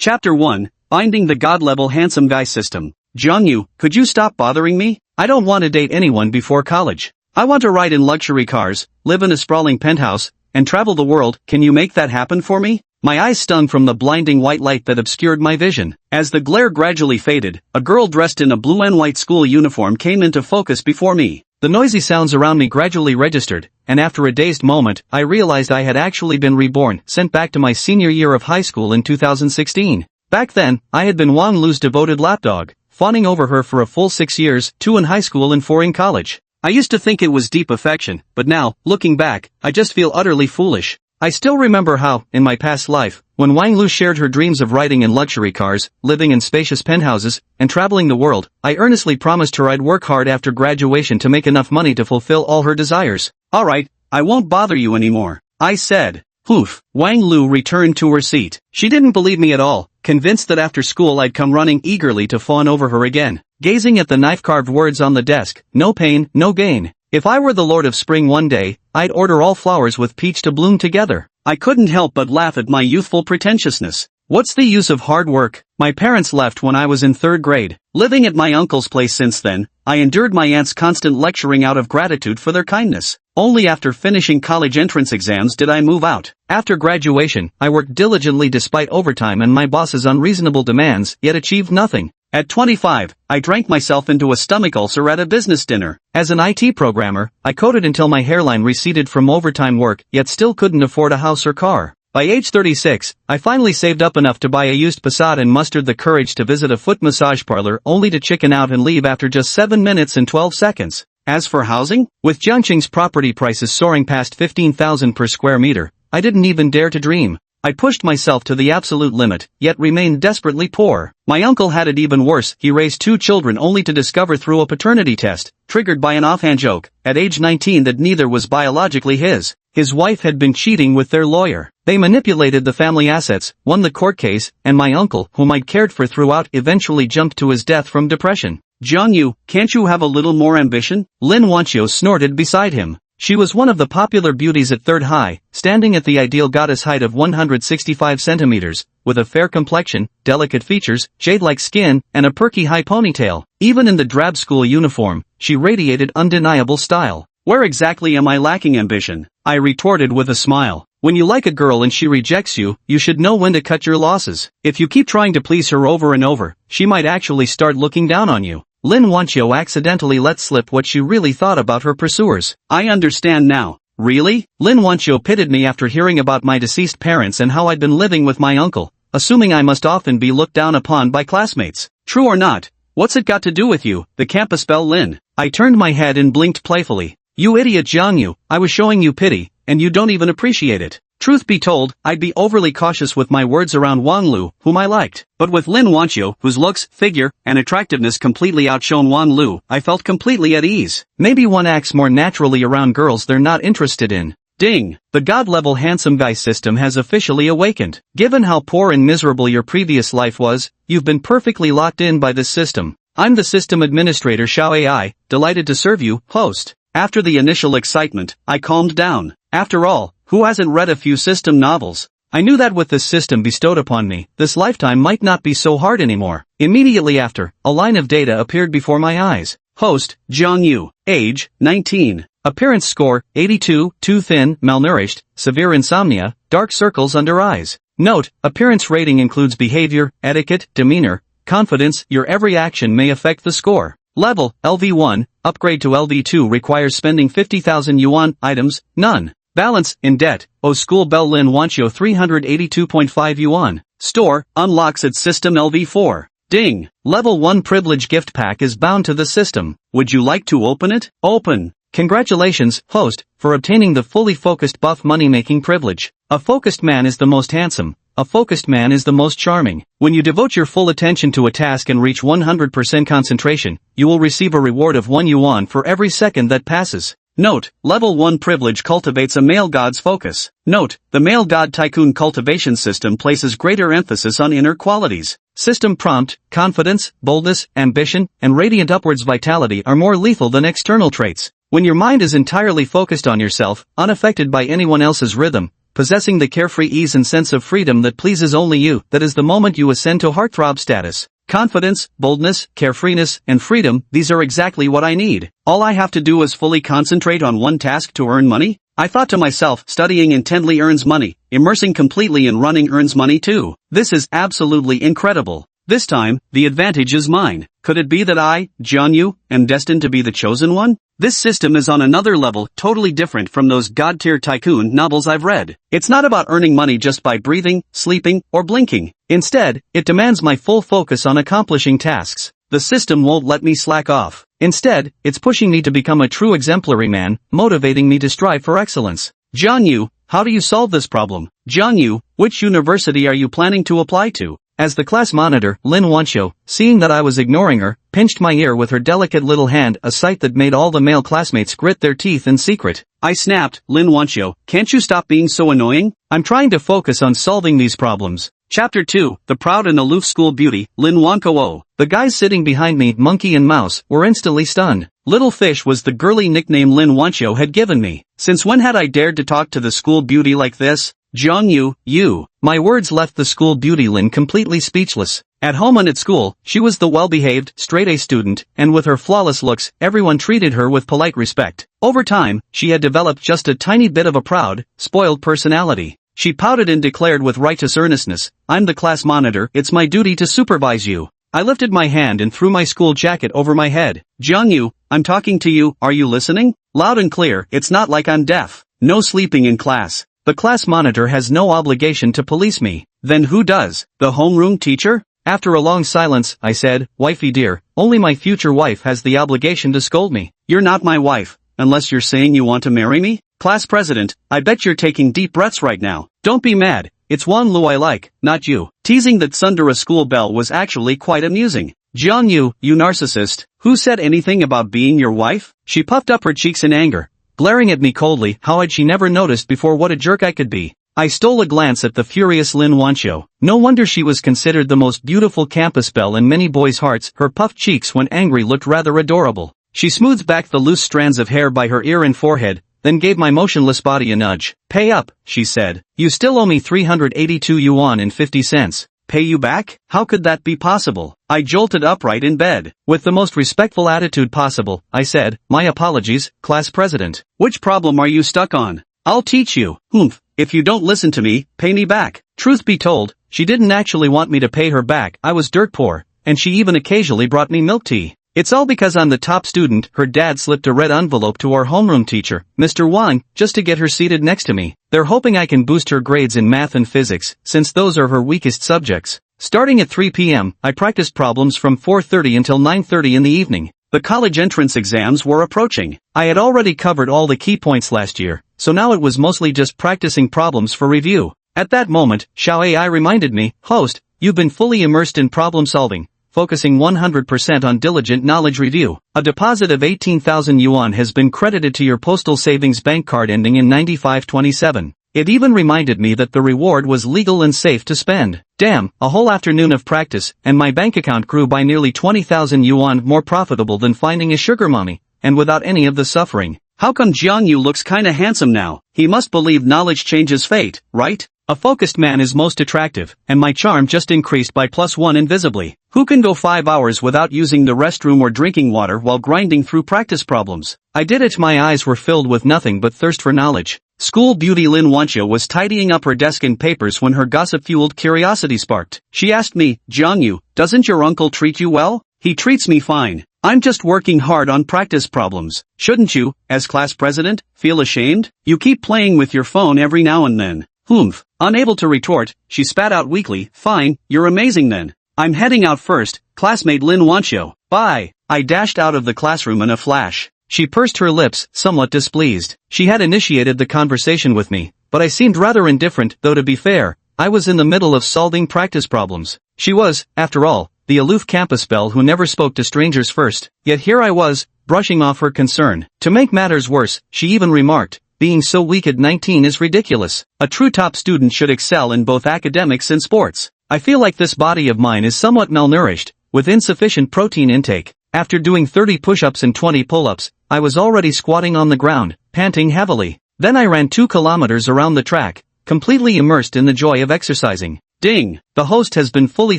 Chapter 1, Binding the God-Level Handsome Guy System. Jang Yu, could you stop bothering me? I don't want to date anyone before college. I want to ride in luxury cars, live in a sprawling penthouse, and travel the world. Can you make that happen for me? My eyes stung from the blinding white light that obscured my vision. As the glare gradually faded, a girl dressed in a blue and white school uniform came into focus before me. The noisy sounds around me gradually registered, and after a dazed moment, I realized I had actually been reborn, sent back to my senior year of high school in 2016. Back then, I had been Wanglu's devoted lapdog, fawning over her for a full 6 years, 2 in high school and 4 in college. I used to think it was deep affection, but now, looking back, I just feel utterly foolish. I still remember how, in my past life, when Wanglu shared her dreams of riding in luxury cars, living in spacious penthouses, and traveling the world, I earnestly promised her I'd work hard after graduation to make enough money to fulfill all her desires. Alright, I won't bother you anymore, I said. Poof. Wanglu returned to her seat. She didn't believe me at all, convinced that after school I'd come running eagerly to fawn over her again. Gazing at the knife-carved words on the desk, no pain, no gain. If I were the Lord of Spring one day, I'd order all flowers with peach to bloom together. I couldn't help but laugh at my youthful pretentiousness. What's the use of hard work? My parents left when I was in 3rd grade. Living at my uncle's place since then, I endured my aunt's constant lecturing out of gratitude for their kindness. Only after finishing college entrance exams did I move out. After graduation, I worked diligently despite overtime and my boss's unreasonable demands, yet achieved nothing. At 25, I drank myself into a stomach ulcer at a business dinner. As an IT programmer, I coded until my hairline receded from overtime work, yet still couldn't afford a house or car. By age 36, I finally saved up enough to buy a used Passat and mustered the courage to visit a foot massage parlor only to chicken out and leave after just 7 minutes and 12 seconds. As for housing, with Jiangqing's property prices soaring past 15,000 per square meter, I didn't even dare to dream. I pushed myself to the absolute limit, yet remained desperately poor. My uncle had it even worse. He raised 2 children only to discover through a paternity test, triggered by an offhand joke, at age 19 that neither was biologically his. His wife had been cheating with their lawyer. They manipulated the family assets, won the court case, and my uncle, whom I'd cared for throughout, eventually jumped to his death from depression. Jang Yu, can't you have a little more ambition? Lin Wancho snorted beside him. She was one of the popular beauties at 3rd high, standing at the ideal goddess height of 165 centimeters, with a fair complexion, delicate features, jade-like skin, and a perky high ponytail. Even in the drab school uniform, she radiated undeniable style. Where exactly am I lacking ambition? I retorted with a smile. When you like a girl and she rejects you, you should know when to cut your losses. If you keep trying to please her over and over, she might actually start looking down on you. Lin Wancho accidentally let slip what she really thought about her pursuers. I understand now. Really? Lin Wancho pitted me after hearing about my deceased parents and how I'd been living with my uncle, assuming I must often be looked down upon by classmates. True or not? What's it got to do with you, the campus belle Lin? I turned my head and blinked playfully. You idiot Jang Yu, I was showing you pity, and you don't even appreciate it. Truth be told, I'd be overly cautious with my words around Wanglu, whom I liked. But with Lin Wancho, whose looks, figure, and attractiveness completely outshone Wanglu, I felt completely at ease. Maybe one acts more naturally around girls they're not interested in. Ding! The God-level handsome guy system has officially awakened. Given how poor and miserable your previous life was, you've been perfectly locked in by this system. I'm the system administrator Xiao AI, delighted to serve you, host. After the initial excitement, I calmed down. After all, who hasn't read a few system novels? I knew that with this system bestowed upon me, this lifetime might not be so hard anymore. Immediately after, a line of data appeared before my eyes. Host, Jang Yu. Age, 19. Appearance score, 82, too thin, malnourished, severe insomnia, dark circles under eyes. Note, appearance rating includes behavior, etiquette, demeanor, confidence. Your every action may affect the score. Level, LV1, upgrade to LV2 requires spending 50,000 yuan, items, none. Balance, in debt, school belle Lin Wancho 382.5 yuan. Store, unlocks at system LV4. Ding! Level 1 privilege gift pack is bound to the system. Would you like to open it? Open! Congratulations, host, for obtaining the fully focused buff money-making privilege. A focused man is the most handsome. A focused man is the most charming. When you devote your full attention to a task and reach 100% concentration, you will receive a reward of 1 yuan for every second that passes. Note, level 1 privilege cultivates a male god's focus. Note, the male god tycoon cultivation system places greater emphasis on inner qualities. System prompt, confidence, boldness, ambition, and radiant upwards vitality are more lethal than external traits. When your mind is entirely focused on yourself, unaffected by anyone else's rhythm, possessing the carefree ease and sense of freedom that pleases only you. That is the moment you ascend to heartthrob status. Confidence, boldness, carefreeness, and freedom, these are exactly what I need. All I have to do is fully concentrate on one task to earn money? I thought to myself, studying intently earns money, immersing completely in running earns money too. This is absolutely incredible. This time, the advantage is mine. Could it be that I, Jang Yu, am destined to be the chosen one? This system is on another level, totally different from those god-tier tycoon novels I've read. It's not about earning money just by breathing, sleeping, or blinking. Instead, it demands my full focus on accomplishing tasks. The system won't let me slack off. Instead, it's pushing me to become a true exemplary man, motivating me to strive for excellence. Jang Yu, how do you solve this problem? Jang Yu, which university are you planning to apply to? As the class monitor, Lin Wancho, seeing that I was ignoring her, pinched my ear with her delicate little hand, a sight that made all the male classmates grit their teeth in secret. I snapped, Lin Wancho, can't you stop being so annoying? I'm trying to focus on solving these problems. Chapter 2, The Proud and Aloof School Beauty, Lin Wancho. The guys sitting behind me, Monkey and Mouse, were instantly stunned. Little Fish was the girly nickname Lin Wancho had given me. Since when had I dared to talk to the school beauty like this? Jang Yu, you. My words left the school beauty Lin completely speechless. At home and at school, she was the well-behaved, straight-A student, and with her flawless looks, everyone treated her with polite respect. Over time, she had developed just a tiny bit of a proud, spoiled personality. She pouted and declared with righteous earnestness, I'm the class monitor, it's my duty to supervise you. I lifted my hand and threw my school jacket over my head. Jang Yu, I'm talking to you, are you listening? Loud and clear, it's not like I'm deaf. No sleeping in class. The class monitor has no obligation to police me. Then who does? The homeroom teacher? After a long silence, I said, Wifey dear, only my future wife has the obligation to scold me. You're not my wife, unless you're saying you want to marry me? Class president, I bet you're taking deep breaths right now. Don't be mad, it's Wanglu I like, not you. Teasing that Sunder a school bell was actually quite amusing. Jang Yu, you narcissist, who said anything about being your wife? She puffed up her cheeks in anger, glaring at me coldly. How had she never noticed before what a jerk I could be? I stole a glance at the furious Lin Wancho. No wonder she was considered the most beautiful campus belle in many boys' hearts. Her puffed cheeks when angry looked rather adorable. She smoothed back the loose strands of hair by her ear and forehead, then gave my motionless body a nudge. Pay up, she said. You still owe me 382 yuan and 50 cents. Pay you back? How could that be possible? I jolted upright in bed. With the most respectful attitude possible, I said, my apologies, class president. Which problem are you stuck on? I'll teach you. Humph. If you don't listen to me, pay me back. Truth be told, she didn't actually want me to pay her back. I was dirt poor, and she even occasionally brought me milk tea. It's all because I'm the top student. Her dad slipped a red envelope to our homeroom teacher, Mr. Wang, just to get her seated next to me. They're hoping I can boost her grades in math and physics, since those are her weakest subjects. Starting at 3 p.m., I practiced problems from 4:30 until 9:30 in the evening. The college entrance exams were approaching. I had already covered all the key points last year, so now it was mostly just practicing problems for review. At that moment, Xiao Ai reminded me, host, you've been fully immersed in problem solving, focusing 100% on diligent knowledge review. A deposit of 18,000 yuan has been credited to your postal savings bank card ending in 9527. It even reminded me that the reward was legal and safe to spend. Damn, a whole afternoon of practice, and my bank account grew by nearly 20,000 yuan, more profitable than finding a sugar mommy, and without any of the suffering. How come Jang Yu looks kinda handsome now? He must believe knowledge changes fate, right? A focused man is most attractive, and my charm just increased by +1 invisibly. Who can go 5 hours without using the restroom or drinking water while grinding through practice problems? I did it. My eyes were filled with nothing but thirst for knowledge. School beauty Lin Wancho was tidying up her desk and papers when her gossip-fueled curiosity sparked. She asked me, Jang Yu, doesn't your uncle treat you well? He treats me fine. I'm just working hard on practice problems. Shouldn't you, as class president, feel ashamed? You keep playing with your phone every now and then. Humph. Unable to retort, she spat out weakly, fine, you're amazing then. I'm heading out first, classmate Lin Wancho. Bye. I dashed out of the classroom in a flash. She pursed her lips, somewhat displeased. She had initiated the conversation with me, but I seemed rather indifferent, though to be fair, I was in the middle of solving practice problems. She was, after all, the aloof campus belle who never spoke to strangers first, yet here I was, brushing off her concern. To make matters worse, she even remarked, being so weak at 19 is ridiculous. A true top student should excel in both academics and sports. I feel like this body of mine is somewhat malnourished, with insufficient protein intake. After doing 30 push-ups and 20 pull-ups, I was already squatting on the ground, panting heavily. Then I ran 2 kilometers around the track, completely immersed in the joy of exercising. Ding! The host has been fully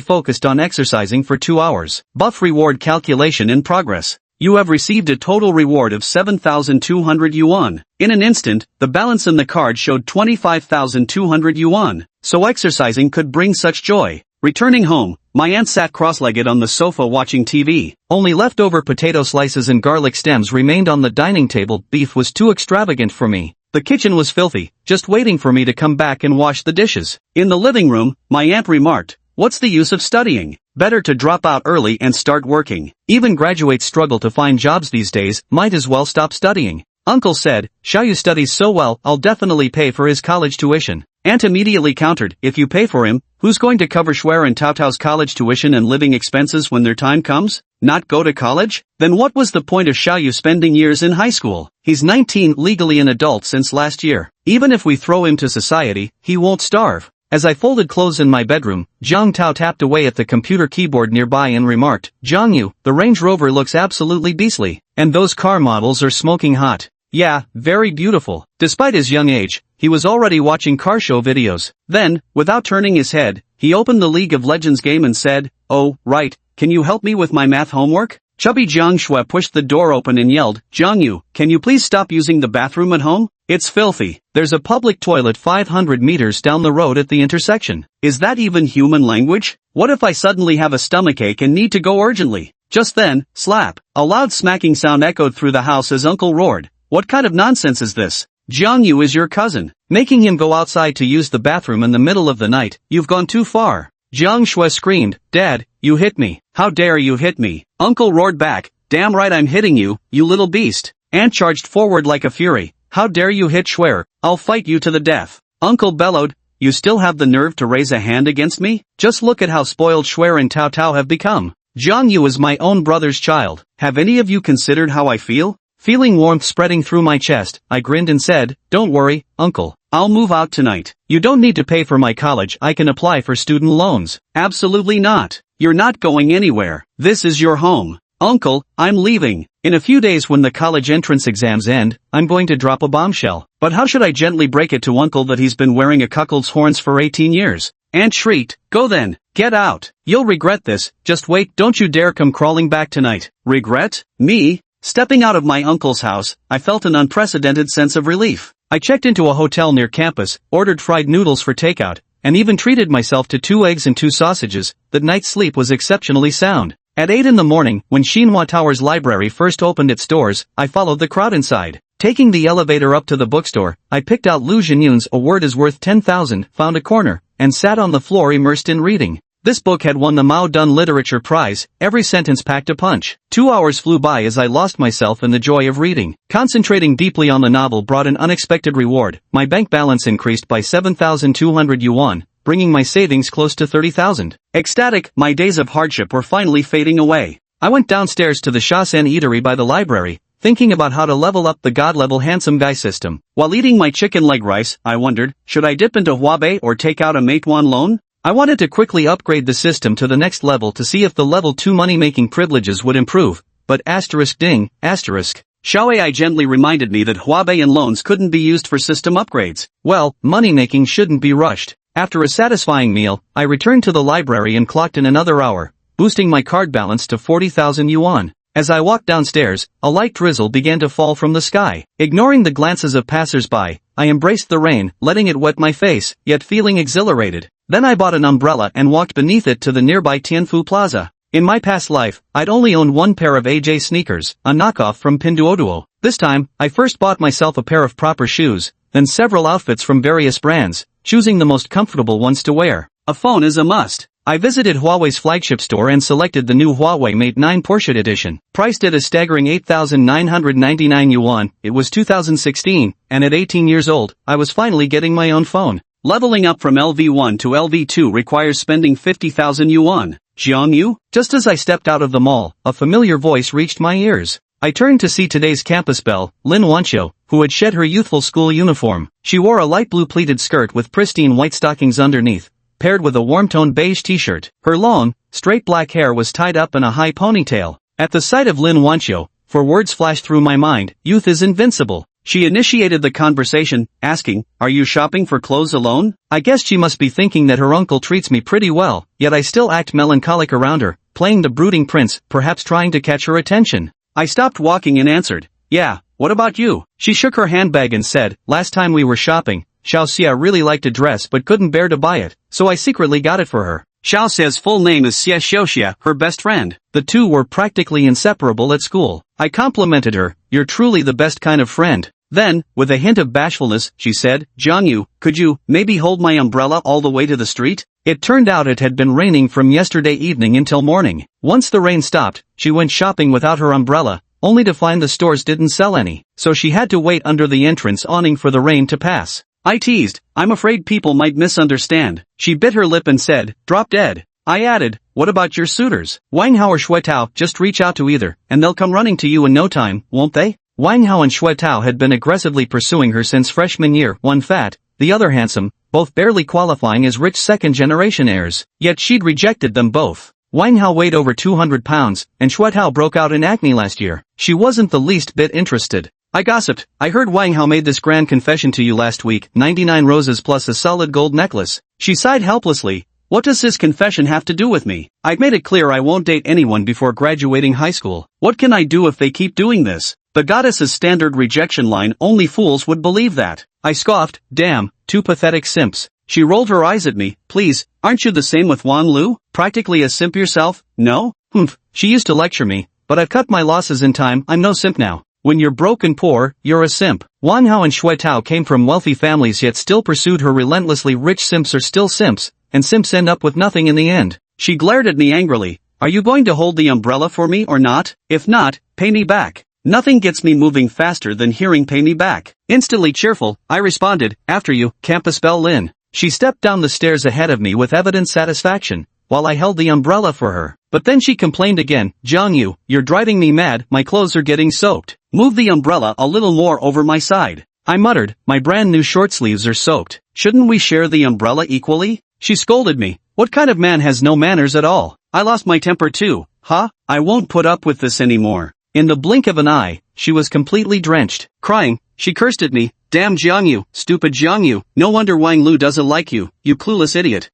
focused on exercising for 2 hours. Buff reward calculation in progress. You have received a total reward of 7,200 yuan. In an instant, the balance in the card showed 25,200 yuan. So exercising could bring such joy. Returning home, my aunt sat cross-legged on the sofa watching TV. Only leftover potato slices and garlic stems remained on the dining table. Beef was too extravagant for me. The kitchen was filthy, just waiting for me to come back and wash the dishes. In the living room, my aunt remarked, "What's the use of studying? Better to drop out early and start working. Even graduates struggle to find jobs these days, might as well stop studying." Uncle said, "Xiaoyu studies so well, I'll definitely pay for his college tuition." Aunt immediately countered, "If you pay for him, who's going to cover Shuer and Tao Tao's college tuition and living expenses when their time comes? Not go to college? Then what was the point of Xiaoyu spending years in high school? He's 19, legally an adult since last year. Even if we throw him to society, he won't starve." As I folded clothes in my bedroom, Zhang Tao tapped away at the computer keyboard nearby and remarked, "Jang Yu, the Range Rover looks absolutely beastly. And those car models are smoking hot." Yeah, very beautiful. Despite his young age, he was already watching car show videos. Then, without turning his head, he opened the League of Legends game and said, "Oh, right, can you help me with my math homework?" Chubby Jiang Shui pushed the door open and yelled, "Jang Yu, can you please stop using the bathroom at home? It's filthy. There's a public toilet 500 meters down the road at the intersection. Is that even human language? What if I suddenly have a stomachache and need to go urgently?" Just then, slap. A loud smacking sound echoed through the house as Uncle roared, "What kind of nonsense is this? Jiang Yu is your cousin. Making him go outside to use the bathroom in the middle of the night, you've gone too far." Jiang Shui screamed, "Dad, you hit me. How dare you hit me?" Uncle roared back, "Damn right I'm hitting you, you little beast." Aunt charged forward like a fury, "How dare you hit Shuer? I'll fight you to the death." Uncle bellowed, "You still have the nerve to raise a hand against me? Just look at how spoiled Shuer and Tao Tao have become. Jiang Yu is my own brother's child. Have any of you considered how I feel?" Feeling warmth spreading through my chest, I grinned and said, "Don't worry, Uncle. I'll move out tonight. You don't need to pay for my college. I can apply for student loans." "Absolutely not. You're not going anywhere. This is your home." "Uncle, I'm leaving. In a few days when the college entrance exams end, I'm going to drop a bombshell. But how should I gently break it to Uncle that he's been wearing a cuckold's horns for 18 years? Aunt shrieked, "Go then. Get out. You'll regret this. Just wait. Don't you dare come crawling back tonight." Regret? Me? Stepping out of my uncle's house, I felt an unprecedented sense of relief. I checked into a hotel near campus, ordered fried noodles for takeout, and even treated myself to 2 eggs and 2 sausages. The night's sleep was exceptionally sound. At 8 in the morning, when Xinhua Tower's library first opened its doors, I followed the crowd inside. Taking the elevator up to the bookstore, I picked out Lu Jinyun's A Word is Worth 10,000, found a corner, and sat on the floor immersed in reading. This book had won the Mao Dun Literature Prize, every sentence packed a punch. 2 hours flew by as I lost myself in the joy of reading. Concentrating deeply on the novel brought an unexpected reward. My bank balance increased by 7,200 yuan, bringing my savings close to 30,000. Ecstatic, my days of hardship were finally fading away. I went downstairs to the Shasen eatery by the library, thinking about how to level up the God-level handsome guy system. While eating my chicken leg rice, I wondered, should I dip into Huabei or take out a Meituan loan? I wanted to quickly upgrade the system to the next level to see if the level 2 money-making privileges would improve, but ding, Xiaoai gently reminded me that Huabei and loans couldn't be used for system upgrades. Well, money-making shouldn't be rushed. After a satisfying meal, I returned to the library and clocked in another hour, boosting my card balance to 40,000 yuan. As I walked downstairs, a light drizzle began to fall from the sky. Ignoring the glances of passers-by, I embraced the rain, letting it wet my face, yet feeling exhilarated. Then I bought an umbrella and walked beneath it to the nearby Tanfu Plaza. In my past life, I'd only owned 1 pair of AJ sneakers, a knockoff from Pinduoduo. This time, I first bought myself a pair of proper shoes, then several outfits from various brands, choosing the most comfortable ones to wear. A phone is a must. I visited Huawei's flagship store and selected the new Huawei Mate 9 Porsche Edition. Priced at a staggering 8,999 yuan, it was 2016, and at 18 years old, I was finally getting my own phone. Leveling up from LV1 to LV2 requires spending 50,000 yuan. Jiang Yu? Just as I stepped out of the mall, a familiar voice reached my ears. I turned to see today's campus belle, Lin Wancho, who had shed her youthful school uniform. She wore a light blue pleated skirt with pristine white stockings underneath, paired with a warm-toned beige t-shirt. Her long, straight black hair was tied up in a high ponytail. At the sight of Lin Wancho, 4 words flashed through my mind: youth is invincible. She initiated the conversation, asking, "Are you shopping for clothes alone?" I guess she must be thinking that her uncle treats me pretty well, yet I still act melancholic around her, playing the brooding prince, perhaps trying to catch her attention. I stopped walking and answered, "Yeah, what about you?" She shook her handbag and said, "Last time we were shopping, Xiaoxia really liked a dress but couldn't bear to buy it, so I secretly got it for her." Xiaoxia's full name is Xie Xiaoxia, her best friend. The two were practically inseparable at school. I complimented her, "You're truly the best kind of friend." Then, with a hint of bashfulness, she said, "Jang Yu, could you, maybe hold my umbrella all the way to the street?" It turned out it had been raining from yesterday evening until morning. Once the rain stopped, she went shopping without her umbrella, only to find the stores didn't sell any, so she had to wait under the entrance awning for the rain to pass. I teased, "I'm afraid people might misunderstand." She bit her lip and said, "Drop dead." I added, "What about your suitors? Wang Hao or Shui Tao, just reach out to either, and they'll come running to you in no time, won't they?" Wang Hao and Shui Tao had been aggressively pursuing her since freshman year, one fat, the other handsome, both barely qualifying as rich second-generation heirs, yet she'd rejected them both. Wang Hao weighed over 200 pounds, and Shui Tao broke out in acne last year. She wasn't the least bit interested. I gossiped, "I heard Wang Hao made this grand confession to you last week, 99 roses plus a solid gold necklace." She sighed helplessly, "What does his confession have to do with me? I've made it clear I won't date anyone before graduating high school. What can I do if they keep doing this?" The goddess's standard rejection line, "Only fools would believe that." I scoffed, "Damn, two pathetic simps." She rolled her eyes at me, "Please, aren't you the same with Wanglu? Practically a simp yourself? No? Humph, she used to lecture me, but I've cut my losses in time, I'm no simp now. When you're broke and poor, you're a simp." Wang Hao and Shui Tao came from wealthy families yet still pursued her relentlessly. Rich simps are still simps, and simps end up with nothing in the end. She glared at me angrily, "Are you going to hold the umbrella for me or not? If not, pay me back." Nothing gets me moving faster than hearing "pay me back." Instantly cheerful, I responded, "After you, campus bell Lin." She stepped down the stairs ahead of me with evident satisfaction, while I held the umbrella for her. But then she complained again, "Jang Yu, you're driving me mad, my clothes are getting soaked. Move the umbrella a little more over my side." I muttered, "My brand new short sleeves are soaked. Shouldn't we share the umbrella equally?" She scolded me, "What kind of man has no manners at all?" I lost my temper too, I won't put up with this anymore. In the blink of an eye, she was completely drenched. Crying, she cursed at me, "Damn Jang Yu, stupid Jang Yu, no wonder Wanglu doesn't like you, you clueless idiot."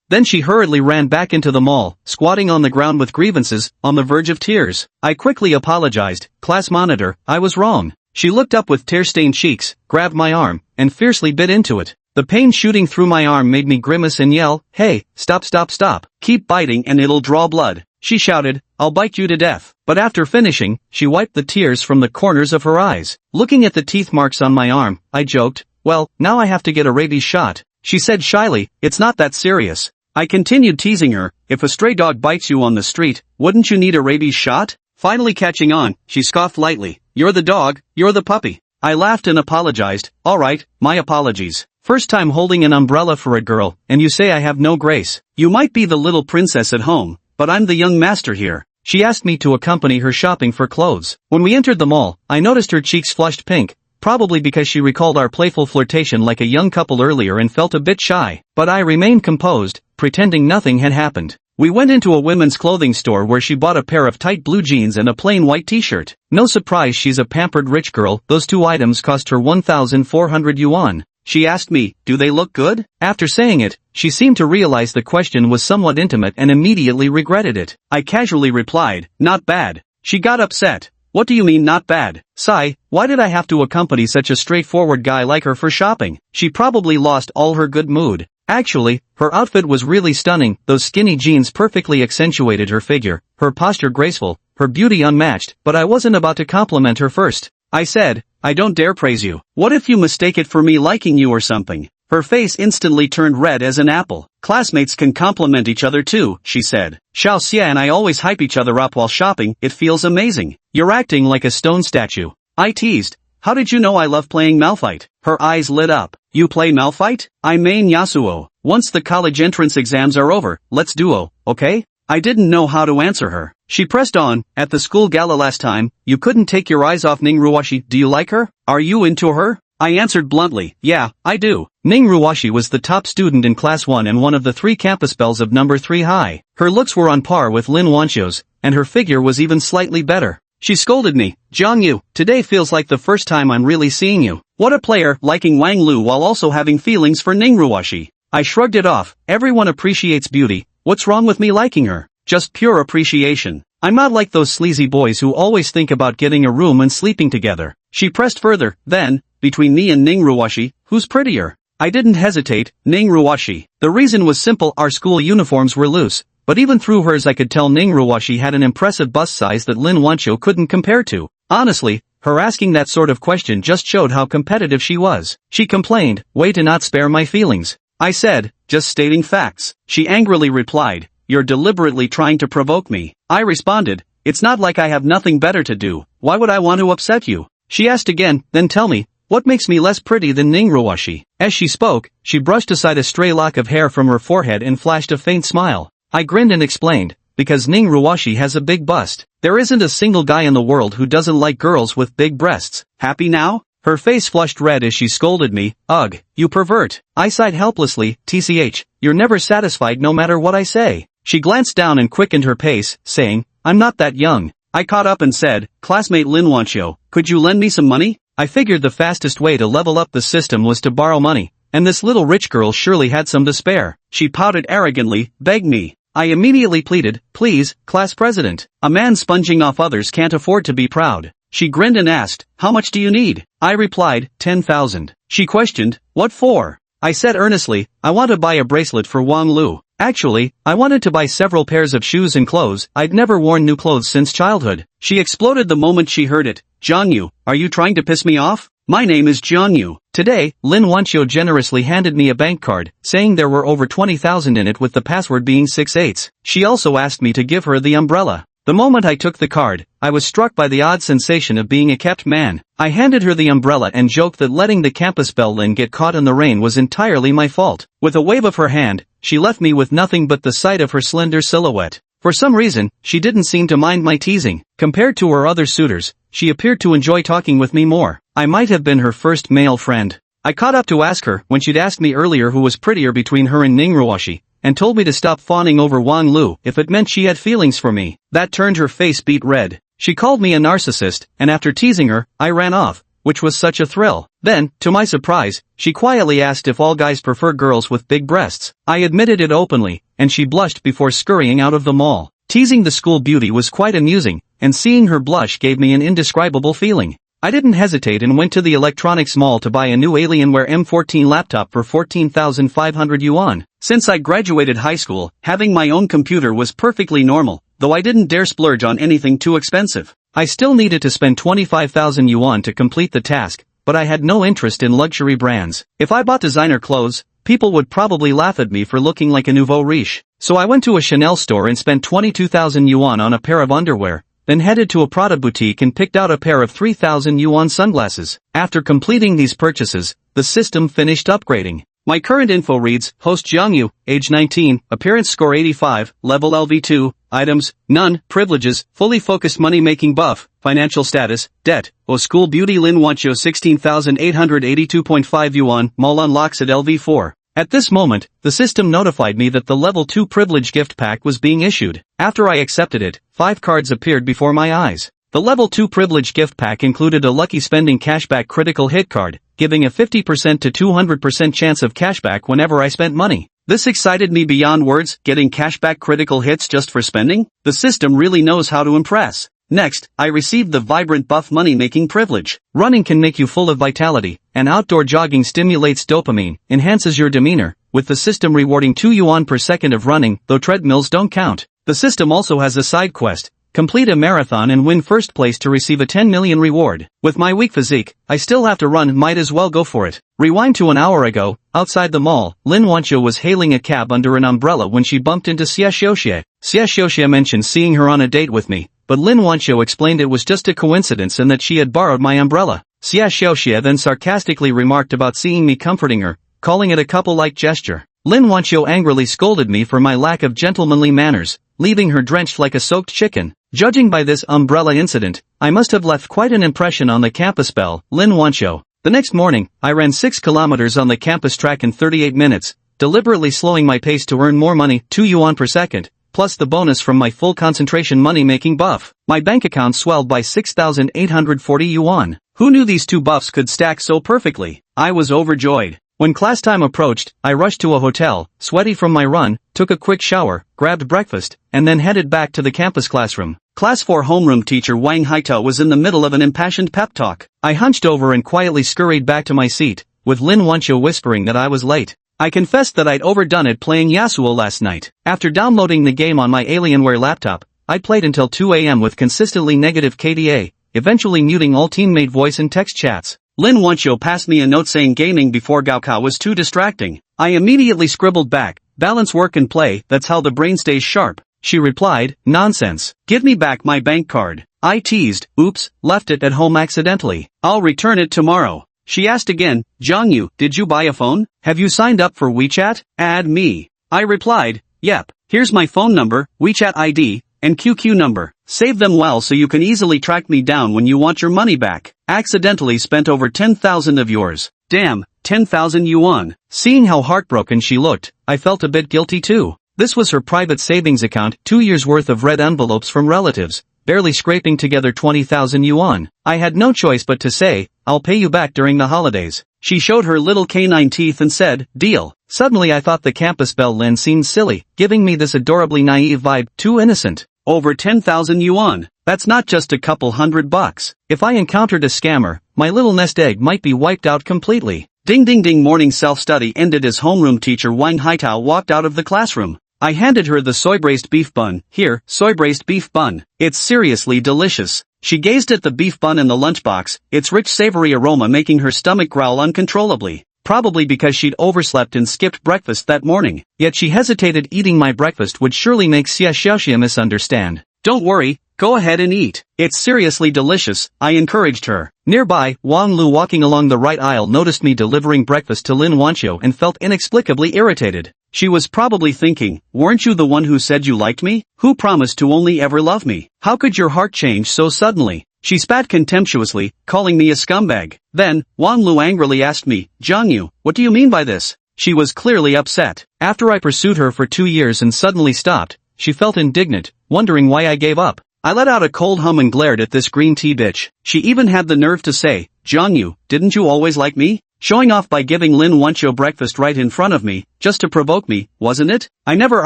Then she hurriedly ran back into the mall, squatting on the ground with grievances, on the verge of tears. I quickly apologized, "Class monitor, I was wrong." She looked up with tear-stained cheeks, grabbed my arm, and fiercely bit into it. The pain shooting through my arm made me grimace and yell, "Hey, stop stop stop, keep biting and it'll draw blood." She shouted, "I'll bite you to death." But after finishing, she wiped the tears from the corners of her eyes. Looking at the teeth marks on my arm, I joked, "Well, now I have to get a rabies shot." She said shyly, "It's not that serious." I continued teasing her, "If a stray dog bites you on the street, wouldn't you need a rabies shot?" Finally catching on, she scoffed lightly, "You're the dog, you're the puppy." I laughed and apologized, "All right, my apologies. First time holding an umbrella for a girl, and you say I have no grace. You might be the little princess at home, but I'm the young master here." She asked me to accompany her shopping for clothes. When we entered the mall, I noticed her cheeks flushed pink, probably because she recalled our playful flirtation like a young couple earlier and felt a bit shy. But I remained composed, pretending nothing had happened. We went into a women's clothing store where she bought a pair of tight blue jeans and a plain white t-shirt. No surprise she's a pampered rich girl, those two items cost her 1,400 yuan. She asked me, "Do they look good?" After saying it, she seemed to realize the question was somewhat intimate and immediately regretted it. I casually replied, "Not bad." She got upset. "What do you mean not bad? Sigh, why did I have to accompany such a straightforward guy like her for shopping?" She probably lost all her good mood. Actually, her outfit was really stunning, those skinny jeans perfectly accentuated her figure, her posture graceful, her beauty unmatched, but I wasn't about to compliment her first. I said, "I don't dare praise you. What if you mistake it for me liking you or something?" Her face instantly turned red as an apple. "Classmates can compliment each other too," she said. "Xiao Xia and I always hype each other up while shopping, it feels amazing." "You're acting like a stone statue." I teased, "How did you know I love playing Malphite?" Her eyes lit up. "You play Malphite? I main Yasuo. Once the college entrance exams are over, let's duo, okay?" I didn't know how to answer her. She pressed on, "At the school gala last time, you couldn't take your eyes off Ning Ruoshi. Do you like her? Are you into her?" I answered bluntly, "Yeah, I do." Ning Ruoshi was the top student in class 1 and one of the 3 campus belles of number 3 high. Her looks were on par with Lin Wancho's, and her figure was even slightly better. She scolded me. Jang Yu, today feels like the first time I'm really seeing you. What a player, liking Wanglu while also having feelings for Ningruashi. I shrugged it off. Everyone appreciates beauty. What's wrong with me liking her? Just pure appreciation. I'm not like those sleazy boys who always think about getting a room and sleeping together. She pressed further. Then, between me and Ningruashi, who's prettier? I didn't hesitate. Ningruashi. The reason was simple, our school uniforms were loose. But even through hers I could tell Ningruashi had an impressive bust size that Lin Wancho couldn't compare to. Honestly, her asking that sort of question just showed how competitive she was. She complained, way to not spare my feelings. I said, just stating facts. She angrily replied, you're deliberately trying to provoke me. I responded, it's not like I have nothing better to do. Why would I want to upset you? She asked again, then tell me, what makes me less pretty than Ningruashi? As she spoke, she brushed aside a stray lock of hair from her forehead and flashed a faint smile. I grinned and explained, because Ningruashi has a big bust. There isn't a single guy in the world who doesn't like girls with big breasts. Happy now? Her face flushed red as she scolded me. Ugh, you pervert. I sighed helplessly. TCH, you're never satisfied no matter what I say. She glanced down and quickened her pace, saying, I'm not that young. I caught up and said, classmate Lin Wancho, could you lend me some money? I figured the fastest way to level up the system was to borrow money, and this little rich girl surely had some to spare. She pouted arrogantly, begged me. I immediately pleaded, please, class president. A man sponging off others can't afford to be proud. She grinned and asked, how much do you need? I replied, 10,000. She questioned, what for? I said earnestly, I want to buy a bracelet for Wanglu. Actually, I wanted to buy several pairs of shoes and clothes. I'd never worn new clothes since childhood. She exploded the moment she heard it. Jang Yu, are you trying to piss me off? My name is Jang Yu. Today, Lin Wancho generously handed me a bank card, saying there were over 20,000 in it with the password being 6/8. She also asked me to give her the umbrella. The moment I took the card, I was struck by the odd sensation of being a kept man. I handed her the umbrella and joked that letting the campus belle Lin get caught in the rain was entirely my fault. With a wave of her hand, she left me with nothing but the sight of her slender silhouette. For some reason, she didn't seem to mind my teasing. Compared to her other suitors, she appeared to enjoy talking with me more. I might have been her first male friend. I caught up to ask her when she'd asked me earlier who was prettier between her and Ningruashi, and told me to stop fawning over Wanglu if it meant she had feelings for me. That turned her face beet red. She called me a narcissist, and after teasing her, I ran off, which was such a thrill. Then, to my surprise, she quietly asked if all guys prefer girls with big breasts. I admitted it openly, and she blushed before scurrying out of the mall. Teasing the school beauty was quite amusing, and seeing her blush gave me an indescribable feeling. I didn't hesitate and went to the electronics mall to buy a new Alienware M14 laptop for 14,500 yuan. Since I graduated high school, having my own computer was perfectly normal, though I didn't dare splurge on anything too expensive. I still needed to spend 25,000 yuan to complete the task, but I had no interest in luxury brands. If I bought designer clothes, people would probably laugh at me for looking like a nouveau riche. So I went to a Chanel store and spent 22,000 yuan on a pair of underwear, then headed to a Prada boutique and picked out a pair of 3,000 yuan sunglasses. After completing these purchases, the system finished upgrading. My current info reads, host Jang Yu, age 19, appearance score 85, level LV2, items, none, privileges, fully focused money-making buff, financial status, debt, school beauty Lin Wancho 16,882.5 yuan, mall unlocks at LV4. At this moment, the system notified me that the level 2 privilege gift pack was being issued. After I accepted it, 5 cards appeared before my eyes. The level 2 privilege gift pack included a lucky spending cashback critical hit card, giving a 50% to 200% chance of cashback whenever I spent money. This excited me beyond words. Getting cashback critical hits just for spending? The system really knows how to impress. Next, I received the vibrant buff money-making privilege. Running can make you full of vitality, and outdoor jogging stimulates dopamine, enhances your demeanor, with the system rewarding 2 yuan per second of running, though treadmills don't count. The system also has a side quest. Complete a marathon and win first place to receive a 10 million reward. With my weak physique, I still have to run, might as well go for it. Rewind to an hour ago, outside the mall, Lin Wancho was hailing a cab under an umbrella when she bumped into Xie Xiuxie. Xie Xiuxie mentioned seeing her on a date with me, but Lin Wancho explained it was just a coincidence and that she had borrowed my umbrella. Xie Xiuxie then sarcastically remarked about seeing me comforting her, calling it a couple-like gesture. Lin Wancho angrily scolded me for my lack of gentlemanly manners, leaving her drenched like a soaked chicken. Judging by this umbrella incident, I must have left quite an impression on the campus belle, Lin Wancho. The next morning, I ran 6 kilometers on the campus track in 38 minutes, deliberately slowing my pace to earn more money, 2 yuan per second, plus the bonus from my full concentration money-making buff. My bank account swelled by 6,840 yuan. Who knew these two buffs could stack so perfectly? I was overjoyed. When class time approached, I rushed to a hotel, sweaty from my run, took a quick shower, grabbed breakfast, and then headed back to the campus classroom. Class 4 homeroom teacher Wang Haito was in the middle of an impassioned pep talk. I hunched over and quietly scurried back to my seat, with Lin Wancho whispering that I was late. I confessed that I'd overdone it playing Yasuo last night. After downloading the game on my Alienware laptop, I played until 2 a.m. with consistently negative KDA, eventually muting all teammate voice and text chats. Lin Wancho passed me a note saying gaming before Gaokao was too distracting. I immediately scribbled back, balance work and play, that's how the brain stays sharp. She replied, nonsense. Give me back my bank card. I teased, oops, left it at home accidentally. I'll return it tomorrow. She asked again, Jang Yu, did you buy a phone? Have you signed up for WeChat? Add me. I replied, yep. Here's my phone number, WeChat ID, and QQ number. Save them well so you can easily track me down when you want your money back. Accidentally spent over 10,000 of yours. Damn, 10,000 yuan. Seeing how heartbroken she looked, I felt a bit guilty too. This was her private savings account, 2 years worth of red envelopes from relatives, barely scraping together 20,000 yuan. I had no choice but to say, I'll pay you back during the holidays. She showed her little canine teeth and said, deal. Suddenly I thought the campus belle Lin seemed silly, giving me this adorably naive vibe, too innocent. Over 10,000 yuan. That's not just a couple $100. If I encountered a scammer, my little nest egg might be wiped out completely. Ding ding ding. Morning self-study ended as homeroom teacher Wang Haitao walked out of the classroom. I handed her the soy-braised beef bun. Here, soy-braised beef bun. It's seriously delicious. She gazed at the beef bun in the lunchbox, its rich savory aroma making her stomach growl uncontrollably. Probably because she'd overslept and skipped breakfast that morning. Yet she hesitated. Eating my breakfast would surely make Xia Xiaoxia misunderstand. Don't worry, go ahead and eat. It's seriously delicious, I encouraged her. Nearby, Wanglu walking along the right aisle noticed me delivering breakfast to Lin Wancho and felt inexplicably irritated. She was probably thinking, weren't you the one who said you liked me? Who promised to only ever love me? How could your heart change so suddenly? She spat contemptuously, calling me a scumbag. Then, Wanglu angrily asked me, Jang Yu, what do you mean by this? She was clearly upset. After I pursued her for 2 years and suddenly stopped, she felt indignant, wondering why I gave up. I let out a cold hum and glared at this green tea bitch. She even had the nerve to say, Jang Yu, didn't you always like me? Showing off by giving Lin Wancho breakfast right in front of me, just to provoke me, wasn't it? I never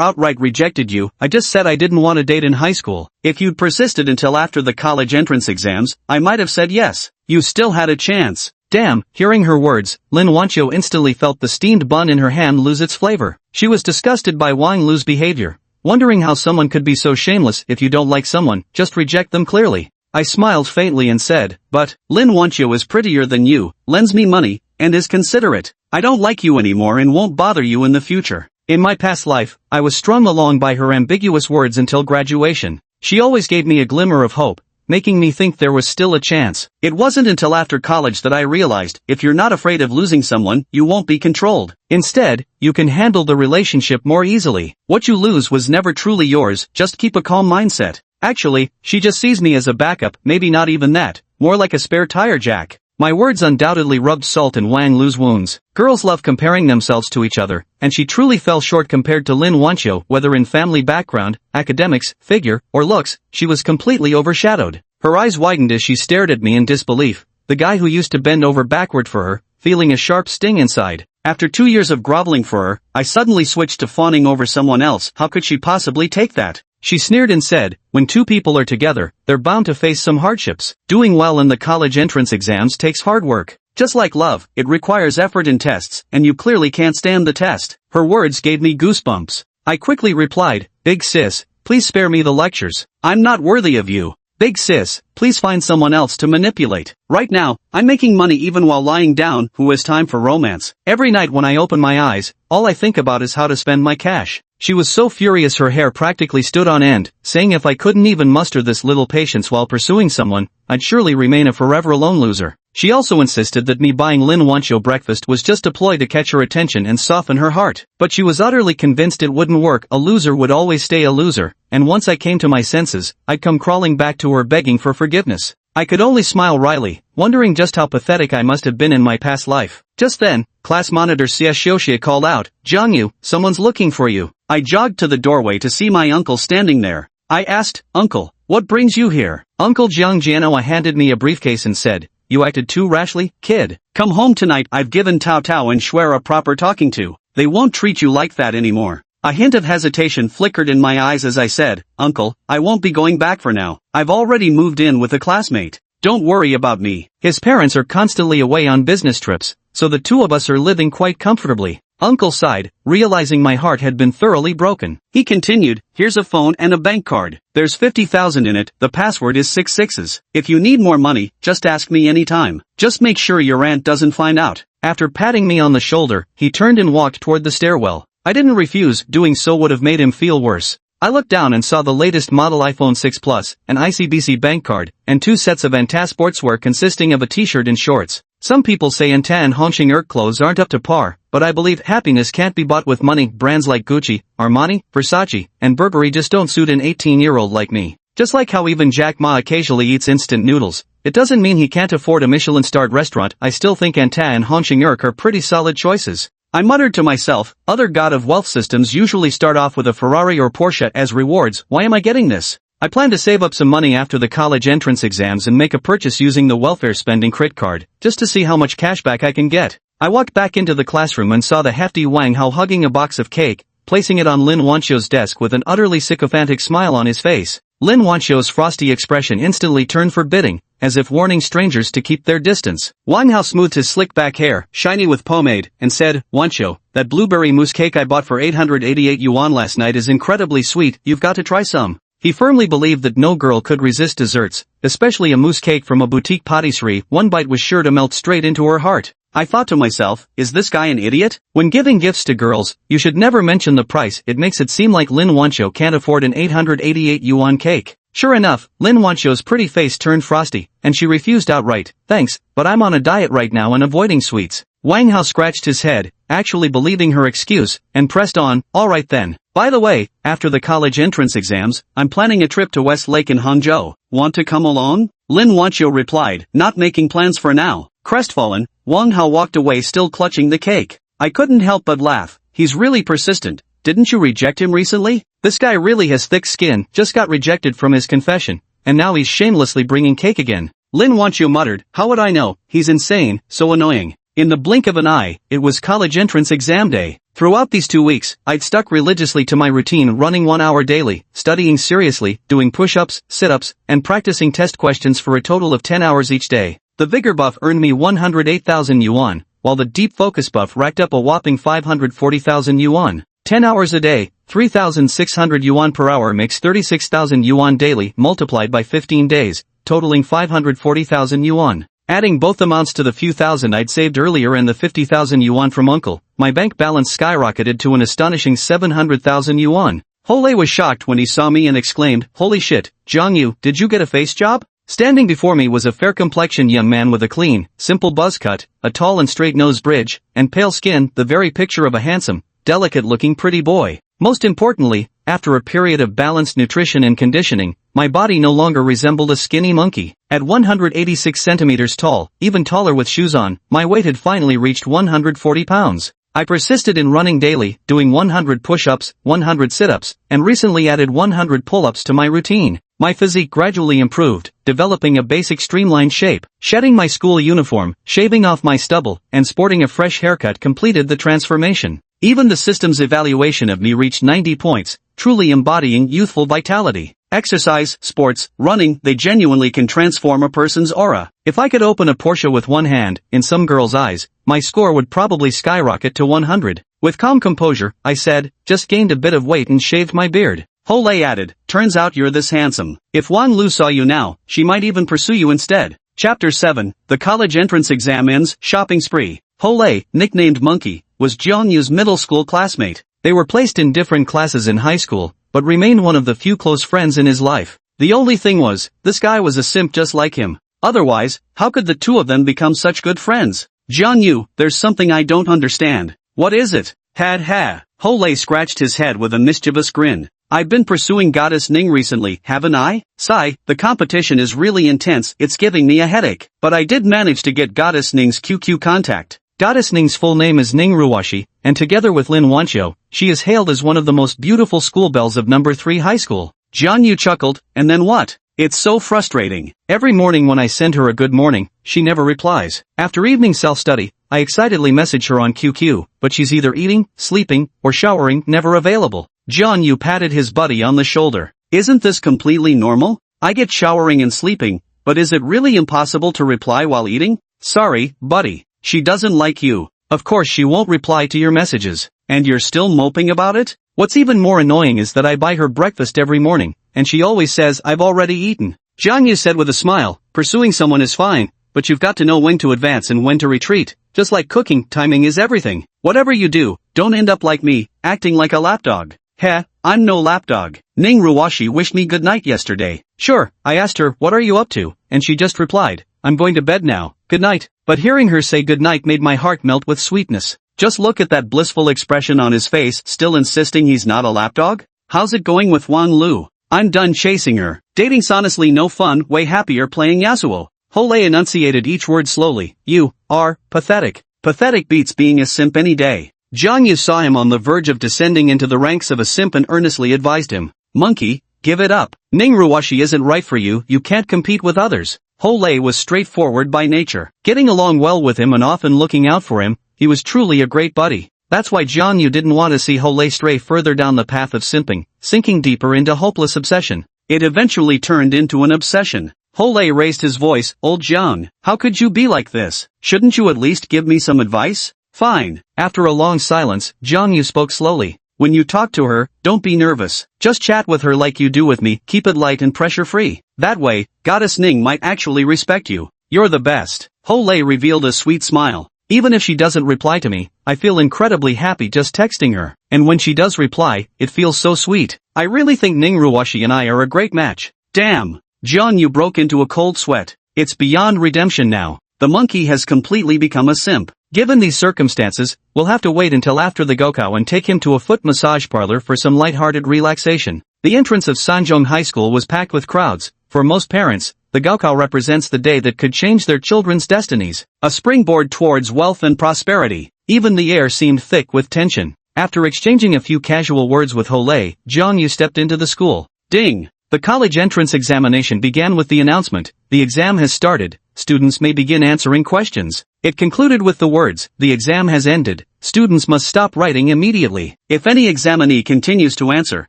outright rejected you, I just said I didn't want to date in high school. If you'd persisted until after the college entrance exams, I might have said yes. You still had a chance. Damn, hearing her words, Lin Wancho instantly felt the steamed bun in her hand lose its flavor. She was disgusted by Wanglu's behavior, wondering how someone could be so shameless. If you don't like someone, just reject them clearly. I smiled faintly and said, but, Lin Wancho is prettier than you, lends me money, and is considerate. I don't like you anymore and won't bother you in the future. In my past life, I was strung along by her ambiguous words until graduation. She always gave me a glimmer of hope, making me think there was still a chance. It wasn't until after college that I realized, if you're not afraid of losing someone, you won't be controlled. Instead, you can handle the relationship more easily. What you lose was never truly yours, just keep a calm mindset. Actually, she just sees me as a backup, maybe not even that, more like a spare tire jack. My words undoubtedly rubbed salt in Wanglu's wounds. Girls love comparing themselves to each other, and she truly fell short compared to Lin Wancho. Whether in family background, academics, figure, or looks, she was completely overshadowed. Her eyes widened as she stared at me in disbelief, the guy who used to bend over backward for her, feeling a sharp sting inside. After 2 years of groveling for her, I suddenly switched to fawning over someone else. How could she possibly take that? She sneered and said, when two people are together, they're bound to face some hardships. Doing well in the college entrance exams takes hard work. Just like love, it requires effort and tests, and you clearly can't stand the test. Her words gave me goosebumps. I quickly replied, big sis, please spare me the lectures. I'm not worthy of you. Big sis, please find someone else to manipulate. Right now, I'm making money even while lying down. Who has time for romance? Every night when I open my eyes, all I think about is how to spend my cash. She was so furious her hair practically stood on end, saying if I couldn't even muster this little patience while pursuing someone, I'd surely remain a forever alone loser. She also insisted that me buying Lin Wancho breakfast was just a ploy to catch her attention and soften her heart. But she was utterly convinced it wouldn't work. A loser would always stay a loser, and once I came to my senses, I'd come crawling back to her begging for forgiveness. I could only smile wryly, wondering just how pathetic I must have been in my past life. Just then, class monitor Xie Xiuxia called out, Jang Yu, someone's looking for you. I jogged to the doorway to see my uncle standing there. I asked, Uncle, what brings you here? Uncle Jiang Jianoa handed me a briefcase and said, you acted too rashly, kid. Come home tonight. I've given Tao Tao and Shuer a proper talking to. They won't treat you like that anymore. A hint of hesitation flickered in my eyes as I said, Uncle, I won't be going back for now. I've already moved in with a classmate. Don't worry about me. His parents are constantly away on business trips, so the two of us are living quite comfortably. Uncle sighed, realizing my heart had been thoroughly broken. He continued, here's a phone and a bank card. There's 50,000 in it, the password is 6 6s. If you need more money, just ask me anytime. Just make sure your aunt doesn't find out. After patting me on the shoulder, he turned and walked toward the stairwell. I didn't refuse, doing so would have made him feel worse. I looked down and saw the latest model iPhone 6 Plus, an ICBC bank card, and 2 sets of Anta sportswear consisting of a t-shirt and shorts. Some people say Anta and Hongqing clothes aren't up to par, but I believe happiness can't be bought with money. Brands like Gucci, Armani, Versace, and Burberry just don't suit an 18-year-old like me. Just like how even Jack Ma occasionally eats instant noodles, it doesn't mean he can't afford a Michelin-starred restaurant. I still think Anta and Hongqing are pretty solid choices. I muttered to myself, other god of wealth systems usually start off with a Ferrari or Porsche as rewards. Why am I getting this? I plan to save up some money after the college entrance exams and make a purchase using the welfare spending credit card, just to see how much cashback I can get. I walked back into the classroom and saw the hefty Wang Hao hugging a box of cake, placing it on Lin Wancho's desk with an utterly sycophantic smile on his face. Lin Wancho's frosty expression instantly turned forbidding, as if warning strangers to keep their distance. Wang Hao smoothed his slick back hair, shiny with pomade, and said, Wancho, that blueberry mousse cake I bought for 888 yuan last night is incredibly sweet, you've got to try some. He firmly believed that no girl could resist desserts, especially a mousse cake from a boutique patisserie. One bite was sure to melt straight into her heart. I thought to myself, is this guy an idiot? When giving gifts to girls, you should never mention the price. It makes it seem like Lin Wancho can't afford an 888 yuan cake. Sure enough, Lin Wancho's pretty face turned frosty, and she refused outright. Thanks, but I'm on a diet right now and avoiding sweets. Wang Hao scratched his head, actually believing her excuse, and pressed on, alright then. By the way, after the college entrance exams, I'm planning a trip to West Lake in Hangzhou. Want to come along? Lin Wancho replied, not making plans for now. Crestfallen, Wang Hao walked away still clutching the cake. I couldn't help but laugh. He's really persistent. Didn't you reject him recently? This guy really has thick skin, just got rejected from his confession, and now he's shamelessly bringing cake again. Lin Wancho muttered, how would I know? He's insane, so annoying. In the blink of an eye, it was college entrance exam day. Throughout these 2 weeks, I'd stuck religiously to my routine, running 1 hour daily, studying seriously, doing push-ups, sit-ups, and practicing test questions for a total of 10 hours each day. The vigor buff earned me 108,000 yuan, while the deep focus buff racked up a whopping 540,000 yuan. 10 hours a day, 3,600 yuan per hour makes 36,000 yuan daily, multiplied by 15 days, totaling 540,000 yuan. Adding both amounts to the few thousand I'd saved earlier and the 50,000 yuan from uncle, my bank balance skyrocketed to an astonishing 700,000 yuan. Hole was shocked when he saw me and exclaimed, holy shit, Jang Yu, did you get a face job? Standing before me was a fair-complexioned young man with a clean, simple buzz cut, a tall and straight nose bridge, and pale skin, the very picture of a handsome, delicate-looking pretty boy. Most importantly, after a period of balanced nutrition and conditioning, my body no longer resembled a skinny monkey. At 186 centimeters tall, even taller with shoes on, my weight had finally reached 140 pounds. I persisted in running daily, doing 100 push-ups, 100 sit-ups, and recently added 100 pull-ups to my routine. My physique gradually improved, developing a basic streamlined shape. Shedding my school uniform, shaving off my stubble, and sporting a fresh haircut completed the transformation. Even the system's evaluation of me reached 90 points, truly embodying youthful vitality. Exercise, sports, running, they genuinely can transform a person's aura. If I could open a Porsche with one hand, in some girl's eyes, my score would probably skyrocket to 100. With calm composure, I said, just gained a bit of weight and shaved my beard. Hole added, turns out you're this handsome. If Wanglu saw you now, she might even pursue you instead. Chapter 7, the college entrance exam ends, shopping spree. Hole, nicknamed Monkey, was Jang Yu's middle school classmate. They were placed in different classes in high school, but remained one of the few close friends in his life. The only thing was, this guy was a simp just like him. Otherwise, how could the two of them become such good friends? Jang Yu, there's something I don't understand. What is it? Had ha. Hole scratched his head with a mischievous grin. I've been pursuing Goddess Ning recently, haven't I? Sigh, the competition is really intense, it's giving me a headache. But I did manage to get Goddess Ning's QQ contact. Goddess Ning's full name is Ning Ruwashi, and together with Lin Wancho, she is hailed as one of the most beautiful schoolbells of number 3 high school. Jang Yu chuckled, and then what? It's so frustrating. Every morning when I send her a good morning, she never replies. After evening self-study, I excitedly message her on QQ, but she's either eating, sleeping, or showering, never available. Jang Yu patted his buddy on the shoulder. Isn't this completely normal? I get showering and sleeping, but is it really impossible to reply while eating? Sorry, buddy. She doesn't like you. Of course she won't reply to your messages. And you're still moping about it? What's even more annoying is that I buy her breakfast every morning, and she always says I've already eaten. Jang Yu said with a smile, pursuing someone is fine, but you've got to know when to advance and when to retreat. Just like cooking, timing is everything. Whatever you do, don't end up like me, acting like a lapdog. Heh, I'm no lapdog. Ning Ruwashi wished me good night yesterday. Sure, I asked her, what are you up to? And she just replied, I'm going to bed now, good night. But hearing her say good night made my heart melt with sweetness. Just look at that blissful expression on his face, still insisting he's not a lapdog? How's it going with Wanglu? I'm done chasing her. Dating's honestly no fun, way happier playing Yasuo. Hole enunciated each word slowly. You are pathetic. Pathetic beats being a simp any day. Jang Yu saw him on the verge of descending into the ranks of a simp and earnestly advised him. Monkey, give it up. Ning Ruwashi isn't right for you, you can't compete with others. Hole was straightforward by nature. Getting along well with him and often looking out for him, he was truly a great buddy. That's why Jang Yu didn't want to see Hole stray further down the path of simping, sinking deeper into hopeless obsession. It eventually turned into an obsession. Hole raised his voice, Old Jang, how could you be like this? Shouldn't you at least give me some advice? Fine. After a long silence, Jang Yu spoke slowly. When you talk to her, don't be nervous. Just chat with her like you do with me, keep it light and pressure-free. That way, Goddess Ning might actually respect you. You're the best. Hole revealed a sweet smile. Even if she doesn't reply to me, I feel incredibly happy just texting her. And when she does reply, it feels so sweet. I really think Ning Ruwashi and I are a great match. Damn. Jang Yu broke into a cold sweat. It's beyond redemption now. The monkey has completely become a simp. Given these circumstances, we'll have to wait until after the Gokao and take him to a foot massage parlor for some lighthearted relaxation. The entrance of Sanjong High School was packed with crowds. For most parents, the Gokao represents the day that could change their children's destinies. A springboard towards wealth and prosperity. Even the air seemed thick with tension. After exchanging a few casual words with Hole, Jang Yu stepped into the school. Ding! The college entrance examination began with the announcement, the exam has started, students may begin answering questions. It concluded with the words, the exam has ended, students must stop writing immediately. If any examinee continues to answer,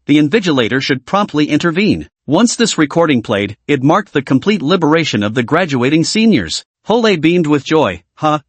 the invigilator should promptly intervene. Once this recording played, it marked the complete liberation of the graduating seniors. Hole beamed with joy,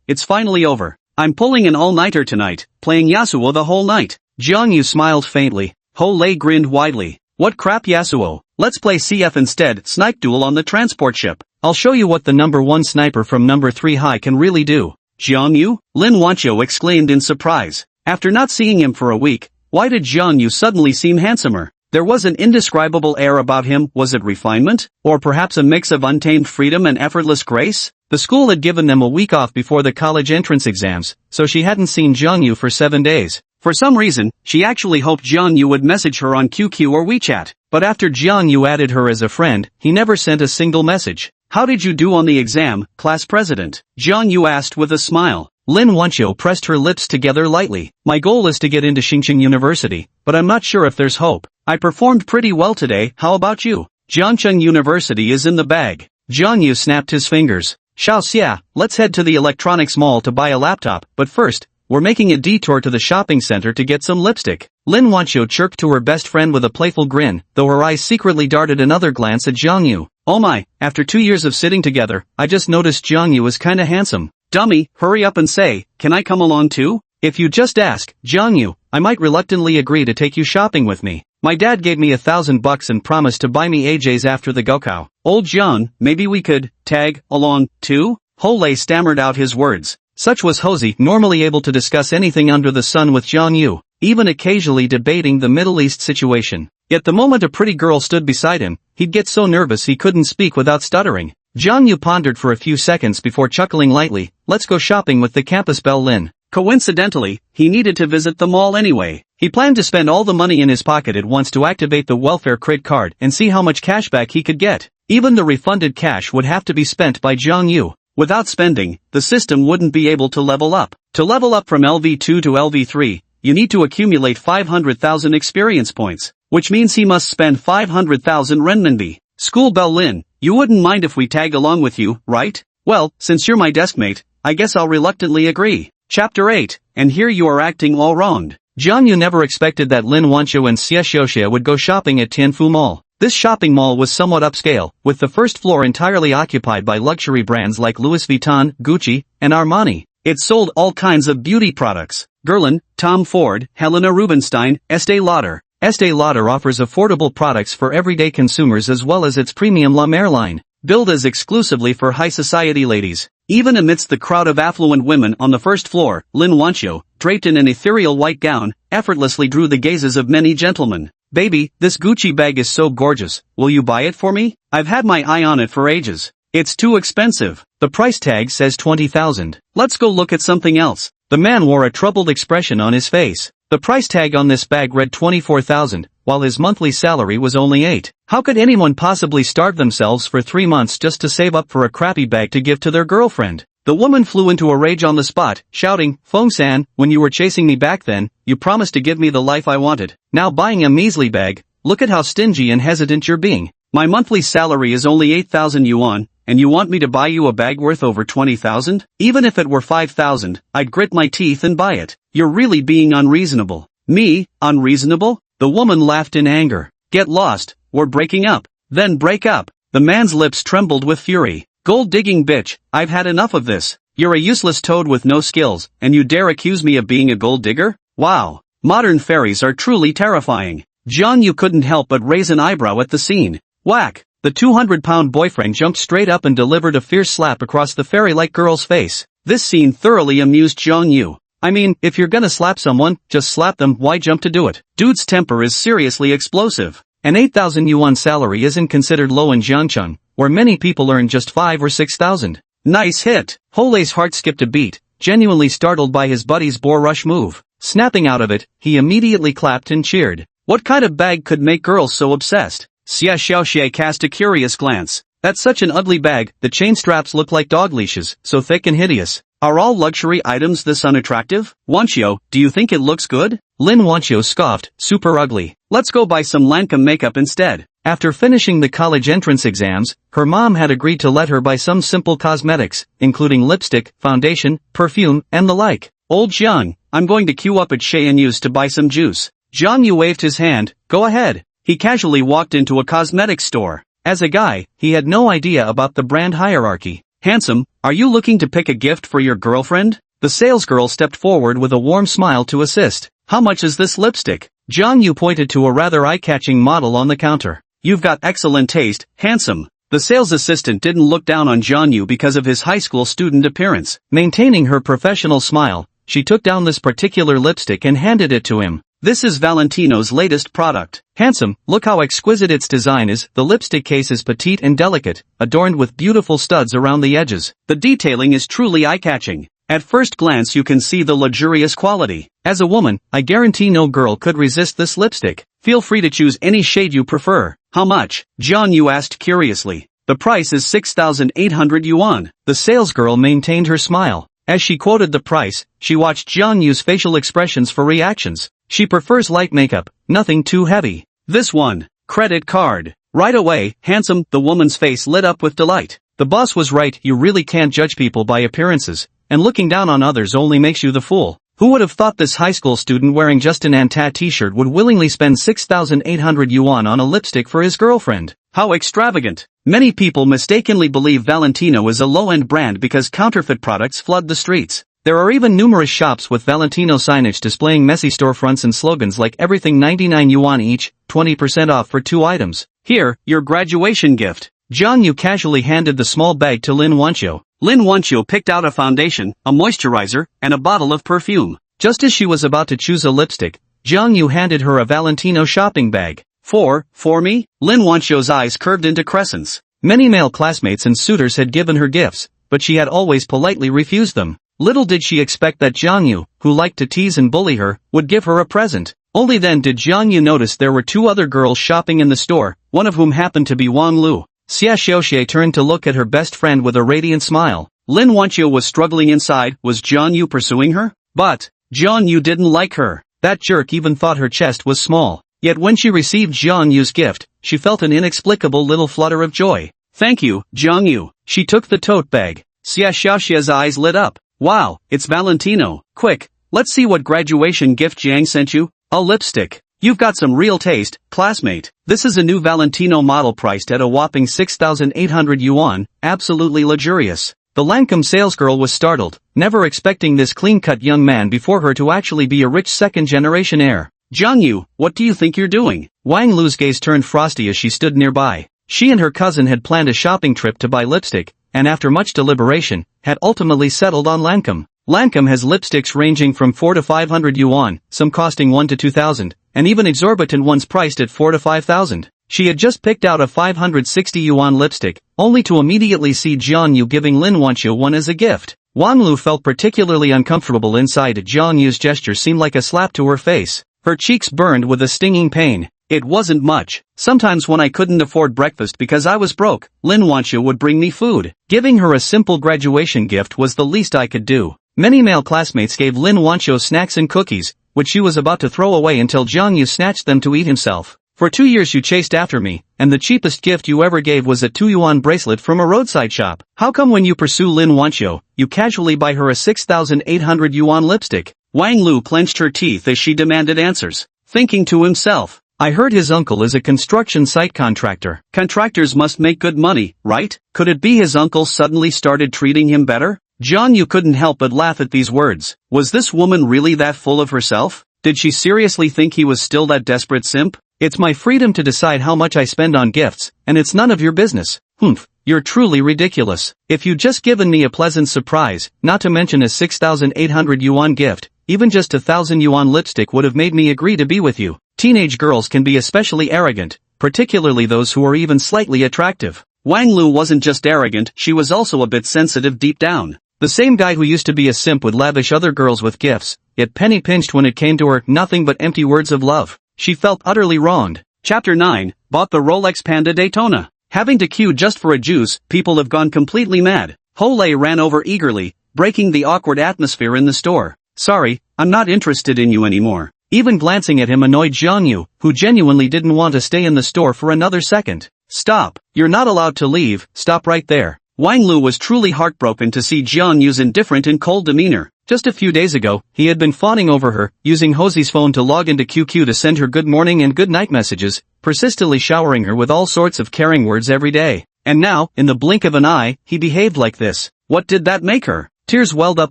it's finally over. I'm pulling an all-nighter tonight, playing Yasuo the whole night. Jang Yu smiled faintly. Hole grinned widely. What crap Yasuo? Let's play CF instead, snipe duel on the transport ship. I'll show you what the number 1 sniper from number 3 high can really do. Jang Yu? Lin Wancho exclaimed in surprise. After not seeing him for a week, why did Jang Yu suddenly seem handsomer? There was an indescribable air about him, was it refinement? Or perhaps a mix of untamed freedom and effortless grace? The school had given them a week off before the college entrance exams, so she hadn't seen Jang Yu for 7 days. For some reason, she actually hoped Jang Yu would message her on QQ or WeChat. But after Jang Yu added her as a friend, he never sent a single message. How did you do on the exam, class president? Jang Yu asked with a smile. Lin Wancho pressed her lips together lightly. My goal is to get into Xingqing University, but I'm not sure if there's hope. I performed pretty well today, how about you? Jiangcheng University is in the bag. Jang Yu snapped his fingers. Xiaoxia, let's head to the electronics mall to buy a laptop, but first, we're making a detour to the shopping center to get some lipstick. Lin Wancho chirped to her best friend with a playful grin, though her eyes secretly darted another glance at Jang Yu. Oh my, after 2 years of sitting together, I just noticed Jang Yu is kinda handsome. Dummy, hurry up and say, can I come along too? If you just ask, Jang Yu, I might reluctantly agree to take you shopping with me. My dad gave me $1,000 and promised to buy me AJs after the Gokao. Old John, maybe we could, tag, along, too? Hole stammered out his words. Such was Hosey, normally able to discuss anything under the sun with Jang Yu, even occasionally debating the Middle East situation. Yet the moment a pretty girl stood beside him, he'd get so nervous he couldn't speak without stuttering. Jang Yu pondered for a few seconds before chuckling lightly, let's go shopping with the campus belle Lin. Coincidentally, he needed to visit the mall anyway. He planned to spend all the money in his pocket at once to activate the welfare credit card and see how much cashback he could get. Even the refunded cash would have to be spent by Jang Yu. Without spending, the system wouldn't be able to level up. To level up from LV2 to LV3, you need to accumulate 500,000 experience points, which means he must spend 500,000 renminbi. School bell Lin, you wouldn't mind if we tag along with you, right? Well, since you're my deskmate, I guess I'll reluctantly agree. Chapter 8, and here you are acting all wronged. Jang Yu never expected that Lin Wancho and Xie Xiaoxia would go shopping at Tanfu Mall. This shopping mall was somewhat upscale, with the first floor entirely occupied by luxury brands like Louis Vuitton, Gucci, and Armani. It sold all kinds of beauty products. Guerlain, Tom Ford, Helena Rubinstein, Estée Lauder. Estée Lauder offers affordable products for everyday consumers as well as its premium La Mer line, billed as exclusively for high society ladies. Even amidst the crowd of affluent women on the first floor, Lin Wancho, draped in an ethereal white gown, effortlessly drew the gazes of many gentlemen. Baby, this Gucci bag is so gorgeous, will you buy it for me? I've had my eye on it for ages. It's too expensive. The price tag says 20,000. Let's go look at something else. The man wore a troubled expression on his face. The price tag on this bag read 24,000, while his monthly salary was only 8. How could anyone possibly starve themselves for 3 months just to save up for a crappy bag to give to their girlfriend? The woman flew into a rage on the spot, shouting, Feng-san, when you were chasing me back then, you promised to give me the life I wanted. Now buying a measly bag, look at how stingy and hesitant you're being. My monthly salary is only 8,000 yuan, and you want me to buy you a bag worth over 20,000? Even if it were 5,000, I'd grit my teeth and buy it. You're really being unreasonable. Me, unreasonable? The woman laughed in anger. Get lost, we're breaking up. Then break up. The man's lips trembled with fury. Gold-digging bitch, I've had enough of this. You're a useless toad with no skills, and you dare accuse me of being a gold digger? Wow. Modern fairies are truly terrifying. Jang Yu couldn't help but raise an eyebrow at the scene. Whack! The 200-pound boyfriend jumped straight up and delivered a fierce slap across the fairy-like girl's face. This scene thoroughly amused Jang Yu. I mean, if you're gonna slap someone, just slap them, why jump to do it? Dude's temper is seriously explosive. An 8,000 yuan salary isn't considered low in Jiangcheng, where many people earn just 5 or 6,000. Nice hit! Holei's heart skipped a beat, genuinely startled by his buddy's boar rush move. Snapping out of it, he immediately clapped and cheered. What kind of bag could make girls so obsessed? Xie Xiaoxia cast a curious glance. That's such an ugly bag, the chain straps look like dog leashes, so thick and hideous. Are all luxury items this unattractive? Wancho, do you think it looks good? Lin Wancho scoffed, super ugly. Let's go buy some Lancome makeup instead. After finishing the college entrance exams, her mom had agreed to let her buy some simple cosmetics, including lipstick, foundation, perfume, and the like. Old Jiang, I'm going to queue up at Shenyu's to buy some juice. Jang Yu waved his hand, go ahead. He casually walked into a cosmetics store. As a guy, he had no idea about the brand hierarchy. Handsome, are you looking to pick a gift for your girlfriend? The salesgirl stepped forward with a warm smile to assist. How much is this lipstick? Jang Yu pointed to a rather eye-catching model on the counter. You've got excellent taste, handsome. The sales assistant didn't look down on Jang Yu because of his high school student appearance. Maintaining her professional smile, she took down this particular lipstick and handed it to him. This is Valentino's latest product. Handsome, look how exquisite its design is. The lipstick case is petite and delicate, adorned with beautiful studs around the edges. The detailing is truly eye-catching. At first glance you can see the luxurious quality. As a woman, I guarantee no girl could resist this lipstick. Feel free to choose any shade you prefer. How much? Jang Yu asked curiously. The price is 6,800 yuan. The salesgirl maintained her smile. As she quoted the price, she watched Jang Yu's facial expressions for reactions. She prefers light makeup, nothing too heavy. This one. Credit card. Right away, handsome, the woman's face lit up with delight. The boss was right, you really can't judge people by appearances, and looking down on others only makes you the fool. Who would have thought this high school student wearing just an Anta t-shirt would willingly spend 6,800 yuan on a lipstick for his girlfriend? How extravagant. Many people mistakenly believe Valentino is a low-end brand because counterfeit products flood the streets. There are even numerous shops with Valentino signage displaying messy storefronts and slogans like everything 99 yuan each, 20% off for 2 items. Here, your graduation gift. Jang Yu casually handed the small bag to Lin Wancho. Lin Wancho picked out a foundation, a moisturizer, and a bottle of perfume. Just as she was about to choose a lipstick, Jang Yu handed her a Valentino shopping bag. For me? Lin Wancho's eyes curved into crescents. Many male classmates and suitors had given her gifts, but she had always politely refused them. Little did she expect that Jang Yu, who liked to tease and bully her, would give her a present. Only then did Jang Yu notice there were 2 other girls shopping in the store, one of whom happened to be Wanglu. Xie Xiaoxia turned to look at her best friend with a radiant smile. Lin Wancho was struggling inside. Was Jang Yu pursuing her? But Jang Yu didn't like her. That jerk even thought her chest was small. Yet when she received Jang Yu's gift, she felt an inexplicable little flutter of joy. Thank you, Jang Yu. She took the tote bag. Xia Xiaoxia's eyes lit up. Wow, it's Valentino. Quick, let's see what graduation gift Jang sent you. A lipstick. You've got some real taste, classmate. This is a new Valentino model priced at a whopping 6,800 yuan, absolutely luxurious. The Lancome salesgirl was startled, never expecting this clean-cut young man before her to actually be a rich second-generation heir. Jang Yu, what do you think you're doing? Wanglu's gaze turned frosty as she stood nearby. She and her cousin had planned a shopping trip to buy lipstick, and after much deliberation, had ultimately settled on Lancome. Lancome has lipsticks ranging from 4 to 500 yuan, some costing 1 to 2,000, and even exorbitant ones priced at 4 to 5,000. She had just picked out a 560 yuan lipstick, only to immediately see Jang Yu giving Lin Wancho one as a gift. Wanglu felt particularly uncomfortable inside. Jang Yu's gesture seemed like a slap to her face. Her cheeks burned with a stinging pain. It wasn't much. Sometimes when I couldn't afford breakfast because I was broke, Lin Wancho would bring me food. Giving her a simple graduation gift was the least I could do. Many male classmates gave Lin Wancho snacks and cookies, which she was about to throw away until Jang Yu snatched them to eat himself. For 2 years you chased after me, and the cheapest gift you ever gave was a 2 yuan bracelet from a roadside shop. How come when you pursue Lin Wancho, you casually buy her a 6,800 yuan lipstick? Wanglu clenched her teeth as she demanded answers, thinking to himself, I heard his uncle is a construction site contractor. Contractors must make good money, right? Could it be his uncle suddenly started treating him better? Jang Yu couldn't help but laugh at these words. Was this woman really that full of herself? Did she seriously think he was still that desperate simp? It's my freedom to decide how much I spend on gifts, and it's none of your business. Humph, you're truly ridiculous. If you'd just given me a pleasant surprise, not to mention a 6,800 yuan gift, even just a 1,000 yuan lipstick would have made me agree to be with you. Teenage girls can be especially arrogant, particularly those who are even slightly attractive. Wanglu wasn't just arrogant, she was also a bit sensitive deep down. The same guy who used to be a simp would lavish other girls with gifts, yet penny-pinched when it came to her, nothing but empty words of love. She felt utterly wronged. Chapter 9, bought the Rolex Panda Daytona. Having to queue just for a juice, people have gone completely mad. Ho-Lei ran over eagerly, breaking the awkward atmosphere in the store. Sorry, I'm not interested in you anymore. Even glancing at him annoyed Jang Yu, who genuinely didn't want to stay in the store for another second. Stop, you're not allowed to leave, stop right there. Wanglu was truly heartbroken to see Jang Yu's indifferent and cold demeanor. Just a few days ago, he had been fawning over her, using Hosie's phone to log into QQ to send her good morning and good night messages, persistently showering her with all sorts of caring words every day. And now, in the blink of an eye, he behaved like this. What did that make her? Tears welled up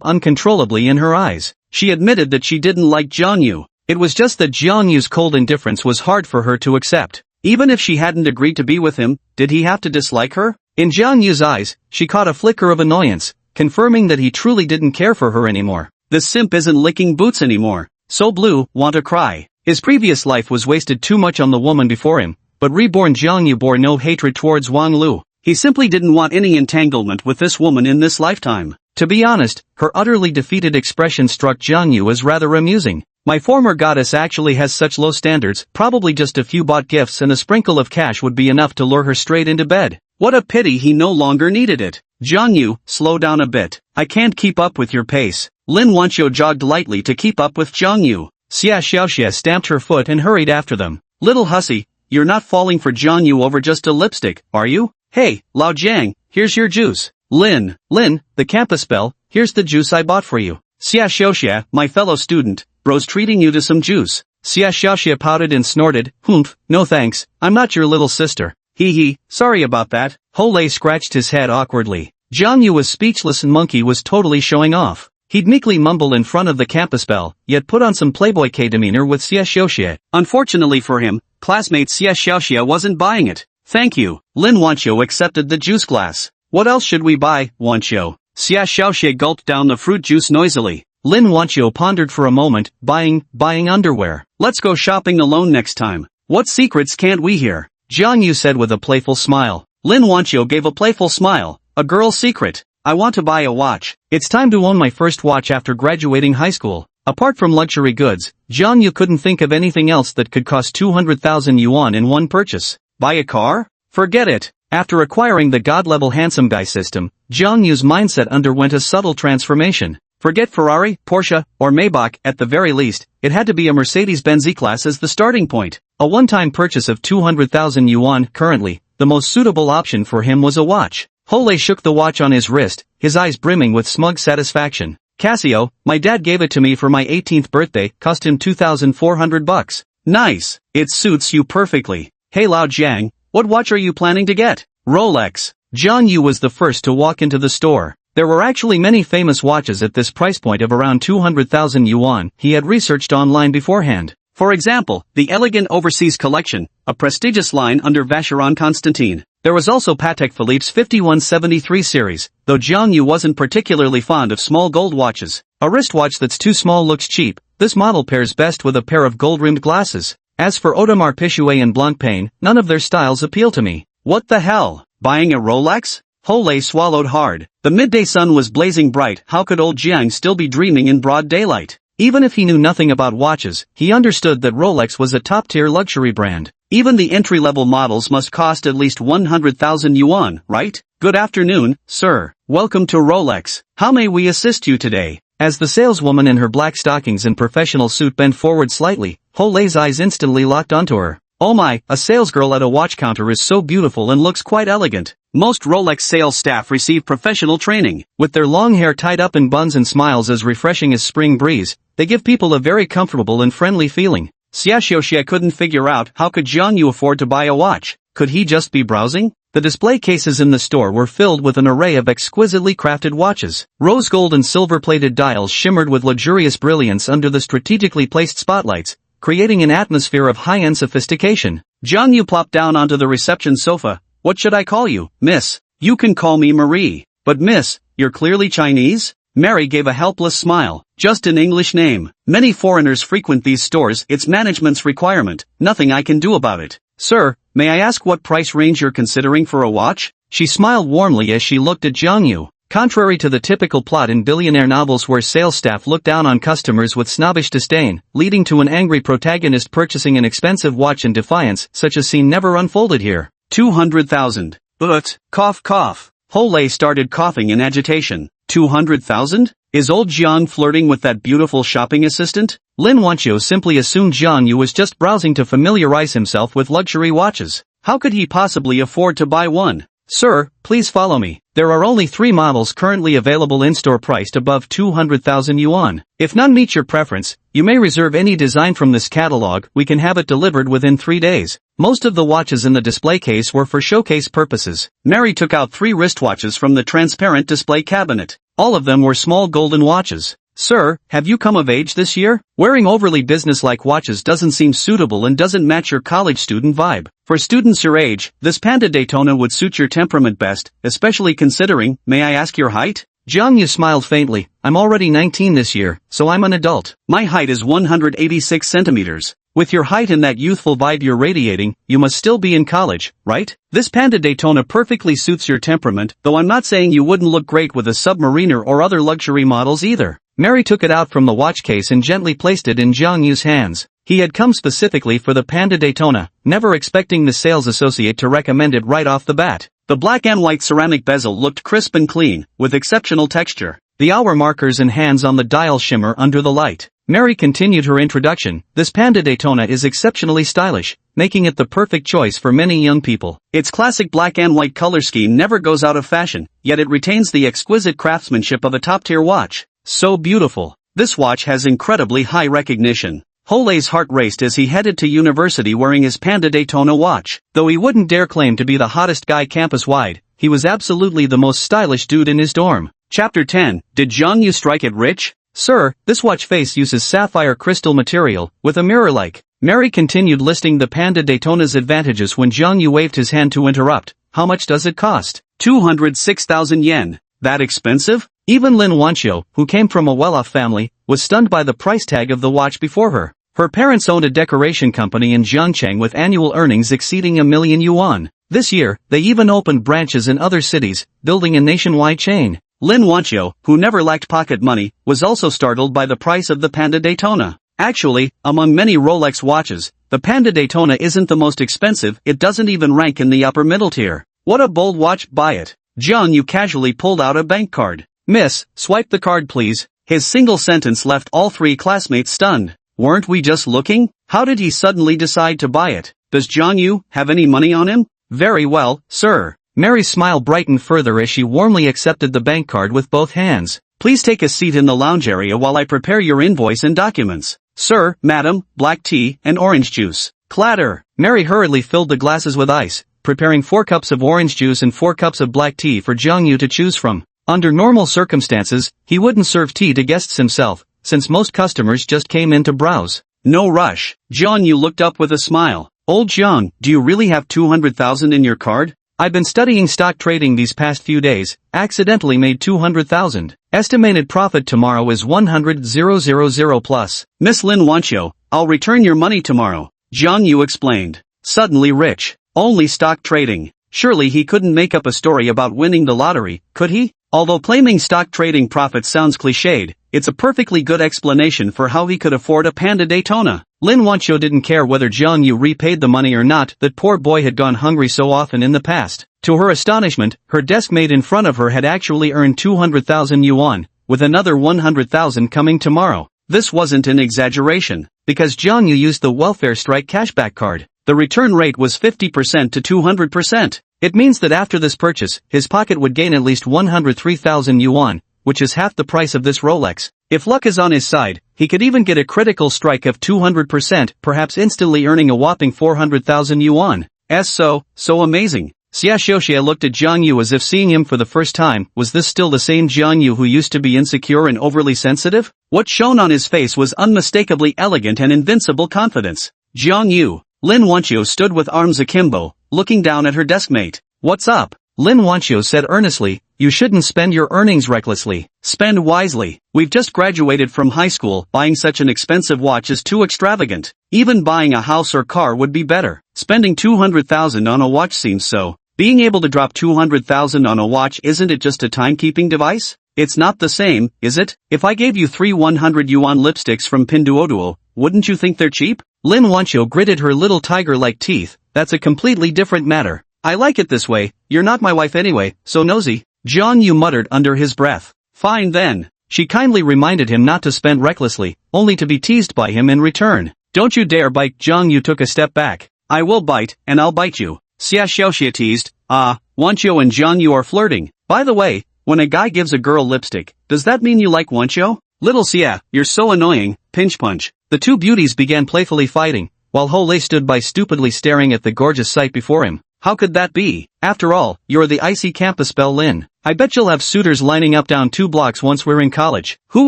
uncontrollably in her eyes. She admitted that she didn't like Jang Yu. It was just that Jang Yu's cold indifference was hard for her to accept. Even if she hadn't agreed to be with him, did he have to dislike her? In Jang Yu's eyes, she caught a flicker of annoyance, confirming that he truly didn't care for her anymore. The simp isn't licking boots anymore. So blue, want to cry. His previous life was wasted too much on the woman before him, but reborn Jang Yu bore no hatred towards Wanglu. He simply didn't want any entanglement with this woman in this lifetime. To be honest, her utterly defeated expression struck Jang Yu as rather amusing. My former goddess actually has such low standards, probably just a few bought gifts and a sprinkle of cash would be enough to lure her straight into bed. What a pity he no longer needed it. Jang Yu, slow down a bit. I can't keep up with your pace. Lin Wancho jogged lightly to keep up with Jang Yu. Xia Xiaoxia stamped her foot and hurried after them. Little hussy, you're not falling for Jang Yu over just a lipstick, are you? Hey, Lao Jiang, here's your juice. Lin, the campus belle, here's the juice I bought for you. Xia Xiaoxia, my fellow student, bro's treating you to some juice. Xia Xiaoxia pouted and snorted, humph, no thanks, I'm not your little sister. Hee, sorry about that. Ho-Lei scratched his head awkwardly. Jang Yu was speechless and Monkey was totally showing off. He'd meekly mumble in front of the campus belle, yet put on some playboy K demeanor with Xia Xiaoxia. Unfortunately for him, classmate Xia Xiaoxia wasn't buying it. Thank you. Lin Wancho accepted the juice glass. What else should we buy, Wancho? Xia Xiaoxia gulped down the fruit juice noisily. Lin Wancho pondered for a moment, buying underwear. Let's go shopping alone next time. What secrets can't we hear? Jang Yu said with a playful smile. Lin Wancho gave a playful smile. A girl's secret. I want to buy a watch. It's time to own my first watch after graduating high school. Apart from luxury goods, Jang Yu couldn't think of anything else that could cost 200,000 yuan in one purchase. Buy a car? Forget it. After acquiring the God-level handsome guy system, Jang Yu's mindset underwent a subtle transformation. Forget Ferrari, Porsche, or Maybach, at the very least, it had to be a Mercedes-Benz E-Class as the starting point. A one-time purchase of 200,000 yuan. Currently, the most suitable option for him was a watch. Hole shook the watch on his wrist, his eyes brimming with smug satisfaction. Casio, my dad gave it to me for my 18th birthday, cost him $2,400. Nice, it suits you perfectly. Hey Lao Jiang, what watch are you planning to get? Rolex. Jang Yu was the first to walk into the store. There were actually many famous watches at this price point of around 200,000 yuan. He had researched online beforehand. For example, the Elegant Overseas Collection, a prestigious line under Vacheron Constantin. There was also Patek Philippe's 5173 series, though Jang Yu wasn't particularly fond of small gold watches. A wristwatch that's too small looks cheap. This model pairs best with a pair of gold-rimmed glasses. As for Audemars Piguet and Blancpain, none of their styles appeal to me. What the hell? Buying a Rolex? Hole swallowed hard. The midday sun was blazing bright. How could old Jiang still be dreaming in broad daylight? Even if he knew nothing about watches, he understood that Rolex was a top-tier luxury brand. Even the entry-level models must cost at least 100,000 yuan, right? Good afternoon, sir. Welcome to Rolex. How may we assist you today? As the saleswoman in her black stockings and professional suit bent forward slightly, Hole's eyes instantly locked onto her. Oh my, a salesgirl at a watch counter is so beautiful and looks quite elegant. Most Rolex sales staff receive professional training. With their long hair tied up in buns and smiles as refreshing as spring breeze, they give people a very comfortable and friendly feeling. Xiaoxia couldn't figure out how could Jang Yu afford to buy a watch. Could he just be browsing? The display cases in the store were filled with an array of exquisitely crafted watches. Rose gold and silver-plated dials shimmered with luxurious brilliance under the strategically placed spotlights, creating an atmosphere of high-end sophistication. Jang Yu plopped down onto the reception sofa. What should I call you, miss? You can call me Marie. But miss, you're clearly Chinese? Mary gave a helpless smile. Just an English name. Many foreigners frequent these stores. It's management's requirement. Nothing I can do about it. Sir, may I ask what price range you're considering for a watch? She smiled warmly as she looked at Jang Yu. Contrary to the typical plot in billionaire novels where sales staff look down on customers with snobbish disdain, leading to an angry protagonist purchasing an expensive watch in defiance, such a scene never unfolded here. 200,000. But, cough cough. Hole started coughing in agitation. 200,000? Is old Jiang flirting with that beautiful shopping assistant? Lin Wancho simply assumed Jang Yu was just browsing to familiarize himself with luxury watches. How could he possibly afford to buy one? Sir, please follow me. There are only 3 models currently available in-store priced above 200,000 yuan. If none meet your preference, you may reserve any design from this catalog. We can have it delivered within 3 days. Most of the watches in the display case were for showcase purposes. Mary took out 3 wristwatches from the transparent display cabinet. All of them were small golden watches. Sir, have you come of age this year? Wearing overly business-like watches doesn't seem suitable and doesn't match your college student vibe. For students your age, this Panda Daytona would suit your temperament best, especially considering, may I ask your height? Jang Yu smiled faintly. I'm already 19 this year, so I'm an adult. My height is 186 centimeters. With your height and that youthful vibe you're radiating, you must still be in college, right? This Panda Daytona perfectly suits your temperament, though I'm not saying you wouldn't look great with a Submariner or other luxury models either. Mary took it out from the watch case and gently placed it in Jang Yu's hands. He had come specifically for the Panda Daytona, never expecting the sales associate to recommend it right off the bat. The black and white ceramic bezel looked crisp and clean, with exceptional texture. The hour markers and hands on the dial shimmer under the light. Mary continued her introduction. This Panda Daytona is exceptionally stylish, making it the perfect choice for many young people. Its classic black and white color scheme never goes out of fashion, yet it retains the exquisite craftsmanship of a top-tier watch. So beautiful. This watch has incredibly high recognition. Hole's heart raced as he headed to university wearing his Panda Daytona watch. Though he wouldn't dare claim to be the hottest guy campus-wide, he was absolutely the most stylish dude in his dorm. Chapter 10. Did Jang Yu strike it rich? Sir, this watch face uses sapphire crystal material, with a mirror-like. Mary continued listing the Panda Daytona's advantages when Jang Yu waved his hand to interrupt. How much does it cost? 206,000 yen. That expensive? Even Lin Wancho, who came from a well-off family, was stunned by the price tag of the watch before her. Her parents owned a decoration company in Zhangcheng with annual earnings exceeding 1 million yuan. This year, they even opened branches in other cities, building a nationwide chain. Lin Wancho, who never lacked pocket money, was also startled by the price of the Panda Daytona. Actually, among many Rolex watches, the Panda Daytona isn't the most expensive. It doesn't even rank in the upper middle tier. What a bold watch, buy it. Jang Yu casually pulled out a bank card. Miss, swipe the card please. His single sentence left all three classmates stunned. Weren't we just looking? How did he suddenly decide to buy it? Does Jang Yu have any money on him? Very well, sir. Mary's smile brightened further as she warmly accepted the bank card with both hands. Please take a seat in the lounge area while I prepare your invoice and documents. Sir, madam, black tea and orange juice. Clatter. Mary hurriedly filled the glasses with ice, preparing 4 cups of orange juice and 4 cups of black tea for Jang Yu to choose from. Under normal circumstances, he wouldn't serve tea to guests himself, since most customers just came in to browse. No rush. Jang Yu looked up with a smile. Old Jang, do you really have 200,000 in your card? I've been studying stock trading these past few days, accidentally made 200,000. Estimated profit tomorrow is 100,000 plus. Miss Lin Wancho, I'll return your money tomorrow. Jang Yu explained. Suddenly rich. Only stock trading. Surely he couldn't make up a story about winning the lottery, could he? Although claiming stock trading profits sounds cliched, it's a perfectly good explanation for how he could afford a Panda Daytona. Lin Wancho didn't care whether Jang Yu repaid the money or not. That poor boy had gone hungry so often in the past. To her astonishment, her desk mate in front of her had actually earned 200,000 yuan, with another 100,000 coming tomorrow. This wasn't an exaggeration, because Jang Yu used the welfare strike cashback card. The return rate was 50% to 200%. It means that after this purchase, his pocket would gain at least 103,000 yuan, which is half the price of this Rolex. If luck is on his side, he could even get a critical strike of 200%, perhaps instantly earning a whopping 400,000 yuan. So amazing. Xia Xiaoxia looked at Jang Yu as if seeing him for the first time. Was this still the same Jang Yu who used to be insecure and overly sensitive? What shone on his face was unmistakably elegant and invincible confidence. Jang Yu. Lin Wancho stood with arms akimbo, looking down at her deskmate. What's up? Lin Wancho said earnestly, you shouldn't spend your earnings recklessly. Spend wisely. We've just graduated from high school. Buying such an expensive watch is too extravagant. Even buying a house or car would be better. Spending 200,000 on a watch seems so. Being able to drop 200,000 on a watch, isn't it just a timekeeping device? It's not the same, is it? If I gave you 3 100 yuan lipsticks from Pinduoduo, wouldn't you think they're cheap? Lin Wancho gritted her little tiger-like teeth. That's a completely different matter. I like it this way. You're not my wife anyway, so nosy. Jang Yu muttered under his breath. Fine then. She kindly reminded him not to spend recklessly, only to be teased by him in return. Don't you dare bite. Jang Yu took a step back. I will bite, and I'll bite you. Xia Xiaoxia teased. Wancho and Jang Yu are flirting. By the way, when a guy gives a girl lipstick, does that mean you like Wancho? Little Xia, you're so annoying. Pinch punch. The two beauties began playfully fighting, while Ho Lei stood by stupidly staring at the gorgeous sight before him. How could that be? After all, you're the icy campus belle Lin. I bet you'll have suitors lining up down 2 blocks once we're in college. Who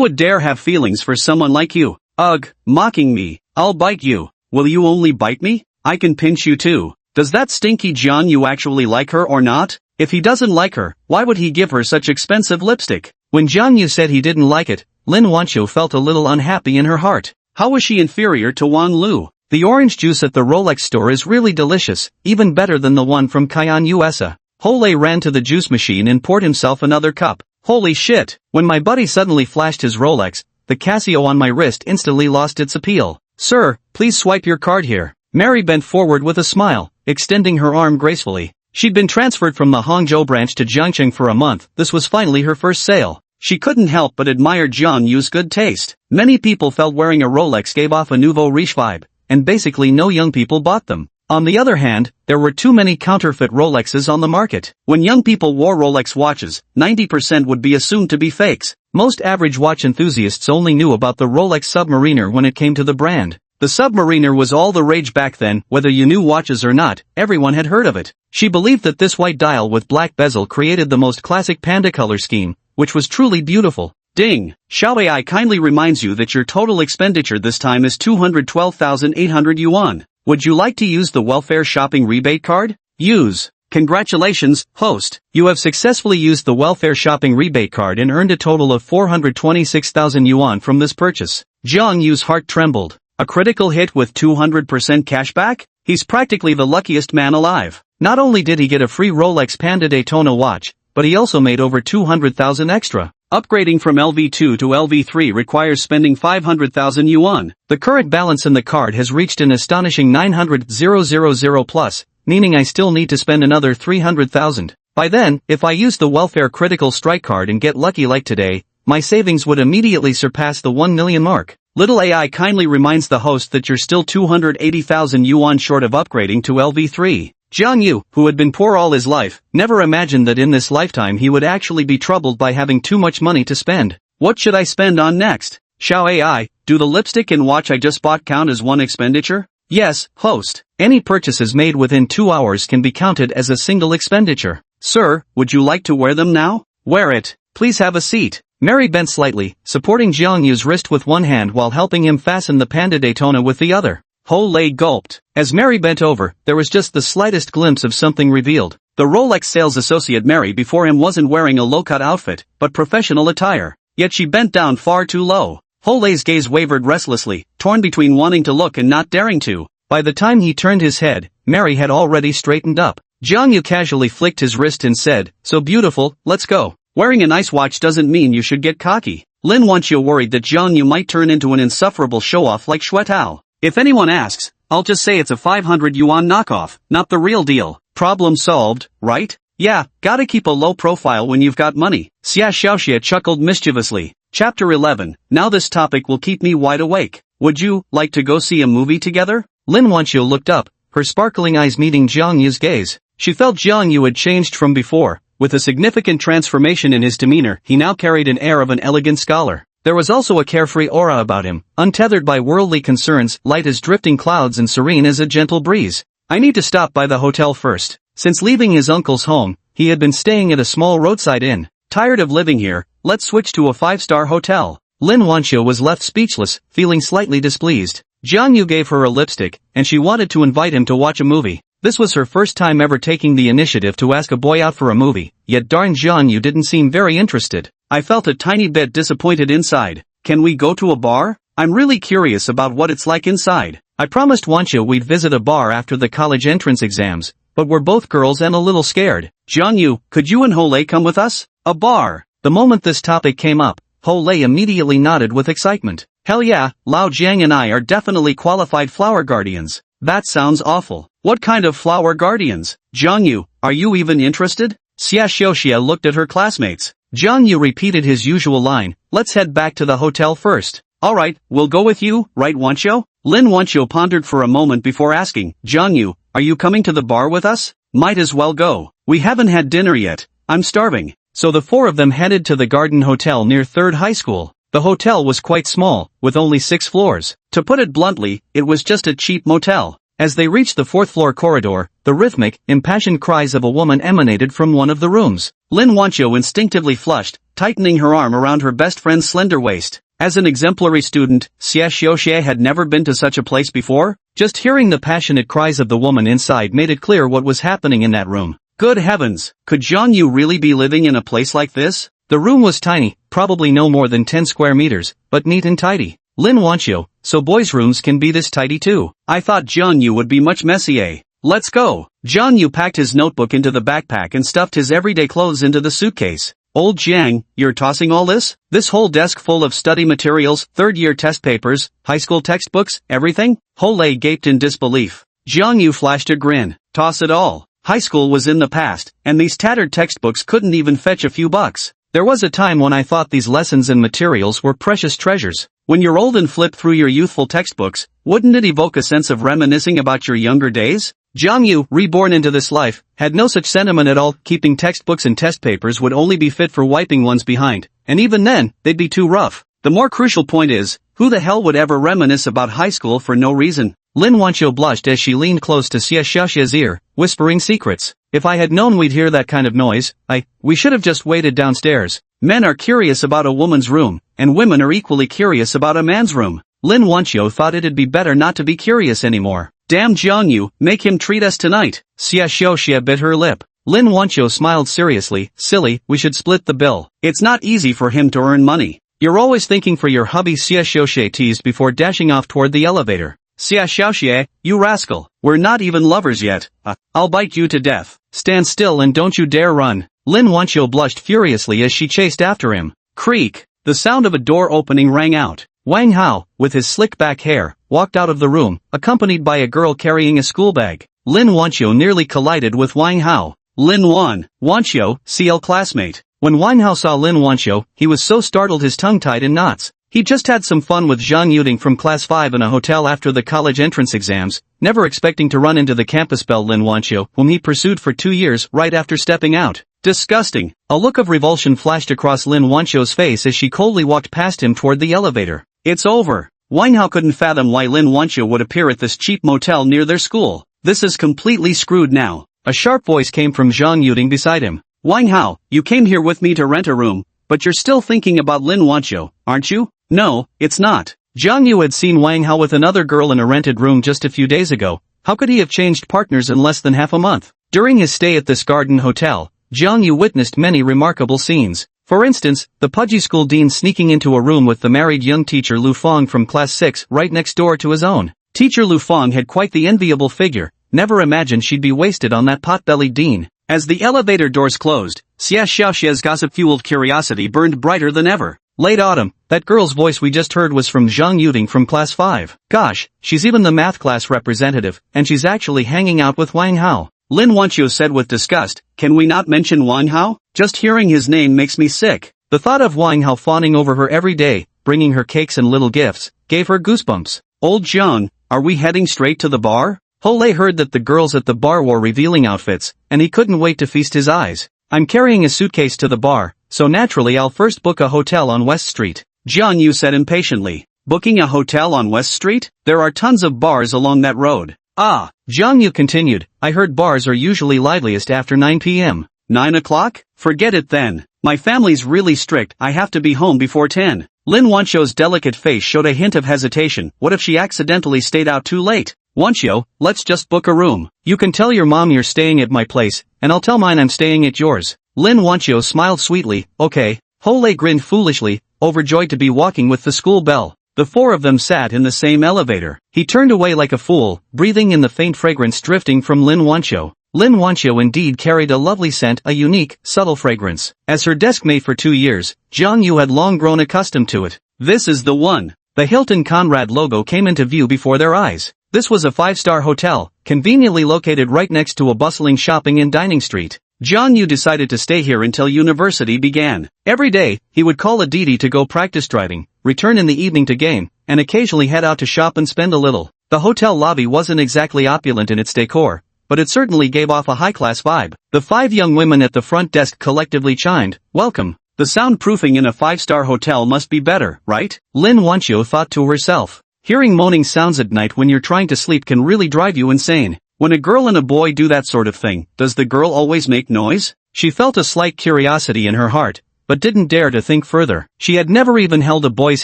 would dare have feelings for someone like you? Ugh, mocking me. I'll bite you. Will you only bite me? I can pinch you too. Does that stinky Jang Yu actually like her or not? If he doesn't like her, why would he give her such expensive lipstick? When Jang Yu said he didn't like it, Lin Wancho felt a little unhappy in her heart. How was she inferior to Wanglu? The orange juice at the Rolex store is really delicious, even better than the one from Cayenne USA. Ho Lei ran to the juice machine and poured himself another cup. Holy shit! When my buddy suddenly flashed his Rolex, the Casio on my wrist instantly lost its appeal. Sir, please swipe your card here. Mary bent forward with a smile, extending her arm gracefully. She'd been transferred from the Hangzhou branch to Jiangcheng for a month. This was finally her first sale. She couldn't help but admire Jang Yu's good taste. Many people felt wearing a Rolex gave off a nouveau riche vibe, and basically no young people bought them. On the other hand, there were too many counterfeit Rolexes on the market. When young people wore Rolex watches, 90% would be assumed to be fakes. Most average watch enthusiasts only knew about the Rolex Submariner when it came to the brand. The Submariner was all the rage back then. Whether you knew watches or not, everyone had heard of it. She believed that this white dial with black bezel created the most classic panda color scheme, which was truly beautiful. Ding! Xiaoai kindly reminds you that your total expenditure this time is 212,800 yuan. Would you like to use the welfare shopping rebate card? Use. Congratulations, host. You have successfully used the welfare shopping rebate card and earned a total of 426,000 yuan from this purchase. Jang Yu's heart trembled. A critical hit with 200% cashback? He's practically the luckiest man alive. Not only did he get a free Rolex Panda Daytona watch, but he also made over 200,000 extra. Upgrading from LV2 to LV3 requires spending 500,000 yuan. The current balance in the card has reached an astonishing 900,000 plus, meaning I still need to spend another 300,000. By then, if I use the welfare critical strike card and get lucky like today, my savings would immediately surpass the 1 million mark. Little AI kindly reminds the host that you're still 280,000 yuan short of upgrading to LV3. Jang Yu, who had been poor all his life, never imagined that in this lifetime he would actually be troubled by having too much money to spend. What should I spend on next? Xiao AI, do the lipstick and watch I just bought count as one expenditure? Yes, host. Any purchases made within 2 hours can be counted as a single expenditure. Sir, would you like to wear them now? Wear it. Please have a seat. Mary bent slightly, supporting Jang Yu's wrist with one hand while helping him fasten the Panda Daytona with the other. Ho Lei gulped. As Mary bent over, there was just the slightest glimpse of something revealed. The Rolex sales associate Mary before him wasn't wearing a low-cut outfit, but professional attire. Yet she bent down far too low. Ho Lei's gaze wavered restlessly, torn between wanting to look and not daring to. By the time he turned his head, Mary had already straightened up. Jang Yu casually flicked his wrist and said, "So beautiful, let's go." Wearing a nice watch doesn't mean you should get cocky. Lin Wancho worried that Jang Yu might turn into an insufferable show-off like Shuetao. If anyone asks, I'll just say it's a 500 yuan knockoff, not the real deal. Problem solved, right? Yeah, gotta keep a low profile when you've got money. Xia Xiaoxia chuckled mischievously. Chapter 11. Now this topic will keep me wide awake. Would you like to go see a movie together? Lin Wancho looked up, her sparkling eyes meeting Jang Yu's gaze. She felt Jang Yu had changed from before. With a significant transformation in his demeanor, he now carried an air of an elegant scholar. There was also a carefree aura about him, untethered by worldly concerns, light as drifting clouds and serene as a gentle breeze. I need to stop by the hotel first. Since leaving his uncle's home, he had been staying at a small roadside inn. Tired of living here, let's switch to a 5-star hotel. Lin Wancho was left speechless, feeling slightly displeased. Jang Yu gave her a lipstick, and she wanted to invite him to watch a movie. This was her first time ever taking the initiative to ask a boy out for a movie, yet darn Jang Yu didn't seem very interested. I felt a tiny bit disappointed inside. Can we go to a bar? I'm really curious about what it's like inside. I promised Wancho we'd visit a bar after the college entrance exams, but we're both girls and a little scared. Jang Yu, could you and Ho Lei come with us? A bar. The moment this topic came up, Ho Lei immediately nodded with excitement. Hell yeah, Lao Jiang and I are definitely qualified flower guardians. That sounds awful. What kind of flower guardians? Jang Yu, are you even interested? Xia Xiaoxia looked at her classmates. Jang Yu repeated his usual line, let's head back to the hotel first. Alright, we'll go with you, right Wancho? Lin Wancho pondered for a moment before asking, Jang Yu, are you coming to the bar with us? Might as well go. We haven't had dinner yet. I'm starving. So the four of them headed to the Garden Hotel near 3rd High School. The hotel was quite small, with only 6 floors. To put it bluntly, it was just a cheap motel. As they reached the 4th floor corridor, the rhythmic, impassioned cries of a woman emanated from one of the rooms. Lin Wancho instinctively flushed, tightening her arm around her best friend's slender waist. As an exemplary student, Xia Xiaoxia had never been to such a place before. Just hearing the passionate cries of the woman inside made it clear what was happening in that room. Good heavens, could Jang Yu really be living in a place like this? The room was tiny, probably no more than 10 square meters, but neat and tidy. Lin Wancho, so boys' rooms can be this tidy too. I thought Jang Yu would be much messier. Let's go. Jang Yu packed his notebook into the backpack and stuffed his everyday clothes into the suitcase. Old Jiang, you're tossing all this? This whole desk full of study materials, third-year test papers, high school textbooks, everything? Ho Lei gaped in disbelief. Jang Yu flashed a grin. Toss it all. High school was in the past, and these tattered textbooks couldn't even fetch a few bucks. There was a time when I thought these lessons and materials were precious treasures. When you're old and flip through your youthful textbooks, wouldn't it evoke a sense of reminiscing about your younger days? Jang Yu, reborn into this life, had no such sentiment at all. Keeping textbooks and test papers would only be fit for wiping ones behind, and even then, they'd be too rough. The more crucial point is, who the hell would ever reminisce about high school for no reason? Lin Wancho blushed as she leaned close to Xia Xiaoxia's ear, whispering secrets. If I had known we'd hear that kind of noise, we should have just waited downstairs. Men are curious about a woman's room, and women are equally curious about a man's room. Lin Wancho thought it'd be better not to be curious anymore. Damn Jang Yu, make him treat us tonight. Xia Xiaoxia bit her lip. Lin Wancho smiled seriously. Silly, we should split the bill. It's not easy for him to earn money. You're always thinking for your hubby, Xia Xiaoxia teased before dashing off toward the elevator. Xia Xiaoxia, you rascal, we're not even lovers yet. I'll bite you to death. Stand still and don't you dare run. Lin Wancho blushed furiously as she chased after him. Creak. The sound of a door opening rang out. Wang Hao, with his slick back hair, walked out of the room, accompanied by a girl carrying a school bag. Lin Wancho nearly collided with Wang Hao. Lin Wancho, CL classmate. When Wang Hao saw Lin Wancho, he was so startled his tongue tied in knots. He just had some fun with Jang Yu from class 5 in a hotel after the college entrance exams, never expecting to run into the campus belle Lin Wancho, whom he pursued for 2 years right after stepping out. Disgusting. A look of revulsion flashed across Lin Wancho's face as she coldly walked past him toward the elevator. It's over. Wang Hao couldn't fathom why Lin Wancho would appear at this cheap motel near their school. This is completely screwed now. A sharp voice came from Jang Yu beside him. Wang Hao, you came here with me to rent a room, but you're still thinking about Lin Wancho, aren't you? No, it's not. Jang Yu had seen Wang Hao with another girl in a rented room just a few days ago. How could he have changed partners in less than half a month? During his stay at this garden hotel, Jang Yu witnessed many remarkable scenes. For instance, the pudgy school dean sneaking into a room with the married young teacher Lu Fong from class 6 right next door to his own. Teacher Lu Fong had quite the enviable figure. Never imagined she'd be wasted on that pot-bellied dean. As the elevator doors closed, Xia Xiaoxia's gossip-fueled curiosity burned brighter than ever. Late autumn, that girl's voice we just heard was from Zhang Yuding from class 5. Gosh, she's even the math class representative, and she's actually hanging out with Wang Hao. Lin Wancho said with disgust, can we not mention Wang Hao? Just hearing his name makes me sick. The thought of Wang Hao fawning over her every day, bringing her cakes and little gifts, gave her goosebumps. Old Zhang, are we heading straight to the bar? Hole heard that the girls at the bar wore revealing outfits, and he couldn't wait to feast his eyes. I'm carrying a suitcase to the bar, so naturally I'll first book a hotel on West Street. Jang Yu said impatiently. Booking a hotel on West Street? There are tons of bars along that road. Ah, Jang Yu continued, I heard bars are usually liveliest after 9 p.m. 9 o'clock? Forget it then. My family's really strict, I have to be home before 10. Lin Wancho's delicate face showed a hint of hesitation. What if she accidentally stayed out too late? Wancho, let's just book a room. You can tell your mom you're staying at my place, and I'll tell mine I'm staying at yours. Lin Wancho smiled sweetly. Okay. Hole grinned foolishly, overjoyed to be walking with the school belle. The four of them sat in the same elevator. He turned away like a fool, breathing in the faint fragrance drifting from Lin Wancho. Lin Wancho indeed carried a lovely scent, a unique, subtle fragrance. As her deskmate for 2 years, Jang Yu had long grown accustomed to it. This is the one. The Hilton Conrad logo came into view before their eyes. This was a 5-star hotel, conveniently located right next to a bustling shopping and dining street. Jang Yu decided to stay here until university began. Every day, he would call Aditi to go practice driving, return in the evening to game, and occasionally head out to shop and spend a little. The hotel lobby wasn't exactly opulent in its decor, but it certainly gave off a high-class vibe. The 5 young women at the front desk collectively chimed, welcome. The soundproofing in a 5-star hotel must be better, right? Lin Wancho thought to herself. Hearing moaning sounds at night when you're trying to sleep can really drive you insane. When a girl and a boy do that sort of thing, does the girl always make noise? She felt a slight curiosity in her heart, but didn't dare to think further. She had never even held a boy's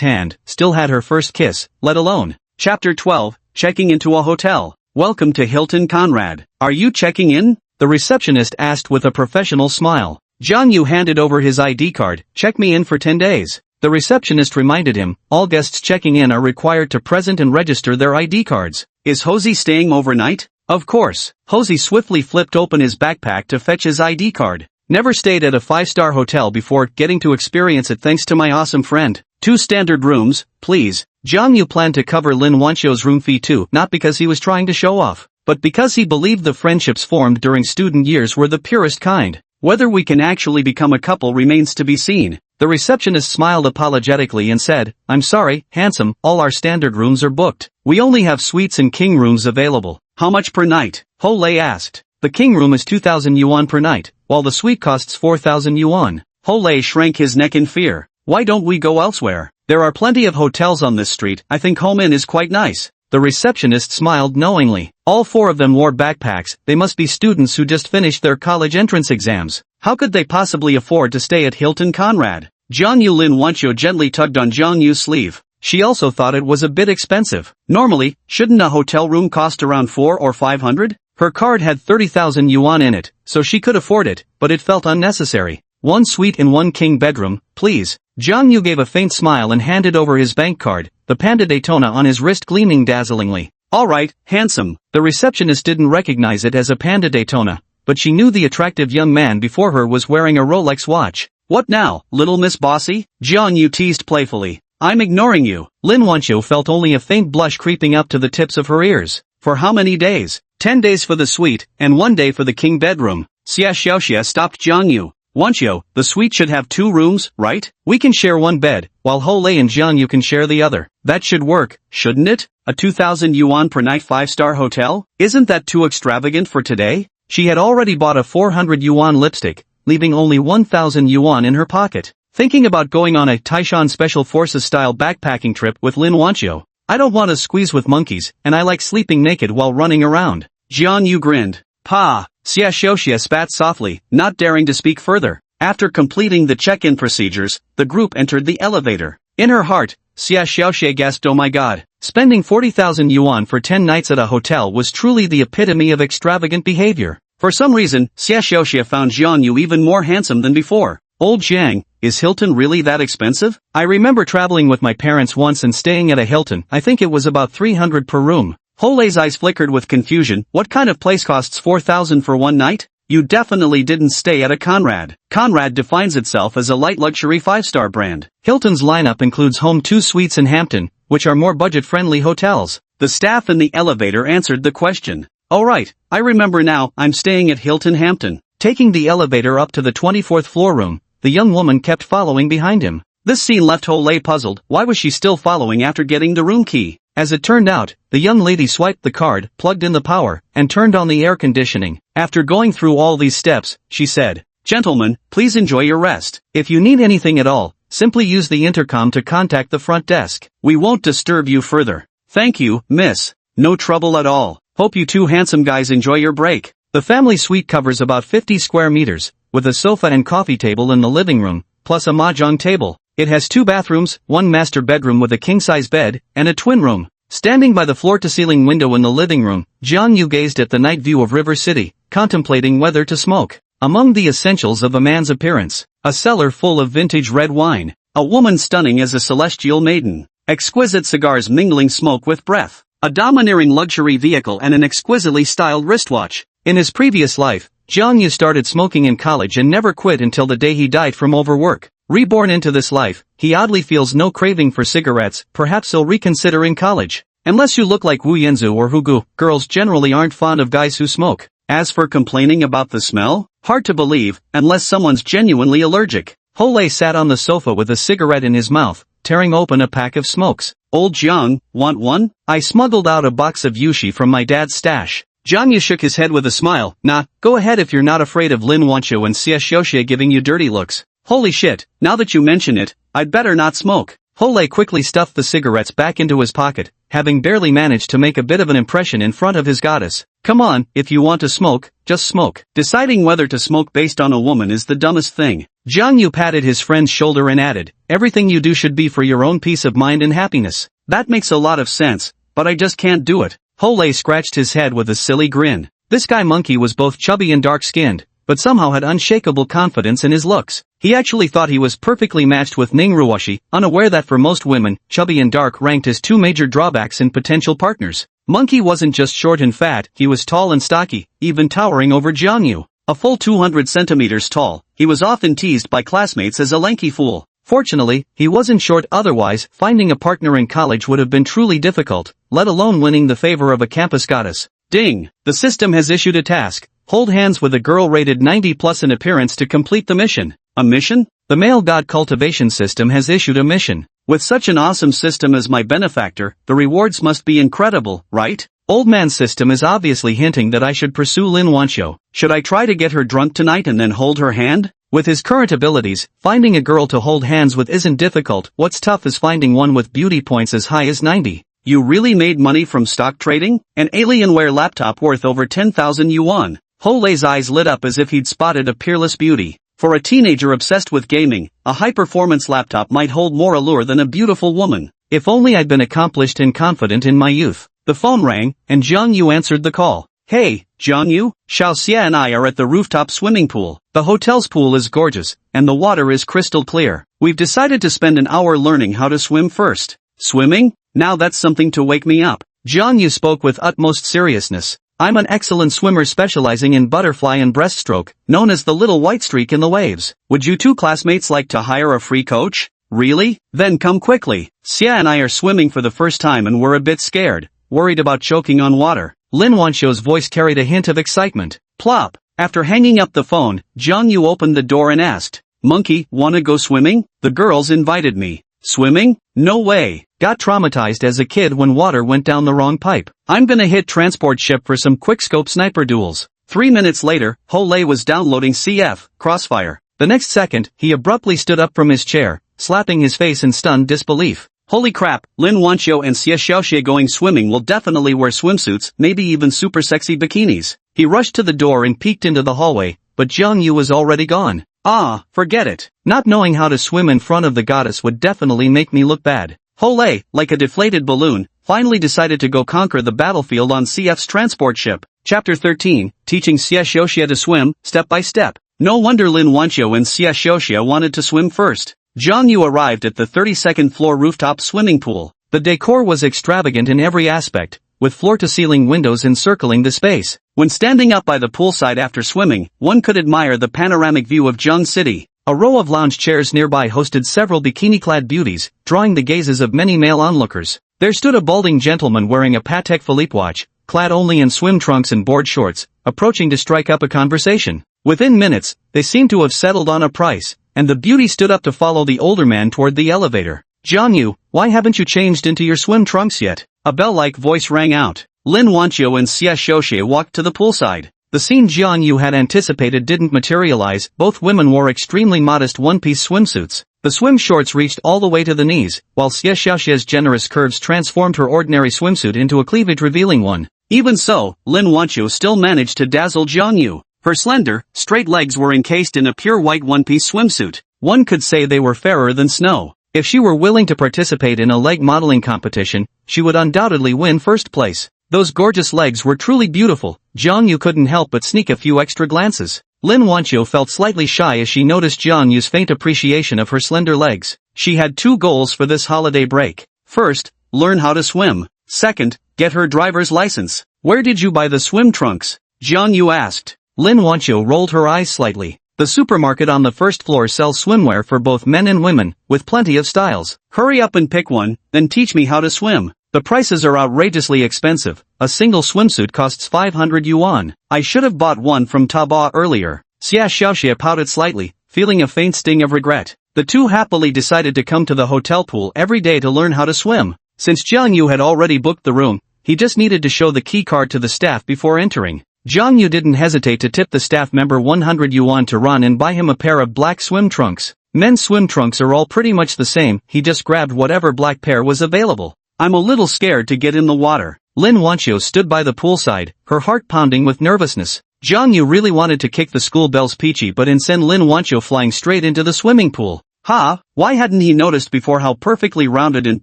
hand, still had her first kiss, let alone. Chapter 12, Checking into a Hotel. Welcome to Hilton Conrad. Are you checking in? The receptionist asked with a professional smile. Jang Yu handed over his ID card. Check me in for 10 days. The receptionist reminded him, all guests checking in are required to present and register their ID cards. Is Hosey staying overnight? Of course. Hosey swiftly flipped open his backpack to fetch his ID card. Never stayed at a 5-star hotel before, getting to experience it thanks to my awesome friend. 2 standard rooms, please. Jang Yu planned to cover Lin Wancho's room fee too, not because he was trying to show off, but because he believed the friendships formed during student years were the purest kind. Whether we can actually become a couple remains to be seen. The receptionist smiled apologetically and said, I'm sorry, handsome, all our standard rooms are booked. We only have suites and king rooms available. How much per night? Hole asked. The king room is 2,000 yuan per night, while the suite costs 4,000 yuan. Hole shrank his neck in fear. Why don't we go elsewhere? There are plenty of hotels on this street. I think Home Inn is quite nice. The receptionist smiled knowingly. All 4 of them wore backpacks. They must be students who just finished their college entrance exams. How could they possibly afford to stay at Hilton Conrad? Jang Yu Lin Wancho gently tugged on Jang Yu's sleeve. She also thought it was a bit expensive. Normally, shouldn't a hotel room cost around 400 or 500? Her card had 30,000 yuan in it, so she could afford it, but it felt unnecessary. 1 suite in 1 king bedroom, please. Jang Yu gave a faint smile and handed over his bank card, the Panda Daytona on his wrist gleaming dazzlingly. Alright, handsome. The receptionist didn't recognize it as a Panda Daytona, but she knew the attractive young man before her was wearing a Rolex watch. What now, little Miss Bossy? Jang Yu teased playfully. I'm ignoring you. Lin Wancho felt only a faint blush creeping up to the tips of her ears. For how many days? 10 days for the suite, and 1 day for the king bedroom. Xia Xiaoxia stopped Jang Yu. Wancho, the suite should have 2 rooms, right? We can share 1 bed, while Hole and Jang Yu can share the other. That should work, shouldn't it? A 2,000 yuan per night 5-star hotel? Isn't that too extravagant for today? She had already bought a 400 yuan lipstick, leaving only 1,000 yuan in her pocket. Thinking about going on a Taishan Special Forces style backpacking trip with Lin Wancho. I don't want to squeeze with monkeys, and I like sleeping naked while running around. Jang Yu grinned. Pa! Xia Xiaoxia spat softly, not daring to speak further. After completing the check-in procedures, the group entered the elevator. In her heart, Xia Xiaoxia gasped, oh my god. Spending 40,000 yuan for 10 nights at a hotel was truly the epitome of extravagant behavior. For some reason, Xia Xiaoxia found Jang Yu even more handsome than before. Old Jiang, is Hilton really that expensive? I remember traveling with my parents once and staying at a Hilton. I think it was about 300 per room. Hole's eyes flickered with confusion. What kind of place costs 4,000 for 1 night? You definitely didn't stay at a Conrad. Conrad defines itself as a light luxury 5-star brand. Hilton's lineup includes Home 2 suites in Hampton, which are more budget-friendly hotels. The staff in the elevator answered the question. Oh right, I remember now, I'm staying at Hilton Hampton. Taking the elevator up to the 24th floor room, the young woman kept following behind him. This scene left Hole puzzled. Why was she still following after getting the room key? As it turned out, the young lady swiped the card, plugged in the power, and turned on the air conditioning. After going through all these steps, she said, "Gentlemen, please enjoy your rest. If you need anything at all, simply use the intercom to contact the front desk. We won't disturb you further." "Thank you, miss. No trouble at all. Hope you 2 handsome guys enjoy your break." The family suite covers about 50 square meters, with a sofa and coffee table in the living room, plus a mahjong table. It has 2 bathrooms, 1 master bedroom with a king-size bed, and a twin room. Standing by the floor-to-ceiling window in the living room, Jang Yu gazed at the night view of River City, contemplating whether to smoke. Among the essentials of a man's appearance, a cellar full of vintage red wine, a woman stunning as a celestial maiden, exquisite cigars mingling smoke with breath, a domineering luxury vehicle and an exquisitely styled wristwatch. In his previous life, Jang Yu started smoking in college and never quit until the day he died from overwork. Reborn into this life, he oddly feels no craving for cigarettes. Perhaps he'll reconsider in college. Unless you look like Wu Yanzu or Hugu, girls generally aren't fond of guys who smoke. As for complaining about the smell, hard to believe, unless someone's genuinely allergic. Hole sat on the sofa with a cigarette in his mouth, tearing open a pack of smokes. Old Jiang, want one? I smuggled out a box of Yushi from my dad's stash. Jang Yu shook his head with a smile. Nah, go ahead if you're not afraid of Lin Wancho and Xia Xiaoxia giving you dirty looks. Holy shit, now that you mention it, I'd better not smoke. Hole quickly stuffed the cigarettes back into his pocket, having barely managed to make a bit of an impression in front of his goddess. Come on, if you want to smoke, just smoke. Deciding whether to smoke based on a woman is the dumbest thing. Jang Yu patted his friend's shoulder and added, everything you do should be for your own peace of mind and happiness. That makes a lot of sense, but I just can't do it. Hole scratched his head with a silly grin. This guy monkey was both chubby and dark-skinned, but somehow had unshakable confidence in his looks. He actually thought he was perfectly matched with Ning Ruoshi, unaware that for most women, chubby and dark ranked as 2 major drawbacks in potential partners. Monkey wasn't just short and fat, he was tall and stocky, even towering over Jang Yu. A full 200 centimeters tall, he was often teased by classmates as a lanky fool. Fortunately, he wasn't short, otherwise, finding a partner in college would have been truly difficult, let alone winning the favor of a campus goddess. Ding! The system has issued a task. Hold hands with a girl rated 90 plus in appearance to complete the mission. A mission? The male god cultivation system has issued a mission. With such an awesome system as my benefactor, the rewards must be incredible, right? Old man system is obviously hinting that I should pursue Lin Wancho. Should I try to get her drunk tonight and then hold her hand? With his current abilities, finding a girl to hold hands with isn't difficult. What's tough is finding one with beauty points as high as 90. You really made money from stock trading? An Alienware laptop worth over 10,000 yuan. Hole's eyes lit up as if he'd spotted a peerless beauty. For a teenager obsessed with gaming, a high-performance laptop might hold more allure than a beautiful woman. If only I'd been accomplished and confident in my youth. The phone rang, and Jang Yu answered the call. Hey, Jang Yu, Xiaoxia and I are at the rooftop swimming pool. The hotel's pool is gorgeous, and the water is crystal clear. We've decided to spend an hour learning how to swim first. Swimming? Now that's something to wake me up. Jang Yu spoke with utmost seriousness. I'm an excellent swimmer specializing in butterfly and breaststroke, known as the little white streak in the waves. Would you 2 classmates like to hire a free coach? Really? Then come quickly. Xia and I are swimming for the first time and we're a bit scared, worried about choking on water. Lin Wancho's voice carried a hint of excitement. Plop. After hanging up the phone, Jang Yu opened the door and asked, "Monkey, wanna go swimming? The girls invited me." Swimming? No way. Got traumatized as a kid when water went down the wrong pipe. I'm gonna hit transport ship for some quickscope sniper duels. 3 minutes later, Ho-Lei was downloading CF, Crossfire. The next second, he abruptly stood up from his chair, slapping his face in stunned disbelief. Holy crap, Lin Wancho and Xie Xiaoxie going swimming will definitely wear swimsuits, maybe even super sexy bikinis. He rushed to the door and peeked into the hallway, but Jang Yu was already gone. Ah, forget it. Not knowing how to swim in front of the goddess would definitely make me look bad. Ho-Lei, like a deflated balloon, finally decided to go conquer the battlefield on CF's transport ship. Chapter 13, Teaching Xie Xiaoxie to Swim, Step by Step. No wonder Lin Wancho and Xie Xiaoxie wanted to swim first. Jang Yu arrived at the 32nd floor rooftop swimming pool. The decor was extravagant in every aspect, with floor-to-ceiling windows encircling the space. When standing up by the poolside after swimming, one could admire the panoramic view of Zheng City. A row of lounge chairs nearby hosted several bikini-clad beauties, drawing the gazes of many male onlookers. There stood a balding gentleman wearing a Patek Philippe watch, clad only in swim trunks and board shorts, approaching to strike up a conversation. Within minutes, they seemed to have settled on a price, and the beauty stood up to follow the older man toward the elevator. Jang Yu, why haven't you changed into your swim trunks yet? A bell-like voice rang out. Lin Wancho and Xie Xiaoxie walked to the poolside. The scene Jang Yu had anticipated didn't materialize. Both women wore extremely modest one-piece swimsuits. The swim shorts reached all the way to the knees, while Xie Xiaoxie's generous curves transformed her ordinary swimsuit into a cleavage-revealing one. Even so, Lin Wancho still managed to dazzle Jang Yu. Her slender, straight legs were encased in a pure white one-piece swimsuit. One could say they were fairer than snow. If she were willing to participate in a leg modeling competition, she would undoubtedly win first place. Those gorgeous legs were truly beautiful. Jang Yu couldn't help but sneak a few extra glances. Lin Wancho felt slightly shy as she noticed Jang Yu's faint appreciation of her slender legs. She had 2 goals for this holiday break. First, learn how to swim. Second, get her driver's license. Where did you buy the swim trunks? Jang Yu asked. Lin Wancho rolled her eyes slightly. The supermarket on the first floor sells swimwear for both men and women, with plenty of styles. Hurry up and pick one, then teach me how to swim. The prices are outrageously expensive. A single swimsuit costs 500 yuan. I should have bought one from Taobao earlier. Xie Xiaoxie pouted slightly, feeling a faint sting of regret. The two happily decided to come to the hotel pool every day to learn how to swim. Since Jang Yu had already booked the room, he just needed to show the key card to the staff before entering. Jang Yu didn't hesitate to tip the staff member 100 yuan to run and buy him a pair of black swim trunks. Men's swim trunks are all pretty much the same. He just grabbed whatever black pair was available. I'm a little scared to get in the water. Lin Wancho stood by the poolside, her heart pounding with nervousness. Jang Yu really wanted to kick the school bell's peachy but send Lin Wancho flying straight into the swimming pool. Why hadn't he noticed before how perfectly rounded and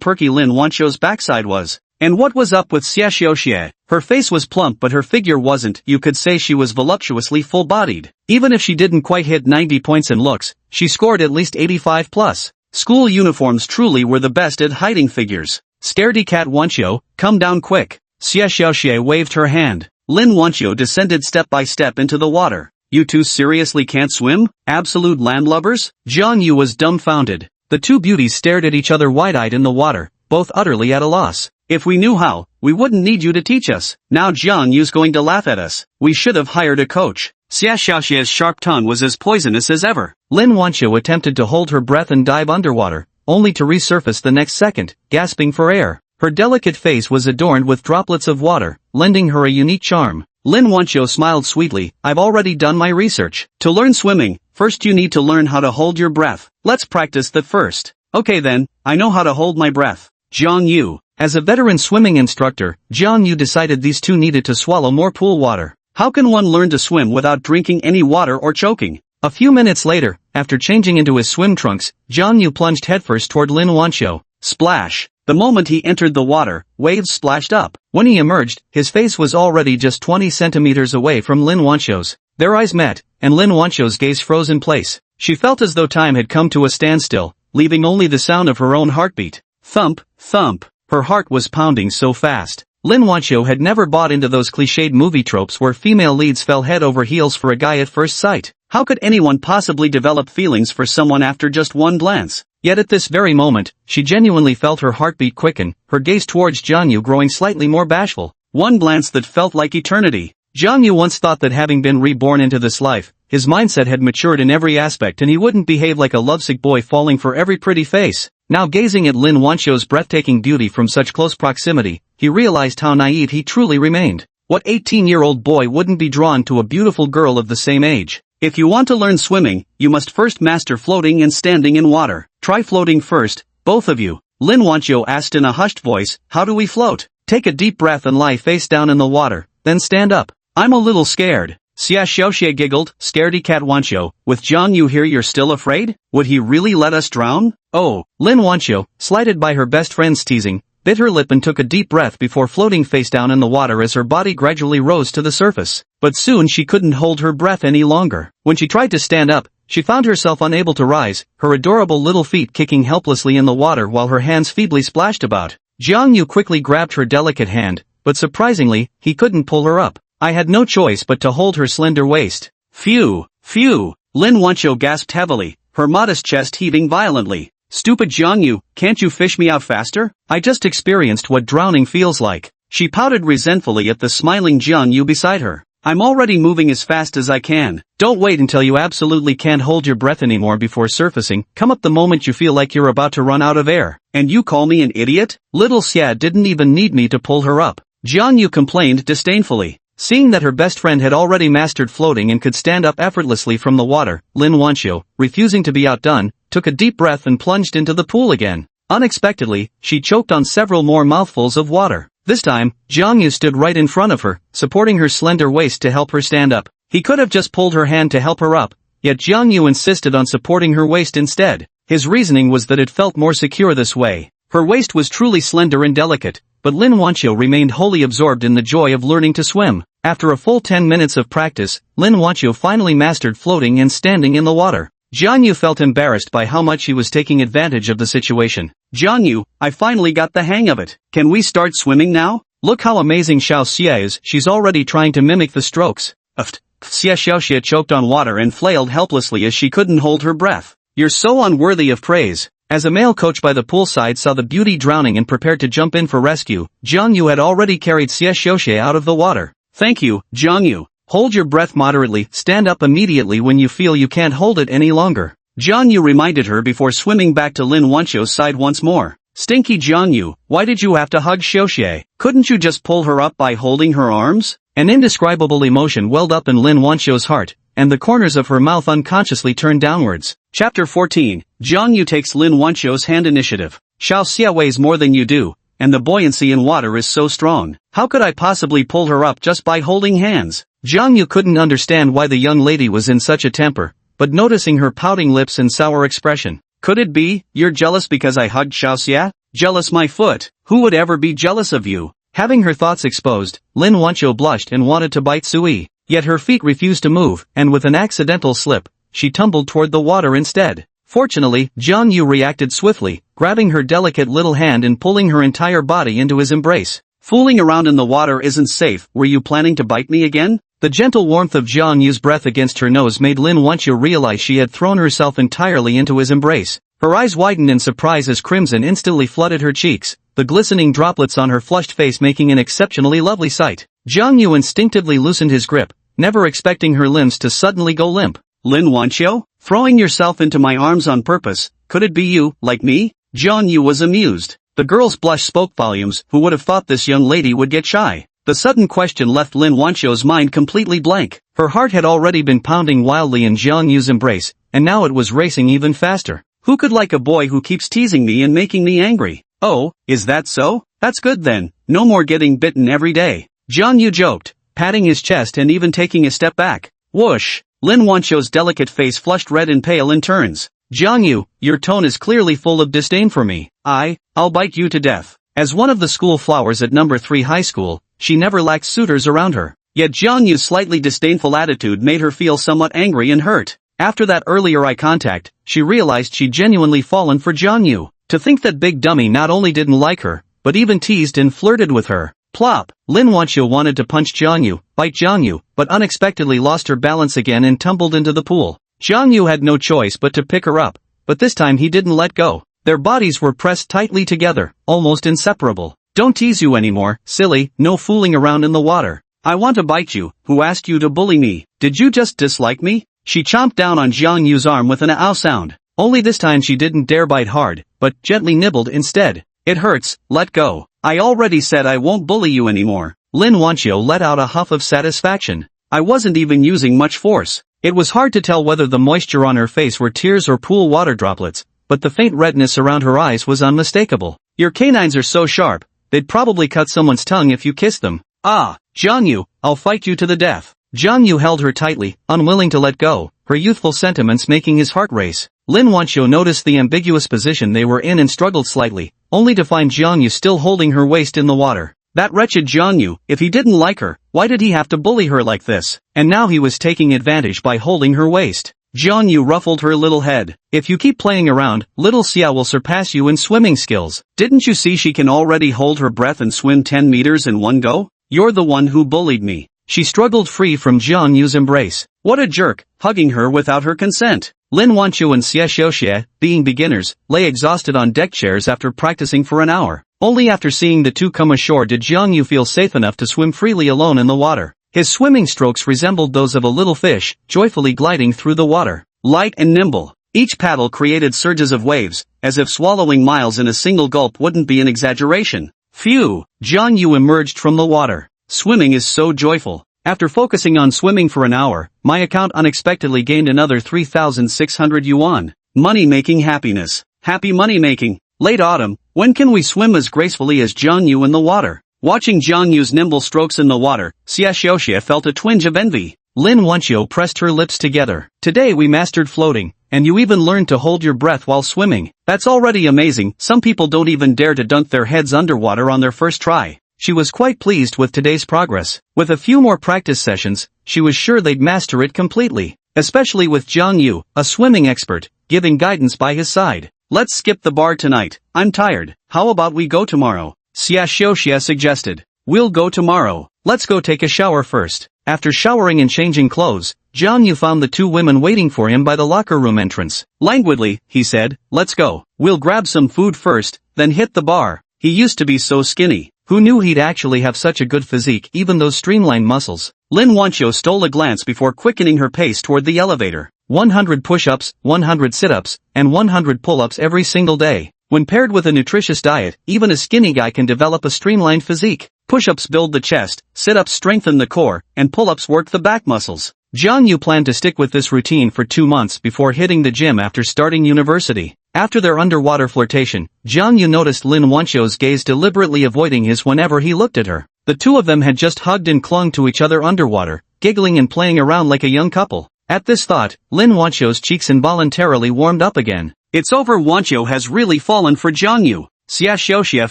perky Lin Wancho's backside was? And what was up with Xie Xiaoxie? Her face was plump but her figure wasn't. You could say she was voluptuously full-bodied. Even if she didn't quite hit 90 points in looks, she scored at least 85 plus. School uniforms truly were the best at hiding figures. Scaredy cat Wancho, come down quick. Xie Xiaoxie waved her hand. Lin Wancho descended step by step into the water. You two seriously can't swim? Absolute landlubbers? Jang Yu was dumbfounded. The two beauties stared at each other wide-eyed in the water, both utterly at a loss. If we knew how, we wouldn't need you to teach us. Now Jang Yu's going to laugh at us. We should have hired a coach. Xie Xiaoxie's sharp tongue was as poisonous as ever. Lin Wancho attempted to hold her breath and dive underwater, only to resurface the next second, gasping for air. Her delicate face was adorned with droplets of water, lending her a unique charm. Lin Wancho smiled sweetly. I've already done my research. To learn swimming, first you need to learn how to hold your breath. Let's practice that first. Okay then, I know how to hold my breath. Jang Yu. As a veteran swimming instructor, Jang Yu decided these two needed to swallow more pool water. How can one learn to swim without drinking any water or choking? A few minutes later, after changing into his swim trunks, Jang Yu plunged headfirst toward Lin Wancho. Splash! The moment he entered the water, waves splashed up. When he emerged, his face was already just 20 centimeters away from Lin Wancho's. Their eyes met, and Lin Wancho's gaze froze in place. She felt as though time had come to a standstill, leaving only the sound of her own heartbeat. Thump, thump. Her heart was pounding so fast. Lin Wancho had never bought into those cliched movie tropes where female leads fell head over heels for a guy at first sight. How could anyone possibly develop feelings for someone after just one glance? Yet at this very moment, she genuinely felt her heartbeat quicken, her gaze towards Jang Yu growing slightly more bashful. one glance that felt like eternity. Jang Yu once thought that having been reborn into this life, his mindset had matured in every aspect and he wouldn't behave like a lovesick boy falling for every pretty face. Now gazing at Lin Wancho's breathtaking beauty from such close proximity, he realized how naive he truly remained. What 18-year-old boy wouldn't be drawn to a beautiful girl of the same age? If you want to learn swimming, you must first master floating and standing in water. Try floating first, both of you. Lin Wancho asked in a hushed voice, how do we float? Take a deep breath and lie face down in the water, then stand up. I'm a little scared. Xia Xiaoxie giggled, scaredy cat Wancho, with Jang Yu here you're still afraid? Would he really let us drown? Oh, Lin Wancho, slighted by her best friend's teasing, bit her lip and took a deep breath before floating face down in the water as her body gradually rose to the surface. But soon she couldn't hold her breath any longer. When she tried to stand up, she found herself unable to rise, her adorable little feet kicking helplessly in the water while her hands feebly splashed about. Jang Yu quickly grabbed her delicate hand, but surprisingly, he couldn't pull her up. I had no choice but to hold her slender waist. Phew, phew, Lin Wancho gasped heavily, her modest chest heaving violently. Stupid Jang Yu, can't you fish me out faster? I just experienced what drowning feels like. She pouted resentfully at the smiling Jang Yu beside her. I'm already moving as fast as I can. Don't wait until you absolutely can't hold your breath anymore before surfacing. Come up the moment you feel like you're about to run out of air. And you call me an idiot? Little Xia didn't even need me to pull her up. Jang Yu complained disdainfully. Seeing that her best friend had already mastered floating and could stand up effortlessly from the water, Lin Wancho, refusing to be outdone, took a deep breath and plunged into the pool again. Unexpectedly, she choked on several more mouthfuls of water. This time, Jang Yu stood right in front of her, supporting her slender waist to help her stand up. He could have just pulled her hand to help her up, yet Jang Yu insisted on supporting her waist instead. His reasoning was that it felt more secure this way. Her waist was truly slender and delicate, but Lin Wancho remained wholly absorbed in the joy of learning to swim. After a full 10 minutes of practice, Lin Wancho finally mastered floating and standing in the water. Jang Yu felt embarrassed by how much he was taking advantage of the situation. Jang Yu, I finally got the hang of it. Can we start swimming now? Look how amazing Xiao Xia is, she's already trying to mimic the strokes. Xia Xiaoxia choked on water and flailed helplessly as she couldn't hold her breath. You're so unworthy of praise. As a male coach by the poolside saw the beauty drowning and prepared to jump in for rescue, Jang Yu had already carried Xia Xiaoxia out of the water. Thank you, Jang Yu. Hold your breath moderately, stand up immediately when you feel you can't hold it any longer. Jang Yu reminded her before swimming back to Lin Wancho's side once more. Stinky Jang Yu, why did you have to hug Xiaoxie? Couldn't you just pull her up by holding her arms? An indescribable emotion welled up in Lin Wancho's heart, and the corners of her mouth unconsciously turned downwards. Chapter 14, Jang Yu takes Lin Wancho's hand initiative. Xiao Xia weighs more than you do, and the buoyancy in water is so strong. How could I possibly pull her up just by holding hands? Jang Yu couldn't understand why the young lady was in such a temper, but noticing her pouting lips and sour expression. Could it be, you're jealous because I hugged Xiao Xia? Jealous my foot? Who would ever be jealous of you? Having her thoughts exposed, Lin Wancho blushed and wanted to bite Sui. Yet her feet refused to move, and with an accidental slip, she tumbled toward the water instead. Fortunately, Jang Yu reacted swiftly, grabbing her delicate little hand and pulling her entire body into his embrace. Fooling around in the water isn't safe. Were you planning to bite me again? The gentle warmth of Jang Yu's breath against her nose made Lin Wancho realize she had thrown herself entirely into his embrace. Her eyes widened in surprise as crimson instantly flooded her cheeks, the glistening droplets on her flushed face making an exceptionally lovely sight. Jang Yu instinctively loosened his grip, never expecting her limbs to suddenly go limp. Lin Wancho? Throwing yourself into my arms on purpose, could it be you, like me? Jang Yu was amused. The girl's blush spoke volumes. Who would have thought this young lady would get shy? The sudden question left Lin Wancho's mind completely blank. Her heart had already been pounding wildly in Jang Yu's embrace, and now it was racing even faster. Who could like a boy who keeps teasing me and making me angry? Oh, is that so? That's good then. No more getting bitten every day. Jang Yu joked, patting his chest and even taking a step back. Whoosh! Lin Wancho's delicate face flushed red and pale in turns. Jang Yu, your tone is clearly full of disdain for me. I'll bite you to death. As one of the school flowers at number 3 high school, she never lacked suitors around her. Yet Jang Yu's slightly disdainful attitude made her feel somewhat angry and hurt. After that earlier eye contact, she realized she'd genuinely fallen for Jang Yu. To think that big dummy not only didn't like her, but even teased and flirted with her. Plop! Lin Wancho wanted to punch Jang Yu, bite Jang Yu, but unexpectedly lost her balance again and tumbled into the pool. Jang Yu had no choice but to pick her up, but this time he didn't let go. Their bodies were pressed tightly together, almost inseparable. Don't tease you anymore, silly, no fooling around in the water. I want to bite you. Who asked you to bully me? Did you just dislike me? She chomped down on Jang Yu's arm with an ow sound. Only this time she didn't dare bite hard, but gently nibbled instead. It hurts, let go. I already said I won't bully you anymore. Lin Wancho let out a huff of satisfaction. I wasn't even using much force. It was hard to tell whether the moisture on her face were tears or pool water droplets, but the faint redness around her eyes was unmistakable. Your canines are so sharp, they'd probably cut someone's tongue if you kissed them. Ah, Jang Yu, I'll fight you to the death. Jang Yu held her tightly, unwilling to let go, her youthful sentiments making his heart race. Lin Wancho noticed the ambiguous position they were in and struggled slightly, only to find Jang Yu still holding her waist in the water. That wretched Jang Yu, if he didn't like her, why did he have to bully her like this? And now he was taking advantage by holding her waist. Jang Yu ruffled her little head. If you keep playing around, little Xia will surpass you in swimming skills. Didn't you see she can already hold her breath and swim 10 meters in one go? You're the one who bullied me. She struggled free from Jang Yu's embrace. What a jerk, hugging her without her consent. Lin Wancho and Xia Xiaoxie, being beginners, lay exhausted on deck chairs after practicing for an hour. Only after seeing the two come ashore did Jang Yu feel safe enough to swim freely alone in the water. His swimming strokes resembled those of a little fish, joyfully gliding through the water. Light and nimble. Each paddle created surges of waves, as if swallowing miles in a single gulp wouldn't be an exaggeration. Phew! Jang Yu emerged from the water. Swimming is so joyful. After focusing on swimming for an hour, my account unexpectedly gained another 3,600 yuan. Money-making happiness. Happy money-making. Late autumn, when can we swim as gracefully as Jang Yu in the water? Watching Jang Yu's nimble strokes in the water, Xia Xiaoxie felt a twinge of envy. Lin Wancho pressed her lips together. Today we mastered floating, and you even learned to hold your breath while swimming. That's already amazing. Some people don't even dare to dunk their heads underwater on their first try. She was quite pleased with today's progress. With a few more practice sessions, she was sure they'd master it completely. Especially with Jang Yu, a swimming expert, giving guidance by his side. Let's skip the bar tonight. I'm tired. How about we go tomorrow? Xia Xiaoxie suggested. We'll go tomorrow. Let's go take a shower first. After showering and changing clothes, Jang Yu found the two women waiting for him by the locker room entrance. Languidly, he said, let's go. We'll grab some food first, then hit the bar. He used to be so skinny. Who knew he'd actually have such a good physique, even those streamlined muscles? Lin Wancho stole a glance before quickening her pace toward the elevator. 100 push-ups, 100 sit-ups, and 100 pull-ups every single day. When paired with a nutritious diet, even a skinny guy can develop a streamlined physique. Push-ups build the chest, sit-ups strengthen the core, and pull-ups work the back muscles. Jang Yu planned to stick with this routine for 2 months before hitting the gym after starting university. After their underwater flirtation, Jang Yu noticed Lin Wancho's gaze deliberately avoiding his whenever he looked at her. The two of them had just hugged and clung to each other underwater, giggling and playing around like a young couple. At this thought, Lin Wancho's cheeks involuntarily warmed up again. It's over. Wancho has really fallen for Jang Yu. Xia Xiaoxie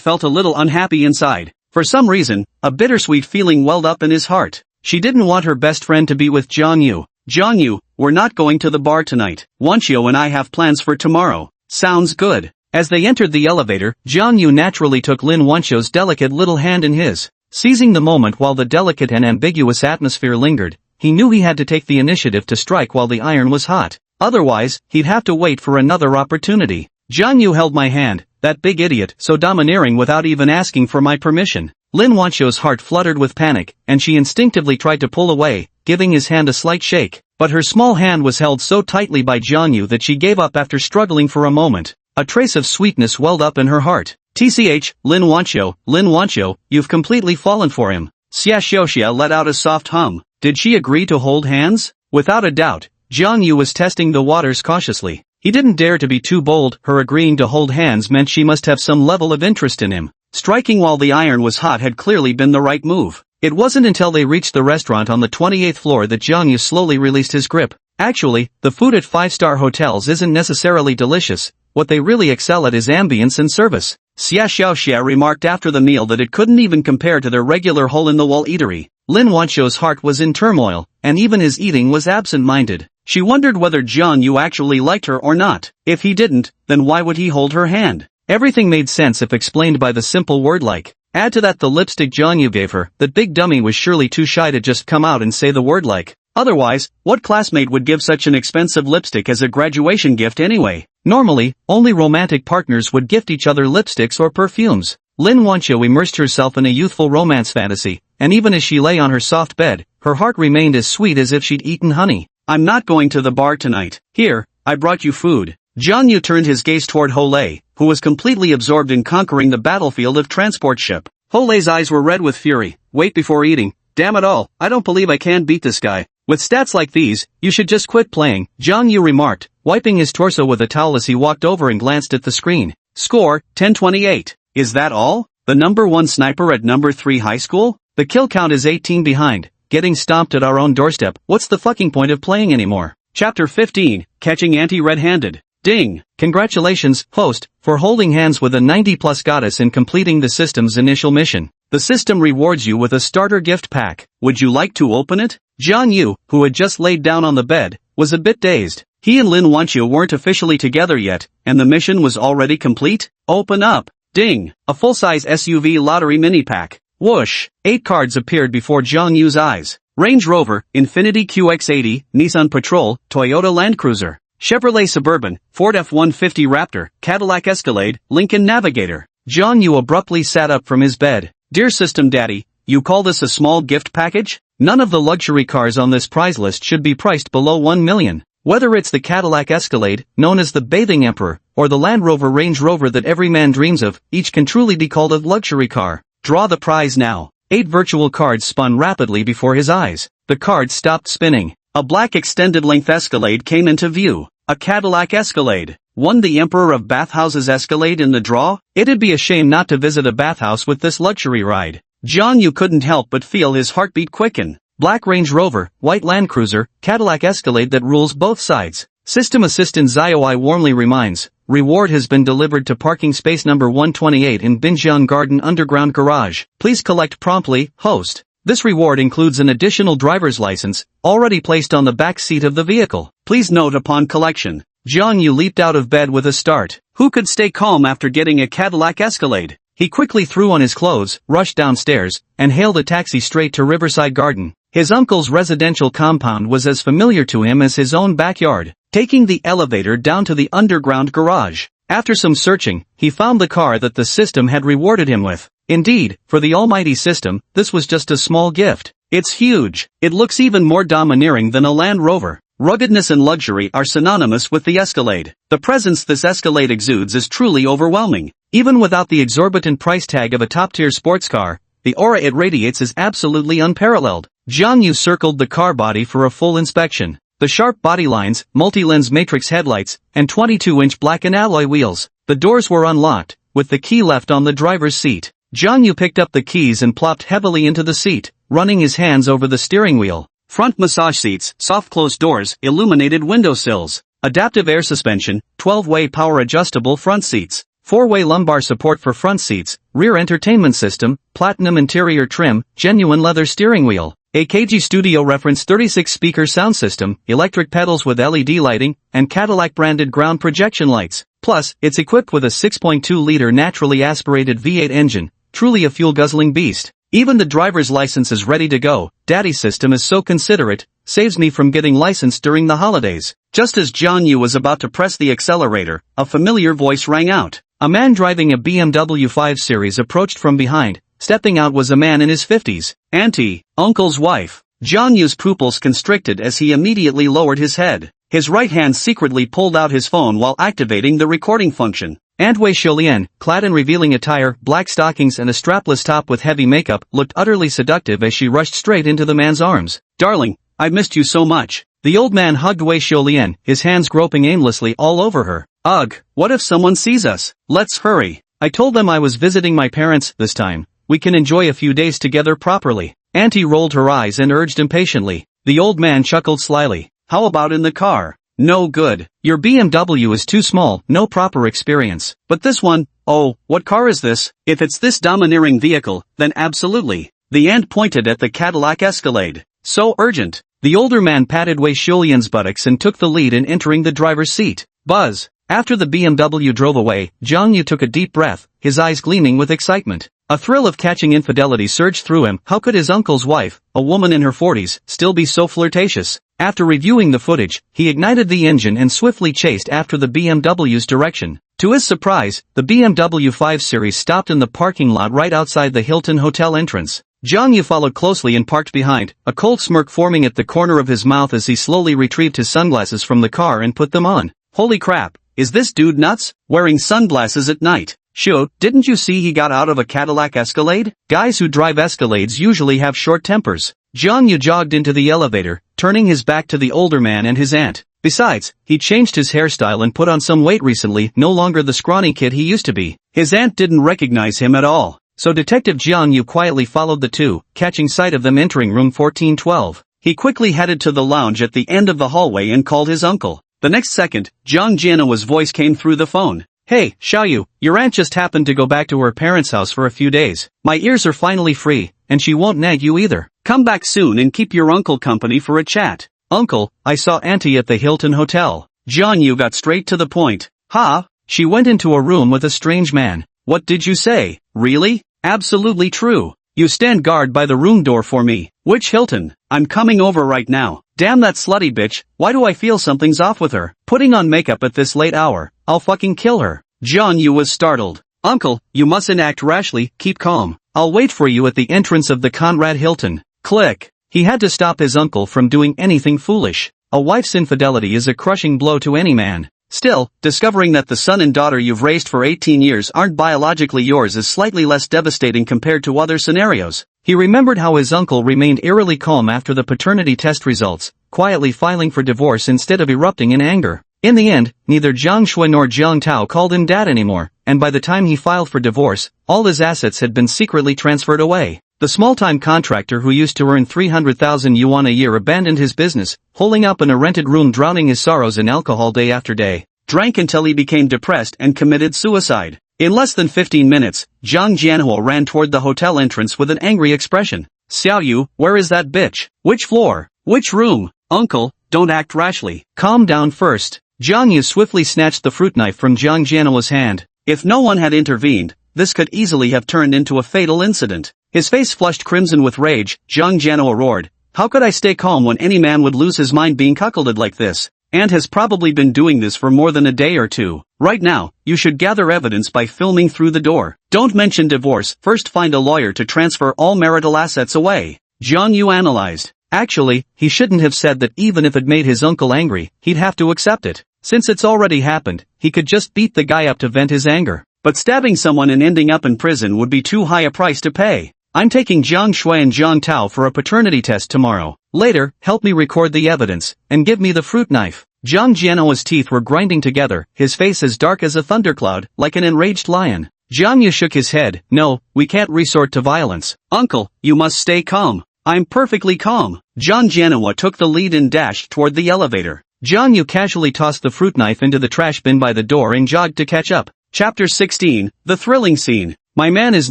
felt a little unhappy inside. For some reason, a bittersweet feeling welled up in his heart. She didn't want her best friend to be with Jang Yu. Jang Yu, we're not going to the bar tonight. Wancho and I have plans for tomorrow. Sounds good. As they entered the elevator, Jang Yu naturally took Lin Wancho's delicate little hand in his. Seizing the moment while the delicate and ambiguous atmosphere lingered, he knew he had to take the initiative to strike while the iron was hot. Otherwise, he'd have to wait for another opportunity. Jang Yu held my hand, that big idiot, so domineering without even asking for my permission. Lin Wancho's heart fluttered with panic, and she instinctively tried to pull away, giving his hand a slight shake. But her small hand was held so tightly by Jang Yu that she gave up after struggling for a moment. A trace of sweetness welled up in her heart. TCH, Lin Wancho, you've completely fallen for him. Xia Xiaoxie let out a soft hum. Did she agree to hold hands? Without a doubt, Jang Yu was testing the waters cautiously. He didn't dare to be too bold. Her agreeing to hold hands meant she must have some level of interest in him. Striking while the iron was hot had clearly been the right move. It wasn't until they reached the restaurant on the 28th floor that Jang Yu slowly released his grip. Actually, the food at 5-star hotels isn't necessarily delicious. What they really excel at is ambience and service. Xia Xiaoxie remarked after the meal that it couldn't even compare to their regular hole-in-the-wall eatery. Lin Wancho's heart was in turmoil, and even his eating was absent-minded. She wondered whether Jang Yu actually liked her or not. If he didn't, then why would he hold her hand? Everything made sense if explained by the simple word like. Add to that the lipstick Jang Yu gave her. That big dummy was surely too shy to just come out and say the word like. Otherwise, what classmate would give such an expensive lipstick as a graduation gift anyway? Normally, only romantic partners would gift each other lipsticks or perfumes. Lin Wancho immersed herself in a youthful romance fantasy, and even as she lay on her soft bed, her heart remained as sweet as if she'd eaten honey. I'm not going to the bar tonight. Here, I brought you food. Jang Yu turned his gaze toward Hole, who was completely absorbed in conquering the battlefield of transport ship. Hole's eyes were red with fury. Wait before eating. Damn it all, I don't believe I can beat this guy. With stats like these, you should just quit playing, Jang Yu remarked, wiping his torso with a towel as he walked over and glanced at the screen. Score, 1028. Is that all? The number 1 sniper at number 3 high school? The kill count is 18 behind. Getting stomped at our own doorstep. What's the fucking point of playing anymore? Chapter 15, Catching Auntie Red-Handed. Ding! Congratulations, host, for holding hands with a 90+ goddess in completing the system's initial mission. The system rewards you with a starter gift pack. Would you like to open it? Jang Yu, who had just laid down on the bed, was a bit dazed. He and Lin Wancho weren't officially together yet, and the mission was already complete? Open up! Ding! A full-size SUV lottery mini-pack. Whoosh! 8 cards appeared before Jang Yu's eyes. Range Rover, Infiniti QX80, Nissan Patrol, Toyota Land Cruiser, Chevrolet Suburban, Ford F-150 Raptor, Cadillac Escalade, Lincoln Navigator. Jang Yu abruptly sat up from his bed. Dear System Daddy, you call this a small gift package? None of the luxury cars on this prize list should be priced below 1 million. Whether it's the Cadillac Escalade, known as the Bathing Emperor, or the Land Rover Range Rover that every man dreams of, each can truly be called a luxury car. Draw the prize now. 8 virtual cards spun rapidly before his eyes. The cards stopped spinning. A black extended-length Escalade came into view. A Cadillac Escalade. Won the Emperor of Bathhouses Escalade in the draw? It'd be a shame not to visit a bathhouse with this luxury ride. Jang Yu couldn't help but feel his heartbeat quicken. Black Range Rover, White Land Cruiser, Cadillac Escalade that rules both sides. System Assistant Xiaoi warmly reminds, reward has been delivered to parking space number 128 in Binjiang Garden Underground Garage. Please collect promptly, host. This reward includes an additional driver's license, already placed on the back seat of the vehicle. Please note upon collection. Jang Yu leaped out of bed with a start. Who could stay calm after getting a Cadillac Escalade? He quickly threw on his clothes, rushed downstairs, and hailed a taxi straight to Riverside Garden. His uncle's residential compound was as familiar to him as his own backyard. Taking the elevator down to the underground garage. After some searching, he found the car that the system had rewarded him with. Indeed, for the almighty system, this was just a small gift. It's huge. It looks even more domineering than a Land Rover. Ruggedness and luxury are synonymous with the Escalade. The presence this Escalade exudes is truly overwhelming. Even without the exorbitant price tag of a top-tier sports car, the aura it radiates is absolutely unparalleled. Jang Yu circled the car body for a full inspection. The sharp body lines, multi-lens matrix headlights, and 22-inch blackened alloy wheels. The doors were unlocked, with the key left on the driver's seat. Jang Yu picked up the keys and plopped heavily into the seat, running his hands over the steering wheel. Front massage seats, soft closed doors, illuminated windowsills, adaptive air suspension, 12-way power-adjustable front seats, 4-way lumbar support for front seats, rear entertainment system, platinum interior trim, genuine leather steering wheel, AKG Studio reference 36-speaker sound system, electric pedals with LED lighting, and Cadillac-branded ground projection lights. Plus, it's equipped with a 6.2-liter naturally aspirated V8 engine, truly a fuel-guzzling beast. Even the driver's license is ready to go. Daddy's system is so considerate, saves me from getting licensed during the holidays. Just as Jang Yu was about to press the accelerator, a familiar voice rang out. A man driving a BMW 5 Series approached from behind. Stepping out was a man in his 50s. Auntie, uncle's wife. Jang Yu's pupils constricted as he immediately lowered his head. His right hand secretly pulled out his phone while activating the recording function. Aunt Wei Xiulian, clad in revealing attire, black stockings and a strapless top with heavy makeup, looked utterly seductive as she rushed straight into the man's arms. Darling, I've missed you so much. The old man hugged Wei Xiulian, his hands groping aimlessly all over her. Ugh, what if someone sees us? Let's hurry. I told them I was visiting my parents this time. We can enjoy a few days together properly. Auntie rolled her eyes and urged impatiently. The old man chuckled slyly. How about in the car? No good. Your BMW is too small, no proper experience. But this one, oh, what car is this? If it's this domineering vehicle, then absolutely. The aunt pointed at the Cadillac Escalade. So urgent. The older man patted Wei Xiulian's buttocks and took the lead in entering the driver's seat. Buzz. After the BMW drove away, Jang Yu took a deep breath, his eyes gleaming with excitement. A thrill of catching infidelity surged through him. How could his uncle's wife, a woman in her 40s, still be so flirtatious? After reviewing the footage, he ignited the engine and swiftly chased after the BMW's direction. To his surprise, the BMW 5 Series stopped in the parking lot right outside the Hilton Hotel entrance. Jang Yu followed closely and parked behind, a cold smirk forming at the corner of his mouth as he slowly retrieved his sunglasses from the car and put them on. Holy crap, is this dude nuts? Wearing sunglasses at night? Sho, didn't you see he got out of a Cadillac Escalade? Guys who drive Escalades usually have short tempers. Jang Yu jogged into the elevator, turning his back to the older man and his aunt. Besides, he changed his hairstyle and put on some weight recently, no longer the scrawny kid he used to be. His aunt didn't recognize him at all. So Detective Jang Yu quietly followed the two, catching sight of them entering room 1412. He quickly headed to the lounge at the end of the hallway and called his uncle. The next second, Zhang Jianhua's voice came through the phone. Hey, Xiaoyu, your aunt just happened to go back to her parents' house for a few days. My ears are finally free, and she won't nag you either. Come back soon and keep your uncle company for a chat. Uncle, I saw Auntie at the Hilton Hotel. Zhang Yu got straight to the point. Ha? She went into a room with a strange man. What did you say? Really? Absolutely true. You stand guard by the room door for me. Which Hilton? I'm coming over right now. Damn that slutty bitch, why do I feel something's off with her? Putting on makeup at this late hour, I'll fucking kill her. Zhang Yu was startled. Uncle, you mustn't act rashly, keep calm. I'll wait for you at the entrance of the Conrad Hilton. Click. He had to stop his uncle from doing anything foolish. A wife's infidelity is a crushing blow to any man. Still, discovering that the son and daughter you've raised for 18 years aren't biologically yours is slightly less devastating compared to other scenarios. He remembered how his uncle remained eerily calm after the paternity test results, quietly filing for divorce instead of erupting in anger. In the end, neither Jiang Shui nor Jiang Tao called him dad anymore, and by the time he filed for divorce, all his assets had been secretly transferred away. The small-time contractor who used to earn 300,000 yuan a year abandoned his business, holing up in a rented room, drowning his sorrows in alcohol day after day. Drank until he became depressed and committed suicide. In less than 15 minutes, Zhang Jianhua ran toward the hotel entrance with an angry expression. Xiaoyu, where is that bitch? Which floor? Which room? Uncle, don't act rashly. Calm down first. Zhang Yu swiftly snatched the fruit knife from Zhang Jianhua's hand. If no one had intervened, this could easily have turned into a fatal incident. His face flushed crimson with rage. Zhang Jianhua roared. How could I stay calm when any man would lose his mind being cuckolded like this? And has probably been doing this for more than a day or two. Right now, you should gather evidence by filming through the door. Don't mention divorce, first find a lawyer to transfer all marital assets away. Zhang Yu analyzed. Actually, he shouldn't have said that. Even if it made his uncle angry, he'd have to accept it. Since it's already happened, he could just beat the guy up to vent his anger. But stabbing someone and ending up in prison would be too high a price to pay. I'm taking Jiang Shui and Jiang Tao for a paternity test tomorrow. Later, help me record the evidence, and give me the fruit knife. Zhang Jianhua's teeth were grinding together, his face as dark as a thundercloud, like an enraged lion. Zhang Yu shook his head. No, we can't resort to violence. Uncle, you must stay calm. I'm perfectly calm. Zhang Jianhua took the lead and dashed toward the elevator. Zhang Yu casually tossed the fruit knife into the trash bin by the door and jogged to catch up. Chapter 16, The Thrilling Scene. My man is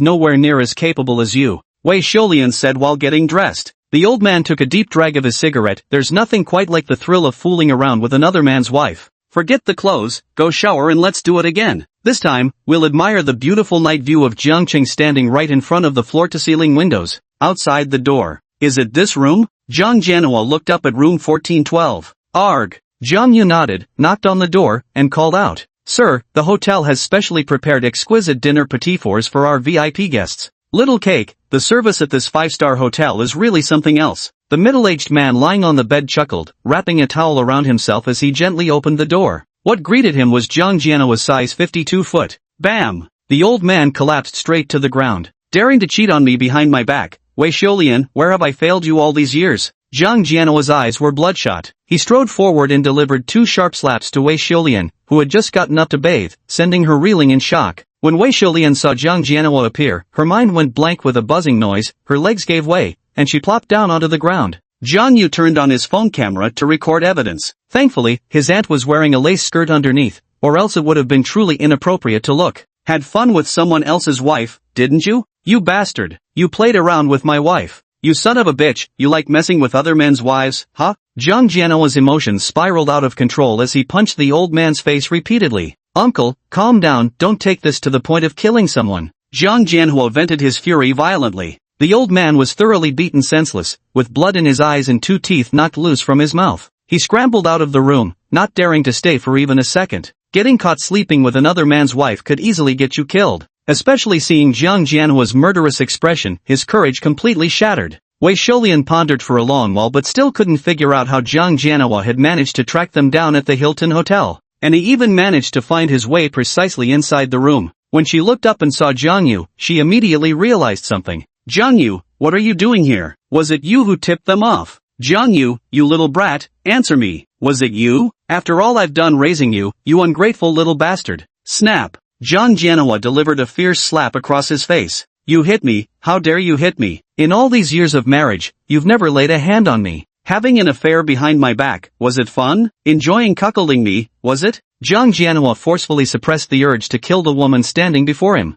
nowhere near as capable as you, Wei Xiulian said while getting dressed. The old man took a deep drag of his cigarette. There's nothing quite like the thrill of fooling around with another man's wife. Forget the clothes, go shower and let's do it again. This time, we'll admire the beautiful night view of Jiangqing standing right in front of the floor-to-ceiling windows, outside the door. Is it this room? Zhang Jianhua looked up at room 1412. Arg. Zhang Yu nodded, knocked on the door, and called out. Sir, the hotel has specially prepared exquisite dinner petit fours for our VIP guests. Little cake, the service at this 5-star hotel is really something else. The middle-aged man lying on the bed chuckled, wrapping a towel around himself as he gently opened the door. What greeted him was Zhang Jianhua's size 52 foot. Bam! The old man collapsed straight to the ground. Daring to cheat on me behind my back. Wei Xiulian, where have I failed you all these years? Zhang Jianhua's eyes were bloodshot. He strode forward and delivered 2 sharp slaps to Wei Xiulian, who had just gotten up to bathe, sending her reeling in shock. When Wei Xiulian saw Zhang Jianhua appear, her mind went blank with a buzzing noise, her legs gave way, and she plopped down onto the ground. Zhang Yu turned on his phone camera to record evidence. Thankfully, his aunt was wearing a lace skirt underneath, or else it would have been truly inappropriate to look. Had fun with someone else's wife, didn't you? You bastard. You played around with my wife. You son of a bitch, you like messing with other men's wives, huh? Zhang Jianhua's emotions spiraled out of control as he punched the old man's face repeatedly. Uncle, calm down, don't take this to the point of killing someone. Zhang Jianhua vented his fury violently. The old man was thoroughly beaten senseless, with blood in his eyes and 2 teeth knocked loose from his mouth. He scrambled out of the room, not daring to stay for even a second. Getting caught sleeping with another man's wife could easily get you killed. Especially seeing Jiang Jianhua's murderous expression, his courage completely shattered. Wei Sholian pondered for a long while but still couldn't figure out how Jiang Jianhua had managed to track them down at the Hilton Hotel. And he even managed to find his way precisely inside the room. When she looked up and saw Jang Yu, she immediately realized something. Jang Yu, what are you doing here? Was it you who tipped them off? Jang Yu, you little brat, answer me. Was it you? After all I've done raising you, you ungrateful little bastard. Snap. Jiang Jianhua delivered a fierce slap across his face. You hit me, how dare you hit me? In all these years of marriage, you've never laid a hand on me. Having an affair behind my back, was it fun? Enjoying cuckolding me, was it? Jiang Jianhua forcefully suppressed the urge to kill the woman standing before him.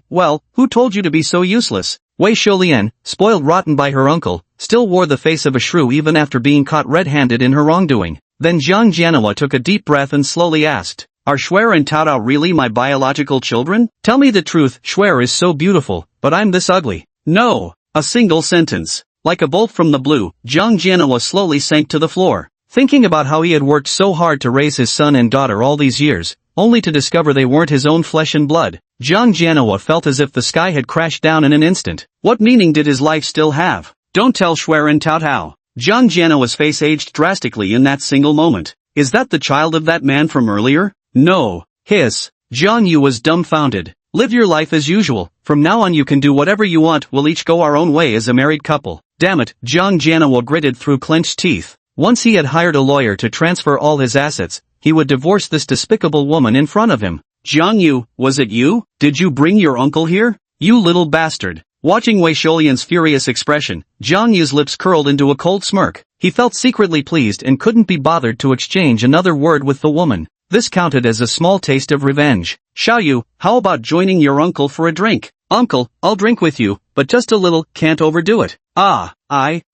Well, who told you to be so useless? Wei Sholian, spoiled rotten by her uncle, still wore the face of a shrew even after being caught red-handed in her wrongdoing. Then Jiang Jianhua took a deep breath and slowly asked, are Shuer and Taotao really my biological children? Tell me the truth, Shuer is so beautiful, but I'm this ugly. No. A single sentence. Like a bolt from the blue, Jiang Jianhua slowly sank to the floor. Thinking about how he had worked so hard to raise his son and daughter all these years, only to discover they weren't his own flesh and blood, Jiang Jianhua felt as if the sky had crashed down in an instant. What meaning did his life still have? Don't tell Shuer and Taotao. Jiang Jianhua's face aged drastically in that single moment. Is that the child of that man from earlier? No. Hiss. Jang Yu was dumbfounded. Live your life as usual. From now on you can do whatever you want. We'll each go our own way as a married couple. Damn it, Jiang Jianhua gritted through clenched teeth. Once he had hired a lawyer to transfer all his assets, he would divorce this despicable woman in front of him. Jang Yu, was it you? Did you bring your uncle here? You little bastard. Watching Wei Sholian's furious expression, Jang Yu's lips curled into a cold smirk. He felt secretly pleased and couldn't be bothered to exchange another word with the woman. This counted as a small taste of revenge. Xiaoyu, how about joining your uncle for a drink? Uncle, I'll drink with you, but just a little, can't overdo it.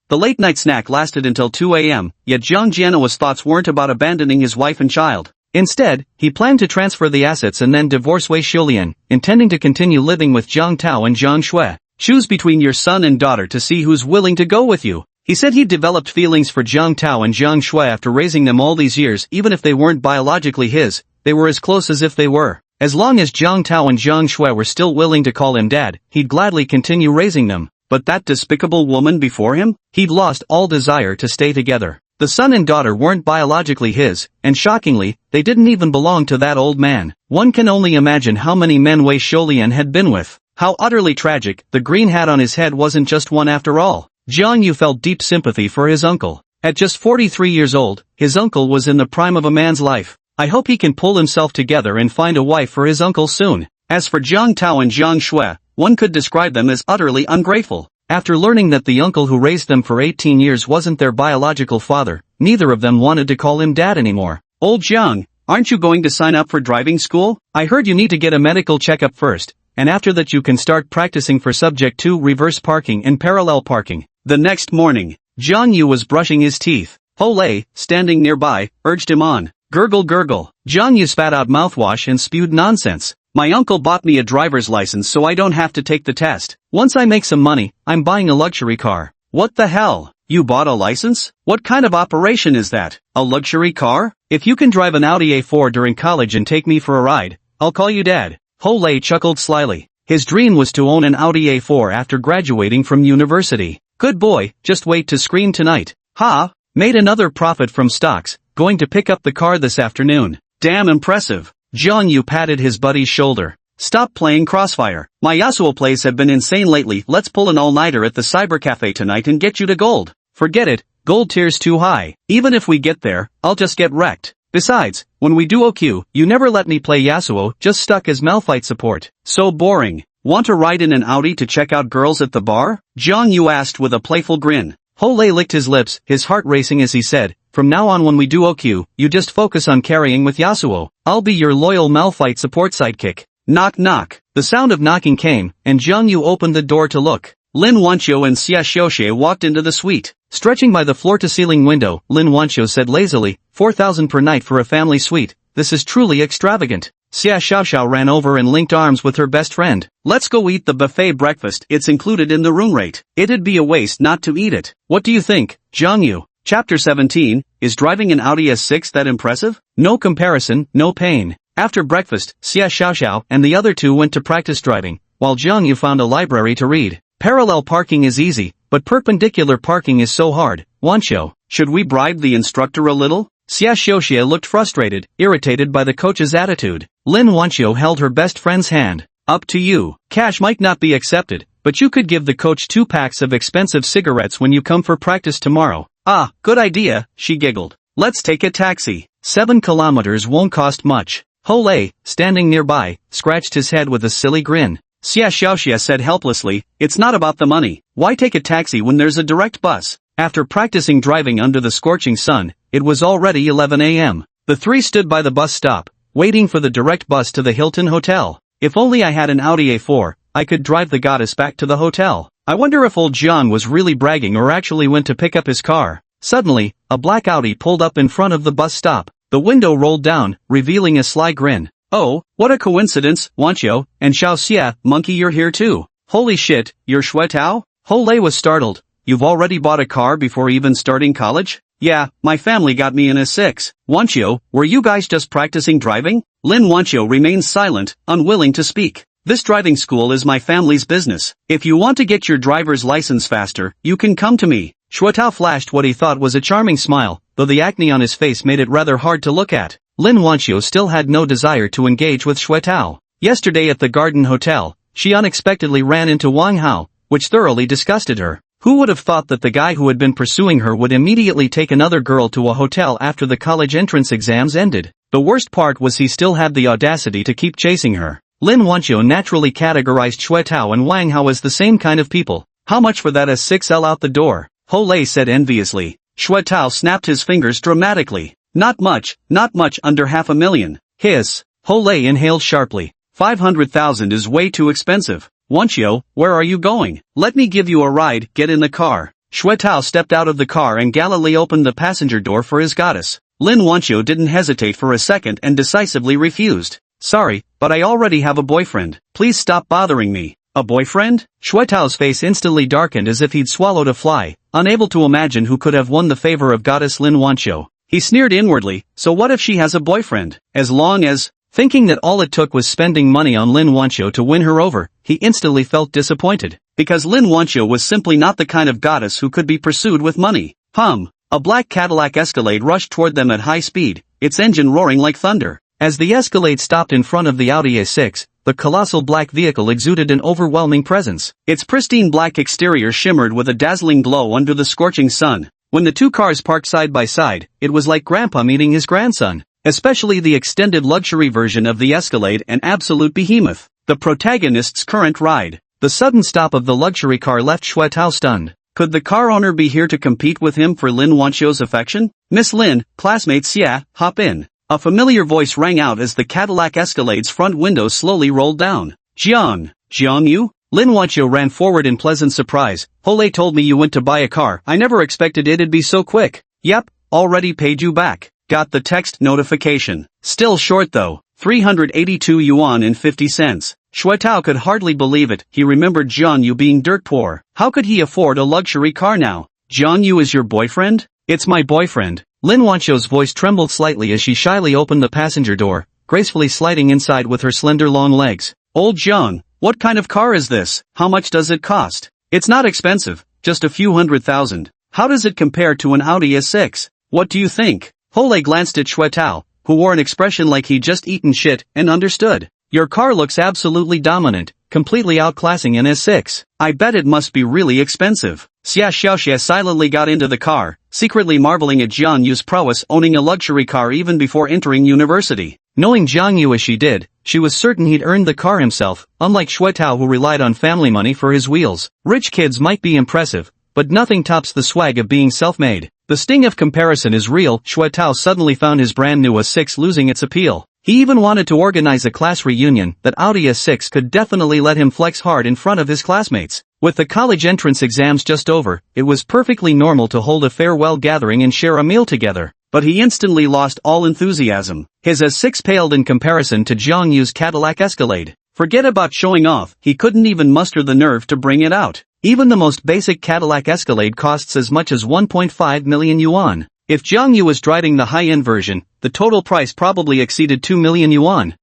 The late-night snack lasted until 2 a.m., yet Jiang Jianhua's thoughts weren't about abandoning his wife and child. Instead, he planned to transfer the assets and then divorce Wei Sholian, intending to continue living with Jiang Tao and Jiang Shui. Choose between your son and daughter to see who's willing to go with you. He said he'd developed feelings for Jiang Tao and Jiang Shui after raising them all these years. Even if they weren't biologically his, they were as close as if they were. As long as Jiang Tao and Jiang Shui were still willing to call him dad, he'd gladly continue raising them. But that despicable woman before him? He'd lost all desire to stay together. The son and daughter weren't biologically his, and shockingly, they didn't even belong to that old man. One can only imagine how many men Wei Sholian had been with. How utterly tragic, the green hat on his head wasn't just one after all. Jang Yu felt deep sympathy for his uncle. At just 43 years old, his uncle was in the prime of a man's life. I hope he can pull himself together and find a wife for his uncle soon. As for Jiang Tao and Jiang Shui, one could describe them as utterly ungrateful. After learning that the uncle who raised them for 18 years wasn't their biological father, neither of them wanted to call him dad anymore. Old Jiang, aren't you going to sign up for driving school? I heard you need to get a medical checkup first, and after that you can start practicing for Subject 2 reverse parking and parallel parking. The next morning, Jang Yu was brushing his teeth. Ho Lei, standing nearby, urged him on. Gurgle gurgle. Jang Yu spat out mouthwash and spewed nonsense. My uncle bought me a driver's license so I don't have to take the test. Once I make some money, I'm buying a luxury car. What the hell? You bought a license? What kind of operation is that? A luxury car? If you can drive an Audi A4 during college and take me for a ride, I'll call you dad. Ho Lei chuckled slyly. His dream was to own an Audi A4 after graduating from university. Good boy, just wait to scream tonight. Ha! Made another profit from stocks, going to pick up the car this afternoon. Damn impressive. Jang Yu patted his buddy's shoulder. Stop playing Crossfire. My Yasuo plays have been insane lately. Let's pull an all-nighter at the cyber cafe tonight and get you to gold. Forget it, gold tier's too high. Even if we get there, I'll just get wrecked. Besides, when we do OQ, you never let me play Yasuo, just stuck as Malphite support. So boring. Want to ride in an Audi to check out girls at the bar? Jang Yu asked with a playful grin. Ho Lei licked his lips, his heart racing as he said, from now on when we do OQ, you just focus on carrying with Yasuo. I'll be your loyal Malphite support sidekick. Knock knock. The sound of knocking came, and Jang Yu opened the door to look. Lin Wancho and Xia Xiaoxie walked into the suite. Stretching by the floor-to-ceiling window, Lin Wancho said lazily, 4,000 per night for a family suite. This is truly extravagant. Xia Xiaoxiao ran over and linked arms with her best friend. Let's go eat the buffet breakfast. It's included in the room rate. It'd be a waste not to eat it. What do you think, Jang Yu? Chapter 17, is driving an Audi S6 that impressive? No comparison, no pain. After breakfast, Xia Xiaoxiao and the other two went to practice driving, while Jang Yu found a library to read. Parallel parking is easy, but perpendicular parking is so hard. Wancho, should we bribe the instructor a little? Xia Xiaoxia looked frustrated, irritated by the coach's attitude. Lin Wancho held her best friend's hand. Up to you. Cash might not be accepted, but you could give the coach 2 packs of expensive cigarettes when you come for practice tomorrow. Ah, good idea, she giggled. Let's take a taxi. 7 kilometers won't cost much. Ho Lei, standing nearby, scratched his head with a silly grin. Xia Xiaoxia said helplessly, it's not about the money. Why take a taxi when there's a direct bus? After practicing driving under the scorching sun, it was already 11 a.m. The three stood by the bus stop, waiting for the direct bus to the Hilton Hotel. If only I had an Audi A4, I could drive the goddess back to the hotel. I wonder if old Jiang was really bragging or actually went to pick up his car. Suddenly, a black Audi pulled up in front of the bus stop. The window rolled down, revealing a sly grin. Oh, what a coincidence, Wancho, and Xiao Xia, monkey you're here too. Holy shit, you're Xue Tao? Ho Lei was startled. You've already bought a car before even starting college? Yeah, my family got me in a 6. Wancho, were you guys just practicing driving? Lin Wancho remained silent, unwilling to speak. This driving school is my family's business. If you want to get your driver's license faster, you can come to me. Xue Tao flashed what he thought was a charming smile, though the acne on his face made it rather hard to look at. Lin Wancho still had no desire to engage with Xue Tao. Yesterday at the Garden Hotel, she unexpectedly ran into Wang Hao, which thoroughly disgusted her. Who would have thought that the guy who had been pursuing her would immediately take another girl to a hotel after the college entrance exams ended? The worst part was he still had the audacity to keep chasing her. Lin Wancho naturally categorized Xue Tao and Wang Hao as the same kind of people. How much for that S6L out the door? Ho Lei said enviously. Xue Tao snapped his fingers dramatically. Not much, under $500,000. Hiss. Ho Lei inhaled sharply. 500,000 is way too expensive. Wancho, where are you going? Let me give you a ride, get in the car. Xue Tao stepped out of the car and gallantly opened the passenger door for his goddess. Lin Wancho didn't hesitate for a second and decisively refused. Sorry, but I already have a boyfriend. Please stop bothering me. A boyfriend? Xue Tao's face instantly darkened as if he'd swallowed a fly, unable to imagine who could have won the favor of goddess Lin Wancho. He sneered inwardly, so what if she has a boyfriend? As long as... Thinking that all it took was spending money on Lin Wancho to win her over, he instantly felt disappointed. Because Lin Wancho was simply not the kind of goddess who could be pursued with money. A black Cadillac Escalade rushed toward them at high speed, its engine roaring like thunder. As the Escalade stopped in front of the Audi A6, the colossal black vehicle exuded an overwhelming presence. Its pristine black exterior shimmered with a dazzling glow under the scorching sun. When the two cars parked side by side, it was like Grandpa meeting his grandson. Especially the extended luxury version of the Escalade, an absolute behemoth. The protagonist's current ride. The sudden stop of the luxury car left Xue Tao stunned. Could the car owner be here to compete with him for Lin Wancho's affection? Miss Lin, classmate Xia, hop in. A familiar voice rang out as the Cadillac Escalade's front window slowly rolled down. Jang Yu? Lin Wancho ran forward in pleasant surprise. Ho Lei told me you went to buy a car. I never expected it'd be so quick. Yep, already paid you back. Got the text notification. Still short though. 382 yuan and 50 cents. Xue Tao could hardly believe it. He remembered Jang Yu being dirt poor. How could he afford a luxury car now? Jang Yu is your boyfriend? It's my boyfriend. Lin Wancho's voice trembled slightly as she shyly opened the passenger door, gracefully sliding inside with her slender long legs. Old Jiang, what kind of car is this? How much does it cost? It's not expensive, just a few $100,000. How does it compare to an Audi S6? What do you think? Ho Lei glanced at Xue Tao, who wore an expression like he'd just eaten shit, and understood. Your car looks absolutely dominant, completely outclassing an S6. I bet it must be really expensive. Xia Xiaoxia silently got into the car, secretly marveling at Jang Yu's prowess owning a luxury car even before entering university. Knowing Jang Yu as she did, she was certain he'd earned the car himself, unlike Xue Tao who relied on family money for his wheels. Rich kids might be impressive, but nothing tops the swag of being self-made. The sting of comparison is real. Xue Tao suddenly found his brand new S6 losing its appeal. He even wanted to organize a class reunion. That Audi S6 could definitely let him flex hard in front of his classmates. With the college entrance exams just over, it was perfectly normal to hold a farewell gathering and share a meal together. But he instantly lost all enthusiasm. His S6 paled in comparison to Jang Yu's Cadillac Escalade. Forget about showing off, he couldn't even muster the nerve to bring it out. Even the most basic Cadillac Escalade costs as much as 1.5 million yuan. If Jang Yu was driving the high-end version, the total price probably exceeded 2 million yuan.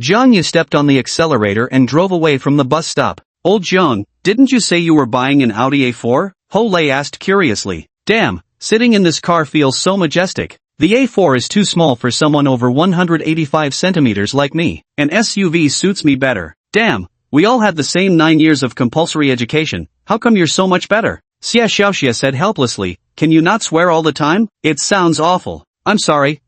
Jang Yu stepped on the accelerator and drove away from the bus stop. Old Jang, didn't you say you were buying an Audi A4? Ho Lei asked curiously. Damn, sitting in this car feels so majestic. The A4 is too small for someone over 185 centimeters like me. An SUV suits me better. Damn, we all had the same 9 years of compulsory education, how come you're so much better? Xia Xiaoxia said helplessly, can you not swear all the time? It sounds awful. I'm sorry.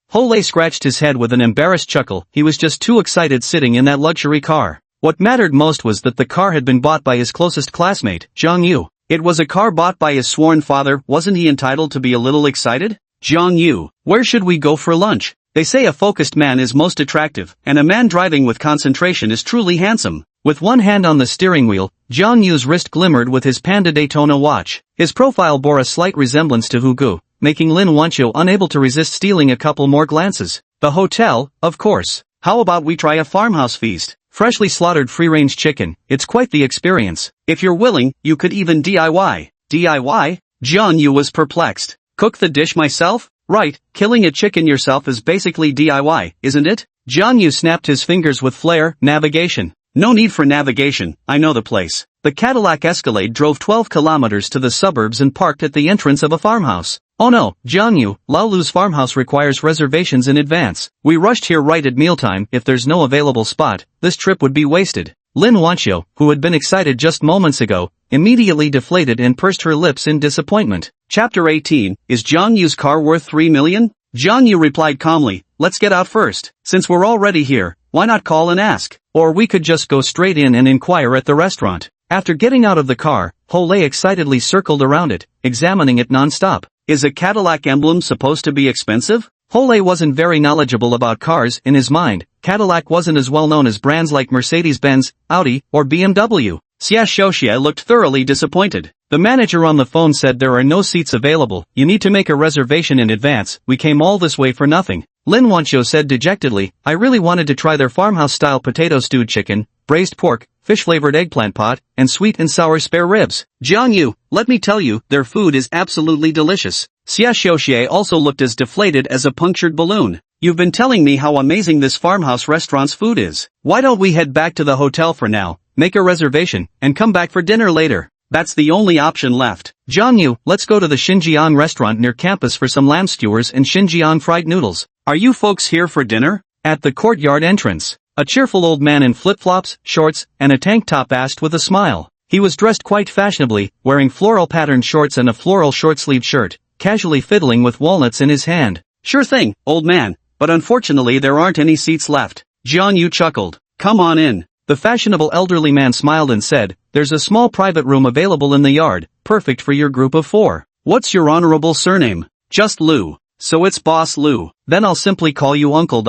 Ho Lei scratched his head with an embarrassed chuckle, he was just too excited sitting in that luxury car. What mattered most was that the car had been bought by his closest classmate, Jang Yu. It was a car bought by his sworn father, wasn't he entitled to be a little excited? Jang Yu, where should we go for lunch? They say a focused man is most attractive, and a man driving with concentration is truly handsome. With one hand on the steering wheel, Jang Yu's wrist glimmered with his Panda Daytona watch. His profile bore a slight resemblance to Hugo, making Lin Wancho unable to resist stealing a couple more glances. The hotel, of course. How about we try a farmhouse feast? Freshly slaughtered free-range chicken, it's quite the experience. If you're willing, you could even DIY. DIY? Jang Yu was perplexed. Cook the dish myself? Right, killing a chicken yourself is basically DIY, isn't it? Jang Yu snapped his fingers with flair. Navigation. No need for navigation, I know the place. The Cadillac Escalade drove 12 kilometers to the suburbs and parked at the entrance of a farmhouse. Oh no, Jang Yu, Laolu's farmhouse requires reservations in advance. We rushed here right at mealtime, if there's no available spot, this trip would be wasted. Lin Wancho, who had been excited just moments ago, immediately deflated and pursed her lips in disappointment. Chapter 18, is Jang Yu's car worth 3 million? Jang Yu replied calmly, let's get out first. Since we're already here, why not call and ask? Or we could just go straight in and inquire at the restaurant. After getting out of the car, Ho Lei excitedly circled around it, examining it non-stop. Is a Cadillac emblem supposed to be expensive? Ho Lei wasn't very knowledgeable about cars. In his mind, Cadillac wasn't as well known as brands like Mercedes-Benz, Audi, or BMW. Xia Xiaoxia looked thoroughly disappointed. The manager on the phone said there are no seats available, you need to make a reservation in advance, we came all this way for nothing. Lin Wancho said dejectedly, I really wanted to try their farmhouse-style potato stewed chicken, braised pork, fish-flavored eggplant pot, and sweet and sour spare ribs. Jang Yu, let me tell you, their food is absolutely delicious. Xia Xiaoxia also looked as deflated as a punctured balloon. You've been telling me how amazing this farmhouse restaurant's food is. Why don't we head back to the hotel for now, make a reservation, and come back for dinner later? That's the only option left. Jang Yu, let's go to the Xinjiang restaurant near campus for some lamb skewers and Xinjiang fried noodles. Are you folks here for dinner? At the courtyard entrance, a cheerful old man in flip-flops, shorts, and a tank top asked with a smile. He was dressed quite fashionably, wearing floral-patterned shorts and a floral short-sleeved shirt, casually fiddling with walnuts in his hand. Sure thing, old man, but unfortunately there aren't any seats left. Jang Yu chuckled. Come on in. The fashionable elderly man smiled and said, there's a small private room available in the yard, perfect for your group of 4. What's your honorable surname? Just Lu. So it's Boss Lu. Then I'll simply call you Uncle.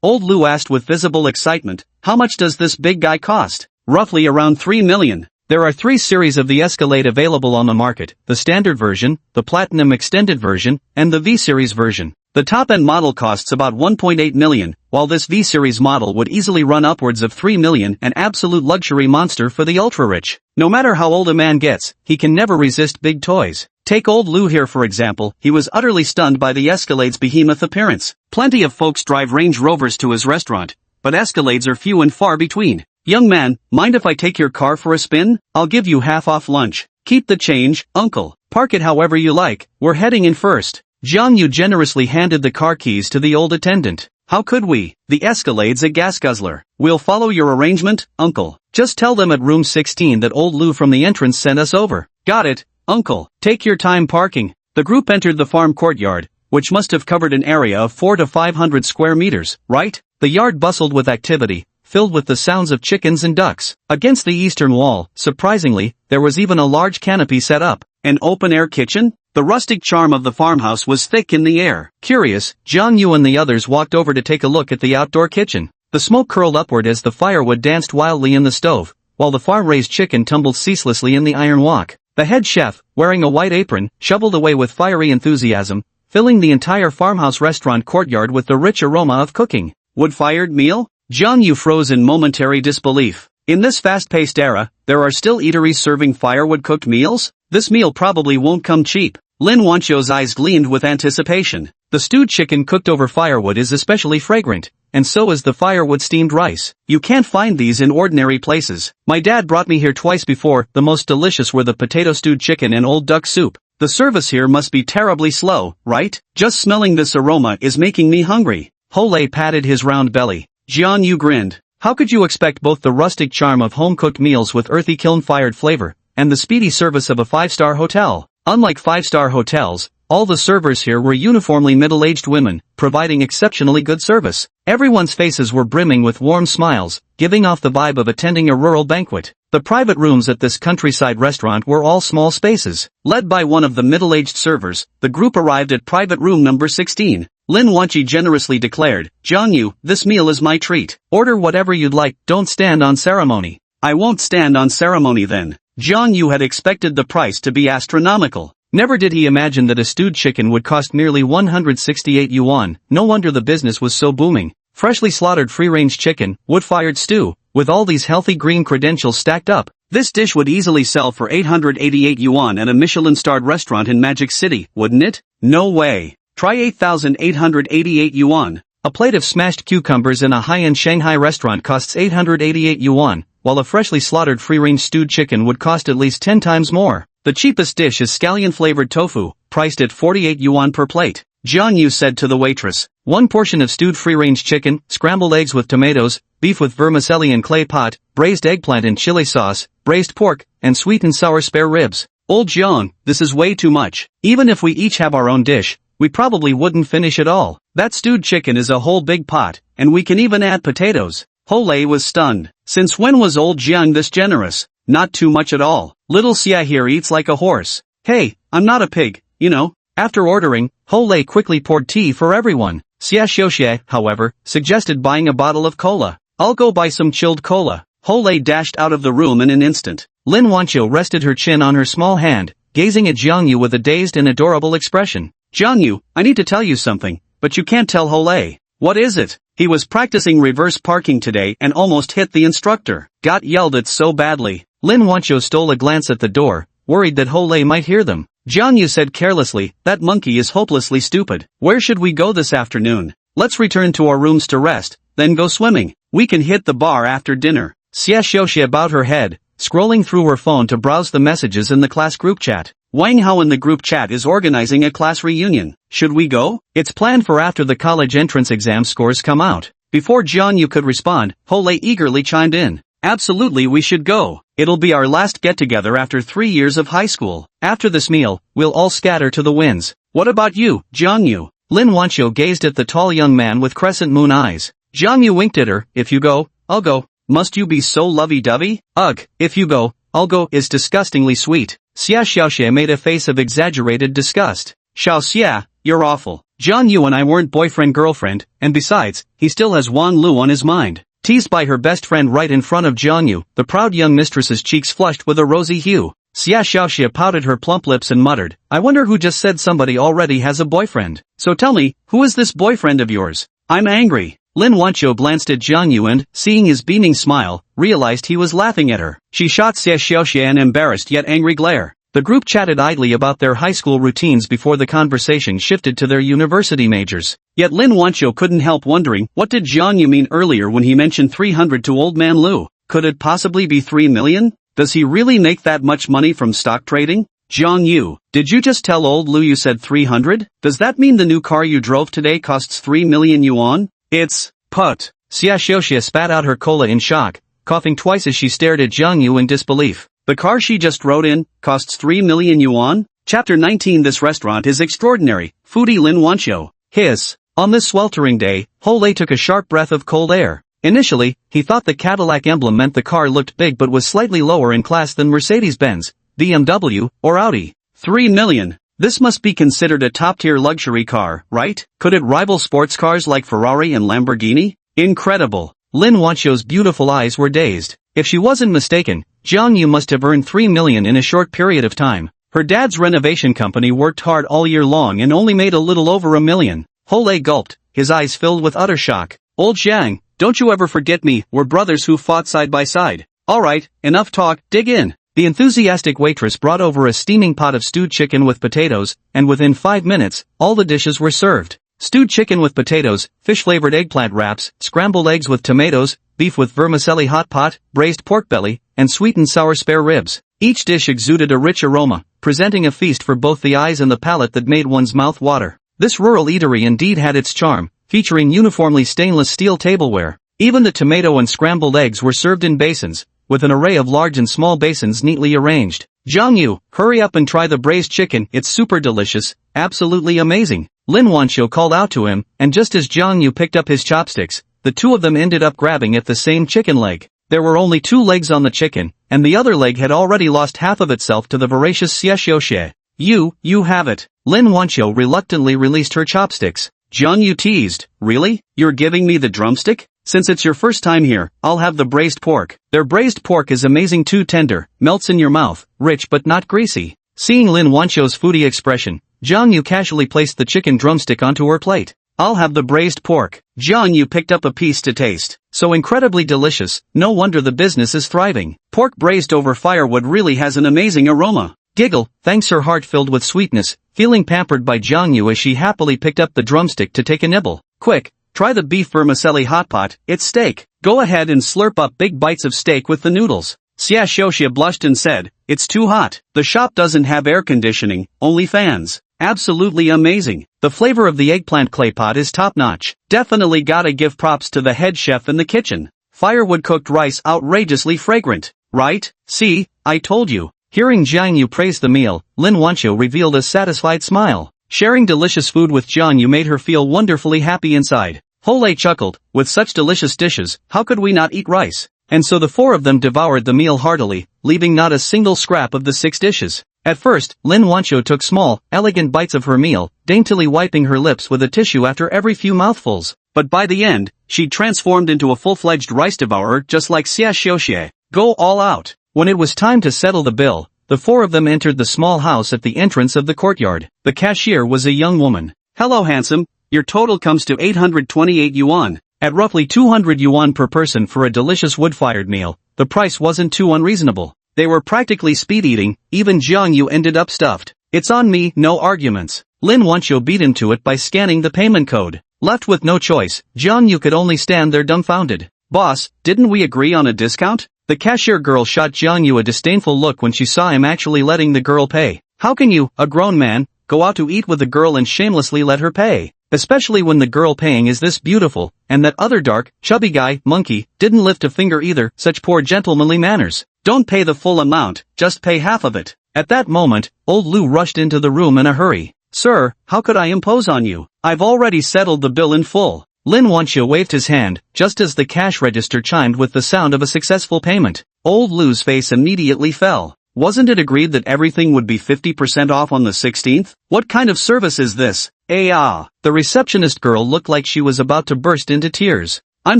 Old Lu asked with visible excitement, how much does this big guy cost? Roughly around 3 million. There are 3 series of the Escalade available on the market, the standard version, the Platinum Extended version, and the V-Series version. The top-end model costs about 1.8 million, while this V-Series model would easily run upwards of 3 million, an absolute luxury monster for the ultra-rich. No matter how old a man gets, he can never resist big toys. Take old Lou here for example, he was utterly stunned by the Escalade's behemoth appearance. Plenty of folks drive Range Rovers to his restaurant, but Escalades are few and far between. Young man, mind if I take your car for a spin? I'll give you half off lunch. Keep the change, uncle. Park it however you like, we're heading in first. Jang Yu generously handed the car keys to the old attendant. How could we? The Escalade's a gas guzzler. We'll follow your arrangement, uncle. Just tell them at room 16 that old Lou from the entrance sent us over. Got it, uncle. Take your time parking. The group entered the farm courtyard, which must have covered an area of 400 to 500 square meters, right? The yard bustled with activity, filled with the sounds of chickens and ducks. Against the eastern wall, surprisingly, there was even a large canopy set up. An open-air kitchen? The rustic charm of the farmhouse was thick in the air. Curious, Jang Yu and the others walked over to take a look at the outdoor kitchen. The smoke curled upward as the firewood danced wildly in the stove, while the farm-raised chicken tumbled ceaselessly in the iron wok. The head chef, wearing a white apron, shoveled away with fiery enthusiasm, filling the entire farmhouse restaurant courtyard with the rich aroma of cooking. Wood-fired meal? Jang Yu froze in momentary disbelief. In this fast-paced era, there are still eateries serving firewood-cooked meals? This meal probably won't come cheap. Lin Wancho's eyes gleamed with anticipation. The stewed chicken cooked over firewood is especially fragrant, and so is the firewood steamed rice. You can't find these in ordinary places. My dad brought me here twice before. The most delicious were the potato stewed chicken and old duck soup. The service here must be terribly slow, right? Just smelling this aroma is making me hungry. Hole patted his round belly. Jang Yu grinned. How could you expect both the rustic charm of home-cooked meals with earthy kiln-fired flavor, and the speedy service of a five-star hotel? Unlike five-star hotels, all the servers here were uniformly middle-aged women, providing exceptionally good service. Everyone's faces were brimming with warm smiles, giving off the vibe of attending a rural banquet. The private rooms at this countryside restaurant were all small spaces. Led by one of the middle-aged servers, the group arrived at private room number 16. Lin Wancho generously declared, Jang Yu, this meal is my treat. Order whatever you'd like, don't stand on ceremony. I won't stand on ceremony then. Jang Yu had expected the price to be astronomical. Never did he imagine that a stewed chicken would cost merely 168 yuan. No wonder the business was so booming. Freshly slaughtered free-range chicken, wood-fired stew, with all these healthy green credentials stacked up. This dish would easily sell for 888 yuan at a Michelin-starred restaurant in Magic City, wouldn't it? No way. Try 8,888 yuan. A plate of smashed cucumbers in a high-end Shanghai restaurant costs 888 yuan, while a freshly slaughtered free-range stewed chicken would cost at least 10 times more. The cheapest dish is scallion-flavored tofu, priced at 48 yuan per plate. Jang Yu said to the waitress, one portion of stewed free-range chicken, scrambled eggs with tomatoes, beef with vermicelli and clay pot, braised eggplant and chili sauce, braised pork, and sweet and sour spare ribs. Old Jiang, this is way too much. Even if we each have our own dish, we probably wouldn't finish it all. That stewed chicken is a whole big pot, and we can even add potatoes. Hole was stunned. Since when was old Jiang this generous? Not too much at all. Little Xia here eats like a horse. Hey, I'm not a pig, you know. After ordering, Hole quickly poured tea for everyone. Xia Xiaoxie, however, suggested buying a bottle of cola. I'll go buy some chilled cola. Hole dashed out of the room in an instant. Lin Wancho rested her chin on her small hand, gazing at Jang Yu with a dazed and adorable expression. Jang Yu, I need to tell you something, but you can't tell Hole. What is it? He was practicing reverse parking today and almost hit the instructor. Got yelled at so badly. Lin Wancho stole a glance at the door, worried that Hole might hear them. Jang Yu said carelessly, that monkey is hopelessly stupid. Where should we go this afternoon? Let's return to our rooms to rest, then go swimming. We can hit the bar after dinner. Xia Xiaoxie bowed her head, scrolling through her phone to browse the messages in the class group chat. Wang Hao in the group chat is organizing a class reunion. Should we go? It's planned for after the college entrance exam scores come out. Before Jang Yu could respond, Hole eagerly chimed in. Absolutely, we should go. It'll be our last get-together after 3 years of high school. After this meal, we'll all scatter to the winds. What about you, Jang Yu? Lin Wancho gazed at the tall young man with crescent moon eyes. Jang Yu winked at her. If you go, I'll go. Must you be so lovey-dovey? Ugh, if you go, I'll go is disgustingly sweet. Xia Xiaoxie made a face of exaggerated disgust. Xiao Xia, you're awful. Jang Yu and I weren't boyfriend-girlfriend, and besides, he still has Wanglu on his mind. Teased by her best friend right in front of Jang Yu, the proud young mistress's cheeks flushed with a rosy hue. Xia Xiaoxie pouted her plump lips and muttered, I wonder who just said somebody already has a boyfriend. So tell me, who is this boyfriend of yours? I'm angry. Lin Wancho glanced at Jang Yu and, seeing his beaming smile, realized he was laughing at her. She shot Xia Xiaoxie an embarrassed yet angry glare. The group chatted idly about their high school routines before the conversation shifted to their university majors. Yet Lin Wancho couldn't help wondering, what did Jang Yu mean earlier when he mentioned 300 to old man Lu? Could it possibly be 3 million? Does he really make that much money from stock trading? Jang Yu, did you just tell old Lu you said 300? Does that mean the new car you drove today costs 3 million yuan? It's put. Xia Xiaoxie spat out her cola in shock, coughing twice as she stared at Jang Yu in disbelief. The car she just rode in costs 3 million yuan? Chapter 19. This restaurant is extraordinary. Foodie Lin Wancho. Hiss. On this sweltering day, Hole took a sharp breath of cold air. Initially, he thought the Cadillac emblem meant the car looked big but was slightly lower in class than Mercedes-Benz, BMW, or Audi. 3 million. This must be considered a top-tier luxury car, right? Could it rival sports cars like Ferrari and Lamborghini? Incredible. Lin Wancho's beautiful eyes were dazed. If she wasn't mistaken, Jang Yu must have earned 3 million in a short period of time. Her dad's renovation company worked hard all year long and only made a little over $1 million. Hole gulped, his eyes filled with utter shock. Old Zhang, don't you ever forget me, we're brothers who fought side by side. Alright, enough talk, dig in. The enthusiastic waitress brought over a steaming pot of stewed chicken with potatoes, and within 5 minutes, all the dishes were served. Stewed chicken with potatoes, fish-flavored eggplant wraps, scrambled eggs with tomatoes, beef with vermicelli hot pot, braised pork belly, and sweet and sour spare ribs. Each dish exuded a rich aroma, presenting a feast for both the eyes and the palate that made one's mouth water. This rural eatery indeed had its charm, featuring uniformly stainless steel tableware. Even the tomato and scrambled eggs were served in basins, with an array of large and small basins neatly arranged. Jang Yu, hurry up and try the braised chicken, it's super delicious, absolutely amazing. Lin Wancho called out to him, and just as Jang Yu picked up his chopsticks, the two of them ended up grabbing at the same chicken leg. There were only 2 legs on the chicken, and the other leg had already lost half of itself to the voracious Xiaoxie. You have it. Lin Wancho reluctantly released her chopsticks. Jang Yu teased, really? You're giving me the drumstick? Since it's your first time here, I'll have the braised pork. Their braised pork is amazing, too tender, melts in your mouth, rich but not greasy. Seeing Lin Wancho's foodie expression, Jang Yu casually placed the chicken drumstick onto her plate. I'll have the braised pork. Jang Yu picked up a piece to taste. So incredibly delicious, no wonder the business is thriving. Pork braised over firewood really has an amazing aroma. Giggle, thanks, her heart filled with sweetness, feeling pampered by Jang Yu as she happily picked up the drumstick to take a nibble. Quick, try the beef vermicelli hot pot, it's steak. Go ahead and slurp up big bites of steak with the noodles. Xiaoxie blushed and said, it's too hot. The shop doesn't have air conditioning, only fans. Absolutely amazing. The flavor of the eggplant clay pot is top-notch. Definitely gotta give props to the head chef in the kitchen. Firewood cooked rice outrageously fragrant. Right? See, I told you. Hearing Jang Yu praise the meal, Lin Wancho revealed a satisfied smile. Sharing delicious food with Jang Yu made her feel wonderfully happy inside. Hole chuckled, with such delicious dishes, how could we not eat rice? And so the 4 of them devoured the meal heartily, leaving not a single scrap of the 6 dishes. At first, Lin Wancho took small, elegant bites of her meal, daintily wiping her lips with a tissue after every few mouthfuls. But by the end, she'd transformed into a full-fledged rice devourer just like Xiaoxie. Go all out. When it was time to settle the bill, the 4 of them entered the small house at the entrance of the courtyard. The cashier was a young woman. Hello, handsome. Your total comes to 828 yuan. At roughly 200 yuan per person for a delicious wood-fired meal, the price wasn't too unreasonable. They were practically speed-eating, even Jang Yu ended up stuffed. It's on me, no arguments. Lin Wancho beat him to it by scanning the payment code. Left with no choice, Jang Yu could only stand there dumbfounded. Boss, didn't we agree on a discount? The cashier girl shot Jang Yu a disdainful look when she saw him actually letting the girl pay. How can you, a grown man, go out to eat with a girl and shamelessly let her pay? Especially when the girl paying is this beautiful, and that other dark, chubby guy, monkey, didn't lift a finger either, such poor gentlemanly manners. Don't pay the full amount, just pay half of it. At that moment, old Lu rushed into the room in a hurry. Sir, how could I impose on you? I've already settled the bill in full. Lin Wancho waved his hand, just as the cash register chimed with the sound of a successful payment. Old Lu's face immediately fell. Wasn't it agreed that everything would be 50% off on the 16th? What kind of service is this? The receptionist girl looked like she was about to burst into tears. I'm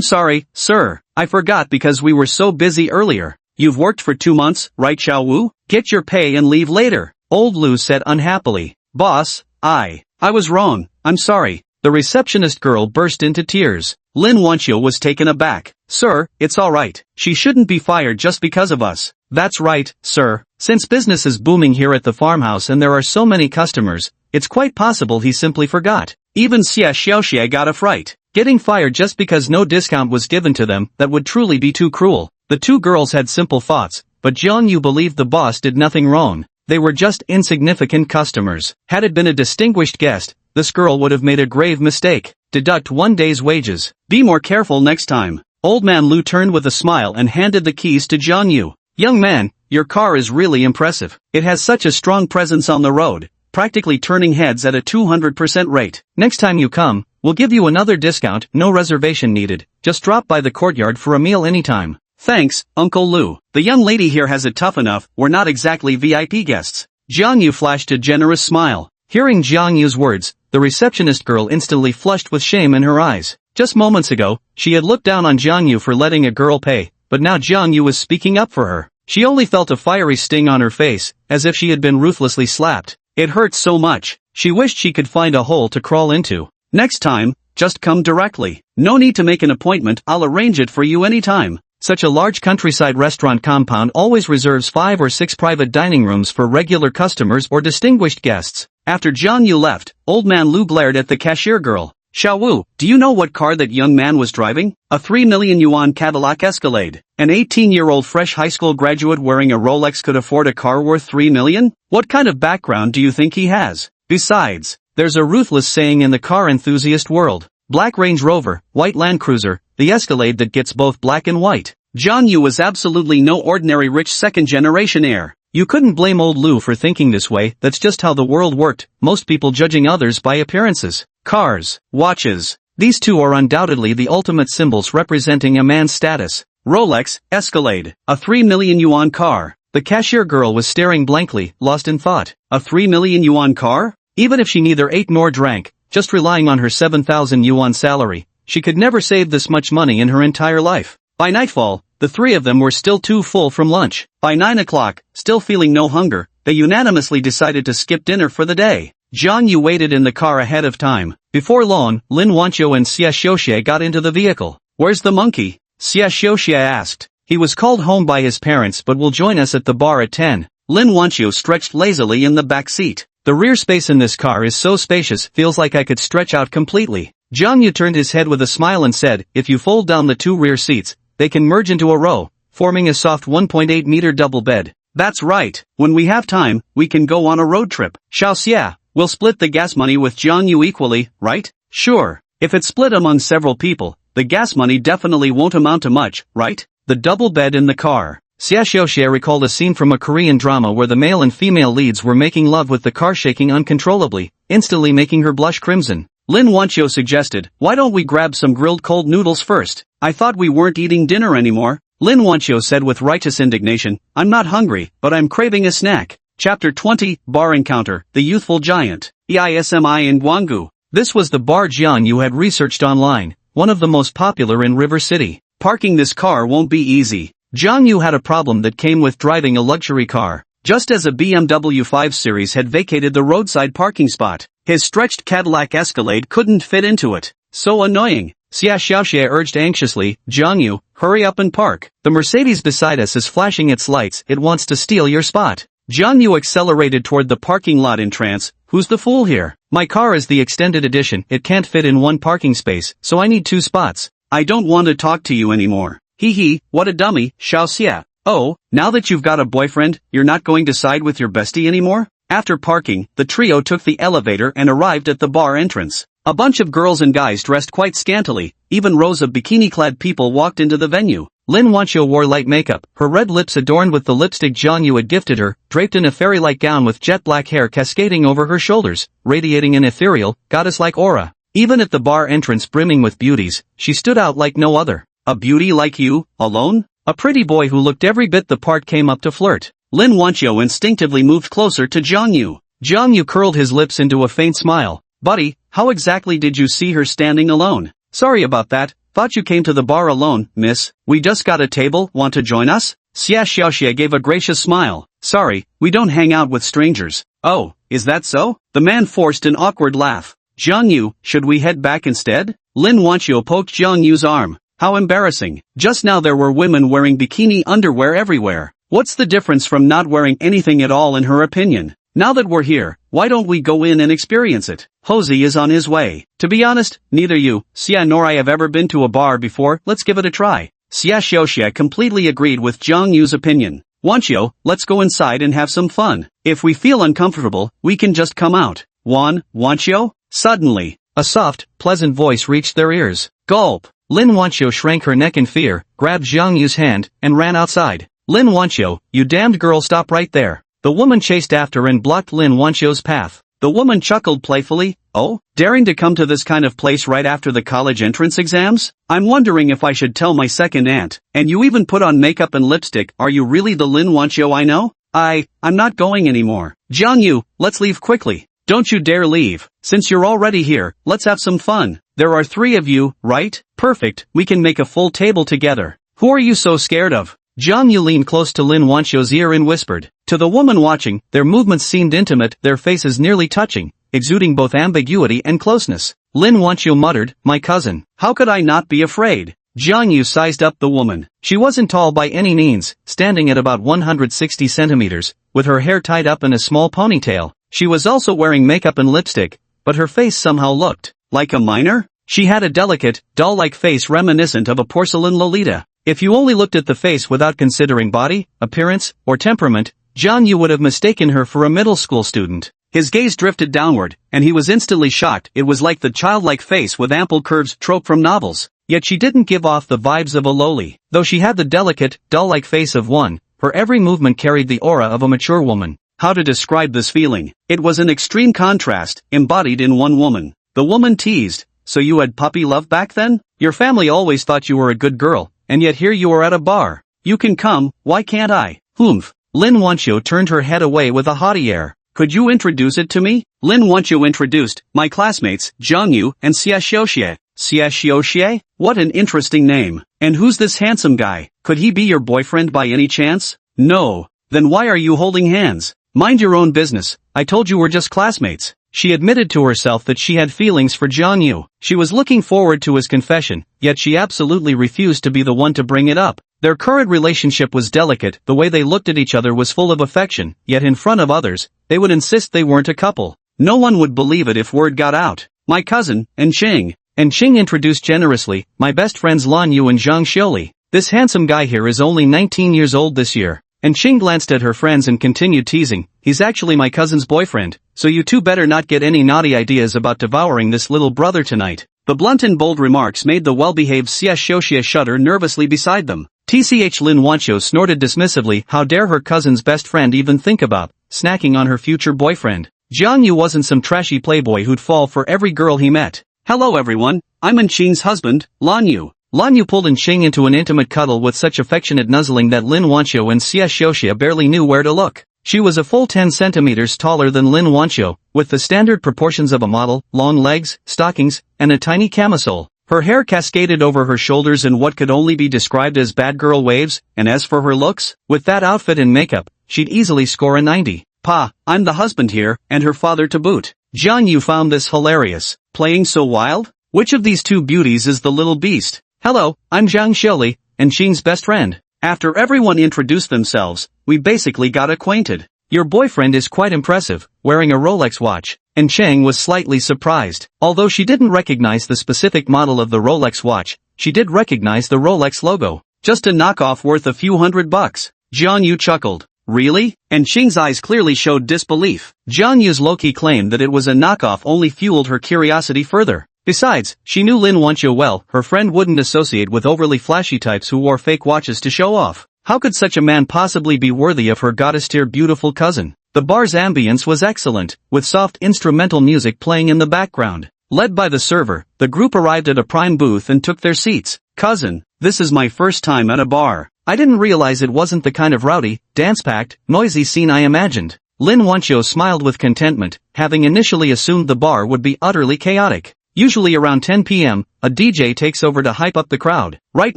sorry, sir, I forgot because we were so busy earlier. You've worked for 2 months, right, Xiao Wu? Get your pay and leave later. Old Lu said unhappily. Boss, I was wrong, I'm sorry. The receptionist girl burst into tears. Lin Wancho was taken aback. Sir, it's alright. She shouldn't be fired just because of us. That's right, sir. Since business is booming here at the farmhouse and there are so many customers, it's quite possible he simply forgot. Even Xiaoxie got a fright. Getting fired just because no discount was given to them, that would truly be too cruel. The 2 girls had simple thoughts, but Jang Yu believed the boss did nothing wrong. They were just insignificant customers. Had it been a distinguished guest, this girl would have made a grave mistake. Deduct 1 day's wages. Be more careful next time. Old man Lu turned with a smile and handed the keys to Jang Yu. Young man, your car is really impressive. It has such a strong presence on the road, practically turning heads at a 200% rate. Next time you come, we'll give you another discount, no reservation needed. Just drop by the courtyard for a meal anytime. Thanks, Uncle Lu. The young lady here has it tough enough, we're not exactly VIP guests. Jang Yu flashed a generous smile. Hearing Jang Yu's words, the receptionist girl instantly flushed with shame in her eyes. Just moments ago, she had looked down on Jang Yu for letting a girl pay, but now Jang Yu was speaking up for her. She only felt a fiery sting on her face, as if she had been ruthlessly slapped. It hurt so much, she wished she could find a hole to crawl into. Next time, just come directly. No need to make an appointment, I'll arrange it for you anytime. Such a large countryside restaurant compound always reserves 5 or 6 private dining rooms for regular customers or distinguished guests. After Jang Yu left, old man Lu glared at the cashier girl. Xiao Wu, do you know what car that young man was driving? A 3 million yuan Cadillac Escalade. An 18-year-old fresh high school graduate wearing a Rolex could afford a car worth 3 million? What kind of background do you think he has? Besides, there's a ruthless saying in the car enthusiast world. Black Range Rover, white Land Cruiser, the Escalade that gets both black and white. Jang Yu was absolutely no ordinary rich second-generation heir. You couldn't blame old Lu for thinking this way, that's just how the world worked, most people judging others by appearances. Cars, watches. These two are undoubtedly the ultimate symbols representing a man's status. Rolex, Escalade, a 3 million yuan car. The cashier girl was staring blankly, lost in thought. A 3 million yuan car? Even if she neither ate nor drank, just relying on her 7,000 yuan salary, she could never save this much money in her entire life. By nightfall, the three of them were still too full from lunch. By 9 o'clock, still feeling no hunger, they unanimously decided to skip dinner for the day. Jang Yu waited in the car ahead of time. Before long, Lin Wancho and Xia Xiuxie got into the vehicle. Where's the monkey? Xia Xiuxie asked. He was called home by his parents but will join us at the bar at 10. Lin Wancho stretched lazily in the back seat. The rear space in this car is so spacious, feels like I could stretch out completely. Jang Yu turned his head with a smile and said, if you fold down the 2 rear seats, they can merge into a row, forming a soft 1.8-meter double bed. That's right. When we have time, we can go on a road trip. Xiao Xia, we'll split the gas money with Jang Yu equally, right? Sure. If it's split among several people, the gas money definitely won't amount to much, right? The double bed in the car. Xia Xiuxie recalled a scene from a Korean drama where the male and female leads were making love with the car shaking uncontrollably, instantly making her blush crimson. Lin Wancho suggested, why don't we grab some grilled cold noodles first? I thought we weren't eating dinner anymore. Lin Wancho said with righteous indignation, I'm not hungry, but I'm craving a snack. Chapter 20, Bar Encounter, The Youthful Giant. EISMI in Wanglu. This was the bar Jang Yu had researched online, one of the most popular in River City. Parking this car won't be easy. Jang Yu had a problem that came with driving a luxury car. Just as a BMW 5 Series had vacated the roadside parking spot, his stretched Cadillac Escalade couldn't fit into it. So annoying. Xia Xiuxie urged anxiously, Jang Yu, hurry up and park. The Mercedes beside us is flashing its lights, it wants to steal your spot. Jang Yu accelerated toward the parking lot in trance. Who's the fool here? My car is the extended edition, it can't fit in one parking space, so I need 2 spots. I don't want to talk to you anymore. Hee hee, what a dummy, Xiao Xia. Oh, now that you've got a boyfriend, you're not going to side with your bestie anymore? After parking, the trio took the elevator and arrived at the bar entrance. A bunch of girls and guys dressed quite scantily, even rows of bikini-clad people walked into the venue. Lin Wancho wore light makeup, her red lips adorned with the lipstick Jang Yu had gifted her, draped in a fairy-like gown with jet black hair cascading over her shoulders, radiating an ethereal, goddess-like aura. Even at the bar entrance brimming with beauties, she stood out like no other. A beauty like you, alone? A pretty boy who looked every bit the part came up to flirt. Lin Wancho instinctively moved closer to Jang Yu. Jang Yu curled his lips into a faint smile. Buddy, how exactly did you see her standing alone? Sorry about that, thought you came to the bar alone, miss. We just got a table, want to join us? Xia Xiuxie gave a gracious smile. Sorry, we don't hang out with strangers. Oh, is that so? The man forced an awkward laugh. Jang Yu, should we head back instead? Lin Wancho poked Jang Yu's arm. How embarrassing. Just now there were women wearing bikini underwear everywhere. What's the difference from not wearing anything at all in her opinion? Now that we're here, why don't we go in and experience it? Hosey is on his way. To be honest, neither you, Xia nor I have ever been to a bar before, let's give it a try. Xia Xiuxie completely agreed with Jang Yu's opinion. Wancho, let's go inside and have some fun. If we feel uncomfortable, we can just come out. Wancho? Suddenly, a soft, pleasant voice reached their ears. Gulp. Lin Wancho shrank her neck in fear, grabbed Jang Yu's hand, and ran outside. Lin Wancho, you damned girl, stop right there. The woman chased after and blocked Lin Wancho's path. The woman chuckled playfully, oh, daring to come to this kind of place right after the college entrance exams? I'm wondering if I should tell my second aunt. And you even put on makeup and lipstick, are you really the Lin Wancho I know? I'm not going anymore. Jang Yu, let's leave quickly. Don't you dare leave. Since you're already here, let's have some fun. There are 3 of you, right? Perfect, we can make a full table together. Who are you so scared of? Jang Yu leaned close to Lin Wancho's ear and whispered. To the woman watching, their movements seemed intimate, their faces nearly touching, exuding both ambiguity and closeness. Lin Wancho muttered, my cousin. How could I not be afraid? Jang Yu sized up the woman. She wasn't tall by any means, standing at about 160 centimeters, with her hair tied up in a small ponytail. She was also wearing makeup and lipstick, but her face somehow looked like a minor? She had a delicate, doll-like face reminiscent of a porcelain Lolita. If you only looked at the face without considering body, appearance, or temperament, Jang Yu would have mistaken her for a middle school student. His gaze drifted downward, and he was instantly shocked. It was like the childlike face with ample curves trope from novels. Yet she didn't give off the vibes of a loli. Though she had the delicate, doll-like face of one, her every movement carried the aura of a mature woman. How to describe this feeling? It was an extreme contrast, embodied in one woman. The woman teased, "So you had puppy love back then? Your family always thought you were a good girl, and yet here you are at a bar. You can come, why can't I?" Humph. Lin Wancho turned her head away with a haughty air. "Could you introduce it to me?" Lin Wancho introduced, "My classmates, Jang Yu and Xia Xiuxie." Xia Xiuxie? What an interesting name. And who's this handsome guy? Could he be your boyfriend by any chance? No. Then why are you holding hands? Mind your own business. I told you we're just classmates. She admitted to herself that she had feelings for Jang Yu. She was looking forward to his confession, yet she absolutely refused to be the one to bring it up. Their current relationship was delicate, the way they looked at each other was full of affection, yet in front of others, they would insist they weren't a couple. No one would believe it if word got out. "My cousin, Enqing." Enqing introduced generously, "My best friends Lan Yu and Zhang Xiuli. This handsome guy here is only 19 years old this year." Enqing glanced at her friends and continued teasing, "He's actually my cousin's boyfriend, so you two better not get any naughty ideas about devouring this little brother tonight." The blunt and bold remarks made the well-behaved Xia Xiuxie shudder nervously beside them. Tch Lin Wancho snorted dismissively, how dare her cousin's best friend even think about snacking on her future boyfriend. Jang Yu wasn't some trashy playboy who'd fall for every girl he met. "Hello everyone, I'm Enqing's husband, Lan Yu." Lan Yu pulled Enqing into an intimate cuddle with such affectionate nuzzling that Lin Wancho and Xia Xiuxie barely knew where to look. She was a full 10 centimeters taller than Lin Wancho, with the standard proportions of a model, long legs, stockings, and a tiny camisole. Her hair cascaded over her shoulders in what could only be described as bad girl waves, and as for her looks, with that outfit and makeup, she'd easily score a 90. "Pa, I'm the husband here, and her father to boot." Jang Yu found this hilarious. "Playing so wild? Which of these two beauties is the little beast?" "Hello, I'm Zhang Xiuli, Enqing's best friend." After everyone introduced themselves, we basically got acquainted. "Your boyfriend is quite impressive, wearing a Rolex watch." Enqing was slightly surprised. Although she didn't recognize the specific model of the Rolex watch, she did recognize the Rolex logo. "Just a knockoff worth a few $100. Jang Yu chuckled. "Really?" Enqing's eyes clearly showed disbelief. Jang Yu's low-key claim that it was a knockoff only fueled her curiosity further. Besides, she knew Lin Wancho well, her friend wouldn't associate with overly flashy types who wore fake watches to show off. How could such a man possibly be worthy of her goddess-tier beautiful cousin? The bar's ambience was excellent, with soft instrumental music playing in the background. Led by the server, the group arrived at a prime booth and took their seats. "Cousin, this is my first time at a bar. I didn't realize it wasn't the kind of rowdy, dance-packed, noisy scene I imagined." Lin Wancho smiled with contentment, having initially assumed the bar would be utterly chaotic. Usually around 10 p.m., a DJ takes over to hype up the crowd. Right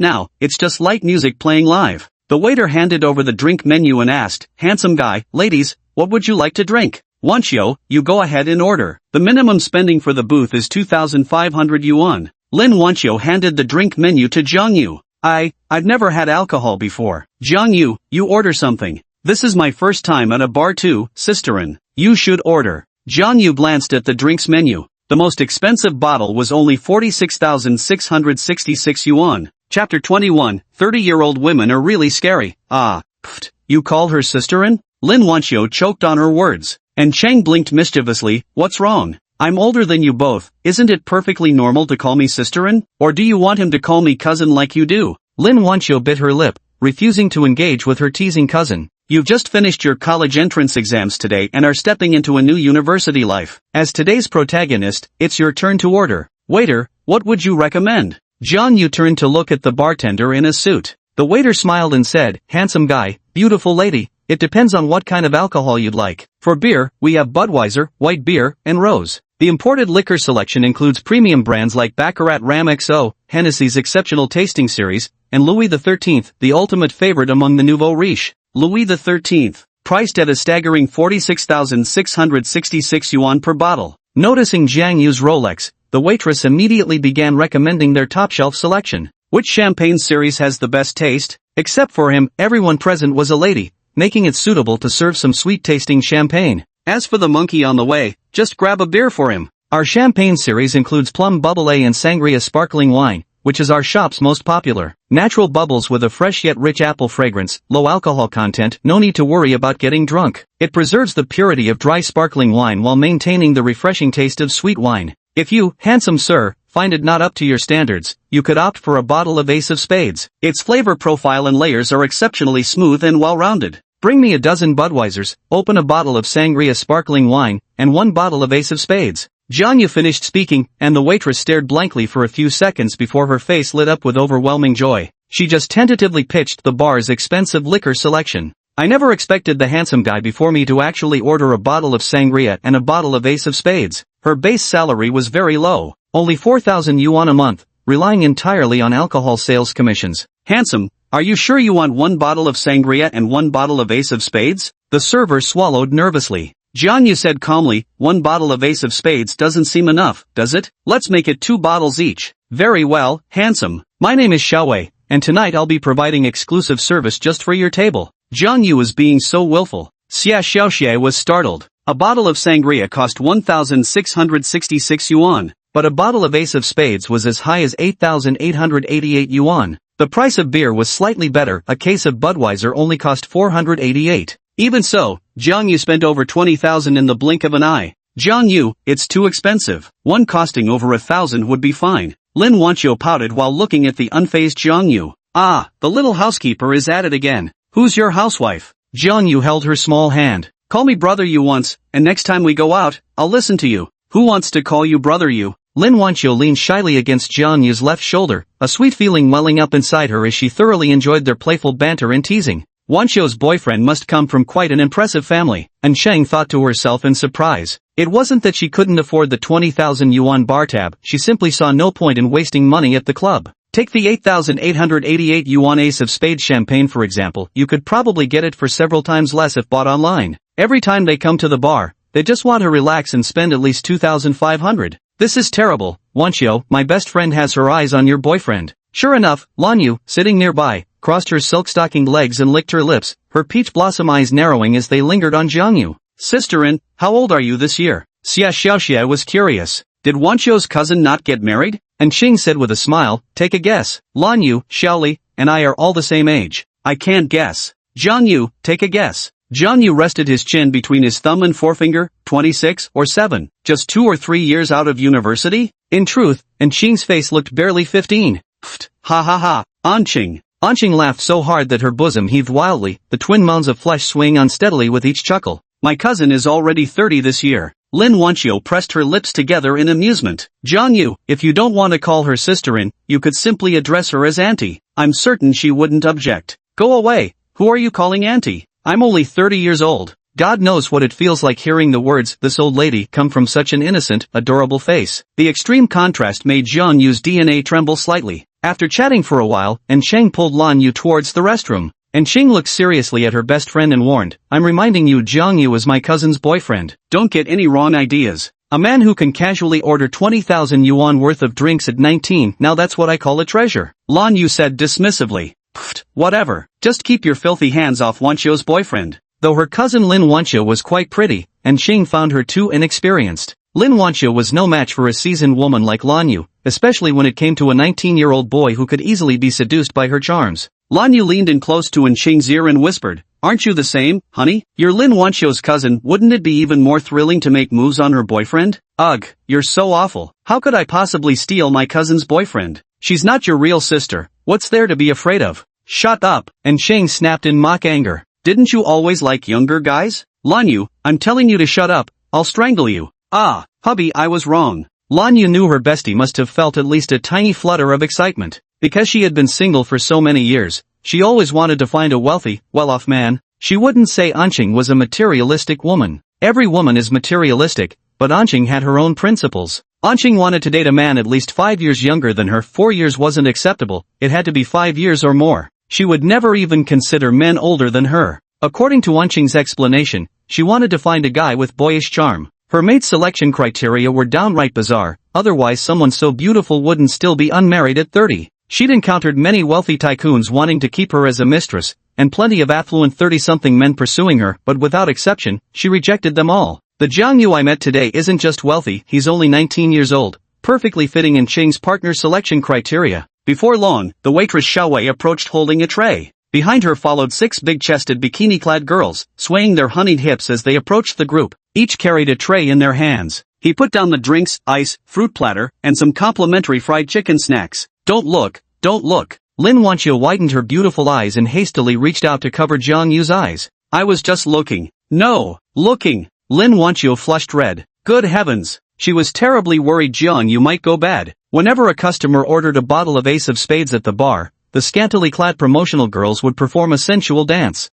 now, it's just light music playing live. The waiter handed over the drink menu and asked, "Handsome guy, ladies, what would you like to drink?" "Wancho, you go ahead and order. The minimum spending for the booth is 2,500 yuan. Lin Wancho handed the drink menu to Jang Yu. I've never had alcohol before." "Jang Yu, you order something. This is my first time at a bar too, sisterin. You should order." Jang Yu glanced at the drinks menu. The most expensive bottle was only 46,666 yuan. Chapter 21, 30-year-old women are really scary. "Ah, pfft, you call her sisterin?" Lin Wancho choked on her words. And Cheng blinked mischievously, "What's wrong? I'm older than you both, isn't it perfectly normal to call me sisterin? Or do you want him to call me cousin like you do?" Lin Wancho bit her lip, refusing to engage with her teasing cousin. "You've just finished your college entrance exams today and are stepping into a new university life. As today's protagonist, it's your turn to order. Waiter, what would you recommend?" Jang Yu turned to look at the bartender in a suit. The waiter smiled and said, "Handsome guy, beautiful lady, it depends on what kind of alcohol you'd like. For beer, we have Budweiser, white beer, and rose. The imported liquor selection includes premium brands like Baccarat Ram XO, Hennessy's exceptional tasting series, and Louis XIII, the ultimate favorite among the nouveau riche. Louis XIII, priced at a staggering 46,666 yuan per bottle." Noticing Jang Yu's Rolex, the waitress immediately began recommending their top-shelf selection. Which champagne series has the best taste? Except for him, everyone present was a lady, making it suitable to serve some sweet-tasting champagne. As for the monkey on the way, just grab a beer for him. Our champagne series includes plum bubble A and sangria sparkling wine, which is our shop's most popular. Natural bubbles with a fresh yet rich apple fragrance, low alcohol content, no need to worry about getting drunk. It preserves the purity of dry sparkling wine while maintaining the refreshing taste of sweet wine. If you, handsome sir, find it not up to your standards, you could opt for a bottle of Ace of Spades. Its flavor profile and layers are exceptionally smooth and well-rounded. Bring me a dozen Budweisers, open a bottle of sangria sparkling wine, and 1 bottle of Ace of Spades. Jang Yu finished speaking, and the waitress stared blankly for a few seconds before her face lit up with overwhelming joy. She just tentatively pitched the bar's expensive liquor selection. I never expected the handsome guy before me to actually order a bottle of sangria and a bottle of Ace of Spades. Her base salary was very low, only 4,000 yuan a month, relying entirely on alcohol sales commissions. Handsome, are you sure you want 1 bottle of sangria and 1 bottle of Ace of Spades? The server swallowed nervously. Jang Yu said calmly, 1 bottle of Ace of Spades doesn't seem enough, does it? Let's make it 2 bottles each. Very well, handsome. My name is Xiaowei, and tonight I'll be providing exclusive service just for your table. Jang Yu was being so willful. Xia Xiaoxie was startled. A bottle of sangria cost 1,666 yuan, but a bottle of Ace of Spades was as high as 8,888 yuan. The price of beer was slightly better, a case of Budweiser only cost 488. Even so, Jang Yu spent over 20,000 in the blink of an eye. Jang Yu, it's too expensive. 1 costing over 1,000 would be fine. Lin Wancho pouted while looking at the unfazed Jang Yu. Ah, the little housekeeper is at it again. Who's your housewife? Jang Yu held her small hand. Call me brother Yu once, and next time we go out, I'll listen to you. Who wants to call you brother Yu? Lin Wancho leaned shyly against Jang Yu's left shoulder, a sweet feeling welling up inside her as she thoroughly enjoyed their playful banter and teasing. Wancho's boyfriend must come from quite an impressive family, and Sheng thought to herself in surprise. It wasn't that she couldn't afford the 20,000 yuan bar tab, she simply saw no point in wasting money at the club. Take the 8,888 yuan Ace of Spades champagne for example, you could probably get it for several times less if bought online. Every time they come to the bar, they just want to relax and spend at least 2,500. This is terrible, Wancho, my best friend has her eyes on your boyfriend. Sure enough, Lan Yu, sitting nearby, crossed her silk-stockinged legs and licked her lips, her peach blossom eyes narrowing as they lingered on Jang Yu. Sisterin, how old are you this year? Xia Xiaoxie was curious. Did Wancho's cousin not get married? And Xing said with a smile, take a guess. Lan Yu, Xiaoli, and I are all the same age. I can't guess. Jang Yu, take a guess. Jang Yu rested his chin between his thumb and forefinger, 26 or 7, just 2 or 3 years out of university? In truth, and Xing's face looked barely 15. Pfft, ha ha ha, Anqing. Anqing laughed so hard that her bosom heaved wildly, the twin mounds of flesh swaying unsteadily with each chuckle. My cousin is already 30 this year. Lin Wancho pressed her lips together in amusement. Jang Yu, if you don't want to call her sisterin, you could simply address her as auntie. I'm certain she wouldn't object. Go away. Who are you calling auntie? I'm only 30 years old. God knows what it feels like hearing the words, this old lady, come from such an innocent, adorable face. The extreme contrast made Jang Yu's DNA tremble slightly. After chatting for a while, and Sheng pulled Lan Yu towards the restroom. And Sheng looked seriously at her best friend and warned, I'm reminding you Jang Yu is my cousin's boyfriend. Don't get any wrong ideas. A man who can casually order 20,000 yuan worth of drinks at 19, now that's what I call a treasure. Lan Yu said dismissively. Pfft, whatever. Just keep your filthy hands off Wancho's boyfriend. Though her cousin Lin Wancho was quite pretty, and Sheng found her too inexperienced. Lin Wancho was no match for a seasoned woman like Lan Yu, especially when it came to a 19-year-old boy who could easily be seduced by her charms. Lan Yu leaned in close to Sheng's ear and whispered, aren't you the same, honey? You're Lin Wancho's cousin, wouldn't it be even more thrilling to make moves on her boyfriend? Ugh, you're so awful. How could I possibly steal my cousin's boyfriend? She's not your real sister, what's there to be afraid of? Shut up, and Sheng snapped in mock anger. Didn't you always like younger guys? Lan Yu, I'm telling you to shut up, I'll strangle you. Ah, hubby, I was wrong. Lan Yu knew her bestie must have felt at least a tiny flutter of excitement. Because she had been single for so many years, she always wanted to find a wealthy, well-off man. She wouldn't say Anqing was a materialistic woman. Every woman is materialistic, but Anqing had her own principles. Anqing wanted to date a man at least 5 years younger than her. 4 years wasn't acceptable, it had to be 5 years or more. She would never even consider men older than her. According to Anqing's explanation, she wanted to find a guy with boyish charm. Her mate selection criteria were downright bizarre, otherwise someone so beautiful wouldn't still be unmarried at 30. She'd encountered many wealthy tycoons wanting to keep her as a mistress, and plenty of affluent 30-something men pursuing her, but without exception, she rejected them all. The Jang Yu I met today isn't just wealthy, he's only 19 years old, perfectly fitting in Qing's partner selection criteria. Before long, the waitress Xiaowei approached holding a tray. Behind her followed 6 big-chested bikini-clad girls, swaying their honeyed hips as they approached the group. Each carried a tray in their hands. He put down the drinks, ice, fruit platter, and some complimentary fried chicken snacks. Don't look, don't look. Lin Wancho widened her beautiful eyes and hastily reached out to cover Jang Yu's eyes. I was just looking. No, looking. Lin Wancho flushed red. Good heavens. She was terribly worried Jang Yu might go bad. Whenever a customer ordered a bottle of Ace of Spades at the bar, the scantily clad promotional girls would perform a sensual dance.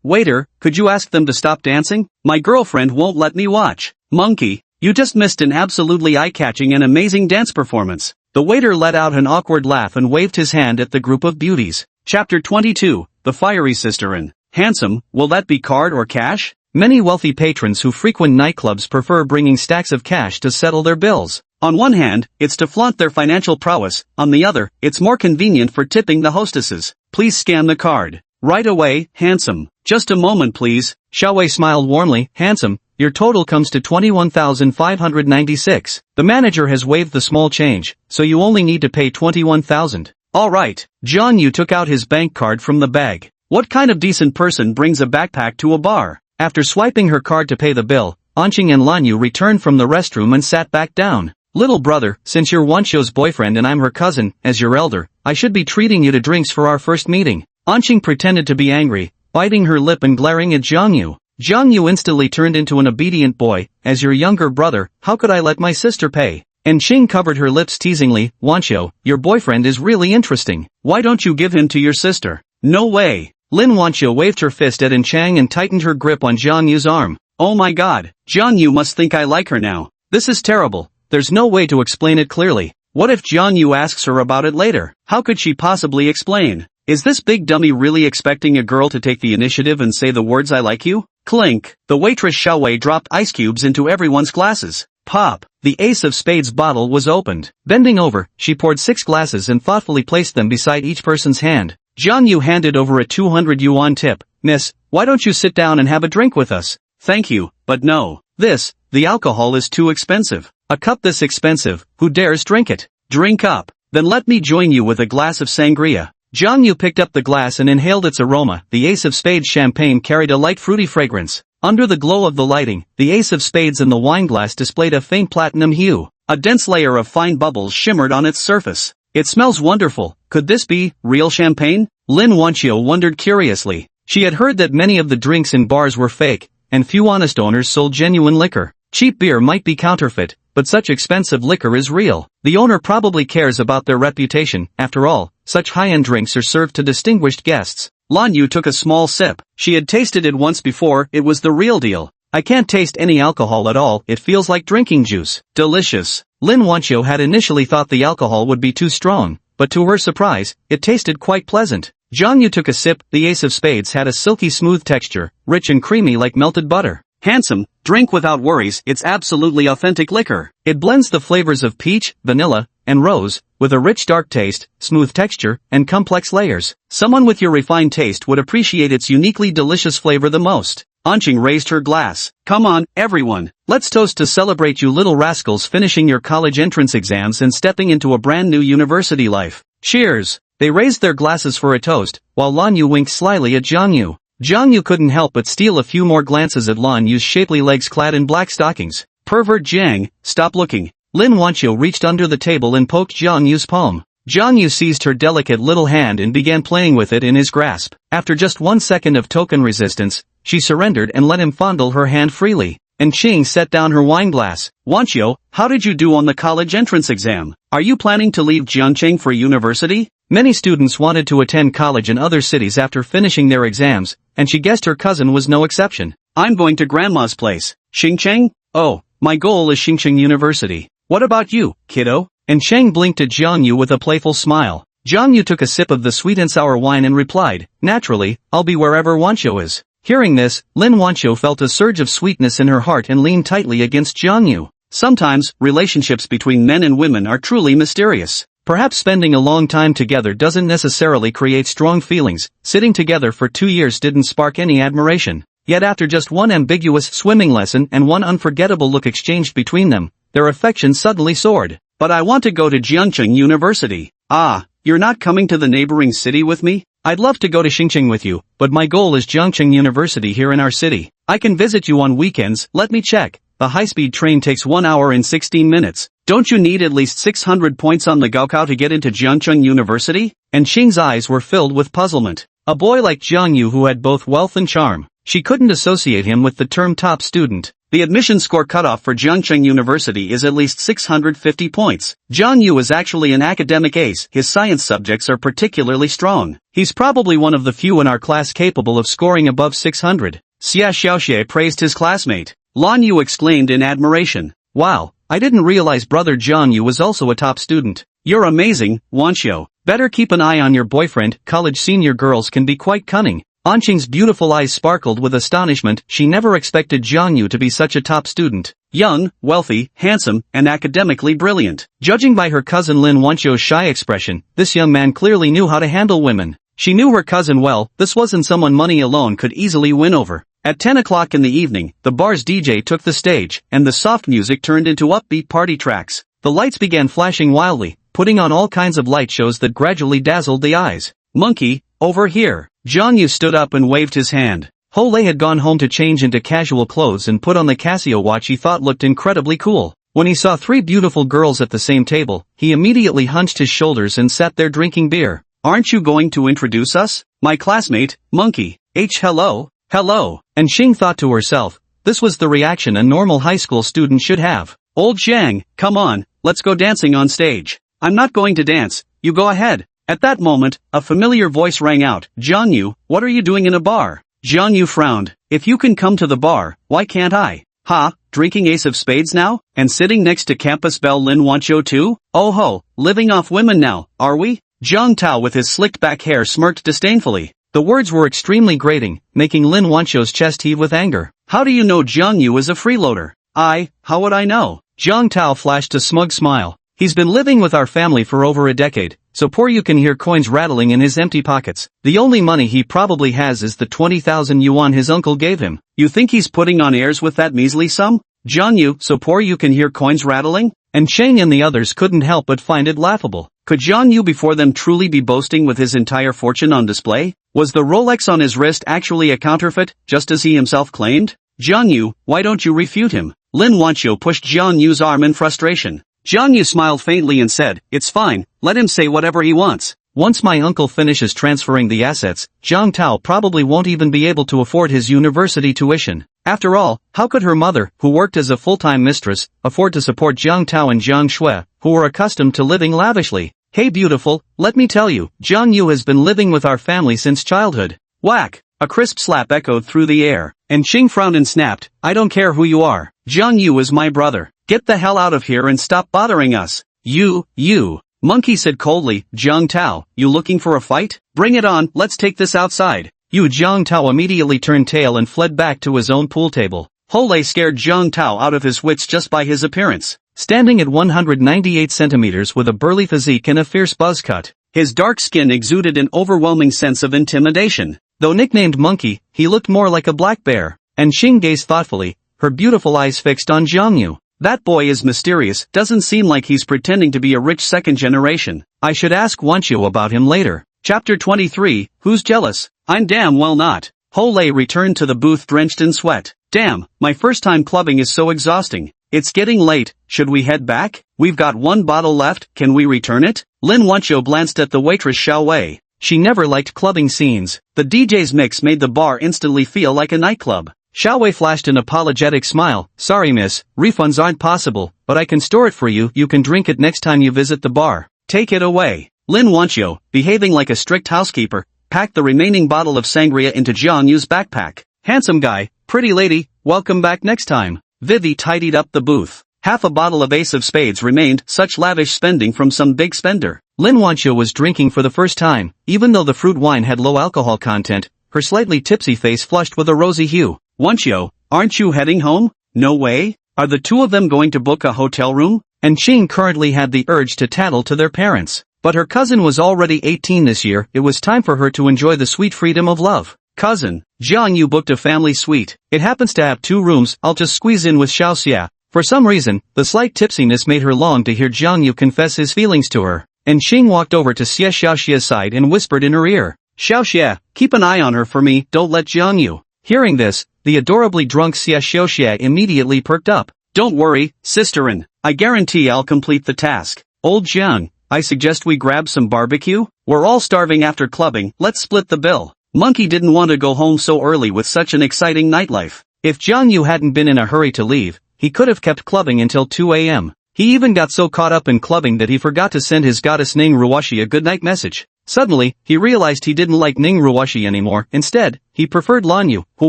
Waiter, could you ask them to stop dancing? My girlfriend won't let me watch. Monkey, you just missed an absolutely eye-catching and amazing dance performance. The waiter let out an awkward laugh and waved his hand at the group of beauties. Chapter 22, The Fiery Sisterin. Handsome, will that be card or cash? Many wealthy patrons who frequent nightclubs prefer bringing stacks of cash to settle their bills. On one hand, it's to flaunt their financial prowess, on the other, it's more convenient for tipping the hostesses. Please scan the card. Right away, handsome. Just a moment please. Xiaowei smiled warmly. Handsome, your total comes to 21,596. The manager has waived the small change, so you only need to pay 21,000. Alright. Jang Yu took out his bank card from the bag. What kind of decent person brings a backpack to a bar? After swiping her card to pay the bill, Anqing and Lan Yu returned from the restroom and sat back down. Little brother, since you're Wancho's boyfriend and I'm her cousin, as your elder, I should be treating you to drinks for our first meeting. Anqing pretended to be angry, biting her lip and glaring at Jang Yu. Jang Yu instantly turned into an obedient boy. As your younger brother, how could I let my sister pay? And Qing covered her lips teasingly. Wancho, your boyfriend is really interesting. Why don't you give him to your sister? No way. Lin Wancho waved her fist at Chang and tightened her grip on Jang Yu's arm. Oh my god, Jang Yu must think I like her now. This is terrible. There's no way to explain it clearly. What if Jang Yu asks her about it later? How could she possibly explain? Is this big dummy really expecting a girl to take the initiative and say the words I like you? Clink. The waitress Xiaowei dropped ice cubes into everyone's glasses. Pop. The Ace of Spades bottle was opened. Bending over, she poured 6 glasses and thoughtfully placed them beside each person's hand. Jang Yu handed over a 200 yuan tip. Miss, why don't you sit down and have a drink with us? Thank you, but no. The alcohol is too expensive. A cup this expensive, who dares drink it? Drink up. Then let me join you with a glass of sangria. Jang Yu picked up the glass and inhaled its aroma. The Ace of Spades champagne carried a light fruity fragrance. Under the glow of the lighting, the Ace of Spades in the wineglass displayed a faint platinum hue. A dense layer of fine bubbles shimmered on its surface. It smells wonderful. Could this be real champagne? Lin Wancho wondered curiously. She had heard that many of the drinks in bars were fake, and few honest owners sold genuine liquor. Cheap beer might be counterfeit, but such expensive liquor is real. The owner probably cares about their reputation. After all, such high-end drinks are served to distinguished guests. Lan Yu took a small sip. She had tasted it once before. It was the real deal. I can't taste any alcohol at all. It feels like drinking juice. Delicious. Lin Wancho had initially thought the alcohol would be too strong, but to her surprise, it tasted quite pleasant. Jang Yu took a sip. The Ace of Spades had a silky smooth texture, rich and creamy like melted butter. Handsome, drink without worries. It's absolutely authentic liquor. It blends the flavors of peach, vanilla, and rose, with a rich dark taste, smooth texture, and complex layers. Someone with your refined taste would appreciate its uniquely delicious flavor the most. Anqing raised her glass. Come on, everyone. Let's toast to celebrate you little rascals finishing your college entrance exams and stepping into a brand new university life. Cheers. They raised their glasses for a toast, while Lan Yu winked slyly at Jang Yu. Jang Yu couldn't help but steal a few more glances at Lan Yu's shapely legs clad in black stockings. Pervert Jang, stop looking. Lin Wancho reached under the table and poked Jang Yu's palm. Jang Yu seized her delicate little hand and began playing with it in his grasp. After just 1 second of token resistance, she surrendered and let him fondle her hand freely. And Qing set down her wineglass. Wancho, how did you do on the college entrance exam? Are you planning to leave Jiangcheng for university? Many students wanted to attend college in other cities after finishing their exams, and she guessed her cousin was no exception. I'm going to grandma's place. Xingcheng? Oh, my goal is Xingcheng University. What about you, kiddo? And Cheng blinked at Jang Yu with a playful smile. Jang Yu took a sip of the sweet and sour wine and replied, naturally, I'll be wherever Wancho is. Hearing this, Lin Wancho felt a surge of sweetness in her heart and leaned tightly against Jang Yu. Sometimes, relationships between men and women are truly mysterious. Perhaps spending a long time together doesn't necessarily create strong feelings. Sitting together for 2 years didn't spark any admiration. Yet after just one ambiguous swimming lesson and one unforgettable look exchanged between them, their affection suddenly soared. But I want to go to Jiangcheng University. Ah, you're not coming to the neighboring city with me? I'd love to go to Xingcheng with you, but my goal is Jiangcheng University here in our city. I can visit you on weekends. Let me check. The high-speed train takes 1 hour and 16 minutes. Don't you need at least 600 points on the Gaokao to get into Jiangcheng University? And Xing's eyes were filled with puzzlement. A boy like Jang Yu who had both wealth and charm. She couldn't associate him with the term top student. The admission score cutoff for Jiangcheng University is at least 650 points. Jang Yu is actually an academic ace. His science subjects are particularly strong. He's probably one of the few in our class capable of scoring above 600. Xia Xiaoxie praised his classmate. Lan Yu exclaimed in admiration. Wow, I didn't realize brother Jang Yu was also a top student. You're amazing, Wancho. Better keep an eye on your boyfriend. College senior girls can be quite cunning. Anqing's beautiful eyes sparkled with astonishment. She never expected Jang Yu to be such a top student. Young, wealthy, handsome, and academically brilliant. Judging by her cousin Lin Wancho's shy expression, this young man clearly knew how to handle women. She knew her cousin well. This wasn't someone money alone could easily win over. At 10 o'clock in the evening, the bar's DJ took the stage, and the soft music turned into upbeat party tracks. The lights began flashing wildly, putting on all kinds of light shows that gradually dazzled the eyes. Monkey, over here. Jang Yu stood up and waved his hand. Ho Lei had gone home to change into casual clothes and put on the Casio watch he thought looked incredibly cool. When he saw 3 beautiful girls at the same table, he immediately hunched his shoulders and sat there drinking beer. Aren't you going to introduce us? My classmate, Monkey. Hello? Hello. And Xing thought to herself, this was the reaction a normal high school student should have. Old Zhang, come on, let's go dancing on stage. I'm not going to dance, you go ahead. At that moment, a familiar voice rang out. Jang Yu, what are you doing in a bar? Jang Yu frowned. If you can come to the bar, why can't I? Ha, drinking ace of spades now? And sitting next to campus belle Lin Wancho too? Oh ho, living off women now, are we? Zhang Tao with his slicked back hair smirked disdainfully. The words were extremely grating, making Lin Wancho's chest heave with anger. How do you know Jang Yu is a freeloader? How would I know? Zhang Tao flashed a smug smile. He's been living with our family for over a decade, so poor you can hear coins rattling in his empty pockets. The only money he probably has is the 20,000 yuan his uncle gave him. You think he's putting on airs with that measly sum? Jang Yu, so poor you can hear coins rattling? And Cheng and the others couldn't help but find it laughable. Could Jang Yu before them truly be boasting with his entire fortune on display? Was the Rolex on his wrist actually a counterfeit, just as he himself claimed? Jang Yu, why don't you refute him? Lin Wancho pushed Jang Yu's arm in frustration. Jang Yu smiled faintly and said, it's fine, let him say whatever he wants. Once my uncle finishes transferring the assets, Zhang Tao probably won't even be able to afford his university tuition. After all, how could her mother, who worked as a full-time mistress, afford to support Zhang Tao and Zhang Shui, who were accustomed to living lavishly? Hey beautiful, let me tell you, Jang Yu has been living with our family since childhood. Whack! A crisp slap echoed through the air, and Xing frowned and snapped, I don't care who you are. Jang Yu is my brother. Get the hell out of here and stop bothering us. You. Monkey said coldly, Zhang Tao, you looking for a fight? Bring it on, let's take this outside. Zhang Tao immediately turned tail and fled back to his own pool table. Ho Lei scared Zhang Tao out of his wits just by his appearance. Standing at 198 centimeters with a burly physique and a fierce buzz cut, his dark skin exuded an overwhelming sense of intimidation. Though nicknamed Monkey, he looked more like a black bear, and Xing gazed thoughtfully, her beautiful eyes fixed on Jang Yu. That boy is mysterious, doesn't seem like he's pretending to be a rich second generation. I should ask Wancho about him later. Chapter 23, Who's Jealous? I'm damn well not. Ho Lei returned to the booth drenched in sweat. Damn, my first time clubbing is so exhausting. It's getting late, should we head back? We've got 1 bottle left, can we return it? Lin Wancho glanced at the waitress Xiao Wei. She never liked clubbing scenes. The DJ's mix made the bar instantly feel like a nightclub. Xiao Wei flashed an apologetic smile. Sorry miss, refunds aren't possible, but I can store it for you. You can drink it next time you visit the bar. Take it away. Lin Wancho, behaving like a strict housekeeper, packed the remaining bottle of sangria into Jang Yu's backpack. Handsome guy, pretty lady, welcome back next time. Vivi tidied up the booth. Half a bottle of Ace of Spades remained, such lavish spending from some big spender. Lin Wancho was drinking for the first time, even though the fruit wine had low alcohol content, her slightly tipsy face flushed with a rosy hue. Wancho, aren't you heading home? No way? Are the two of them going to book a hotel room? and Qing currently had the urge to tattle to their parents. But her cousin was already 18 this year. It was time for her to enjoy the sweet freedom of love. Cousin, Jang Yu booked a family suite. It happens to have 2 rooms. I'll just squeeze in with Xiaoxia. For some reason, the slight tipsiness made her long to hear Jang Yu confess his feelings to her, and Qing walked over to Xiaoxia's side and whispered in her ear, Xiaoxia, keep an eye on her for me, don't let Jang Yu. Hearing this, the adorably drunk Xiaoxia immediately perked up. Don't worry, sisterin, I guarantee I'll complete the task. Old Jiang, I suggest we grab some barbecue? We're all starving after clubbing, let's split the bill. Monkey didn't want to go home so early with such an exciting nightlife. If Jang Yu hadn't been in a hurry to leave, he could have kept clubbing until 2 a.m. He even got so caught up in clubbing that he forgot to send his goddess Ning Ruoshi a goodnight message. Suddenly, he realized he didn't like Ning Ruoshi anymore. Instead, he preferred Lan Yu, who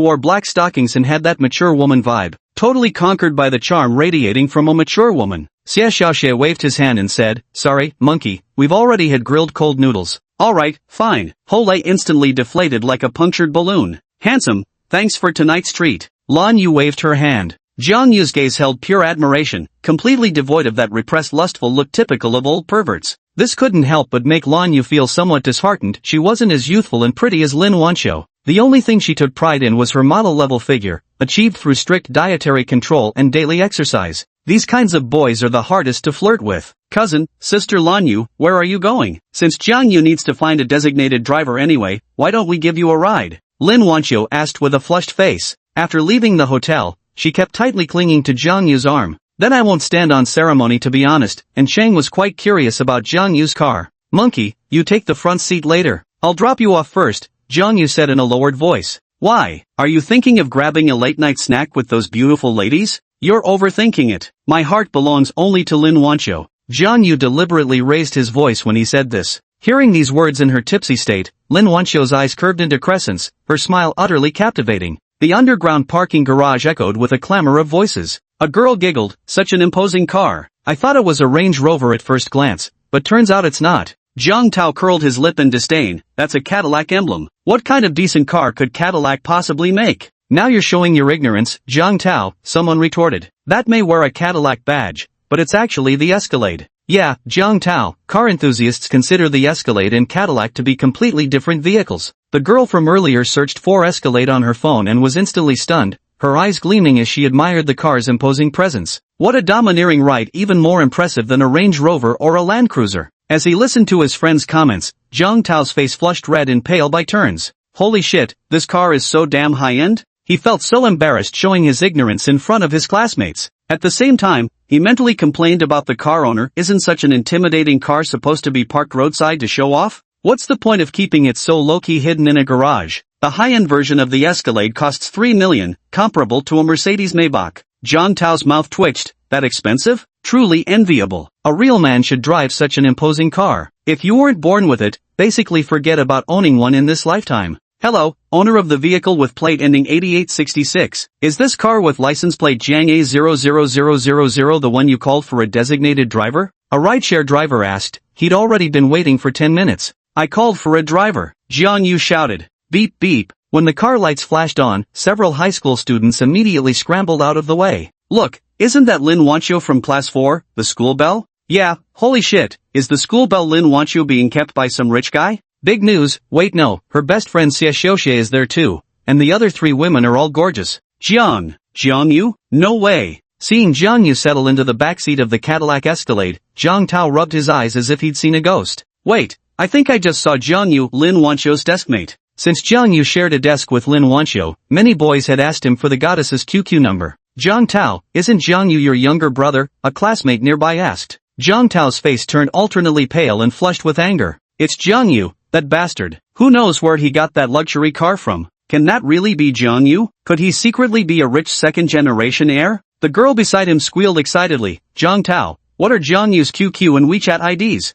wore black stockings and had that mature woman vibe, totally conquered by the charm radiating from a mature woman. Xia Xiaoxie waved his hand and said, sorry, monkey, we've already had grilled cold noodles. Alright, fine. Hole instantly deflated like a punctured balloon. Handsome, thanks for tonight's treat. Lan Yu waved her hand. Jang Yu's gaze held pure admiration, completely devoid of that repressed lustful look typical of old perverts. This couldn't help but make Lan Yu feel somewhat disheartened. She wasn't as youthful and pretty as Lin Wancho. The only thing she took pride in was her model-level figure, achieved through strict dietary control and daily exercise. These kinds of boys are the hardest to flirt with. Cousin, sister Lan Yu, where are you going? Since Jang Yu needs to find a designated driver anyway, why don't we give you a ride? Lin Wancho asked with a flushed face. After leaving the hotel, she kept tightly clinging to Jang Yu's arm. Then I won't stand on ceremony to be honest, and Chang was quite curious about Jang Yu's car. Monkey, you take the front seat later. I'll drop you off first, Jang Yu said in a lowered voice. Why? Are you thinking of grabbing a late-night snack with those beautiful ladies? You're overthinking it. My heart belongs only to Lin Wancho. Jang Yu deliberately raised his voice when he said this. Hearing these words in her tipsy state, Lin Wancho's eyes curved into crescents, her smile utterly captivating. The underground parking garage echoed with a clamor of voices. A girl giggled, such an imposing car. I thought it was a Range Rover at first glance, but turns out it's not. Zhang Tao curled his lip in disdain. That's a Cadillac emblem. What kind of decent car could Cadillac possibly make? Now you're showing your ignorance, Zhang Tao, someone retorted. That may wear a Cadillac badge, but it's actually the Escalade. Yeah, Zhang Tao, car enthusiasts consider the Escalade and Cadillac to be completely different vehicles. The girl from earlier searched for Escalade on her phone and was instantly stunned, her eyes gleaming as she admired the car's imposing presence. What a domineering ride, even more impressive than a Range Rover or a Land Cruiser. As he listened to his friend's comments, Zhang Tao's face flushed red and pale by turns. Holy shit, this car is so damn high-end? He felt so embarrassed showing his ignorance in front of his classmates. At the same time, he mentally complained about the car owner. Isn't such an intimidating car supposed to be parked roadside to show off? What's the point of keeping it so low-key hidden in a garage? The high-end version of the Escalade costs $3 million, comparable to a Mercedes Maybach. Zhang Tao's mouth twitched. That expensive? Truly enviable. A real man should drive such an imposing car. If you weren't born with it, basically forget about owning one in this lifetime. Hello, owner of the vehicle with plate ending 8866. Is this car with license plate Jang A00000 the one you called for a designated driver? A rideshare driver asked. He'd already been waiting for 10 minutes. I called for a driver. Jiang Yu shouted. Beep beep. When the car lights flashed on, several high school students immediately scrambled out of the way. Look, isn't that Lin Wancho from class 4, the school bell? Yeah, holy shit, is the school bell Lin Wancho being kept by some rich guy? Big news, wait no, her best friend Xia Xiaoxie is there too, and the other 3 women are all gorgeous. Jiang Yu? No way. Seeing Jiang Yu settle into the backseat of the Cadillac Escalade, Zhang Tao rubbed his eyes as if he'd seen a ghost. Wait, I think I just saw Jiang Yu, Lin Wancho's deskmate. Since Jiang Yu shared a desk with Lin Wancho, many boys had asked him for the goddess's QQ number. Zhang Tao, isn't Jiang Yu your younger brother? A classmate nearby asked. Zhang Tao's face turned alternately pale and flushed with anger. It's Jiang Yu, that bastard. Who knows where he got that luxury car from? Can that really be Jiang Yu? Could he secretly be a rich second-generation heir? The girl beside him squealed excitedly. Zhang Tao, what are Jiang Yu's QQ and WeChat IDs?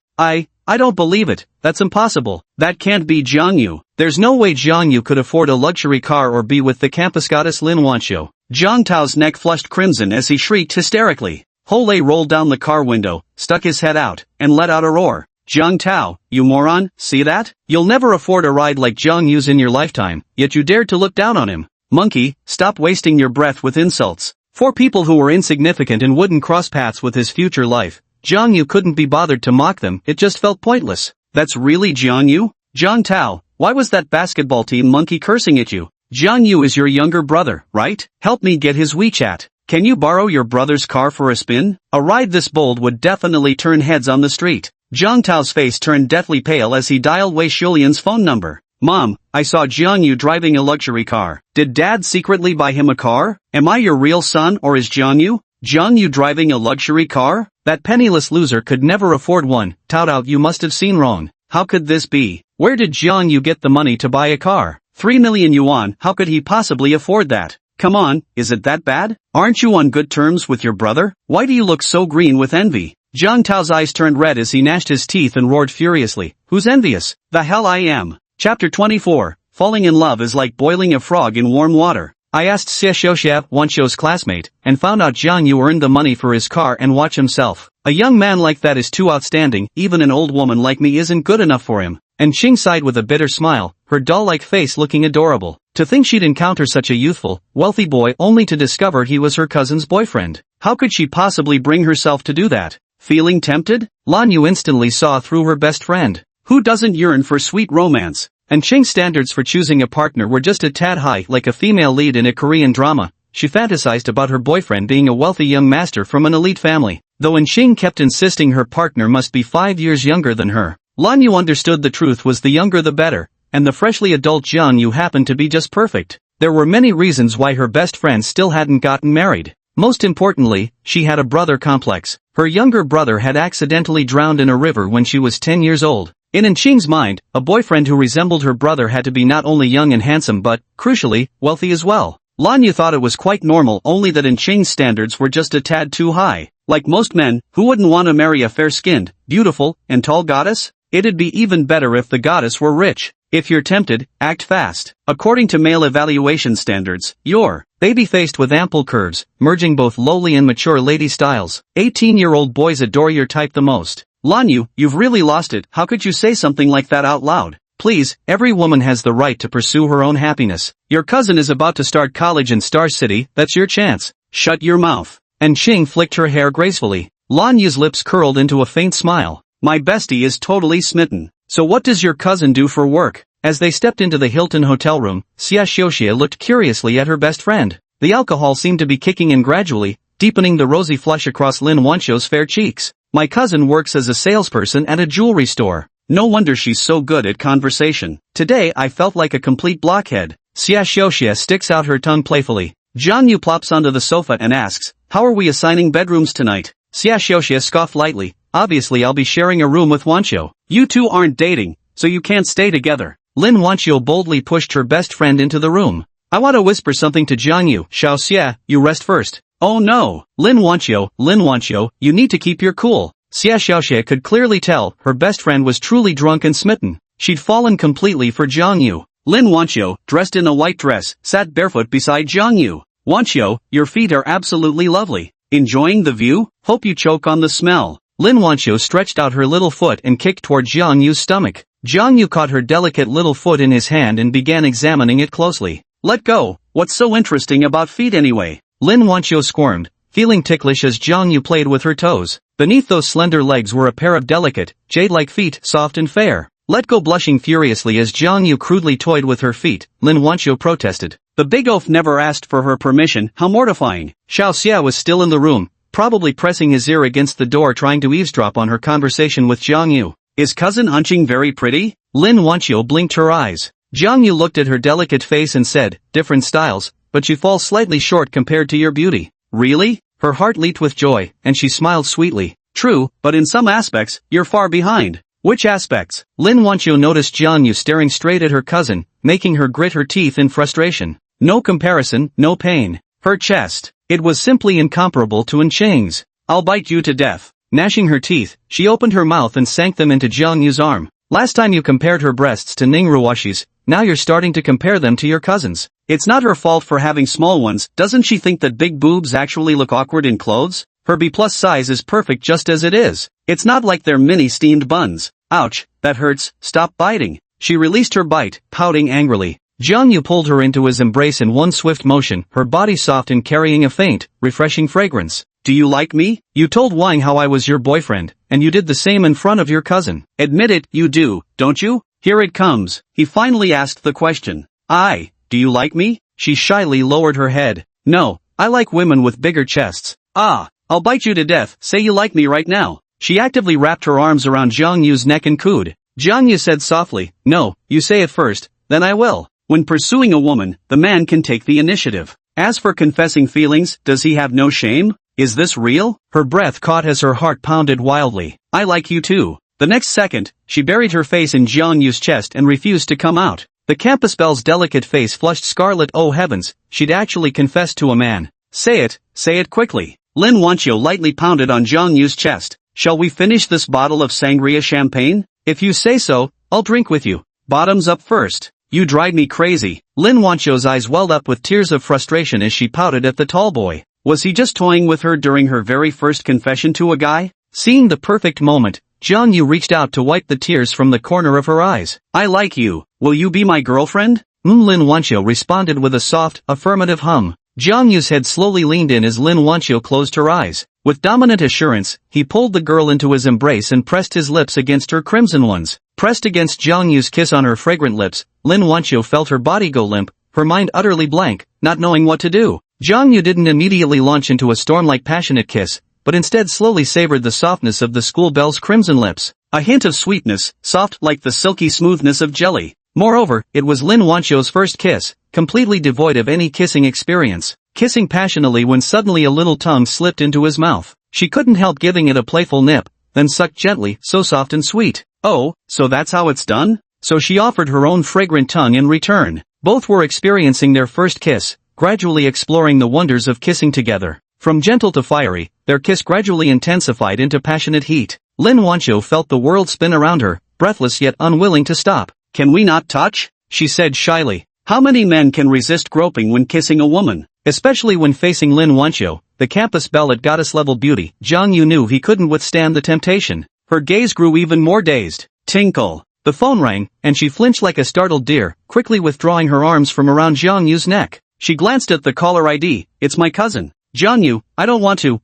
I don't believe it. That's impossible. That can't be Jiang Yu. There's no way Jiang Yu could afford a luxury car or be with the campus goddess Lin Wancho. Zhang Tao's neck flushed crimson as he shrieked hysterically. Hole rolled down the car window, stuck his head out, and let out a roar. Zhang Tao, you moron, see that? You'll never afford a ride like Jiang Yu's in your lifetime, yet you dared to look down on him. Monkey, stop wasting your breath with insults. For people who were insignificant and wouldn't cross paths with his future life, Jang Yu couldn't be bothered to mock them, it just felt pointless. That's really Jang Yu? Jang Tao, why was that basketball team monkey cursing at you? Jang Yu is your younger brother, right? Help me get his WeChat. Can you borrow your brother's car for a spin? A ride this bold would definitely turn heads on the street. Jang Tao's face turned deathly pale as he dialed Wei Shulian's phone number. Mom, I saw Jang Yu driving a luxury car. Did Dad secretly buy him a car? Am I your real son or is Jang Yu driving a luxury car? That penniless loser could never afford one. Tao, you must have seen wrong. How could this be? Where did Jang Yu get the money to buy a car? 3 million yuan, how could he possibly afford that? Come on, is it that bad? Aren't you on good terms with your brother? Why do you look so green with envy? Jang Tao's eyes turned red as he gnashed his teeth and roared furiously. Who's envious? The hell I am. Chapter 24, Falling in love is like boiling a frog in warm water. I asked Xie Wancho's classmate, and found out Jang Yu earned the money for his car and watch himself. A young man like that is too outstanding, even an old woman like me isn't good enough for him. And Qing sighed with a bitter smile, her doll-like face looking adorable. To think she'd encounter such a youthful, wealthy boy only to discover he was her cousin's boyfriend. How could she possibly bring herself to do that? Feeling tempted? Lan Yu instantly saw through her best friend. Who doesn't yearn for sweet romance? And Qing's standards for choosing a partner were just a tad high, like a female lead in a Korean drama. She fantasized about her boyfriend being a wealthy young master from an elite family, though Qing kept insisting her partner must be 5 years younger than her. Lan Yu understood the truth was the younger the better, and the freshly adult Jang Yu happened to be just perfect. There were many reasons why her best friend still hadn't gotten married. Most importantly, she had a brother complex. Her younger brother had accidentally drowned in a river when she was 10 years old. In Qing's mind, a boyfriend who resembled her brother had to be not only young and handsome but, crucially, wealthy as well. Lan Yu thought it was quite normal, only that Qing's standards were just a tad too high. Like most men, who wouldn't want to marry a fair-skinned, beautiful, and tall goddess? It'd be even better if the goddess were rich. If you're tempted, act fast. According to male evaluation standards, you're baby-faced with ample curves, merging both lowly and mature lady styles. 18-year-old boys adore your type the most. Lan Yu, you've really lost it. How could you say something like that out loud? Please, every woman has the right to pursue her own happiness. Your cousin is about to start college in Star City, that's your chance. Shut your mouth. And Qing flicked her hair gracefully. Lan Yu's lips curled into a faint smile. My bestie is totally smitten. So what does your cousin do for work? As they stepped into the Hilton hotel room, Xie looked curiously at her best friend. The alcohol seemed to be kicking in gradually, deepening the rosy flush across Lin Wancho's fair cheeks. My cousin works as a salesperson at a jewelry store. No wonder she's so good at conversation. Today I felt like a complete blockhead. Xie sticks out her tongue playfully. Jang Yu plops onto the sofa and asks, how are we assigning bedrooms tonight? Xie scoffed lightly. Obviously I'll be sharing a room with Wancho. You two aren't dating, so you can't stay together. Lin Wancho boldly pushed her best friend into the room. I want to whisper something to Jang Yu. Xiao Xie, you rest first. Oh no, Lin Wancho, you need to keep your cool. Xie could clearly tell her best friend was truly drunk and smitten. She'd fallen completely for Jang Yu. Lin Wancho, dressed in a white dress, sat barefoot beside Jang Yu. Wancho, your feet are absolutely lovely. Enjoying the view? Hope you choke on the smell. Lin Wancho stretched out her little foot and kicked toward Jang Yu's stomach. Jang Yu caught her delicate little foot in his hand and began examining it closely. Let go, what's so interesting about feet anyway? Lin Wancho squirmed, feeling ticklish as Jang Yu played with her toes. Beneath those slender legs were a pair of delicate, jade-like feet, soft and fair. Let go. Blushing furiously as Jang Yu crudely toyed with her feet, Lin Wancho protested. The big oaf never asked for her permission, how mortifying. Xiao Xia was still in the room, probably pressing his ear against the door trying to eavesdrop on her conversation with Jang Yu. Is cousin Hunching very pretty? Lin Wancho blinked her eyes. Jang Yu looked at her delicate face and said, different styles, but you fall slightly short compared to your beauty. Really? Her heart leaped with joy, and she smiled sweetly. True, but in some aspects, you're far behind. Which aspects? Lin Wancho noticed Jang Yu staring straight at her cousin, making her grit her teeth in frustration. No comparison, no pain. Her chest. It was simply incomparable to Qing's. I'll bite you to death. Gnashing her teeth, she opened her mouth and sank them into Jang Yu's arm. Last time you compared her breasts to Ningruoshi's, now you're starting to compare them to your cousin's. It's not her fault for having small ones. Doesn't she think that big boobs actually look awkward in clothes? Her B+ size is perfect just as it is. It's not like they're mini steamed buns. Ouch, that hurts, stop biting. She released her bite, pouting angrily. Jang Yu pulled her into his embrace in one swift motion, her body soft and carrying a faint, refreshing fragrance. Do you like me? You told Wang how I was your boyfriend, and you did the same in front of your cousin. Admit it, you do, don't you? Here it comes. He finally asked the question. Do you like me? She shyly lowered her head. No, I like women with bigger chests. I'll bite you to death, say you like me right now. She actively wrapped her arms around Jang Yu's neck and cooed. Jang Yu said softly, no, you say it first, then I will. When pursuing a woman, the man can take the initiative. As for confessing feelings, does he have no shame? Is this real? Her breath caught as her heart pounded wildly. I like you too. The next second, she buried her face in Jang Yu's chest and refused to come out. The campus belle's delicate face flushed scarlet. Oh heavens, she'd actually confessed to a man. Say it quickly. Lin Wancho lightly pounded on Jang Yu's chest. Shall we finish this bottle of sangria champagne? If you say so, I'll drink with you. Bottoms up first. You drive me crazy. Lin Wancho's eyes welled up with tears of frustration as she pouted at the tall boy. Was he just toying with her during her very first confession to a guy? Seeing the perfect moment, Jang Yu reached out to wipe the tears from the corner of her eyes. I like you. Will you be my girlfriend? Lin Wancho responded with a soft, affirmative hum. Jang Yu's head slowly leaned in as Lin Wancho closed her eyes. With dominant assurance, he pulled the girl into his embrace and pressed his lips against her crimson ones. Pressed against Jang Yu's kiss on her fragrant lips, Lin Wancho felt her body go limp, her mind utterly blank, not knowing what to do. Jang Yu didn't immediately launch into a storm-like passionate kiss, but instead slowly savored the softness of the school belle's crimson lips. A hint of sweetness, soft like the silky smoothness of jelly. Moreover, it was Lin Wancho's first kiss, completely devoid of any kissing experience. Kissing passionately when suddenly a little tongue slipped into his mouth. She couldn't help giving it a playful nip, then sucked gently, so soft and sweet. Oh, so that's how it's done? So she offered her own fragrant tongue in return. Both were experiencing their first kiss, gradually exploring the wonders of kissing together. From gentle to fiery, their kiss gradually intensified into passionate heat. Lin Wancho felt the world spin around her, breathless yet unwilling to stop. Can we not touch? She said shyly. How many men can resist groping when kissing a woman? Especially when facing Lin Wancho, the campus belle at goddess-level beauty. Jang Yu knew he couldn't withstand the temptation. Her gaze grew even more dazed. Tinkle. The phone rang, and she flinched like a startled deer, quickly withdrawing her arms from around Jang Yu's neck. She glanced at the caller ID. It's my cousin. Jang Yu, I don't want to,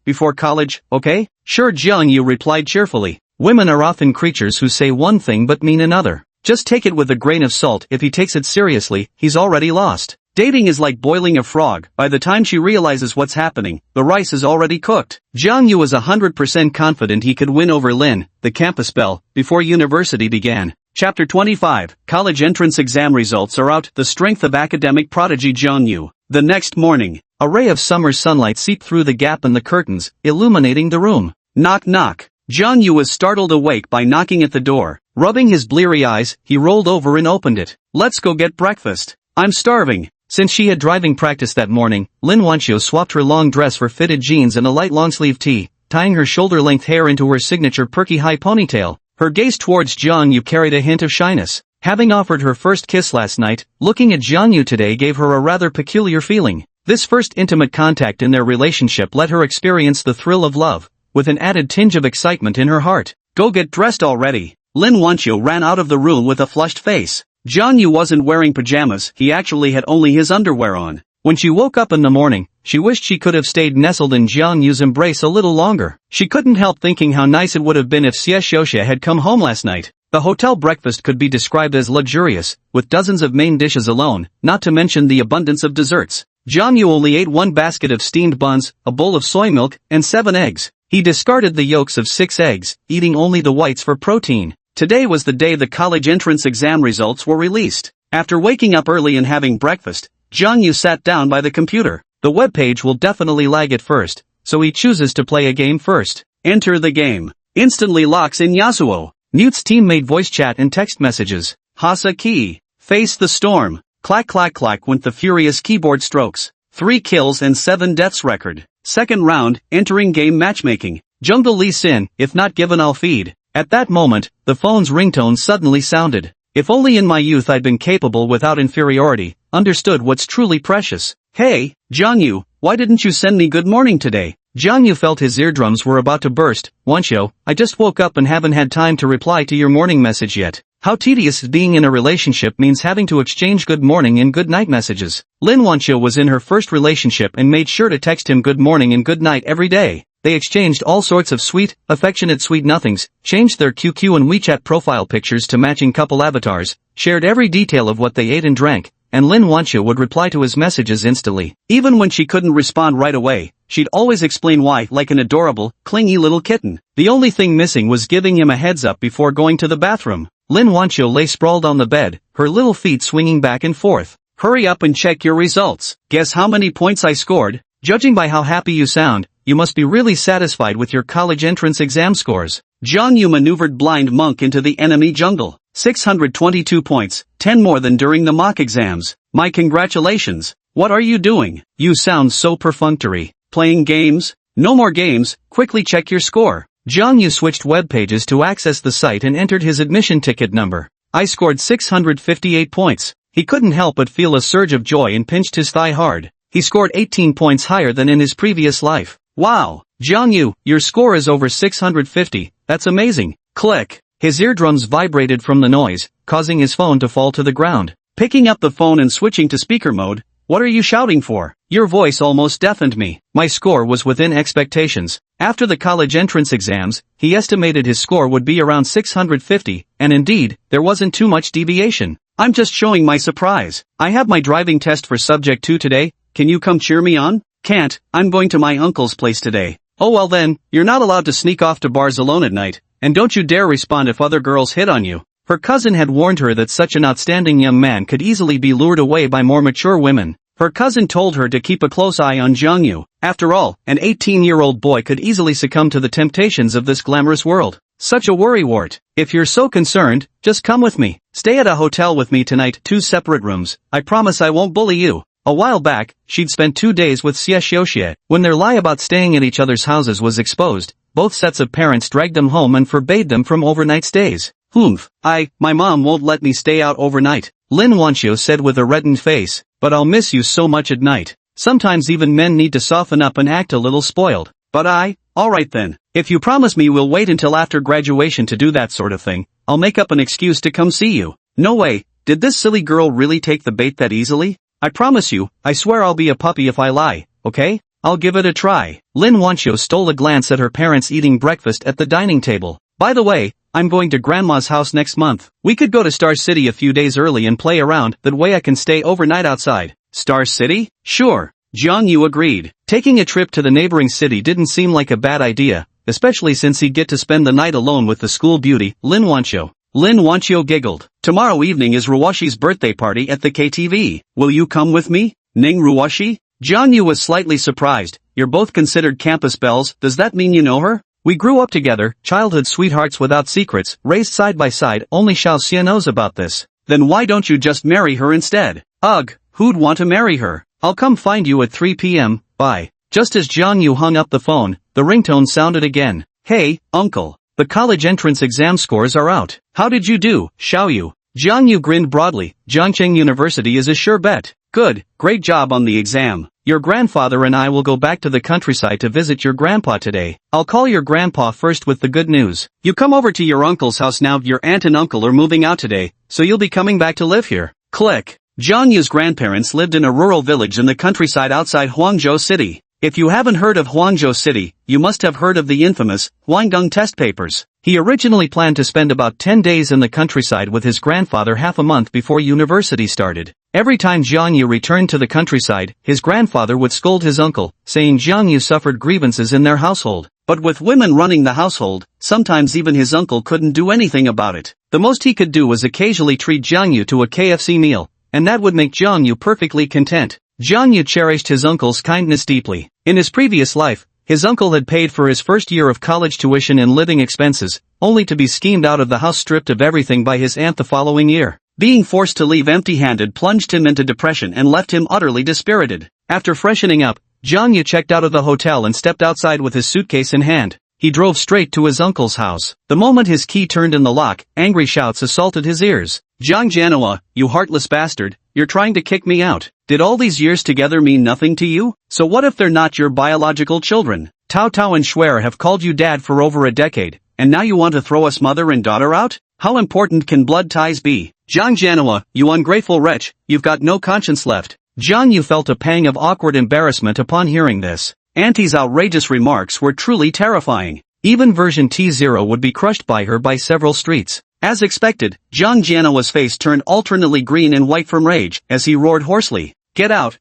before college, okay? Sure, Jang Yu replied cheerfully. Women are often creatures who say one thing but mean another. Just take it with a grain of salt. If he takes it seriously, he's already lost. Dating is like boiling a frog. By the time she realizes what's happening, the rice is already cooked. Jang Yu was 100% confident he could win over Lin, the campus belle, before university began. Chapter 25, College Entrance Exam Results are out. The strength of academic prodigy Jang Yu. The next morning, a ray of summer sunlight seeped through the gap in the curtains, illuminating the room. Knock knock. Jang Yu was startled awake by knocking at the door. Rubbing his bleary eyes, he rolled over and opened it. Let's go get breakfast. I'm starving. Since she had driving practice that morning, Lin Wancho swapped her long dress for fitted jeans and a light long-sleeve tee, tying her shoulder-length hair into her signature perky high ponytail. Her gaze towards Jang Yu carried a hint of shyness. Having offered her first kiss last night, looking at Jang Yu today gave her a rather peculiar feeling. This first intimate contact in their relationship let her experience the thrill of love, with an added tinge of excitement in her heart. Go get dressed already. Lin Wancho ran out of the room with a flushed face. Jang Yu wasn't wearing pajamas, he actually had only his underwear on. When she woke up in the morning, she wished she could have stayed nestled in Jang Yu's embrace a little longer. She couldn't help thinking how nice it would have been if Xie Xiuxia had come home last night. The hotel breakfast could be described as luxurious, with dozens of main dishes alone, not to mention the abundance of desserts. Jang Yu only ate one basket of steamed buns, a bowl of soy milk, and 7 eggs. He discarded the yolks of 6 eggs, eating only the whites for protein. Today was the day the college entrance exam results were released. After waking up early and having breakfast, Jang Yu sat down by the computer. The webpage will definitely lag at first, so he chooses to play a game first. Enter the game. Instantly locks in Yasuo. Mutes teammate voice chat and text messages. Hasa key. Face the storm. Clack clack clack went the furious keyboard strokes. 3 kills and 7 deaths record. Second round, entering game matchmaking. Jungle Lee Sin, if not given I'll feed. At that moment, the phone's ringtone suddenly sounded. If only in my youth I'd been capable without inferiority, understood what's truly precious. Hey, Jang Yu, why didn't you send me good morning today? Jang Yu felt his eardrums were about to burst. Wancho, I just woke up and haven't had time to reply to your morning message yet. How tedious being in a relationship means having to exchange good morning and good night messages. Lin Wancho was in her first relationship and made sure to text him good morning and good night every day. They exchanged all sorts of sweet, affectionate sweet nothings, changed their QQ and WeChat profile pictures to matching couple avatars, shared every detail of what they ate and drank, and Lin Wancho would reply to his messages instantly. Even when she couldn't respond right away, she'd always explain why like an adorable, clingy little kitten. The only thing missing was giving him a heads up before going to the bathroom. Lin Wancho lay sprawled on the bed, her little feet swinging back and forth. Hurry up and check your results. Guess how many points I scored? Judging by how happy you sound, you must be really satisfied with your college entrance exam scores. Jang Yu maneuvered blind monk into the enemy jungle. 622 points, 10 more than during the mock exams. My congratulations. What are you doing? You sound so perfunctory. Playing games? No more games, quickly check your score. Jang Yu switched web pages to access the site and entered his admission ticket number. I scored 658 points. He couldn't help but feel a surge of joy and pinched his thigh hard. He scored 18 points higher than in his previous life. Wow! Jang Yu, your score is over 650, that's amazing. Click. His eardrums vibrated from the noise, causing his phone to fall to the ground. Picking up the phone and switching to speaker mode, what are you shouting for? Your voice almost deafened me. My score was within expectations. After the college entrance exams, he estimated his score would be around 650, and indeed, there wasn't too much deviation. I'm just showing my surprise. I have my driving test for subject 2 today, can you come cheer me on? Can't, I'm going to my uncle's place today. Oh well then, you're not allowed to sneak off to bars alone at night, and don't you dare respond if other girls hit on you. Her cousin had warned her that such an outstanding young man could easily be lured away by more mature women. Her cousin told her to keep a close eye on Jang Yu. After all, an 18-year-old boy could easily succumb to the temptations of this glamorous world. Such a worrywart. If you're so concerned, just come with me. Stay at a hotel with me tonight, 2 separate rooms. I promise I won't bully you. A while back, she'd spent 2 days with Xie Xiuxie. When their lie about staying at each other's houses was exposed, both sets of parents dragged them home and forbade them from overnight stays. My mom won't let me stay out overnight, Lin Wancho said with a reddened face, but I'll miss you so much at night. Sometimes even men need to soften up and act a little spoiled. But alright then, if you promise me we'll wait until after graduation to do that sort of thing, I'll make up an excuse to come see you. No way, did this silly girl really take the bait that easily? I promise you, I swear I'll be a puppy if I lie, okay? I'll give it a try. Lin Wancho stole a glance at her parents eating breakfast at the dining table. By the way, I'm going to Grandma's house next month. We could go to Star City a few days early and play around, that way I can stay overnight outside. Star City? Sure. Jang Yu agreed. Taking a trip to the neighboring city didn't seem like a bad idea, especially since he'd get to spend the night alone with the school beauty, Lin Wancho. Lin Wancho giggled. Tomorrow evening is Ruwashi's birthday party at the KTV. Will you come with me? Ning Ruwashi? Jang Yu was slightly surprised. You're both considered campus belles, does that mean you know her? We grew up together, childhood sweethearts without secrets, raised side by side, only Xiao Xie knows about this. Then why don't you just marry her instead? Ugh, who'd want to marry her? I'll come find you at 3 p.m, bye. Just as Jang Yu hung up the phone, the ringtone sounded again. Hey, uncle. The college entrance exam scores are out. How did you do, Xiao Yu? Jang Yu grinned broadly. Zhangcheng University is a sure bet. Good, great job on the exam. Your grandfather and I will go back to the countryside to visit your grandpa today. I'll call your grandpa first with the good news. You come over to your uncle's house now. Your aunt and uncle are moving out today, so you'll be coming back to live here. Click. Jang Yu's grandparents lived in a rural village in the countryside outside Huangzhou City. If you haven't heard of Huangzhou City, you must have heard of the infamous Huanggang test papers. He originally planned to spend about 10 days in the countryside with his grandfather half a month before university started. Every time Jang Yu returned to the countryside, his grandfather would scold his uncle, saying Jang Yu suffered grievances in their household. But with women running the household, sometimes even his uncle couldn't do anything about it. The most he could do was occasionally treat Jang Yu to a KFC meal, and that would make Jang Yu perfectly content. Jang Yu cherished his uncle's kindness deeply. In his previous life, his uncle had paid for his first year of college tuition and living expenses, only to be schemed out of the house stripped of everything by his aunt the following year. Being forced to leave empty-handed plunged him into depression and left him utterly dispirited. After freshening up, Jang Yu checked out of the hotel and stepped outside with his suitcase in hand. He drove straight to his uncle's house. The moment his key turned in the lock, angry shouts assaulted his ears. Zhang Jianhua, you heartless bastard, you're trying to kick me out. Did all these years together mean nothing to you? So what if they're not your biological children? Tao Tao and Shuer have called you dad for over a decade, and now you want to throw us mother and daughter out? How important can blood ties be? Zhang Jianhua, you ungrateful wretch, you've got no conscience left. Jang Yu felt a pang of awkward embarrassment upon hearing this. Auntie's outrageous remarks were truly terrifying. Even version T0 would be crushed by her by several streets. As expected, Zhang Jianhua's face turned alternately green and white from rage, as he roared hoarsely. Get out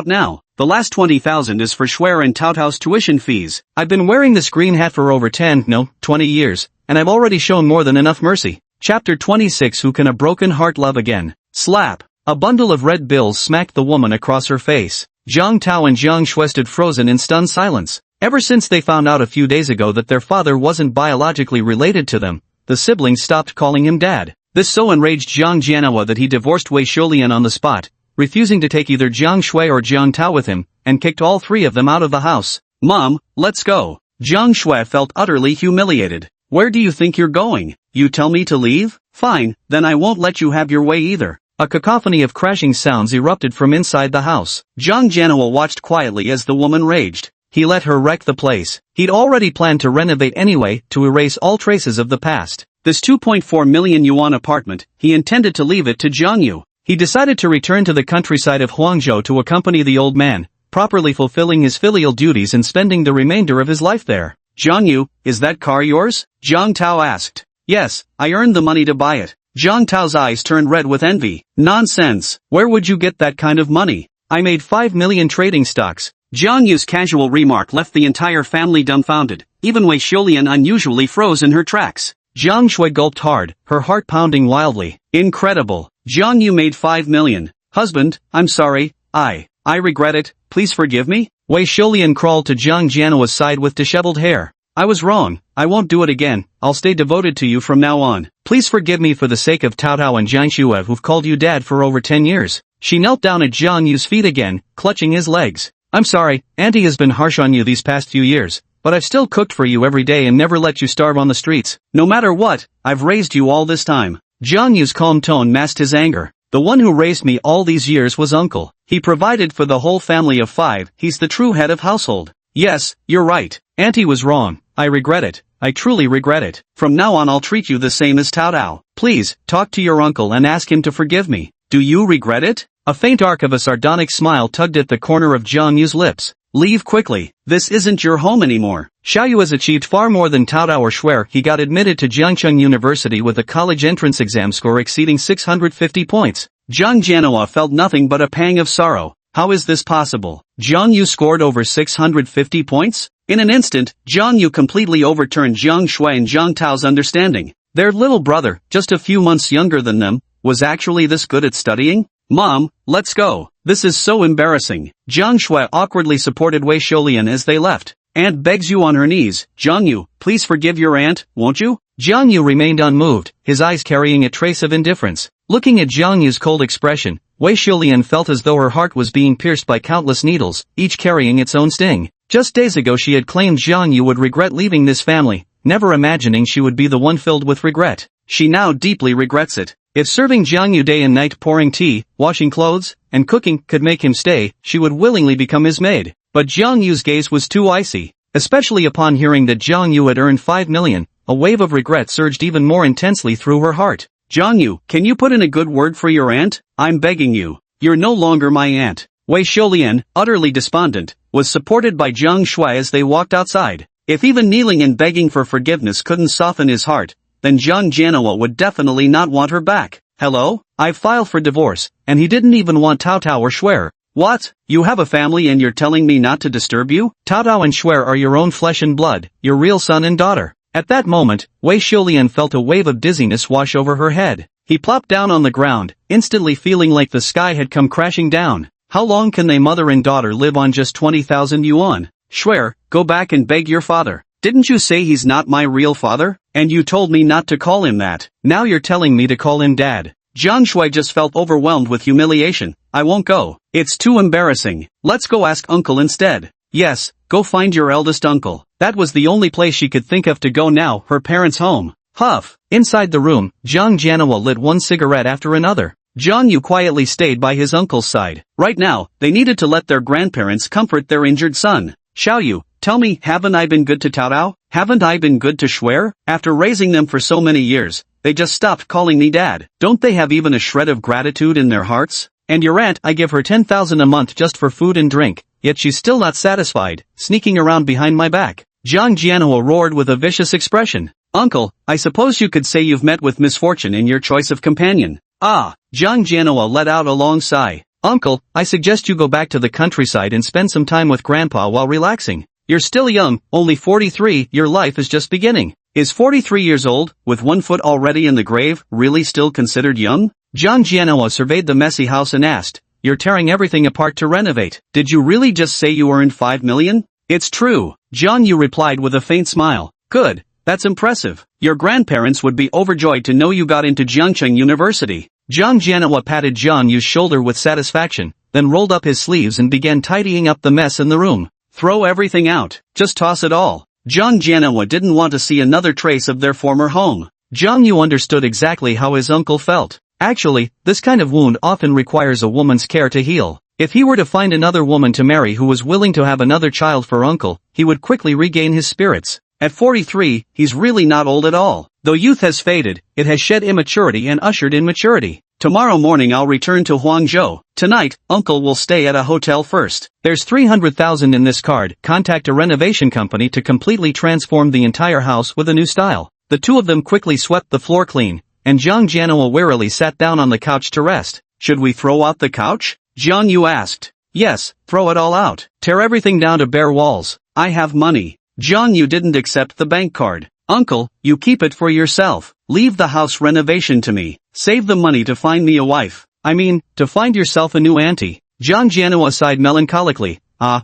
now. The last 20,000 is for Shuer and Tao Tao's tuition fees. I've been wearing this green hat for over 20 years, and I've already shown more than enough mercy. Chapter 26. Who can a broken heart love again? Slap. A bundle of red bills smacked the woman across her face. Zhang Tao and Zhang Shuai stood frozen in stunned silence. Ever since they found out a few days ago that their father wasn't biologically related to them, the siblings stopped calling him dad. This so enraged Zhang Jianhua that he divorced Wei Shoulian on the spot, refusing to take either Zhang Shui or Zhang Tao with him, and kicked all three of them out of the house. Mom, let's go. Zhang Shui felt utterly humiliated. Where do you think you're going? You tell me to leave? Fine, then I won't let you have your way either. A cacophony of crashing sounds erupted from inside the house. Zhang Jianhua watched quietly as the woman raged. He let her wreck the place. He'd already planned to renovate anyway, to erase all traces of the past. This 2.4 million yuan apartment, he intended to leave it to Jang Yu. He decided to return to the countryside of Huangzhou to accompany the old man, properly fulfilling his filial duties and spending the remainder of his life there. Jang Yu, is that car yours? Zhang Tao asked. Yes, I earned the money to buy it. Zhang Tao's eyes turned red with envy. Nonsense. Where would you get that kind of money? I made 5 million trading stocks. Zhang Yu's casual remark left the entire family dumbfounded. Even Wei Shoulian unusually froze in her tracks. Zhang Shui gulped hard, her heart pounding wildly. Incredible. Zhang Yu made 5 million. Husband, I'm sorry, I regret it, please forgive me? Wei Shoulian crawled to Zhang Jianhua's side with disheveled hair. I was wrong, I won't do it again, I'll stay devoted to you from now on. Please forgive me for the sake of Tao Tao and Zhang Shuai who've called you dad for over 10 years. She knelt down at Zhang Yu's feet again, clutching his legs. I'm sorry, Auntie has been harsh on you these past few years, but I've still cooked for you every day and never let you starve on the streets. No matter what, I've raised you all this time. Zhang Yu's calm tone masked his anger. The one who raised me all these years was uncle. He provided for the whole family of 5, he's the true head of household. Yes, you're right. Auntie was wrong. I regret it. I truly regret it. From now on I'll treat you the same as Tao Tao. Please, talk to your uncle and ask him to forgive me. Do you regret it? A faint arc of a sardonic smile tugged at the corner of Zhang Yu's lips. Leave quickly. This isn't your home anymore. Xiaoyu has achieved far more than Tao Tao or Shuer. He got admitted to Jiangcheng University with a college entrance exam score exceeding 650 points. Zhang Jianhua felt nothing but a pang of sorrow. How is this possible? Zhang Yu scored over 650 points? In an instant, Zhang Yu completely overturned Zhang Shui and Zhang Tao's understanding. Their little brother, just a few months younger than them, was actually this good at studying? Mom, let's go. This is so embarrassing. Zhang Shui awkwardly supported Wei Shoulian as they left. Aunt begs you on her knees. Zhang Yu, please forgive your aunt, won't you? Zhang Yu remained unmoved, his eyes carrying a trace of indifference. Looking at Zhang Yu's cold expression, Wei Shoulian felt as though her heart was being pierced by countless needles, each carrying its own sting. Just days ago she had claimed Zhang Yu would regret leaving this family, never imagining she would be the one filled with regret. She now deeply regrets it. If serving Zhang Yu day and night, pouring tea, washing clothes, and cooking could make him stay, she would willingly become his maid. But Zhang Yu's gaze was too icy. Especially upon hearing that Zhang Yu had earned 5 million, a wave of regret surged even more intensely through her heart. Zhang Yu, can you put in a good word for your aunt? I'm begging you. You're no longer my aunt. Wei Shoulian, utterly despondent, was supported by Zhang Shui as they walked outside. If even kneeling and begging for forgiveness couldn't soften his heart, then Zhang Jianhua would definitely not want her back. Hello? I've filed for divorce, and he didn't even want Tao Tao or Shuer. What? You have a family and you're telling me not to disturb you? Tao Tao and Shuer are your own flesh and blood, your real son and daughter. At that moment, Wei Shoulian felt a wave of dizziness wash over her head. He plopped down on the ground, instantly feeling like the sky had come crashing down. How long can they mother and daughter live on just 20,000 yuan? Shuer, go back and beg your father. Didn't you say he's not my real father? And you told me not to call him that. Now you're telling me to call him dad. Zhang Shui just felt overwhelmed with humiliation. I won't go. It's too embarrassing. Let's go ask uncle instead. Yes, go find your eldest uncle. That was the only place she could think of to go now, her parents' home. Huff. Inside the room, Zhang Jianhua lit one cigarette after another. Zhang Yu quietly stayed by his uncle's side. Right now, they needed to let their grandparents comfort their injured son. Xiaoyu, Tell me, haven't I been good to Taotao? Haven't I been good to Shuer? After raising them for so many years, they just stopped calling me dad. Don't they have even a shred of gratitude in their hearts? And your aunt, I give her 10,000 a month just for food and drink, yet she's still not satisfied, sneaking around behind my back. Zhang Jianhua roared with a vicious expression. Uncle, I suppose you could say you've met with misfortune in your choice of companion. Ah, Zhang Jianhua let out a long sigh. Uncle, I suggest you go back to the countryside and spend some time with Grandpa while relaxing. You're still young, only 43, your life is just beginning. Is 43 years old, with 1 foot already in the grave, really still considered young? Zhang Jianhua surveyed the messy house and asked, you're tearing everything apart to renovate. Did you really just say you earned 5 million? It's true, Jang Yu replied with a faint smile. Good, that's impressive. Your grandparents would be overjoyed to know you got into Jiangcheng University. Zhang Jianhua patted Jang Yu's shoulder with satisfaction, then rolled up his sleeves and began tidying up the mess in the room. Throw everything out, just toss it all. Zhang Jianhua didn't want to see another trace of their former home. Jang Yu understood exactly how his uncle felt. Actually, this kind of wound often requires a woman's care to heal. If he were to find another woman to marry who was willing to have another child for uncle, he would quickly regain his spirits. At 43, he's really not old at all. Though youth has faded, it has shed immaturity and ushered in maturity. Tomorrow morning I'll return to Huangzhou. Tonight, uncle will stay at a hotel first. There's 300,000 in this card. Contact a renovation company to completely transform the entire house with a new style. The two of them quickly swept the floor clean, and Zhang Jianhua wearily sat down on the couch to rest. Should we throw out the couch? Zhang Yu asked. Yes, throw it all out. Tear everything down to bare walls. I have money. Zhang Yu didn't accept the bank card. Uncle, you keep it for yourself. Leave the house renovation to me. Save the money to find me a wife. I mean, to find yourself a new auntie. Zhang Jianhua sighed melancholically.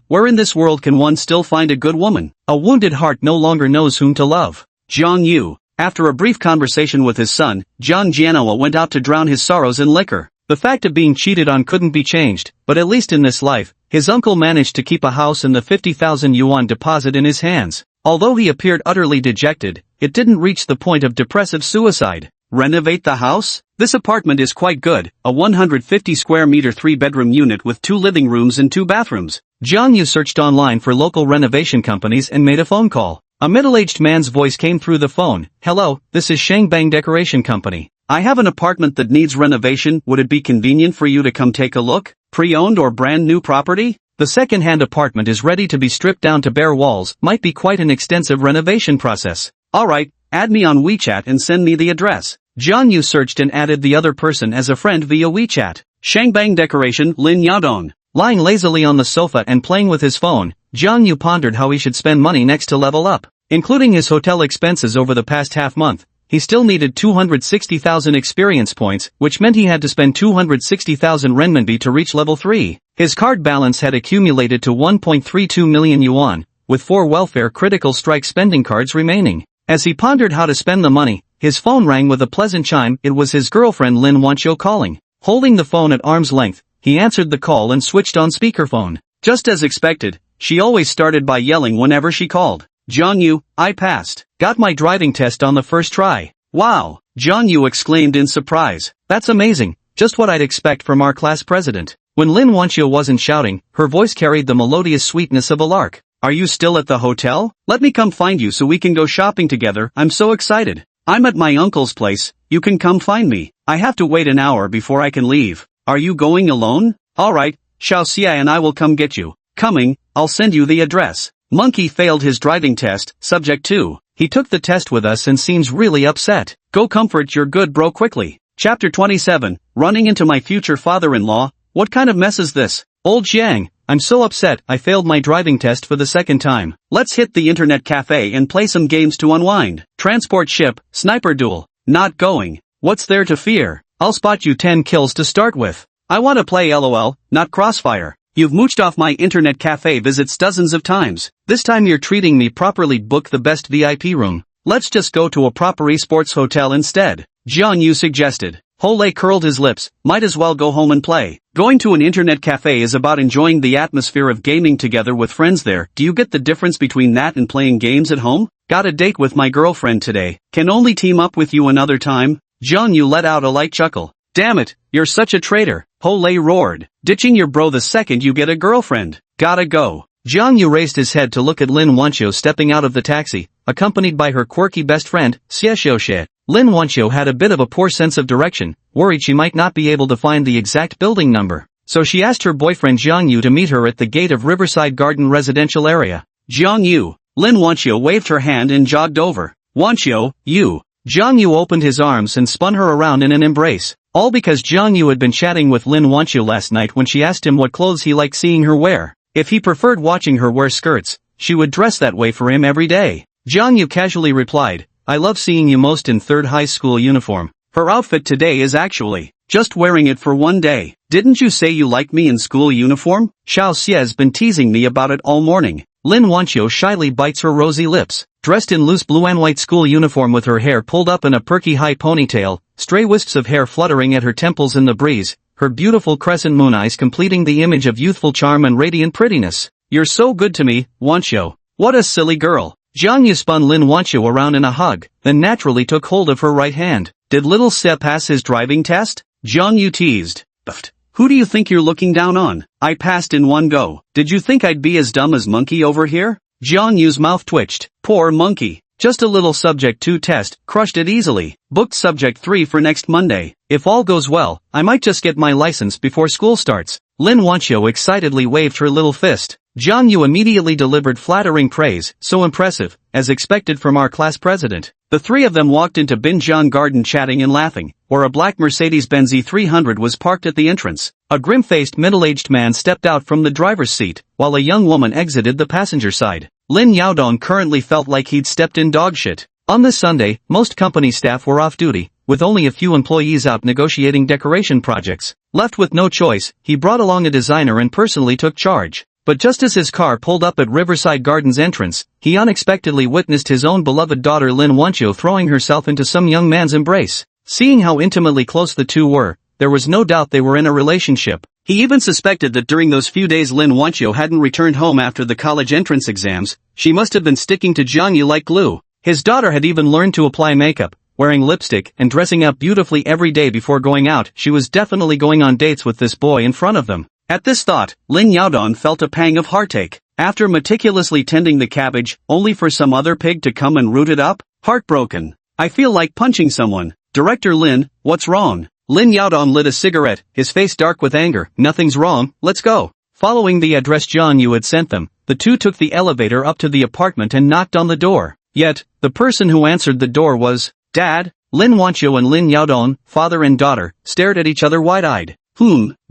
Where in this world can one still find a good woman? A wounded heart no longer knows whom to love. Zhang Yu. After a brief conversation with his son, Zhang Jianhua went out to drown his sorrows in liquor. The fact of being cheated on couldn't be changed, but at least in this life, his uncle managed to keep a house and the 50,000 yuan deposit in his hands. Although he appeared utterly dejected, it didn't reach the point of depressive suicide. Renovate the house? This apartment is quite good, a 150 square meter 3-bedroom unit with 2 living rooms and 2 bathrooms. Zhang Yu searched online for local renovation companies and made a phone call. A middle-aged man's voice came through the phone. Hello, this is Shangbang Decoration Company. I have an apartment that needs renovation. Would it be convenient for you to come take a look? Pre-owned or brand new property? The second-hand apartment is ready to be stripped down to bare walls. Might be quite an extensive renovation process. Alright, add me on WeChat and send me the address. Zhang Yu searched and added the other person as a friend via WeChat. Shangbang Decoration, Lin Yaodong. Lying lazily on the sofa and playing with his phone, Zhang Yu pondered how he should spend money next to level up. Including his hotel expenses over the past half-month, he still needed 260,000 experience points, which meant he had to spend 260,000 renminbi to reach level 3. His card balance had accumulated to 1.32 million yuan, with 4 welfare critical strike spending cards remaining. As he pondered how to spend the money, his phone rang with a pleasant chime. It was his girlfriend Lin Wancho calling. Holding the phone at arm's length, he answered the call and switched on speakerphone. Just as expected, she always started by yelling whenever she called. Zhang Yu, I passed. Got my driving test on the first try. Wow! Zhang Yu exclaimed in surprise. That's amazing, just what I'd expect from our class president. When Lin Wancho wasn't shouting, her voice carried the melodious sweetness of a lark. Are you still at the hotel? Let me come find you so we can go shopping together. I'm so excited. I'm at my uncle's place. You can come find me. I have to wait an hour before I can leave. Are you going alone? Alright, Xiao Xia and I will come get you. Coming, I'll send you the address. Monkey failed his driving test, subject 2. He took the test with us and seems really upset. Go comfort your good bro quickly. Chapter 27, Running into my future father-in-law. What kind of mess is this? Old Jiang, I'm so upset I failed my driving test for the second time. Let's hit the internet cafe and play some games to unwind. Transport ship, sniper duel. Not going. What's there to fear? I'll spot you 10 kills to start with. I want to play LOL, not Crossfire. You've mooched off my internet cafe visits dozens of times. This time you're treating me properly. Book the best VIP room. Let's just go to a proper esports hotel instead. Jiang Yu suggested. Hole curled his lips. Might as well go home and play. Going to an internet cafe is about enjoying the atmosphere of gaming together with friends there. Do you get the difference between that and playing games at home? Got a date with my girlfriend today. Can only team up with you another time. Jiang Yu let out a light chuckle. Damn it, you're such a traitor. Hole roared. Ditching your bro the second you get a girlfriend. Gotta go. Jang Yu raised his head to look at Lin Wancho stepping out of the taxi, accompanied by her quirky best friend, Xie Xiaoxie. Lin Wancho had a bit of a poor sense of direction, worried she might not be able to find the exact building number. So she asked her boyfriend Jang Yu to meet her at the gate of Riverside Garden residential area. Jang Yu. Lin Wancho waved her hand and jogged over. Wancho, you. Jang Yu opened his arms and spun her around in an embrace. All because Jang Yu had been chatting with Lin Wancho last night when she asked him what clothes he liked seeing her wear. If he preferred watching her wear skirts, she would dress that way for him every day. Jang Yu casually replied, I love seeing you most in third high school uniform. Her outfit today is actually just wearing it for one day. Didn't you say you liked me in school uniform? Xiao Xie's been teasing me about it all morning. Lin Wancho shyly bites her rosy lips. Dressed in loose blue and white school uniform with her hair pulled up in a perky high ponytail, stray wisps of hair fluttering at her temples in the breeze, her beautiful crescent moon eyes completing the image of youthful charm and radiant prettiness. You're so good to me, Wancho. What a silly girl. Jang Yu spun Lin Wancho around in a hug, then naturally took hold of her right hand. Did little Se pass his driving test? Jang Yu teased. Pfft. Who do you think you're looking down on? I passed in one go. Did you think I'd be as dumb as monkey over here? Jang Yu's mouth twitched. Poor monkey. Just a little subject 2 test, crushed it easily. Booked subject 3 for next Monday. If all goes well, I might just get my license before school starts. Lin Wancho excitedly waved her little fist. Jang Yu immediately delivered flattering praise, so impressive, as expected from our class president. The three of them walked into Binjiang Garden chatting and laughing, where a black Mercedes-Benz E300 was parked at the entrance. A grim-faced middle-aged man stepped out from the driver's seat, while a young woman exited the passenger side. Lin Yaodong currently felt like he'd stepped in dog shit. On this Sunday, most company staff were off duty, with only a few employees out negotiating decoration projects. Left with no choice, he brought along a designer and personally took charge. But just as his car pulled up at Riverside Gardens entrance, he unexpectedly witnessed his own beloved daughter Lin Wancho throwing herself into some young man's embrace. Seeing how intimately close the two were, there was no doubt they were in a relationship. He even suspected that during those few days Lin Wancho hadn't returned home after the college entrance exams, she must have been sticking to Jang Yu like glue. His daughter had even learned to apply makeup, wearing lipstick and dressing up beautifully every day before going out. She was definitely going on dates with this boy in front of them. At this thought, Lin Yaodong felt a pang of heartache. After meticulously tending the cabbage, only for some other pig to come and root it up? Heartbroken. I feel like punching someone. Director Lin, what's wrong? Lin Yaodong lit a cigarette, his face dark with anger. Nothing's wrong, let's go. Following the address Jang Yu had sent them, the two took the elevator up to the apartment and knocked on the door. Yet, the person who answered the door was, Dad. Lin Wancho and Lin Yaodong, father and daughter, stared at each other wide-eyed.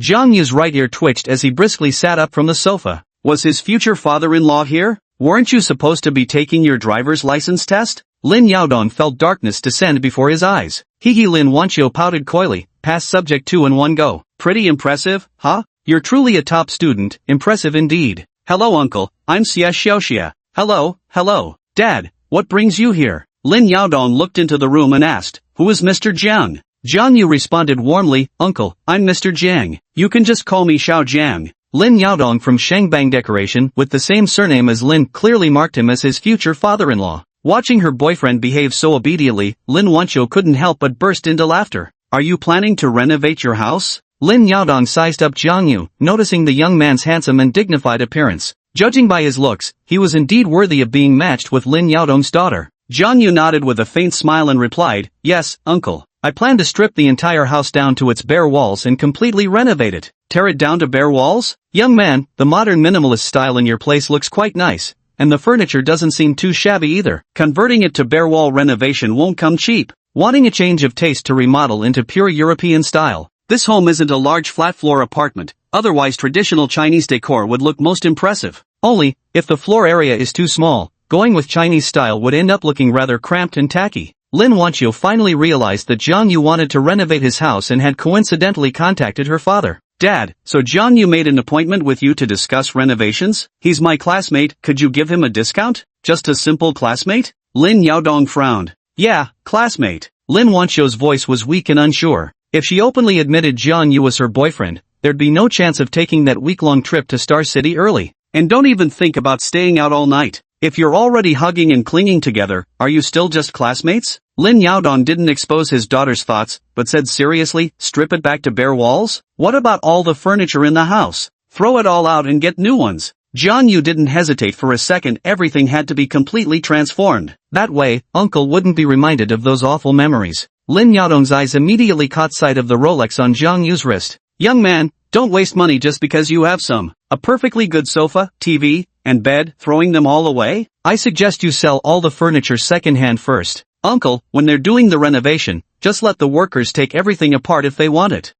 Jang Yu's right ear twitched as he briskly sat up from the sofa. Was his future father-in-law here? Weren't you supposed to be taking your driver's license test? Lin Yaodong felt darkness descend before his eyes. Lin Wancho pouted coyly, passed subject 2 in one go. Pretty impressive, huh? You're truly a top student, impressive indeed. Hello uncle, I'm Xie Xiaoxie. Hello. Dad, what brings you here? Lin Yaodong looked into the room and asked, who is Mr. Jiang? Jang Yu responded warmly, Uncle, I'm Mr. Jiang. You can just call me Xiao Jiang. Lin Yaodong from Shangbang Decoration, with the same surname as Lin, clearly marked him as his future father-in-law. Watching her boyfriend behave so obediently, Lin Wancho couldn't help but burst into laughter. Are you planning to renovate your house? Lin Yaodong sized up Jang Yu, noticing the young man's handsome and dignified appearance. Judging by his looks, he was indeed worthy of being matched with Lin Yaodong's daughter. Jang Yu nodded with a faint smile and replied, Yes, uncle. I plan to strip the entire house down to its bare walls and completely renovate it. Tear it down to bare walls? Young man, the modern minimalist style in your place looks quite nice, and the furniture doesn't seem too shabby either. Converting it to bare wall renovation won't come cheap. Wanting a change of taste to remodel into pure European style. This home isn't a large flat floor apartment, otherwise traditional Chinese decor would look most impressive. Only, if the floor area is too small, going with Chinese style would end up looking rather cramped and tacky. Lin Wancho finally realized that Jang Yu wanted to renovate his house and had coincidentally contacted her father. Dad, so Jang Yu made an appointment with you to discuss renovations? He's my classmate, could you give him a discount? Just a simple classmate? Lin Yaodong frowned. Yeah, classmate. Lin Wancho's voice was weak and unsure. If she openly admitted Jang Yu was her boyfriend, there'd be no chance of taking that week-long trip to Star City early. And don't even think about staying out all night. If you're already hugging and clinging together, are you still just classmates? Lin Yaodong didn't expose his daughter's thoughts, but said seriously, strip it back to bare walls? What about all the furniture in the house? Throw it all out and get new ones. Jang Yu didn't hesitate for a second. Everything had to be completely transformed. That way, Uncle wouldn't be reminded of those awful memories. Lin Yaodong's eyes immediately caught sight of the Rolex on Jang Yu's wrist. Young man, don't waste money just because you have some. A perfectly good sofa, TV, and bed, throwing them all away? I suggest you sell all the furniture secondhand first. Uncle, when they're doing the renovation, just let the workers take everything apart if they want it.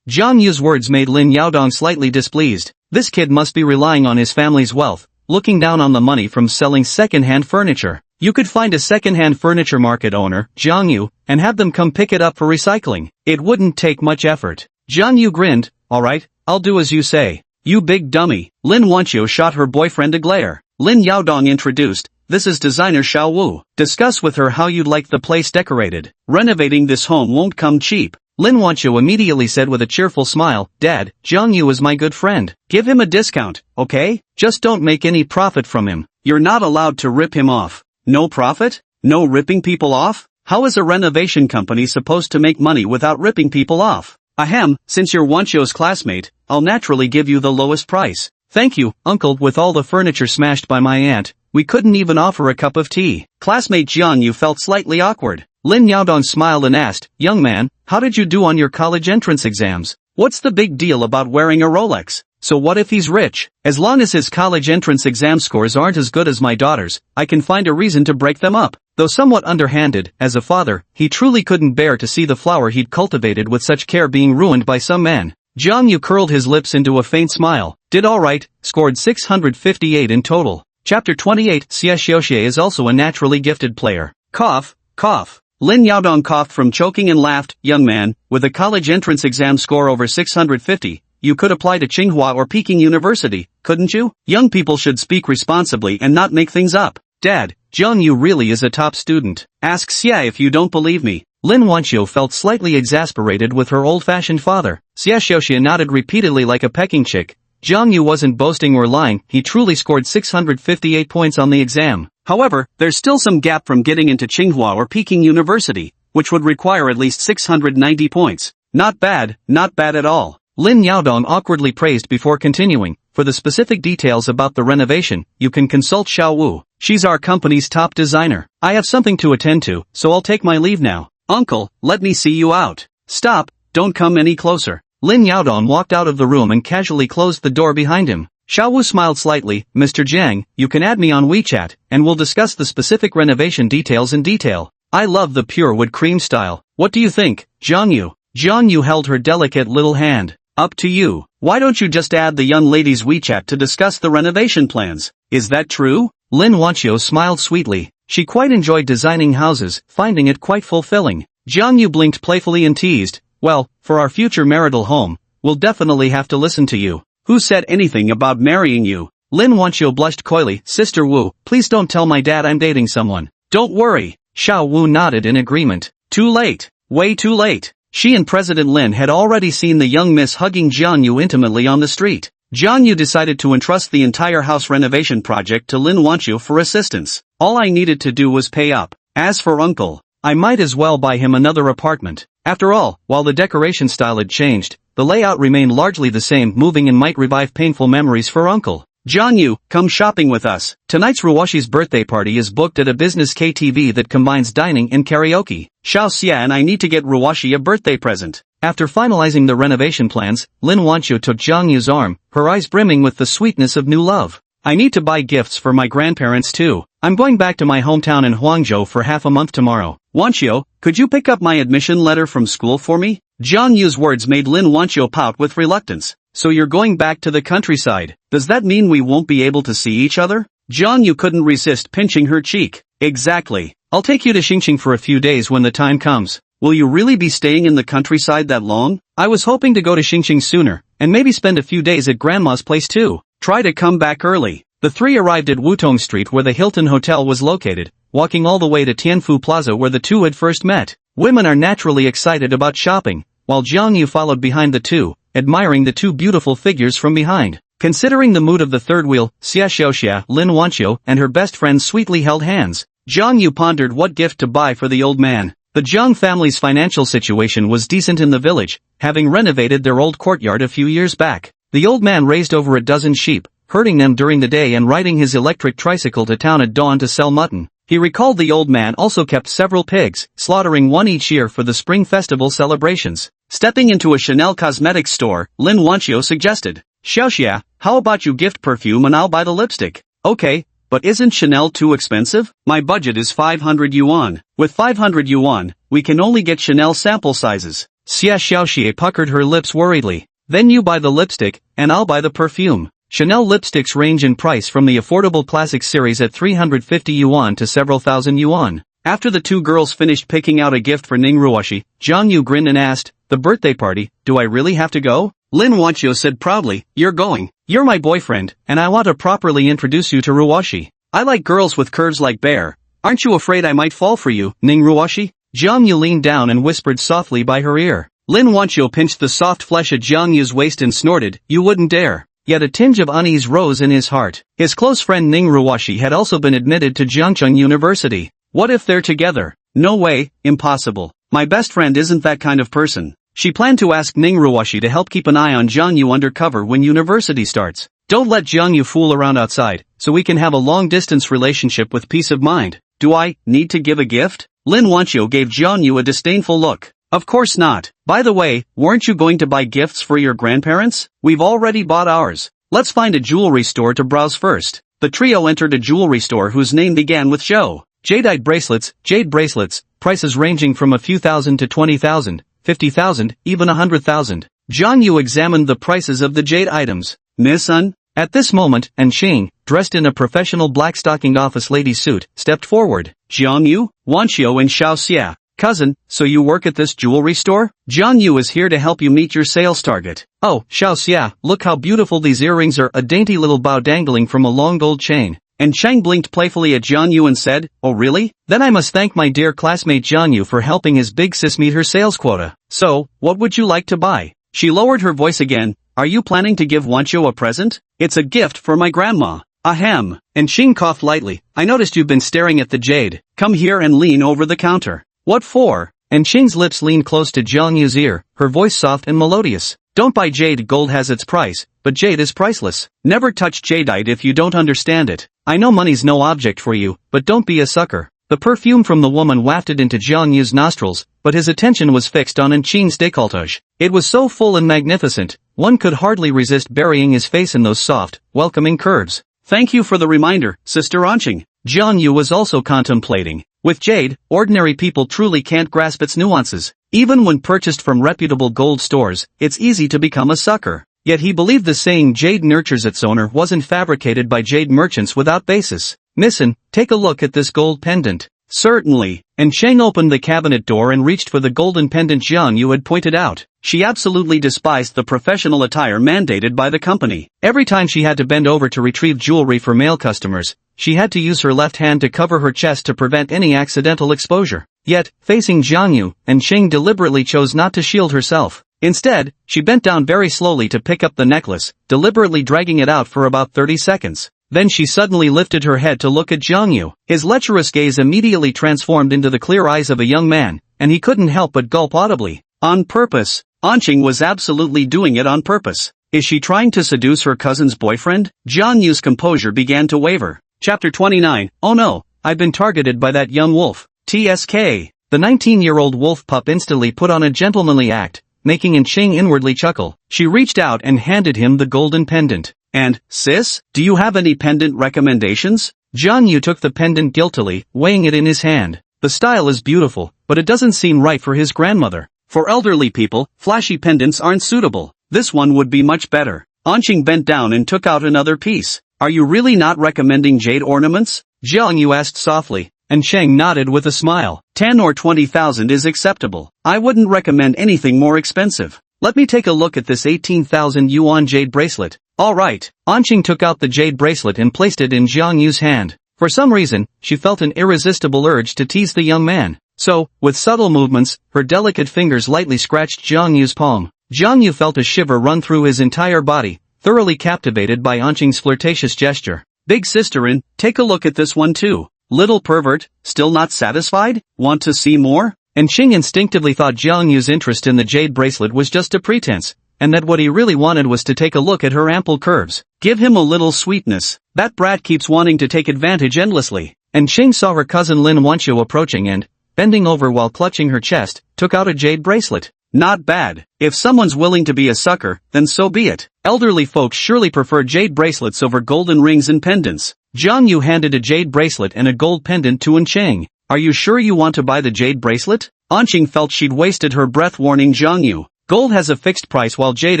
Jang Yu's words made Lin Yaodong slightly displeased. This kid must be relying on his family's wealth, looking down on the money from selling second-hand furniture. You could find a second-hand furniture market owner, Jang Yu, and have them come pick it up for recycling. It wouldn't take much effort. Jang Yu grinned. Alright, I'll do as you say. You big dummy. Lin Wancho shot her boyfriend a glare. Lin Yaodong introduced. This is designer Xiao Wu. Discuss with her how you'd like the place decorated. Renovating this home won't come cheap. Lin Wancho immediately said with a cheerful smile, Dad, Jang Yu is my good friend. Give him a discount, okay? Just don't make any profit from him. You're not allowed to rip him off. No profit? No ripping people off? How is a renovation company supposed to make money without ripping people off? Ahem, since you're Wancho's classmate, I'll naturally give you the lowest price. Thank you, Uncle. With all the furniture smashed by my aunt, we couldn't even offer a cup of tea. Classmate Jang Yu felt slightly awkward. Lin Yaodong smiled and asked, Young man, how did you do on your college entrance exams? What's the big deal about wearing a Rolex? So what if he's rich? As long as his college entrance exam scores aren't as good as my daughter's, I can find a reason to break them up. Though somewhat underhanded, as a father, he truly couldn't bear to see the flower he'd cultivated with such care being ruined by some man. Jang Yu curled his lips into a faint smile. Did alright, scored 658 in total. Chapter 28. Xie Xiaoxie is also a naturally gifted player. Cough, cough. Lin Yaodong coughed from choking and laughed. Young man, with a college entrance exam score over 650, you could apply to Tsinghua or Peking University, couldn't you? Young people should speak responsibly and not make things up. Dad, Jang Yu really is a top student. Ask Xie if you don't believe me. Lin Wancho felt slightly exasperated with her old-fashioned father. Xie Xiaoxie nodded repeatedly like a pecking chick. Jang Yu wasn't boasting or lying. He truly scored 658 points on the exam. However, there's still some gap from getting into Tsinghua or Peking University, which would require at least 690 points. Not bad at all. Lin Yaodong awkwardly praised before continuing. For the specific details about the renovation, you can consult Xiao Wu. She's our company's top designer. I have something to attend to, so I'll take my leave now. Uncle, let me see you out. Stop, don't come any closer. Lin Yaodong walked out of the room and casually closed the door behind him. Xiao Wu smiled slightly. Mr. Jang, you can add me on WeChat, and we'll discuss the specific renovation details in detail. I love the pure wood cream style. What do you think, Jang Yu? Jang Yu held her delicate little hand. Up to you. Why don't you just add the young lady's WeChat to discuss the renovation plans? Is that true? Lin Wancho smiled sweetly. She quite enjoyed designing houses, finding it quite fulfilling. Jang Yu blinked playfully and teased. Well, for our future marital home, we'll definitely have to listen to you. Who said anything about marrying you? Lin Wancho blushed coyly. Sister Wu, please don't tell my dad I'm dating someone. Don't worry. Xiao Wu nodded in agreement. Too late. Way too late. She and President Lin had already seen the young miss hugging Jang Yu intimately on the street. Jang Yu decided to entrust the entire house renovation project to Lin Wancho for assistance. All I needed to do was pay up. As for Uncle, I might as well buy him another apartment. After all, while the decoration style had changed, the layout remained largely the same. Moving in might revive painful memories for Uncle. Jang Yu, come shopping with us. Tonight's Ruwashi's birthday party is booked at a business KTV that combines dining and karaoke. Xiao Xia and I need to get Ruwashi a birthday present. After finalizing the renovation plans, Lin Wancho took Jang Yu's arm, her eyes brimming with the sweetness of new love. I need to buy gifts for my grandparents too. I'm going back to my hometown in Huangzhou for half a month tomorrow. Wancho, could you pick up my admission letter from school for me? Jang Yu's words made Lin Wancho pout with reluctance. So you're going back to the countryside. Does that mean we won't be able to see each other? Jang Yu couldn't resist pinching her cheek. Exactly. I'll take you to Xingqing for a few days when the time comes. Will you really be staying in the countryside that long? I was hoping to go to Xingqing sooner, and maybe spend a few days at Grandma's place too. Try to come back early. The three arrived at Wutong Street where the Hilton Hotel was located, walking all the way to Tanfu Plaza where the two had first met. Women are naturally excited about shopping, while Jang Yu followed behind the two, admiring the two beautiful figures from behind. Considering the mood of the third wheel, Xie Xiaoxia, Lin Wancho, and her best friend sweetly held hands. Jang Yu pondered what gift to buy for the old man. The Zhang family's financial situation was decent in the village, having renovated their old courtyard a few years back. The old man raised over a dozen sheep, herding them during the day and riding his electric tricycle to town at dawn to sell mutton. He recalled the old man also kept several pigs, slaughtering one each year for the spring festival celebrations. Stepping into a Chanel cosmetics store, Lin Wancho suggested, "Xiaoxia, how about you gift perfume and I'll buy the lipstick?" "Okay, but isn't Chanel too expensive? My budget is 500 yuan. With 500 yuan, we can only get Chanel sample sizes." Xia Xiaoxia puckered her lips worriedly. "Then you buy the lipstick, and I'll buy the perfume." Chanel lipsticks range in price from the affordable classic series at 350 yuan to several thousand yuan. After the two girls finished picking out a gift for Ning Ruoshi, Jang Yu grinned and asked, "The birthday party, do I really have to go?" Lin Wancho said proudly, "You're going. You're my boyfriend, and I want to properly introduce you to Ruoshi. I like girls with curves like bear. Aren't you afraid I might fall for you, Ning Ruoshi?" Jang Yu leaned down and whispered softly by her ear. Lin Wancho pinched the soft flesh at Jang Yu's waist and snorted, "You wouldn't dare." Yet a tinge of unease rose in his heart. His close friend Ning Ruoshi had also been admitted to Jiangcheng University. What if they're together? No way, impossible. My best friend isn't that kind of person. She planned to ask Ning Ruoshi to help keep an eye on Jang Yu undercover when university starts. "Don't let Jang Yu fool around outside, so we can have a long-distance relationship with peace of mind." "Do I need to give a gift?" Lin Wancho gave Jang Yu a disdainful look. "Of course not. By the way, weren't you going to buy gifts for your grandparents? We've already bought ours. Let's find a jewelry store to browse first." The trio entered a jewelry store whose name began with Zhou. Jadeite bracelets, jade bracelets, prices ranging from a few thousand to 20,000, 50,000, even 100,000. Jang Yu examined the prices of the jade items. "Miss Un?" At this moment, Anqing, dressed in a professional black-stockinged office lady suit, stepped forward. "Jang Yu, Wancho and Xiaoxia. Cousin, so you work at this jewelry store? Jang Yu is here to help you meet your sales target." "Oh, Xiaoxia, look how beautiful these earrings are," a dainty little bow dangling from a long gold chain. And Chang blinked playfully at Jang Yu and said, "Oh really? Then I must thank my dear classmate Jang Yu for helping his big sis meet her sales quota. So, what would you like to buy?" She lowered her voice again. "Are you planning to give Wancho a present?" "It's a gift for my grandma." "Ahem." And Xing coughed lightly. "I noticed you've been staring at the jade. Come here and lean over the counter." "What for?" And Xing's lips leaned close to Jang Yu's ear, her voice soft and melodious. "Don't buy jade. Gold has its price, but jade is priceless. Never touch jadeite if you don't understand it. I know money's no object for you, but don't be a sucker." The perfume from the woman wafted into Jang Yu's nostrils, but his attention was fixed on Anqing's décolletage. It was so full and magnificent, one could hardly resist burying his face in those soft, welcoming curves. "Thank you for the reminder, Sister Anqing." Jang Yu was also contemplating. With jade, ordinary people truly can't grasp its nuances. Even when purchased from reputable gold stores, it's easy to become a sucker. Yet he believed the saying "jade nurtures its owner" wasn't fabricated by jade merchants without basis. "Missin, take a look at this gold pendant." "Certainly." And Cheng opened the cabinet door and reached for the golden pendant Jang Yu had pointed out. She absolutely despised the professional attire mandated by the company. Every time she had to bend over to retrieve jewelry for male customers, she had to use her left hand to cover her chest to prevent any accidental exposure. Yet, facing Jang Yu, Cheng deliberately chose not to shield herself. Instead, she bent down very slowly to pick up the necklace, deliberately dragging it out for about 30 seconds. Then she suddenly lifted her head to look at Jang Yu. His lecherous gaze immediately transformed into the clear eyes of a young man, and he couldn't help but gulp audibly. On purpose. Anqing was absolutely doing it on purpose. Is she trying to seduce her cousin's boyfriend? Jang Yu's composure began to waver. Chapter 29. Oh no, I've been targeted by that young wolf. TSK. The 19-year-old wolf pup instantly put on a gentlemanly act, making Anqing inwardly chuckle. She reached out and handed him the golden pendant. And, sis, do you have any pendant recommendations? Jang Yu took the pendant guiltily, weighing it in his hand. The style is beautiful, but it doesn't seem right for his grandmother. For elderly people, flashy pendants aren't suitable. This one would be much better. Anqing bent down and took out another piece. Are you really not recommending jade ornaments? Jang Yu asked softly, and Cheng nodded with a smile. 10 or 20,000 is acceptable. I wouldn't recommend anything more expensive. Let me take a look at this 18,000 yuan jade bracelet. Alright. Anqing took out the jade bracelet and placed it in Jang Yu's hand. For some reason, she felt an irresistible urge to tease the young man. So, with subtle movements, her delicate fingers lightly scratched Jang Yu's palm. Jang Yu felt a shiver run through his entire body, thoroughly captivated by Anqing's flirtatious gesture. Big sisterin, take a look at this one too. Little pervert, still not satisfied? Want to see more? And Qing instinctively thought Jang Yu's interest in the jade bracelet was just a pretense, and that what he really wanted was to take a look at her ample curves. Give him a little sweetness. That brat keeps wanting to take advantage endlessly. And Ching saw her cousin Lin Wancho approaching and, bending over while clutching her chest, took out a jade bracelet. Not bad. If someone's willing to be a sucker, then so be it. Elderly folks surely prefer jade bracelets over golden rings and pendants. Jang Yu handed a jade bracelet and a gold pendant to Cheng. Are you sure you want to buy the jade bracelet? Cheng felt she'd wasted her breath warning Jang Yu. Gold has a fixed price while jade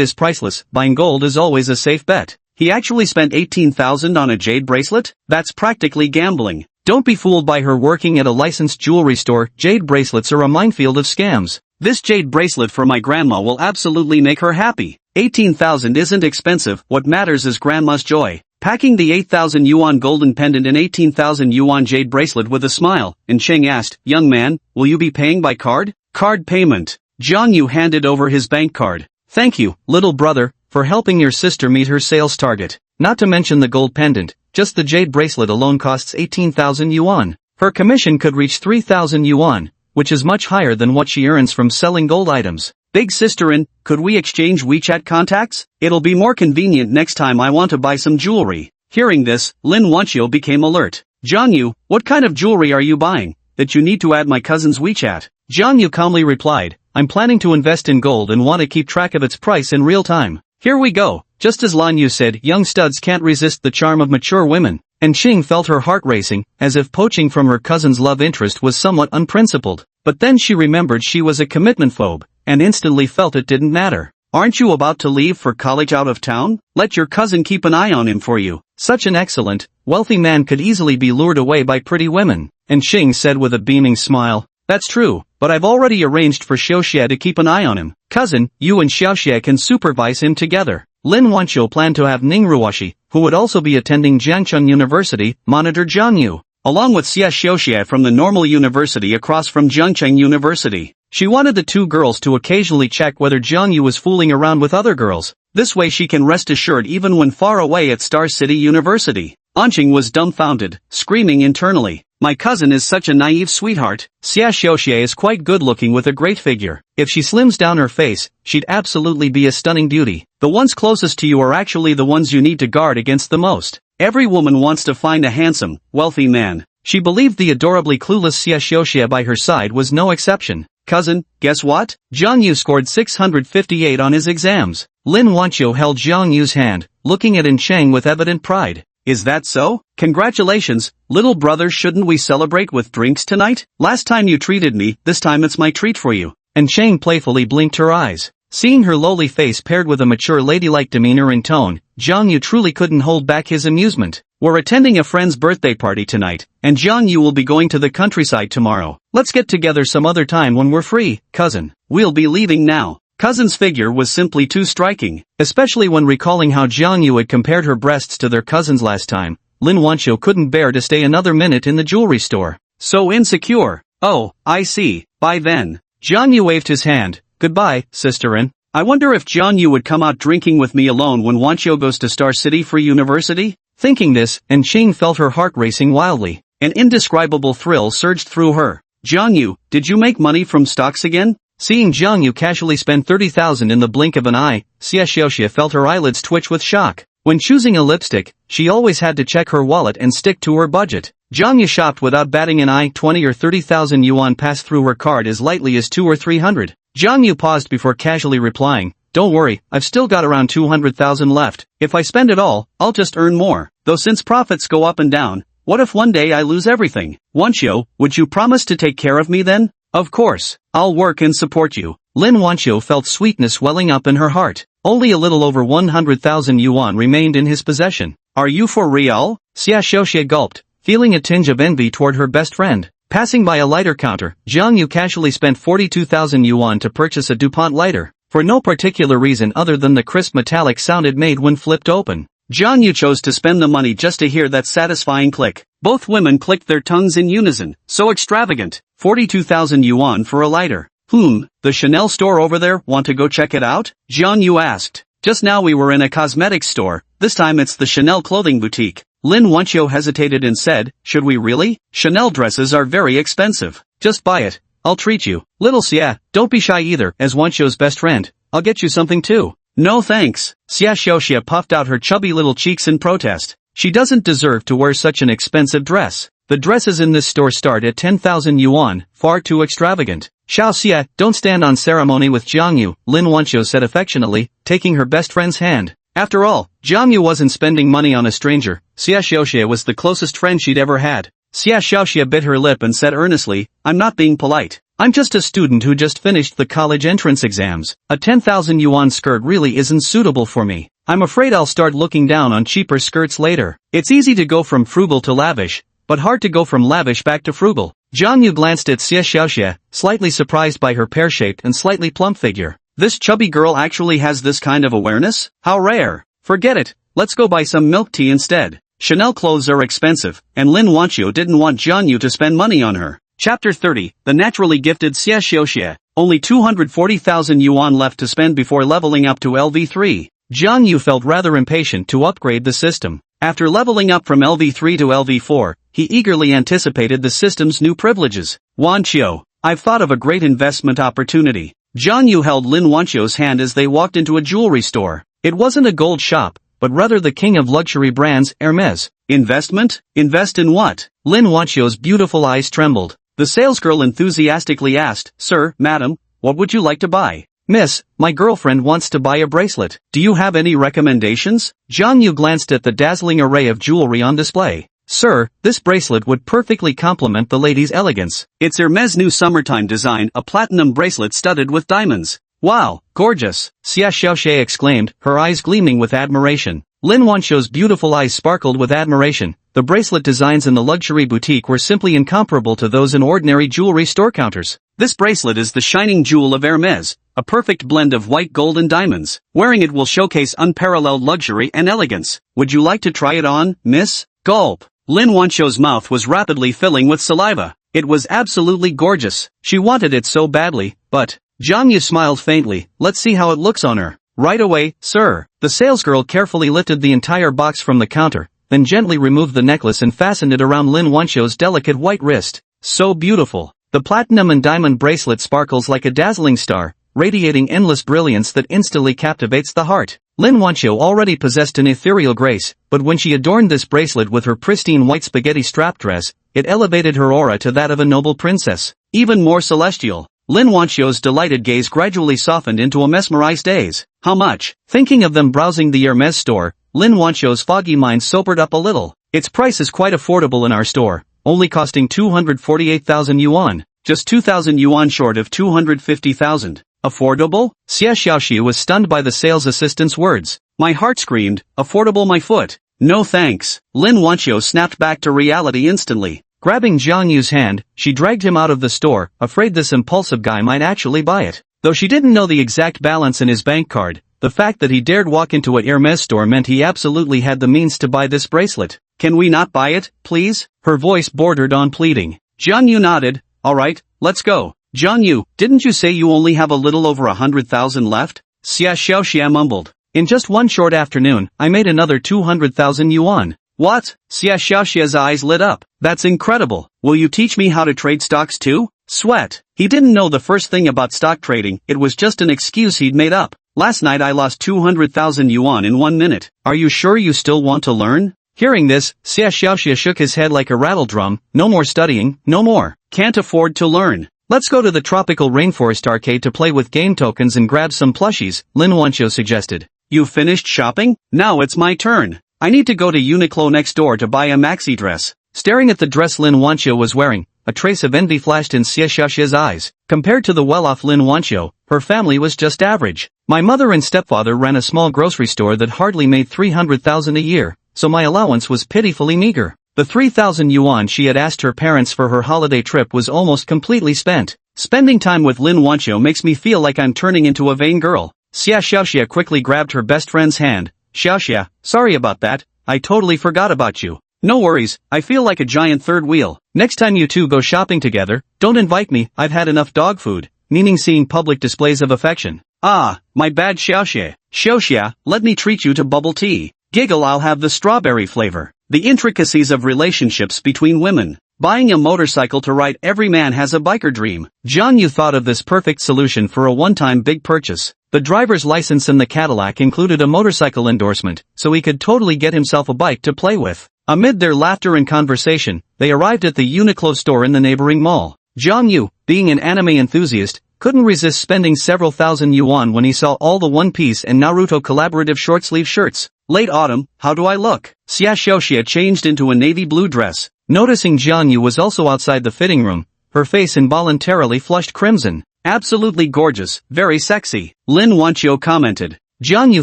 is priceless. Buying gold is always a safe bet. He actually spent 18,000 on a jade bracelet? That's practically gambling. Don't be fooled by her working at a licensed jewelry store. Jade bracelets are a minefield of scams. This jade bracelet for my grandma will absolutely make her happy. 18,000 isn't expensive, what matters is grandma's joy. Packing the 8,000 yuan golden pendant and 18,000 yuan jade bracelet with a smile, Cheng asked, young man, will you be paying by card? Card payment. Jang Yu handed over his bank card. Thank you, little brother, for helping your sister meet her sales target. Not to mention the gold pendant, just the jade bracelet alone costs 18,000 yuan. Her commission could reach 3,000 yuan, which is much higher than what she earns from selling gold items. Big sisterin, could we exchange WeChat contacts? It'll be more convenient next time I want to buy some jewelry. Hearing this, Lin Wancho became alert. Jang Yu, what kind of jewelry are you buying, that you need to add my cousin's WeChat? Jang Yu calmly replied, I'm planning to invest in gold and want to keep track of its price in real time. Here we go. Just as Lan Yu said, young studs can't resist the charm of mature women. And Ching felt her heart racing, as if poaching from her cousin's love interest was somewhat unprincipled. But then she remembered she was a commitment phobe, and instantly felt it didn't matter. Aren't you about to leave for college out of town? Let your cousin keep an eye on him for you. Such an excellent, wealthy man could easily be lured away by pretty women. And Ching said with a beaming smile, that's true, but I've already arranged for Xiaoxie to keep an eye on him. Cousin, you and Xiaoxie can supervise him together. Lin Wancho planned to have Ningruoshi, who would also be attending Jiangcheng University, monitor Jang Yu, along with Xia Xiaoxie from the normal university across from Jiangcheng University. She wanted the two girls to occasionally check whether Jang Yu was fooling around with other girls. This way she can rest assured even when far away at Star City University. Cheng was dumbfounded, screaming internally. My cousin is such a naive sweetheart. Xia Xiaoxie is quite good-looking with a great figure. If she slims down her face, she'd absolutely be a stunning beauty. The ones closest to you are actually the ones you need to guard against the most. Every woman wants to find a handsome, wealthy man. She believed the adorably clueless Xia Xiaoxie by her side was no exception. Cousin, guess what? Jang Yu scored 658 on his exams. Lin Wancho held Jang Yu's hand, looking at Cheng with evident pride. Is that so? Congratulations, little brother. Shouldn't we celebrate with drinks tonight? Last time you treated me, this time it's my treat for you. And Cheng playfully blinked her eyes. Seeing her lowly face paired with a mature ladylike demeanor and tone, Jang Yu truly couldn't hold back his amusement. We're attending a friend's birthday party tonight, and Jang Yu will be going to the countryside tomorrow. Let's get together some other time when we're free, cousin. We'll be leaving now. Cousin's figure was simply too striking, especially when recalling how Jang Yu had compared her breasts to their cousin's last time. Lin Wancho couldn't bear to stay another minute in the jewelry store. So insecure. Oh, I see. By then. Jang Yu waved his hand. Goodbye, sisterin. I wonder if Jang Yu would come out drinking with me alone when Wancho goes to Star City for university? Thinking this, Ching felt her heart racing wildly. An indescribable thrill surged through her. Jang Yu, did you make money from stocks again? Seeing Jang Yu casually spend 30,000 in the blink of an eye, Xia Xiaoxie felt her eyelids twitch with shock. When choosing a lipstick, she always had to check her wallet and stick to her budget. Jang Yu shopped without batting an eye. 20 or 30,000 yuan passed through her card as lightly as 200 or 300. Jang Yu paused before casually replying, don't worry, I've still got around 200,000 left. If I spend it all, I'll just earn more. Though since profits go up and down, what if one day I lose everything? Wancho, would you promise to take care of me then? Of course, I'll work and support you. Lin Wancho felt sweetness welling up in her heart. Only a little over 100,000 yuan remained in his possession. Are you for real? Xia Xiaoxie gulped, feeling a tinge of envy toward her best friend. Passing by a lighter counter, Jang Yu casually spent 42,000 yuan to purchase a DuPont lighter, for no particular reason other than the crisp metallic sound it made when flipped open. Jang Yu chose to spend the money just to hear that satisfying click. Both women clicked their tongues in unison. So extravagant. 42,000 yuan for a lighter. The Chanel store over there, want to go check it out? Jang Yu asked. Just now we were in a cosmetics store, this time it's the Chanel clothing boutique. Lin Wancho hesitated and said, should we really? Chanel dresses are very expensive. Just buy it. I'll treat you. Little Xia, don't be shy either. As Wancho's best friend, I'll get you something too. No thanks. Xia Xiaoxia puffed out her chubby little cheeks in protest. She doesn't deserve to wear such an expensive dress. The dresses in this store start at 10,000 yuan, far too extravagant. Xiao Xia, don't stand on ceremony with Jang Yu, Lin Wancho said affectionately, taking her best friend's hand. After all, Jang Yu wasn't spending money on a stranger. Xia Xiaoxia was the closest friend she'd ever had. Xia Xiaoxia bit her lip and said earnestly, I'm not being polite. I'm just a student who just finished the college entrance exams. A 10,000 yuan skirt really isn't suitable for me. I'm afraid I'll start looking down on cheaper skirts later. It's easy to go from frugal to lavish, but hard to go from lavish back to frugal. Jang Yu glanced at Xia Xiaoxia, slightly surprised by her pear-shaped and slightly plump figure. This chubby girl actually has this kind of awareness? How rare. Forget it, let's go buy some milk tea instead. Chanel clothes are expensive, and Lin Wancho didn't want Jang Yu to spend money on her. Chapter 30, The Naturally Gifted Xia Xiaoxia. Only 240,000 yuan left to spend before leveling up to LV3. Jang Yu felt rather impatient to upgrade the system. After leveling up from LV3 to LV4, he eagerly anticipated the system's new privileges. Wancho, I've thought of a great investment opportunity. Jang Yu held Lin Wancho's hand as they walked into a jewelry store. It wasn't a gold shop, but rather the king of luxury brands, Hermes. Investment? Invest in what? Lin Wancho's beautiful eyes trembled. The salesgirl enthusiastically asked, Sir, madam, what would you like to buy? Miss, my girlfriend wants to buy a bracelet. Do you have any recommendations? Jang Yu glanced at the dazzling array of jewelry on display. Sir, this bracelet would perfectly complement the lady's elegance. It's Hermes' new summertime design, a platinum bracelet studded with diamonds. Wow, gorgeous, Xia Xiaoxia exclaimed, her eyes gleaming with admiration. Lin Wancho's beautiful eyes sparkled with admiration. The bracelet designs in the luxury boutique were simply incomparable to those in ordinary jewelry store counters. This bracelet is the shining jewel of Hermes, a perfect blend of white gold and diamonds. Wearing it will showcase unparalleled luxury and elegance. Would you like to try it on, miss? Gulp. Lin Wancho's mouth was rapidly filling with saliva. It was absolutely gorgeous. She wanted it so badly, but Jang Yu smiled faintly. Let's see how it looks on her. Right away, sir. The salesgirl carefully lifted the entire box from the counter, then gently removed the necklace and fastened it around Lin Wancho's delicate white wrist. So beautiful. The platinum and diamond bracelet sparkles like a dazzling star, radiating endless brilliance that instantly captivates the heart. Lin Wancho already possessed an ethereal grace, but when she adorned this bracelet with her pristine white spaghetti strap dress, it elevated her aura to that of a noble princess. Even more celestial. Lin Wancho's delighted gaze gradually softened into a mesmerized daze. How much? Thinking of them browsing the Hermes store, Lin Wancho's foggy mind sobered up a little. Its price is quite affordable in our store, only costing 248,000 yuan, just 2,000 yuan short of 250,000. Affordable? Xia Xiaoxia was stunned by the sales assistant's words. My heart screamed, affordable my foot. No thanks. Lin Wancho snapped back to reality instantly. Grabbing Jang Yu's hand, she dragged him out of the store, afraid this impulsive guy might actually buy it. Though she didn't know the exact balance in his bank card, the fact that he dared walk into a Hermes store meant he absolutely had the means to buy this bracelet. Can we not buy it, please? Her voice bordered on pleading. Jang Yu nodded. Alright, let's go. Jang Yu, didn't you say you only have a little over 100,000 left? Xia Xiaoxia mumbled. In just one short afternoon, I made another 200,000 yuan. What? Xia Xiaoxia's eyes lit up. That's incredible. Will you teach me how to trade stocks too? Sweat. He didn't know the first thing about stock trading, it was just an excuse he'd made up. Last night I lost 200,000 yuan in 1 minute. Are you sure you still want to learn? Hearing this, Xia Xiaoxia shook his head like a rattle drum. No more studying, no more. Can't afford to learn. Let's go to the tropical rainforest arcade to play with game tokens and grab some plushies, Lin Wancho suggested. You finished shopping? Now it's my turn. I need to go to Uniqlo next door to buy a maxi dress. Staring at the dress Lin Wancho was wearing, a trace of envy flashed in Xia Xiaoxia's eyes. Compared to the well-off Lin Wancho, her family was just average. My mother and stepfather ran a small grocery store that hardly made 300,000 a year, so my allowance was pitifully meager. The 3,000 yuan she had asked her parents for her holiday trip was almost completely spent. Spending time with Lin Wancho makes me feel like I'm turning into a vain girl. Xia Xiaoxia quickly grabbed her best friend's hand. Xiaoxia, sorry about that, I totally forgot about you. No worries, I feel like a giant third wheel. Next time you two go shopping together, don't invite me, I've had enough dog food, meaning seeing public displays of affection. Ah, my bad Xiaoxia. Xiaoxia, let me treat you to bubble tea. Giggle, I'll have the strawberry flavor. The intricacies of relationships between women. Buying a motorcycle to ride. Every man has a biker dream. Jang Yu thought of this perfect solution for a one-time big purchase. The driver's license in the Cadillac included a motorcycle endorsement, so he could totally get himself a bike to play with. Amid their laughter and conversation, they arrived at the Uniqlo store in the neighboring mall. Jang Yu, being an anime enthusiast, couldn't resist spending several thousand yuan when he saw all the One Piece and Naruto collaborative short-sleeve shirts. Late autumn, how do I look? Xia Xiaoxia changed into a navy blue dress. Noticing Jang Yu was also outside the fitting room, her face involuntarily flushed crimson. Absolutely gorgeous, very sexy, Lin Wancho commented. Jang Yu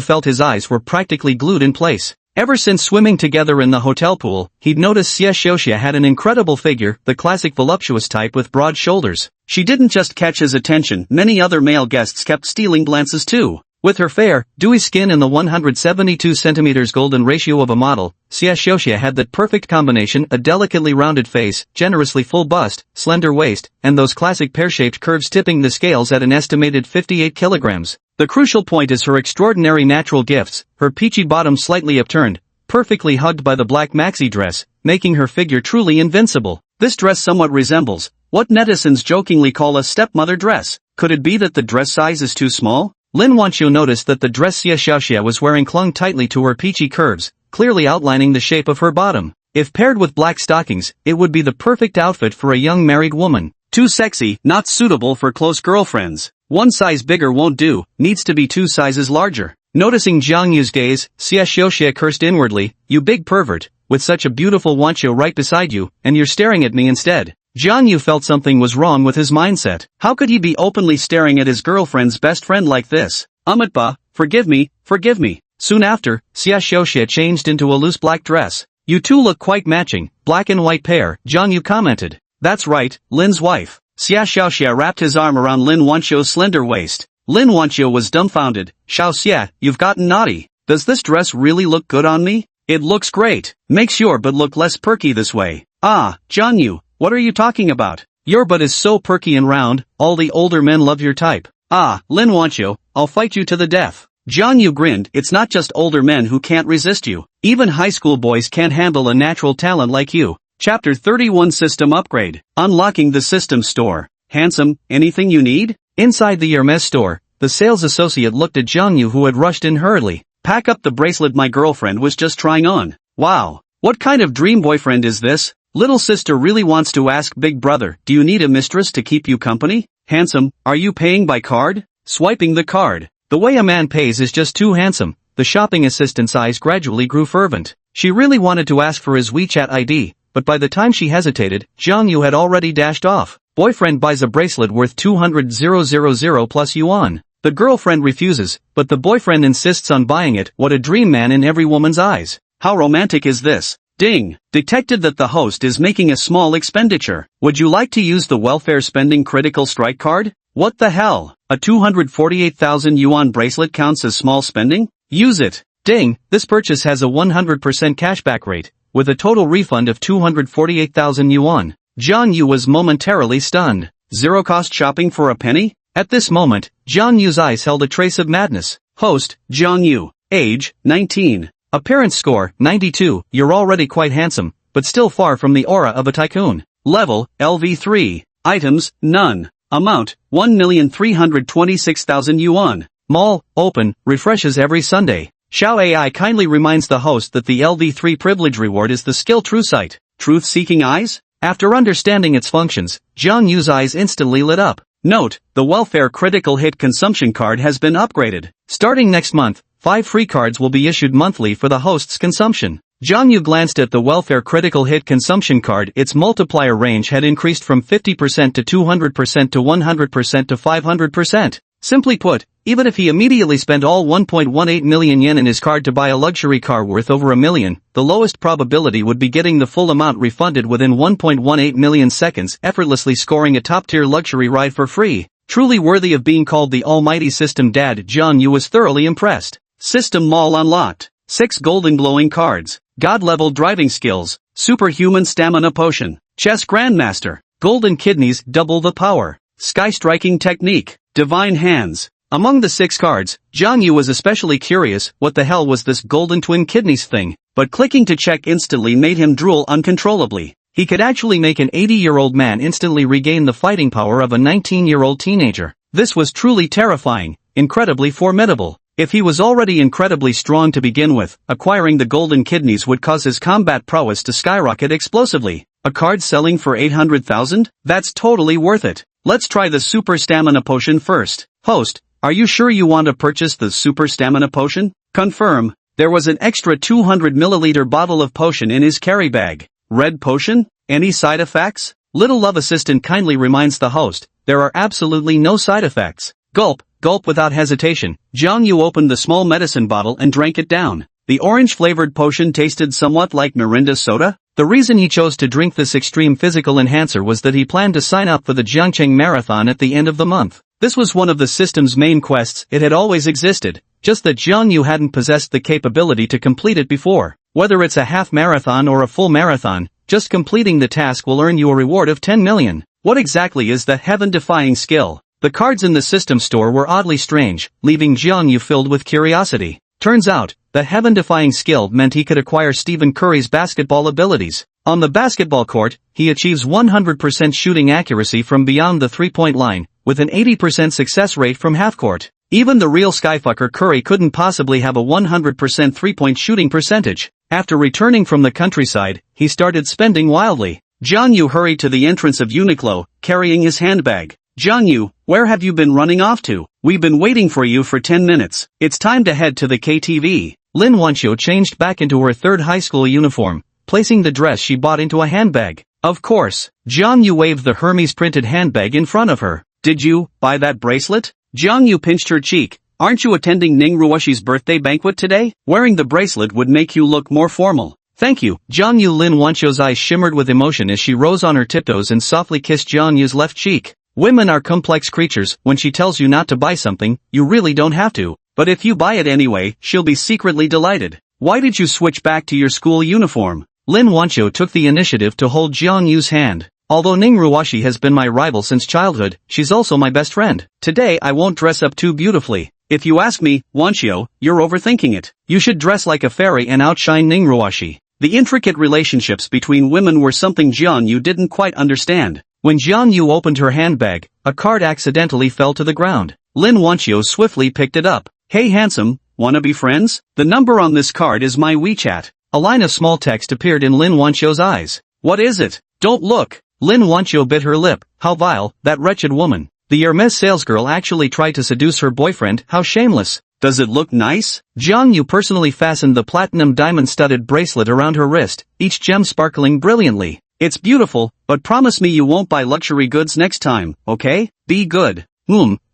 felt his eyes were practically glued in place. Ever since swimming together in the hotel pool, he'd noticed Xia Xiaoxia had an incredible figure, the classic voluptuous type with broad shoulders. She didn't just catch his attention, many other male guests kept stealing glances too. With her fair, dewy skin and the 172 cm golden ratio of a model, Xia Xiaoxia had that perfect combination: a delicately rounded face, generously full bust, slender waist, and those classic pear-shaped curves tipping the scales at an estimated 58 kilograms. The crucial point is her extraordinary natural gifts, her peachy bottom slightly upturned, perfectly hugged by the black maxi dress, making her figure truly invincible. This dress somewhat resembles what netizens jokingly call a stepmother dress. Could it be that the dress size is too small? Lin Wancho noticed that the dress Xia Xiaoxia was wearing clung tightly to her peachy curves, clearly outlining the shape of her bottom. If paired with black stockings, it would be the perfect outfit for a young married woman. Too sexy, not suitable for close girlfriends. One size bigger won't do, needs to be 2 sizes larger. Noticing Jang Yu's gaze, Xia Xiaoxia cursed inwardly, "You big pervert, with such a beautiful Wancho right beside you, and you're staring at me instead." Jang Yu felt something was wrong with his mindset. How could he be openly staring at his girlfriend's best friend like this? Amatba, forgive me, forgive me. Soon after, Xia Xiaoxia changed into a loose black dress. "You two look quite matching, black and white pair," Jang Yu commented. "That's right, Lin's wife." Xia Xiaoxia wrapped his arm around Lin Wancho's slender waist. Lin Wancho was dumbfounded. "Xiaoxia, you've gotten naughty. Does this dress really look good on me?" "It looks great. Makes your butt look less perky this way." "Ah, Jang Yu. What are you talking about? Your butt is so perky and round, all the older men love your type." "Ah, Lin Wancho, I'll fight you to the death." Jang Yu grinned. "It's not just older men who can't resist you. Even high school boys can't handle a natural talent like you." Chapter 31 System Upgrade. Unlocking the System Store. "Handsome, anything you need?" Inside the Hermes store, the sales associate looked at Jang Yu, who had rushed in hurriedly. "Pack up the bracelet my girlfriend was just trying on." "Wow. What kind of dream boyfriend is this? Little sister really wants to ask big brother, do you need a mistress to keep you company? Handsome, are you paying by card?" Swiping the card. The way a man pays is just too handsome. The shopping assistant's eyes gradually grew fervent. She really wanted to ask for his WeChat ID, but by the time she hesitated, Jang Yu had already dashed off. Boyfriend buys a bracelet worth 200,000 plus yuan. The girlfriend refuses, but the boyfriend insists on buying it. What a dream man in every woman's eyes. How romantic is this? Ding! Detected that the host is making a small expenditure. Would you like to use the welfare spending critical strike card? What the hell? A 248,000 yuan bracelet counts as small spending? Use it. Ding! This purchase has a 100% cashback rate, with a total refund of 248,000 yuan. Jang Yu was momentarily stunned. Zero-cost shopping for a penny? At this moment, Jang Yu's eyes held a trace of madness. Host, Jang Yu. Age, 19. Appearance score, 92, you're already quite handsome, but still far from the aura of a tycoon. Level, LV3. Items, none. Amount, 1,326,000 yuan. Mall, open, refreshes every Sunday. Xiao AI kindly reminds the host that the LV3 privilege reward is the skill true sight. Truth-seeking eyes? After understanding its functions, Jang Yu's eyes instantly lit up. Note, the welfare critical hit consumption card has been upgraded. Starting next month, 5 free cards will be issued monthly for the host's consumption. Jang Yu glanced at the welfare critical hit consumption card. Its multiplier range had increased from 50% to 200% to 100% to 500%. Simply put, even if he immediately spent all 1.18 million yen in his card to buy a luxury car worth over $1 million, the lowest probability would be getting the full amount refunded within 1.18 million seconds, effortlessly scoring a top-tier luxury ride for free. Truly worthy of being called the almighty system dad, Jang Yu was thoroughly impressed. System Mall unlocked. 6 golden glowing cards. God-level driving skills. Superhuman stamina potion. Chess grandmaster. Golden kidneys double the power. Sky-striking technique. Divine hands. Among the 6 cards, Jang Yu was especially curious, what the hell was this golden twin kidneys thing? But clicking to check instantly made him drool uncontrollably. He could actually make an 80-year-old man instantly regain the fighting power of a 19-year-old teenager. This was truly terrifying, incredibly formidable. If he was already incredibly strong to begin with, acquiring the golden kidneys would cause his combat prowess to skyrocket explosively. A card selling for 800,000? That's totally worth it. Let's try the super stamina potion first. Host, are you sure you want to purchase the super stamina potion? Confirm. There was an extra 200 milliliter bottle of potion in his carry bag. Red potion? Any side effects? Little love assistant kindly reminds the host, there are absolutely no side effects. Gulp, gulp without hesitation. Jang Yu opened the small medicine bottle and drank it down. The orange-flavored potion tasted somewhat like Mirinda soda. The reason he chose to drink this extreme physical enhancer was that he planned to sign up for the Jiangcheng Marathon at the end of the month. This was one of the system's main quests. It had always existed, just that Jang Yu hadn't possessed the capability to complete it before. Whether it's a half marathon or a full marathon, just completing the task will earn you a reward of 10 million. What exactly is the heaven-defying skill? The cards in the system store were oddly strange, leaving Jang Yu filled with curiosity. Turns out, the heaven-defying skill meant he could acquire Stephen Curry's basketball abilities. On the basketball court, he achieves 100% shooting accuracy from beyond the three-point line, with an 80% success rate from half-court. Even the real skyfucker Curry couldn't possibly have a 100% three-point shooting percentage. After returning from the countryside, he started spending wildly. Jang Yu hurried to the entrance of Uniqlo, carrying his handbag. Jang Yu, where have you been running off to? We've been waiting for you for 10 minutes. It's time to head to the KTV. Lin Wancho changed back into her third high school uniform, placing the dress she bought into a handbag. Of course, Jang Yu waved the Hermes printed handbag in front of her. Did you buy that bracelet? Jang Yu pinched her cheek. Aren't you attending Ning Ruoshi's birthday banquet today? Wearing the bracelet would make you look more formal. Thank you. Jang Yu. Lin Wancho's eyes shimmered with emotion as she rose on her tiptoes and softly kissed Jang Yu's left cheek. Women are complex creatures. When she tells you not to buy something, you really don't have to. But if you buy it anyway, she'll be secretly delighted. Why did you switch back to your school uniform? Lin Wancho took the initiative to hold Jang Yu's hand. Although Ning Ruoshi has been my rival since childhood, she's also my best friend. Today I won't dress up too beautifully. If you ask me, Wancho, you're overthinking it. You should dress like a fairy and outshine Ning Ruoshi. The intricate relationships between women were something Jang Yu didn't quite understand. When Jang Yu opened her handbag, a card accidentally fell to the ground. Lin Wancho swiftly picked it up. Hey handsome, wanna be friends? The number on this card is my WeChat. A line of small text appeared in Lin Wancho's eyes. What is it? Don't look. Lin Wancho bit her lip. How vile, that wretched woman. The Hermes salesgirl actually tried to seduce her boyfriend. How shameless. Does it look nice? Jang Yu personally fastened the platinum diamond-studded bracelet around her wrist, each gem sparkling brilliantly. It's beautiful, but promise me you won't buy luxury goods next time, okay? Be good.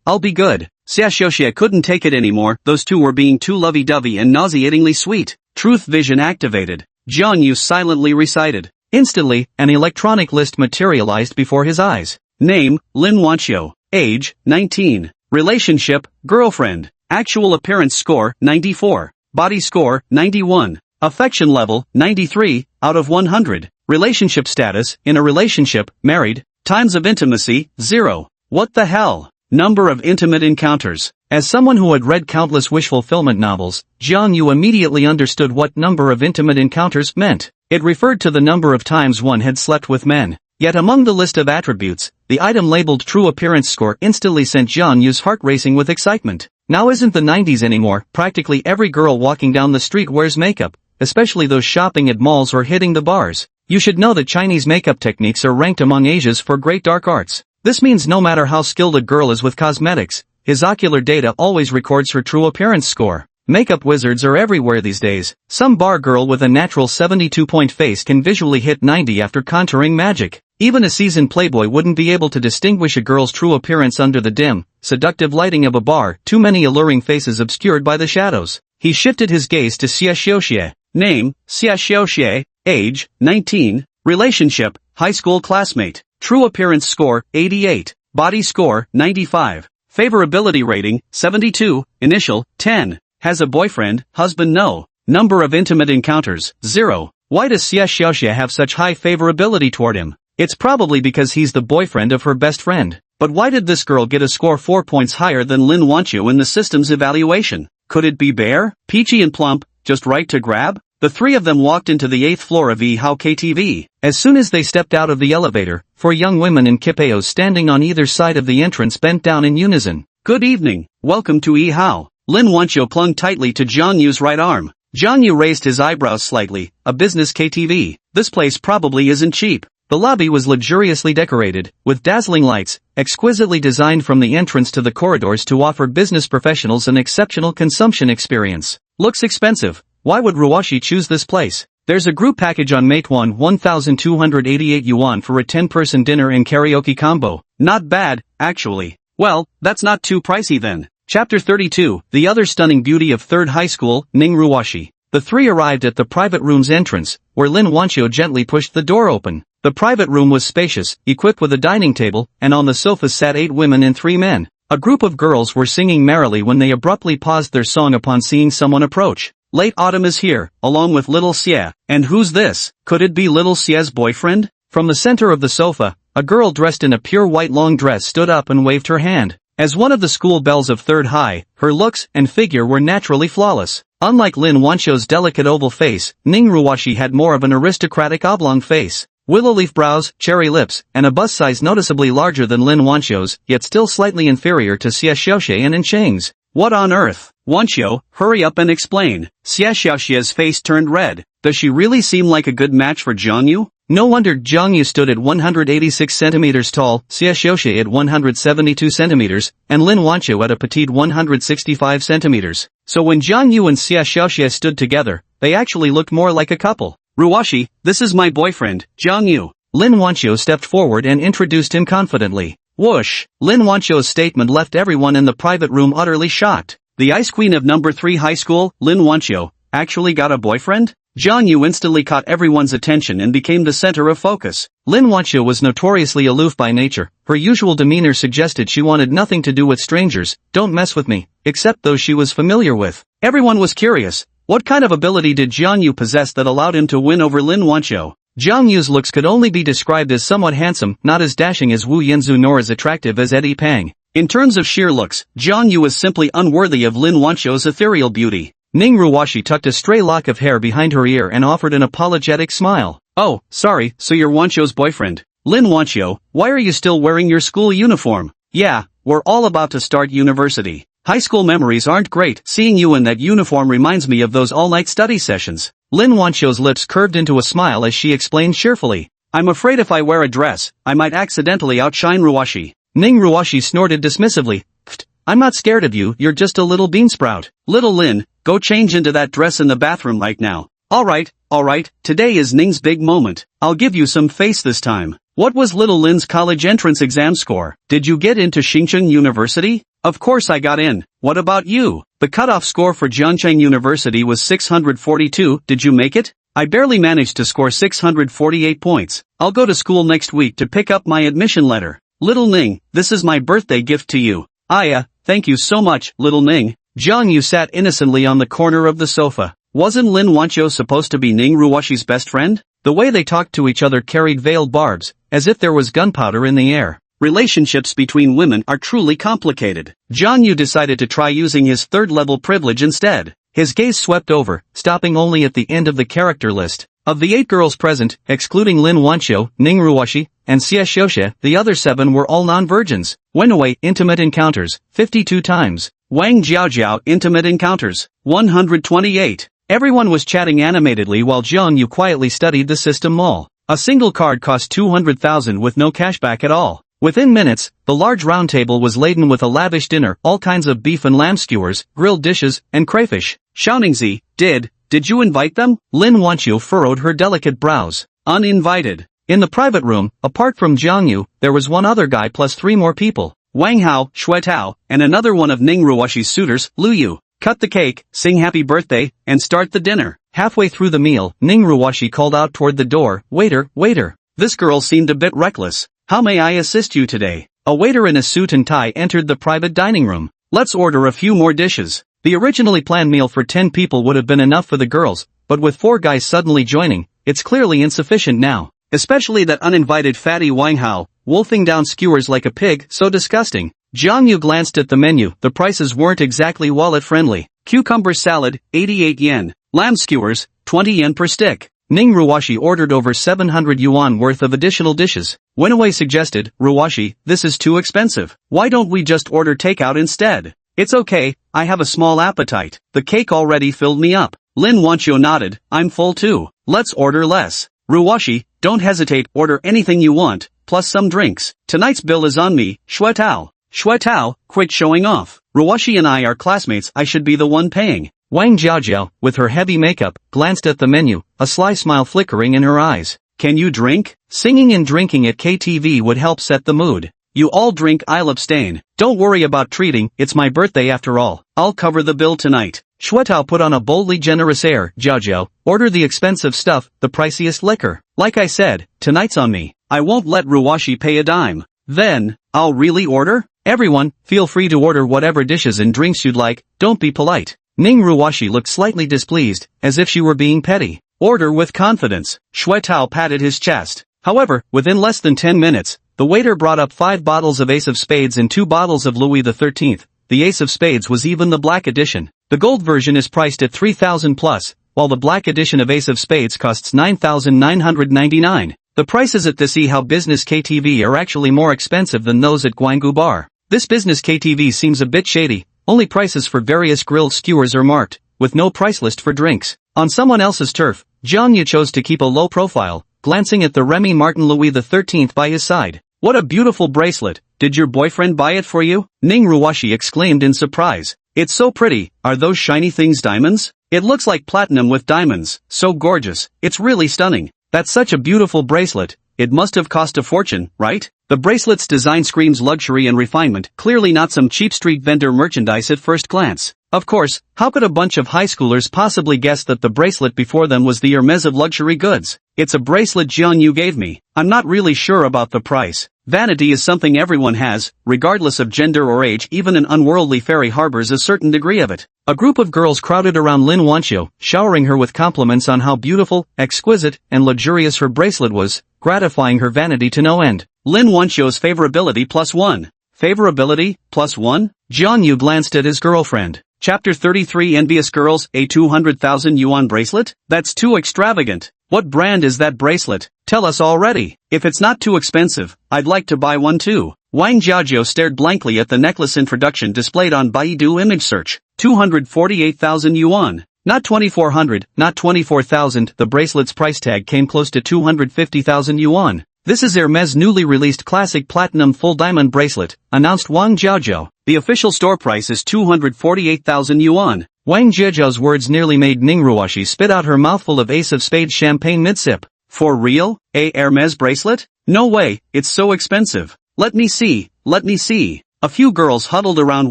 I'll be good. Xiaoxiaoxia couldn't take it anymore. Those two were being too lovey-dovey and nauseatingly sweet. Truth vision activated. Jang Yu silently recited. Instantly, an electronic list materialized before his eyes. Name, Lin Wancho. Age, 19. Relationship, girlfriend. Actual appearance score, 94. Body score, 91. Affection level, 93, out of 100. Relationship status, in a relationship, married. Times of intimacy, 0. What the hell? Number of intimate encounters. As someone who had read countless wish fulfillment novels, Jang Yu immediately understood what number of intimate encounters meant. It referred to the number of times one had slept with men. Yet among the list of attributes, the item labeled true appearance score instantly sent Jang Yu's heart racing with excitement. Now isn't the 90s anymore. Practically every girl walking down the street wears makeup, especially those shopping at malls or hitting the bars. You should know that Chinese makeup techniques are ranked among Asia's for great dark arts. This means no matter how skilled a girl is with cosmetics, his ocular data always records her true appearance score. Makeup wizards are everywhere these days. Some bar girl with a natural 72-point face can visually hit 90 after contouring magic. Even a seasoned playboy wouldn't be able to distinguish a girl's true appearance under the dim, seductive lighting of a bar, too many alluring faces obscured by the shadows. He shifted his gaze to Xiaoxiaoxia. Name, Xiaoxiaoxia. Age, 19. Relationship, high school classmate. True appearance score, 88. Body score, 95. Favorability rating, 72. Initial, 10. Has a boyfriend, husband no. Number of intimate encounters, 0. Why does Xiaoxiaoxia have such high favorability toward him? It's probably because he's the boyfriend of her best friend. But why did this girl get a score 4 points higher than Lin Wancho in the system's evaluation? Could it be bare, peachy and plump, just right to grab? The three of them walked into the 8th floor of Hao KTV. As soon as they stepped out of the elevator, 4 young women in kipaos standing on either side of the entrance bent down in unison. Good evening, welcome to Hao. Lin Wancho clung tightly to Jang Yu's right arm. Jang Yu raised his eyebrows slightly. A business KTV. This place probably isn't cheap. The lobby was luxuriously decorated, with dazzling lights, exquisitely designed from the entrance to the corridors to offer business professionals an exceptional consumption experience. Looks expensive. Why would Ruwashi choose this place? There's a group package on Meituan 1,288 yuan for a 10-person dinner and karaoke combo. Not bad, actually. Well, that's not too pricey then. Chapter 32, The Other Stunning Beauty of 3rd High School, Ning Ruwashi. The three arrived at the private room's entrance, where Lin Wancho gently pushed the door open. The private room was spacious, equipped with a dining table, and on the sofas sat 8 women and 3 men. A group of girls were singing merrily when they abruptly paused their song upon seeing someone approach. Late autumn is here, along with little Xie. And who's this? Could it be little Xie's boyfriend? From the center of the sofa, a girl dressed in a pure white long dress stood up and waved her hand. As one of the school belles of 3rd High, her looks and figure were naturally flawless. Unlike Lin Wancho's delicate oval face, Ning Ruwashi had more of an aristocratic oblong face. Willow leaf brows, cherry lips, and a bust size noticeably larger than Lin Wancho's, yet still slightly inferior to Xie Xiaoxie and Cheng's. What on earth? Wancho, hurry up and explain. Xie Xiaoxie's face turned red. Does she really seem like a good match for Jang Yu? No wonder Jang Yu stood at 186 centimeters tall, Xie Xiaoxie at 172 centimeters, and Lin Wancho at a petite 165 centimeters. So when Jang Yu and Xie Xiaoxie stood together, they actually looked more like a couple. Ruwashi, this is my boyfriend, Jang Yu. Lin Wancho stepped forward and introduced him confidently. Whoosh! Lin Wancho's statement left everyone in the private room utterly shocked. The ice queen of number 3 high school, Lin Wancho, actually got a boyfriend? Jang Yu instantly caught everyone's attention and became the center of focus. Lin Wancho was notoriously aloof by nature. Her usual demeanor suggested she wanted nothing to do with strangers, don't mess with me, except those she was familiar with. Everyone was curious. What kind of ability did Jang Yu possess that allowed him to win over Lin Wancho? Jang Yu's looks could only be described as somewhat handsome, not as dashing as Wu Yanzu nor as attractive as Eddie Pang. In terms of sheer looks, Jang Yu was simply unworthy of Lin Wancho's ethereal beauty. Ning Ruwashi tucked a stray lock of hair behind her ear and offered an apologetic smile. Oh, sorry, so you're Wancho's boyfriend. Lin Wancho, why are you still wearing your school uniform? Yeah, we're all about to start university. High school memories aren't great. Seeing you in that uniform reminds me of those all-night study sessions. Lin Wancho's lips curved into a smile as she explained cheerfully. I'm afraid if I wear a dress, I might accidentally outshine Ruwashi. Ning Ruwashi snorted dismissively. Pfft, I'm not scared of you, you're just a little beansprout. Little Lin, go change into that dress in the bathroom right now. Alright, today is Ning's big moment. I'll give you some face this time. What was little Lin's college entrance exam score? Did you get into Xinjiang University? Of course I got in. What about you? The cutoff score for Jiangcheng University was 642. Did you make it? I barely managed to score 648 points. I'll go to school next week to pick up my admission letter. Little Ning, this is my birthday gift to you. Thank you so much, little Ning. Jang Yu sat innocently on the corner of the sofa. Wasn't Lin Wancho supposed to be Ning Ruwashi's best friend? The way they talked to each other carried veiled barbs, as if there was gunpowder in the air. Relationships between women are truly complicated. Jang Yu decided to try using his 3rd-level privilege instead. His gaze swept over, stopping only at the end of the character list. Of the 8 girls present, excluding Lin Wancho, Ning Ruwashi, and Xie Xiaoxie, the other 7 were all non-virgins. Wenwei, intimate encounters, 52 times. Wang Jiaojiao, intimate encounters, 128. Everyone was chatting animatedly while Jang Yu quietly studied the system mall. A single card cost 200,000 with no cashback at all. Within minutes, the large round table was laden with a lavish dinner, all kinds of beef and lamb skewers, grilled dishes, and crayfish. Xiaoningzi, did you invite them? Lin Wancho furrowed her delicate brows. Uninvited. In the private room, apart from Jang Yu, there was one other guy plus 3 more people. Wang Hao, Shui Tao, and another one of Ning Ruwashi's suitors, Lu Yu. Cut the cake, sing happy birthday, and start the dinner. Halfway through the meal, Ning Ruwashi called out toward the door, Waiter. This girl seemed a bit reckless. How may I assist you today? A waiter in a suit and tie entered the private dining room. Let's order a few more dishes. The originally planned meal for 10 people would have been enough for the girls, but with 4 guys suddenly joining, it's clearly insufficient now. Especially that uninvited fatty Wang Hao, wolfing down skewers like a pig, so disgusting. Jang Yu glanced at the menu. The prices weren't exactly wallet-friendly. Cucumber salad, 88 yen. Lamb skewers, 20 yen per stick. Ning Ruwashi ordered over 700 yuan worth of additional dishes. Wenwei suggested, Ruwashi, this is too expensive. Why don't we just order takeout instead? It's okay, I have a small appetite. The cake already filled me up. Lin Wancho nodded, I'm full too. Let's order less. Ruwashi, don't hesitate, order anything you want, plus some drinks. Tonight's bill is on me, Shuetao. Shuetao, quit showing off. Ruwashi and I are classmates, I should be the one paying. Wang Jiaojiao, with her heavy makeup, glanced at the menu, a sly smile flickering in her eyes. Can you drink? Singing and drinking at KTV would help set the mood. You all drink, I'll abstain. Don't worry about treating, it's my birthday after all. I'll cover the bill tonight. Shuetao put on a boldly generous air. Jiaojiao, order the expensive stuff, the priciest liquor. Like I said, tonight's on me. I won't let Ruwashi pay a dime. Then, I'll really order? Everyone, feel free to order whatever dishes and drinks you'd like, don't be polite. Ning Ruwashi looked slightly displeased, as if she were being petty. Order with confidence. Shuetao patted his chest. However, within less than 10 minutes, the waiter brought up 5 bottles of Ace of Spades and 2 bottles of Louis XIII. The Ace of Spades was even the black edition. The gold version is priced at 3,000 plus, while the black edition of Ace of Spades costs 9,999. The prices at the See How Business KTV are actually more expensive than those at Guanggu Bar. This business KTV seems a bit shady. Only prices for various grilled skewers are marked, with no price list for drinks. On someone else's turf, Jang Yu chose to keep a low profile, glancing at the Remy Martin Louis XIII by his side. What a beautiful bracelet, did your boyfriend buy it for you? Ning Ruwashi exclaimed in surprise. It's so pretty, are those shiny things diamonds? It looks like platinum with diamonds, so gorgeous, it's really stunning. That's such a beautiful bracelet, it must have cost a fortune, right? The bracelet's design screams luxury and refinement, clearly not some cheap street vendor merchandise at first glance. Of course, how could a bunch of high schoolers possibly guess that the bracelet before them was the Hermes of luxury goods? It's a bracelet Jang Yu gave me. I'm not really sure about the price. Vanity is something everyone has, regardless of gender or age. Even an unworldly fairy harbors a certain degree of it. A group of girls crowded around Lin Wancho, showering her with compliments on how beautiful, exquisite, and luxurious her bracelet was, gratifying her vanity to no end. Lin Wancho's favorability +1. Favorability, +1? Jang Yu glanced at his girlfriend. Chapter 33 Envious Girls, a 200,000 yuan bracelet? That's too extravagant. What brand is that bracelet? Tell us already. If it's not too expensive, I'd like to buy one too. Wang Jiaojiao stared blankly at the necklace introduction displayed on Baidu image search. 248,000 yuan. Not 2,400, not 24,000, the bracelet's price tag came close to 250,000 yuan. This is Hermes' newly released classic platinum full diamond bracelet, announced Wang Jiaojiao. The official store price is 248,000 yuan. Wang Jiaojiao's words nearly made Ning Ruwashi spit out her mouthful of Ace of Spades champagne mid-sip. For real? A Hermes bracelet? No way, it's so expensive. Let me see, let me see. A few girls huddled around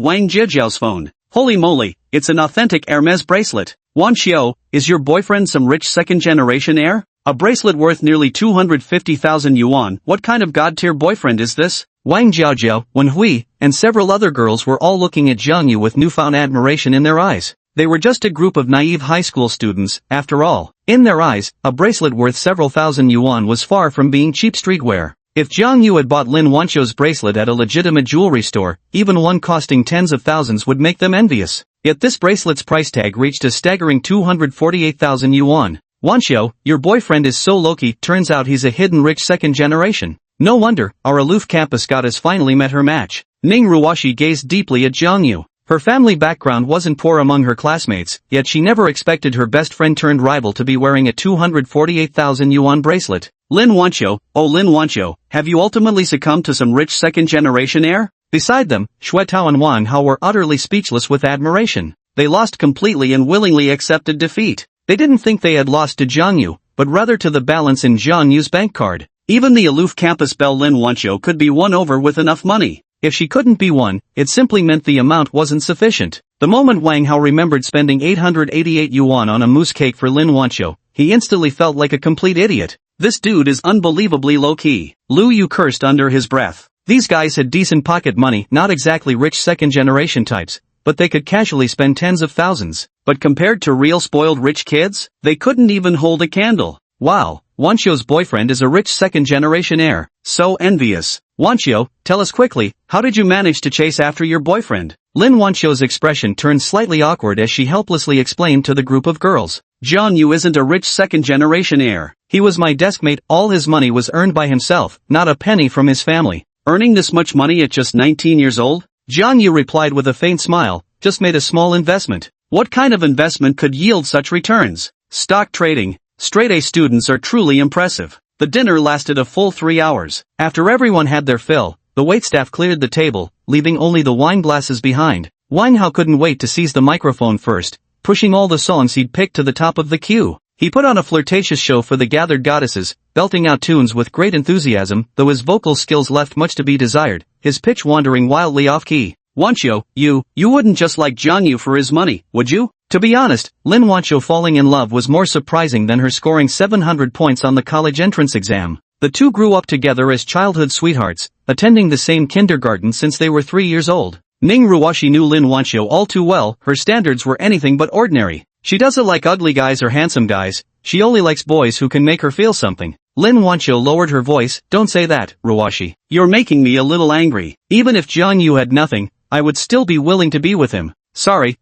Wang Jiaojiao's phone. Holy moly, it's an authentic Hermes bracelet. Wancho, is your boyfriend some rich second-generation heir? A bracelet worth nearly 250,000 yuan, what kind of god-tier boyfriend is this? Wang Jiaojiao, Wen Hui, and several other girls were all looking at Jang Yu with newfound admiration in their eyes. They were just a group of naive high school students, after all. In their eyes, a bracelet worth several thousand yuan was far from being cheap streetwear. If Jang Yu had bought Lin Wancho's bracelet at a legitimate jewelry store, even one costing tens of thousands would make them envious. Yet this bracelet's price tag reached a staggering 248,000 yuan. Wancho, your boyfriend is so low-key, turns out he's a hidden rich second generation. No wonder, our aloof campus goddess finally met her match. Ning Ruwashi gazed deeply at Jang Yu. Her family background wasn't poor among her classmates, yet she never expected her best friend turned rival to be wearing a 248,000 yuan bracelet. Lin Wancho, oh Lin Wancho, have you ultimately succumbed to some rich second-generation heir? Beside them, Shuetao and Wang Hao were utterly speechless with admiration. They lost completely and willingly accepted defeat. They didn't think they had lost to Jang Yu, but rather to the balance in Jang Yu's bank card. Even the aloof campus belle Lin Wancho could be won over with enough money. If she couldn't be won, it simply meant the amount wasn't sufficient. The moment Wang Hao remembered spending 888 yuan on a mousse cake for Lin Wancho, he instantly felt like a complete idiot. This dude is unbelievably low-key. Lu Yu cursed under his breath. These guys had decent pocket money, not exactly rich second-generation types, but they could casually spend tens of thousands. But compared to real spoiled rich kids, they couldn't even hold a candle. Wow, Wancho's boyfriend is a rich second-generation heir. So envious. Wancho, tell us quickly, how did you manage to chase after your boyfriend? Lin Wancho's expression turned slightly awkward as she helplessly explained to the group of girls. Jang Yu isn't a rich second-generation heir. He was my deskmate, all his money was earned by himself, not a penny from his family. Earning this much money at just 19 years old? Jang Yu replied with a faint smile, just made a small investment. What kind of investment could yield such returns? Stock trading. Straight-A students are truly impressive. The dinner lasted a full 3 hours. After everyone had their fill, the waitstaff cleared the table, leaving only the wine glasses behind. Wanghao couldn't wait to seize the microphone first, pushing all the songs he'd picked to the top of the queue. He put on a flirtatious show for the gathered goddesses, belting out tunes with great enthusiasm, though his vocal skills left much to be desired, his pitch wandering wildly off-key. Wancho, you wouldn't just like Jang Yu for his money, would you? To be honest, Lin Wancho falling in love was more surprising than her scoring 700 points on the college entrance exam. The two grew up together as childhood sweethearts, attending the same kindergarten since they were 3 years old. Ning Ruwashi knew Lin Wancho all too well, her standards were anything but ordinary. She doesn't like ugly guys or handsome guys, she only likes boys who can make her feel something. Lin Wancho lowered her voice, don't say that, Ruwashi. You're making me a little angry. Even if Jang Yu had nothing, I would still be willing to be with him. Sorry,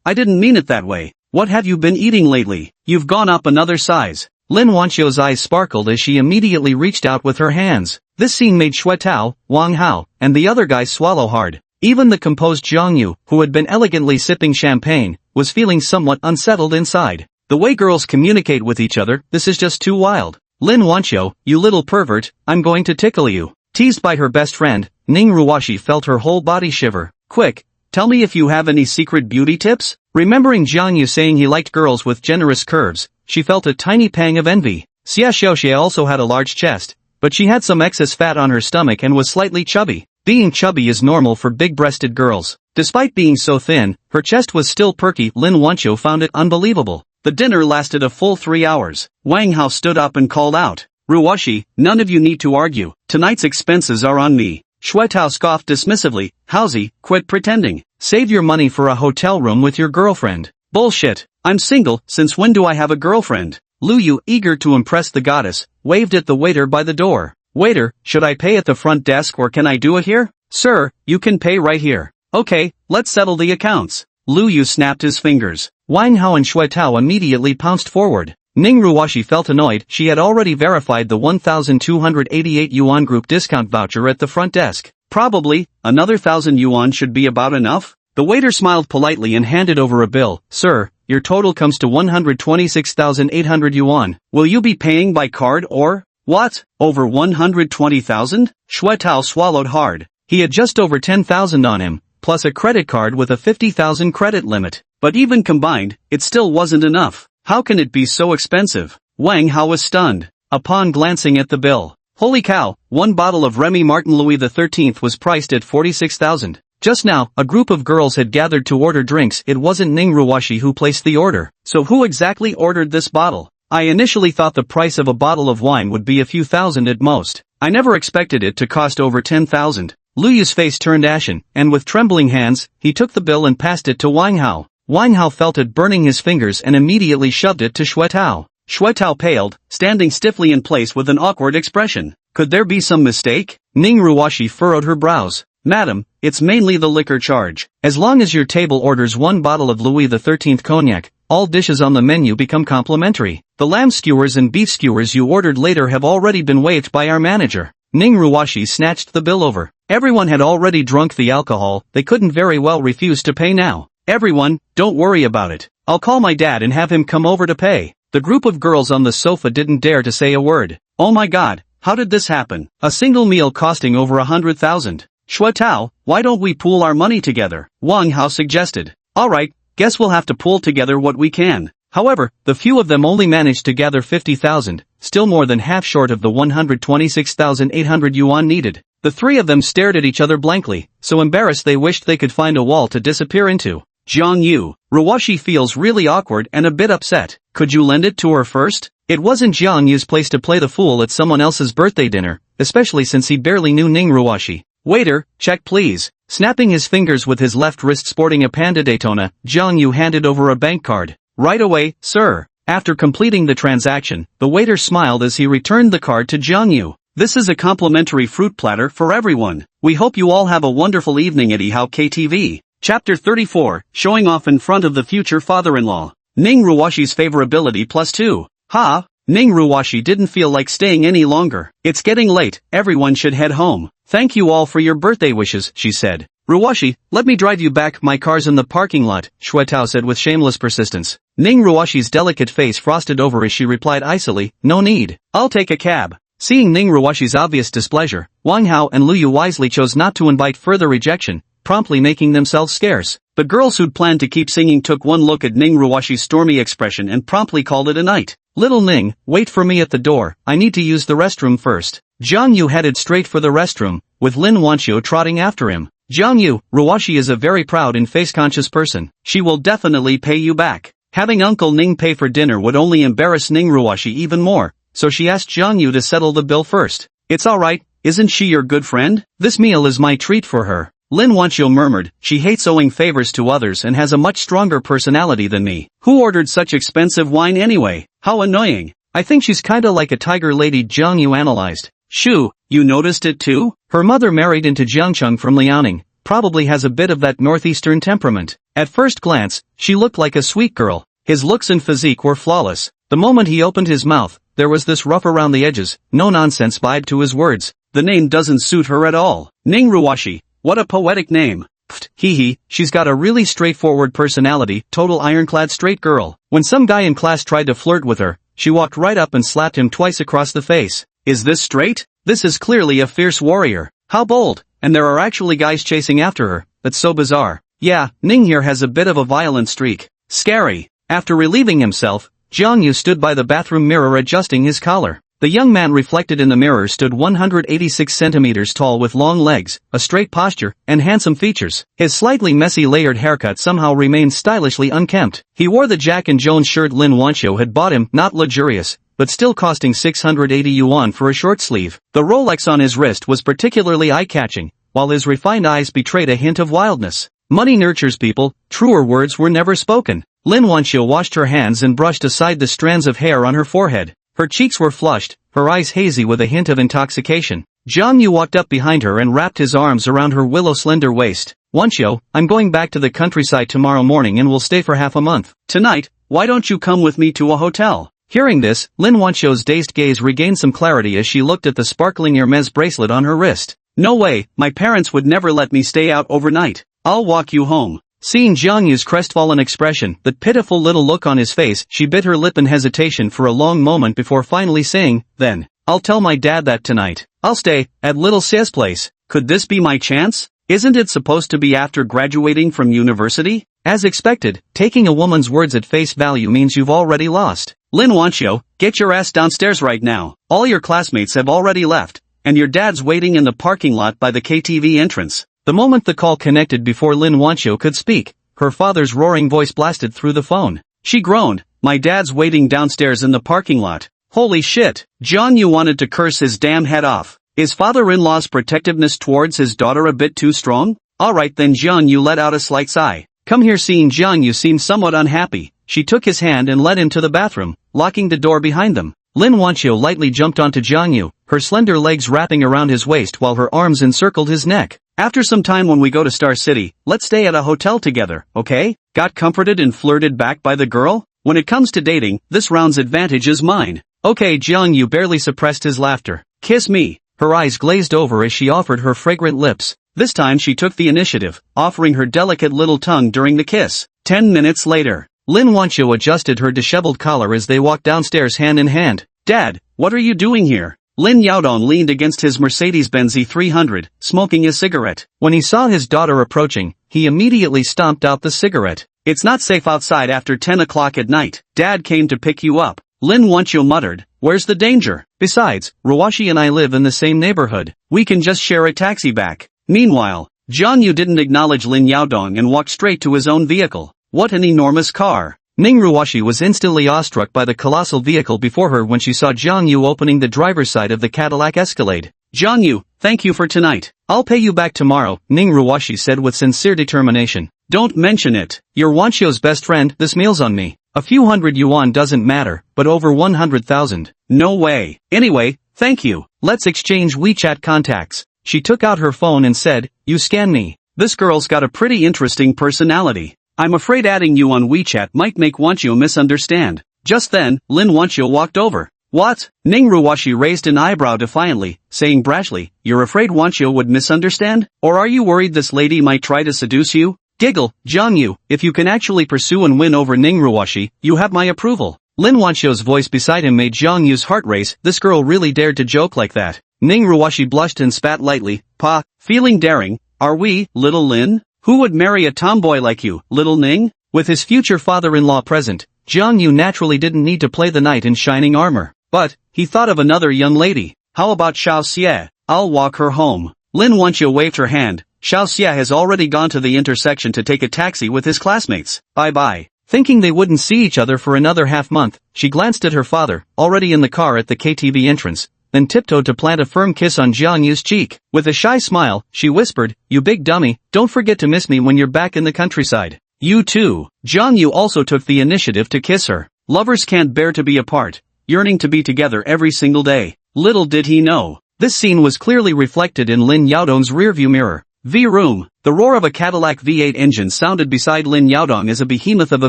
I didn't mean it that way. What have you been eating lately? You've gone up another size. Lin Wancho's eyes sparkled as she immediately reached out with her hands. This scene made Shui Tao, Wang Hao, and the other guys swallow hard. Even the composed Jang Yu, who had been elegantly sipping champagne, was feeling somewhat unsettled inside. The way girls communicate with each other, this is just too wild. Lin Wancho, you little pervert, I'm going to tickle you. Teased by her best friend, Ning Ruwashi felt her whole body shiver. Quick, tell me if you have any secret beauty tips? Remembering Jang Yu saying he liked girls with generous curves, she felt a tiny pang of envy. Xia Xiaoxie also had a large chest, but she had some excess fat on her stomach and was slightly chubby. Being chubby is normal for big-breasted girls. Despite being so thin, her chest was still perky. Lin Wancho found it unbelievable. The dinner lasted a full 3 hours. Wang Hao stood up and called out, Ruwashi, none of you need to argue. Tonight's expenses are on me. Shui Tao scoffed dismissively, Howsy, quit pretending. Save your money for a hotel room with your girlfriend. Bullshit. I'm single, since when do I have a girlfriend? Lu Yu, eager to impress the goddess, waved at the waiter by the door. Waiter, should I pay at the front desk or can I do it here? Sir, you can pay right here. Okay, let's settle the accounts. Lu Yu snapped his fingers. Wang Hao and Shui Tao immediately pounced forward. Ning Ruwashi felt annoyed. She had already verified the 1,288 yuan group discount voucher at the front desk. Probably, another 1,000 yuan should be about enough. The waiter smiled politely and handed over a bill. Sir, your total comes to 126,800 yuan. Will you be paying by card or? What? Over 120,000? Shui Tao swallowed hard. He had just over 10,000 on him, plus a credit card with a 50,000 credit limit. But even combined, it still wasn't enough. How can it be so expensive? Wang Hao was stunned. Upon glancing at the bill, holy cow, one bottle of Remy Martin Louis XIII was priced at 46,000. Just now, a group of girls had gathered to order drinks. It wasn't Ning Ruwashi who placed the order. So who exactly ordered this bottle? I initially thought the price of a bottle of wine would be a few thousand at most. I never expected it to cost over 10,000. Lu Yu's face turned ashen, and with trembling hands, he took the bill and passed it to Wang Hao. Wang Hao felt it burning his fingers and immediately shoved it to Shui Tao. Shui Tao paled, standing stiffly in place with an awkward expression. Could there be some mistake? Ning Ruwashi furrowed her brows. Madam, it's mainly the liquor charge. As long as your table orders one bottle of Louis XIII cognac, all dishes on the menu become complimentary. The lamb skewers and beef skewers you ordered later have already been waived by our manager. Ning Ruwashi snatched the bill over. Everyone had already drunk the alcohol, they couldn't very well refuse to pay now. Everyone, don't worry about it. I'll call my dad and have him come over to pay. The group of girls on the sofa didn't dare to say a word. Oh my god, how did this happen? A single meal costing over 100,000. Shui Tao, why don't we pool our money together? Wang Hao suggested. Alright, guess we'll have to pool together what we can. However, the few of them only managed to gather 50,000, still more than half short of the 126,800 yuan needed. The three of them stared at each other blankly, so embarrassed they wished they could find a wall to disappear into. Jang Yu, Ruwashi feels really awkward and a bit upset. Could you lend it to her first? It wasn't Jang Yu's place to play the fool at someone else's birthday dinner, especially since he barely knew Ning Ruwashi. Waiter, check please. Snapping his fingers with his left wrist sporting a Panda Daytona, Jang Yu handed over a bank card. Right away, sir. After completing the transaction, the waiter smiled as he returned the card to Jang Yu. This is a complimentary fruit platter for everyone. We hope you all have a wonderful evening at Ihao KTV. Chapter 34, Showing Off in Front of the Future Father-in-Law. Ning Ruwashi's Favorability +2. Ha! Ning Ruwashi didn't feel like staying any longer. It's getting late, everyone should head home. Thank you all for your birthday wishes, she said. Ruwashi, let me drive you back, my car's in the parking lot, Shuetao said with shameless persistence. Ning Ruwashi's delicate face frosted over as she replied icily, no need. I'll take a cab. Seeing Ning Ruwashi's obvious displeasure, Wang Hao and Lu Yu wisely chose not to invite further rejection, promptly making themselves scarce. The girls who'd planned to keep singing took one look at Ning Ruwashi's stormy expression and promptly called it a night. Little Ning, wait for me at the door, I need to use the restroom first. Jang Yu headed straight for the restroom, with Lin Wancho trotting after him. Jang Yu, Ruwashi is a very proud and face-conscious person. She will definitely pay you back. Having Uncle Ning pay for dinner would only embarrass Ning Ruwashi even more, so she asked Jang Yu to settle the bill first. It's alright, isn't she your good friend? This meal is my treat for her. Lin Wancho murmured, she hates owing favors to others and has a much stronger personality than me. Who ordered such expensive wine anyway? How annoying. I think she's kinda like a tiger lady, Jang Yu analyzed. Shoo, you noticed it too? Her mother married into Jiangcheng from Liaoning, probably has a bit of that northeastern temperament. At first glance, she looked like a sweet girl. His looks and physique were flawless. The moment he opened his mouth, there was this rough around the edges, no-nonsense vibe to his words. The name doesn't suit her at all. Ning Ruwashi. What a poetic name. Pfft, hee, she's got a really straightforward personality, total ironclad straight girl. When some guy in class tried to flirt with her, she walked right up and slapped him twice across the face. Is this straight? This is clearly a fierce warrior. How bold, and there are actually guys chasing after her, that's so bizarre. Yeah, Ning here has a bit of a violent streak. Scary. After relieving himself, Jang Yu stood by the bathroom mirror adjusting his collar. The young man reflected in the mirror stood 186 centimeters tall with long legs, a straight posture, and handsome features. His slightly messy layered haircut somehow remained stylishly unkempt. He wore the Jack and Jones shirt Lin Wancho had bought him, not luxurious, but still costing 680 yuan for a short sleeve. The Rolex on his wrist was particularly eye-catching, while his refined eyes betrayed a hint of wildness. Money nurtures people, truer words were never spoken. Lin Wancho washed her hands and brushed aside the strands of hair on her forehead. Her cheeks were flushed, her eyes hazy with a hint of intoxication. Jang Yu walked up behind her and wrapped his arms around her willow-slender waist. Wancho, I'm going back to the countryside tomorrow morning and will stay for half a month. Tonight, why don't you come with me to a hotel? Hearing this, Lin Wancho's dazed gaze regained some clarity as she looked at the sparkling Hermes bracelet on her wrist. No way, my parents would never let me stay out overnight. I'll walk you home. Seeing Jang Yu's crestfallen expression, that pitiful little look on his face, she bit her lip in hesitation for a long moment before finally saying, then, I'll tell my dad that tonight. I'll stay, at little Sis' place. Could this be my chance? Isn't it supposed to be after graduating from university? As expected, taking a woman's words at face value means you've already lost. Lin Wancho, get your ass downstairs right now. All your classmates have already left, and your dad's waiting in the parking lot by the KTV entrance. The moment the call connected before Lin Wancho could speak, her father's roaring voice blasted through the phone. She groaned, my dad's waiting downstairs in the parking lot. Holy shit. Jang Yu wanted to curse his damn head off. Is father-in-law's protectiveness towards his daughter a bit too strong? Alright then. Jang Yu let out a slight sigh. Come here. Seeing Jang Yu seemed somewhat unhappy, she took his hand and led him to the bathroom, locking the door behind them. Lin Wancho lightly jumped onto Jang Yu, her slender legs wrapping around his waist while her arms encircled his neck. After some time when we go to Star City, let's stay at a hotel together, okay? Got comforted and flirted back by the girl? When it comes to dating, this round's advantage is mine. Okay. Jang Yu barely suppressed his laughter. Kiss me. Her eyes glazed over as she offered her fragrant lips. This time she took the initiative, offering her delicate little tongue during the kiss. 10 minutes later, Lin Wancho adjusted her disheveled collar as they walked downstairs hand in hand. Dad, what are you doing here? Lin Yaodong leaned against his Mercedes-Benz E300, smoking a cigarette. When he saw his daughter approaching, he immediately stomped out the cigarette. It's not safe outside after 10 o'clock at night. Dad came to pick you up. Lin Wancho muttered, where's the danger? Besides, Ruwashi and I live in the same neighborhood. We can just share a taxi back. Meanwhile, Jang Yu didn't acknowledge Lin Yaodong and walked straight to his own vehicle. What an enormous car. Ning Ruwashi was instantly awestruck by the colossal vehicle before her when she saw Jang Yu opening the driver's side of the Cadillac Escalade. Jang Yu, thank you for tonight. I'll pay you back tomorrow, Ning Ruwashi said with sincere determination. Don't mention it. You're Wancho's best friend, this meal's on me. A few hundred yuan doesn't matter, but over 100,000. No way. Anyway, Thank you. Let's exchange WeChat contacts. She took out her phone and said, you scan me. This girl's got a pretty interesting personality. I'm afraid adding you on WeChat might make Wancho misunderstand. Just then, Lin Wancho walked over. What? Ning Ruwashi raised an eyebrow defiantly, saying brashly, you're afraid Wancho would misunderstand? Or are you worried this lady might try to seduce you? Giggle, Jang Yu, if you can actually pursue and win over Ning Ruwashi, you have my approval. Lin Wancho's voice beside him made Jang Yu's heart race. This girl really dared to joke like that. Ning Ruwashi blushed and spat lightly. Pa, feeling daring, are we, little Lin? Who would marry a tomboy like you, little Ning? With his future father-in-law present, Jang Yu naturally didn't need to play the knight in shining armor. But, he thought of another young lady. How about Xiao Xie? I'll walk her home. Lin Wancho waved her hand. Xiao Xie has already gone to the intersection to take a taxi with his classmates. Bye-bye. Thinking they wouldn't see each other for another half-month, she glanced at her father, already in the car at the KTV entrance, then tiptoed to plant a firm kiss on Jang Yu's cheek. With a shy smile, she whispered, you big dummy, don't forget to miss me when you're back in the countryside. You too. Jang Yu also took the initiative to kiss her. Lovers can't bear to be apart, yearning to be together every single day. Little did he know. This scene was clearly reflected in Lin Yaodong's rearview mirror. V-room. The roar of a Cadillac V8 engine sounded beside Lin Yaodong as a behemoth of a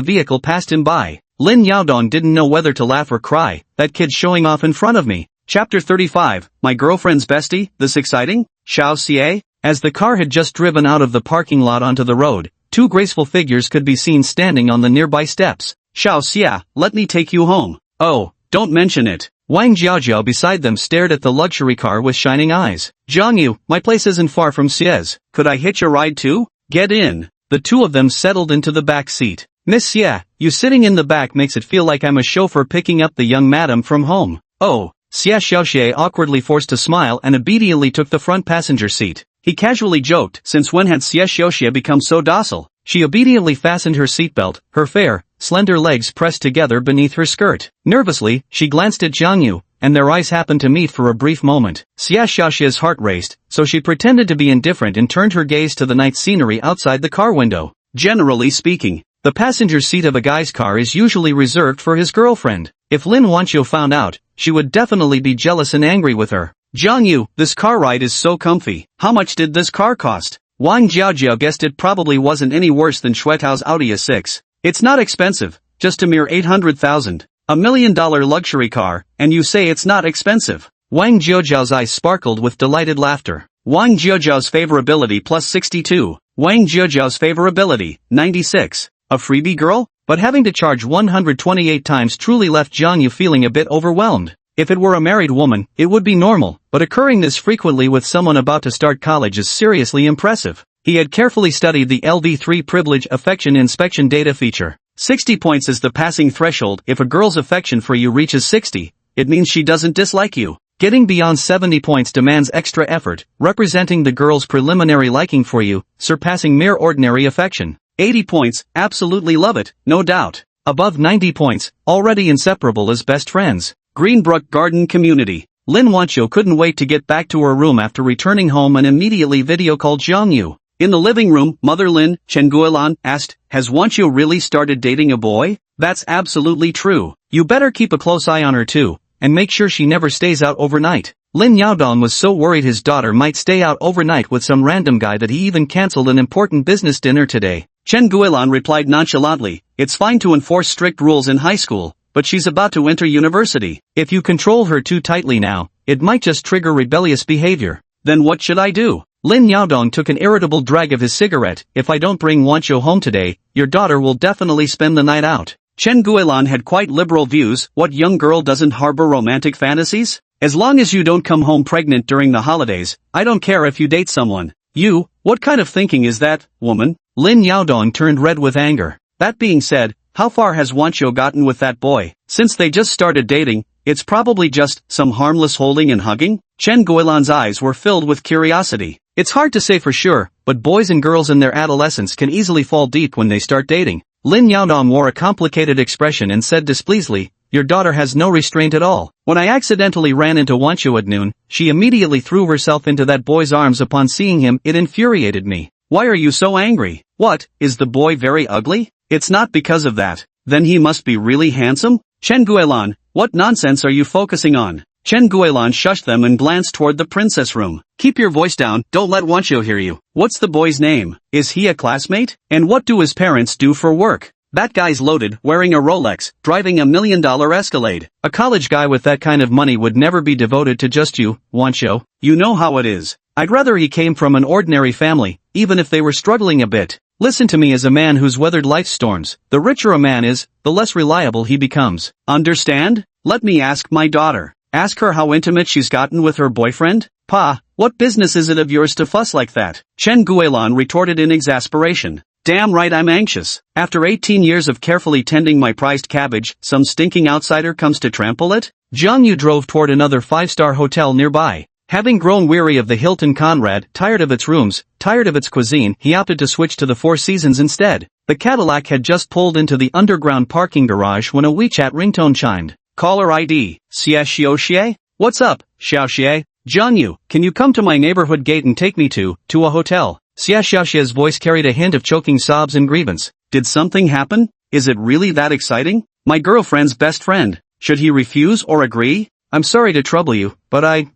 vehicle passed him by. Lin Yaodong didn't know whether to laugh or cry. That kid's showing off in front of me. Chapter 35, My Girlfriend's Bestie, This Exciting? Xiao Xie? As the car had just driven out of the parking lot onto the road, two graceful figures could be seen standing on the nearby steps. Xiao Xie, let me take you home. Oh, don't mention it. Wang Jiaojiao beside them stared at the luxury car with shining eyes. Jang Yu, my place isn't far from Xie's. Could I hitch a ride too? Get in. The two of them settled into the back seat. Miss Xie, you sitting in the back makes it feel like I'm a chauffeur picking up the young madam from home. Oh. Xie Xiaoxie awkwardly forced a smile and obediently took the front passenger seat. He casually joked, since when had Xie Xiaoxie become so docile? She obediently fastened her seatbelt, her fair, slender legs pressed together beneath her skirt. Nervously, she glanced at Jang Yu, and their eyes happened to meet for a brief moment. Xie Xiaoxie's heart raced, so she pretended to be indifferent and turned her gaze to the night scenery outside the car window. Generally speaking, the passenger seat of a guy's car is usually reserved for his girlfriend. If Lin Wancho found out, she would definitely be jealous and angry with her. Jang Yu, this car ride is so comfy. How much did this car cost? Wang Jiaojiao guessed it probably wasn't any worse than Xuetao's Audi A6. It's not expensive, just a mere 800,000. $1 million luxury car, and you say it's not expensive. Wang Jiaojiao's eyes sparkled with delighted laughter. Wang Jiaojiao's favorability plus 62. Wang Jiaojiao's favorability, 96. A freebie girl? But having to charge 128 times truly left Jang Yu feeling a bit overwhelmed. If it were a married woman, it would be normal, but occurring this frequently with someone about to start college is seriously impressive. He had carefully studied the LV3 privilege affection inspection data feature. 60 points is the passing threshold. If a girl's affection for you reaches 60, it means she doesn't dislike you. Getting beyond 70 points demands extra effort, representing the girl's preliminary liking for you, surpassing mere ordinary affection. 80 points, absolutely love it, no doubt. Above 90 points, already inseparable as best friends. Greenbrook Garden Community. Lin Wancho couldn't wait to get back to her room after returning home and immediately video called Jang Yu. In the living room, Mother Lin, Chen Guilan, asked, has Wancho really started dating a boy? That's absolutely true. You better keep a close eye on her too, and make sure she never stays out overnight. Lin Yaodong was so worried his daughter might stay out overnight with some random guy that he even cancelled an important business dinner today. Chen Guilan replied nonchalantly, it's fine to enforce strict rules in high school, but she's about to enter university. If you control her too tightly now, it might just trigger rebellious behavior. Then what should I do? Lin Yaodong took an irritable drag of his cigarette. If I don't bring Wancho home today, your daughter will definitely spend the night out. Chen Guilan had quite liberal views. What young girl doesn't harbor romantic fantasies? As long as you don't come home pregnant during the holidays, I don't care if you date someone. You, what kind of thinking is that, woman? Lin Yaodong turned red with anger. That being said, how far has Wancho gotten with that boy? Since they just started dating, it's probably just some harmless holding and hugging? Chen Guilan's eyes were filled with curiosity. It's hard to say for sure, but boys and girls in their adolescence can easily fall deep when they start dating. Lin Yaodong wore a complicated expression and said displeasedly, your daughter has no restraint at all. When I accidentally ran into Wancho at noon, she immediately threw herself into that boy's arms upon seeing him. It infuriated me. Why are you so angry? What, is the boy very ugly? It's not because of that. Then he must be really handsome? Chen Guilan, what nonsense are you focusing on? Chen Guilan shushed them and glanced toward the princess room. Keep your voice down, don't let Wancho hear you. What's the boy's name? Is he a classmate? And what do his parents do for work? That guy's loaded, wearing a Rolex, driving $1 million Escalade. A college guy with that kind of money would never be devoted to just you, Wancho. You know how it is. I'd rather he came from an ordinary family, even if they were struggling a bit. Listen to me as a man who's weathered life's storms. The richer a man is, the less reliable he becomes. Understand? Let me ask my daughter. Ask her how intimate she's gotten with her boyfriend? Pa, what business is it of yours to fuss like that? Chen Guilan retorted in exasperation. Damn right I'm anxious. After 18 years of carefully tending my prized cabbage, some stinking outsider comes to trample it? Jang Yu drove toward another 5-star hotel nearby. Having grown weary of the Hilton Conrad, tired of its rooms, tired of its cuisine, he opted to switch to the Four Seasons instead. The Cadillac had just pulled into the underground parking garage when a WeChat ringtone chimed. Caller ID, Xie Xiaoxie? What's up, Xiaoxie? Jang Yu, can you come to my neighborhood gate and take me to a hotel? Xie Xiaoxie's voice carried a hint of choking sobs and grievance. Did something happen? Is it really that exciting? My girlfriend's best friend. Should he refuse or agree? I'm sorry to trouble you, but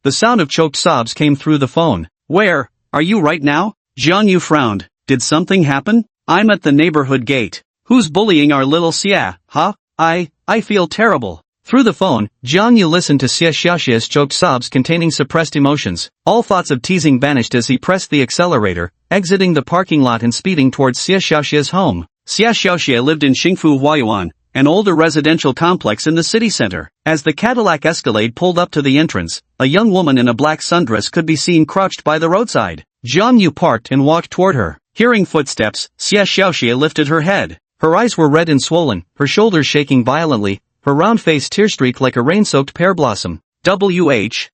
The sound of choked sobs came through the phone. Where are you right now? Jang Yu frowned. Did something happen? I'm at the neighborhood gate. Who's bullying our little Xia, huh? I feel terrible. Through the phone, Jang Yu listened to Xie Xiaoxie's choked sobs containing suppressed emotions. All thoughts of teasing vanished as he pressed the accelerator, exiting the parking lot and speeding towards Xie Xiaoxie's home. Xie Xiaoxie lived in Xingfu Huayuan, an older residential complex in the city center. As the Cadillac Escalade pulled up to the entrance, a young woman in a black sundress could be seen crouched by the roadside. Jang Yu parked and walked toward her. Hearing footsteps, Xie Xiaoxie lifted her head. Her eyes were red and swollen, her shoulders shaking violently, her round face tear-streaked like a rain-soaked pear blossom.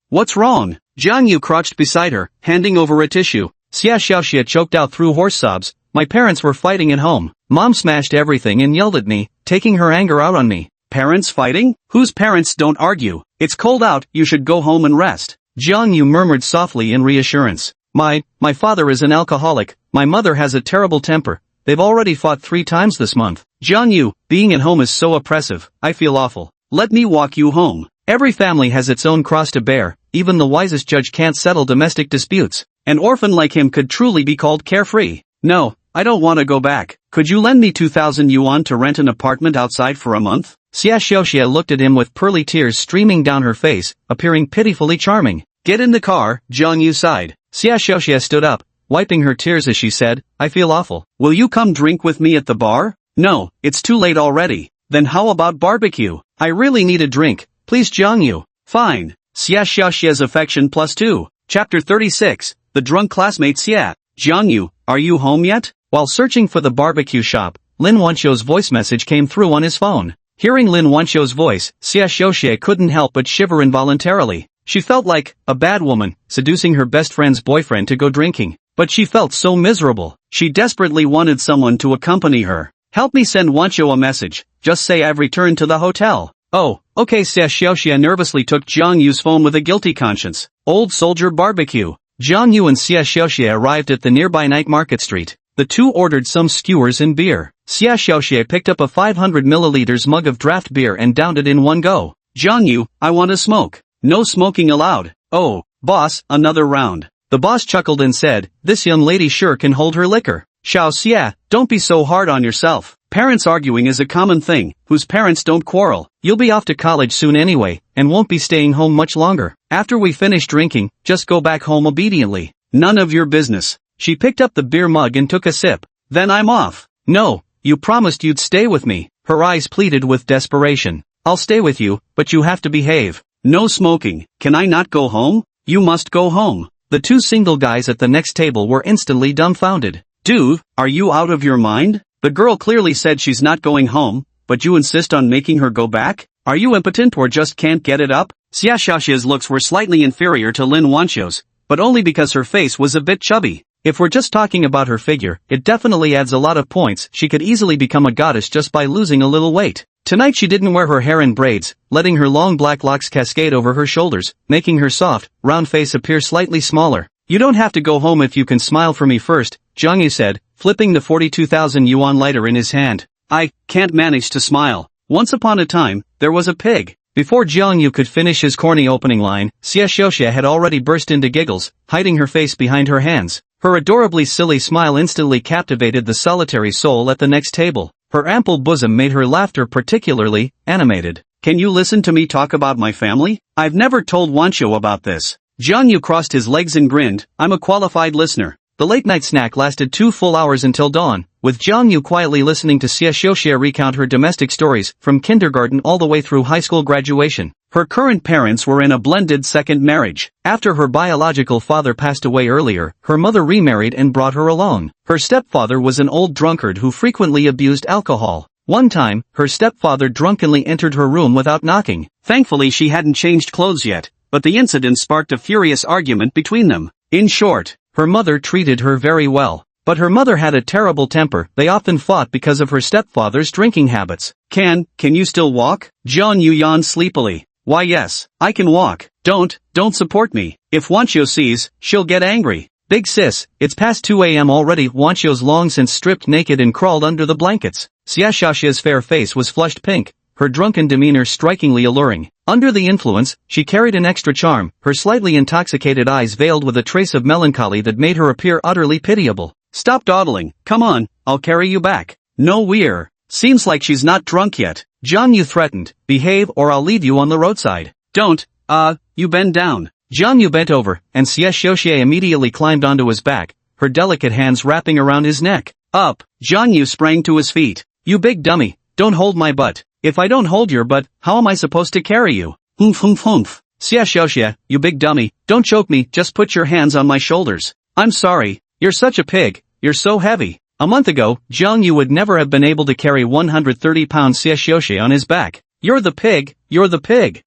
What's wrong? Jang Yu crouched beside her, handing over a tissue. Xie Xiaoxie choked out through hoarse sobs. My parents were fighting at home. Mom smashed everything and yelled at me, taking her anger out on me. Parents fighting? Whose parents don't argue? It's cold out, you should go home and rest. Jang Yu murmured softly in reassurance. My father is an alcoholic, my mother has a terrible temper. They've already fought 3 times this month. Jang Yu, being at home is so oppressive, I feel awful. Let me walk you home. Every family has its own cross to bear, even the wisest judge can't settle domestic disputes. An orphan like him could truly be called carefree. No, I don't want to go back. Could you lend me 2,000 yuan to rent an apartment outside for a month? Xie Xiaoxie looked at him with pearly tears streaming down her face, appearing pitifully charming. Get in the car, Jang Yu sighed. Xie Xiaoxie stood up, wiping her tears as she said, I feel awful. Will you come drink with me at the bar? No, it's too late already. Then how about barbecue? I really need a drink, please Jang Yu. Fine. Xie Xiaoxie's affection +2. Chapter 36, The Drunk Classmate Xie. Jang Yu, are you home yet? While searching for the barbecue shop, Lin Wancho's voice message came through on his phone. Hearing Lin Wancho's voice, Xie Xiaoxie couldn't help but shiver involuntarily. She felt like a bad woman, seducing her best friend's boyfriend to go drinking. But she felt so miserable. She desperately wanted someone to accompany her. Help me send Wancho a message. Just say I've returned to the hotel. Oh, okay. Xie Xiaoxie nervously took Jang Yu's phone with a guilty conscience. Old Soldier Barbecue. Jang Yu and Xie Xiaoxie arrived at the nearby night market street. The two ordered some skewers and beer. Xie Xiaoxie picked up a 500 milliliters mug of draft beer and downed it in one go. Jang Yu, I want to smoke. No smoking allowed. Oh, boss, another round. The boss chuckled and said, this young lady sure can hold her liquor. Xiao Xie, don't be so hard on yourself. Parents arguing is a common thing, whose parents don't quarrel. You'll be off to college soon anyway, and won't be staying home much longer. After we finish drinking, just go back home obediently. None of your business. She picked up the beer mug and took a sip. Then I'm off. No, you promised you'd stay with me. Her eyes pleaded with desperation. I'll stay with you, but you have to behave. No smoking. Can I not go home? You must go home. The two single guys at the next table were instantly dumbfounded. Dude, are you out of your mind? The girl clearly said she's not going home, but you insist on making her go back? Are you impotent or just can't get it up? Xie Xiaoxie's looks were slightly inferior to Lin Wancho's, but only because her face was a bit chubby. If we're just talking about her figure, it definitely adds a lot of points. She could easily become a goddess just by losing a little weight. Tonight she didn't wear her hair in braids, letting her long black locks cascade over her shoulders, making her soft, round face appear slightly smaller. You don't have to go home if you can smile for me first, Jang Yu said, flipping the 42,000 yuan lighter in his hand. I can't manage to smile. Once upon a time, there was a pig. Before Jang Yu could finish his corny opening line, Xiaoxia had already burst into giggles, hiding her face behind her hands. Her adorably silly smile instantly captivated the solitary soul at the next table. Her ample bosom made her laughter particularly animated. Can you listen to me talk about my family? I've never told Wancho about this. Jang Yu crossed his legs and grinned. I'm a qualified listener. The late-night snack lasted 2 full hours until dawn, with Jang Yu quietly listening to Xiaoxia recount her domestic stories, from kindergarten all the way through high school graduation. Her current parents were in a blended second marriage. After her biological father passed away earlier, her mother remarried and brought her along. Her stepfather was an old drunkard who frequently abused alcohol. One time, her stepfather drunkenly entered her room without knocking. Thankfully she hadn't changed clothes yet, but the incident sparked a furious argument between them. In short, her mother treated her very well. But her mother had a terrible temper. They often fought because of her stepfather's drinking habits. Can you still walk? Jang Yu yawned sleepily. Why yes, I can walk. Don't support me. If Wancho sees, she'll get angry. Big sis, it's past 2 a.m. already. Wancho's long since stripped naked and crawled under the blankets. Xiaoxia's fair face was flushed pink, her drunken demeanor strikingly alluring. Under the influence, she carried an extra charm, her slightly intoxicated eyes veiled with a trace of melancholy that made her appear utterly pitiable. Stop dawdling, come on, I'll carry you back. No we're. Seems like she's not drunk yet. Jang Yu threatened, behave or I'll leave you on the roadside. Don't, you bend down. Jang Yu bent over, and Xiaoxia immediately climbed onto his back, her delicate hands wrapping around his neck. Up, Jang Yu sprang to his feet. You big dummy, don't hold my butt. If I don't hold your butt, how am I supposed to carry you? Humph. Xiaoxia, you big dummy, don't choke me, just put your hands on my shoulders. I'm sorry, you're such a pig, you're so heavy. A month ago, Jang Yu would never have been able to carry 130-pound Xiaoxia on his back. You're the pig.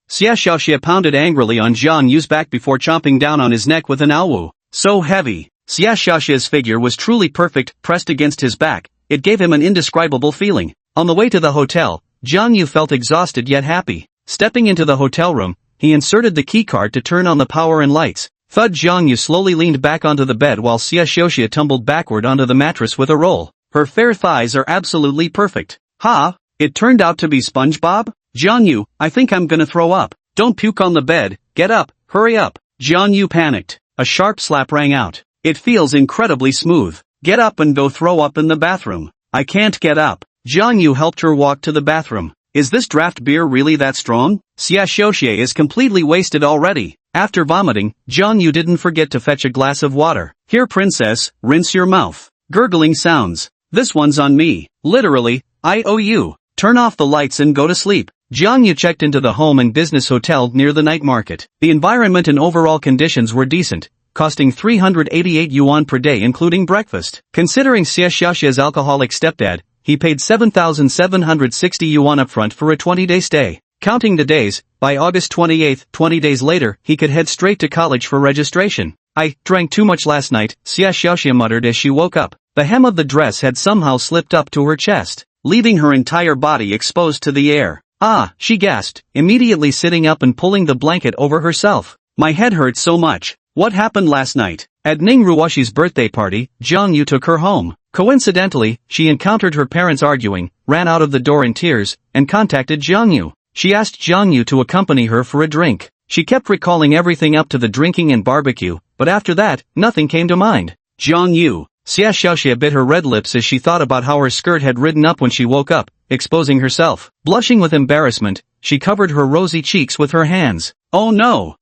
Xiaoxia pounded angrily on Jang Yu's back before chomping down on his neck with an awu. So heavy. Xiaoxia's figure was truly perfect, pressed against his back. It gave him an indescribable feeling. On the way to the hotel, Jang Yu felt exhausted yet happy. Stepping into the hotel room, he inserted the keycard to turn on the power and lights. Thud. Jang Yu slowly leaned back onto the bed while Xiaoxia tumbled backward onto the mattress with a roll. Her fair thighs are absolutely perfect. Ha! It turned out to be SpongeBob? Jang Yu, I think I'm gonna throw up. Don't puke on the bed, get up, hurry up. Jang Yu panicked. A sharp slap rang out. It feels incredibly smooth. Get up and go throw up in the bathroom. I can't get up. Jang Yu helped her walk to the bathroom. Is this draft beer really that strong? Xiaoxia is completely wasted already. After vomiting, Jang Yu didn't forget to fetch a glass of water. Here princess, rinse your mouth. Gurgling sounds. This one's on me. Literally, I owe you. Turn off the lights and go to sleep. Jang Yu checked into the home and business hotel near the night market. The environment and overall conditions were decent, costing 388 yuan per day including breakfast. Considering Xiaoxia's alcoholic stepdad, he paid 7,760 yuan upfront for a 20-day stay. Counting the days, by August 28, 20 days later, he could head straight to college for registration. I drank too much last night, Xiaoxia muttered as she woke up. The hem of the dress had somehow slipped up to her chest, leaving her entire body exposed to the air. Ah, she gasped, immediately sitting up and pulling the blanket over herself. My head hurts so much. What happened last night? At Ning Ruoshi's birthday party, Jang Yu took her home. Coincidentally, she encountered her parents arguing, ran out of the door in tears, and contacted Jang Yu. She asked Jang Yu to accompany her for a drink. She kept recalling everything up to the drinking and barbecue, but after that, nothing came to mind. Jang Yu. Xiaoxia bit her red lips as she thought about how her skirt had ridden up when she woke up, exposing herself. Blushing with embarrassment, she covered her rosy cheeks with her hands. Oh no!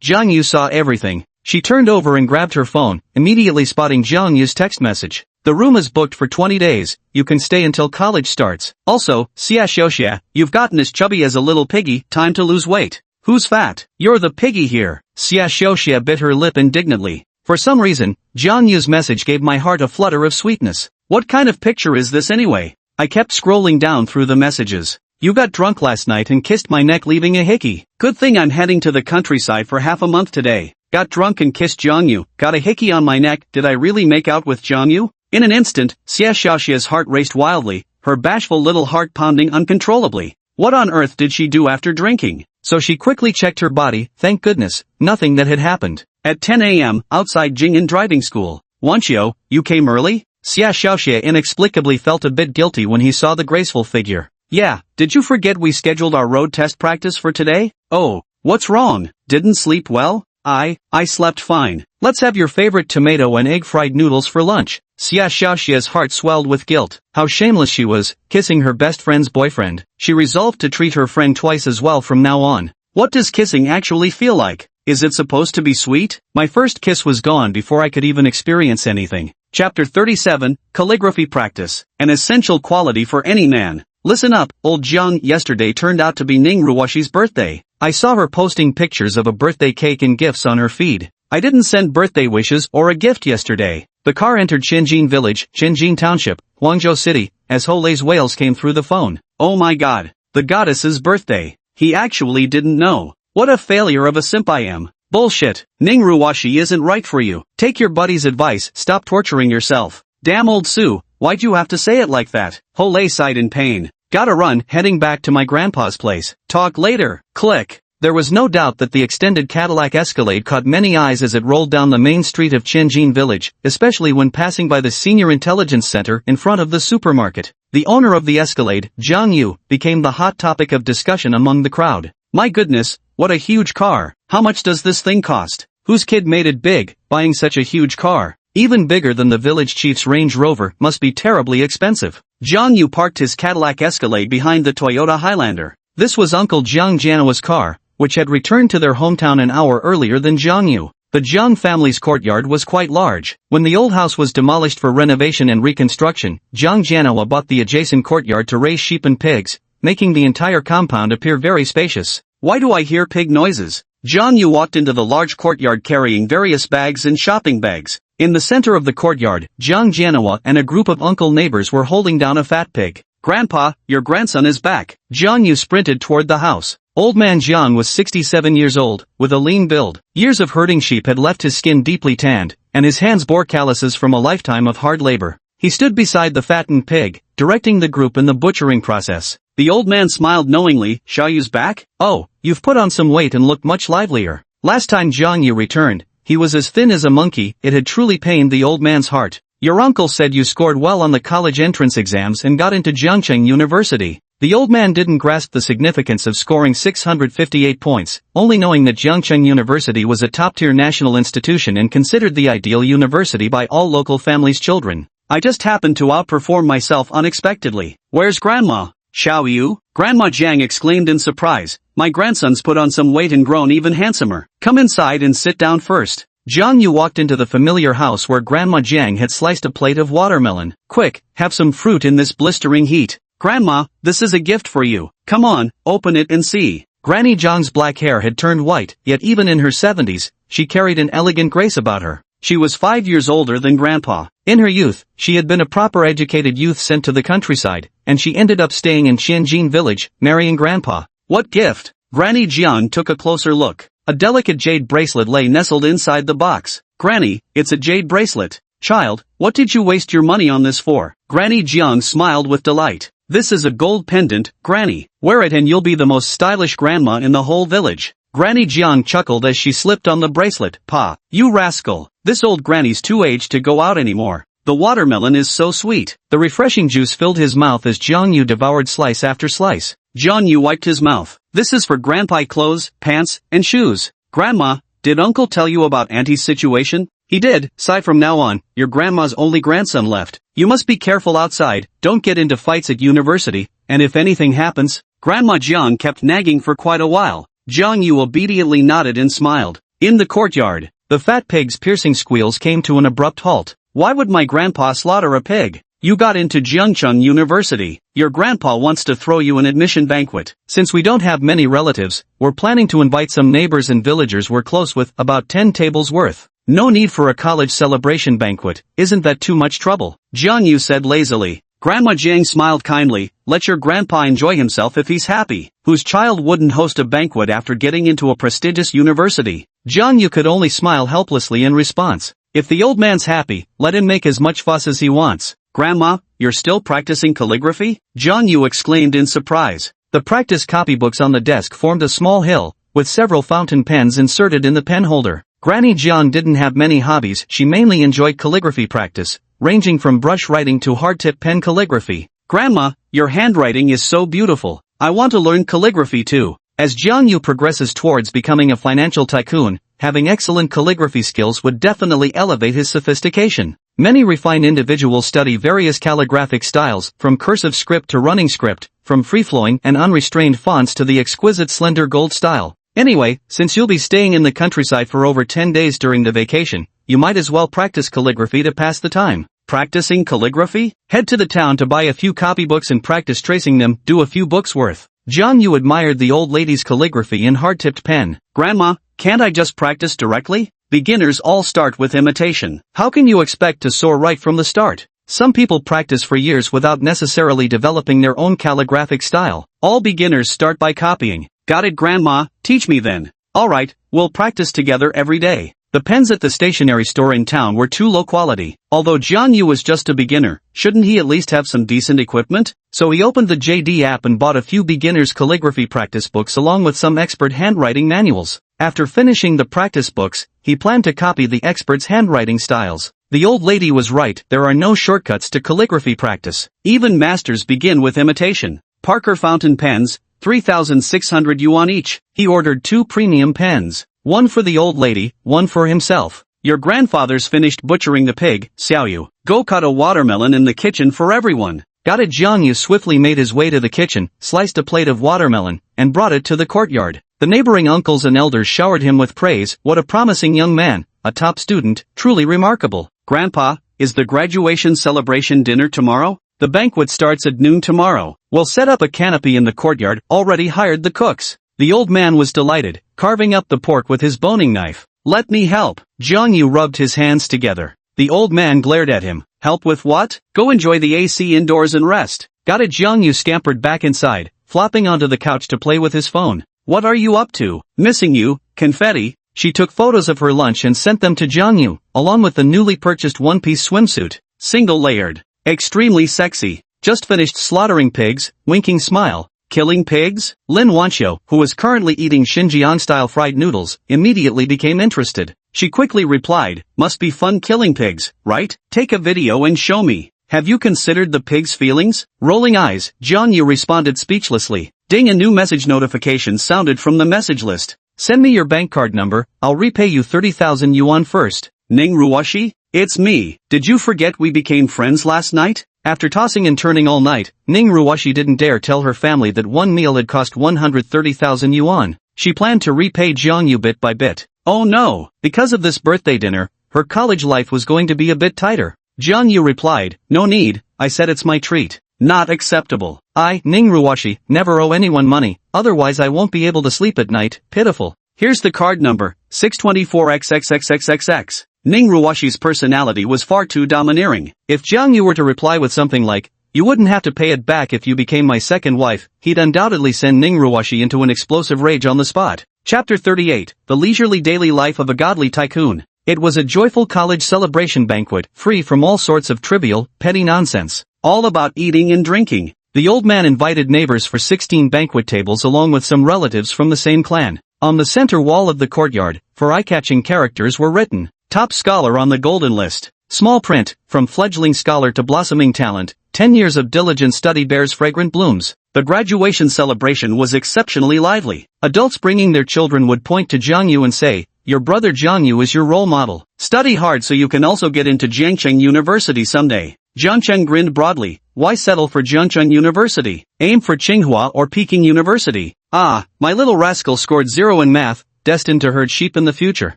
Jang Yu saw everything. She turned over and grabbed her phone, immediately spotting Jang Yu's text message. The room is booked for 20 days, you can stay until college starts. Also, Xiaoxia, you've gotten as chubby as a little piggy, time to lose weight. Who's fat? You're the piggy here. Xiaoxia bit her lip indignantly. For some reason, Jang Yu's message gave my heart a flutter of sweetness. What kind of picture is this anyway? I kept scrolling down through the messages. You got drunk last night and kissed my neck leaving a hickey. Good thing I'm heading to the countryside for half a month today. Got drunk and kissed Jang Yu, got a hickey on my neck, did I really make out with Jang Yu? In an instant, Xiaoxia's heart raced wildly, her bashful little heart pounding uncontrollably. What on earth did she do after drinking? So she quickly checked her body, thank goodness, nothing that had happened. At 10 a.m., outside Jing'an driving school. Wancho, you came early? Xiaoxia inexplicably felt a bit guilty when he saw the graceful figure. Yeah, did you forget we scheduled our road test practice for today? Oh, what's wrong? Didn't sleep well? I slept fine. Let's have your favorite tomato and egg fried noodles for lunch. Xia Xiaoxia's heart swelled with guilt. How shameless she was, kissing her best friend's boyfriend. She resolved to treat her friend twice as well from now on. What does kissing actually feel like? Is it supposed to be sweet? My first kiss was gone before I could even experience anything. Chapter 37, Calligraphy Practice. An essential quality for any man. Listen up, old Jiang. Yesterday turned out to be Ning Ruoshi's birthday. I saw her posting pictures of a birthday cake and gifts on her feed. I didn't send birthday wishes or a gift yesterday. The car entered Shenzhen Village, Shenzhen Township, Guangzhou City, as Holei's wails came through the phone. Oh my god. The goddess's birthday. He actually didn't know. What a failure of a simp I am. Bullshit. Ning Ruoshi isn't right for you. Take your buddy's advice, stop torturing yourself. Damn old Sue, why'd you have to say it like that? Holei sighed in pain. Gotta run, heading back to my grandpa's place. Talk later. Click. There was no doubt that the extended Cadillac Escalade caught many eyes as it rolled down the main street of Shenzhen Village, especially when passing by the Senior Intelligence Center in front of the supermarket. The owner of the Escalade, Jang Yu, became the hot topic of discussion among the crowd. My goodness, what a huge car. How much does this thing cost? Whose kid made it big, buying such a huge car? Even bigger than the village chief's Range Rover, must be terribly expensive. Jang Yu parked his Cadillac Escalade behind the Toyota Highlander. This was Uncle Jiang Janoa's car, which had returned to their hometown an hour earlier than Jang Yu. The Jiang family's courtyard was quite large. When the old house was demolished for renovation and reconstruction, Jiang Janoa bought the adjacent courtyard to raise sheep and pigs, making the entire compound appear very spacious. Why do I hear pig noises? Jang Yu walked into the large courtyard carrying various bags and shopping bags. In the center of the courtyard, Jiang Janoa and a group of uncle neighbors were holding down a fat pig. Grandpa, your grandson is back. Jang Yu sprinted toward the house. Old man Jiang was 67 years old, with a lean build. Years of herding sheep had left his skin deeply tanned, and his hands bore calluses from a lifetime of hard labor. He stood beside the fattened pig, directing the group in the butchering process. The old man smiled knowingly. Xiaoyu's back? Oh, you've put on some weight and look much livelier. Last time Jang Yu returned, he was as thin as a monkey. It had truly pained the old man's heart. Your uncle said you scored well on the college entrance exams and got into Jiangcheng University. The old man didn't grasp the significance of scoring 658 points, only knowing that Jiangcheng University was a top-tier national institution and considered the ideal university by all local families' children. I just happened to outperform myself unexpectedly. Where's Grandma? Xiaoyu? Grandma Jiang exclaimed in surprise. My grandson's put on some weight and grown even handsomer. Come inside and sit down first. Jang Yu walked into the familiar house where Grandma Jiang had sliced a plate of watermelon. Quick, have some fruit in this blistering heat. Grandma, this is a gift for you. Come on, open it and see. Granny Jiang's black hair had turned white, yet even in her 70s, she carried an elegant grace about her. She was 5 years older than Grandpa. In her youth, she had been a proper educated youth sent to the countryside, and she ended up staying in Shenzhen Village, marrying Grandpa. What gift? Granny Jiang took a closer look. A delicate jade bracelet lay nestled inside the box. Granny, it's a jade bracelet. Child, what did you waste your money on this for? Granny Jiang smiled with delight. This is a gold pendant, Granny. Wear it and you'll be the most stylish grandma in the whole village. Granny Jiang chuckled as she slipped on the bracelet. Pa, you rascal. This old granny's too aged to go out anymore. The watermelon is so sweet. The refreshing juice filled his mouth as Jang Yu devoured slice after slice. Jang Yu wiped his mouth. This is for Grandpa clothes, pants, and shoes. Grandma, did Uncle tell you about Auntie's situation? He did. Sigh from now on, your grandma's only grandson left. You must be careful outside, don't get into fights at university, and if anything happens. Grandma Jiang kept nagging for quite a while. Jang Yu obediently nodded and smiled. In the courtyard, the fat pig's piercing squeals came to an abrupt halt. Why would my grandpa slaughter a pig? You got into Jiangcheng University. Your grandpa wants to throw you an admission banquet. Since we don't have many relatives, we're planning to invite some neighbors and villagers we're close with, about 10 tables worth. No need for a college celebration banquet, isn't that too much trouble? Jang Yu said lazily. Grandma Jiang smiled kindly. Let your grandpa enjoy himself if he's happy. Whose child wouldn't host a banquet after getting into a prestigious university? Jang Yu could only smile helplessly in response. If the old man's happy, let him make as much fuss as he wants. Grandma, you're still practicing calligraphy? Jang Yu exclaimed in surprise. The practice copybooks on the desk formed a small hill, with several fountain pens inserted in the pen holder. Granny Jiang didn't have many hobbies. She mainly enjoyed calligraphy practice, ranging from brush writing to hardtip pen calligraphy. Grandma, your handwriting is so beautiful. I want to learn calligraphy too. As Jang Yu progresses towards becoming a financial tycoon, having excellent calligraphy skills would definitely elevate his sophistication. Many refined individuals study various calligraphic styles, from cursive script to running script, from free-flowing and unrestrained fonts to the exquisite slender gold style. Anyway, since you'll be staying in the countryside for over 10 days during the vacation, you might as well practice calligraphy to pass the time. Practicing calligraphy? Head to the town to buy a few copybooks and practice tracing them, do a few books worth. Jang Yu admired the old lady's calligraphy in hard-tipped pen. Grandma, can't I just practice directly? Beginners all start with imitation. How can you expect to soar right from the start? Some people practice for years without necessarily developing their own calligraphic style. All beginners start by copying. Got it, Grandma? Teach me then. Alright, we'll practice together every day. The pens at the stationery store in town were too low quality. Although Jang Yu was just a beginner, shouldn't he at least have some decent equipment? So he opened the JD app and bought a few beginners' calligraphy practice books along with some expert handwriting manuals. After finishing the practice books, he planned to copy the experts' handwriting styles. The old lady was right, there are no shortcuts to calligraphy practice. Even masters begin with imitation. Parker fountain pens, 3,600 yuan each. He ordered 2 premium pens. One for the old lady, one for himself. Your grandfather's finished butchering the pig, Xiaoyu. Go cut a watermelon in the kitchen for everyone. Got it. Jang Yu swiftly made his way to the kitchen, sliced a plate of watermelon, and brought it to the courtyard. The neighboring uncles and elders showered him with praise. What a promising young man, a top student, truly remarkable. Grandpa, is the graduation celebration dinner tomorrow? The banquet starts at noon tomorrow. We'll set up a canopy in the courtyard, already hired the cooks. The old man was delighted, carving up the pork with his boning knife. Let me help. Jang Yu rubbed his hands together. The old man glared at him. Help with what? Go enjoy the AC indoors and rest. Got it. Jang Yu scampered back inside, flopping onto the couch to play with his phone. What are you up to? Missing you, confetti. She took photos of her lunch and sent them to Jang Yu, along with the newly purchased one-piece swimsuit. Single-layered. Extremely sexy. Just finished slaughtering pigs, winking smile. Killing pigs? Lin Wancho, who was currently eating Xinjiang-style fried noodles, immediately became interested. She quickly replied, must be fun killing pigs, right? Take a video and show me. Have you considered the pig's feelings? Rolling eyes, Jang Yu responded speechlessly. Ding, a new message notification sounded from the message list. Send me your bank card number, I'll repay you 30,000 yuan first. Ning Ruoshi? It's me. Did you forget we became friends last night? After tossing and turning all night, Ning Ruoshi didn't dare tell her family that one meal had cost 130,000 yuan. She planned to repay Jang Yu bit by bit. Oh no! Because of this birthday dinner, her college life was going to be a bit tighter. Jang Yu replied, no need, I said it's my treat. Not acceptable. I, Ning Ruoshi, never owe anyone money, otherwise I won't be able to sleep at night. Pitiful. Here's the card number, 624XXXXXX. Ning Ruoshi's personality was far too domineering. If Jang Yu were to reply with something like, you wouldn't have to pay it back if you became my second wife, he'd undoubtedly send Ning Ruoshi into an explosive rage on the spot. Chapter 38, The Leisurely Daily Life of a Godly Tycoon. It was a joyful college celebration banquet, free from all sorts of trivial, petty nonsense. All about eating and drinking. The old man invited neighbors for 16 banquet tables along with some relatives from the same clan. On the center wall of the courtyard, for eye-catching characters were written, Top Scholar on the Golden List. Small print, from fledgling scholar to blossoming talent, 10 years of diligent study bears fragrant blooms. The graduation celebration was exceptionally lively. Adults bringing their children would point to Jang Yu and say, your brother Jang Yu is your role model. Study hard so you can also get into Jiangcheng University someday. Jiangcheng grinned broadly. Why settle for Jiangcheng University? Aim for Tsinghua or Peking University. Ah, my little rascal scored 0 in math, destined to herd sheep in the future.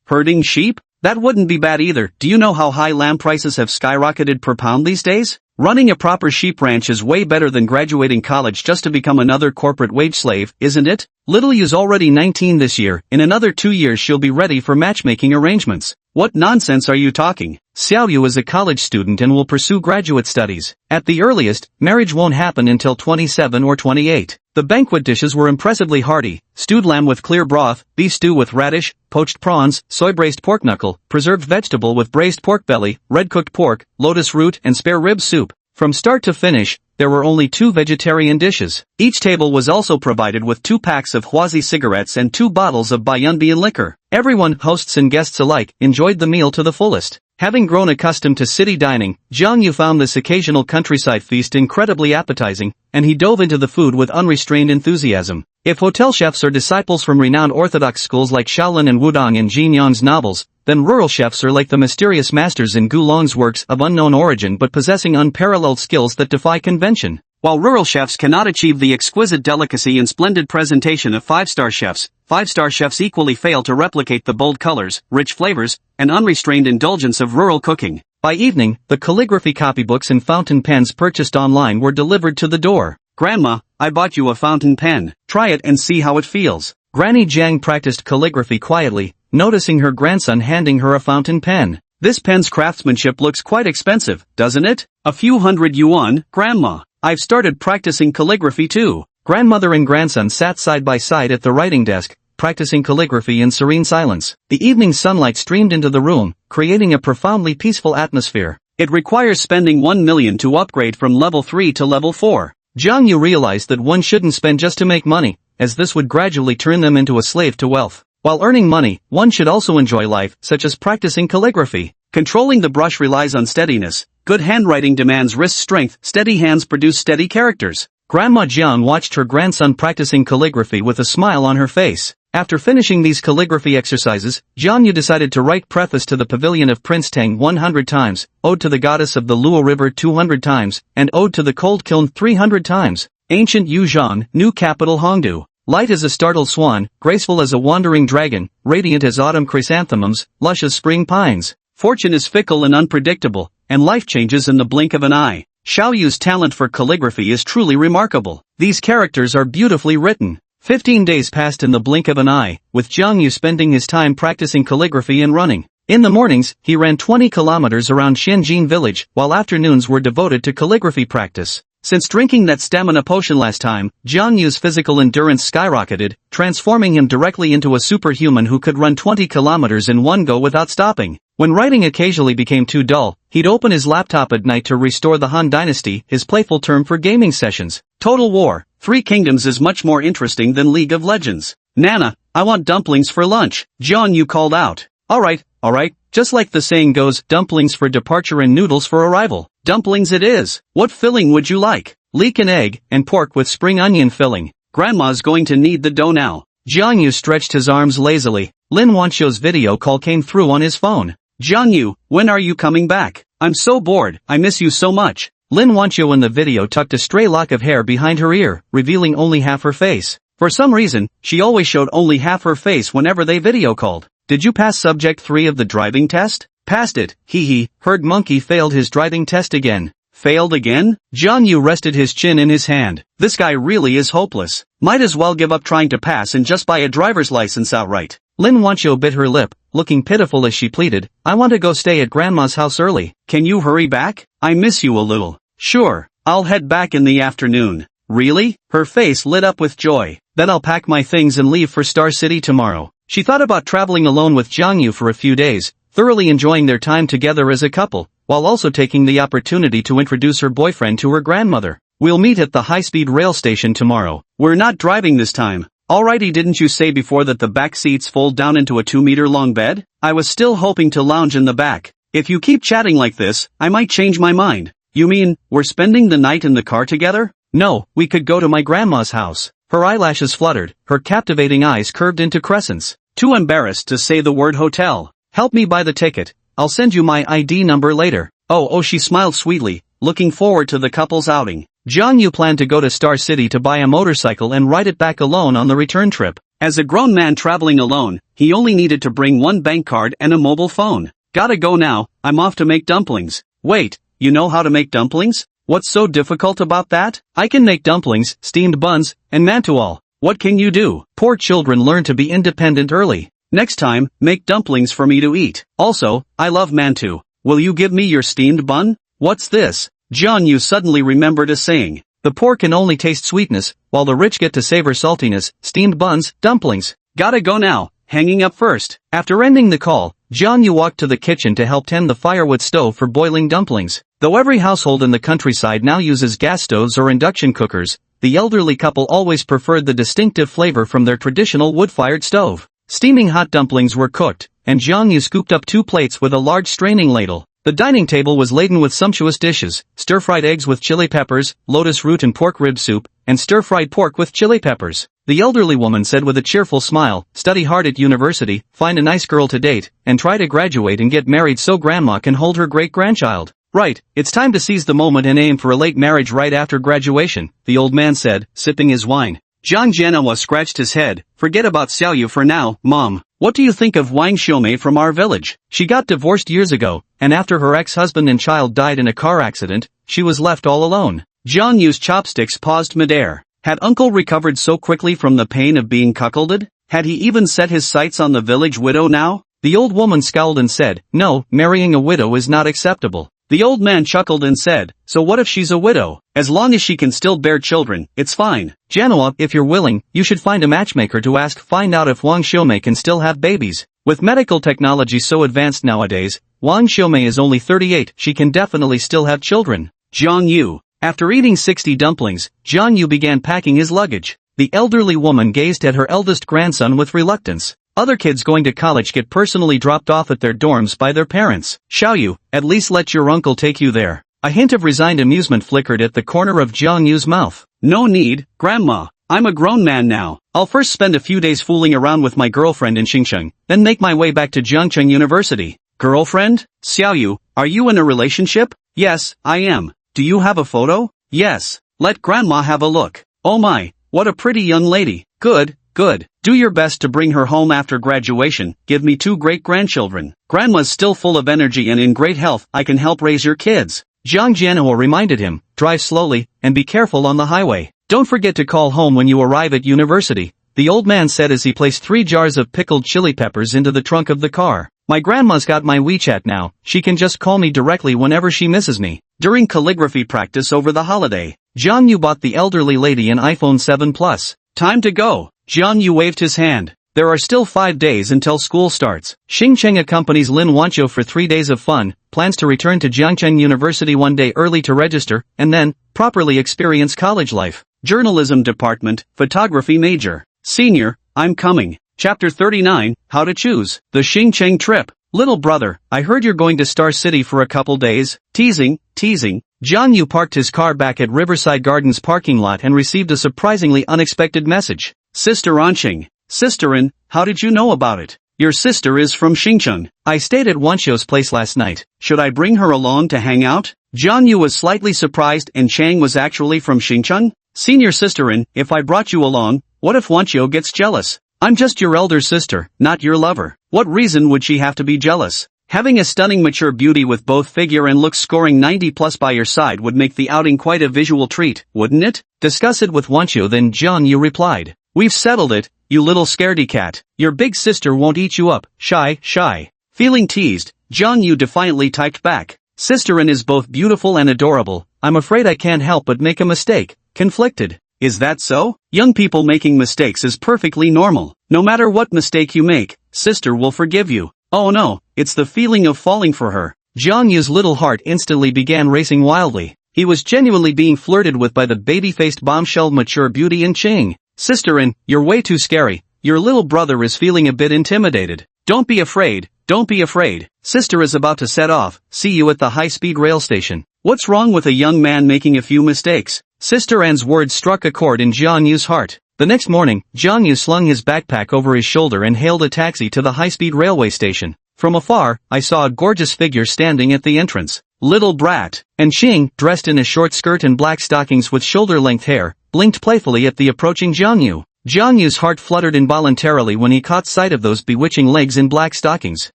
Herding sheep? That wouldn't be bad either. Do you know how high lamb prices have skyrocketed per pound these days? Running a proper sheep ranch is way better than graduating college just to become another corporate wage slave, isn't it? Little Yu's already 19 this year. In another 2 years she'll be ready for matchmaking arrangements. What nonsense are you talking? Xiaoyu is a college student and will pursue graduate studies. At the earliest, marriage won't happen until 27 or 28. The banquet dishes were impressively hearty: stewed lamb with clear broth, beef stew with radish, poached prawns, soy-braised pork knuckle, preserved vegetable with braised pork belly, red-cooked pork, lotus root and spare rib soup. From start to finish, there were only 2 vegetarian dishes. Each table was also provided with 2 packs of Huazi cigarettes and 2 bottles of Bayunbian liquor. Everyone, hosts and guests alike, enjoyed the meal to the fullest. Having grown accustomed to city dining, Jang Yu found this occasional countryside feast incredibly appetizing, and he dove into the food with unrestrained enthusiasm. If hotel chefs are disciples from renowned orthodox schools like Shaolin and Wudong in Jin Yong's novels, then rural chefs are like the mysterious masters in Gu Long's works of unknown origin but possessing unparalleled skills that defy convention. While rural chefs cannot achieve the exquisite delicacy and splendid presentation of five-star chefs, five-star chefs equally fail to replicate the bold colors, rich flavors, and unrestrained indulgence of rural cooking. By evening, the calligraphy copybooks and fountain pens purchased online were delivered to the door. "Grandma, I bought you a fountain pen. Try it and see how it feels." Granny Jang practiced calligraphy quietly, noticing her grandson handing her a fountain pen. "This pen's craftsmanship looks quite expensive, doesn't it? A few hundred yuan, Grandma. I've started practicing calligraphy too." Grandmother and grandson sat side by side at the writing desk, practicing calligraphy in serene silence. The evening sunlight streamed into the room, creating a profoundly peaceful atmosphere. It requires spending 1 million to upgrade from level 3 to level 4. Jang Yu realized that one shouldn't spend just to make money, as this would gradually turn them into a slave to wealth. While earning money, one should also enjoy life, such as practicing calligraphy. Controlling the brush relies on steadiness. Good handwriting demands wrist strength. Steady hands produce steady characters. Grandma Jian watched her grandson practicing calligraphy with a smile on her face. After finishing these calligraphy exercises, Jang Yu decided to write Preface to the Pavilion of Prince Tang 100 times, Ode to the Goddess of the Luo River 200 times, and Ode to the Cold Kiln 300 times. Ancient Yuzhong, new capital Hongdu. Light as a startled swan, graceful as a wandering dragon, radiant as autumn chrysanthemums, lush as spring pines. Fortune is fickle and unpredictable, and life changes in the blink of an eye. Xiao Yu's talent for calligraphy is truly remarkable. These characters are beautifully written. 15 days passed in the blink of an eye, with Jang Yu spending his time practicing calligraphy and running. In the mornings, he ran 20 kilometers around Xianjin village, while afternoons were devoted to calligraphy practice. Since drinking that stamina potion last time, Jang Yu's physical endurance skyrocketed, transforming him directly into a superhuman who could run 20 kilometers in one go without stopping. When writing occasionally became too dull, he'd open his laptop at night to restore the Han Dynasty, his playful term for gaming sessions. Total War, Three Kingdoms is much more interesting than League of Legends. "Nana, I want dumplings for lunch," Jang Yu called out. Alright, just like the saying goes, dumplings for departure and noodles for arrival. Dumplings it is. What filling would you like? Leek and egg, and pork with spring onion filling. Grandma's going to need the dough now. Jang Yu stretched his arms lazily. Lin Wancho's video call came through on his phone. "Jang Yu, when are you coming back? I'm so bored, I miss you so much." Lin Wancho in the video tucked a stray lock of hair behind her ear, revealing only half her face. For some reason, she always showed only half her face whenever they video called. "Did you pass subject 3 of the driving test?" "Passed it, hee. Heard monkey failed his driving test again." "Failed again?" Jang Yu rested his chin in his hand. This guy really is hopeless. Might as well give up trying to pass and just buy a driver's license outright. Lin Wancho bit her lip, looking pitiful as she pleaded, "I want to go stay at Grandma's house early. Can you hurry back? I miss you a little." "Sure, I'll head back in the afternoon." "Really?" Her face lit up with joy. "Then I'll pack my things and leave for Star City tomorrow." She thought about traveling alone with Jang Yu for a few days, thoroughly enjoying their time together as a couple, while also taking the opportunity to introduce her boyfriend to her grandmother. "We'll meet at the high-speed rail station tomorrow." "We're not driving this time." "Alrighty, didn't you say before that the back seats fold down into a 2-meter-long bed? I was still hoping to lounge in the back. If you keep chatting like this, I might change my mind." "You mean, we're spending the night in the car together?" "No, we could go to my grandma's house." Her eyelashes fluttered, her captivating eyes curved into crescents. "Too embarrassed to say the word hotel. Help me buy the ticket. I'll send you my ID number later." Oh, she smiled sweetly, looking forward to the couple's outing. Jang Yu planned to go to Star City to buy a motorcycle and ride it back alone on the return trip. As a grown man traveling alone, he only needed to bring one bank card and a mobile phone. "Gotta go now, I'm off to make dumplings." "Wait, you know how to make dumplings? What's so difficult about that?" "I can make dumplings, steamed buns, and mantual." "What can you do?" "Poor children learn to be independent early." "Next time, make dumplings for me to eat. Also, I love mantu. Will you give me your steamed bun?" "What's this?" Jang Yu suddenly remembered a saying. "The poor can only taste sweetness, while the rich get to savor saltiness." Steamed buns, dumplings. "Gotta go now, hanging up first." After ending the call, Jang Yu walked to the kitchen to help tend the firewood stove for boiling dumplings. Though every household in the countryside now uses gas stoves or induction cookers, the elderly couple always preferred the distinctive flavor from their traditional wood-fired stove. Steaming hot dumplings were cooked, and Jang Yu scooped up 2 plates with a large straining ladle. The dining table was laden with sumptuous dishes, stir-fried eggs with chili peppers, lotus root and pork rib soup, and stir-fried pork with chili peppers. The elderly woman said with a cheerful smile, "Study hard at university, find a nice girl to date, and try to graduate and get married so grandma can hold her great-grandchild." "Right, it's time to seize the moment and aim for a late marriage right after graduation," the old man said, sipping his wine. Zhang Jianhua scratched his head. "Forget about Xiaoyu for now, Mom. What do you think of Wang Xiumei from our village? She got divorced years ago, and after her ex-husband and child died in a car accident, she was left all alone." Zhang Yu's chopsticks paused midair. Had Uncle recovered so quickly from the pain of being cuckolded? Had he even set his sights on the village widow now? The old woman scowled and said, "No, marrying a widow is not acceptable." The old man chuckled and said, "So what if she's a widow? As long as she can still bear children, it's fine. Jianhua, if you're willing, you should find a matchmaker to find out if Wang Xiumei can still have babies. With medical technology so advanced nowadays, Wang Xiumei is only 38, she can definitely still have children." Zhang Yu. After eating 60 dumplings, Zhang Yu began packing his luggage. The elderly woman gazed at her eldest grandson with reluctance. Other kids going to college get personally dropped off at their dorms by their parents. "Xiaoyu, at least let your uncle take you there." A hint of resigned amusement flickered at the corner of Zhang Yu's mouth. "No need, Grandma. I'm a grown man now. I'll first spend a few days fooling around with my girlfriend in Xincheng, then make my way back to Jiangcheng University." "Girlfriend? Xiaoyu, are you in a relationship?" "Yes, I am. Do you have a photo?" "Yes. Let Grandma have a look." "Oh my, what a pretty young lady. Good, good. Do your best to bring her home after graduation. Give me 2 great-grandchildren. Grandma's still full of energy and in great health. I can help raise your kids." Zhang Jianhua reminded him, "Drive slowly, and be careful on the highway. Don't forget to call home when you arrive at university," the old man said as he placed 3 jars of pickled chili peppers into the trunk of the car. "My grandma's got my WeChat now, she can just call me directly whenever she misses me." During calligraphy practice over the holiday, Zhang Yu bought the elderly lady an iPhone 7 Plus. "Time to go." Zhang Yu waved his hand. There are still 5 days until school starts. Xincheng accompanies Lin Wancho for 3 days of fun, plans to return to Jiangcheng University one day early to register, and then, properly experience college life. Journalism Department, Photography Major. Senior, I'm coming. Chapter 39, How to Choose. The Xincheng Trip. "Little brother, I heard you're going to Star City for a couple days." Teasing, teasing. Zhang Yu parked his car back at Riverside Gardens parking lot and received a surprisingly unexpected message. "Sister Anqing. Sisterin, how did you know about it? Your sister is from Xincheng. I stayed at Wancho's place last night. Should I bring her along to hang out?" Zhang Yu was slightly surprised and Chang was actually from Xincheng? "Senior sisterin, if I brought you along, what if Wancho gets jealous? I'm just your elder sister, not your lover. What reason would she have to be jealous? Having a stunning mature beauty with both figure and looks scoring 90 plus by your side would make the outing quite a visual treat, wouldn't it? Discuss it with Wancho." Then Zhang Yu replied. "We've settled it, you little scaredy cat. Your big sister won't eat you up, shy, shy." Feeling teased, Zhang Yu defiantly typed back. "Sisterin is both beautiful and adorable. I'm afraid I can't help but make a mistake." Conflicted. "Is that so? Young people making mistakes is perfectly normal. No matter what mistake you make, sister will forgive you." "Oh no, it's the feeling of falling for her." Zhang Yu's little heart instantly began racing wildly. He was genuinely being flirted with by the baby-faced bombshell mature beauty in Qing. "Sisterin, you're way too scary. Your little brother is feeling a bit intimidated. Don't be afraid, don't be afraid. Sister is about to set off. See you at the high-speed rail station." What's wrong with a young man making a few mistakes? Sister Anne's words struck a chord in Zhang Yu's heart. The next morning, Zhang Yu slung his backpack over his shoulder and hailed a taxi to the high-speed railway station. From afar, I saw a gorgeous figure standing at the entrance. "Little brat." And Qing, dressed in a short skirt and black stockings with shoulder-length hair, blinked playfully at the approaching Zhang Yu. Zhang Yu's heart fluttered involuntarily when he caught sight of those bewitching legs in black stockings.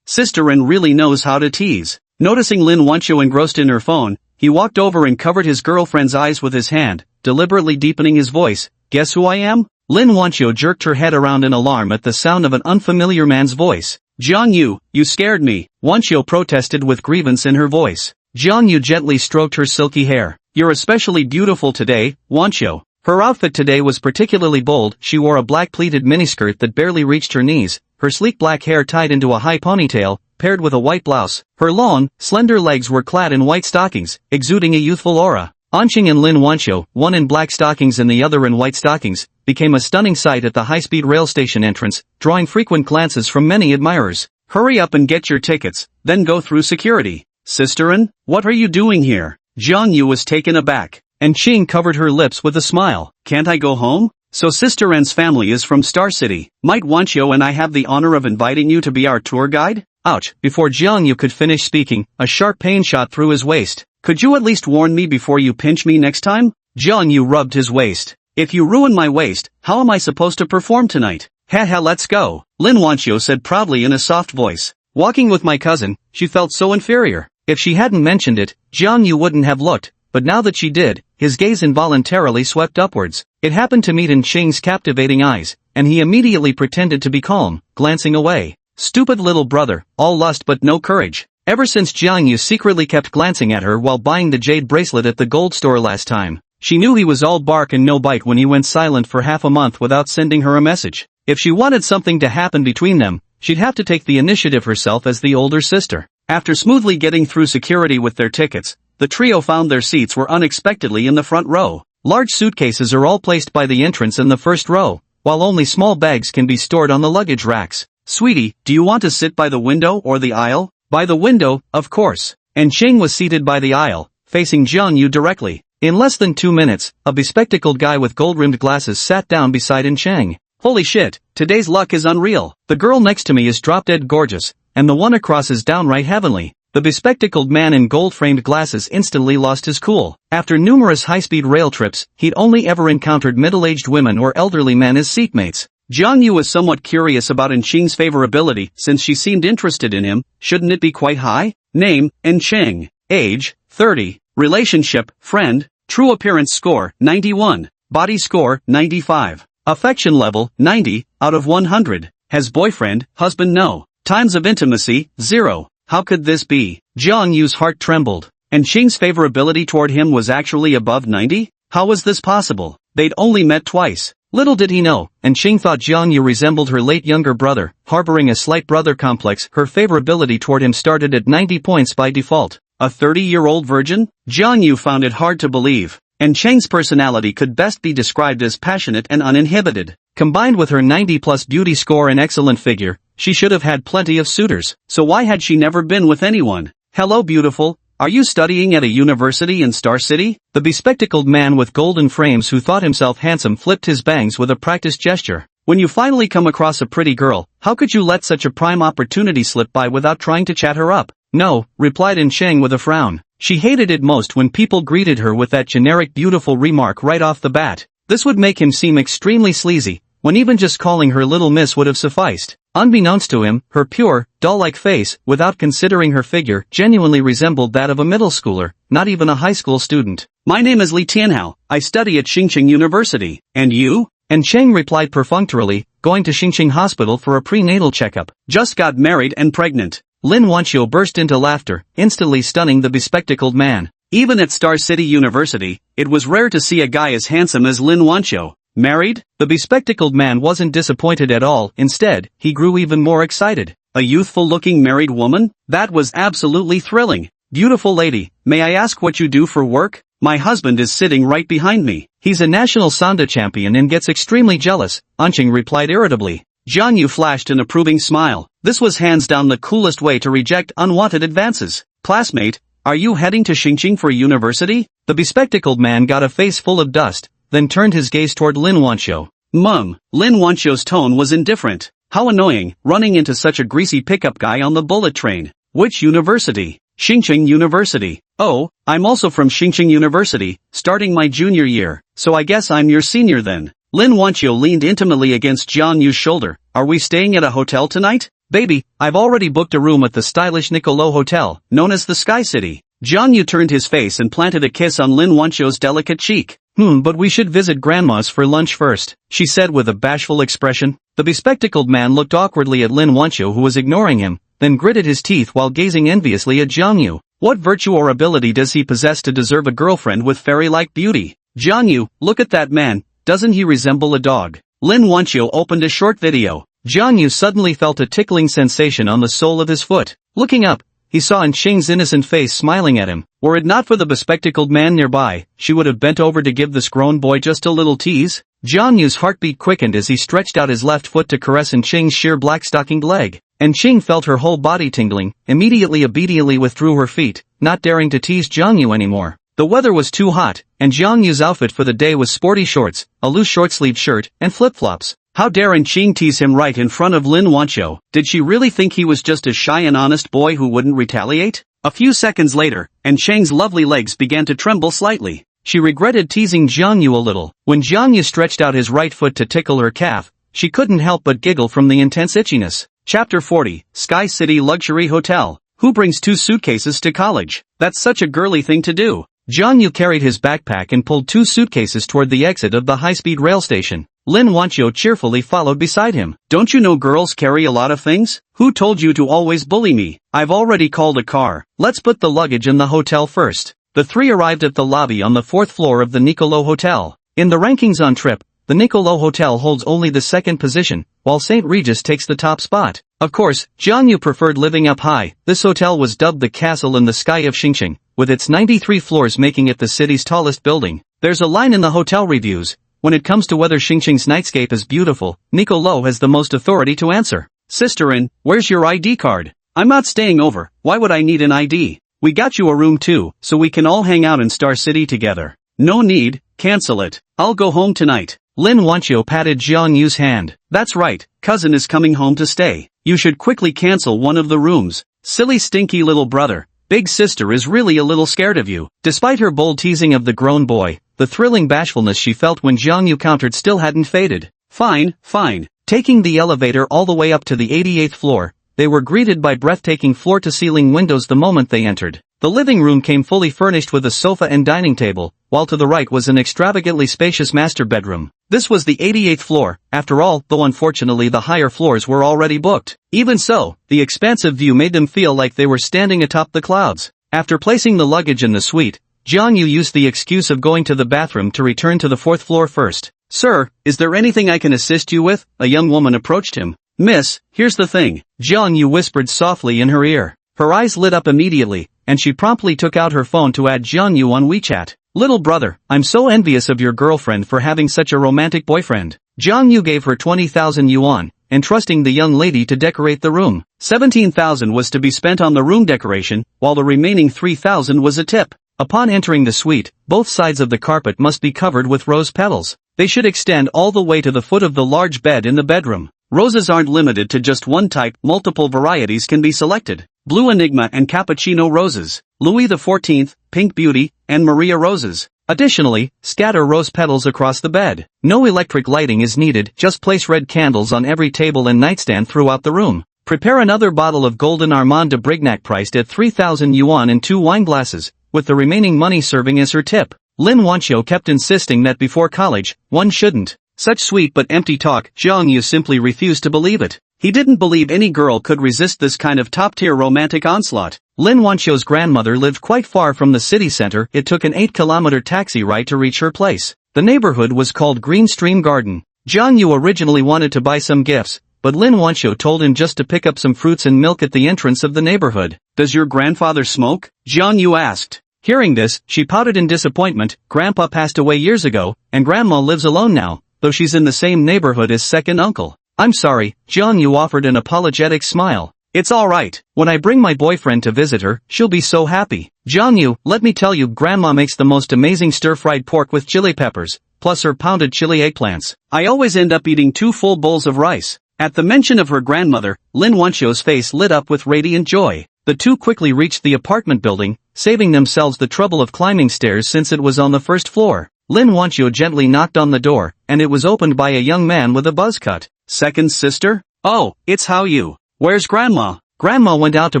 Sister Anne really knows how to tease. Noticing Lin Wancho engrossed in her phone, he walked over and covered his girlfriend's eyes with his hand, deliberately deepening his voice. "Guess who I am?" Lin Wancho jerked her head around in alarm at the sound of an unfamiliar man's voice. "Zhang Yu, you scared me," Wancho protested with grievance in her voice. Zhang Yu gently stroked her silky hair. "You're especially beautiful today, Wancho." Her outfit today was particularly bold. She wore a black pleated miniskirt that barely reached her knees, her sleek black hair tied into a high ponytail, paired with a white blouse. Her long, slender legs were clad in white stockings, exuding a youthful aura. Anqing and Lin Wancho, one in black stockings and the other in white stockings, became a stunning sight at the high-speed rail station entrance, drawing frequent glances from many admirers. Hurry up and get your tickets, then go through security. Sisterin, what are you doing here? Jang Yu was taken aback, and Ching covered her lips with a smile. Can't I go home? So Sister Ren's family is from Star City. Might Wancho and I have the honor of inviting you to be our tour guide? Ouch. Before Jang Yu could finish speaking, a sharp pain shot through his waist. Could you at least warn me before you pinch me next time? Jang Yu rubbed his waist. If you ruin my waist, how am I supposed to perform tonight? Haha, let's go. Lin Wancho said proudly in a soft voice. Walking with my cousin, she felt so inferior. If she hadn't mentioned it, Jang Yu wouldn't have looked, but now that she did, his gaze involuntarily swept upwards. It happened to meet in Ching's captivating eyes, and he immediately pretended to be calm, glancing away. Stupid little brother, all lust but no courage. Ever since Jang Yu secretly kept glancing at her while buying the jade bracelet at the gold store last time, she knew he was all bark and no bite when he went silent for half a month without sending her a message. If she wanted something to happen between them, she'd have to take the initiative herself as the older sister. After smoothly getting through security with their tickets, the trio found their seats were unexpectedly in the front row. Large suitcases are all placed by the entrance in the first row, while only small bags can be stored on the luggage racks. Sweetie, do you want to sit by the window or the aisle? By the window, of course. And Ching was seated by the aisle, facing Jang Yu directly. In less than 2 minutes, a bespectacled guy with gold-rimmed glasses sat down beside Chang. Holy shit, today's luck is unreal. The girl next to me is drop-dead gorgeous, and the one across is downright heavenly. The bespectacled man in gold-framed glasses instantly lost his cool. After numerous high-speed rail trips, he'd only ever encountered middle-aged women or elderly men as seatmates. Jang Yu was somewhat curious about Ching's favorability since she seemed interested in him. Shouldn't it be quite high? Name, Ching. Age, 30. Relationship, friend. True appearance score, 91. Body score, 95. Affection level, 90, out of 100. Has boyfriend, husband no. Times of intimacy, 0. How could this be? Jang Yu's heart trembled. And Ching's favorability toward him was actually above 90? How was this possible? They'd only met twice. Little did he know, and Ching thought Jang Yu resembled her late younger brother, harboring a slight brother complex. Her favorability toward him started at 90 points by default. A 30-year-old virgin? Jang Yu found it hard to believe. And Cheng's personality could best be described as passionate and uninhibited. Combined with her 90-plus beauty score and excellent figure, she should have had plenty of suitors. So why had she never been with anyone? Hello beautiful, are you studying at a university in Star City? The bespectacled man with golden frames who thought himself handsome flipped his bangs with a practiced gesture. When you finally come across a pretty girl, how could you let such a prime opportunity slip by without trying to chat her up? No, replied Cheng with a frown. She hated it most when people greeted her with that generic beautiful remark right off the bat. This would make him seem extremely sleazy, when even just calling her little miss would have sufficed. Unbeknownst to him, her pure, doll-like face, without considering her figure, genuinely resembled that of a middle schooler, not even a high school student. My name is Li Tianhao, I study at Xingqing University. And you? And Cheng replied perfunctorily, going to Xingqing Hospital for a prenatal checkup. Just got married and pregnant. Lin Wancho burst into laughter, instantly stunning the bespectacled man. Even at Star City University, it was rare to see a guy as handsome as Lin Wancho. Married? The bespectacled man wasn't disappointed at all. Instead, he grew even more excited. A youthful-looking married woman? That was absolutely thrilling. Beautiful lady, may I ask what you do for work? My husband is sitting right behind me. He's a national Sanda champion and gets extremely jealous, Cheng replied irritably. Jang Yu flashed an approving smile. This was hands down the coolest way to reject unwanted advances. Classmate, are you heading to Xingqing for university? The bespectacled man got a face full of dust, then turned his gaze toward Lin Wancho. Lin Wancho's tone was indifferent. How annoying, running into such a greasy pickup guy on the bullet train. Which university? Xingqing University. Oh, I'm also from Xingqing University, starting my junior year, so I guess I'm your senior then. Lin Wancho leaned intimately against Jang Yu's shoulder. Are we staying at a hotel tonight? Baby, I've already booked a room at the stylish Nicolo Hotel, known as the Sky City. Jang Yu turned his face and planted a kiss on Lin Wancho's delicate cheek. But we should visit Grandma's for lunch first, she said with a bashful expression. The bespectacled man looked awkwardly at Lin Wancho who was ignoring him, then gritted his teeth while gazing enviously at Jang Yu. What virtue or ability does he possess to deserve a girlfriend with fairy-like beauty? Jang Yu, look at that man, doesn't he resemble a dog? Lin Wancho opened a short video. Jang Yu suddenly felt a tickling sensation on the sole of his foot. Looking up, he saw Cheng's innocent face smiling at him. Were it not for the bespectacled man nearby, she would have bent over to give this grown boy just a little tease. Jang Yu's heartbeat quickened as he stretched out his left foot to caress Cheng's sheer black-stockinged leg. and Qing felt her whole body tingling, immediately obediently withdrew her feet, not daring to tease Jang Yu anymore. The weather was too hot, and Jang Yu's outfit for the day was sporty shorts, a loose short-sleeved shirt, and flip-flops. How dare Qing tease him right in front of Lin Wancho? Did she really think he was just a shy and honest boy who wouldn't retaliate? A few seconds later, and Chang's lovely legs began to tremble slightly. She regretted teasing Jang Yu a little. When Jang Yu stretched out his right foot to tickle her calf, she couldn't help but giggle from the intense itchiness. Chapter 40, Sky City Luxury Hotel. Who brings 2 suitcases to college? That's such a girly thing to do. Jang Yu carried his backpack and pulled 2 suitcases toward the exit of the high-speed rail station. Lin Wancho cheerfully followed beside him. Don't you know girls carry a lot of things? Who told you to always bully me? I've already called a car. Let's put the luggage in the hotel first. The 3 arrived at the lobby on the 4th floor of the Nicolo Hotel. In the rankings on trip, the Nicolo Hotel holds only the 2nd position, while St. Regis takes the top spot. Of course, Jang Yu preferred living up high. This hotel was dubbed the Castle in the Sky of Xingqing, with its 93 floors making it the city's tallest building. There's a line in the hotel reviews. When it comes to whether Xingqing's nightscape is beautiful, Nicolo has the most authority to answer. Sisterin, where's your ID card? I'm not staying over. Why would I need an ID? We got you a room too, so we can all hang out in Star City together. No need, cancel it. I'll go home tonight. Lin Wancho patted Jang Yu's hand. That's right, cousin is coming home to stay. You should quickly cancel one of the rooms. Silly stinky little brother. Big sister is really a little scared of you. Despite her bold teasing of the grown boy, the thrilling bashfulness she felt when Jang Yu countered still hadn't faded. Fine, fine. Taking the elevator all the way up to the 88th floor, they were greeted by breathtaking floor-to-ceiling windows the moment they entered. The living room came fully furnished with a sofa and dining table, while to the right was an extravagantly spacious master bedroom. This was the 88th floor, after all, though unfortunately the higher floors were already booked. Even so, the expansive view made them feel like they were standing atop the clouds. After placing the luggage in the suite, Jang Yu used the excuse of going to the bathroom to return to the 4th floor first. Sir, is there anything I can assist you with? A young woman approached him. Miss, here's the thing, Jang Yu whispered softly in her ear. Her eyes lit up immediately, and she promptly took out her phone to add Jang Yu on WeChat. Little brother, I'm so envious of your girlfriend for having such a romantic boyfriend. Jang Yu gave her 20,000 yuan, entrusting the young lady to decorate the room. 17,000 was to be spent on the room decoration, while the remaining 3,000 was a tip. Upon entering the suite, both sides of the carpet must be covered with rose petals. They should extend all the way to the foot of the large bed in the bedroom. Roses aren't limited to just one type, multiple varieties can be selected. Blue Enigma and Cappuccino roses, Louis XIV, Pink Beauty, and Maria roses. Additionally, scatter rose petals across the bed. No electric lighting is needed, just place red candles on every table and nightstand throughout the room. Prepare another bottle of Golden Armand de Brignac priced at 3,000 yuan in 2 wine glasses, with the remaining money serving as her tip. Lin Wancho kept insisting that before college, one shouldn't. Such sweet but empty talk, Jang Yu simply refused to believe it. He didn't believe any girl could resist this kind of top-tier romantic onslaught. Lin Wancho's grandmother lived quite far from the city center. It took an 8-kilometer taxi ride to reach her place. The neighborhood was called Green Stream Garden. Jang Yu originally wanted to buy some gifts, but Lin Wancho told him just to pick up some fruits and milk at the entrance of the neighborhood. Does your grandfather smoke? Jang Yu asked. Hearing this, she pouted in disappointment. Grandpa passed away years ago, and Grandma lives alone now, though she's in the same neighborhood as second uncle. I'm sorry, Jang Yu offered an apologetic smile. It's alright, when I bring my boyfriend to visit her, she'll be so happy. Jang Yu, let me tell you, Grandma makes the most amazing stir-fried pork with chili peppers, plus her pounded chili eggplants. I always end up eating 2 full bowls of rice. At the mention of her grandmother, Lin Wancho's face lit up with radiant joy. The two quickly reached the apartment building, saving themselves the trouble of climbing stairs since it was on the 1st floor. Lin Wancho gently knocked on the door, and it was opened by a young man with a buzz cut. Second sister? Oh, it's Hao Yu. Where's Grandma? Grandma went out to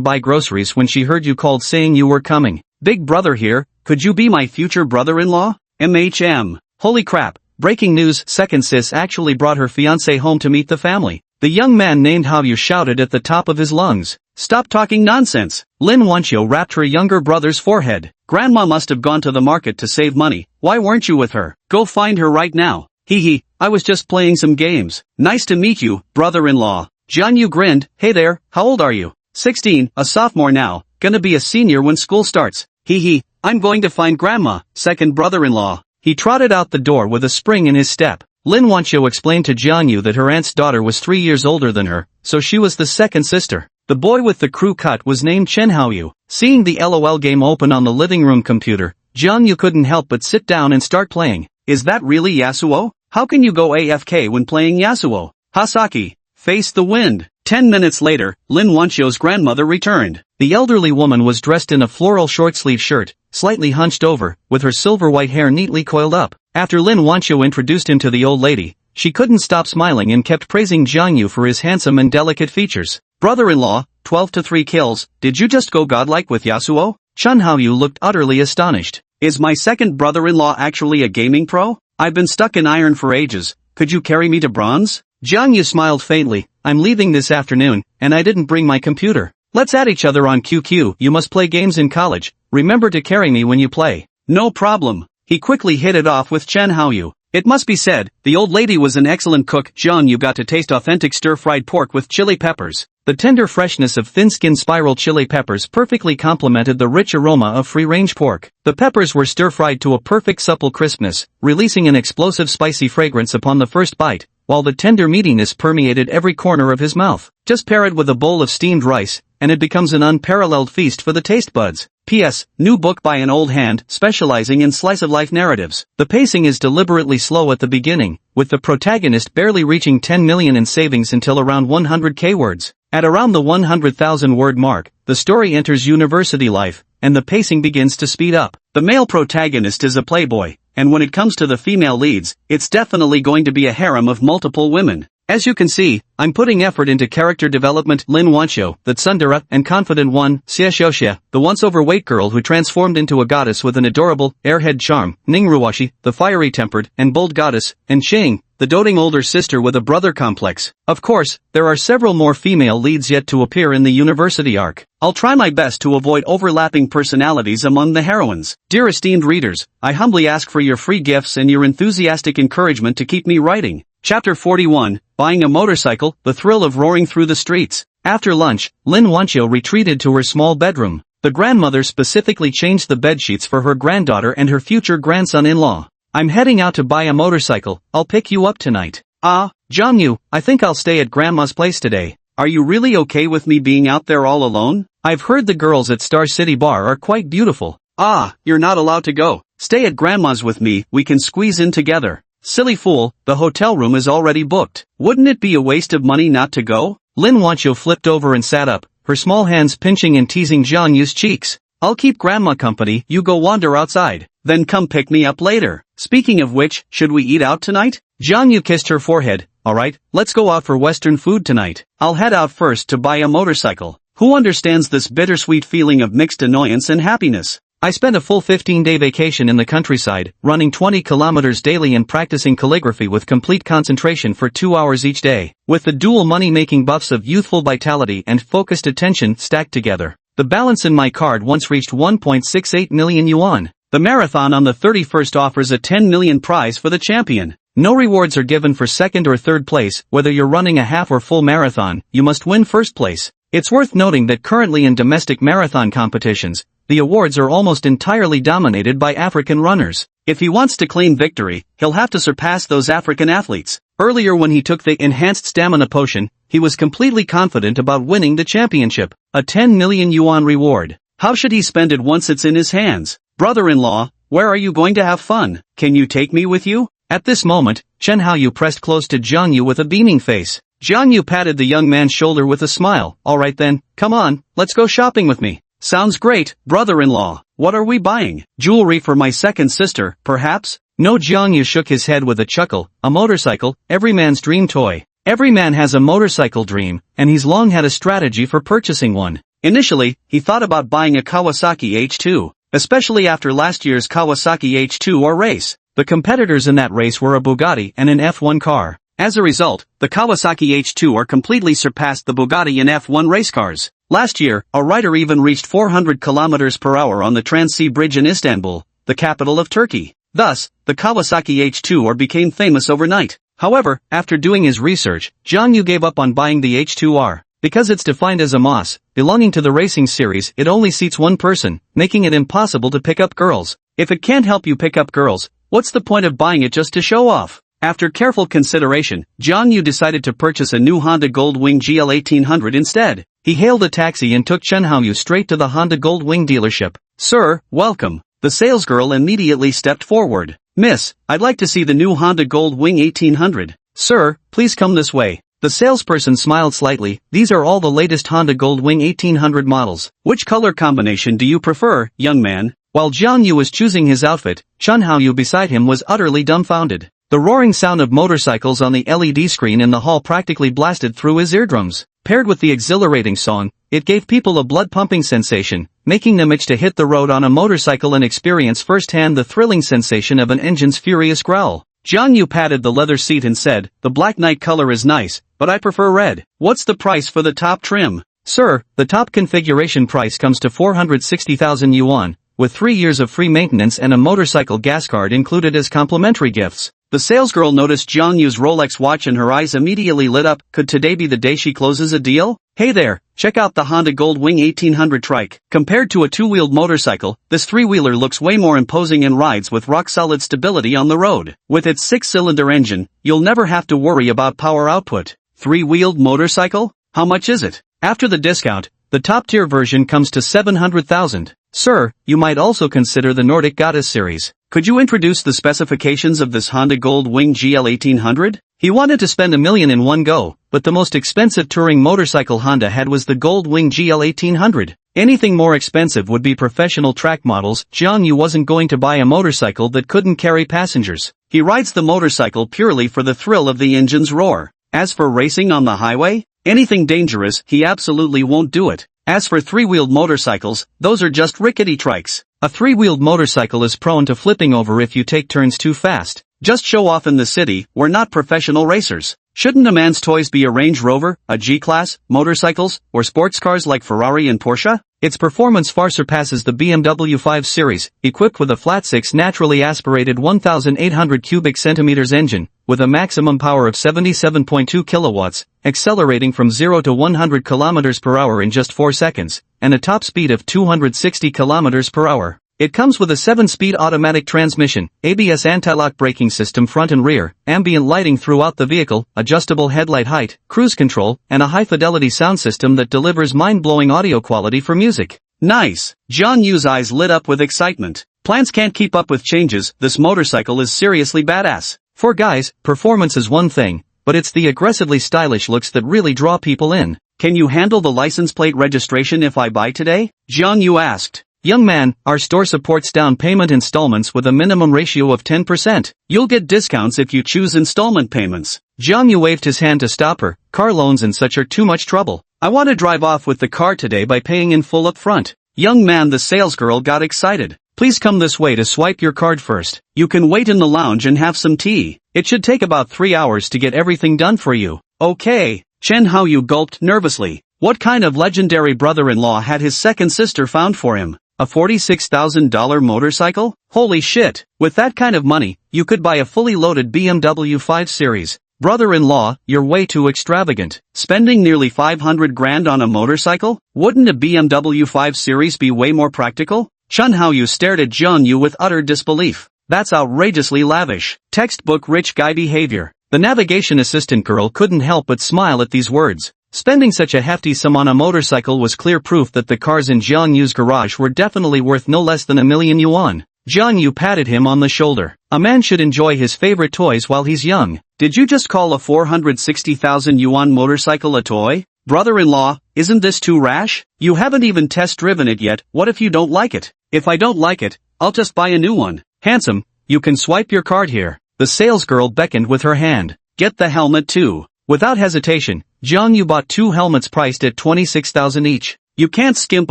buy groceries when she heard you called saying you were coming. Big brother here, could you be my future brother-in-law? MHM. Holy crap, breaking news, second sis actually brought her fiancé home to meet the family. The young man named Hao Yu shouted at the top of his lungs. Stop talking nonsense. Lin Wancho rapped her younger brother's forehead. Grandma must have gone to the market to save money. Why weren't you with her? Go find her right now. Hee hee, I was just playing some games. Nice to meet you, brother-in-law. Jang Yu grinned. Hey there, how old are you? 16, a sophomore now, gonna be a senior when school starts. Hee hee, I'm going to find Grandma, second brother-in-law. He trotted out the door with a spring in his step. Lin Wancho explained to Jang Yu that her aunt's daughter was 3 years older than her, so she was the second sister. The boy with the crew cut was named Chen Haoyu. Seeing the LOL game open on the living room computer, Jang Yu couldn't help but sit down and start playing. Is that really Yasuo? How can you go AFK when playing Yasuo? Hasaki, face the wind. 10 minutes later, Lin Wancho's grandmother returned. The elderly woman was dressed in a floral short-sleeve shirt, slightly hunched over, with her silver white hair neatly coiled up. After Lin Wancho introduced him to the old lady, she couldn't stop smiling and kept praising Jang Yu for his handsome and delicate features. Brother-in-law, 12-3 kills, did you just go godlike with Yasuo? Chen Haoyu looked utterly astonished. Is my second brother-in-law actually a gaming pro? I've been stuck in iron for ages, could you carry me to bronze? Jang Yu smiled faintly, I'm leaving this afternoon, and I didn't bring my computer. Let's add each other on QQ, you must play games in college, remember to carry me when you play. No problem. He quickly hit it off with Chen Haoyu. It must be said, the old lady was an excellent cook. Jang Yu got to taste authentic stir-fried pork with chili peppers. The tender freshness of thin-skinned spiral chili peppers perfectly complemented the rich aroma of free-range pork. The peppers were stir-fried to a perfect supple crispness, releasing an explosive spicy fragrance upon the first bite, while the tender meatiness permeated every corner of his mouth. Just pair it with a bowl of steamed rice, and it becomes an unparalleled feast for the taste buds. P.S. New book by an old hand, specializing in slice-of-life narratives. The pacing is deliberately slow at the beginning, with the protagonist barely reaching 10 million in savings until around 100k words. At around the 100,000 word mark, the story enters university life, and the pacing begins to speed up. The male protagonist is a playboy, and when it comes to the female leads, it's definitely going to be a harem of multiple women. As you can see, I'm putting effort into character development. Lin Wancho, the tsundere and confident one, Xie Xiaoxia, the once overweight girl who transformed into a goddess with an adorable, airhead charm, Ning Ruoxi, the fiery-tempered and bold goddess, and Xing, the doting older sister with a brother complex. Of course, there are several more female leads yet to appear in the university arc. I'll try my best to avoid overlapping personalities among the heroines. Dear esteemed readers, I humbly ask for your free gifts and your enthusiastic encouragement to keep me writing. Chapter 41, Buying a Motorcycle, the Thrill of Roaring Through the Streets. After lunch, Lin Wancho retreated to her small bedroom. The grandmother specifically changed the bedsheets for her granddaughter and her future grandson-in-law. I'm heading out to buy a motorcycle, I'll pick you up tonight. Ah, Jang Yu, I think I'll stay at Grandma's place today. Are you really okay with me being out there all alone? I've heard the girls at Star City Bar are quite beautiful. Ah, you're not allowed to go. Stay at Grandma's with me, we can squeeze in together. Silly fool, the hotel room is already booked. Wouldn't it be a waste of money not to go? Lin Wancho flipped over and sat up, her small hands pinching and teasing Jang Yu's cheeks. I'll keep Grandma company, you go wander outside. Then come pick me up later. Speaking of which, should we eat out tonight? Jang Yu kissed her forehead. Alright, let's go out for Western food tonight. I'll head out first to buy a motorcycle. Who understands this bittersweet feeling of mixed annoyance and happiness? I spent a full 15-day vacation in the countryside, running 20 kilometers daily and practicing calligraphy with complete concentration for 2 hours each day, with the dual money-making buffs of youthful vitality and focused attention stacked together. The balance in my card once reached 1.68 million yuan. The marathon on the 31st offers a 10 million prize for the champion. No rewards are given for second or third place, whether you're running a half or full marathon, you must win first place. It's worth noting that currently in domestic marathon competitions, the awards are almost entirely dominated by African runners. If he wants to claim victory, he'll have to surpass those African athletes. Earlier when he took the enhanced stamina potion, he was completely confident about winning the championship. A 10 million yuan reward. How should he spend it once it's in his hands? Brother-in-law, where are you going to have fun? Can you take me with you? At this moment, Chen Haoyu pressed close to Jang Yu with a beaming face. Jang Yu patted the young man's shoulder with a smile. Alright then, come on, let's go shopping with me. Sounds great, brother-in-law. What are we buying? Jewelry for my second sister, perhaps? No, Jang Yu shook his head with a chuckle. A motorcycle, every man's dream toy. Every man has a motorcycle dream, and he's long had a strategy for purchasing one. Initially, he thought about buying a Kawasaki H2, especially after last year's Kawasaki H2R race. The competitors in that race were a Bugatti and an F1 car. As a result, the Kawasaki H2R completely surpassed the Bugatti and F1 race cars. Last year, a rider even reached 400 km per hour on the Trans-Sea Bridge in Istanbul, the capital of Turkey. Thus, the Kawasaki H2R became famous overnight. However, after doing his research, Jang Yu gave up on buying the H2R. Because it's defined as a MOS, belonging to the racing series, it only seats one person, making it impossible to pick up girls. If it can't help you pick up girls, what's the point of buying it just to show off? After careful consideration, Jang Yu decided to purchase a new Honda Goldwing GL 1800 instead. He hailed a taxi and took Yu straight to the Honda Goldwing dealership. "Sir, welcome." The salesgirl immediately stepped forward. "Miss, I'd like to see the new Honda Goldwing 1800. "Sir, please come this way." The salesperson smiled slightly. "These are all the latest Honda Goldwing 1800 models. Which color combination do you prefer, young man?" While Jang Yu was choosing his outfit, Yu beside him was utterly dumbfounded. The roaring sound of motorcycles on the LED screen in the hall practically blasted through his eardrums. Paired with the exhilarating song, it gave people a blood-pumping sensation, making them itch to hit the road on a motorcycle and experience firsthand the thrilling sensation of an engine's furious growl. Jang Yu patted the leather seat and said, "The Black Knight color is nice, but I prefer red. What's the price for the top trim?" "Sir, the top configuration price comes to 460,000 yuan, with 3 years of free maintenance and a motorcycle gas card included as complimentary gifts." The salesgirl noticed Jang Yu's Rolex watch and her eyes immediately lit up. Could today be the day she closes a deal? "Hey there, check out the Honda Goldwing 1800 trike. Compared to a two-wheeled motorcycle, this three-wheeler looks way more imposing and rides with rock-solid stability on the road. With its 6-cylinder engine, you'll never have to worry about power output." Three-wheeled motorcycle? How much is it? After the discount, the top-tier version comes to 700,000. "Sir, you might also consider the Nordic Goddess series. Could you introduce the specifications of this Honda Goldwing GL 1800? He wanted to spend $1 million in one go, but the most expensive touring motorcycle Honda had was the Goldwing GL 1800. Anything more expensive would be professional track models. Jang Yu wasn't going to buy a motorcycle that couldn't carry passengers. He rides the motorcycle purely for the thrill of the engine's roar. As for racing on the highway, anything dangerous, he absolutely won't do it. As for three-wheeled motorcycles, those are just rickety trikes. A three-wheeled motorcycle is prone to flipping over if you take turns too fast. Just show off in the city, we're not professional racers. Shouldn't a man's toys be a Range Rover, a G-Class, motorcycles, or sports cars like Ferrari and Porsche? Its performance far surpasses the BMW 5 Series, equipped with a flat-six naturally aspirated 1,800 cubic centimeters engine, with a maximum power of 77.2 kilowatts, accelerating from 0 to 100 kilometers per hour in just 4 seconds, and a top speed of 260 kilometers per hour. It comes with a 7-speed automatic transmission, ABS anti-lock braking system front and rear, ambient lighting throughout the vehicle, adjustable headlight height, cruise control, and a high-fidelity sound system that delivers mind-blowing audio quality for music. Nice! Jang Yu's eyes lit up with excitement. Plans can't keep up with changes, this motorcycle is seriously badass. For guys, performance is one thing, but it's the aggressively stylish looks that really draw people in. "Can you handle the license plate registration if I buy today?" Jang Yu asked. "Young man, our store supports down payment installments with a minimum ratio of 10%. You'll get discounts if you choose installment payments." Jang Yu waved his hand to stop her. "Car loans and such are too much trouble. I want to drive off with the car today by paying in full up front." "Young man," the salesgirl got excited. "Please come this way to swipe your card first. You can wait in the lounge and have some tea. It should take about 3 hours to get everything done for you." "Okay." Yu gulped nervously. What kind of legendary brother-in-law had his second sister found for him? A $46,000 motorcycle? Holy shit! With that kind of money, you could buy a fully loaded BMW 5 Series. Brother-in-law, you're way too extravagant. Spending nearly 500 grand on a motorcycle? Wouldn't a BMW 5 Series be way more practical? Yu stared at Jang Yu with utter disbelief. That's outrageously lavish. Textbook rich guy behavior. The navigation assistant girl couldn't help but smile at these words. Spending such a hefty sum on a motorcycle was clear proof that the cars in Jang Yu's garage were definitely worth no less than 1 million yuan. Jang Yu patted him on the shoulder. A man should enjoy his favorite toys while he's young. Did you just call a 460,000 yuan motorcycle a toy? Brother-in-law, isn't this too rash? You haven't even test-driven it yet, what if you don't like it? If I don't like it, I'll just buy a new one. Handsome, you can swipe your card here. The salesgirl beckoned with her hand. Get the helmet too. Without hesitation, Jang Yu bought 2 helmets priced at 26,000 each. You can't skimp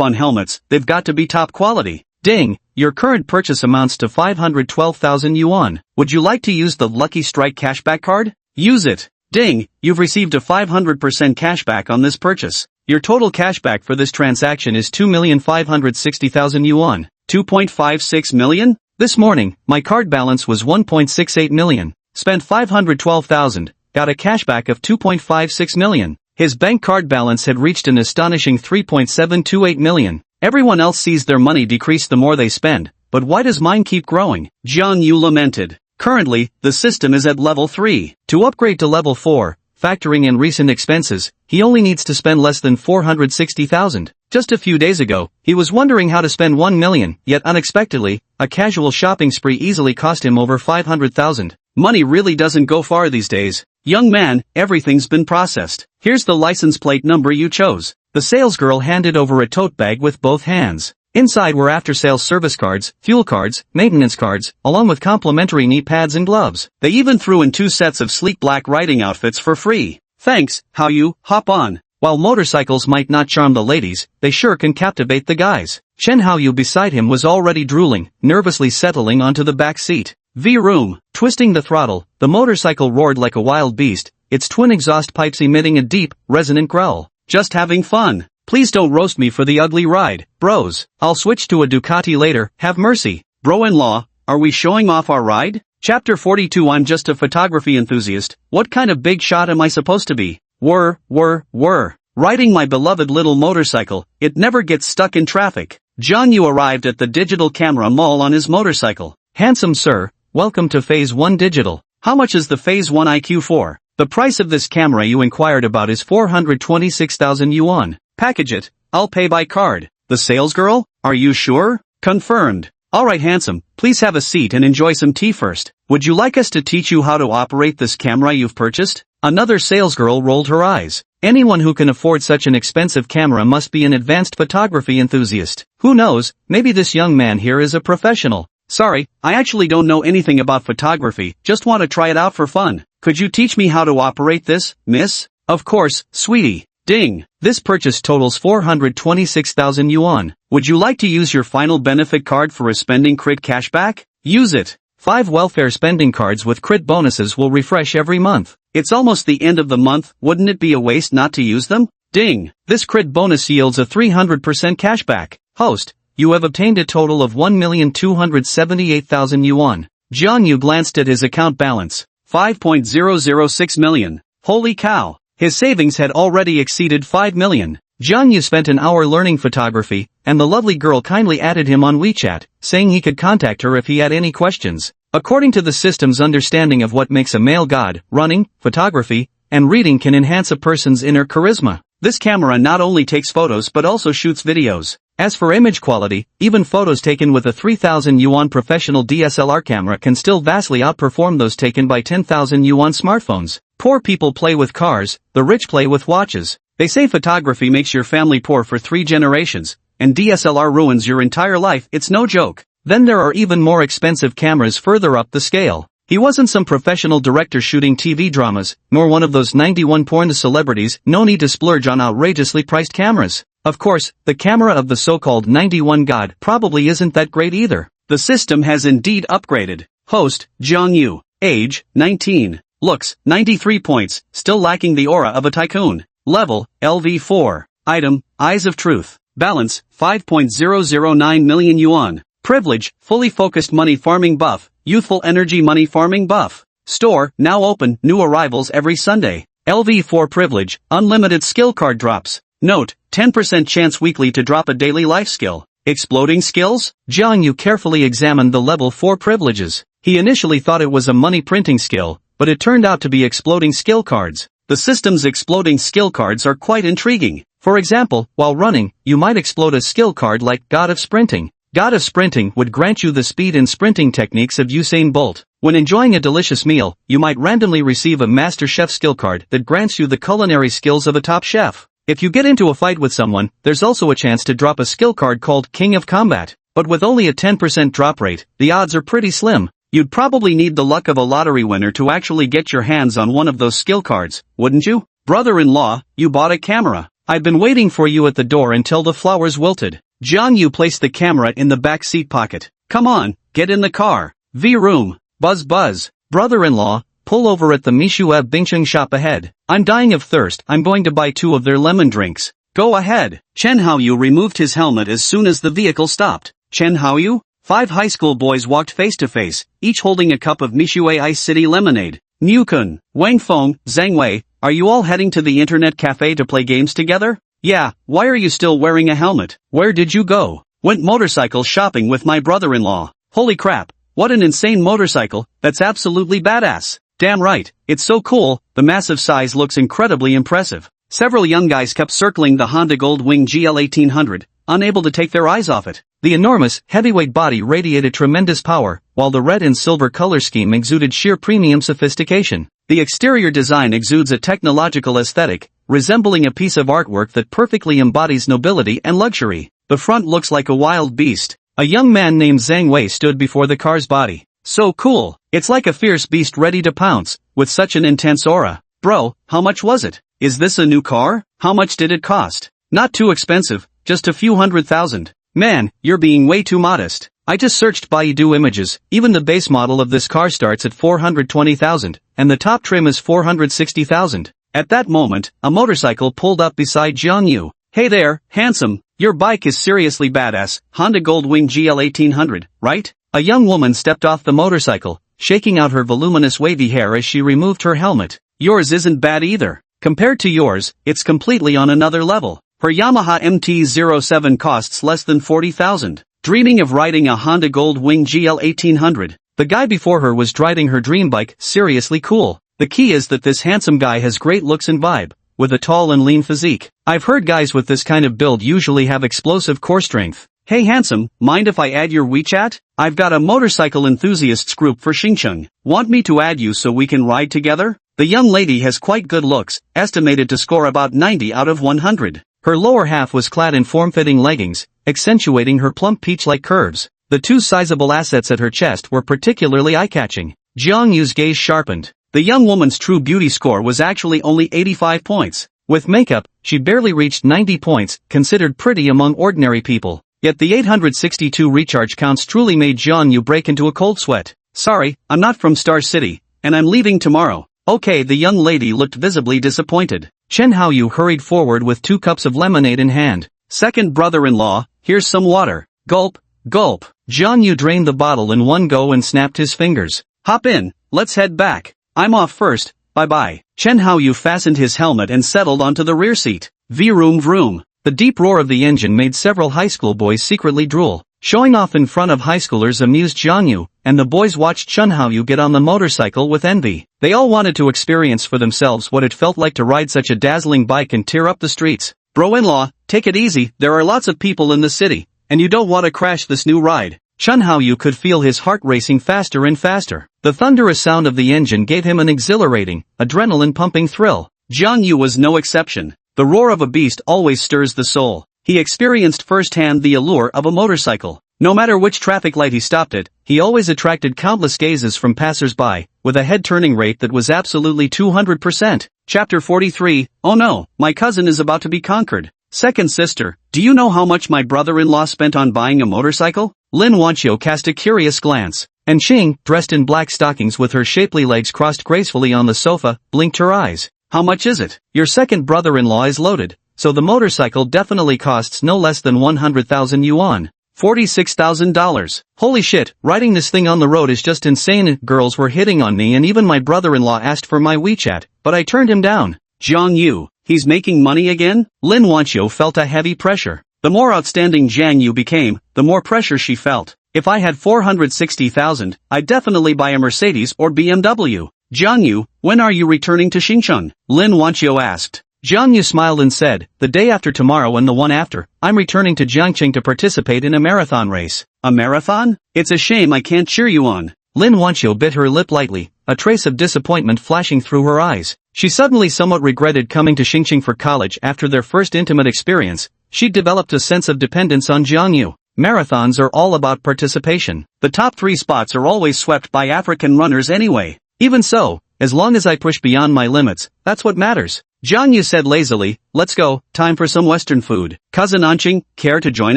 on helmets, they've got to be top quality. Ding, your current purchase amounts to 512,000 yuan. Would you like to use the Lucky Strike cashback card? Use it. Ding, you've received a 500% cashback on this purchase. Your total cashback for this transaction is 2,560,000 yuan. 2.56 million? This morning, my card balance was 1.68 million. Spent 512,000. Got a cashback of 2.56 million. His bank card balance had reached an astonishing 3.728 million. Everyone else sees their money decrease the more they spend, but why does mine keep growing? Jang Yu lamented. Currently, the system is at level 3. To upgrade to level 4, factoring in recent expenses, he only needs to spend less than 460,000. Just a few days ago, he was wondering how to spend 1 million, yet unexpectedly, a casual shopping spree easily cost him over 500,000. Money really doesn't go far these days. Young man, everything's been processed. Here's the license plate number you chose. The salesgirl handed over a tote bag with both hands. Inside were after-sales service cards, fuel cards, maintenance cards, along with complimentary knee pads and gloves. They even threw in 2 sets of sleek black riding outfits for free. Thanks, How You, hop on. While motorcycles might not charm the ladies, they sure can captivate the guys. Chen Haoyu beside him was already drooling, nervously settling onto the back seat. V-room. Twisting the throttle, the motorcycle roared like a wild beast, its twin exhaust pipes emitting a deep, resonant growl. Just having fun. Please don't roast me for the ugly ride, bros. I'll switch to a Ducati later, have mercy. Bro-in-law, are we showing off our ride? Chapter 42. I'm just a photography enthusiast. What kind of big shot am I supposed to be? Riding my beloved little motorcycle, it never gets stuck in traffic. Jang Yu arrived at the digital camera mall on his motorcycle. Handsome sir, welcome to Phase 1 Digital. How much is the Phase 1 IQ for? The price of this camera you inquired about is 426,000 yuan. Package it, I'll pay by card. The salesgirl? Are you sure? Confirmed. Alright handsome, please have a seat and enjoy some tea first. Would you like us to teach you how to operate this camera you've purchased? Another salesgirl rolled her eyes. Anyone who can afford such an expensive camera must be an advanced photography enthusiast. Who knows, maybe this young man here is a professional. Sorry, I actually don't know anything about photography, just want to try it out for fun. Could you teach me how to operate this, miss? Of course, sweetie. Ding. This purchase totals 426,000 yuan. Would you like to use your final benefit card for a spending crit cashback? Use it. 5 welfare spending cards with crit bonuses will refresh every month. It's almost the end of the month, wouldn't it be a waste not to use them? Ding. This crit bonus yields a 300% cashback. Host, you have obtained a total of 1,278,000 yuan. Jang Yu glanced at his account balance. 5.006 million. Holy cow. His savings had already exceeded 5 million. Jang Yu spent an hour learning photography, and the lovely girl kindly added him on WeChat, saying he could contact her if he had any questions. According to the system's understanding of what makes a male god, running, photography, and reading can enhance a person's inner charisma. This camera not only takes photos but also shoots videos. As for image quality, even photos taken with a 3,000 yuan professional DSLR camera can still vastly outperform those taken by 10,000 yuan smartphones. Poor people play with cars, the rich play with watches. They say photography makes your family poor for 3 generations, and DSLR ruins your entire life. It's no joke. Then there are even more expensive cameras further up the scale. He wasn't some professional director shooting TV dramas, nor one of those 91 porn celebrities. No need to splurge on outrageously priced cameras. Of course, the camera of the so-called 91 god probably isn't that great either. The system has indeed upgraded. Host, Jang Yu. Age, 19. Looks, 93 points, still lacking the aura of a tycoon. Level, LV4. Item, Eyes of Truth. Balance, 5.009 million yuan. Privilege, fully focused money farming buff, youthful energy money farming buff. Store, now open, new arrivals every Sunday. LV4 privilege, unlimited skill card drops. Note, 10% chance weekly to drop a daily life skill. Exploding skills? Jang Yu carefully examined the level 4 privileges. He initially thought it was a money printing skill, but it turned out to be exploding skill cards. The system's exploding skill cards are quite intriguing. For example, while running, you might explode a skill card like God of Sprinting. God of Sprinting would grant you the speed and sprinting techniques of Usain Bolt. When enjoying a delicious meal, you might randomly receive a Master Chef skill card that grants you the culinary skills of a top chef. If you get into a fight with someone, there's also a chance to drop a skill card called King of Combat. But with only a 10% drop rate, the odds are pretty slim. You'd probably need the luck of a lottery winner to actually get your hands on one of those skill cards, wouldn't you? Brother-in-law, you bought a camera. I've been waiting for you at the door until the flowers wilted. Jang Yu placed the camera in the back seat pocket. Come on, get in the car. V-room. Buzz buzz. Brother-in-law, pull over at the Mishueb Bingcheng shop ahead. I'm dying of thirst. I'm going to buy 2 of their lemon drinks. Go ahead. Chen Haoyu removed his helmet as soon as the vehicle stopped. Chen Haoyu? 5 high school boys walked face to face, each holding a cup of Mishuei Ice City lemonade. Niu-kun, Wang Feng, Zhang Wei, are you all heading to the internet cafe to play games together? Yeah, why are you still wearing a helmet? Where did you go? Went motorcycle shopping with my brother-in-law. Holy crap, what an insane motorcycle, that's absolutely badass. Damn right, it's so cool, the massive size looks incredibly impressive. Several young guys kept circling the Honda Goldwing GL 1800, unable to take their eyes off it. The enormous, heavyweight body radiated tremendous power, while the red and silver color scheme exuded sheer premium sophistication. The exterior design exudes a technological aesthetic, resembling a piece of artwork that perfectly embodies nobility and luxury. The front looks like a wild beast. A young man named Zhang Wei stood before the car's body. So cool, it's like a fierce beast ready to pounce, with such an intense aura. Bro, how much was it? Is this a new car? How much did it cost? Not too expensive, just a few $100,000. Man, you're being way too modest. I just searched Baidu images, even the base model of this car starts at $420,000, and the top trim is $460,000. At that moment, a motorcycle pulled up beside Jang Yu. Hey there, handsome, your bike is seriously badass, Honda Goldwing GL 1800, right? A young woman stepped off the motorcycle, shaking out her voluminous wavy hair as she removed her helmet. Yours isn't bad either. Compared to yours, it's completely on another level. Her Yamaha MT-07 costs less than $40,000. Dreaming of riding a Honda Goldwing GL 1800. The guy before her was driving her dream bike, seriously cool. The key is that this handsome guy has great looks and vibe, with a tall and lean physique. I've heard guys with this kind of build usually have explosive core strength. Hey handsome, mind if I add your WeChat? I've got a motorcycle enthusiasts group for Xincheng. Want me to add you so we can ride together? The young lady has quite good looks, estimated to score about 90 out of 100. Her lower half was clad in form-fitting leggings, accentuating her plump peach-like curves. The two sizable assets at her chest were particularly eye-catching. Jang Yu's gaze sharpened. The young woman's true beauty score was actually only 85 points. With makeup, she barely reached 90 points, considered pretty among ordinary people. Yet the 862 recharge counts truly made Jang Yu break into a cold sweat. Sorry, I'm not from Star City, and I'm leaving tomorrow. Okay, the young lady looked visibly disappointed. Chen Haoyu hurried forward with 2 cups of lemonade in hand. Second brother-in-law, here's some water. Gulp, gulp. Jang Yu drained the bottle in one go and snapped his fingers. Hop in, let's head back. I'm off first, bye-bye. Chen Haoyu fastened his helmet and settled onto the rear seat. Vroom vroom. The deep roar of the engine made several high school boys secretly drool. Showing off in front of high schoolers amused Jang Yu, and the boys watched Chen Haoyu get on the motorcycle with envy. They all wanted to experience for themselves what it felt like to ride such a dazzling bike and tear up the streets. Bro-in-law, take it easy, there are lots of people in the city, and you don't want to crash this new ride. Chen Haoyu could feel his heart racing faster and faster. The thunderous sound of the engine gave him an exhilarating, adrenaline-pumping thrill. Jang Yu was no exception. The roar of a beast always stirs the soul. He experienced firsthand the allure of a motorcycle. No matter which traffic light he stopped at, he always attracted countless gazes from passers-by, with a head-turning rate that was absolutely 200%. Chapter 43, Oh no, my cousin is about to be conquered. Second sister, do you know how much my brother-in-law spent on buying a motorcycle? Lin Wancho cast a curious glance, and Qing, dressed in black stockings with her shapely legs crossed gracefully on the sofa, blinked her eyes. How much is it? Your second brother-in-law is loaded, so the motorcycle definitely costs no less than 100,000 yuan. $46,000. Holy shit, riding this thing on the road is just insane. Girls were hitting on me and even my brother-in-law asked for my WeChat, but I turned him down. Jang Yu, he's making money again? Lin Wancho felt a heavy pressure. The more outstanding Jang Yu became, the more pressure she felt. If I had 460,000, I'd definitely buy a Mercedes or BMW. Jang Yu, when are you returning to Xincheng? Lin Wancho asked. Jang Yu smiled and said, the day after tomorrow and the one after, I'm returning to Jiangqing to participate in a marathon race. A marathon? It's a shame I can't cheer you on. Lin Wancho bit her lip lightly, a trace of disappointment flashing through her eyes. She suddenly somewhat regretted coming to Xincheng for college after their first intimate experience. She'd developed a sense of dependence on Jang Yu. Marathons are all about participation. The top 3 spots are always swept by African runners anyway. Even so, as long as I push beyond my limits, that's what matters. Jang Yu said lazily, let's go, time for some Western food. Cousin Anqing, care to join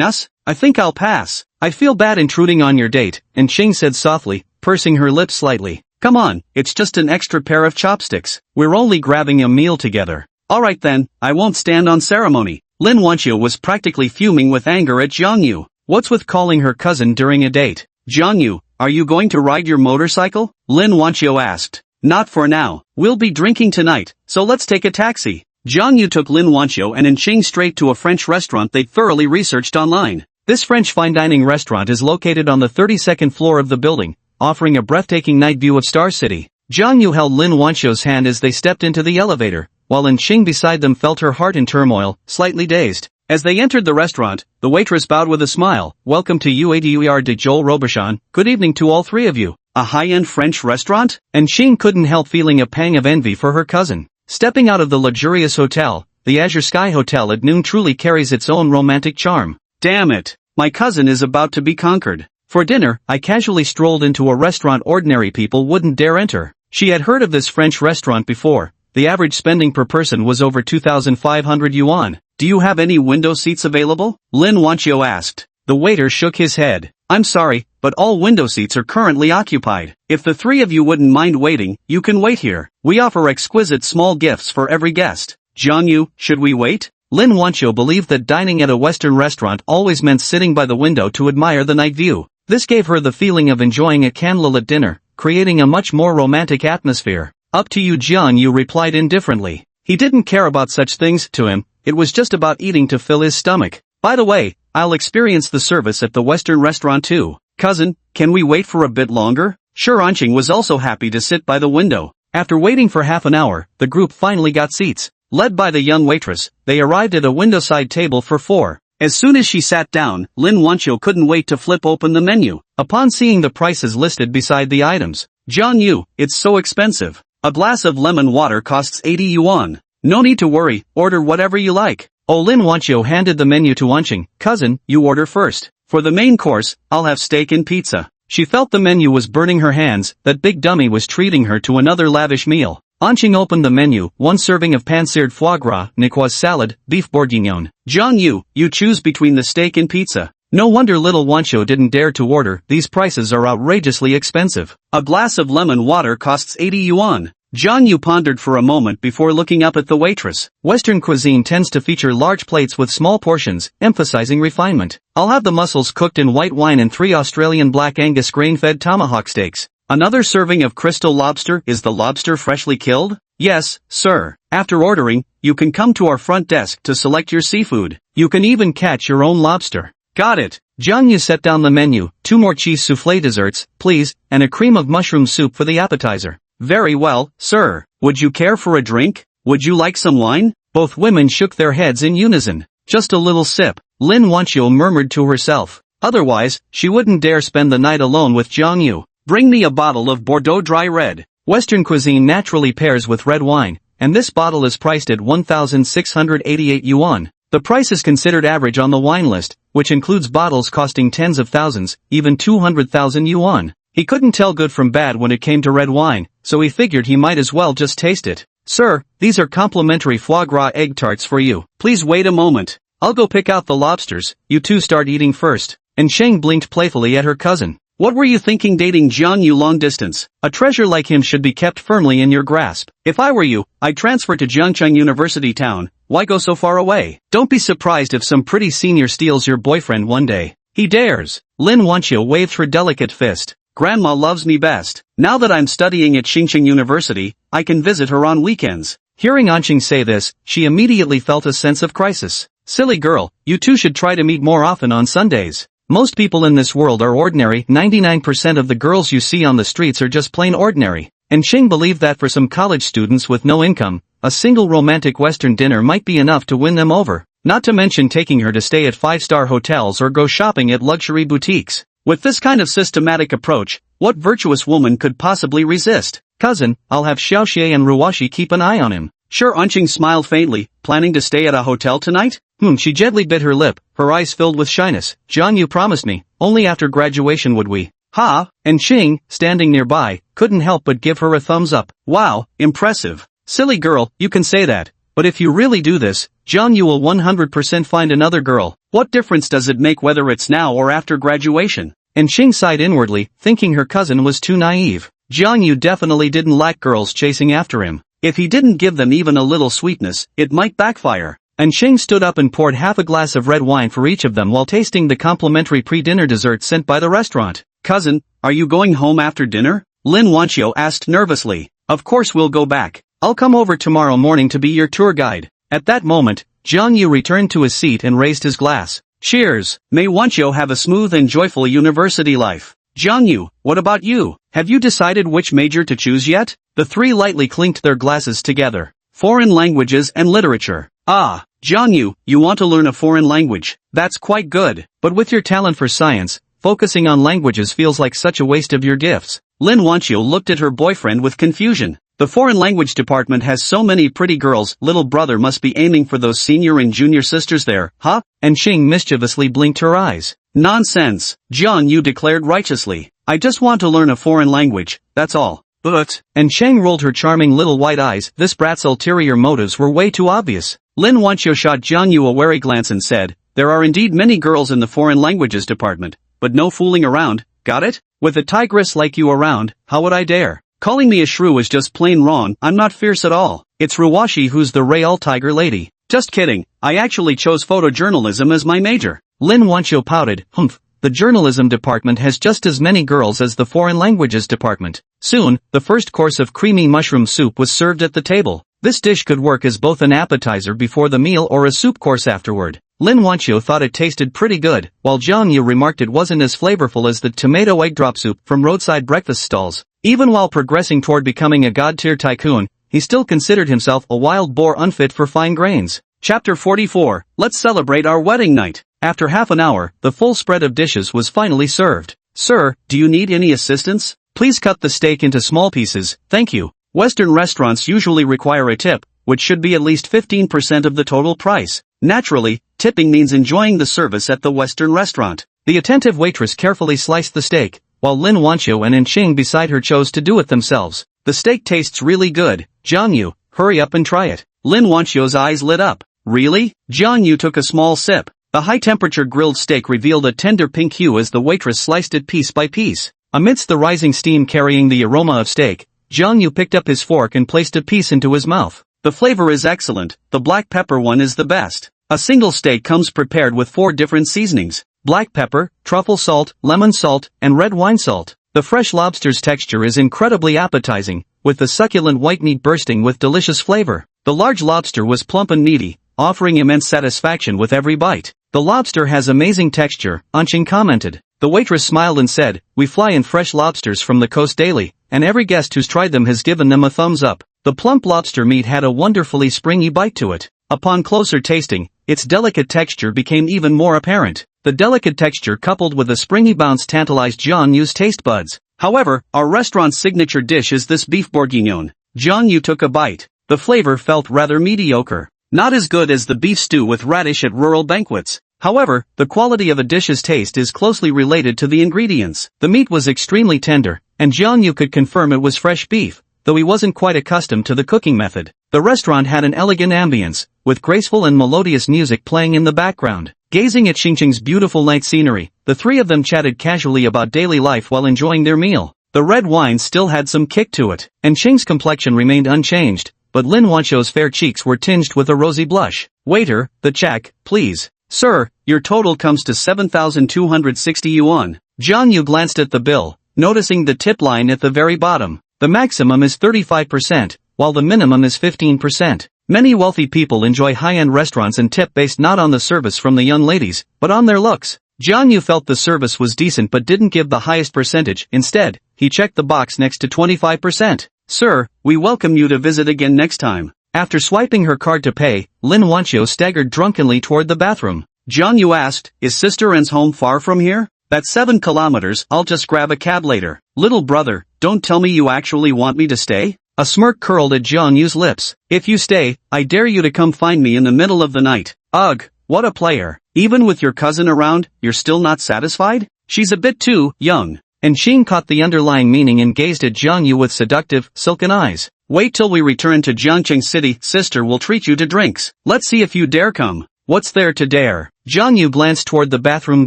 us? I think I'll pass. I feel bad intruding on your date, and Qing said softly, pursing her lips slightly. Come on, it's just an extra pair of chopsticks. We're only grabbing a meal together. Alright then, I won't stand on ceremony. Lin Wancho was practically fuming with anger at Jang Yu. What's with calling her cousin during a date? Jang Yu, are you going to ride your motorcycle? Lin Wancho asked. Not for now. We'll be drinking tonight, so let's take a taxi. Jang Yu took Lin Wancho and Qing straight to a French restaurant they thoroughly researched online. This French fine dining restaurant is located on the 32nd floor of the building, offering a breathtaking night view of Star City. Jang Yu held Lin Wancho's hand as they stepped into the elevator, while Xing beside them felt her heart in turmoil, slightly dazed. As they entered the restaurant, the waitress bowed with a smile. "Welcome to UADUER de Joel Robuchon. Good evening to all three of you." A high-end French restaurant? Xing couldn't help feeling a pang of envy for her cousin. Stepping out of the luxurious hotel, the Azure Sky Hotel at noon truly carries its own romantic charm. Damn it, my cousin is about to be conquered. For dinner, I casually strolled into a restaurant ordinary people wouldn't dare enter. She had heard of this French restaurant before. The average spending per person was over 2,500 yuan. "Do you have any window seats available?" Lin Wancho asked. The waiter shook his head. "I'm sorry, but all window seats are currently occupied. If the three of you wouldn't mind waiting, you can wait here. We offer exquisite small gifts for every guest." "Jang Yu, should we wait?" Lin Wancho believed that dining at a Western restaurant always meant sitting by the window to admire the night view. This gave her the feeling of enjoying a candlelit dinner, creating a much more romantic atmosphere. "Up to you." Jang Yu replied indifferently. He didn't care about such things. To him, it was just about eating to fill his stomach. "By the way, I'll experience the service at the Western restaurant too. Cousin, can we wait for a bit longer?" Sure. Xing was also happy to sit by the window. After waiting for half an hour, the group finally got seats. Led by the young waitress, they arrived at a windowside table for four. As soon as she sat down, Lin Wancho couldn't wait to flip open the menu. Upon seeing the prices listed beside the items, "Jang Yu, it's so expensive. A glass of lemon water costs 80 yuan. No need to worry, order whatever you like." Lin Wancho handed the menu to Xing. "Cousin, you order first. For the main course, I'll have steak and pizza." She felt the menu was burning her hands, that big dummy was treating her to another lavish meal. Xing opened the menu, one serving of pan-seared foie gras, niçoise salad, beef bourguignon. "Jang Yu, you choose between the steak and pizza." No wonder little Wancho didn't dare to order. These prices are outrageously expensive. A glass of lemon water costs 80 yuan. Jang Yu pondered for a moment before looking up at the waitress. Western cuisine tends to feature large plates with small portions, emphasizing refinement. "I'll have the mussels cooked in white wine and 3 Australian Black Angus grain-fed tomahawk steaks. Another serving of crystal lobster." "Is the lobster freshly killed?" "Yes, sir. After ordering, you can come to our front desk to select your seafood. You can even catch your own lobster." "Got it." Jang Yu set down the menu. 2 more cheese soufflé desserts, please, and a cream of mushroom soup for the appetizer." "Very well, sir. Would you care for a drink? Would you like some wine?" Both women shook their heads in unison. "Just a little sip," Lin Wancho murmured to herself. Otherwise, she wouldn't dare spend the night alone with Jang Yu. "Bring me a bottle of Bordeaux dry red." Western cuisine naturally pairs with red wine, and this bottle is priced at 1,688 yuan. The price is considered average on the wine list, which includes bottles costing tens of thousands, even 200,000 yuan. He couldn't tell good from bad when it came to red wine, so he figured he might as well just taste it. "Sir, these are complimentary foie gras egg tarts for you. Please wait a moment. I'll go pick out the lobsters. You two start eating first." Xing blinked playfully at her cousin. "What were you thinking dating Jang Yu long distance? A treasure like him should be kept firmly in your grasp. If I were you, I'd transfer to Jiangcheng University town. Why go so far away? Don't be surprised if some pretty senior steals your boyfriend one day." "He dares." Lin Wancho waved her delicate fist. "Grandma loves me best. Now that I'm studying at Xinjiang University, I can visit her on weekends." Hearing Xing say this, she immediately felt a sense of crisis. "Silly girl, you two should try to meet more often on Sundays. Most people in this world are ordinary. 99% of the girls you see on the streets are just plain ordinary." Xing believed that for some college students with no income, a single romantic Western dinner might be enough to win them over. Not to mention taking her to stay at 5-star hotels or go shopping at luxury boutiques. With this kind of systematic approach, what virtuous woman could possibly resist? "Cousin, I'll have Xiaoxie and Ruwashi keep an eye on him." "Sure." Xing smiled faintly. "Planning to stay at a hotel tonight?" She gently bit her lip, her eyes filled with shyness. "Jang Yu promised me, only after graduation would we." "Ha!" And Xing, standing nearby, couldn't help but give her a thumbs up. "Wow, impressive. Silly girl, you can say that. But if you really do this, Jang Yu will 100% find another girl. What difference does it make whether it's now or after graduation?" And Xing sighed inwardly, thinking her cousin was too naive. Jang Yu definitely didn't lack girls chasing after him. If he didn't give them even a little sweetness, it might backfire. And Xing stood up and poured half a glass of red wine for each of them while tasting the complimentary pre-dinner dessert sent by the restaurant. "Cousin, are you going home after dinner?" Lin Wancho asked nervously. "Of course we'll go back. I'll come over tomorrow morning to be your tour guide." At that moment, Jang Yu returned to his seat and raised his glass. "Cheers. May Wancho have a smooth and joyful university life." Jang Yu, what about you? Have you decided which major to choose yet? The three lightly clinked their glasses together. Foreign languages and literature. Ah, Jang Yu, you want to learn a foreign language. That's quite good. But with your talent for science, focusing on languages feels like such a waste of your gifts. Lin Wancho looked at her boyfriend with confusion. The foreign language department has so many pretty girls, little brother must be aiming for those senior and junior sisters there, huh? And Qing mischievously blinked her eyes. Nonsense, Jang Yu declared righteously. I just want to learn a foreign language, that's all. But, and Chang rolled her charming little white eyes, this brat's ulterior motives were way too obvious. Lin Wancho shot Jang Yu a wary glance and said, there are indeed many girls in the foreign languages department, but no fooling around, got it? With a tigress like you around, how would I dare? Calling me a shrew is just plain wrong, I'm not fierce at all. It's Ruwashi who's the real tiger lady. Just kidding, I actually chose photojournalism as my major. Lin Wancho pouted, humph. The journalism department has just as many girls as the foreign languages department. Soon, the first course of creamy mushroom soup was served at the table. This dish could work as both an appetizer before the meal or a soup course afterward. Lin Wancho thought it tasted pretty good, while Jang Yu remarked it wasn't as flavorful as the tomato egg drop soup from roadside breakfast stalls. Even while progressing toward becoming a god-tier tycoon, he still considered himself a wild boar unfit for fine grains. Chapter 44, Let's celebrate our wedding night. After half an hour, the full spread of dishes was finally served. Sir, do you need any assistance? Please cut the steak into small pieces, thank you. Western restaurants usually require a tip, which should be at least 15% of the total price. Naturally, tipping means enjoying the service at the Western restaurant. The attentive waitress carefully sliced the steak, while Lin Wancho and Ching beside her chose to do it themselves. The steak tastes really good, Jang Yu, hurry up and try it. Lin Wancho's eyes lit up. Really? Jang Yu took a small sip. The high-temperature grilled steak revealed a tender pink hue as the waitress sliced it piece by piece. Amidst the rising steam carrying the aroma of steak, Jang Yu picked up his fork and placed a piece into his mouth. The flavor is excellent, the black pepper one is the best. A single steak comes prepared with 4 different seasonings: black pepper, truffle salt, lemon salt, and red wine salt. The fresh lobster's texture is incredibly appetizing, with the succulent white meat bursting with delicious flavor. The large lobster was plump and meaty, offering immense satisfaction with every bite. The lobster has amazing texture, Ching commented. The waitress smiled and said, we fly in fresh lobsters from the coast daily, and every guest who's tried them has given them a thumbs up. The plump lobster meat had a wonderfully springy bite to it. Upon closer tasting, its delicate texture became even more apparent. The delicate texture coupled with a springy bounce tantalized Jang Yu's taste buds. However, our restaurant's signature dish is this beef bourguignon. Jang Yu took a bite. The flavor felt rather mediocre. Not as good as the beef stew with radish at rural banquets. However, the quality of a dish's taste is closely related to the ingredients. The meat was extremely tender, and Jang Yu could confirm it was fresh beef, though he wasn't quite accustomed to the cooking method. The restaurant had an elegant ambience, with graceful and melodious music playing in the background. Gazing at Xingqing's beautiful night scenery, the three of them chatted casually about daily life while enjoying their meal. The red wine still had some kick to it, and Qing's complexion remained unchanged, but Lin Wancho's fair cheeks were tinged with a rosy blush. Waiter, the check, please. Sir, your total comes to 7,260 yuan. Jang Yu glanced at the bill, noticing the tip line at the very bottom. The maximum is 35%, while the minimum is 15%. Many wealthy people enjoy high-end restaurants and tip based not on the service from the young ladies, but on their looks. Jang Yu felt the service was decent but didn't give the highest percentage. Instead, he checked the box next to 25%. Sir, we welcome you to visit again next time. After swiping her card to pay, Lin Wancho staggered drunkenly toward the bathroom. Jang Yu asked, is Sister N's home far from here? That's 7 kilometers, I'll just grab a cab later. Little brother, don't tell me you actually want me to stay? A smirk curled at Jang Yu's lips. If you stay, I dare you to come find me in the middle of the night. Ugh, what a player. Even with your cousin around, you're still not satisfied? She's a bit too young. And Qing caught the underlying meaning and gazed at Jang Yu with seductive, silken eyes. Wait till we return to Jiangqing City, sister will treat you to drinks. Let's see if you dare come. What's there to dare? Jang Yu glanced toward the bathroom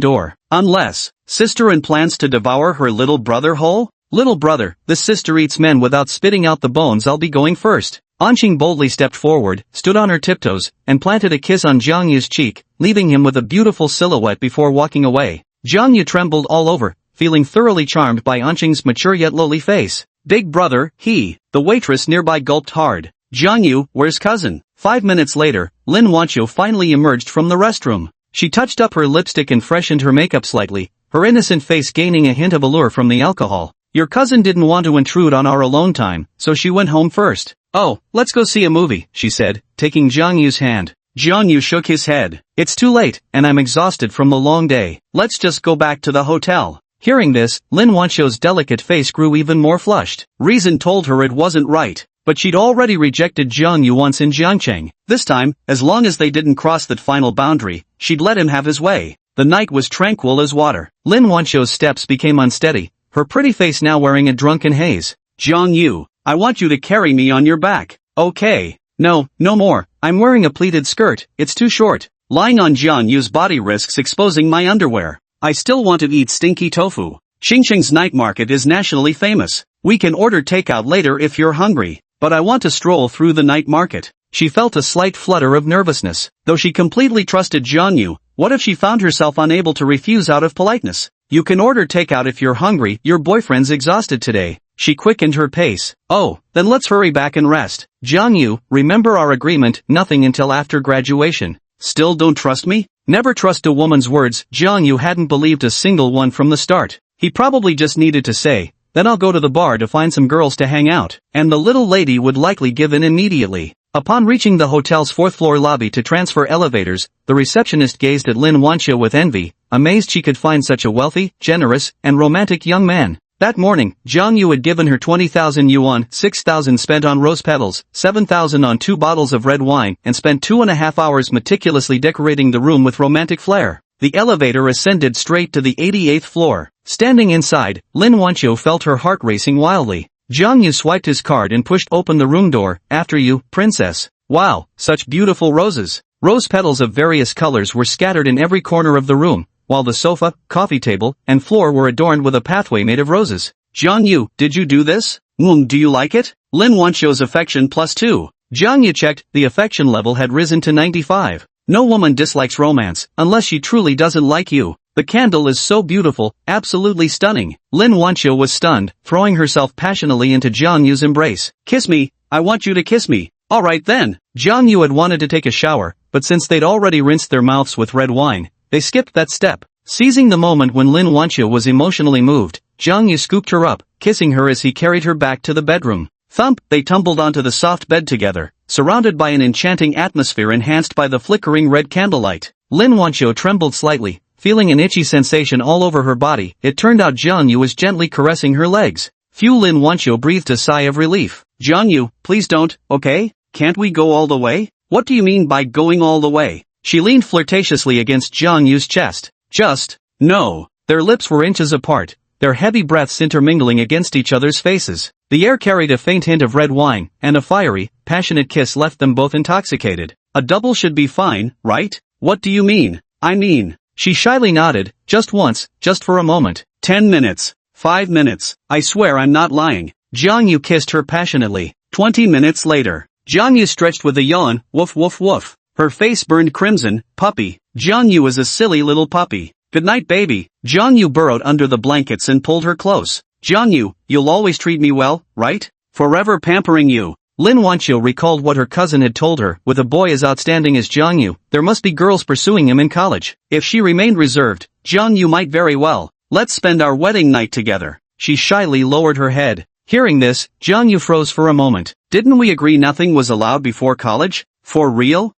door. Unless, sister N plans to devour her little brother whole? Little brother, this sister eats men without spitting out the bones, I'll be going first. Qing boldly stepped forward, stood on her tiptoes, and planted a kiss on Jang Yu's cheek, leaving him with a beautiful silhouette before walking away. Jang Yu trembled all over, feeling thoroughly charmed by Qing's mature yet lowly face. Big brother, the waitress nearby gulped hard. Jang Yu, where's cousin? 5 minutes later, Lin Wancho finally emerged from the restroom. She touched up her lipstick and freshened her makeup slightly, her innocent face gaining a hint of allure from the alcohol. Your cousin didn't want to intrude on our alone time, so she went home first. Oh, let's go see a movie, she said, taking Jang Yu's hand. Jang Yu shook his head. It's too late, and I'm exhausted from the long day. Let's just go back to the hotel. Hearing this, Lin Wancho's delicate face grew even more flushed. Reason told her it wasn't right. But she'd already rejected Jang Yu once in Jiangcheng. This time, as long as they didn't cross that final boundary, she'd let him have his way. The night was tranquil as water. Lin Wancho's steps became unsteady, her pretty face now wearing a drunken haze. Jang Yu, I want you to carry me on your back. Okay. No, no more. I'm wearing a pleated skirt, it's too short. Lying on Jang Yu's body risks exposing my underwear. I still want to eat stinky tofu. Xingcheng's night market is nationally famous. We can order takeout later if you're hungry. But I want to stroll through the night market. She felt a slight flutter of nervousness. Though she completely trusted Jang Yu, what if she found herself unable to refuse out of politeness? You can order takeout if you're hungry, your boyfriend's exhausted today. She quickened her pace. Oh, then let's hurry back and rest. Jang Yu, remember our agreement, nothing until after graduation. Still don't trust me? Never trust a woman's words. Jang Yu hadn't believed a single one from the start. He probably just needed to say, then I'll go to the bar to find some girls to hang out, and the little lady would likely give in immediately. Upon reaching the hotel's fourth-floor lobby to transfer elevators, the receptionist gazed at Lin Wancho with envy, amazed she could find such a wealthy, generous, and romantic young man. That morning, Jang Yu had given her 20,000 yuan, 6,000 spent on rose petals, 7,000 on 2 bottles of red wine, and spent 2.5 hours meticulously decorating the room with romantic flair. The elevator ascended straight to the 88th floor. Standing inside, Lin Wancho felt her heart racing wildly. Jang Yu swiped his card and pushed open the room door. After you, princess. Wow, such beautiful roses. Rose petals of various colors were scattered in every corner of the room, while the sofa, coffee table, and floor were adorned with a pathway made of roses. Jang Yu, did you do this? Do you like it? Lin Wancho's affection +2. Jang Yu checked, the affection level had risen to 95. No woman dislikes romance, unless she truly doesn't like you. The candle is so beautiful, absolutely stunning. Lin Wancho was stunned, throwing herself passionately into Jang Yu's embrace. Kiss me, I want you to kiss me. Alright then. Jang Yu had wanted to take a shower, but since they'd already rinsed their mouths with red wine, they skipped that step. Seizing the moment when Lin Wancho was emotionally moved, Jang Yu scooped her up, kissing her as he carried her back to the bedroom. Thump, they tumbled onto the soft bed together, surrounded by an enchanting atmosphere enhanced by the flickering red candlelight. Lin Wancho trembled slightly, feeling an itchy sensation all over her body. It turned out Jang Yu was gently caressing her legs. Lin Wancho breathed a sigh of relief. Jang Yu, please don't, okay? Can't we go all the way? What do you mean by going all the way? She leaned flirtatiously against Jang Yu's chest. Just, no. Their lips were inches apart, their heavy breaths intermingling against each other's faces. The air carried a faint hint of red wine, and a fiery, passionate kiss left them both intoxicated. A double should be fine, right? What do you mean? I mean, she shyly nodded, just once, just for a moment. 10 minutes. 5 minutes. I swear I'm not lying. Jang Yu kissed her passionately. 20 minutes later. Jang Yu stretched with a yawn, woof woof woof. Her face burned crimson. Puppy. Jang Yu is a silly little puppy. Good night, baby. Jang Yu burrowed under the blankets and pulled her close. Jang Yu, you'll always treat me well, right? Forever pampering you. Lin Wancho recalled what her cousin had told her. With a boy as outstanding as Jang Yu, there must be girls pursuing him in college. If she remained reserved, Jang Yu might very well. Let's spend our wedding night together. She shyly lowered her head. Hearing this, Jang Yu froze for a moment. Didn't we agree nothing was allowed before college? For real?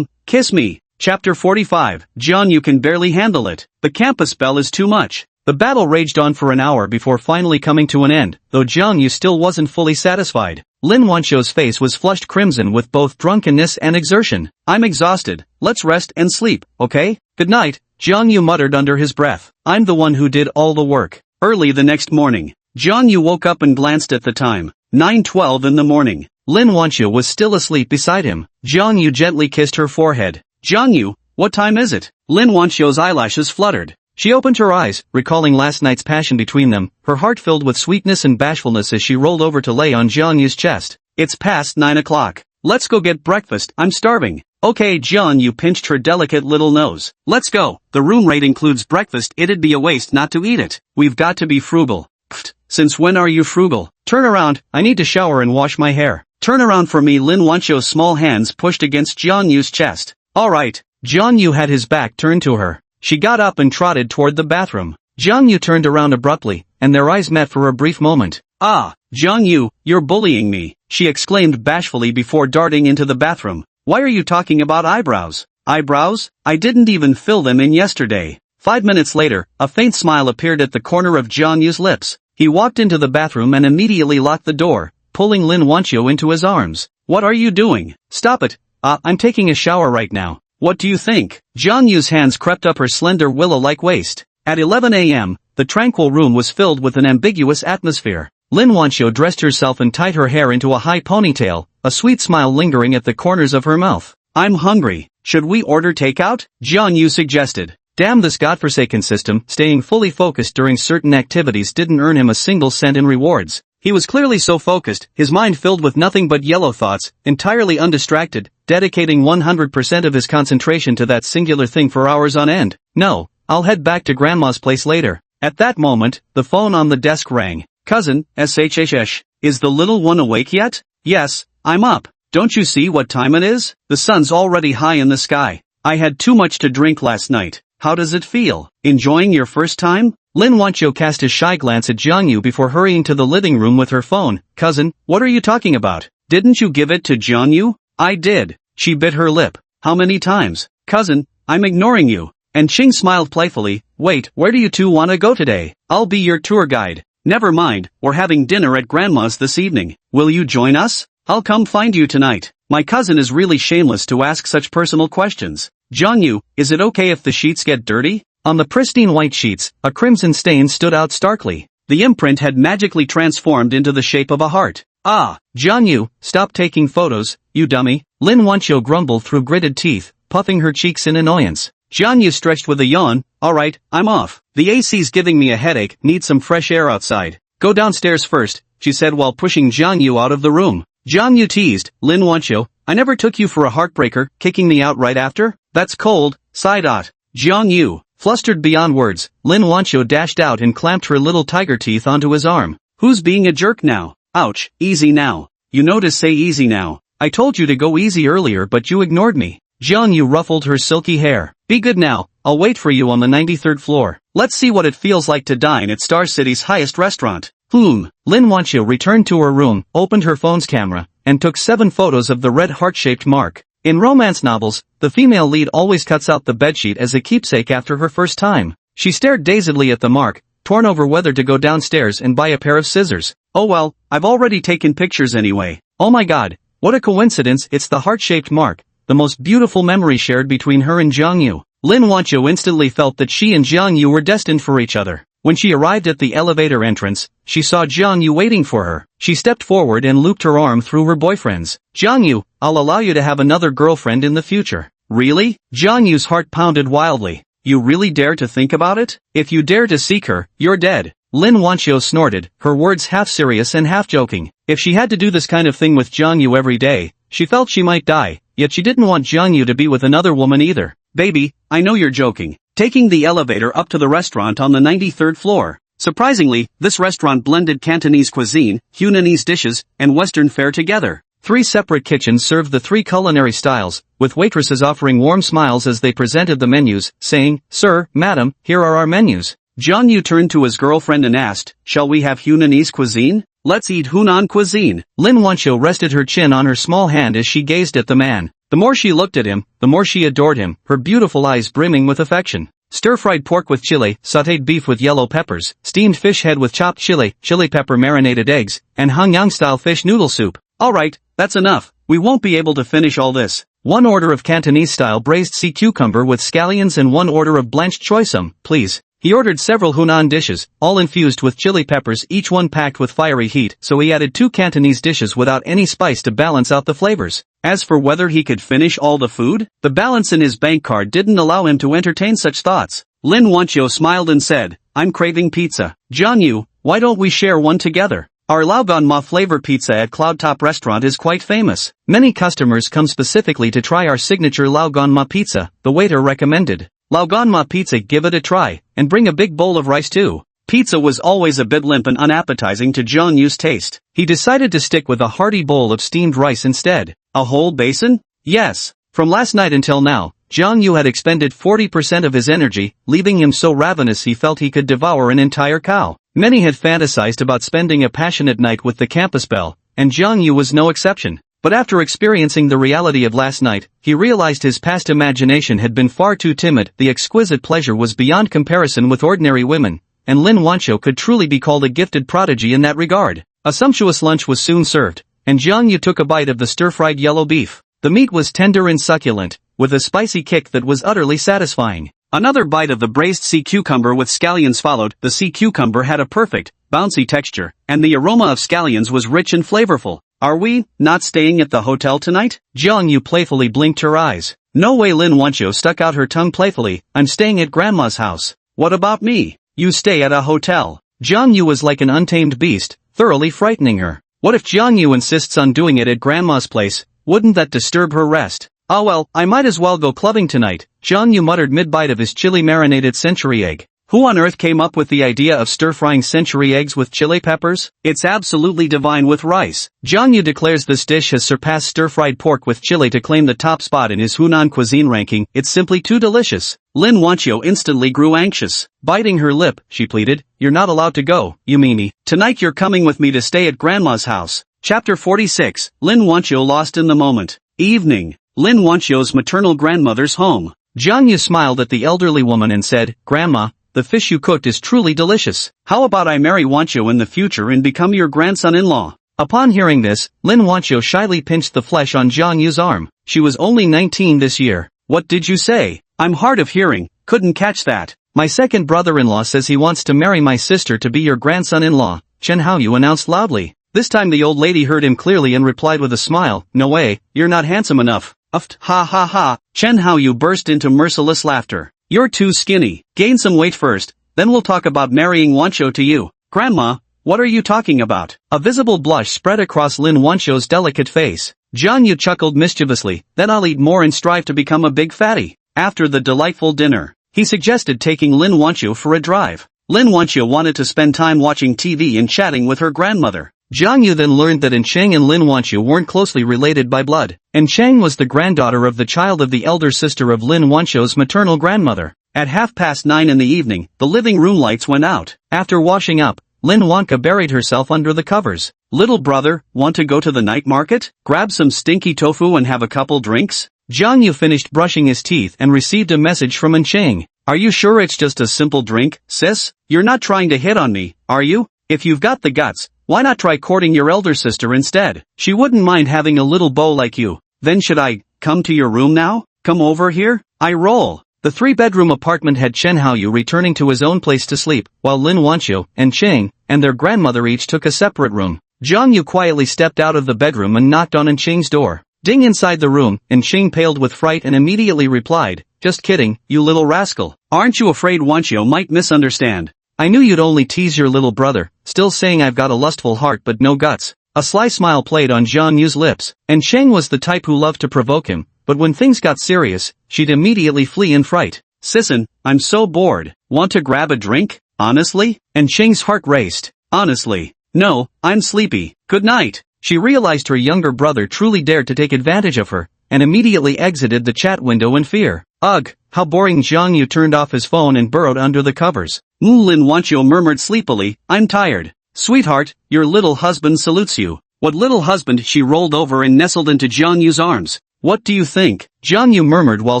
Kiss me. Chapter 45. Jang Yu can barely handle it. The campus bell is too much. The battle raged on for an hour before finally coming to an end, though Jang Yu still wasn't fully satisfied. Lin Wancho's face was flushed crimson with both drunkenness and exertion. I'm exhausted. Let's rest and sleep, okay? Good night, Jang Yu muttered under his breath. I'm the one who did all the work. Early the next morning, Jang Yu woke up and glanced at the time. 9:12 in the morning. Lin Wancho was still asleep beside him. Jang Yu gently kissed her forehead. Jang Yu, what time is it? Lin Wancho's eyelashes fluttered. She opened her eyes, recalling last night's passion between them, her heart filled with sweetness and bashfulness as she rolled over to lay on Jang Yu's chest. It's past 9 o'clock. Let's go get breakfast, I'm starving. Okay, Jang Yu pinched her delicate little nose. Let's go. The room rate includes breakfast, it'd be a waste not to eat it. We've got to be frugal. Pfft, since when are you frugal? Turn around, I need to shower and wash my hair. Turn around for me. Lin Wancho's small hands pushed against Jang Yu's chest. Alright. Jang Yu had his back turned to her. She got up and trotted toward the bathroom. Jang Yu turned around abruptly, and their eyes met for a brief moment. "Ah, Jang Yu, you're bullying me," she exclaimed bashfully before darting into the bathroom. "Why are you talking about eyebrows?" "Eyebrows? I didn't even fill them in yesterday." 5 minutes later, a faint smile appeared at the corner of Jang Yu's lips. He walked into the bathroom and immediately locked the door, pulling Lin Wancho into his arms. "What are you doing? Stop it. I'm taking a shower right now. What do you think?" Jang Yu's hands crept up her slender willow-like waist. At 11 a.m., the tranquil room was filled with an ambiguous atmosphere. Lin Wancho dressed herself and tied her hair into a high ponytail, a sweet smile lingering at the corners of her mouth. "I'm hungry. Should we order takeout?" Jang Yu suggested. Damn this godforsaken system, staying fully focused during certain activities didn't earn him a single cent in rewards. He was clearly so focused, his mind filled with nothing but yellow thoughts, entirely undistracted, dedicating 100% of his concentration to that singular thing for hours on end. "No, I'll head back to Grandma's place later." At that moment, the phone on the desk rang. "Cousin, shh, is the little one awake yet?" "Yes, I'm up. Don't you see what time it is? The sun's already high in the sky. I had too much to drink last night. How does it feel? Enjoying your first time?" Lin Wancho cast a shy glance at Jang Yu before hurrying to the living room with her phone. "Cousin, what are you talking about? Didn't you give it to Jang Yu?" "I did." She bit her lip. "How many times?" "Cousin, I'm ignoring you." And Ching smiled playfully. "Wait, where do you two want to go today? I'll be your tour guide." "Never mind, we're having dinner at Grandma's this evening. Will you join us?" "I'll come find you tonight." My cousin is really shameless to ask such personal questions. "Jang Yu, is it okay if the sheets get dirty?" On the pristine white sheets, a crimson stain stood out starkly. The imprint had magically transformed into the shape of a heart. "Ah, Jang Yu, stop taking photos, you dummy," Lin Wancho grumbled through gritted teeth, puffing her cheeks in annoyance. Jang Yu stretched with a yawn. "Alright, I'm off. The AC's giving me a headache, need some fresh air outside." "Go downstairs first," she said while pushing Jang Yu out of the room. Jang Yu teased. "Lin Wancho, I never took you for a heartbreaker, kicking me out right after? That's cold," sighed Jang Yu. Flustered beyond words, Lin Wancho dashed out and clamped her little tiger teeth onto his arm. "Who's being a jerk now? Ouch, easy now. You know to say easy now. I told you to go easy earlier but you ignored me." Jang Yu ruffled her silky hair. "Be good now, I'll wait for you on the 93rd floor. Let's see what it feels like to dine at Star City's highest restaurant." Lin Wancho returned to her room, opened her phone's camera, and took 7 photos of the red heart-shaped mark. In romance novels, the female lead always cuts out the bedsheet as a keepsake after her first time. She stared dazedly at the mark, torn over whether to go downstairs and buy a pair of scissors. "Oh well, I've already taken pictures anyway." Oh my god, what a coincidence, it's the heart-shaped mark, the most beautiful memory shared between her and Jang Yu. Lin Wancho instantly felt that she and Jang Yu were destined for each other. When she arrived at the elevator entrance, she saw Jang Yu waiting for her. She stepped forward and looped her arm through her boyfriend's. "Jang Yu, I'll allow you to have another girlfriend in the future." "Really?" Jang Yu's heart pounded wildly. "You really dare to think about it? If you dare to seek her, you're dead." Lin Wancho snorted, her words half serious and half joking. If she had to do this kind of thing with Jang Yu every day, she felt she might die, yet she didn't want Jang Yu to be with another woman either. "Baby, I know you're joking." Taking the elevator up to the restaurant on the 93rd floor. Surprisingly, this restaurant blended Cantonese cuisine, Hunanese dishes, and Western fare together. 3 separate kitchens served the 3 culinary styles, with waitresses offering warm smiles as they presented the menus, saying, "Sir, madam, here are our menus." Jang Yu turned to his girlfriend and asked, "Shall we have Hunanese cuisine?" "Let's eat Hunan cuisine." Lin Wancho rested her chin on her small hand as she gazed at the man. The more she looked at him, the more she adored him, her beautiful eyes brimming with affection. Stir-fried pork with chili, sautéed beef with yellow peppers, steamed fish head with chopped chili pepper marinated eggs, and Hanyang-style fish noodle soup. "Alright, that's enough, we won't be able to finish all this." 1 order of Cantonese-style braised sea cucumber with scallions and 1 order of blanched choy sum, please. He ordered several Hunan dishes, all infused with chili peppers, each one packed with fiery heat, so he added 2 Cantonese dishes without any spice to balance out the flavors. As for whether he could finish all the food, the balance in his bank card didn't allow him to entertain such thoughts. Lin Wancho smiled and said, "I'm craving pizza. Jang Yu, why don't we share one together? Our Laogan flavor pizza at Cloud Top Restaurant is quite famous. Many customers come specifically to try our signature Laogan pizza," the waiter recommended. "Laogan pizza, give it a try, and bring a big bowl of rice too." Pizza was always a bit limp and unappetizing to Jang Yu's taste. He decided to stick with a hearty bowl of steamed rice instead. A whole basin? Yes. From last night until now, Jang Yu had expended 40% of his energy, leaving him so ravenous he felt he could devour an entire cow. Many had fantasized about spending a passionate night with the campus belle, and Jang Yu was no exception. But after experiencing the reality of last night, he realized his past imagination had been far too timid. The exquisite pleasure was beyond comparison with ordinary women, and Lin Wancho could truly be called a gifted prodigy in that regard. A sumptuous lunch was soon served, and Jang Yu took a bite of the stir-fried yellow beef. The meat was tender and succulent, with a spicy kick that was utterly satisfying. Another bite of the braised sea cucumber with scallions followed. The sea cucumber had a perfect, bouncy texture, and the aroma of scallions was rich and flavorful. Are we not staying at the hotel tonight? Jang Yu playfully blinked her eyes. No way. Lin Wancho stuck out her tongue playfully. I'm staying at Grandma's house. What about me? You stay at a hotel. Jang Yu was like an untamed beast, thoroughly frightening her. What if Jang Yu insists on doing it at Grandma's place? Wouldn't that disturb her rest? Oh well, I might as well go clubbing tonight, Jang Yu muttered mid-bite of his chili-marinated century egg. Who on earth came up with the idea of stir-frying century eggs with chili peppers? It's absolutely divine with rice. Jang Yu declares this dish has surpassed stir-fried pork with chili to claim the top spot in his Hunan cuisine ranking. It's simply too delicious. Lin Wancho instantly grew anxious. Biting her lip, she pleaded, You're not allowed to go, you meanie. Tonight you're coming with me to stay at Grandma's house. Chapter 46, Lin Wancho lost in the moment. Evening. Lin Wancho's maternal grandmother's home. Jang Yu smiled at the elderly woman and said, Grandma, the fish you cooked is truly delicious. How about I marry Wancho in the future and become your grandson-in-law? Upon hearing this, Lin Wancho shyly pinched the flesh on Jang Yu's arm. She was only 19 this year. What did you say? I'm hard of hearing, couldn't catch that. My second brother-in-law says he wants to marry my sister to be your grandson-in-law, Chen Haoyu announced loudly. This time the old lady heard him clearly and replied with a smile, No way, you're not handsome enough. Uffed, ha ha ha. Chen Haoyu burst into merciless laughter. You're too skinny. Gain some weight first, then we'll talk about marrying Wancho to you. Grandma, what are you talking about? A visible blush spread across Lin Wancho's delicate face. Jang Yu chuckled mischievously, then I'll eat more and strive to become a big fatty. After the delightful dinner, he suggested taking Lin Wancho for a drive. Lin Wancho wanted to spend time watching TV and chatting with her grandmother. Jang Yu then learned that Encheng and Lin Wancho weren't closely related by blood. Encheng was the granddaughter of the child of the elder sister of Lin Wancho's maternal grandmother. At 9:30 in the evening, the living room lights went out. After washing up, Lin Wancho buried herself under the covers. Little brother, want to go to the night market? Grab some stinky tofu and have a couple drinks? Jang Yu finished brushing his teeth and received a message from Encheng. Are you sure it's just a simple drink, sis? You're not trying to hit on me, are you? If you've got the guts, why not try courting your elder sister instead? She wouldn't mind having a little beau like you. Then should I come to your room now? Come over here? I roll. The three-bedroom apartment had Chen Haoyu returning to his own place to sleep, while Lin Wancho and Cheng and their grandmother each took a separate room. Jang Yu quietly stepped out of the bedroom and knocked on Encheng's door. Ding inside the room, Encheng paled with fright and immediately replied, Just kidding, you little rascal. Aren't you afraid Wancho might misunderstand? I knew you'd only tease your little brother, still saying I've got a lustful heart but no guts. A sly smile played on Jang Yu's lips, and Cheng was the type who loved to provoke him, but when things got serious, she'd immediately flee in fright. Sisson, I'm so bored. Want to grab a drink? Honestly? And Cheng's heart raced. Honestly. No, I'm sleepy. Good night. She realized her younger brother truly dared to take advantage of her, and immediately exited the chat window in fear. Ugh, how boring. Jang Yu turned off his phone and burrowed under the covers. Lin Wancho murmured sleepily, I'm tired. Sweetheart, your little husband salutes you. What little husband? She rolled over and nestled into Jang Yu's arms. What do you think? Jang Yu murmured while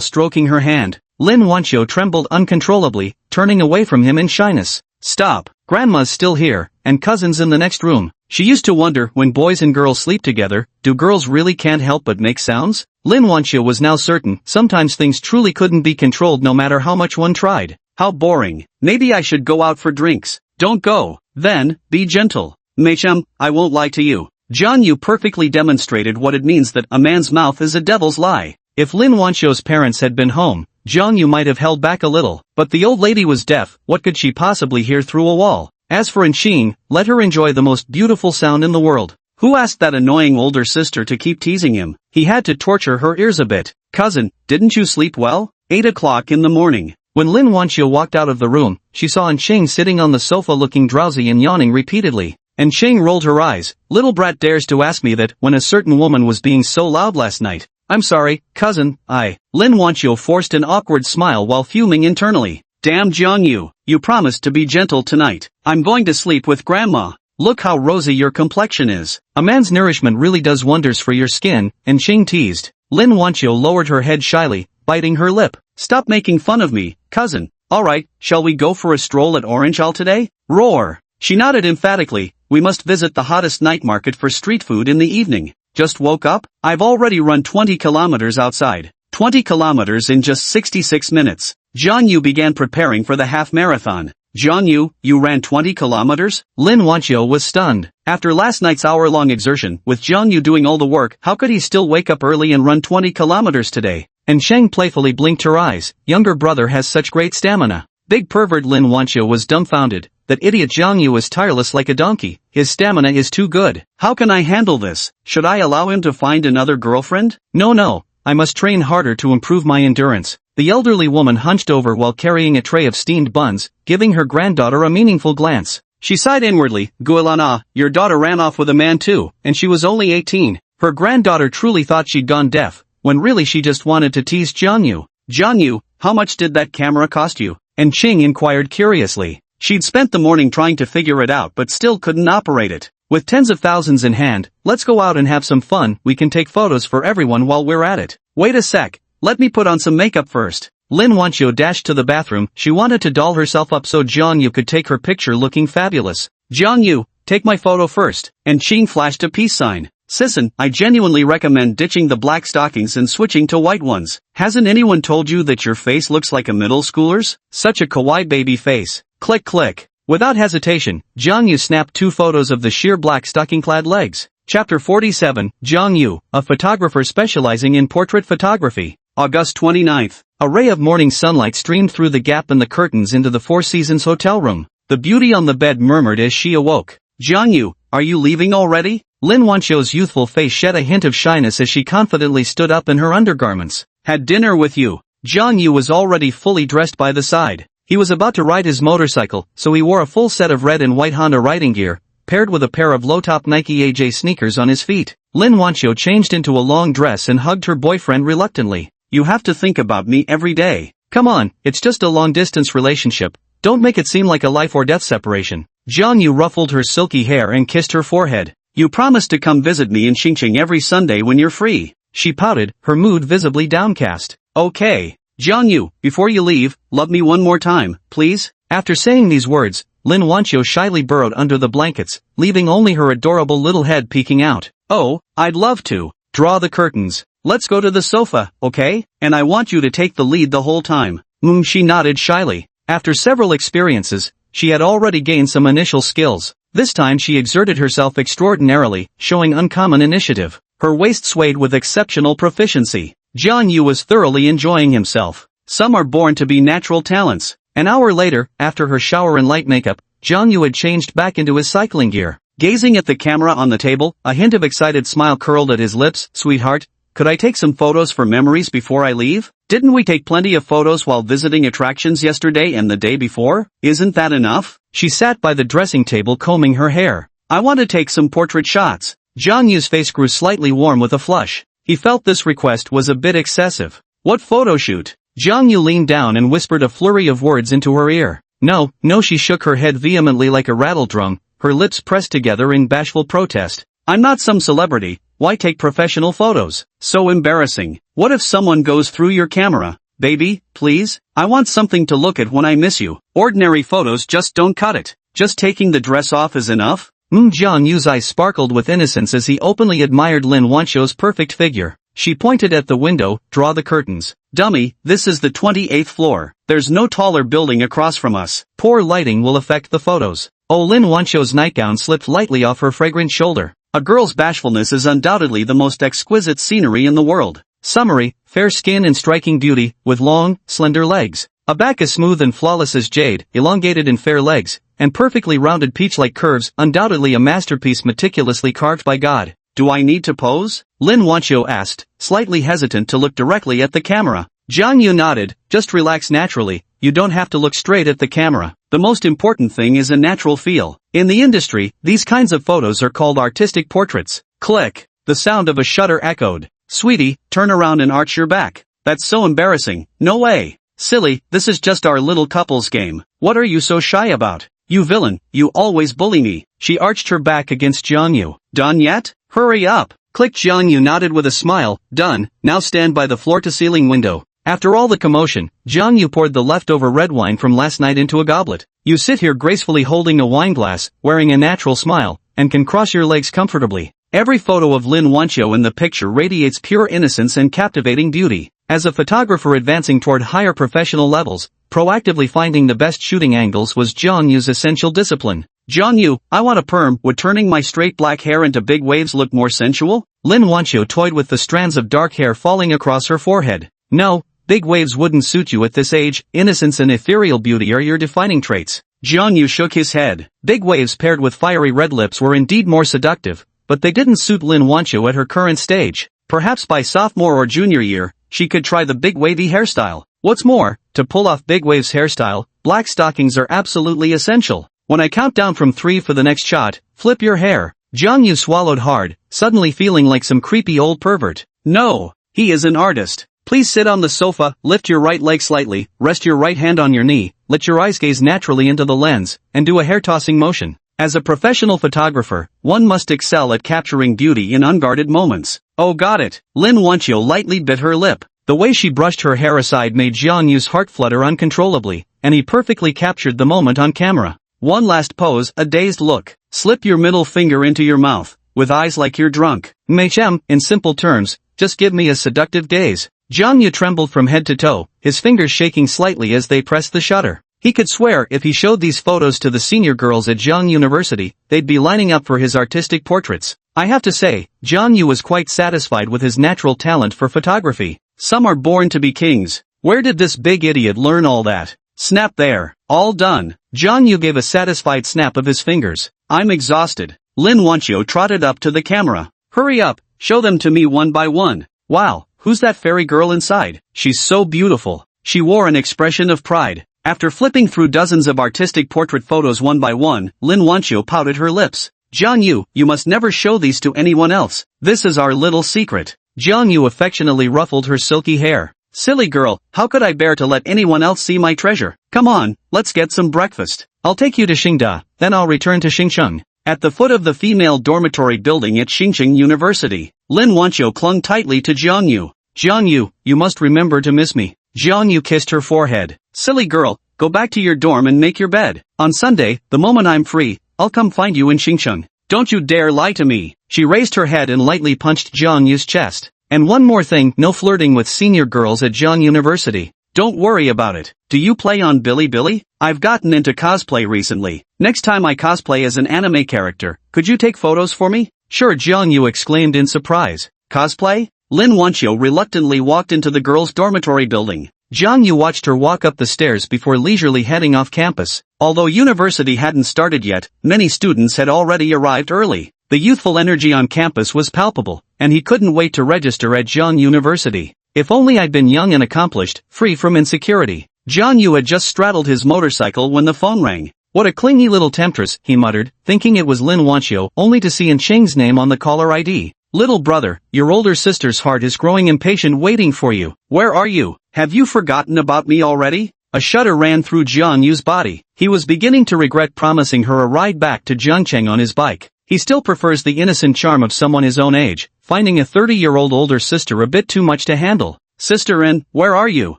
stroking her hand. Lin Wancho trembled uncontrollably, turning away from him in shyness. Stop. Grandma's still here, and cousin's in the next room. She used to wonder, when boys and girls sleep together, do girls really can't help but make sounds? Lin Wancho was now certain, sometimes things truly couldn't be controlled no matter how much one tried. How boring. Maybe I should go out for drinks. Don't go. Then, be gentle. Mecham, I won't lie to you. Jang Yu perfectly demonstrated what it means that a man's mouth is a devil's lie. If Lin Wancho's parents had been home, Jang Yu might have held back a little, but the old lady was deaf. What could she possibly hear through a wall? As for Encheng, let her enjoy the most beautiful sound in the world. Who asked that annoying older sister to keep teasing him? He had to torture her ears a bit. Cousin, didn't you sleep well? 8 o'clock in the morning. When Lin Wancho walked out of the room, she saw Encheng sitting on the sofa looking drowsy and yawning repeatedly. Encheng rolled her eyes. Little brat dares to ask me that when a certain woman was being so loud last night. I'm sorry, cousin, Lin Wancho forced an awkward smile while fuming internally. Damn Jang Yu, you promised to be gentle tonight. I'm going to sleep with grandma. Look how rosy your complexion is. A man's nourishment really does wonders for your skin, and Ching teased. Lin Wancho lowered her head shyly, biting her lip. Stop making fun of me, cousin. Alright, shall we go for a stroll at Orange Hall today? Roar. She nodded emphatically. We must visit the hottest night market for street food in the evening. Just woke up? I've already run 20 kilometers outside. 20 kilometers in just 66 minutes. Jang Yu began preparing for the half marathon. Jang Yu, you ran 20 kilometers? Lin Wancho was stunned. After last night's hour-long exertion, with Jang Yu doing all the work, how could he still wake up early and run 20 kilometers today? And Sheng playfully blinked her eyes. Younger brother has such great stamina. Big pervert Lin Wancho was dumbfounded. That idiot Jang Yu is tireless like a donkey. His stamina is too good. How can I handle this? Should I allow him to find another girlfriend? No. I must train harder to improve my endurance. The elderly woman hunched over while carrying a tray of steamed buns, giving her granddaughter a meaningful glance. She sighed inwardly. Guilana, your daughter ran off with a man too, and she was only 18. Her granddaughter truly thought she'd gone deaf, when really she just wanted to tease Jang Yu. Jang Yu, how much did that camera cost you? And Ching inquired curiously. She'd spent the morning trying to figure it out but still couldn't operate it. With tens of thousands in hand, let's go out and have some fun. We can take photos for everyone while we're at it. Wait a sec. Let me put on some makeup first. Lin Wancho dashed to the bathroom. She wanted to doll herself up so Jang Yu could take her picture looking fabulous. Jang Yu, take my photo first. And Ching flashed a peace sign. Sisson, I genuinely recommend ditching the black stockings and switching to white ones. Hasn't anyone told you that your face looks like a middle schooler's? Such a kawaii baby face. Click click. Without hesitation, Jang Yu snapped 2 photos of the sheer black stocking-clad legs. Chapter 47, Jang Yu, a photographer specializing in portrait photography. August 29th. A ray of morning sunlight streamed through the gap in the curtains into the Four Seasons hotel room. The beauty on the bed murmured as she awoke. Jang Yu, are you leaving already? Lin Wancho's youthful face shed a hint of shyness as she confidently stood up in her undergarments. Had dinner with you. Jang Yu was already fully dressed by the side. He was about to ride his motorcycle, so he wore a full set of red and white Honda riding gear, paired with a pair of low-top Nike AJ sneakers on his feet. Lin Wancho changed into a long dress and hugged her boyfriend reluctantly. You have to think about me every day. Come on, it's just a long-distance relationship. Don't make it seem like a life-or-death separation. Jang Yu ruffled her silky hair and kissed her forehead. You promised to come visit me in Xingqing every Sunday when you're free. She pouted, her mood visibly downcast. Okay. Jang Yu, before you leave, love me one more time, please? After saying these words, Lin Wancho shyly burrowed under the blankets, leaving only her adorable little head peeking out. Oh, I'd love to. Draw the curtains. Let's go to the sofa, okay? And I want you to take the lead the whole time. She nodded shyly. After several experiences, she had already gained some initial skills. This time she exerted herself extraordinarily, showing uncommon initiative. Her waist swayed with exceptional proficiency. Jang Yu was thoroughly enjoying himself. Some are born to be natural talents. An hour later, after her shower and light makeup, Jang Yu had changed back into his cycling gear. Gazing at the camera on the table, a hint of excited smile curled at his lips. Sweetheart, could I take some photos for memories before I leave? Didn't we take plenty of photos while visiting attractions yesterday and the day before? Isn't that enough? She sat by the dressing table combing her hair. I want to take some portrait shots. Jang Yu's face grew slightly warm with a flush. He felt this request was a bit excessive. What photo shoot? Jang Yu leaned down and whispered a flurry of words into her ear. No, she shook her head vehemently like a rattledrum, her lips pressed together in bashful protest. I'm not some celebrity. Why take professional photos? So embarrassing. What if someone goes through your camera? Baby, please? I want something to look at when I miss you. Ordinary photos just don't cut it. Just taking the dress off is enough? Jang Yu's eyes sparkled with innocence as he openly admired Lin Wancho's perfect figure. She pointed at the window. Draw the curtains. Dummy, this is the 28th floor. There's no taller building across from us. Poor lighting will affect the photos. Oh, Lin Wancho's nightgown slipped lightly off her fragrant shoulder. A girl's bashfulness is undoubtedly the most exquisite scenery in the world. Summary, fair skin and striking beauty, with long, slender legs. A back as smooth and flawless as jade, elongated and fair legs, and perfectly rounded peach-like curves, undoubtedly a masterpiece meticulously carved by God. Do I need to pose? Lin Wancho asked, slightly hesitant to look directly at the camera. Jang Yu nodded. Just relax naturally. You don't have to look straight at the camera. The most important thing is a natural feel. In the industry, these kinds of photos are called artistic portraits. Click. The sound of a shutter echoed. Sweetie, turn around and arch your back. That's so embarrassing. No way. Silly, this is just our little couples game. What are you so shy about? You villain, you always bully me. She arched her back against Jang Yu. Done yet? Hurry up. Click. Jang Yu nodded with a smile. Done, now stand by the floor-to-ceiling window. After all the commotion, Jang Yu poured the leftover red wine from last night into a goblet. You sit here gracefully holding a wine glass, wearing a natural smile, and can cross your legs comfortably. Every photo of Lin Wancho in the picture radiates pure innocence and captivating beauty. As a photographer advancing toward higher professional levels, proactively finding the best shooting angles was Jang Yu's essential discipline. Jang Yu, I want a perm. Would turning my straight black hair into big waves look more sensual? Lin Wancho toyed with the strands of dark hair falling across her forehead. No, big waves wouldn't suit you at this age. Innocence and ethereal beauty are your defining traits. Jang Yu shook his head. Big waves paired with fiery red lips were indeed more seductive, but they didn't suit Lin Wancho at her current stage. Perhaps by sophomore or junior year, she could try the big wavy hairstyle. What's more, to pull off Big Wave's hairstyle, black stockings are absolutely essential. When I count down from 3 for the next shot, flip your hair. Jang Yu swallowed hard, suddenly feeling like some creepy old pervert. No, he is an artist. Please sit on the sofa, lift your right leg slightly, rest your right hand on your knee, let your eyes gaze naturally into the lens, and do a hair-tossing motion. As a professional photographer, one must excel at capturing beauty in unguarded moments. Oh, got it. Lin Wancho lightly bit her lip. The way she brushed her hair aside made Jang Yu's heart flutter uncontrollably, and he perfectly captured the moment on camera. One last pose, a dazed look. Slip your middle finger into your mouth, with eyes like you're drunk. Machem, in simple terms, just give me a seductive gaze. Jang Yu trembled from head to toe, his fingers shaking slightly as they pressed the shutter. He could swear if he showed these photos to the senior girls at Zhang University, they'd be lining up for his artistic portraits. I have to say, Jang Yu was quite satisfied with his natural talent for photography. Some are born to be kings. Where did this big idiot learn all that? Snap there. All done. Jang Yu gave a satisfied snap of his fingers. I'm exhausted. Lin Wancho trotted up to the camera. Hurry up, show them to me one by one. Wow, who's that fairy girl inside? She's so beautiful. She wore an expression of pride. After flipping through dozens of artistic portrait photos one by one, Lin Wancho pouted her lips. Jang Yu, you must never show these to anyone else. This is our little secret. Jang Yu affectionately ruffled her silky hair. Silly girl, how could I bear to let anyone else see my treasure? Come on, let's get some breakfast. I'll take you to Xingda, then I'll return to Xingcheng. At the foot of the female dormitory building at Xingcheng University, Lin Wancho clung tightly to Jang Yu. Jang Yu, you must remember to miss me. Jang Yu kissed her forehead. Silly girl, go back to your dorm and make your bed. On Sunday, the moment I'm free, I'll come find you in Xingcheng. Don't you dare lie to me. She raised her head and lightly punched Jang Yu's chest. And one more thing, no flirting with senior girls at Zhang University. Don't worry about it. Do you play on Bilibili? I've gotten into cosplay recently. Next time I cosplay as an anime character, could you take photos for me? Sure, Jang Yu exclaimed in surprise. Cosplay? Lin Wancho reluctantly walked into the girls' dormitory building. Jang Yu watched her walk up the stairs before leisurely heading off campus. Although university hadn't started yet, many students had already arrived early. The youthful energy on campus was palpable, and he couldn't wait to register at Zhang University. If only I'd been young and accomplished, free from insecurity. Jang Yu had just straddled his motorcycle when the phone rang. What a clingy little temptress, he muttered, thinking it was Lin Wancho, only to see Cheng's name on the caller ID. Little brother, your older sister's heart is growing impatient waiting for you. Where are you? Have you forgotten about me already? A shudder ran through Jang Yu's body. He was beginning to regret promising her a ride back to Zhangcheng on his bike. He still prefers the innocent charm of someone his own age, finding a 30-year-old older sister a bit too much to handle. Sister, where are you?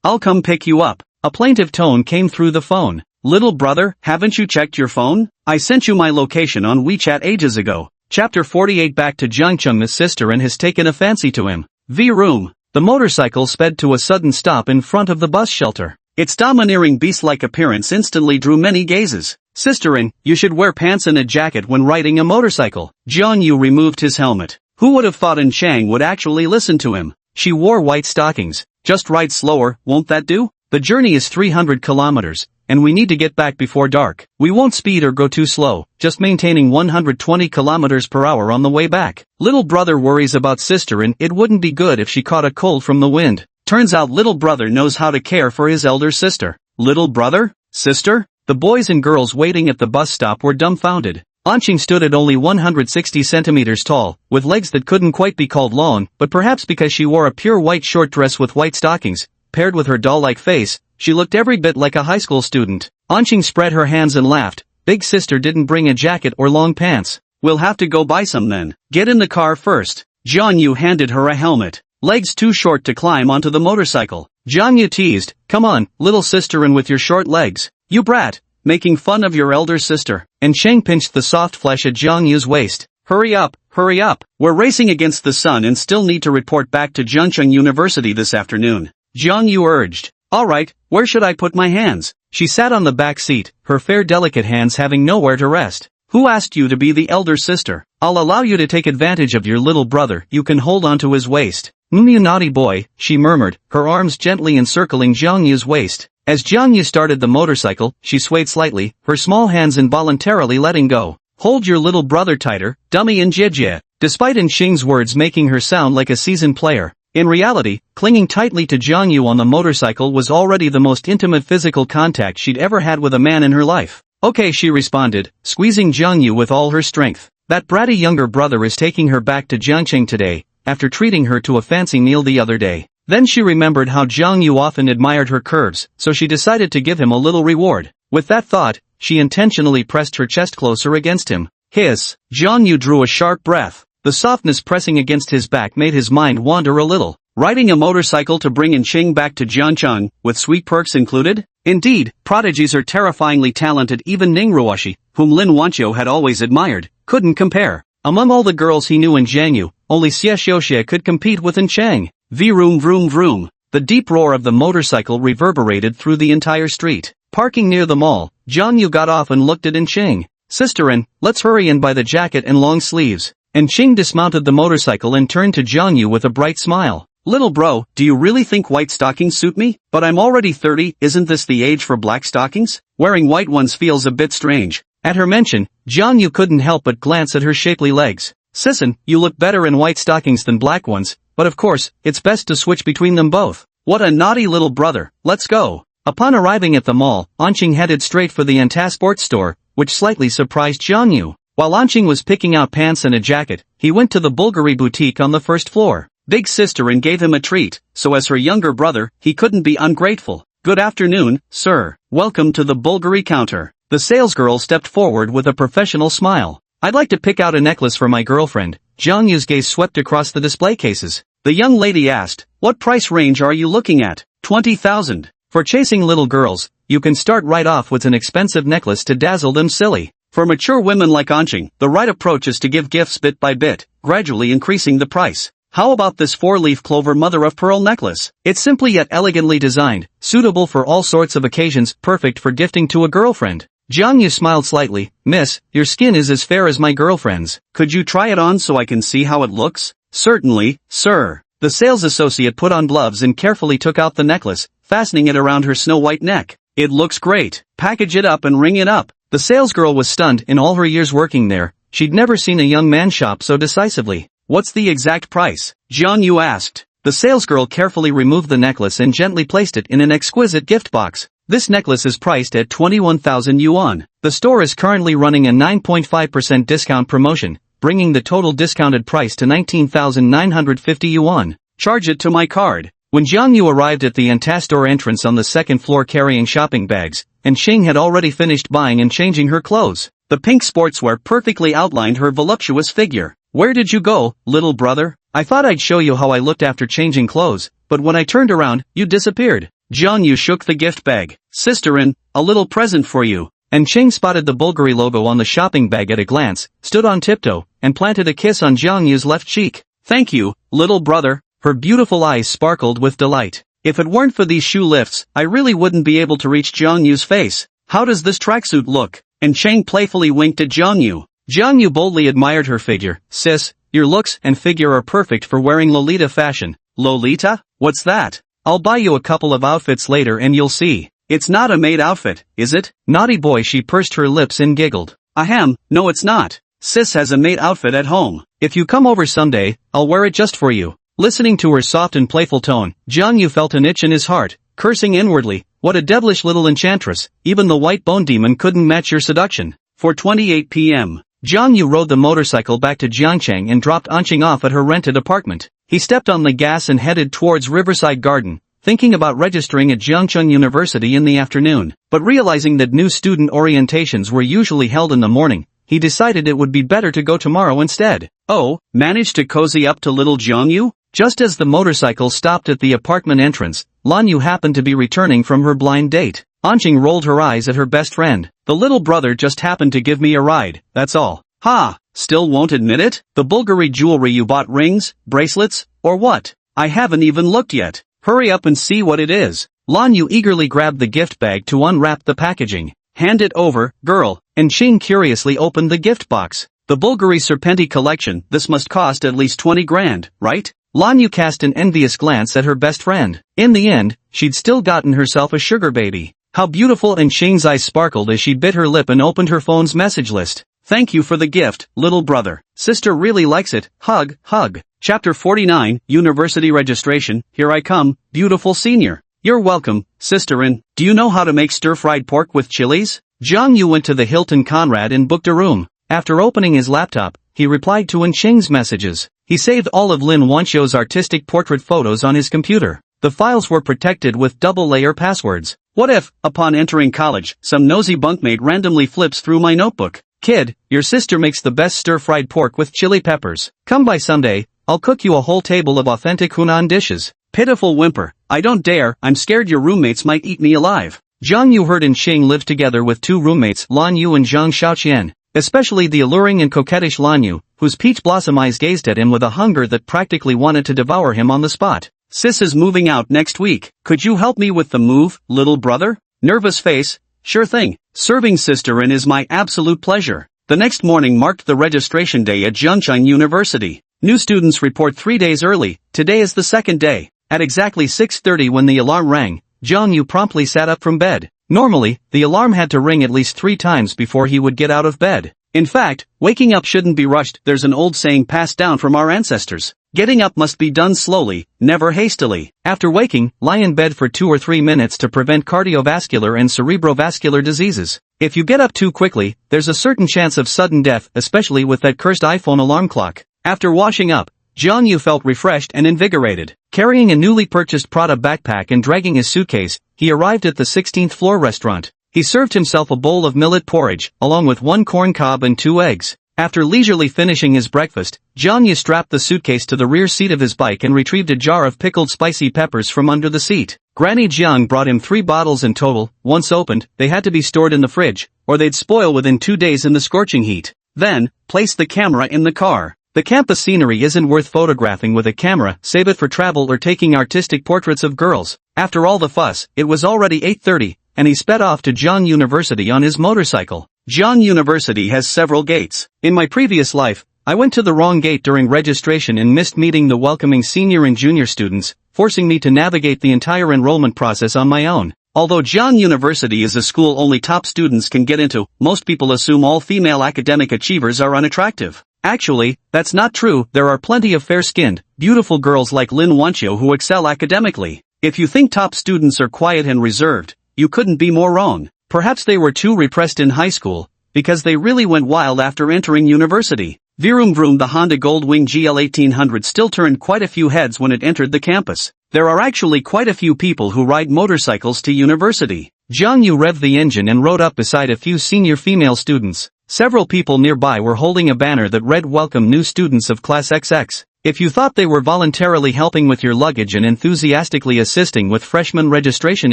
I'll come pick you up. A plaintive tone came through the phone. Little brother, haven't you checked your phone? I sent you my location on WeChat ages ago. Chapter 48. Back to Zhangcheng. His sister has taken a fancy to him. V-room. The motorcycle sped to a sudden stop in front of the bus shelter. Its domineering beast-like appearance instantly drew many gazes. Sister, you should wear pants and a jacket when riding a motorcycle. Jang Yu removed his helmet. Who would have thought Chang would actually listen to him? She wore white stockings. Just ride slower, won't that do? The journey is 300 kilometers, and we need to get back before dark. We won't speed or go too slow, just maintaining 120 kilometers per hour on the way back. Little brother worries about sister, and it wouldn't be good if she caught a cold from the wind. Turns out little brother knows how to care for his elder sister. Little brother? Sister? The boys and girls waiting at the bus stop were dumbfounded. Anqing stood at only 160 centimeters tall, with legs that couldn't quite be called long, but perhaps because she wore a pure white short dress with white stockings, paired with her doll-like face, she looked every bit like a high school student. Anqing spread her hands and laughed. Big sister didn't bring a jacket or long pants. We'll have to go buy some then. Get in the car first. Jang Yu handed her a helmet. Legs too short to climb onto the motorcycle. Jang Yu teased, come on, little sister, and with your short legs. You brat. Making fun of your elder sister. And Sheng pinched the soft flesh at Jang Yu's waist. Hurry up, hurry up. We're racing against the sun and still need to report back to Zhengcheng University this afternoon. Jang Yu urged. Alright, where should I put my hands? She sat on the back seat, her fair delicate hands having nowhere to rest. Who asked you to be the elder sister? I'll allow you to take advantage of your little brother. You can hold onto his waist. You naughty boy, she murmured, her arms gently encircling Jang Yu's waist. As Jang Yu started the motorcycle, she swayed slightly, her small hands involuntarily letting go. Hold your little brother tighter, dummy and jie. Despite Xing's words making her sound like a seasoned player, in reality, clinging tightly to Jang Yu on the motorcycle was already the most intimate physical contact she'd ever had with a man in her life. Okay, she responded, squeezing Jang Yu with all her strength. That bratty younger brother is taking her back to Jiangqing today, after treating her to a fancy meal the other day. Then she remembered how Jang Yu often admired her curves, so she decided to give him a little reward. With that thought, she intentionally pressed her chest closer against him. Hiss! Jang Yu drew a sharp breath. The softness pressing against his back made his mind wander a little. Riding a motorcycle to bring Enqing back to Jiangcheng, with sweet perks included? Indeed, prodigies are terrifyingly talented. Even Ningruoshi, whom Lin Wancho had always admired, couldn't compare. Among all the girls he knew in Jiangyu, only Xie Xiuxie could compete with Enqing. Vroom vroom vroom. The deep roar of the motorcycle reverberated through the entire street. Parking near the mall, Jang Yu got off and looked at Enqing. Sisterin, let's hurry and buy the jacket and long sleeves. Enqing dismounted the motorcycle and turned to Jang Yu with a bright smile. Little bro, do you really think white stockings suit me? But I'm already 30, isn't this the age for black stockings? Wearing white ones feels a bit strange. At her mention, Jang Yu couldn't help but glance at her shapely legs. Sisson, you look better in white stockings than black ones, but of course, it's best to switch between them both. What a naughty little brother, let's go. Upon arriving at the mall, Anqing headed straight for the Anta sports store, which slightly surprised Jang Yu. While Anqing was picking out pants and a jacket, he went to the Bulgari boutique on the first floor. Big sister and gave him a treat, so as her younger brother, he couldn't be ungrateful. Good afternoon, sir. Welcome to the Bulgari counter. The salesgirl stepped forward with a professional smile. I'd like to pick out a necklace for my girlfriend. Jang Yu's gaze swept across the display cases. The young lady asked, what price range are you looking at? 20,000. For chasing little girls, you can start right off with an expensive necklace to dazzle them silly. For mature women like Anqing, the right approach is to give gifts bit by bit, gradually increasing the price. How about this 4-leaf clover mother-of-pearl necklace? It's simply yet elegantly designed, suitable for all sorts of occasions, perfect for gifting to a girlfriend. Jang Yu smiled slightly. Miss, your skin is as fair as my girlfriend's. Could you try it on so I can see how it looks? Certainly, sir. The sales associate put on gloves and carefully took out the necklace, fastening it around her snow-white neck. It looks great. Package it up and ring it up. The salesgirl was stunned. In all her years working there, she'd never seen a young man shop so decisively. What's the exact price? Jang Yu asked. The salesgirl carefully removed the necklace and gently placed it in an exquisite gift box. This necklace is priced at 21,000 yuan. The store is currently running a 9.5% discount promotion, bringing the total discounted price to 19,950 yuan. Charge it to my card. When Jang Yu arrived at the Anta store entrance on the second floor carrying shopping bags, Enqing had already finished buying and changing her clothes. The pink sportswear perfectly outlined her voluptuous figure. Where did you go, little brother? I thought I'd show you how I looked after changing clothes, but when I turned around, you disappeared. Jang Yu shook the gift bag. Sisterin, a little present for you. Enqing spotted the Bulgari logo on the shopping bag at a glance, stood on tiptoe, and planted a kiss on Jang Yu's left cheek. Thank you, little brother. Her beautiful eyes sparkled with delight. If it weren't for these shoe lifts, I really wouldn't be able to reach Jang Yu's face. How does this tracksuit look? Enqing playfully winked at Jang Yu. Jang Yu boldly admired her figure. Sis, your looks and figure are perfect for wearing Lolita fashion. Lolita? What's that? I'll buy you a couple of outfits later and you'll see. It's not a maid outfit, is it? Naughty boy, she pursed her lips and giggled. Ahem, no it's not. Sis has a maid outfit at home. If you come over someday, I'll wear it just for you. Listening to her soft and playful tone, Jang Yu felt an itch in his heart, cursing inwardly. What a devilish little enchantress, even the white bone demon couldn't match your seduction. 4:28 p.m. Jang Yu rode the motorcycle back to Jiangcheng and dropped Anqing off at her rented apartment. He stepped on the gas and headed towards Riverside Garden, thinking about registering at Jiangcheng University in the afternoon, but realizing that new student orientations were usually held in the morning, he decided it would be better to go tomorrow instead. Oh, managed to cozy up to little Jang Yu? Just as the motorcycle stopped at the apartment entrance, Lan Yu happened to be returning from her blind date. Anqing rolled her eyes at her best friend. The little brother just happened to give me a ride, that's all. Ha! Still won't admit it? The Bulgari jewelry you bought, rings, bracelets, or what? I haven't even looked yet. Hurry up and see what it is. Lan Yu eagerly grabbed the gift bag to unwrap the packaging. Hand it over, girl. And Qing curiously opened the gift box. The Bulgari Serpenti collection, this must cost at least 20 grand, right? Lan Yu cast an envious glance at her best friend. In the end, she'd still gotten herself a sugar baby. How beautiful, and Qing's eyes sparkled as she bit her lip and opened her phone's message list. Thank you for the gift, little brother. Sister really likes it. Hug, hug. Chapter 49, University Registration. Here I come, beautiful senior. You're welcome, sister. And do you know how to make stir-fried pork with chilies? Jang Yu went to the Hilton Conrad and booked a room. After opening his laptop, he replied to Qing's messages. He saved all of Lin Wancho's artistic portrait photos on his computer. The files were protected with double-layer passwords. What if, upon entering college, some nosy bunkmate randomly flips through my notebook? Kid, your sister makes the best stir-fried pork with chili peppers. Come by someday, I'll cook you a whole table of authentic Hunan dishes. Pitiful whimper. I don't dare, I'm scared your roommates might eat me alive. Jang Yu heard and Qing lived together with two roommates, Lan Yu and Zhang Xiaoqian. Especially the alluring and coquettish Lan Yu, whose peach blossom eyes gazed at him with a hunger that practically wanted to devour him on the spot. Sis is moving out next week. Could you help me with the move, little brother? Nervous face. Sure thing. Serving sister in is my absolute pleasure. The next morning marked the registration day at Jiangcheng University. New students report 3 days early. Today is the second day. At exactly 6:30 when the alarm rang, Jang Yu promptly sat up from bed. Normally, the alarm had to ring at least 3 times before he would get out of bed. In fact, waking up shouldn't be rushed. There's an old saying passed down from our ancestors. Getting up must be done slowly, never hastily. After waking, lie in bed for 2 or 3 minutes to prevent cardiovascular and cerebrovascular diseases. If you get up too quickly, there's a certain chance of sudden death, especially with that cursed iPhone alarm clock. After washing up, Jang Yu felt refreshed and invigorated. Carrying a newly purchased Prada backpack and dragging his suitcase, he arrived at the 16th floor restaurant. He served himself a bowl of millet porridge, along with 1 corn cob and 2 eggs. After leisurely finishing his breakfast, Jang Yu strapped the suitcase to the rear seat of his bike and retrieved a jar of pickled spicy peppers from under the seat. Granny Jiang brought him 3 bottles in total. Once opened, they had to be stored in the fridge, or they'd spoil within 2 days in the scorching heat. Then, place the camera in the car. The campus scenery isn't worth photographing with a camera, save it for travel or taking artistic portraits of girls. After all the fuss, it was already 8:30, and he sped off to Jiang University on his motorcycle. Jiang University has several gates. In my previous life, I went to the wrong gate during registration and missed meeting the welcoming senior and junior students, forcing me to navigate the entire enrollment process on my own. Although Jiang University is a school only top students can get into, most people assume all female academic achievers are unattractive. Actually, that's not true. There are plenty of fair-skinned, beautiful girls like Lin Wancho who excel academically. If you think top students are quiet and reserved, you couldn't be more wrong. Perhaps they were too repressed in high school, because they really went wild after entering university. Vroom vroom, the Honda Goldwing GL 1800 still turned quite a few heads when it entered the campus. There are actually quite a few people who ride motorcycles to university. Jang Yu revved the engine and rode up beside a few senior female students. Several people nearby were holding a banner that read "Welcome new students of Class XX." If you thought they were voluntarily helping with your luggage and enthusiastically assisting with freshman registration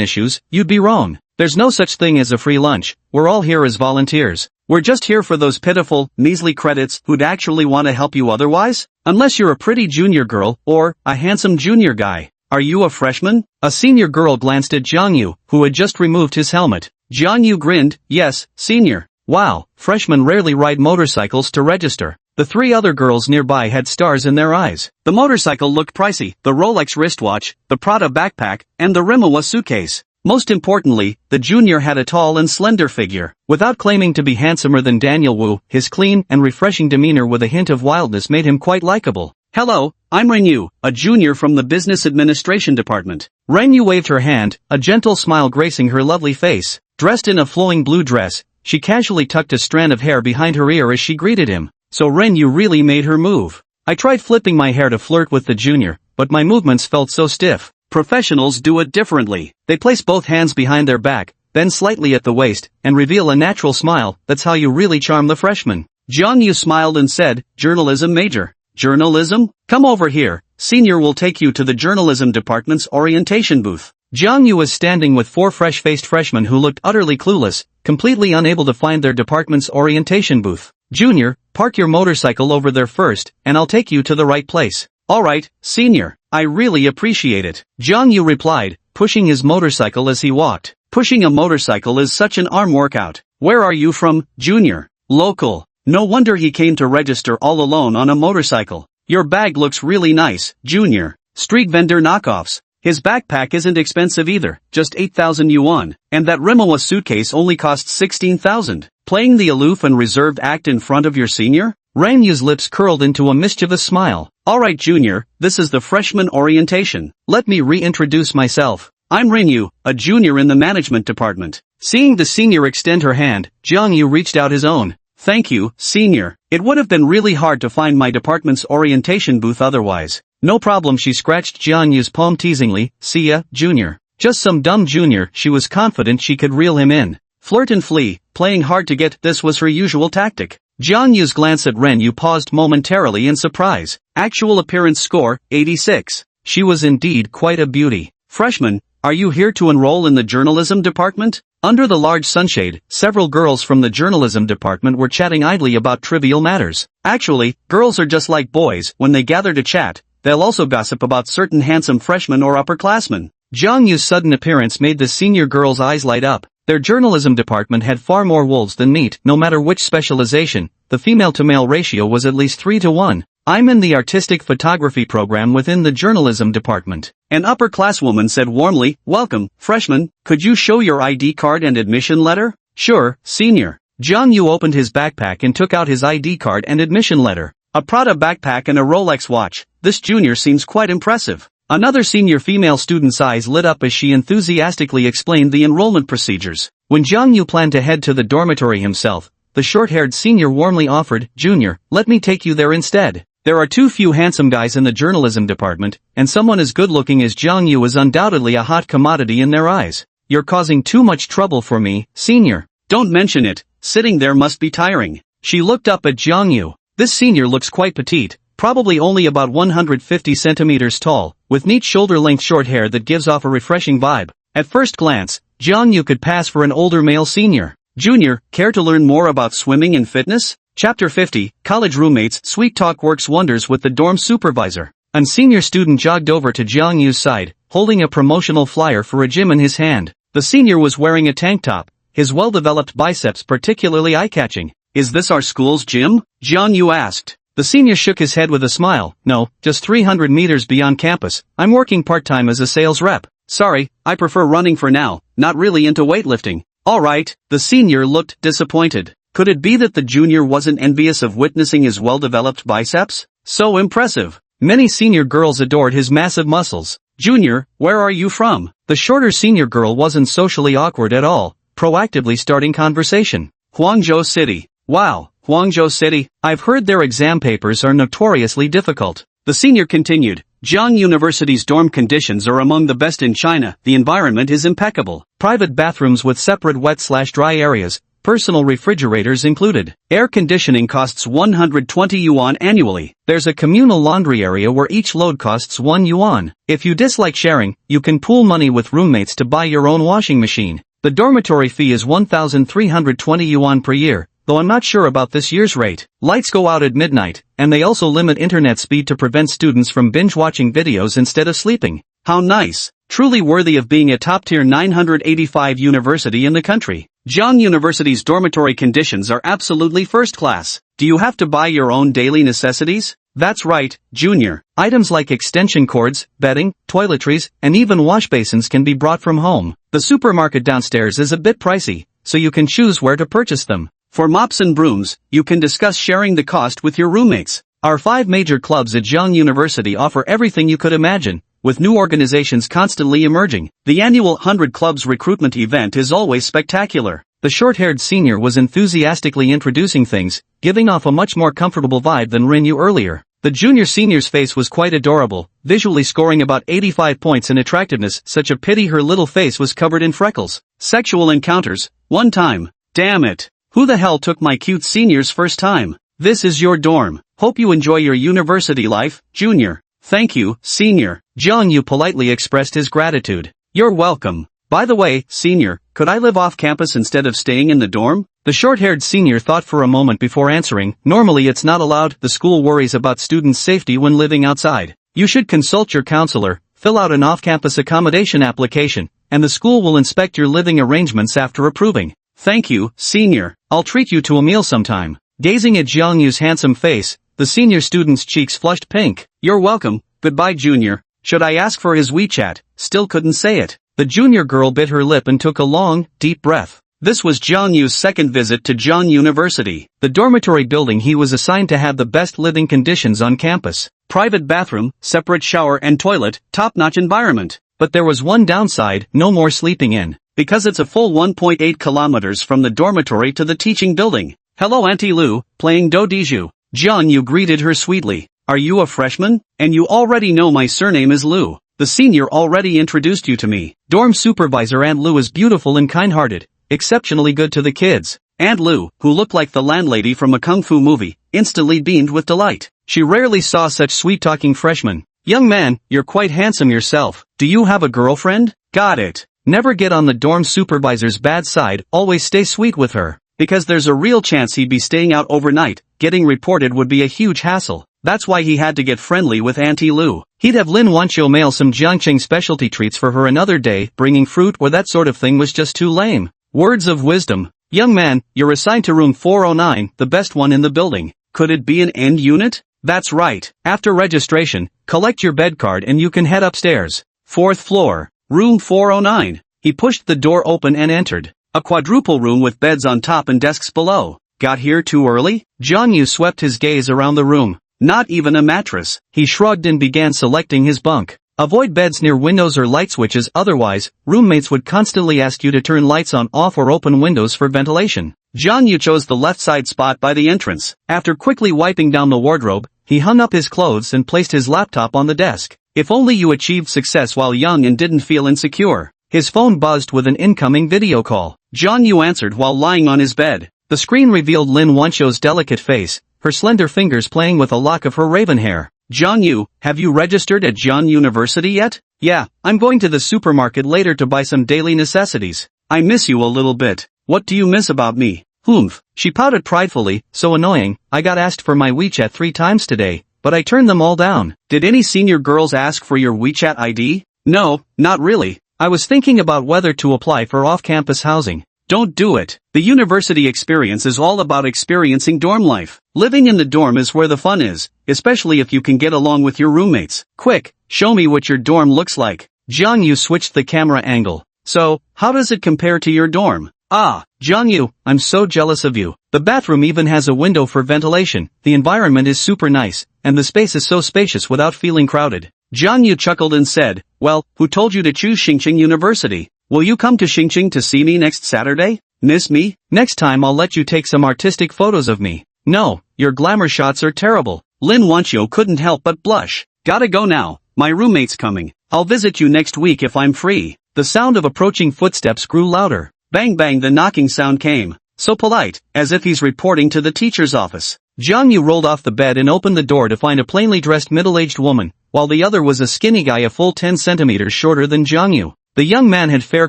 issues, you'd be wrong. There's no such thing as a free lunch. We're all here as volunteers. We're just here for those pitiful, measly credits who'd actually want to help you otherwise. Unless you're a pretty junior girl, or a handsome junior guy. Are you a freshman? A senior girl glanced at Jang Yu, who had just removed his helmet. Jang Yu grinned, yes, senior. Wow, freshmen rarely ride motorcycles to register. The 3 other girls nearby had stars in their eyes. The motorcycle looked pricey, the Rolex wristwatch, the Prada backpack, and the Manhwa suitcase. Most importantly, the junior had a tall and slender figure. Without claiming to be handsomer than Daniel Wu, his clean and refreshing demeanor with a hint of wildness made him quite likable. Hello, I'm Ren Yu, a junior from the Business Administration Department. Ren Yu waved her hand, a gentle smile gracing her lovely face. Dressed in a flowing blue dress, She casually tucked a strand of hair behind her ear as she greeted him. So Ren Yu really made her move. I tried flipping my hair to flirt with the junior, but my movements felt so stiff. Professionals do it differently. They place both hands behind their back, then slightly at the waist, and reveal a natural smile. That's how you really charm the freshman. Jang Yu smiled and said, journalism major. Journalism? Come over here. Senior will take you to the journalism department's orientation booth. Jang Yu was standing with 4 fresh-faced freshmen who looked utterly clueless, completely unable to find their department's orientation booth. Junior, park your motorcycle over there first, and I'll take you to the right place. Alright, senior. I really appreciate it. Jang Yu replied, pushing his motorcycle as he walked. Pushing a motorcycle is such an arm workout. Where are you from, junior? Local. No wonder he came to register all alone on a motorcycle. Your bag looks really nice, junior. Street vendor knockoffs. His backpack isn't expensive either, just 8,000 yuan, and that Rimowa suitcase only costs 16,000. Playing the aloof and reserved act in front of your senior? Ren Yu's lips curled into a mischievous smile. Alright junior, this is the freshman orientation. Let me reintroduce myself. I'm Ren Yu, a junior in the management department. Seeing the senior extend her hand, Jang Yu reached out his own. Thank you, senior. It would have been really hard to find my department's orientation booth otherwise. No problem, she scratched Jang Yu's palm teasingly. See ya, junior. Just some dumb junior. She was confident she could reel him in. Flirt and flee, playing hard to get, this was her usual tactic. Jang Yu's glance at Ren Yu paused momentarily in surprise. Actual appearance score, 86. She was indeed quite a beauty. Freshman, are you here to enroll in the journalism department? Under the large sunshade, several girls from the journalism department were chatting idly about trivial matters. Actually, girls are just like boys. When they gather to chat, they'll also gossip about certain handsome freshmen or upperclassmen. Jang Yu's sudden appearance made the senior girls' eyes light up. Their journalism department had far more wolves than meat. No matter which specialization, the female-to-male ratio was at least 3-to-1. I'm in the artistic photography program within the journalism department. An upper-class-woman said warmly, welcome, freshman, could you show your ID card and admission letter? Sure, senior. Jang Yu opened his backpack and took out his ID card and admission letter. A Prada backpack and a Rolex watch. This junior seems quite impressive. Another senior female student's eyes lit up as she enthusiastically explained the enrollment procedures. When Jang Yu planned to head to the dormitory himself, the short-haired senior warmly offered, Junior, let me take you there instead. There are too few handsome guys in the journalism department, and someone as good-looking as Jang Yu is undoubtedly a hot commodity in their eyes. You're causing too much trouble for me, senior. Don't mention it, sitting there must be tiring. She looked up at Jang Yu. This senior looks quite petite, probably only about 150 centimeters tall, with neat shoulder-length short hair that gives off a refreshing vibe. At first glance, Jang Yu could pass for an older male senior. Junior, care to learn more about swimming and fitness? Chapter 50, College Roommates. Sweet talk works wonders with the dorm supervisor. An senior student jogged over to Jang Yu's side, holding a promotional flyer for a gym in his hand. The senior was wearing a tank top, his well-developed biceps particularly eye-catching. Is this our school's gym? Jang Yu asked. The senior shook his head with a smile. No, just 300 meters beyond campus. I'm working part-time as a sales rep. Sorry, I prefer running for now, not really into weightlifting. Alright, the senior looked disappointed. Could it be that the junior wasn't envious of witnessing his well-developed biceps? So impressive. Many senior girls adored his massive muscles. Junior, where are you from? The shorter senior girl wasn't socially awkward at all, proactively starting conversation. Huangzhou City. Wow, Huangzhou City. I've heard their exam papers are notoriously difficult. The senior continued. Jiang University's dorm conditions are among the best in China. The environment is impeccable. Private bathrooms with separate wet/dry areas, personal refrigerators included. Air conditioning costs 120 yuan annually. There's a communal laundry area where each load costs 1 yuan. If you dislike sharing, you can pool money with roommates to buy your own washing machine. The dormitory fee is 1,320 yuan per year, though I'm not sure about this year's rate. Lights go out at midnight, and they also limit internet speed to prevent students from binge-watching videos instead of sleeping. How nice. Truly worthy of being a top-tier 985 university in the country. Jiang University's dormitory conditions are absolutely first class. Do you have to buy your own daily necessities? That's right, Junior. Items like extension cords, bedding, toiletries, and even wash basins can be brought from home. The supermarket downstairs is a bit pricey, so you can choose where to purchase them. For mops and brooms, you can discuss sharing the cost with your roommates. Our 5 major clubs at Jiang University offer everything you could imagine, with new organizations constantly emerging. The annual 100 Clubs recruitment event is always spectacular. The short-haired senior was enthusiastically introducing things, giving off a much more comfortable vibe than Lin Yu earlier. The junior senior's face was quite adorable, visually scoring about 85 points in attractiveness. Such a pity her little face was covered in freckles. Sexual encounters, one time. Damn it. Who the hell took my cute senior's first time? This is your dorm. Hope you enjoy your university life, junior. Thank you, senior. Jang Yu politely expressed his gratitude. You're welcome. By the way, senior, could I live off campus instead of staying in the dorm? The short-haired senior thought for a moment before answering. Normally it's not allowed. The school worries about students' safety when living outside. You should consult your counselor, fill out an off-campus accommodation application, and the school will inspect your living arrangements after approving. Thank you, senior. I'll treat you to a meal sometime. Gazing at Jang Yu's handsome face, the senior student's cheeks flushed pink. You're welcome. Goodbye, junior. Should I ask for his WeChat? Still couldn't say it. The junior girl bit her lip and took a long, deep breath. This was Jang Yu's second visit to Zhang University. The dormitory building he was assigned to had the best living conditions on campus. Private bathroom, separate shower and toilet, top-notch environment. But there was one downside: no more sleeping in. Because it's a full 1.8 kilometers from the dormitory to the teaching building. Hello, Auntie Lu, playing Do Diju. Jang Yu greeted her sweetly. Are you a freshman? And you already know my surname is Lu. The senior already introduced you to me. Dorm supervisor Aunt Lu is beautiful and kind-hearted, exceptionally good to the kids. Aunt Lu, who looked like the landlady from a kung fu movie, instantly beamed with delight. She rarely saw such sweet-talking freshmen. Young man, you're quite handsome yourself. Do you have a girlfriend? Got it. Never get on the dorm supervisor's bad side, always stay sweet with her. Because there's a real chance he'd be staying out overnight. Getting reported would be a huge hassle. That's why he had to get friendly with Auntie Lu. He'd have Lin Wancho mail some Jiangqing specialty treats for her another day. Bringing fruit or that sort of thing was just too lame. Words of wisdom. Young man, you're assigned to room 409, the best one in the building. Could it be an end unit? That's right. After registration, collect your bed card and you can head upstairs. 4th floor. Room 409. He pushed the door open and entered. A quadruple room with beds on top and desks below. Got here too early? Jang Yu swept his gaze around the room. Not even a mattress. He shrugged and began selecting his bunk. Avoid beds near windows or light switches, otherwise, roommates would constantly ask you to turn lights on, off or open windows for ventilation. Jang Yu chose the left side spot by the entrance. After quickly wiping down the wardrobe, he hung up his clothes and placed his laptop on the desk. If only you achieved success while young and didn't feel insecure. His phone buzzed with an incoming video call. Jang Yu answered while lying on his bed. The screen revealed Lin Wancho's delicate face, her slender fingers playing with a lock of her raven hair. Jang Yu, have you registered at Zhang University yet? Yeah, I'm going to the supermarket later to buy some daily necessities. I miss you a little bit. What do you miss about me? Humph. She pouted pridefully. So annoying, I got asked for my WeChat 3 times today, but I turned them all down. Did any senior girls ask for your WeChat ID? No, not really. I was thinking about whether to apply for off-campus housing. Don't do it. The university experience is all about experiencing dorm life. Living in the dorm is where the fun is, especially if you can get along with your roommates. Quick, show me what your dorm looks like. Jang Yu switched the camera angle. So, how does it compare to your dorm? Ah, Jang Yu, I'm so jealous of you. The bathroom even has a window for ventilation, the environment is super nice, and the space is so spacious without feeling crowded. Jang Yu chuckled and said, well, who told you to choose Xingqing University? Will you come to Xingqing to see me next Saturday? Miss me? Next time I'll let you take some artistic photos of me. No, your glamour shots are terrible. Lin Wancho couldn't help but blush. Gotta go now, my roommate's coming. I'll visit you next week if I'm free. The sound of approaching footsteps grew louder. Bang bang, the knocking sound came. So polite, as if he's reporting to the teacher's office. Jang Yu rolled off the bed and opened the door to find a plainly dressed middle-aged woman, while the other was a skinny guy a full 10 centimeters shorter than Jang Yu. The young man had fair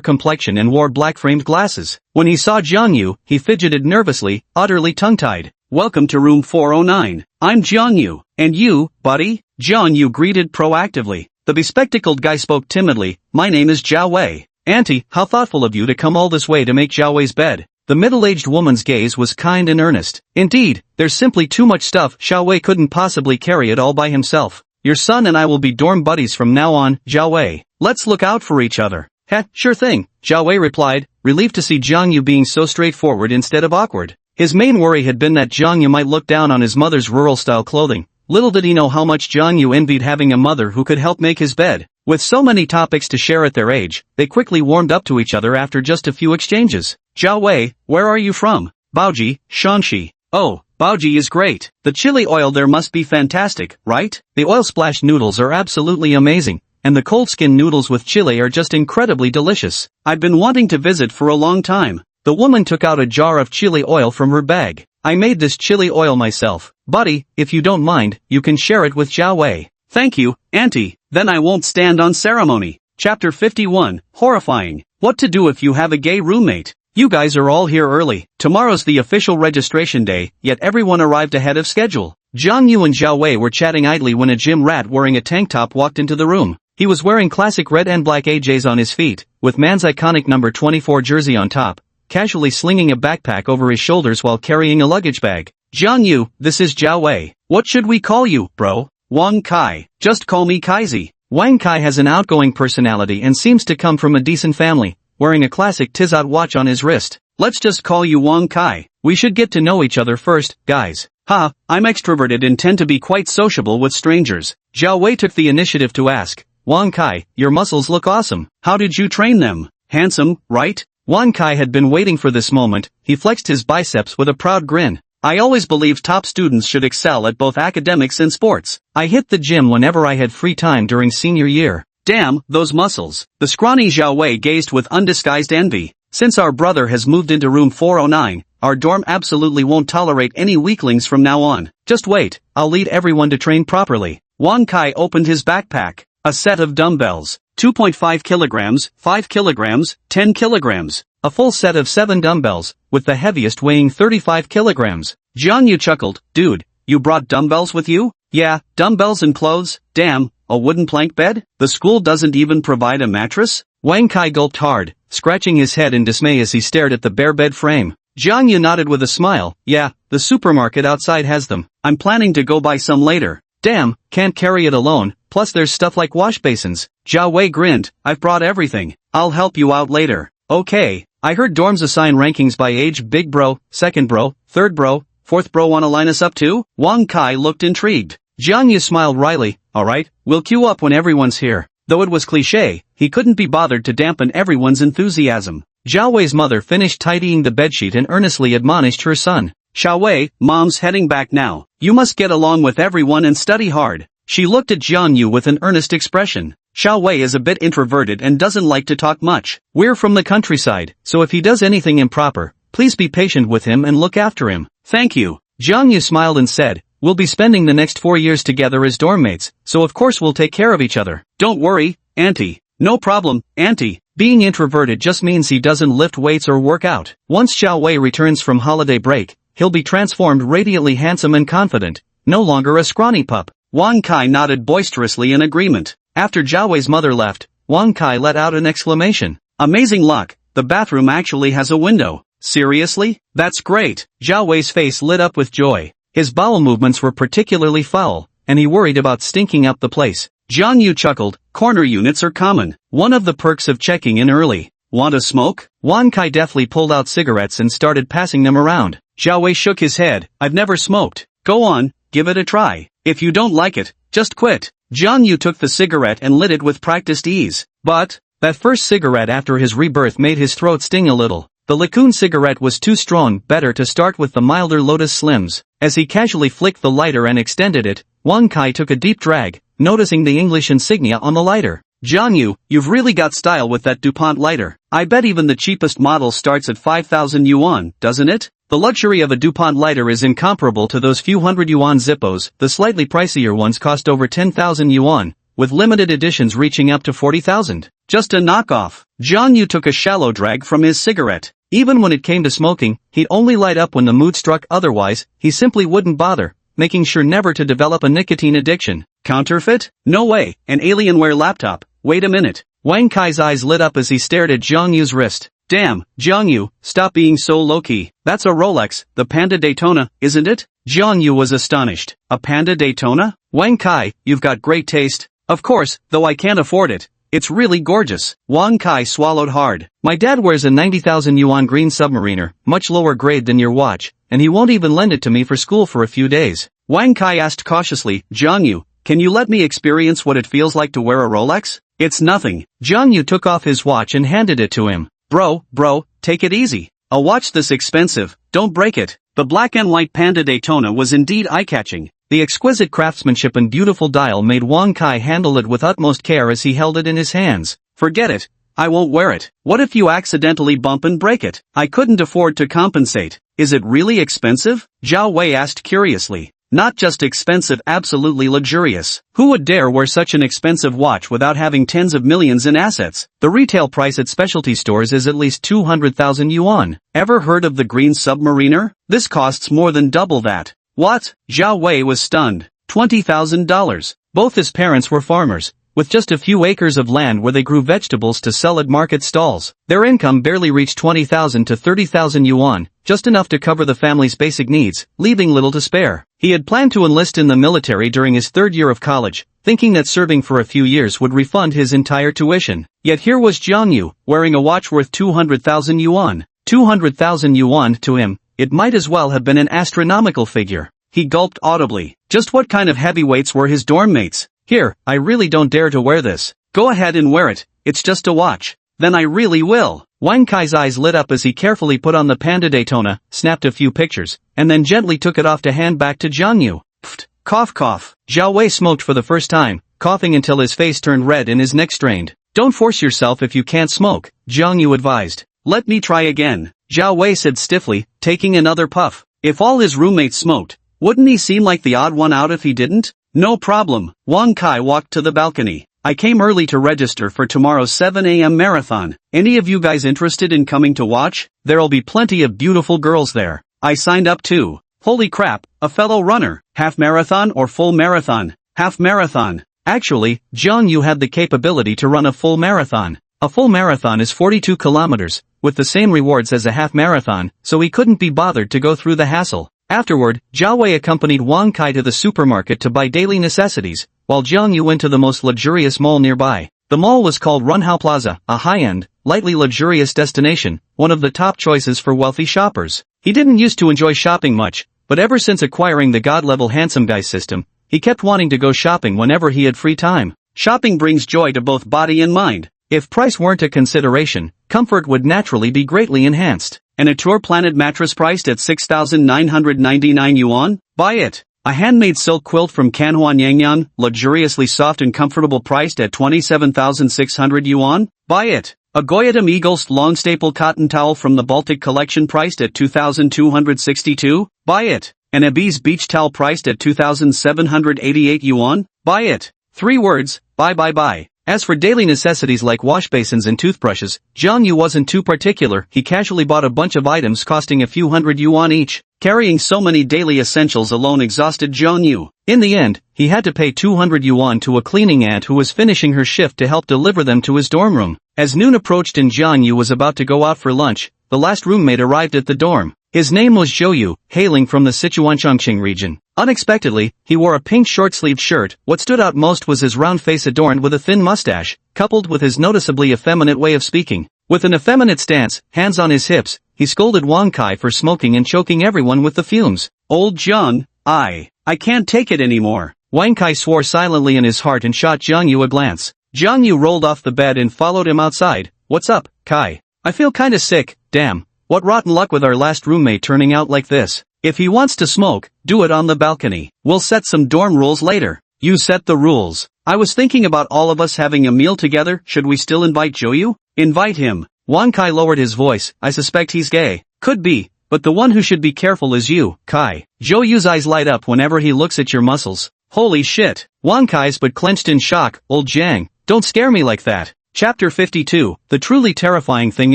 complexion and wore black-framed glasses. When he saw Jang Yu, he fidgeted nervously, utterly tongue-tied. Welcome to room 409. I'm Jang Yu. And you, buddy? Jang Yu greeted proactively. The bespectacled guy spoke timidly. My name is Zhao Wei. Auntie, how thoughtful of you to come all this way to make Zhao Wei's bed. The middle-aged woman's gaze was kind and earnest. Indeed, there's simply too much stuff. Zhao Wei couldn't possibly carry it all by himself. Your son and I will be dorm buddies from now on, Zhao Wei. Let's look out for each other. Heh, sure thing, Zhao Wei replied, relieved to see Jang Yu being so straightforward instead of awkward. His main worry had been that Jang Yu might look down on his mother's rural-style clothing. Little did he know how much Jang Yu envied having a mother who could help make his bed. With so many topics to share at their age, they quickly warmed up to each other after just a few exchanges. Zhao Wei, where are you from? Baoji, Shanxi. Oh, Baoji is great. The chili oil there must be fantastic, right? The oil splash noodles are absolutely amazing, and the cold skin noodles with chili are just incredibly delicious. I've been wanting to visit for a long time. The woman took out a jar of chili oil from her bag. I made this chili oil myself. Buddy, if you don't mind, you can share it with Zhao Wei. Thank you, Auntie, then I won't stand on ceremony. Chapter 51, Horrifying. What to do if you have a gay roommate. You guys are all here early. Tomorrow's the official registration day, yet everyone arrived ahead of schedule. Jang Yu and Zhao Wei were chatting idly when a gym rat wearing a tank top walked into the room. He was wearing classic red and black AJs on his feet, with man's iconic number 24 jersey on top, casually slinging a backpack over his shoulders while carrying a luggage bag. Jang Yu, this is Zhao Wei. What should we call you, bro? Wang Kai. Just call me Kaizi. Wang Kai has an outgoing personality and seems to come from a decent family, wearing a classic Tizot watch on his wrist. Let's just call you Wang Kai. We should get to know each other first, guys. Ha, I'm extroverted and tend to be quite sociable with strangers. Zhao Wei took the initiative to ask, Wang Kai, your muscles look awesome. How did you train them? Handsome, right? Wang Kai had been waiting for this moment. He flexed his biceps with a proud grin. I always believed top students should excel at both academics and sports. I hit the gym whenever I had free time during senior year. Damn, those muscles. The scrawny Zhao Wei gazed with undisguised envy. Since our brother has moved into room 409, our dorm absolutely won't tolerate any weaklings from now on. Just wait, I'll lead everyone to train properly. Wang Kai opened his backpack. A set of dumbbells. 2.5 kilograms, 5 kilograms, 10 kilograms. A full set of 7 dumbbells, with the heaviest weighing 35 kilograms. Jang Yu chuckled, dude, you brought dumbbells with you? Yeah, dumbbells and clothes, damn, a wooden plank bed? The school doesn't even provide a mattress? Wang Kai gulped hard, scratching his head in dismay as he stared at the bare bed frame. Jang Yu nodded with a smile, yeah, the supermarket outside has them. I'm planning to go buy some later. Damn, can't carry it alone, plus there's stuff like wash basins. Zhao Wei grinned, I've brought everything. I'll help you out later. Okay, I heard dorms assign rankings by age, big bro, second bro, third bro, fourth bro wanna line us up too? Wang Kai looked intrigued. Jang Yu smiled wryly, alright, we'll queue up when everyone's here. Though it was cliché, he couldn't be bothered to dampen everyone's enthusiasm. Zhao Wei's mother finished tidying the bedsheet and earnestly admonished her son. Zhao Wei, mom's heading back now. You must get along with everyone and study hard. She looked at Jang Yu with an earnest expression. Zhao Wei is a bit introverted and doesn't like to talk much. We're from the countryside, so if he does anything improper, please be patient with him and look after him. Thank you. Jang Yu smiled and said, we'll be spending the next 4 years together as dorm mates, so of course we'll take care of each other. Don't worry, Auntie. No problem, Auntie. Being introverted just means he doesn't lift weights or work out. Once Zhao Wei returns from holiday break, he'll be transformed radiantly handsome and confident, no longer a scrawny pup. Wang Kai nodded boisterously in agreement. After Zhao Wei's mother left, Wang Kai let out an exclamation. Amazing luck, the bathroom actually has a window. Seriously? That's great. Zhao Wei's face lit up with joy. His bowel movements were particularly foul, and he worried about stinking up the place. Jang Yu chuckled, corner units are common. One of the perks of checking in early. Want a smoke? Wang Kai deftly pulled out cigarettes and started passing them around. Zhao Wei shook his head. I've never smoked. Go on, give it a try. If you don't like it, just quit. Jang Yu took the cigarette and lit it with practiced ease. But, that first cigarette after his rebirth made his throat sting a little. The Lacoon cigarette was too strong, better to start with the milder Lotus Slims. As he casually flicked the lighter and extended it, Wang Kai took a deep drag, noticing the English insignia on the lighter. Jang Yu, you've really got style with that DuPont lighter. I bet even the cheapest model starts at 5,000 yuan, doesn't it? The luxury of a DuPont lighter is incomparable to those few hundred yuan Zippos. The slightly pricier ones cost over 10,000 yuan, with limited editions reaching up to 40,000. Just a knockoff. Jang Yu took a shallow drag from his cigarette. Even when it came to smoking, he'd only light up when the mood struck, otherwise, he simply wouldn't bother, making sure never to develop a nicotine addiction. Counterfeit? No way, an Alienware laptop. Wait a minute. Wang Kai's eyes lit up as he stared at Jang Yu's wrist. Damn, Jang Yu, stop being so low-key. That's a Rolex, the Panda Daytona, isn't it? Jang Yu was astonished. A Panda Daytona? Wang Kai, you've got great taste. Of course, though I can't afford it. It's really gorgeous. Wang Kai swallowed hard. My dad wears a 90,000 yuan green Submariner, much lower grade than your watch, and he won't even lend it to me for school for a few days. Wang Kai asked cautiously, Jang Yu, can you let me experience what it feels like to wear a Rolex? It's nothing. Jang Yu took off his watch and handed it to him. Bro, take it easy. A watch this expensive, don't break it. The black and white Panda Daytona was indeed eye-catching. The exquisite craftsmanship and beautiful dial made Wang Kai handle it with utmost care as he held it in his hands. Forget it. I won't wear it. What if you accidentally bump and break it? I couldn't afford to compensate. Is it really expensive? Zhao Wei asked curiously. Not just expensive, absolutely luxurious. Who would dare wear such an expensive watch without having tens of millions in assets? The retail price at specialty stores is at least 200,000 yuan. Ever heard of the Green Submariner? This costs more than double that. What? Zhao Wei was stunned. $20,000. Both his parents were farmers, with just a few acres of land where they grew vegetables to sell at market stalls. Their income barely reached 20,000 to 30,000 yuan, just enough to cover the family's basic needs, leaving little to spare. He had planned to enlist in the military during his third year of college, thinking that serving for a few years would refund his entire tuition. Yet here was Jang Yu, wearing a watch worth 200,000 yuan. 200,000 yuan to him, it might as well have been an astronomical figure. He gulped audibly. Just what kind of heavyweights were his dorm mates? Here, I really don't dare to wear this. Go ahead and wear it, it's just a watch. Then I really will. Wang Kai's eyes lit up as he carefully put on the Panda Daytona, snapped a few pictures, and then gently took it off to hand back to Jang Yu. Pfft, cough cough. Zhao Wei smoked for the first time, coughing until his face turned red and his neck strained. Don't force yourself if you can't smoke, Jang Yu advised. Let me try again, Zhao Wei said stiffly, taking another puff. If all his roommates smoked, wouldn't he seem like the odd one out if he didn't? No problem. Wang Kai walked to the balcony. I came early to register for tomorrow's 7 a.m. marathon. Any of you guys interested in coming to watch? There'll be plenty of beautiful girls there. I signed up too. Holy crap, a fellow runner. Half marathon or full marathon? Half marathon. Actually, Jang Yu had the capability to run a full marathon. A full marathon is 42 kilometers, with the same rewards as a half marathon, so he couldn't be bothered to go through the hassle. Afterward, Zhao Wei accompanied Wang Kai to the supermarket to buy daily necessities, while Jang Yu went to the most luxurious mall nearby. The mall was called Runhao Plaza, a high-end, lightly luxurious destination, one of the top choices for wealthy shoppers. He didn't used to enjoy shopping much, but ever since acquiring the God-level handsome guy system, he kept wanting to go shopping whenever he had free time. Shopping brings joy to both body and mind. If price weren't a consideration, comfort would naturally be greatly enhanced. An Atour Planet mattress priced at 6,999 yuan? Buy it. A handmade silk quilt from Canhuan Yangyan, luxuriously soft and comfortable priced at 27,600 yuan? Buy it. A Goyatam Eagles long staple cotton towel from the Baltic collection priced at 2,262? Buy it. An Abiz beach towel priced at 2,788 yuan? Buy it. 3 words, buy. As for daily necessities like wash basins and toothbrushes, Jang Yu wasn't too particular. He casually bought a bunch of items costing a few hundred yuan each. Carrying so many daily essentials alone exhausted Jang Yu. In the end, he had to pay 200 yuan to a cleaning aunt who was finishing her shift to help deliver them to his dorm room. As noon approached and Jang Yu was about to go out for lunch, the last roommate arrived at the dorm. His name was Zhou Yu, hailing from the Sichuan-Chongqing region. Unexpectedly, he wore a pink short-sleeved shirt. What stood out most was his round face adorned with a thin mustache, coupled with his noticeably effeminate way of speaking. With an effeminate stance, hands on his hips, he scolded Wang Kai for smoking and choking everyone with the fumes. Old Jung, I can't take it anymore. Wang Kai swore silently in his heart and shot Jang Yu a glance. Jang Yu rolled off the bed and followed him outside. What's up, Kai? I feel kinda sick, damn. What rotten luck with our last roommate turning out like this. If he wants to smoke, do it on the balcony. We'll set some dorm rules later. You set the rules. I was thinking about all of us having a meal together. Should we still invite Zhou Yu? Invite him. Wang Kai lowered his voice. I suspect he's gay. Could be, but the one who should be careful is you, Kai. Zhou Yu's eyes light up whenever he looks at your muscles. Holy shit. Wang Kai's but clenched in shock. Old Jang, don't scare me like that. Chapter 52. The truly terrifying thing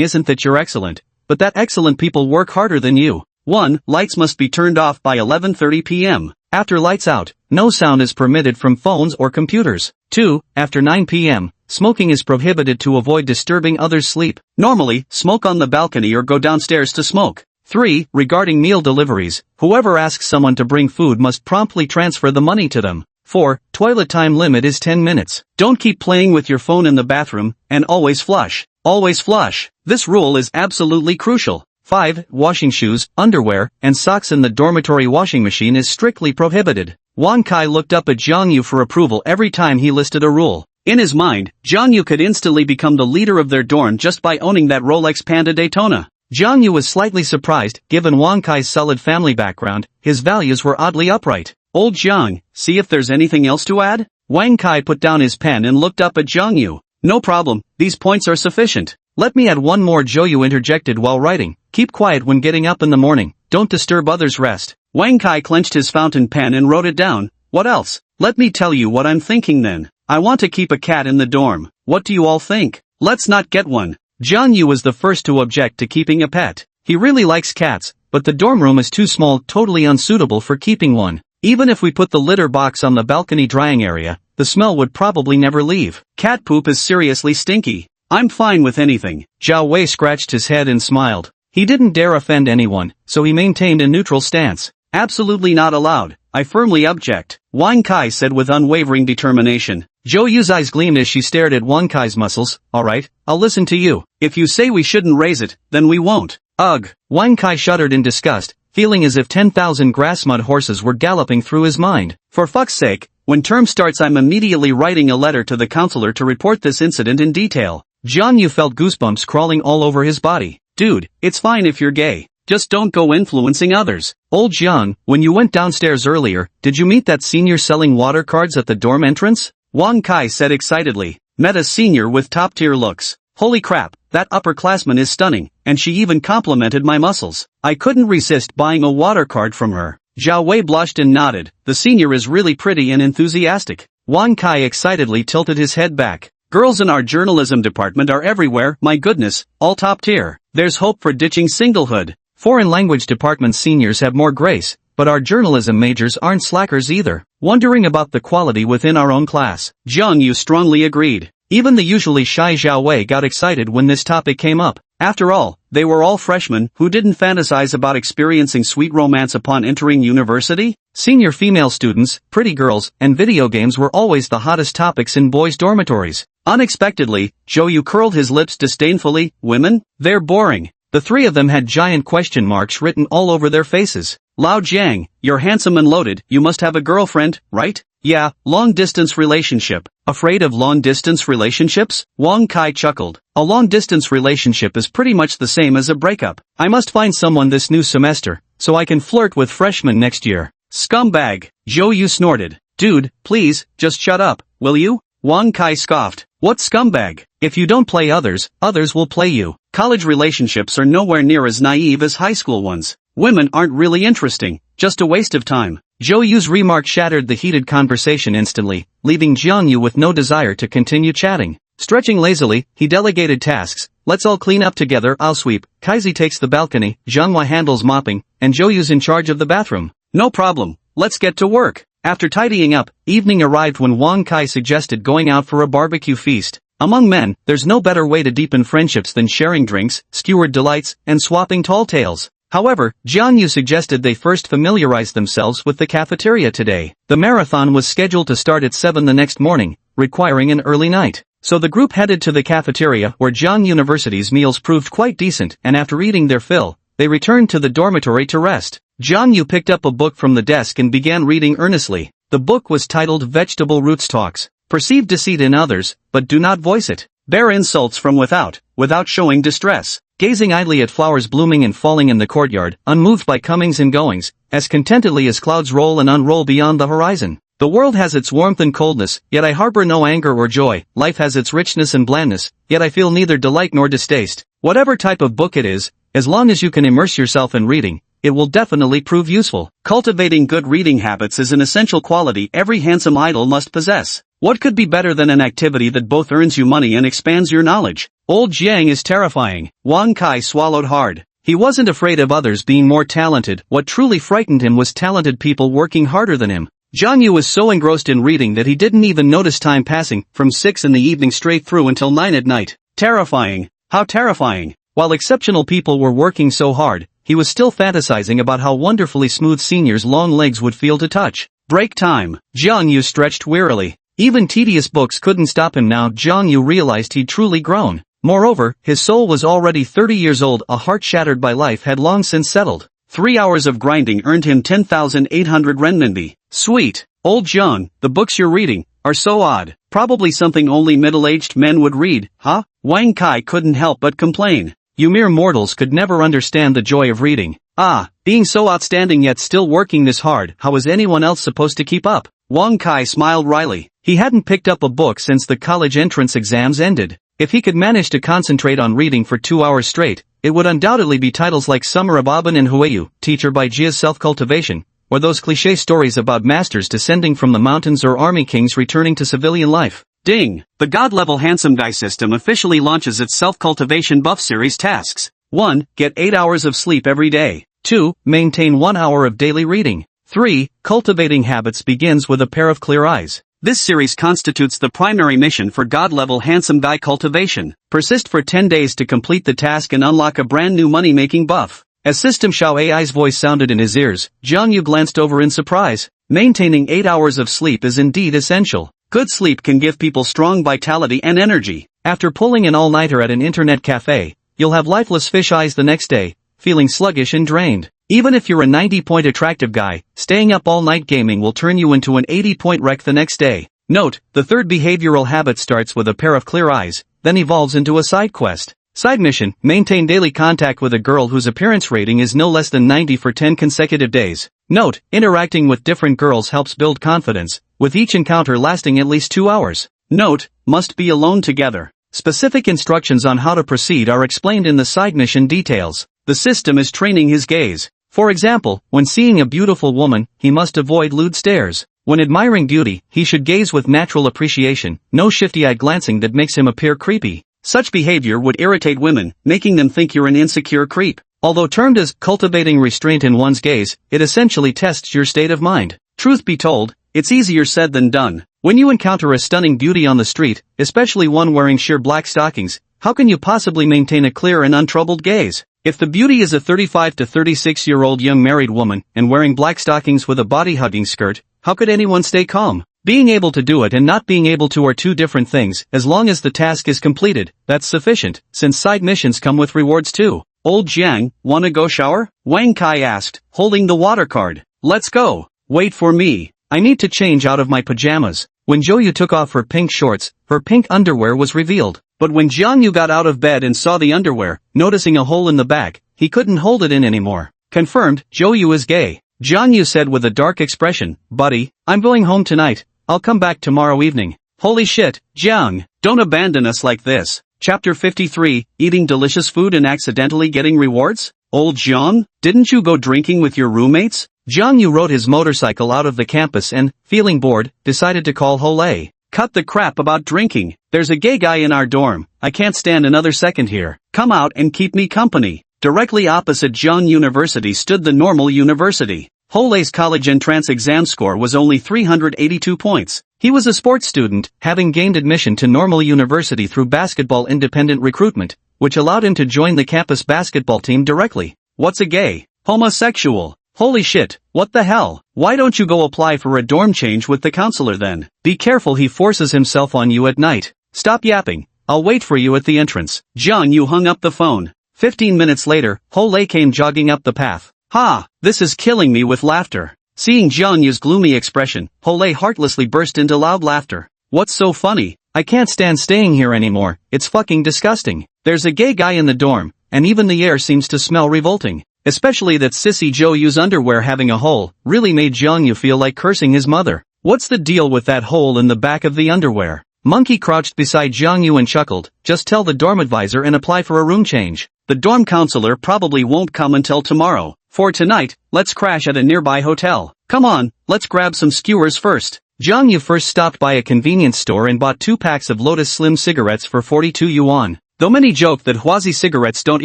isn't that you're excellent, but that excellent people work harder than you. 1. Lights must be turned off by 11:30 p.m. After lights out, no sound is permitted from phones or computers. 2. After 9 p.m., smoking is prohibited to avoid disturbing others' sleep. Normally, smoke on the balcony or go downstairs to smoke. 3. Regarding meal deliveries, whoever asks someone to bring food must promptly transfer the money to them. 4. Toilet time limit is 10 minutes. Don't keep playing with your phone in the bathroom, and always flush. Always flush. This rule is absolutely crucial. 5. Washing shoes, underwear, and socks in the dormitory washing machine is strictly prohibited. Wang Kai looked up at Jang Yu for approval every time he listed a rule. In his mind, Jang Yu could instantly become the leader of their dorm just by owning that Rolex Panda Daytona. Jang Yu was slightly surprised, given Wang Kai's solid family background, his values were oddly upright. Old Jiang, see if there's anything else to add? Wang Kai put down his pen and looked up at Jang Yu. No problem, these points are sufficient. Let me add one more. Zhou Yu interjected while writing. Keep quiet when getting up in the morning, don't disturb others' rest. Wang Kai clenched his fountain pen and wrote it down. What else? Let me tell you what I'm thinking then. I want to keep a cat in the dorm. What do you all think? Let's not get one. Jang Yu was the first to object to keeping a pet. He really likes cats, but the dorm room is too small, totally unsuitable for keeping one. Even if we put the litter box on the balcony drying area, the smell would probably never leave. Cat poop is seriously stinky. I'm fine with anything. Zhao Wei scratched his head and smiled. He didn't dare offend anyone, so he maintained a neutral stance. Absolutely not allowed. I firmly object. Wang Kai said with unwavering determination. Zhou Yu's eyes gleamed as she stared at Wang Kai's muscles. Alright, I'll listen to you. If you say we shouldn't raise it, then we won't. Ugh. Wang Kai shuddered in disgust, feeling as if 10,000 grass-mud horses were galloping through his mind. For fuck's sake, when term starts I'm immediately writing a letter to the counselor to report this incident in detail. Jang Yu felt goosebumps crawling all over his body. Dude, it's fine if you're gay. Just don't go influencing others. Old Jiang, when you went downstairs earlier, did you meet that senior selling water cards at the dorm entrance? Wang Kai said excitedly. Met a senior with top-tier looks. Holy crap, that upperclassman is stunning, and she even complimented my muscles. I couldn't resist buying a water card from her. Zhao Wei blushed and nodded. The senior is really pretty and enthusiastic. Wang Kai excitedly tilted his head back. Girls in our journalism department are everywhere, my goodness, all top tier. There's hope for ditching singlehood. Foreign language department seniors have more grace, but our journalism majors aren't slackers either. Wondering about the quality within our own class. Jang Yu strongly agreed. Even the usually shy Zhao Wei got excited when this topic came up. After all, they were all freshmen who didn't fantasize about experiencing sweet romance upon entering university. Senior female students, pretty girls, and video games were always the hottest topics in boys' dormitories. Unexpectedly, Zhou Yu curled his lips disdainfully. Women? They're boring. The three of them had giant question marks written all over their faces. Lao Jiang, you're handsome and loaded, you must have a girlfriend, right? Yeah, long-distance relationship. Afraid of long-distance relationships? Wang Kai chuckled. A long-distance relationship is pretty much the same as a breakup. I must find someone this new semester, so I can flirt with freshmen next year. Scumbag. Zhou Yu snorted. Dude, please, just shut up, will you? Wang Kai scoffed. What scumbag? If you don't play others, others will play you. College relationships are nowhere near as naive as high school ones. Women aren't really interesting, just a waste of time. Zhou Yu's remark shattered the heated conversation instantly, leaving Jang Yu with no desire to continue chatting. Stretching lazily, he delegated tasks. Let's all clean up together, I'll sweep, Kaizi takes the balcony, Zhanghua handles mopping, and Zhou Yu's in charge of the bathroom. No problem, let's get to work. After tidying up, evening arrived when Wang Kai suggested going out for a barbecue feast. Among men, there's no better way to deepen friendships than sharing drinks, skewered delights, and swapping tall tales. However, Jang Yu suggested they first familiarize themselves with the cafeteria today. The marathon was scheduled to start at 7 the next morning, requiring an early night. So the group headed to the cafeteria where Jiang University's meals proved quite decent, and after eating their fill, they returned to the dormitory to rest. Jang Yu picked up a book from the desk and began reading earnestly. The book was titled Vegetable Roots Talks. Perceive deceit in others, but do not voice it. Bear insults from without showing distress. Gazing idly at flowers blooming and falling in the courtyard, unmoved by comings and goings, as contentedly as clouds roll and unroll beyond the horizon. The world has its warmth and coldness, yet I harbor no anger or joy. Life has its richness and blandness, yet I feel neither delight nor distaste. Whatever type of book it is, as long as you can immerse yourself in reading, it will definitely prove useful. Cultivating good reading habits is an essential quality every handsome idol must possess. What could be better than an activity that both earns you money and expands your knowledge? Old Jiang is terrifying. Wang Kai swallowed hard. He wasn't afraid of others being more talented. What truly frightened him was talented people working harder than him. Jang Yu was so engrossed in reading that he didn't even notice time passing, from 6 in the evening straight through until 9 at night. Terrifying. How terrifying. While exceptional people were working so hard, he was still fantasizing about how wonderfully smooth seniors' long legs would feel to touch. Break time. Jang Yu stretched wearily. Even tedious books couldn't stop him now. Jang Yu realized he'd truly grown. Moreover, his soul was already 30 years old. A heart shattered by life had long since settled. 3 hours of grinding earned him 10,800 renminbi. Sweet. Old Jiang, the books you're reading are so odd. Probably something only middle-aged men would read, huh? Wang Kai couldn't help but complain. You mere mortals could never understand the joy of reading. Ah, being so outstanding yet still working this hard, how is anyone else supposed to keep up? Wang Kai smiled wryly. He hadn't picked up a book since the college entrance exams ended. If he could manage to concentrate on reading for 2 hours straight, it would undoubtedly be titles like Summer of Aban and Huayu, Teacher by Jia's Self-Cultivation, or those cliché stories about masters descending from the mountains or army kings returning to civilian life. Ding! The God-level handsome guy system officially launches its self-cultivation buff series tasks. 1. Get 8 hours of sleep every day. 2. Maintain 1 hour of daily reading. 3. Cultivating habits begins with a pair of clear eyes. This series constitutes the primary mission for God-level handsome guy cultivation. Persist for 10 days to complete the task and unlock a brand new money-making buff. As System Xiao AI's voice sounded in his ears, Jang Yu glanced over in surprise. Maintaining 8 hours of sleep is indeed essential. Good sleep can give people strong vitality and energy. After pulling an all-nighter at an internet cafe, you'll have lifeless fish eyes the next day, feeling sluggish and drained. Even if you're a 90-point attractive guy, staying up all night gaming will turn you into an 80-point wreck the next day. Note, the third behavioral habit starts with a pair of clear eyes, then evolves into a side quest. Side mission, maintain daily contact with a girl whose appearance rating is no less than 90 for 10 consecutive days. Note, interacting with different girls helps build confidence, with each encounter lasting at least 2 hours. Note, must be alone together. Specific instructions on how to proceed are explained in the side mission details. The system is training his gaze. For example, when seeing a beautiful woman, he must avoid lewd stares. When admiring beauty, he should gaze with natural appreciation, no shifty-eyed glancing that makes him appear creepy. Such behavior would irritate women, making them think you're an insecure creep. Although termed as cultivating restraint in one's gaze, it essentially tests your state of mind. Truth be told, it's easier said than done. When you encounter a stunning beauty on the street, especially one wearing sheer black stockings, how can you possibly maintain a clear and untroubled gaze? If the beauty is a 35 to 36-year-old young married woman and wearing black stockings with a body-hugging skirt, how could anyone stay calm? Being able to do it and not being able to are two different things. As long as the task is completed, that's sufficient, since side missions come with rewards too. Old Jiang, wanna go shower? Wang Kai asked, holding the water card. Let's go. Wait for me. I need to change out of my pajamas. When Zhou took off her pink shorts, her pink underwear was revealed. But when Jang Yu got out of bed and saw the underwear, noticing a hole in the back, he couldn't hold it in anymore. Confirmed, Zhou is gay. Jang Yu said with a dark expression, buddy, I'm going home tonight. I'll come back tomorrow evening. Holy shit, Jiang, don't abandon us like this. Chapter 53, Eating delicious food and accidentally getting rewards? Old Jiang, didn't you go drinking with your roommates? Jang Yu rode his motorcycle out of the campus and, feeling bored, decided to call Hole. Cut the crap about drinking. There's a gay guy in our dorm. I can't stand another second here. Come out and keep me company. Directly opposite Zhang University stood the normal university. Hole's college entrance exam score was only 382 points. He was a sports student, having gained admission to normal university through basketball independent recruitment, which allowed him to join the campus basketball team directly. What's a gay? Homosexual. Holy shit, what the hell? Why don't you go apply for a dorm change with the counselor then? Be careful, he forces himself on you at night. Stop yapping. I'll wait for you at the entrance. Jang Yu hung up the phone. 15 minutes later, Hole came jogging up the path. Ha! This is killing me with laughter. Seeing Jang Yu's gloomy expression, Hole heartlessly burst into loud laughter. What's so funny? I can't stand staying here anymore. It's fucking disgusting. There's a gay guy in the dorm, and even the air seems to smell revolting. Especially that sissy Zhou's underwear having a hole, really made Jang Yu feel like cursing his mother. What's the deal with that hole in the back of the underwear? Monkey crouched beside Jang Yu and chuckled, just tell the dorm advisor and apply for a room change. The dorm counselor probably won't come until tomorrow. For tonight, let's crash at a nearby hotel. Come on, let's grab some skewers first. Jang Yu first stopped by a convenience store and bought 2 packs of Lotus Slim cigarettes for 42 yuan. Though many joke that Huazi cigarettes don't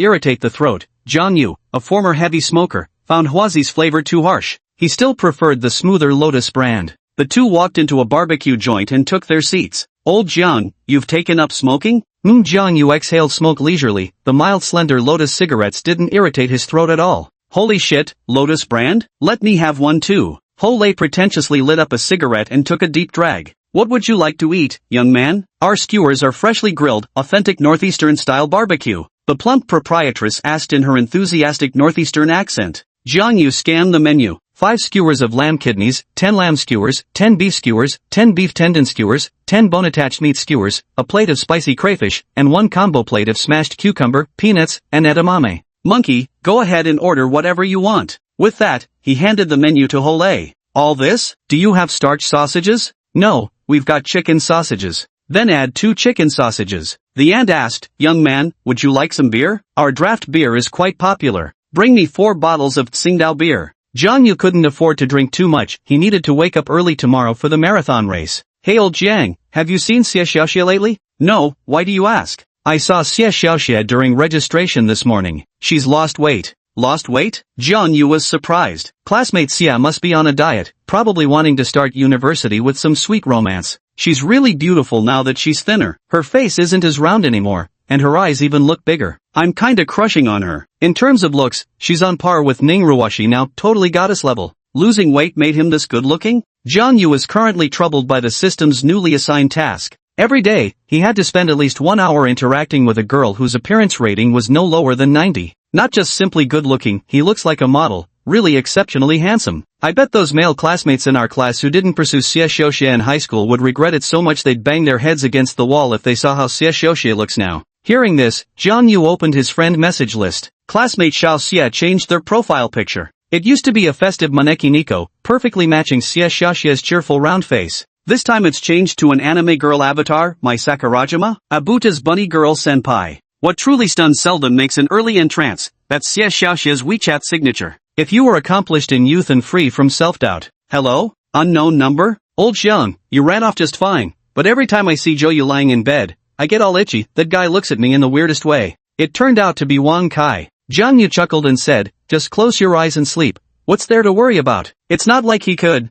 irritate the throat, Jang Yu, a former heavy smoker, found Huazi's flavor too harsh. He still preferred the smoother Lotus brand. The two walked into a barbecue joint and took their seats. Old Jiang, you've taken up smoking? Jang Yu exhaled smoke leisurely. The mild slender Lotus cigarettes didn't irritate his throat at all. Holy shit, Lotus brand? Let me have one too. Hole pretentiously lit up a cigarette and took a deep drag. What would you like to eat, young man? Our skewers are freshly grilled, authentic Northeastern-style barbecue. The plump proprietress asked in her enthusiastic Northeastern accent. Jang Yu scanned the menu, 5 skewers of lamb kidneys, 10 lamb skewers, 10 beef skewers, 10 beef tendon skewers, 10 bone-attached meat skewers, a plate of spicy crayfish, and 1 combo plate of smashed cucumber, peanuts, and edamame. Monkey, go ahead and order whatever you want. With that, he handed the menu to Hole. All this? Do you have starch sausages? No, we've got chicken sausages. Then add 2 chicken sausages. The aunt asked, young man, would you like some beer? Our draft beer is quite popular. Bring me 4 bottles of Tsingtao beer. Jang Yu couldn't afford to drink too much, he needed to wake up early tomorrow for the marathon race. Hey old Jiang, have you seen Xie Xiaoxie lately? No, why do you ask? I saw Xie Xiaoxie during registration this morning. She's lost weight. Lost weight? Jang Yu was surprised. Classmate Xia must be on a diet, probably wanting to start university with some sweet romance. She's really beautiful now that she's thinner. Her face isn't as round anymore, and her eyes even look bigger. I'm kinda crushing on her. In terms of looks, she's on par with Ning Ruoxi now, totally goddess level. Losing weight made him this good looking? Jang Yu is currently troubled by the system's newly assigned task. Every day, he had to spend at least 1 hour interacting with a girl whose appearance rating was no lower than 90. Not just simply good looking, he looks like a model, really exceptionally handsome. I bet those male classmates in our class who didn't pursue Xie Xiaoxie in high school would regret it so much they'd bang their heads against the wall if they saw how Xie Xiaoxie looks now. Hearing this, Jang Yu opened his friend message list. Classmate Xiao Xie changed their profile picture. It used to be a festive Maneki Nico, perfectly matching Xie Xiaoxie's cheerful round face. This time it's changed to an anime girl avatar, Mai Sakurajima, Abuta's bunny girl senpai. What truly stuns seldom makes an early entrance, that's Xie Xiaoxie's WeChat signature. If you were accomplished in youth and free from self-doubt. Hello? Unknown number? Old Xiang, you ran off just fine, but every time I see Zhou lying in bed, I get all itchy. That guy looks at me in the weirdest way. It turned out to be Wang Kai. Jang Yu chuckled and said, just close your eyes and sleep. What's there to worry about? It's not like he could,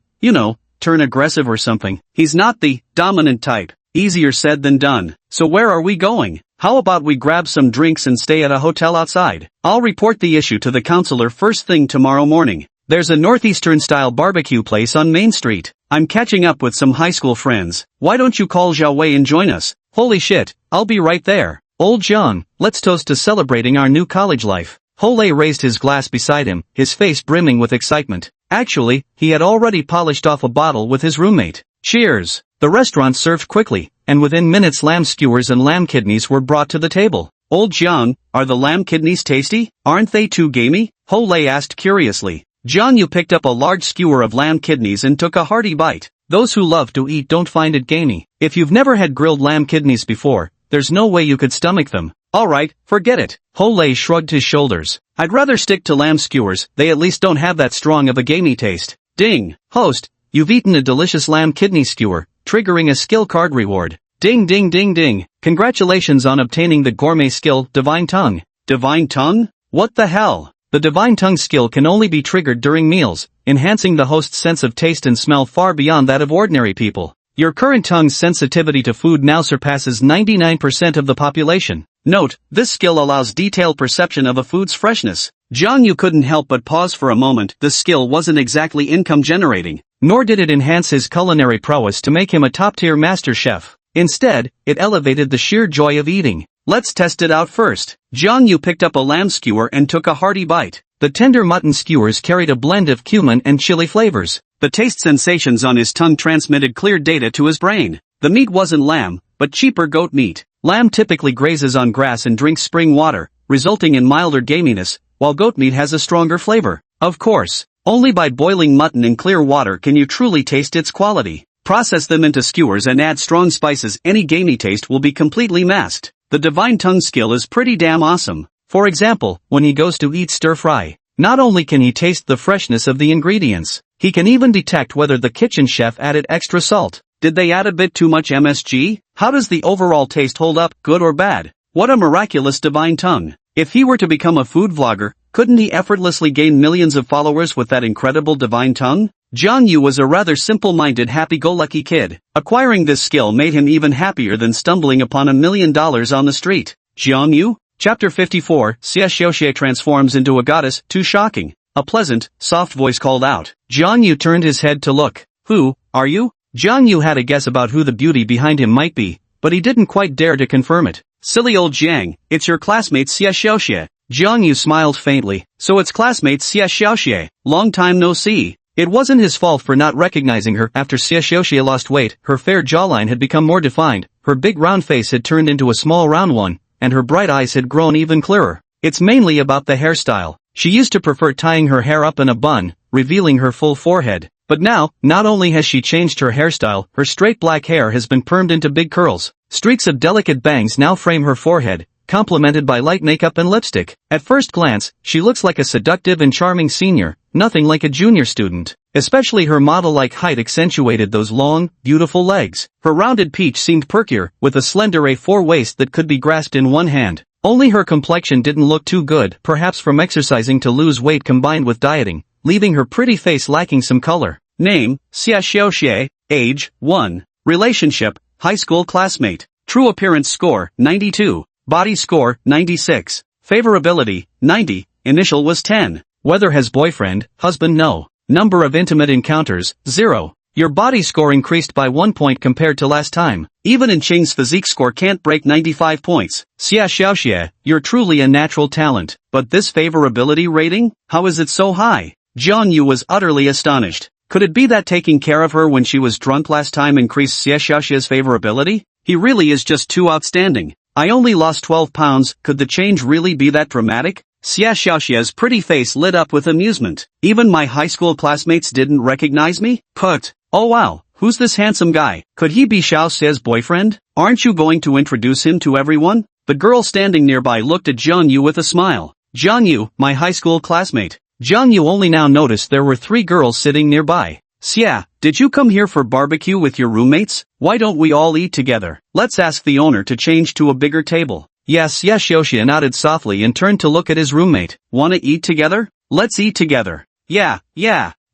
turn aggressive or something. He's not the dominant type. Easier said than done. So where are we going? How about we grab some drinks and stay at a hotel outside? I'll report the issue to the counselor first thing tomorrow morning. There's a northeastern-style barbecue place on Main Street. I'm catching up with some high school friends. Why don't you call Zhao Wei and join us? Holy shit, I'll be right there. Old Zhang, let's toast to celebrating our new college life. Hole raised his glass beside him, his face brimming with excitement. Actually, he had already polished off a bottle with his roommate. Cheers! The restaurant served quickly, and within minutes lamb skewers and lamb kidneys were brought to the table. Old Zhang, are the lamb kidneys tasty? Aren't they too gamey? Hole asked curiously. Jang Yu picked up a large skewer of lamb kidneys and took a hearty bite. Those who love to eat don't find it gamey. If you've never had grilled lamb kidneys before, there's no way you could stomach them. Alright, forget it. Hole shrugged his shoulders. I'd rather stick to lamb skewers, they at least don't have that strong of a gamey taste. Ding! Host, you've eaten a delicious lamb kidney skewer, triggering a skill card reward. Ding ding ding ding. Congratulations on obtaining the gourmet skill, Divine Tongue. Divine Tongue? What the hell? The Divine Tongue skill can only be triggered during meals, enhancing the host's sense of taste and smell far beyond that of ordinary people. Your current tongue's sensitivity to food now surpasses 99% of the population. Note, this skill allows detailed perception of a food's freshness. Jang Yu couldn't help but pause for a moment. This skill wasn't exactly income generating, nor did it enhance his culinary prowess to make him a top-tier master chef. Instead, it elevated the sheer joy of eating. Let's test it out first. Jang Yu picked up a lamb skewer and took a hearty bite. The tender mutton skewers carried a blend of cumin and chili flavors. The taste sensations on his tongue transmitted clear data to his brain. The meat wasn't lamb, but cheaper goat meat. Lamb typically grazes on grass and drinks spring water, resulting in milder gaminess, while goat meat has a stronger flavor. Of course, only by boiling mutton in clear water can you truly taste its quality. Process them into skewers and add strong spices. Any gamey taste will be completely masked. The Divine Tongue skill is pretty damn awesome. For example, when he goes to eat stir-fry, not only can he taste the freshness of the ingredients, he can even detect whether the kitchen chef added extra salt. Did they add a bit too much MSG? How does the overall taste hold up, good or bad? What a miraculous Divine Tongue. If he were to become a food vlogger, couldn't he effortlessly gain millions of followers with that incredible Divine Tongue? Jang Yu was a rather simple-minded happy-go-lucky kid. Acquiring this skill made him even happier than stumbling upon $1 million on the street. Jang Yu? Chapter 54, Xie Xiaoxie transforms into a goddess, too shocking. A pleasant, soft voice called out. Jang Yu turned his head to look. Who are you? Jang Yu had a guess about who the beauty behind him might be, but he didn't quite dare to confirm it. Silly old Jiang, it's your classmate Xie Xiaoxie. Jang Yu smiled faintly. So it's classmate Xie Xiaoxie. Long time no see. It wasn't his fault for not recognizing her. After Xie Xiaoxie lost weight, her fair jawline had become more defined, her big round face had turned into a small round one, and her bright eyes had grown even clearer. It's mainly about the hairstyle. She used to prefer tying her hair up in a bun, revealing her full forehead. But now, not only has she changed her hairstyle, her straight black hair has been permed into big curls. Streaks of delicate bangs now frame her forehead, complemented by light makeup and lipstick. At first glance, she looks like a seductive and charming senior, nothing like a junior student. Especially her model-like height accentuated those long, beautiful legs. Her rounded peach seemed perkier, with a slender A4 waist that could be grasped in one hand. Only her complexion didn't look too good, perhaps from exercising to lose weight combined with dieting, leaving her pretty face lacking some color. Name, Xie Xiaoxie. Age, 1. Relationship, high school classmate. True appearance score, 92. Body score, 96. Favorability, 90. Initial was 10. Whether has boyfriend, husband no. Number of intimate encounters, 0. Your body score increased by 1 point compared to last time. Even in Ching's physique score can't break 95 points. Xie Xiaoxie, you're truly a natural talent. But this favorability rating? How is it so high? Jang Yu was utterly astonished. Could it be that taking care of her when she was drunk last time increased Xie Xiaoxie's favorability? He really is just too outstanding. I only lost 12 pounds, could the change really be that dramatic? Xie Xiaoxie's pretty face lit up with amusement. Even my high school classmates didn't recognize me? Put. Oh wow, who's this handsome guy? Could he be Xiao Xie's boyfriend? Aren't you going to introduce him to everyone? The girl standing nearby looked at Jang Yu with a smile. Jang Yu, my high school classmate. Jang Yu only now noticed there were 3 girls sitting nearby. Xia, did you come here for barbecue with your roommates? Why don't we all eat together? Let's ask the owner to change to a bigger table. Yes, Xie Xiaoxie nodded softly and turned to look at his roommate. Wanna eat together? Let's eat together. Yeah.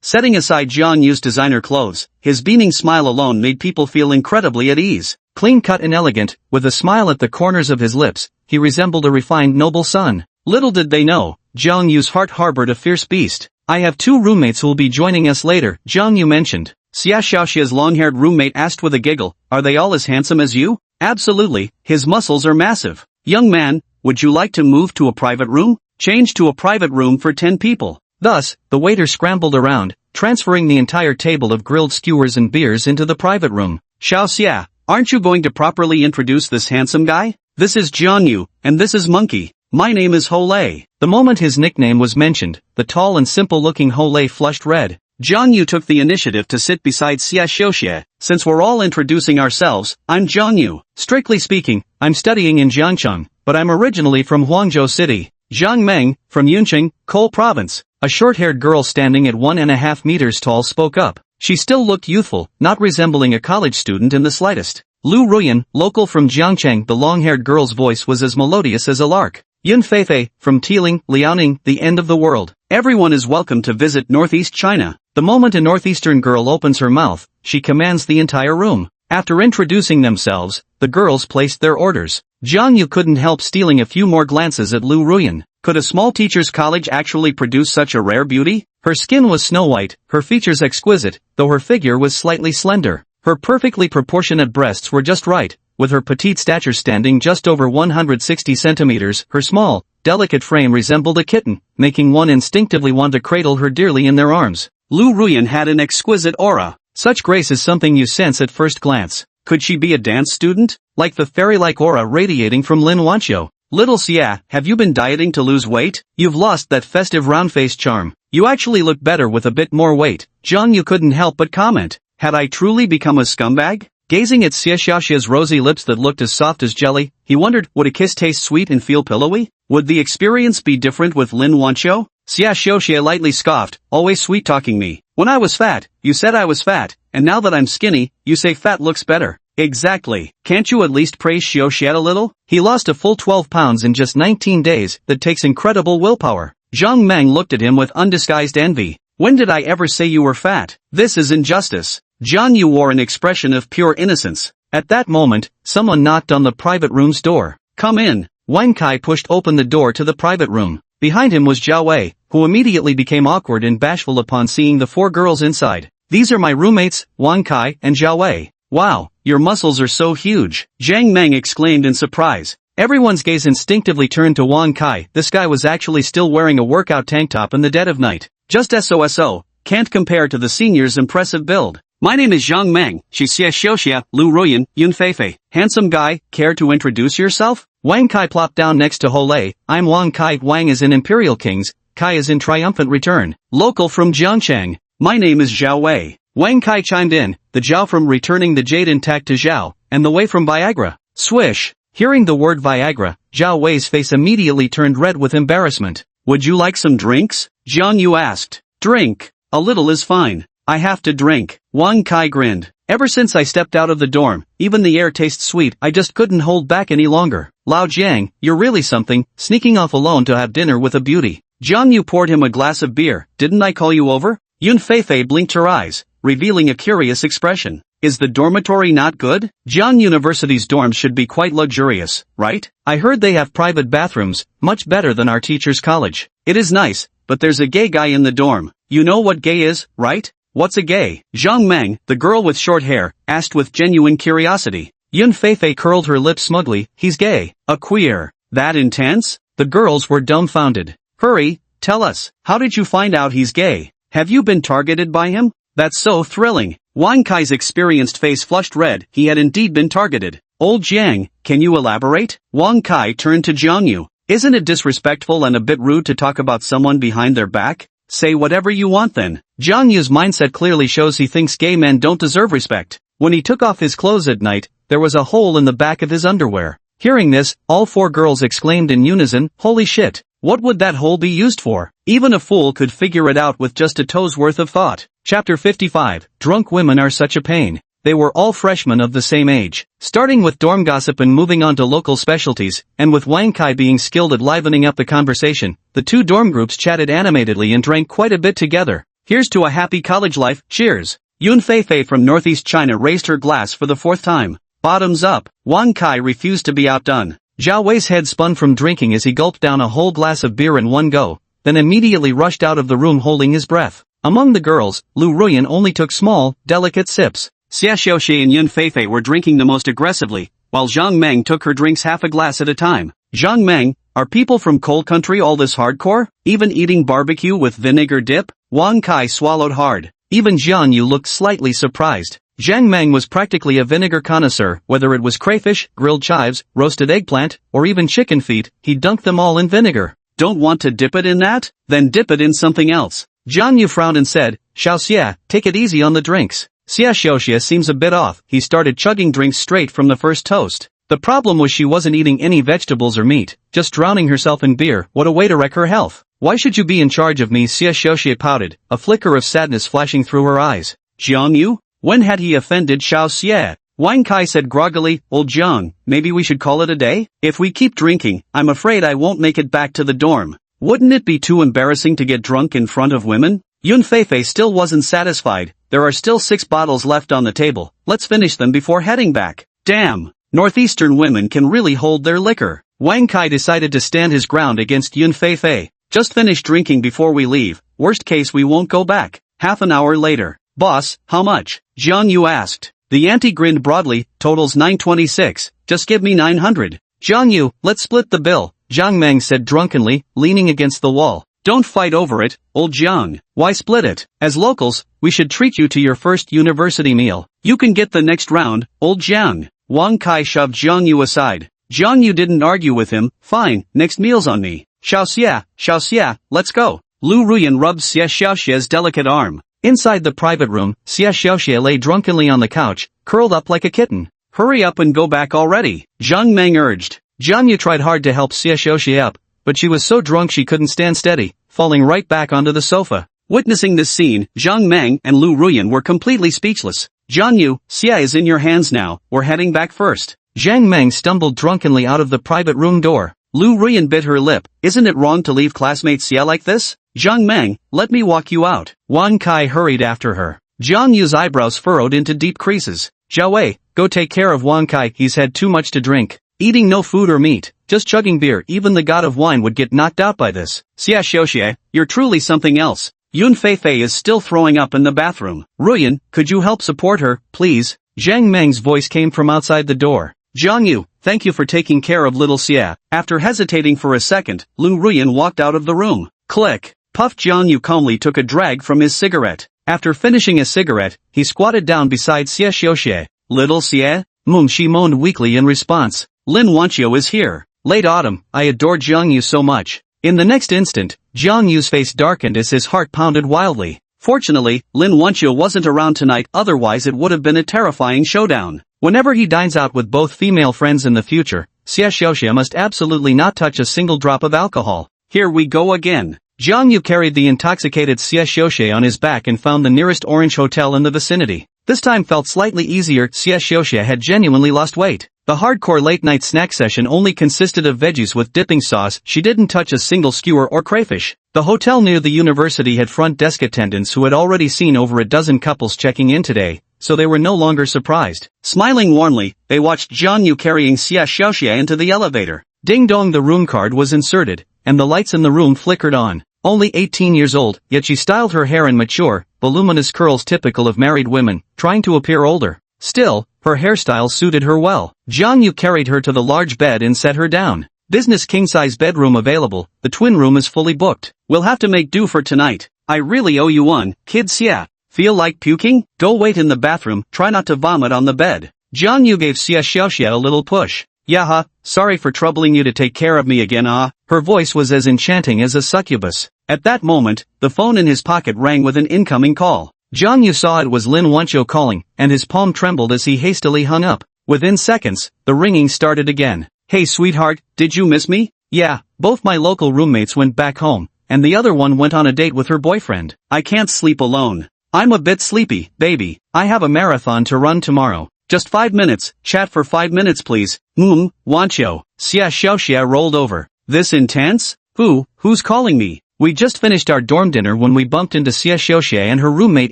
Setting aside Jang Yu's designer clothes, his beaming smile alone made people feel incredibly at ease. Clean-cut and elegant, with a smile at the corners of his lips, he resembled a refined noble son. Little did they know, Jang Yu's heart harbored a fierce beast. I have 2 roommates who'll be joining us later, Jang Yu mentioned. Xie Xiaoxie's long-haired roommate asked with a giggle, are they all as handsome as you? Absolutely, his muscles are massive. Young man, would you like to move to a private room? Change to a private room for 10 people. Thus, the waiter scrambled around, transferring the entire table of grilled skewers and beers into the private room. Xiao Xia, aren't you going to properly introduce this handsome guy? This is Jang Yu, and this is Monkey. My name is Ho Lei. The moment his nickname was mentioned, the tall and simple-looking Ho Lei flushed red. Jang Yu took the initiative to sit beside Xie Xiaoxie. Since we're all introducing ourselves, I'm Jang Yu. Strictly speaking, I'm studying in Jiangcheng, but I'm originally from Huangzhou City. Zhang Meng, from Yunqing, Coal Province. A short-haired girl standing at 1.5 meters tall spoke up. She still looked youthful, not resembling a college student in the slightest. Lu Ruyan, local from Jiangcheng. The long-haired girl's voice was as melodious as a lark. Yun Feifei, from Tiling, Liaoning, the end of the world. Everyone is welcome to visit Northeast China. The moment a northeastern girl opens her mouth, she commands the entire room. After introducing themselves, the girls placed their orders. Jang Yu couldn't help stealing a few more glances at Lu Ruyan. Could a small teacher's college actually produce such a rare beauty? Her skin was snow-white, her features exquisite, though her figure was slightly slender. Her perfectly proportionate breasts were just right, with her petite stature standing just over 160 centimeters. Her small, delicate frame resembled a kitten, making one instinctively want to cradle her dearly in their arms. Lu Ruyan had an exquisite aura. Such grace is something you sense at first glance. Could she be a dance student? Like the fairy-like aura radiating from Lin Wancho. Little Xia, have you been dieting to lose weight? You've lost that festive round-faced charm. You actually look better with a bit more weight. Jang Yu couldn't help but comment. Had I truly become a scumbag? Gazing at Xie Xiaoxia's rosy lips that looked as soft as jelly, he wondered, would a kiss taste sweet and feel pillowy? Would the experience be different with Lin Wancho? Xie Xiaoxia lightly scoffed, always sweet-talking me. When I was fat, you said I was fat, and now that I'm skinny, you say fat looks better. Exactly. Can't you at least praise Xiaoxia a little? He lost a full 12 pounds in just 19 days, that takes incredible willpower. Zhang Meng looked at him with undisguised envy. When did I ever say you were fat? This is injustice. Jang Yu wore an expression of pure innocence. At that moment, someone knocked on the private room's door. Come in. Wang Kai pushed open the door to the private room. Behind him was Zhao Wei, who immediately became awkward and bashful upon seeing the 4 girls inside. These are my roommates, Wang Kai and Zhao Wei. Wow, your muscles are so huge. Zhang Meng exclaimed in surprise. Everyone's gaze instinctively turned to Wang Kai. This guy was actually still wearing a workout tank top in the dead of night. Just SOSO, can't compare to the senior's impressive build. My name is Zhang Meng, Xie Xiaoxia, Lu Ruyan, Yun Feifei. Handsome guy, care to introduce yourself? Wang Kai plopped down next to Hole. I'm Wang Kai. Wang is in Imperial Kings, Kai is in Triumphant Return. Local from Jiangcheng. My name is Zhao Wei. Wang Kai chimed in, the Zhao from returning the jade intact to Zhao, and the Wei from Viagra. Swish. Hearing the word Viagra, Zhao Wei's face immediately turned red with embarrassment. Would you like some drinks? Jang Yu asked. Drink. A little is fine. I have to drink. Wang Kai grinned. Ever since I stepped out of the dorm, even the air tastes sweet. I just couldn't hold back any longer. Lao Jiang, you're really something, sneaking off alone to have dinner with a beauty. Jang Yu poured him a glass of beer. Didn't I call you over? Yun Feifei blinked her eyes, revealing a curious expression. Is the dormitory not good? Jiang University's dorms should be quite luxurious, right? I heard they have private bathrooms, much better than our teacher's college. It is nice, but there's a gay guy in the dorm. You know what gay is, right? What's a gay? Zhang Meng, the girl with short hair, asked with genuine curiosity. Yun Feifei curled her lips smugly. He's gay. A queer. That intense? The girls were dumbfounded. Hurry, tell us, how did you find out he's gay? Have you been targeted by him? That's so thrilling. Wang Kai's experienced face flushed red. He had indeed been targeted. Old Jiang, can you elaborate? Wang Kai turned to Jiang Yu. Isn't it disrespectful and a bit rude to talk about someone behind their back? Say whatever you want then. Jiang Yu's mindset clearly shows he thinks gay men don't deserve respect. When he took off his clothes at night, there was a hole in the back of his underwear. Hearing this, all four girls exclaimed in unison, holy shit. What would that hole be used for? Even a fool could figure it out with just a toe's worth of thought. Chapter 55, Drunk Women Are Such a Pain. They were all freshmen of the same age. Starting with dorm gossip and moving on to local specialties, and with Wang Kai being skilled at livening up the conversation, the two dorm groups chatted animatedly and drank quite a bit together. Here's to a happy college life, cheers. Yun Feifei from Northeast China raised her glass for the fourth time. Bottoms up. Wang Kai refused to be outdone. Zhao Wei's head spun from drinking as he gulped down a whole glass of beer in one go, then immediately rushed out of the room holding his breath. Among the girls, Lu Ruyan only took small, delicate sips. Xia Xiaoxie and Yun Feifei were drinking the most aggressively, while Zhang Meng took her drinks half a glass at a time. Zhang Meng, are people from cold country all this hardcore? Even eating barbecue with vinegar dip? Wang Kai swallowed hard. Even Jiang Yu looked slightly surprised. Zhang Meng was practically a vinegar connoisseur, whether it was crayfish, grilled chives, roasted eggplant, or even chicken feet, he dunked them all in vinegar. Don't want to dip it in that? Then dip it in something else. Jiang Yu frowned and said, Xiaoxia, take it easy on the drinks. Xia Xiaoxia seems a bit off. He started chugging drinks straight from the first toast. The problem was she wasn't eating any vegetables or meat, just drowning herself in beer. What a way to wreck her health. Why should you be in charge of me? Xia Xiaoxia pouted, a flicker of sadness flashing through her eyes. Jiang Yu? When had he offended Xiaoxia? Wang Kai said groggily, old Jiang, maybe we should call it a day? If we keep drinking, I'm afraid I won't make it back to the dorm. Wouldn't it be too embarrassing to get drunk in front of women? Yun Feifei still wasn't satisfied. There are still 6 bottles left on the table. Let's finish them before heading back. Damn. Northeastern women can really hold their liquor. Wang Kai decided to stand his ground against Yun Feifei. Just finish drinking before we leave. Worst case we won't go back. Half an hour later. Boss, how much? Jiang Yu asked. The auntie grinned broadly, totals 926. Just give me 900. Jiang Yu, let's split the bill, Zhang Meng said drunkenly, leaning against the wall. Don't fight over it, old Jiang. Why split it? As locals, we should treat you to your first university meal. You can get the next round, old Jiang. Wang Kai shoved Jiang Yu aside. Jiang Yu didn't argue with him. Fine, next meal's on me. Xiaoxia, let's go. Lu Ruyan rubbed Xia Xiaoxia's delicate arm. Inside the private room, Xia Xiaoxia lay drunkenly on the couch, curled up like a kitten. Hurry up and go back already, Zhang Meng urged. Jiang Yu tried hard to help Xia Xiaoxia up, but she was so drunk she couldn't stand steady, falling right back onto the sofa. Witnessing this scene, Zhang Meng and Lu Ruyan were completely speechless. Jiang Yu, Xia is in your hands now, we're heading back first. Zhang Meng stumbled drunkenly out of the private room door. Lu Ruyan bit her lip. Isn't it wrong to leave classmate Xia like this? Zhang Meng, let me walk you out. Wang Kai hurried after her. Jiang Yu's eyebrows furrowed into deep creases. Zhao Wei, go take care of Wang Kai, he's had too much to drink. Eating no food or meat, just chugging beer, even the god of wine would get knocked out by this. Xia Xiaoxia, you're truly something else. Yun Feifei is still throwing up in the bathroom. Ruyan, could you help support her, please? Zhang Meng's voice came from outside the door. Jiang Yu, thank you for taking care of little Xie. After hesitating for a second, Lu Ruyan walked out of the room. Click. Puffed. Jang Yu calmly took a drag from his cigarette. After finishing a cigarette, he squatted down beside Xie Xiuxie. Little Xie? She moaned weakly in response. Lin Wancho is here. Late autumn, I adore Jang Yu so much. In the next instant, Jang Yu's face darkened as his heart pounded wildly. Fortunately, Lin Wancho wasn't around tonight, otherwise it would have been a terrifying showdown. Whenever he dines out with both female friends in the future, Xie Xiuxie must absolutely not touch a single drop of alcohol. Here we go again. Jang Yu carried the intoxicated Xie Xiuxie on his back and found the nearest orange hotel in the vicinity. This time felt slightly easier. Xie Xiuxie had genuinely lost weight. The hardcore late-night snack session only consisted of veggies with dipping sauce. She didn't touch a single skewer or crayfish. The hotel near the university had front desk attendants who had already seen over a dozen couples checking in today, so they were no longer surprised. Smiling warmly, they watched Jang Yu carrying Xie Xiuxie into the elevator. Ding-dong, the room card was inserted, and the lights in the room flickered on. Only 18 years old, yet she styled her hair in mature, voluminous curls typical of married women, trying to appear older. Still, her hairstyle suited her well. Jang Yu carried her to the large bed and set her down. Business king-size bedroom available, the twin room is fully booked. We'll have to make do for tonight. I really owe you one, kid Xie. Feel like puking? Go wait in the bathroom, try not to vomit on the bed. Jang Yu gave Xie Xiuxie a little push. Yaha, sorry for troubling you to take care of me again. Her voice was as enchanting as a succubus. At that moment, the phone in his pocket rang with an incoming call. Jang Yu saw it was Lin Wancho calling, and his palm trembled as he hastily hung up. Within seconds, the ringing started again. Hey sweetheart, did you miss me? Yeah, both my local roommates went back home, and the other one went on a date with her boyfriend. I can't sleep alone. I'm a bit sleepy, baby. I have a marathon to run tomorrow. Just 5 minutes, chat for 5 minutes please. Wancho. Xie Xiuxie rolled over. This intense? Who's calling me? We just finished our dorm dinner when we bumped into Xie Xiuxie and her roommate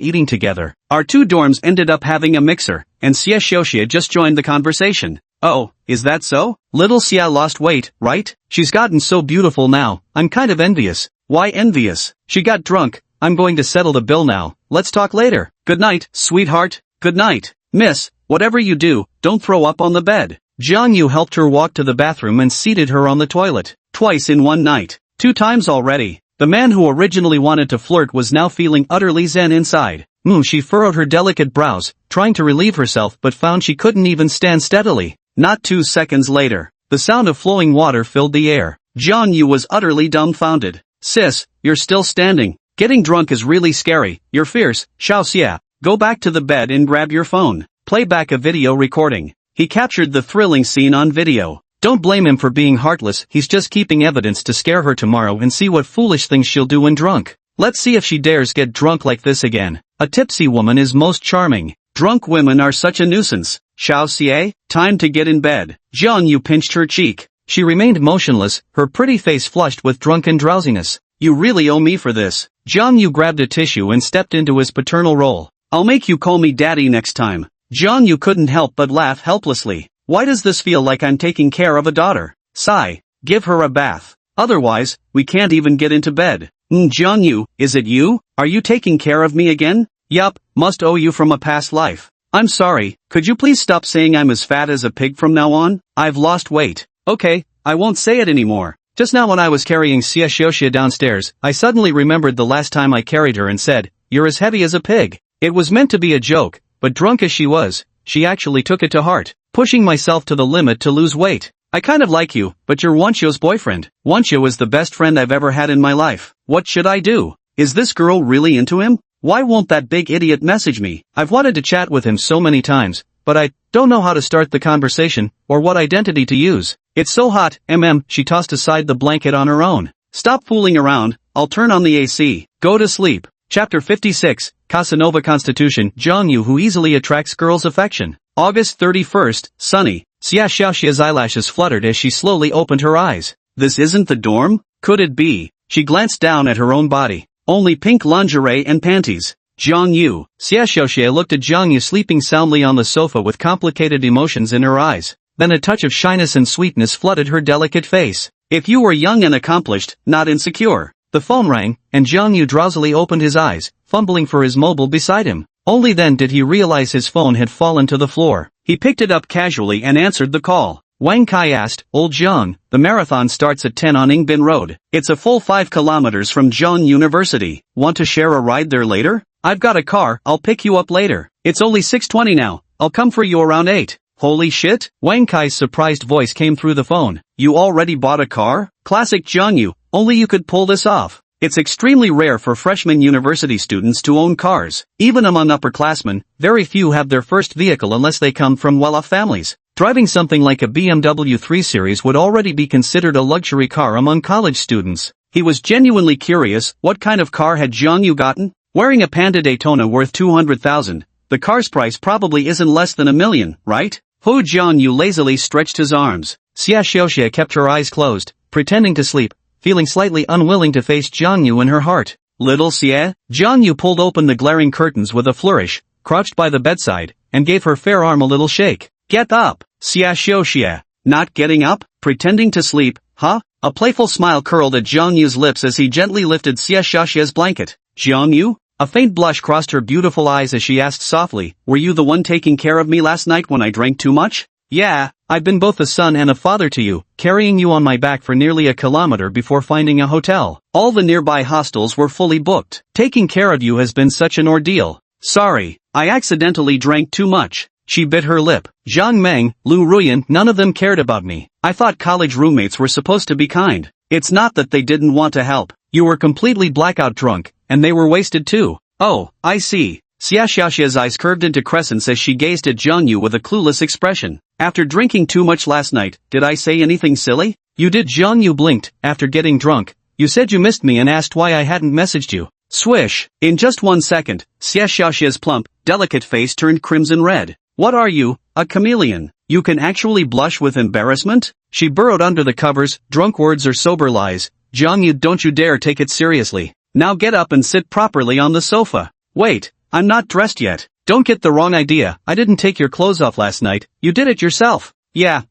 eating together. Our two dorms ended up having a mixer, and Xie Xiuxie just joined the conversation. Oh, is that so? Little Xie lost weight, right? She's gotten so beautiful now, I'm kind of envious. Why envious? She got drunk. I'm going to settle the bill now. Let's talk later. Good night, sweetheart. Good night. Miss, whatever you do, don't throw up on the bed. Jang Yu helped her walk to the bathroom and seated her on the toilet. Twice in one night. 2 times already. The man who originally wanted to flirt was now feeling utterly zen inside. She furrowed her delicate brows, trying to relieve herself but found she couldn't even stand steadily. Not 2 seconds later, the sound of flowing water filled the air. Jang Yu was utterly dumbfounded. Sis, you're still standing. Getting drunk is really scary. You're fierce, Xiao Xie. Go back to the bed and grab your phone. Play back a video recording. He captured the thrilling scene on video. Don't blame him for being heartless, he's just keeping evidence to scare her tomorrow and see what foolish things she'll do when drunk. Let's see if she dares get drunk like this again. A tipsy woman is most charming. Drunk women are such a nuisance. Xiao Xie, time to get in bed. Jang Yu pinched her cheek. She remained motionless, her pretty face flushed with drunken drowsiness. You really owe me for this. Jang Yu grabbed a tissue and stepped into his paternal role. I'll make you call me daddy next time. Jang Yu couldn't help but laugh helplessly. Why does this feel like I'm taking care of a daughter? Sigh. Give her a bath. Otherwise, we can't even get into bed. Jang Yu, is it you? Are you taking care of me again? Yup, must owe you from a past life. I'm sorry, could you please stop saying I'm as fat as a pig from now on? I've lost weight. Okay, I won't say it anymore. Just now when I was carrying Xie Xiuxie downstairs, I suddenly remembered the last time I carried her and said, you're as heavy as a pig. It was meant to be a joke, but drunk as she was, she actually took it to heart. Pushing myself to the limit to lose weight. I kind of like you, but you're Wancho's boyfriend. Wancho is the best friend I've ever had in my life. What should I do? Is this girl really into him? Why won't that big idiot message me? I've wanted to chat with him so many times, but I don't know how to start the conversation, or what identity to use. It's so hot, she tossed aside the blanket on her own. Stop fooling around, I'll turn on the AC. Go to sleep. Chapter 56, Casanova Constitution. Jang Yu who easily attracts girls' affection. August 31st, sunny. Xie Xiuxie's eyelashes fluttered as she slowly opened her eyes. This isn't the dorm? Could it be? She glanced down at her own body. Only pink lingerie and panties. Jang Yu. Xie Xiuxie looked at Jang Yu sleeping soundly on the sofa with complicated emotions in her eyes. Then a touch of shyness and sweetness flooded her delicate face. If you were young and accomplished, not insecure. The phone rang, and Jang Yu drowsily opened his eyes, fumbling for his mobile beside him. Only then did he realize his phone had fallen to the floor. He picked it up casually and answered the call. Wang Kai asked. Old Zhang, the marathon starts at 10 on Yingbin Road. It's a full 5 kilometers from Zhang University. Want to share a ride there later? I've got a car, I'll pick you up later. It's only 6:20 now, I'll come for you around 8. Holy shit? Wang Kai's surprised voice came through the phone. You already bought a car? Classic Jang Yu, only you could pull this off. It's extremely rare for freshman university students to own cars. Even among upperclassmen, very few have their first vehicle unless they come from well-off families. Driving something like a BMW 3 Series would already be considered a luxury car among college students. He was genuinely curious, what kind of car had Jang Yu gotten? Wearing a Panda Daytona worth 200,000, the car's price probably isn't less than $1 million, right? Hu Jang Yu lazily stretched his arms. Xia Xiaoxia kept her eyes closed, pretending to sleep, feeling slightly unwilling to face Jang Yu in her heart. Little Xia? Jang Yu pulled open the glaring curtains with a flourish, crouched by the bedside, and gave her fair arm a little shake. Get up! Xia Xiaoxia. Not getting up? Pretending to sleep, huh? A playful smile curled at Jang Yu's lips as he gently lifted Xia Xiaoxia's blanket. Jang Yu? A faint blush crossed her beautiful eyes as she asked softly, were you the one taking care of me last night when I drank too much? Yeah, I've been both a son and a father to you, carrying you on my back for nearly a kilometer before finding a hotel. All the nearby hostels were fully booked. Taking care of you has been such an ordeal. Sorry, I accidentally drank too much. She bit her lip. Zhang Meng, Lu Ruyan, none of them cared about me. I thought college roommates were supposed to be kind. It's not that they didn't want to help. You were completely blackout drunk, and they were wasted too. Oh, I see. Xia Xiaoxia's eyes curved into crescents as she gazed at Jang Yu with a clueless expression. After drinking too much last night, did I say anything silly? You did. Jang Yu blinked. After getting drunk, you said you missed me and asked why I hadn't messaged you. Swish. In just 1 second, Xia Xiaoxia's plump, delicate face turned crimson red. What are you, a chameleon? You can actually blush with embarrassment? She burrowed under the covers, drunk words or sober lies. Jang Yu, don't you dare take it seriously. Now get up and sit properly on the sofa. Wait, I'm not dressed yet. Don't get the wrong idea, I didn't take your clothes off last night, you did it yourself. Yeah,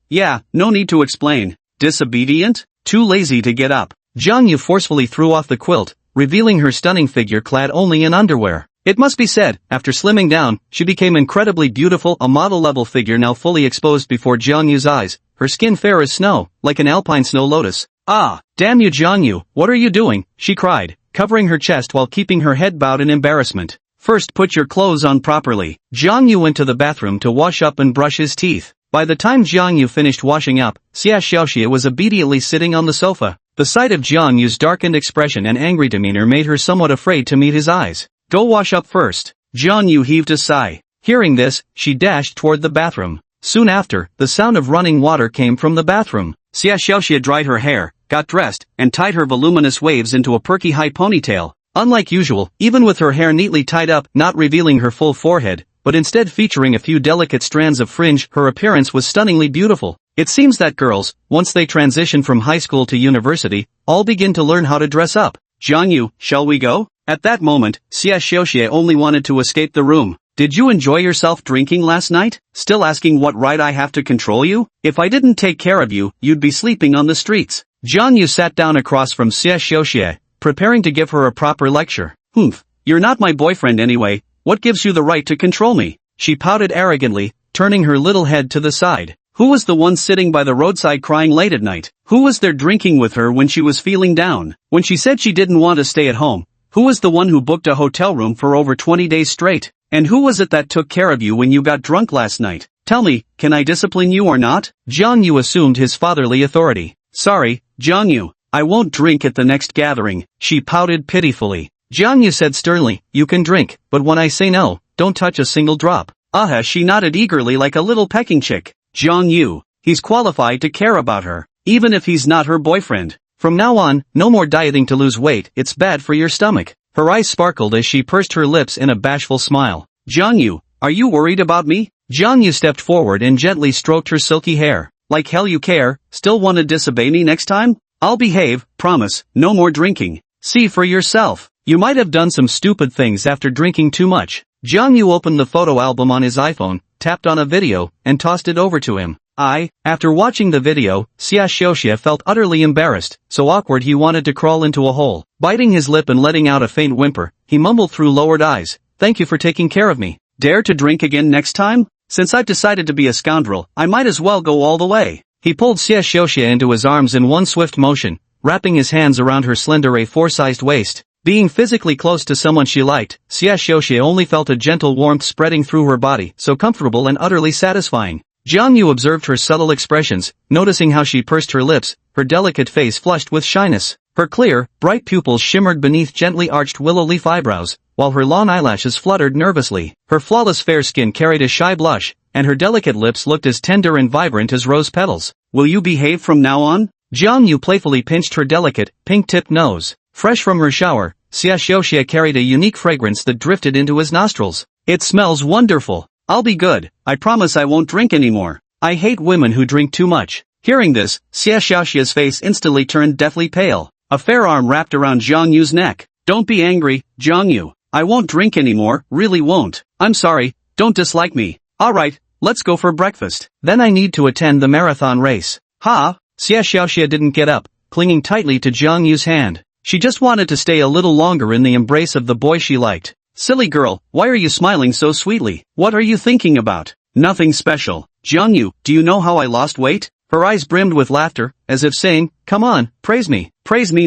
no need to explain. Disobedient? Too lazy to get up. Jang Yu forcefully threw off the quilt, revealing her stunning figure clad only in underwear. It must be said, after slimming down, she became incredibly beautiful, a model-level figure now fully exposed before Jang Yu's eyes, her skin fair as snow, like an alpine snow lotus. Ah, damn you Jang Yu, what are you doing? She cried, covering her chest while keeping her head bowed in embarrassment. First put your clothes on properly. Jang Yu went to the bathroom to wash up and brush his teeth. By the time Jang Yu finished washing up, Xia Xiaoxia was obediently sitting on the sofa. The sight of Jang Yu's darkened expression and angry demeanor made her somewhat afraid to meet his eyes. Go wash up first. Jang Yu heaved a sigh. Hearing this, she dashed toward the bathroom. Soon after, the sound of running water came from the bathroom. Xia Xiaoxia dried her hair, got dressed, and tied her voluminous waves into a perky high ponytail. Unlike usual, even with her hair neatly tied up, not revealing her full forehead, but instead featuring a few delicate strands of fringe, her appearance was stunningly beautiful. It seems that girls, once they transition from high school to university, all begin to learn how to dress up. Jang Yu, shall we go? At that moment, Xia Xiaoxia only wanted to escape the room. Did you enjoy yourself drinking last night? Still asking what right I have to control you? If I didn't take care of you, you'd be sleeping on the streets. Jang Yu sat down across from Xia Xiaoxia, preparing to give her a proper lecture. Humph, you're not my boyfriend anyway, what gives you the right to control me? She pouted arrogantly, turning her little head to the side. Who was the one sitting by the roadside crying late at night? Who was there drinking with her when she was feeling down? When she said she didn't want to stay at home? Who was the one who booked a hotel room for over 20 days straight? And who was it that took care of you when you got drunk last night? Tell me, can I discipline you or not? Jang Yu assumed his fatherly authority. Sorry, Jang Yu, I won't drink at the next gathering, she pouted pitifully. Jang Yu said sternly, you can drink, but when I say no, don't touch a single drop. She nodded eagerly like a little pecking chick. Jang Yu, he's qualified to care about her, even if he's not her boyfriend. From now on, no more dieting to lose weight, it's bad for your stomach. Her eyes sparkled as she pursed her lips in a bashful smile. Jang Yu, are you worried about me? Jang Yu stepped forward and gently stroked her silky hair. Like hell you care, still wanna disobey me next time? I'll behave, promise, no more drinking. See for yourself. You might have done some stupid things after drinking too much. Jang Yu opened the photo album on his iPhone, tapped on a video, and tossed it over to him. After watching the video, Xia Xiaoxia felt utterly embarrassed, so awkward he wanted to crawl into a hole. Biting his lip and letting out a faint whimper, he mumbled through lowered eyes, thank you for taking care of me. Dare to drink again next time? Since I've decided to be a scoundrel, I might as well go all the way. He pulled Xie Xiaoxia into his arms in one swift motion, wrapping his hands around her slender A4-sized waist. Being physically close to someone she liked, Xie Xiaoxia only felt a gentle warmth spreading through her body, so comfortable and utterly satisfying. Jang Yu observed her subtle expressions, noticing how she pursed her lips, her delicate face flushed with shyness. Her clear, bright pupils shimmered beneath gently arched willow leaf eyebrows, while her long eyelashes fluttered nervously. Her flawless fair skin carried a shy blush, and her delicate lips looked as tender and vibrant as rose petals. Will you behave from now on? Jang Yu playfully pinched her delicate, pink-tipped nose. Fresh from her shower, Xie Xiaoxia carried a unique fragrance that drifted into his nostrils. It smells wonderful. I'll be good. I promise I won't drink anymore. I hate women who drink too much. Hearing this, Xie Xiaoxia's face instantly turned deathly pale. A fair arm wrapped around Jang Yu's neck. Don't be angry, Jang Yu. I won't drink anymore, really won't. I'm sorry, don't dislike me. Alright, let's go for breakfast. Then I need to attend the marathon race. Ha! Xie Xiaoxia didn't get up, clinging tightly to Jang Yu's hand. She just wanted to stay a little longer in the embrace of the boy she liked. Silly girl, why are you smiling so sweetly? What are you thinking about? Nothing special. Jang Yu, do you know how I lost weight? Her eyes brimmed with laughter, as if saying, come on, praise me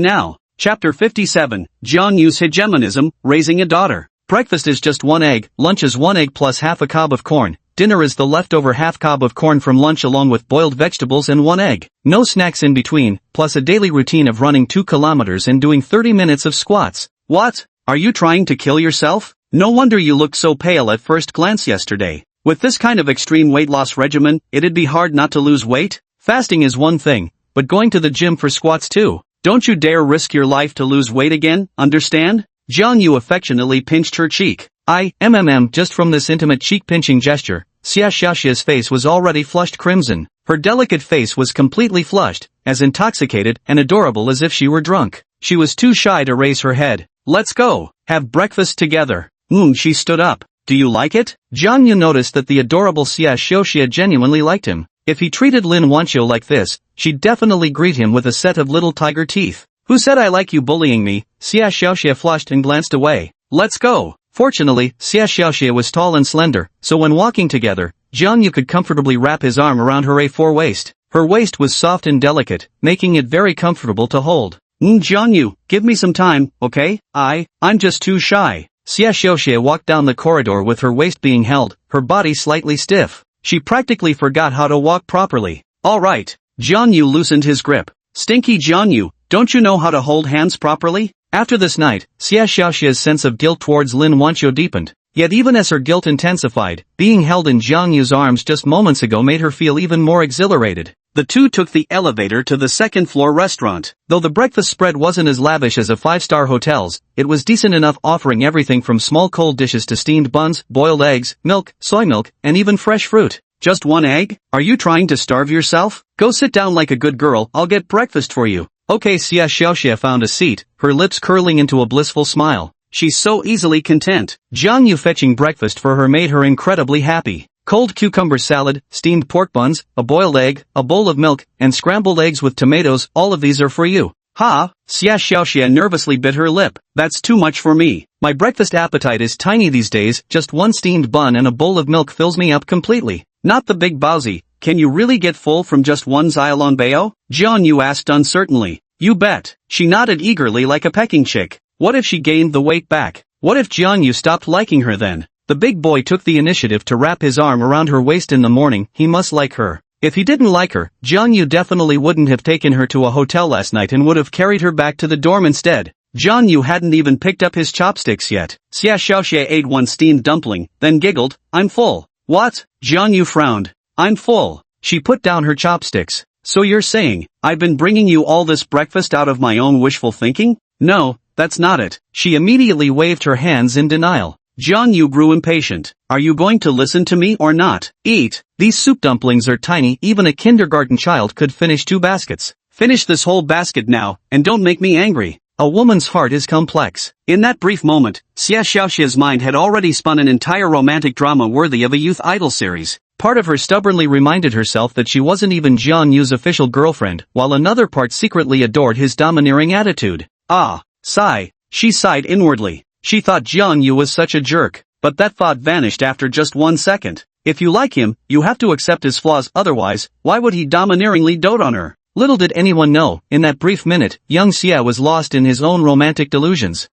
now. Chapter 57, Jang Yu's hegemonism, raising a daughter. Breakfast is just one egg, lunch is one egg plus half a cob of corn, dinner is the leftover half cob of corn from lunch along with boiled vegetables and one egg. No snacks in between, plus a daily routine of running 2 kilometers and doing 30 minutes of squats. What? Are you trying to kill yourself? No wonder you looked so pale at first glance yesterday. With this kind of extreme weight loss regimen, it'd be hard not to lose weight. Fasting is one thing, but going to the gym for squats too. Don't you dare risk your life to lose weight again, understand? Jang Yu affectionately pinched her cheek. Just from this intimate cheek-pinching gesture, Xie Xiaoxia's face was already flushed crimson. Her delicate face was completely flushed, as intoxicated and adorable as if she were drunk. She was too shy to raise her head. Let's go. Have breakfast together. She stood up. Do you like it? Jang Yu noticed that the adorable Xie Xiaoxia genuinely liked him. If he treated Lin Wancho like this, she'd definitely greet him with a set of little tiger teeth. Who said I like you bullying me? Xie Xiaoxia flushed and glanced away. Let's go. Fortunately, Xie Xiaoxia was tall and slender, so when walking together, Jang Yu could comfortably wrap his arm around her A4 waist. Her waist was soft and delicate, making it very comfortable to hold. Jang Yu, give me some time, okay? I'm just too shy. Xie Xiaoxia walked down the corridor with her waist being held, her body slightly stiff. She practically forgot how to walk properly. Alright. Jang Yu loosened his grip. Stinky Jang Yu, don't you know how to hold hands properly? After this night, Xie Xiaoxia's sense of guilt towards Lin Wancho deepened. Yet even as her guilt intensified, being held in Jang Yu's arms just moments ago made her feel even more exhilarated. The two took the elevator to the second-floor restaurant. Though the breakfast spread wasn't as lavish as a 5-star hotel's, it was decent enough, offering everything from small cold dishes to steamed buns, boiled eggs, milk, soy milk, and even fresh fruit. Just one egg? Are you trying to starve yourself? Go sit down like a good girl, I'll get breakfast for you. Okay. Xie Xiaoxia found a seat, her lips curling into a blissful smile. She's so easily content. Jang Yu fetching breakfast for her made her incredibly happy. Cold cucumber salad, steamed pork buns, a boiled egg, a bowl of milk, and scrambled eggs with tomatoes, all of these are for you. Ha! Xie Xiaoxia nervously bit her lip. That's too much for me. My breakfast appetite is tiny these days, just one steamed bun and a bowl of milk fills me up completely. Not the big Baozi. Can you really get full from just one xiaolongbao? Jang Yu asked uncertainly. You bet. She nodded eagerly like a pecking chick. What if she gained the weight back? What if Jang Yu stopped liking her then? The big boy took the initiative to wrap his arm around her waist in the morning. He must like her. If he didn't like her, Jang Yu definitely wouldn't have taken her to a hotel last night and would have carried her back to the dorm instead. Jang Yu hadn't even picked up his chopsticks yet. Xie Xiaoxia ate one steamed dumpling, then giggled. I'm full. What? Jang Yu frowned. I'm full. She put down her chopsticks. So you're saying, I've been bringing you all this breakfast out of my own wishful thinking? No, that's not it. She immediately waved her hands in denial. Jang Yu grew impatient. Are you going to listen to me or not? Eat. These soup dumplings are tiny, even a kindergarten child could finish 2 baskets. Finish this whole basket now, and don't make me angry. A woman's heart is complex. In that brief moment, Xie Xiaoxia's mind had already spun an entire romantic drama worthy of a youth idol series. Part of her stubbornly reminded herself that she wasn't even Jang Yu's official girlfriend, while another part secretly adored his domineering attitude. Sigh. She sighed inwardly. She thought Jang Yu was such a jerk, but that thought vanished after just 1 second. If you like him, you have to accept his flaws, otherwise, why would he domineeringly dote on her? Little did anyone know, in that brief minute, young Xia was lost in his own romantic delusions.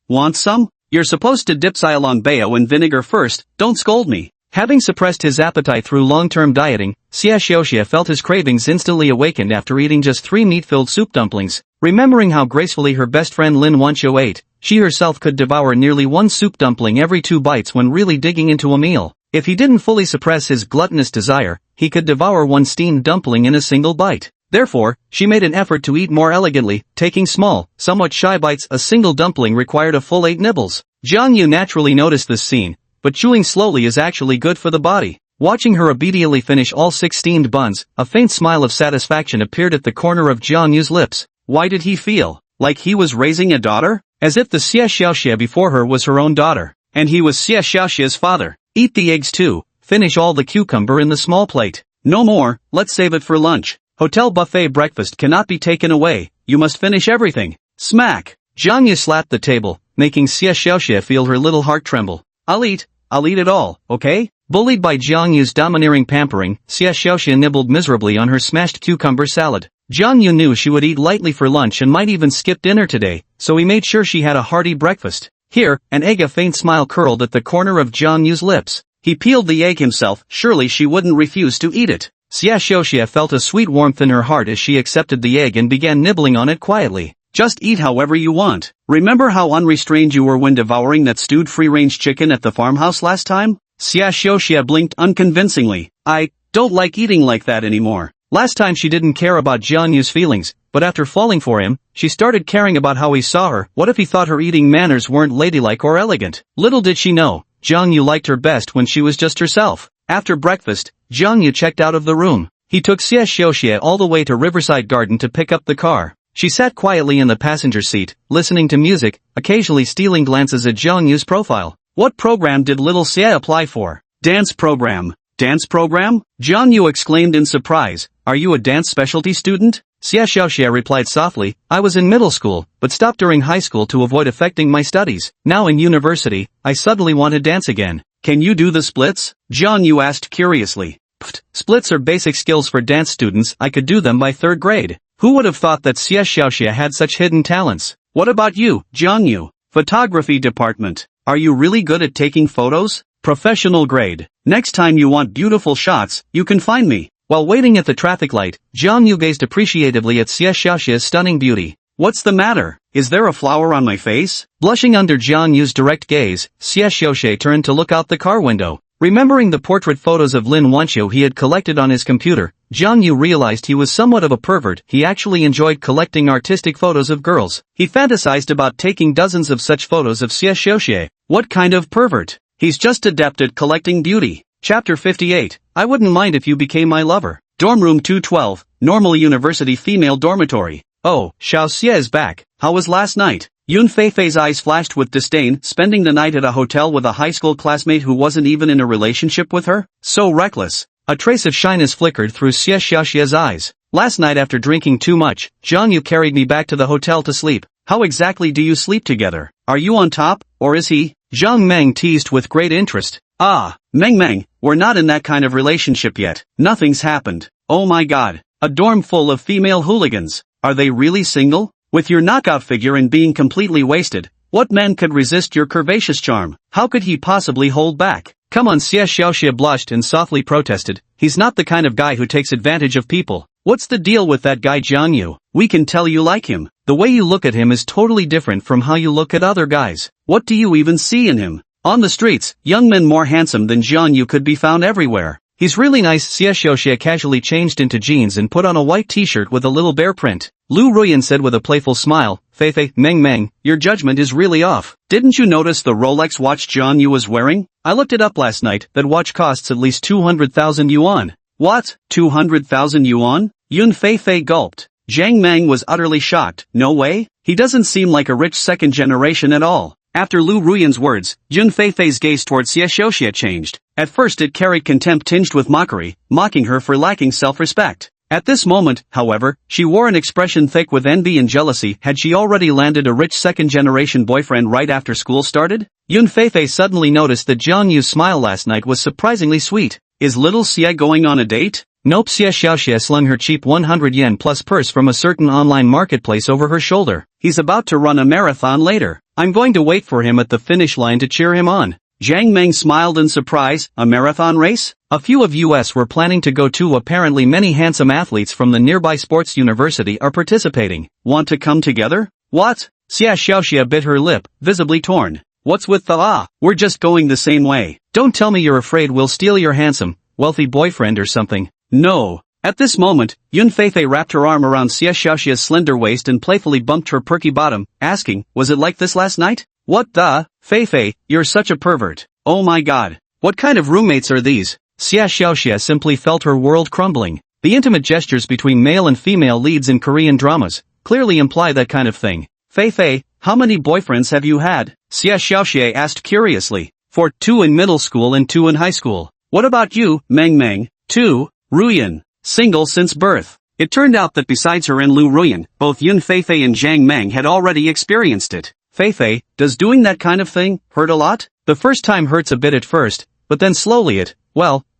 Want some? You're supposed to dip Cylon Bao in vinegar first, don't scold me. Having suppressed his appetite through long-term dieting, Xia Xiaoxia felt his cravings instantly awakened after eating just 3 meat-filled soup dumplings. Remembering how gracefully her best friend Lin Wancho ate, she herself could devour nearly 1 soup dumpling every 2 bites when really digging into a meal. If he didn't fully suppress his gluttonous desire, he could devour 1 steamed dumpling in a single bite. Therefore, she made an effort to eat more elegantly, taking small, somewhat shy bites. A single dumpling required a full 8 nibbles. Jang Yu naturally noticed this scene, but chewing slowly is actually good for the body. Watching her obediently finish all 6 steamed buns, a faint smile of satisfaction appeared at the corner of Jang Yu's lips. Why did he feel like he was raising a daughter? As if the Xia Xiaoxia before her was her own daughter, and he was Xia Xiaoxia's father. Eat the eggs too, finish all the cucumber in the small plate. No more, let's save it for lunch. Hotel buffet breakfast cannot be taken away, you must finish everything. Smack! Jang Yu slapped the table, making Xia Xiaoxia feel her little heart tremble. I'll eat it all, okay? Bullied by Jang Yu's domineering pampering, Xia Xiaoxia nibbled miserably on her smashed cucumber salad. Jang Yu knew she would eat lightly for lunch and might even skip dinner today, so he made sure she had a hearty breakfast. Here, an egg. A faint smile curled at the corner of Jang Yu's lips. He peeled the egg himself, surely she wouldn't refuse to eat it. Xia Xiaoxia felt a sweet warmth in her heart as she accepted the egg and began nibbling on it quietly. Just eat however you want. Remember how unrestrained you were when devouring that stewed free-range chicken at the farmhouse last time? Xia Xiaoxia blinked unconvincingly. I don't like eating like that anymore. Last time she didn't care about Jang Yu's feelings, but after falling for him, she started caring about how he saw her. What if he thought her eating manners weren't ladylike or elegant? Little did she know, Jang Yu liked her best when she was just herself. After breakfast, Jang Yu checked out of the room. He took Xia Xiaoxia all the way to Riverside Garden to pick up the car. She sat quietly in the passenger seat, listening to music, occasionally stealing glances at Jang Yu's profile. What program did little Xia apply for? Dance program. Dance program? Jang Yu exclaimed in surprise. Are you a dance specialty student? Xia Xiaoxia replied softly. I was in middle school, but stopped during high school to avoid affecting my studies. Now in university, I suddenly want to dance again. Can you do the splits? Jang Yu asked curiously. Pfft, splits are basic skills for dance students. I could do them by 3rd grade. Who would have thought that Xia Xiaoxia had such hidden talents? What about you, Jang Yu? Photography department. Are you really good at taking photos? Professional grade. Next time you want beautiful shots, you can find me. While waiting at the traffic light, Jang Yu gazed appreciatively at Xia Xiaoxia's stunning beauty. What's the matter? Is there a flower on my face? Blushing under Jang Yu's direct gaze, Xia Xiaoxia turned to look out the car window. Remembering the portrait photos of Lin Wancho he had collected on his computer, Jang Yu realized he was somewhat of a pervert. He actually enjoyed collecting artistic photos of girls. He fantasized about taking dozens of such photos of Xia Xiaoxia. What kind of pervert? He's just adept at collecting beauty. Chapter 58. I wouldn't mind if you became my lover. Dorm room 212, normal university female dormitory. Oh, Xiao Xia is back. How was last night? Yun Feifei's eyes flashed with disdain, spending the night at a hotel with a high school classmate who wasn't even in a relationship with her? So reckless. A trace of shyness flickered through Xia Xiaoxia's eyes. Last night after drinking too much, Jang Yu carried me back to the hotel to sleep. How exactly do you sleep together? Are you on top, or is he? Zhang Meng teased with great interest. Ah, Meng, we're not in that kind of relationship yet. Nothing's happened. Oh my god. A dorm full of female hooligans. Are they really single? With your knockout figure and being completely wasted, what man could resist your curvaceous charm? How could he possibly hold back? Come on, Xia Xiaoxia blushed and softly protested. He's not the kind of guy who takes advantage of people. What's the deal with that guy Jang Yu? We can tell you like him. The way you look at him is totally different from how you look at other guys. What do you even see in him? On the streets, young men more handsome than Jang Yu could be found everywhere. He's really nice. Xia Xiaoxia casually changed into jeans and put on a white t-shirt with a little bear print. Lu Ruyan said with a playful smile, Feifei, Meng, your judgment is really off. Didn't you notice the Rolex watch Jang Yu was wearing? I looked it up last night. That watch costs at least 200,000 yuan. What? 200,000 yuan? Yun Feifei gulped. Zhang Meng was utterly shocked. No way? He doesn't seem like a rich second generation at all. After Lu Ruyan's words, Yun Feifei's gaze toward Xia Xiaoxia changed. At first it carried contempt tinged with mockery, mocking her for lacking self-respect. At this moment, however, she wore an expression thick with envy and jealousy. Had she already landed a rich second-generation boyfriend right after school started? Yun Feifei suddenly noticed that Jang Yu's smile last night was surprisingly sweet. Is little Xie going on a date? Nope. Xie Xiaoxie slung her cheap 100 yen plus purse from a certain online marketplace over her shoulder. He's about to run a marathon later. I'm going to wait for him at the finish line to cheer him on. Zhang Meng smiled in surprise. A marathon race? A few of us were planning to go too. Apparently many handsome athletes from the nearby sports university are participating. Want to come together? What? Xia Xiaoxia bit her lip, visibly torn. What's with the we're just going the same way. Don't tell me you're afraid we'll steal your handsome, wealthy boyfriend or something. No. At this moment, Yun Feifei wrapped her arm around Xia Xiaoxia's slender waist and playfully bumped her perky bottom, asking, was it like this last night? What the? Feifei, you're such a pervert. Oh my god. What kind of roommates are these? Xia Xiaoxia simply felt her world crumbling. The intimate gestures between male and female leads in Korean dramas clearly imply that kind of thing. Feifei, how many boyfriends have you had? Xia Xiaoxia asked curiously. 4, 2 in middle school and 2 in high school. What about you, Meng Meng? 2, Ruyan. Single since birth. It turned out that besides her and Lu Ruyan, both Yun Feifei and Zhang Meng had already experienced it. Feifei, does doing that kind of thing hurt a lot? The first time hurts a bit at first, but then slowly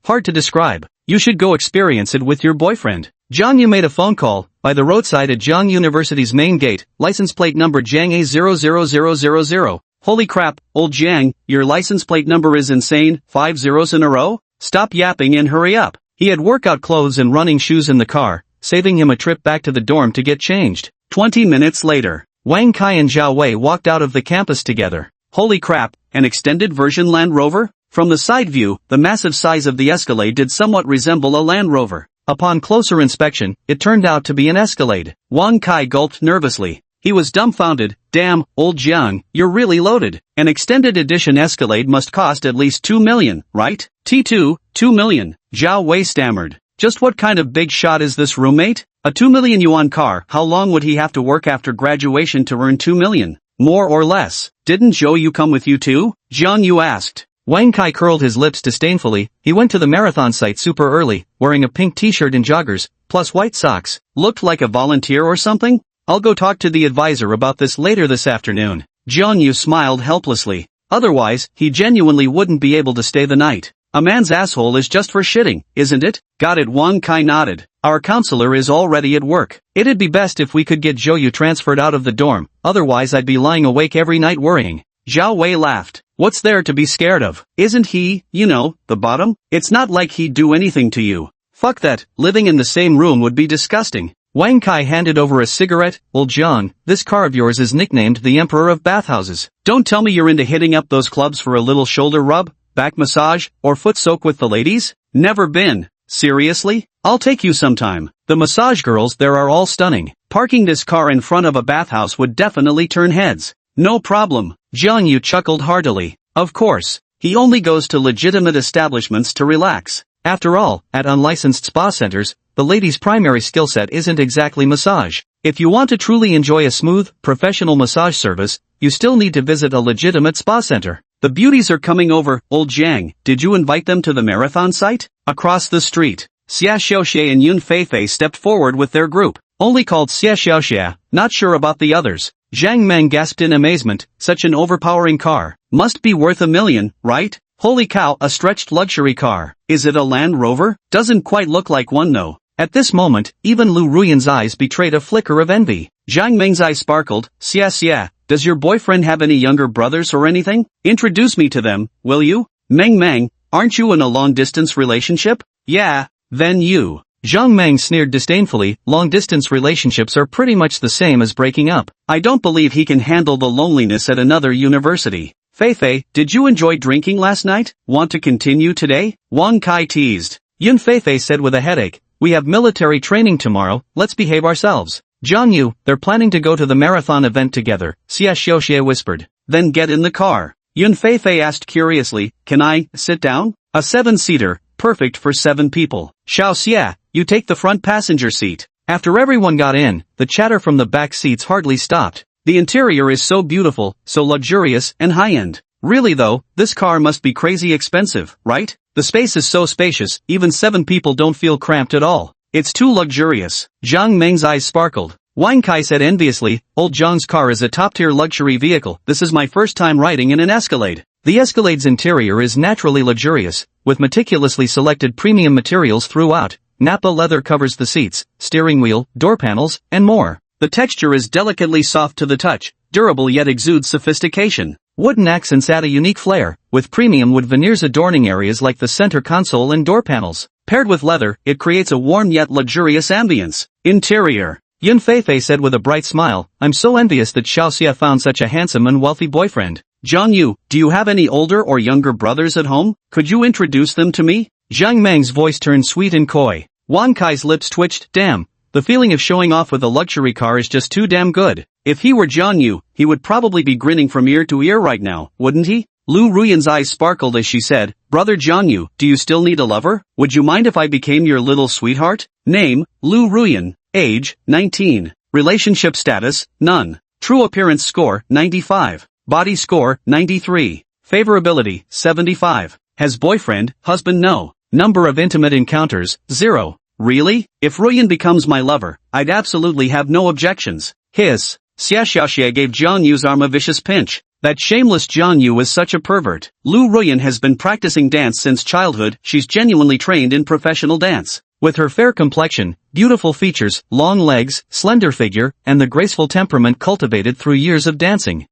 hard to describe. You should go experience it with your boyfriend. Jang Yu made a phone call, by the roadside at Jiang University's main gate, license plate number Jiang A00000. Holy crap, old Jiang, your license plate number is insane, 5 zeros in a row? Stop yapping and hurry up. He had workout clothes and running shoes in the car, saving him a trip back to the dorm to get changed. 20 minutes later, Wang Kai and Zhao Wei walked out of the campus together. Holy crap, an extended version Land Rover? From the side view, the massive size of the Escalade did somewhat resemble a Land Rover. Upon closer inspection, it turned out to be an Escalade. Wang Kai gulped nervously. He was dumbfounded. Damn, old Jiang, you're really loaded. An extended edition Escalade must cost at least 2 million, right? T2, 2 million. Zhao Wei stammered. Just what kind of big shot is this roommate? A 2 million yuan car. How long would he have to work after graduation to earn 2 million? More or less. Didn't Zhou Yu come with you too? Jiang Yu asked. Wang Kai curled his lips disdainfully. He went to the marathon site super early, wearing a pink t-shirt and joggers, plus white socks. Looked like a volunteer or something? I'll go talk to the advisor about this later this afternoon. Jiang Yu smiled helplessly. Otherwise, he genuinely wouldn't be able to stay the night. A man's asshole is just for shitting, isn't it? Got it. Wang Kai nodded. Our counselor is already at work. It'd be best if we could get Zhou Yu transferred out of the dorm, otherwise I'd be lying awake every night worrying. Zhao Wei laughed. What's there to be scared of? Isn't he, the bottom? It's not like he'd do anything to you. Fuck that, living in the same room would be disgusting. Wang Kai handed over a cigarette. Old Jiang, this car of yours is nicknamed the Emperor of Bathhouses. Don't tell me you're into hitting up those clubs for a little shoulder rub, back massage, or foot soak with the ladies? Never been. Seriously? I'll take you sometime. The massage girls there are all stunning. Parking this car in front of a bathhouse would definitely turn heads. No problem. Jang Yu chuckled heartily. Of course. He only goes to legitimate establishments to relax. After all, at unlicensed spa centers, the lady's primary skill set isn't exactly massage. If you want to truly enjoy a smooth, professional massage service, you still need to visit a legitimate spa center. The beauties are coming over. Old Jiang, did you invite them to the marathon site? Across the street, Xia Xiaoxie and Yun Feifei stepped forward with their group. Only called Xia Xiaoxie, not sure about the others. Zhang Meng gasped in amazement. Such an overpowering car. Must be worth $1 million, right? Holy cow, a stretched luxury car. Is it a Land Rover? Doesn't quite look like one though. At this moment, even Lu Ruyan's eyes betrayed a flicker of envy. Zhang Meng's eyes sparkled. Xia, does your boyfriend have any younger brothers or anything? Introduce me to them, will you? Meng, aren't you in a long-distance relationship? Yeah, then you. Zhang Meng sneered disdainfully. Long-distance relationships are pretty much the same as breaking up. I don't believe he can handle the loneliness at another university. Feifei, did you enjoy drinking last night? Want to continue today? Wang Kai teased. Yun Feifei said with a headache. We have military training tomorrow, let's behave ourselves. Jang Yu, they're planning to go to the marathon event together, Xia Xiaoxie whispered. Then get in the car. Yun Feifei asked curiously, can I sit down? A 7-seater, perfect for 7 people. Xiao Xia, you take the front passenger seat. After everyone got in, the chatter from the back seats hardly stopped. The interior is so beautiful, so luxurious and high-end. Really though, this car must be crazy expensive, right? The space is so spacious, even 7 people don't feel cramped at all. It's too luxurious. Jiang Meng's eyes sparkled. Wang Kai said enviously, old Zhang's car is a top-tier luxury vehicle. This is my first time riding in an Escalade. The Escalade's interior is naturally luxurious, with meticulously selected premium materials throughout. Nappa leather covers the seats, steering wheel, door panels, and more. The texture is delicately soft to the touch, durable yet exudes sophistication. Wooden accents add a unique flair, with premium wood veneers adorning areas like the center console and door panels. Paired with leather, it creates a warm yet luxurious ambience. Interior. Yun Feifei said with a bright smile, I'm so envious that Xiaoxia found such a handsome and wealthy boyfriend. Jang Yu, do you have any older or younger brothers at home? Could you introduce them to me? Jiang Meng's voice turned sweet and coy. Wan Kai's lips twitched. Damn, the feeling of showing off with a luxury car is just too damn good. If he were Jang Yu, he would probably be grinning from ear to ear right now, wouldn't he? Lu Ruyan's eyes sparkled as she said, Brother Jang Yu, do you still need a lover? Would you mind if I became your little sweetheart? Name, Lu Ruyan. Age, 19. Relationship status, none. True appearance score, 95. Body score, 93. Favorability, 75. Has boyfriend, husband no. Number of intimate encounters, 0. Really? If Ruyan becomes my lover, I'd absolutely have no objections. Hiss. Xia Xiaoxie gave Jiang Yu's arm a vicious pinch. That shameless Jiang Yu is such a pervert. Lu Ruyan has been practicing dance since childhood. She's genuinely trained in professional dance. With her fair complexion, beautiful features, long legs, slender figure, and the graceful temperament cultivated through years of dancing.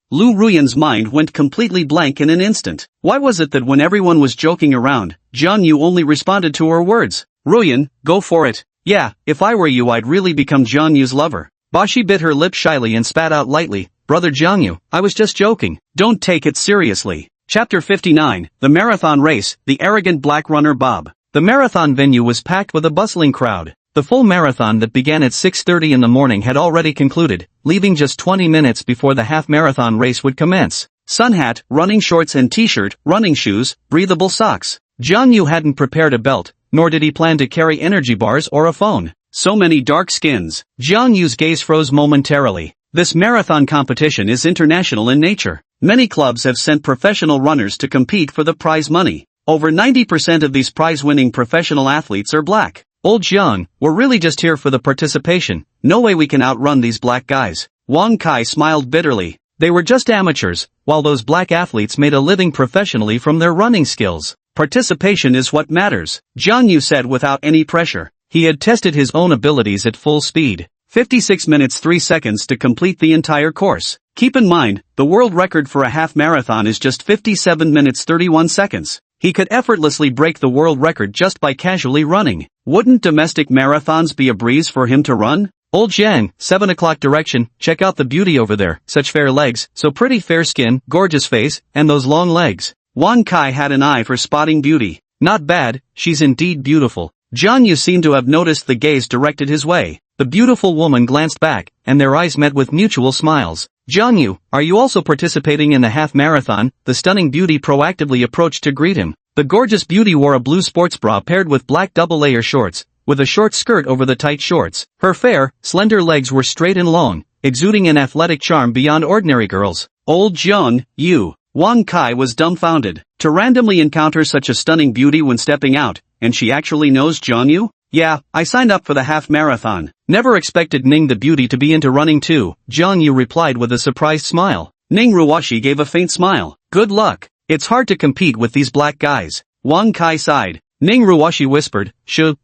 Lu Ruyan's mind went completely blank in an instant. Why was it that when everyone was joking around, Jiang Yu only responded to her words? Ruyan, go for it. Yeah, if I were you I'd really become Jiang Yu's lover. Bashi bit her lip shyly and spat out lightly, Brother Jiang Yu, I was just joking. Don't take it seriously. Chapter 59, The Marathon Race, The Arrogant Black Runner Bob. The marathon venue was packed with a bustling crowd. The full marathon that began at 6:30 in the morning had already concluded, leaving just 20 minutes before the half-marathon race would commence. Sun hat, running shorts and t-shirt, running shoes, breathable socks. Jiang Yu hadn't prepared a belt, nor did he plan to carry energy bars or a phone. So many dark skins. Jiang Yu's gaze froze momentarily. This marathon competition is international in nature. Many clubs have sent professional runners to compete for the prize money. Over 90% of these prize-winning professional athletes are black. Old Jiang, we're really just here for the participation. No way we can outrun these black guys. Wang Kai smiled bitterly. They were just amateurs, while those black athletes made a living professionally from their running skills. Participation is what matters, Jang Yu said without any pressure. He had tested his own abilities at full speed. 56 minutes 3 seconds to complete the entire course. Keep in mind, the world record for a half marathon is just 57 minutes 31 seconds. He could effortlessly break the world record just by casually running. Wouldn't domestic marathons be a breeze for him to run? Old Jiang, 7 o'clock direction, check out the beauty over there. Such fair legs, so pretty, fair skin, gorgeous face, and those long legs. Wan Kai had an eye for spotting beauty. Not bad, she's indeed beautiful. Jang Yu seemed to have noticed the gaze directed his way. The beautiful woman glanced back, and their eyes met with mutual smiles. Jang Yu, are you also participating in the half-marathon? The stunning beauty proactively approached to greet him. The gorgeous beauty wore a blue sports bra paired with black double-layer shorts, with a short skirt over the tight shorts. Her fair, slender legs were straight and long, exuding an athletic charm beyond ordinary girls. Old Jang Yu. Wang Kai was dumbfounded. To randomly encounter such a stunning beauty when stepping out, and she actually knows Jang Yu? Yeah, I signed up for the half-marathon. Never expected Ning the beauty to be into running too, Jang Yu replied with a surprised smile. Ning Ruwashi gave a faint smile. Good luck. It's hard to compete with these black guys. Wang Kai sighed. Ning Ruwashi whispered,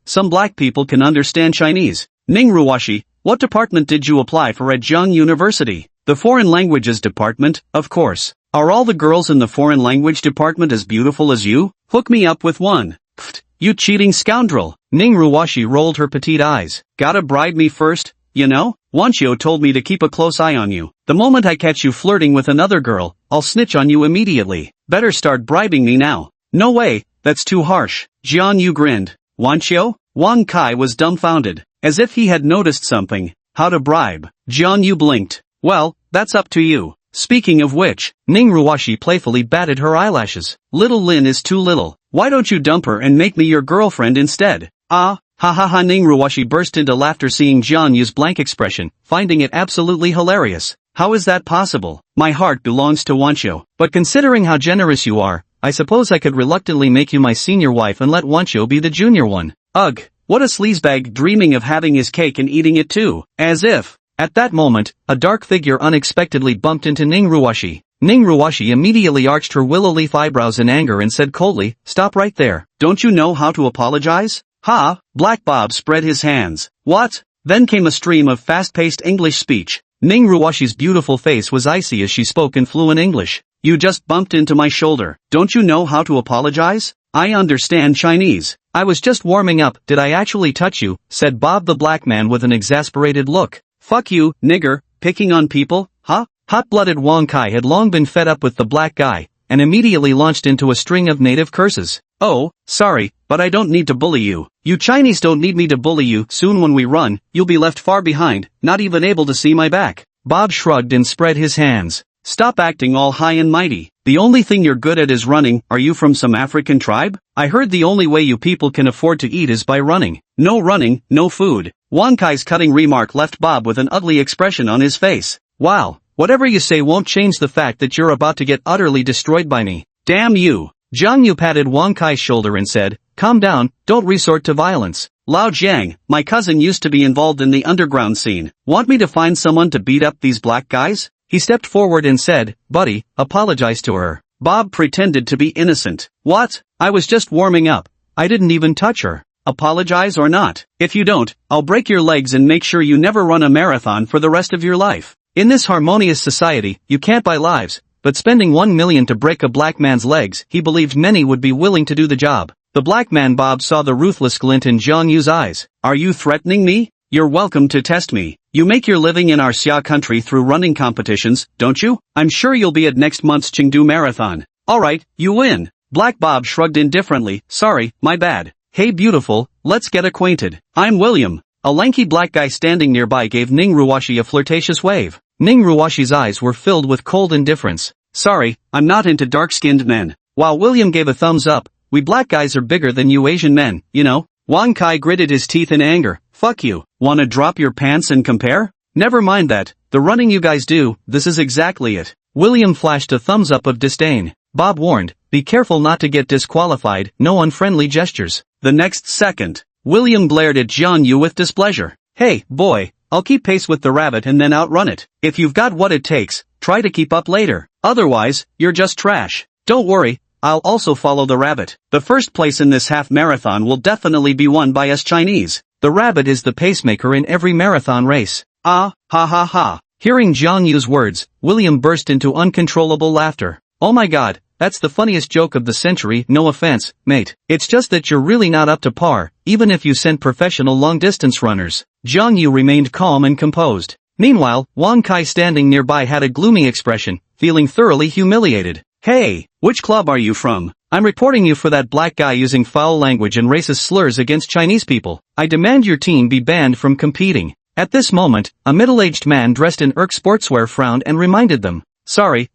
some black people can understand Chinese. Ning Ruwashi, what department did you apply for at Zhang University? The foreign languages department, of course. Are all the girls in the foreign language department as beautiful as you? Hook me up with one. Pfft, you cheating scoundrel. Ning Ruwashi rolled her petite eyes. Gotta bribe me first, you know? Wancho told me to keep a close eye on you. The moment I catch you flirting with another girl, I'll snitch on you immediately. Better start bribing me now. No way, that's too harsh. Jiang Yu grinned. Wancho? Wang Kai was dumbfounded, as if he had noticed something. How to bribe? Jiang Yu blinked. Well, that's up to you. Speaking of which, Ning Ruwashi playfully batted her eyelashes. Little Lin is too little. Why don't you dump her and make me your girlfriend instead? Ha ha ha. Ning Ruwashi burst into laughter seeing Jiang Yu's blank expression, finding it absolutely hilarious. How is that possible? My heart belongs to Wancho. But considering how generous you are, I suppose I could reluctantly make you my senior wife and let Wancho be the junior one. Ugh, What a sleazebag dreaming of having his cake and eating it too. As if. At that moment, a dark figure unexpectedly bumped into Ning Ruwashi. Ning Ruwashi immediately arched her willow leaf eyebrows in anger and said coldly, "Stop right there. Don't you know how to apologize?" "Ha!" Black Bob spread his hands. "What?" Then came a stream of fast-paced English speech. Ning Ruwashi's beautiful face was icy as she spoke in fluent English. "You just bumped into my shoulder. Don't you know how to apologize?" "I understand Chinese. I was just warming up." "Did I actually touch you?" said Bob the black man with an exasperated look. "Fuck you, nigger, picking on people, huh?" Hot-blooded Wang Kai had long been fed up with the black guy, and immediately launched into a string of native curses. "Oh, sorry, but I don't need to bully you. You Chinese don't need me to bully you. Soon when we run, you'll be left far behind, not even able to see my back." Bob shrugged and spread his hands. "Stop acting all high and mighty. The only thing you're good at is running. Are you from some African tribe? I heard the only way you people can afford to eat is by running. No running, no food." Wang Kai's cutting remark left Bob with an ugly expression on his face. "Wow. Whatever you say won't change the fact that you're about to get utterly destroyed by me. Damn you." Jang Yu patted Wang Kai's shoulder and said, "Calm down, don't resort to violence." "Lao Jiang, my cousin used to be involved in the underground scene. Want me to find someone to beat up these black guys?" He stepped forward and said, "Buddy, apologize to her." Bob pretended to be innocent. "What? I was just warming up. I didn't even touch her." "Apologize or not. If you don't, I'll break your legs and make sure you never run a marathon for the rest of your life." In this harmonious society, you can't buy lives, but spending 1 million to break a black man's legs, he believed many would be willing to do the job. The black man Bob saw the ruthless glint in Jang Yu's eyes. "Are you threatening me? You're welcome to test me. You make your living in our Xia country through running competitions, don't you? I'm sure you'll be at next month's Chengdu Marathon." "Alright, you win." Black Bob shrugged indifferently. "Sorry, my bad." "Hey beautiful, let's get acquainted. I'm William." A lanky black guy standing nearby gave Ning Ruwashi a flirtatious wave. Ning Ruwashi's eyes were filled with cold indifference. "Sorry, I'm not into dark-skinned men." While William gave a thumbs up, "We black guys are bigger than you Asian men, you know." Wang Kai gritted his teeth in anger. "Fuck you. Wanna drop your pants and compare? Never mind that, the running you guys do, this is exactly it." William flashed a thumbs up of disdain. Bob warned, "Be careful not to get disqualified, no unfriendly gestures." The next second, William glared at Jang Yu with displeasure. "Hey, boy, I'll keep pace with the rabbit and then outrun it. If you've got what it takes, try to keep up later. Otherwise, you're just trash. Don't worry, I'll also follow the rabbit. The first place in this half marathon will definitely be won by us Chinese. The rabbit is the pacemaker in every marathon race." "Ah, ha ha ha." Hearing Jang Yu's words, William burst into uncontrollable laughter. "Oh my god, that's the funniest joke of the century. No offense, mate. It's just that you're really not up to par, even if you sent professional long-distance runners." Jang Yu remained calm and composed. Meanwhile, Wang Kai standing nearby had a gloomy expression, feeling thoroughly humiliated. "Hey, which club are you from? I'm reporting you for that black guy using foul language and racist slurs against Chinese people. I demand your team be banned from competing." At this moment, a middle-aged man dressed in Irk sportswear frowned and reminded them. Sorry,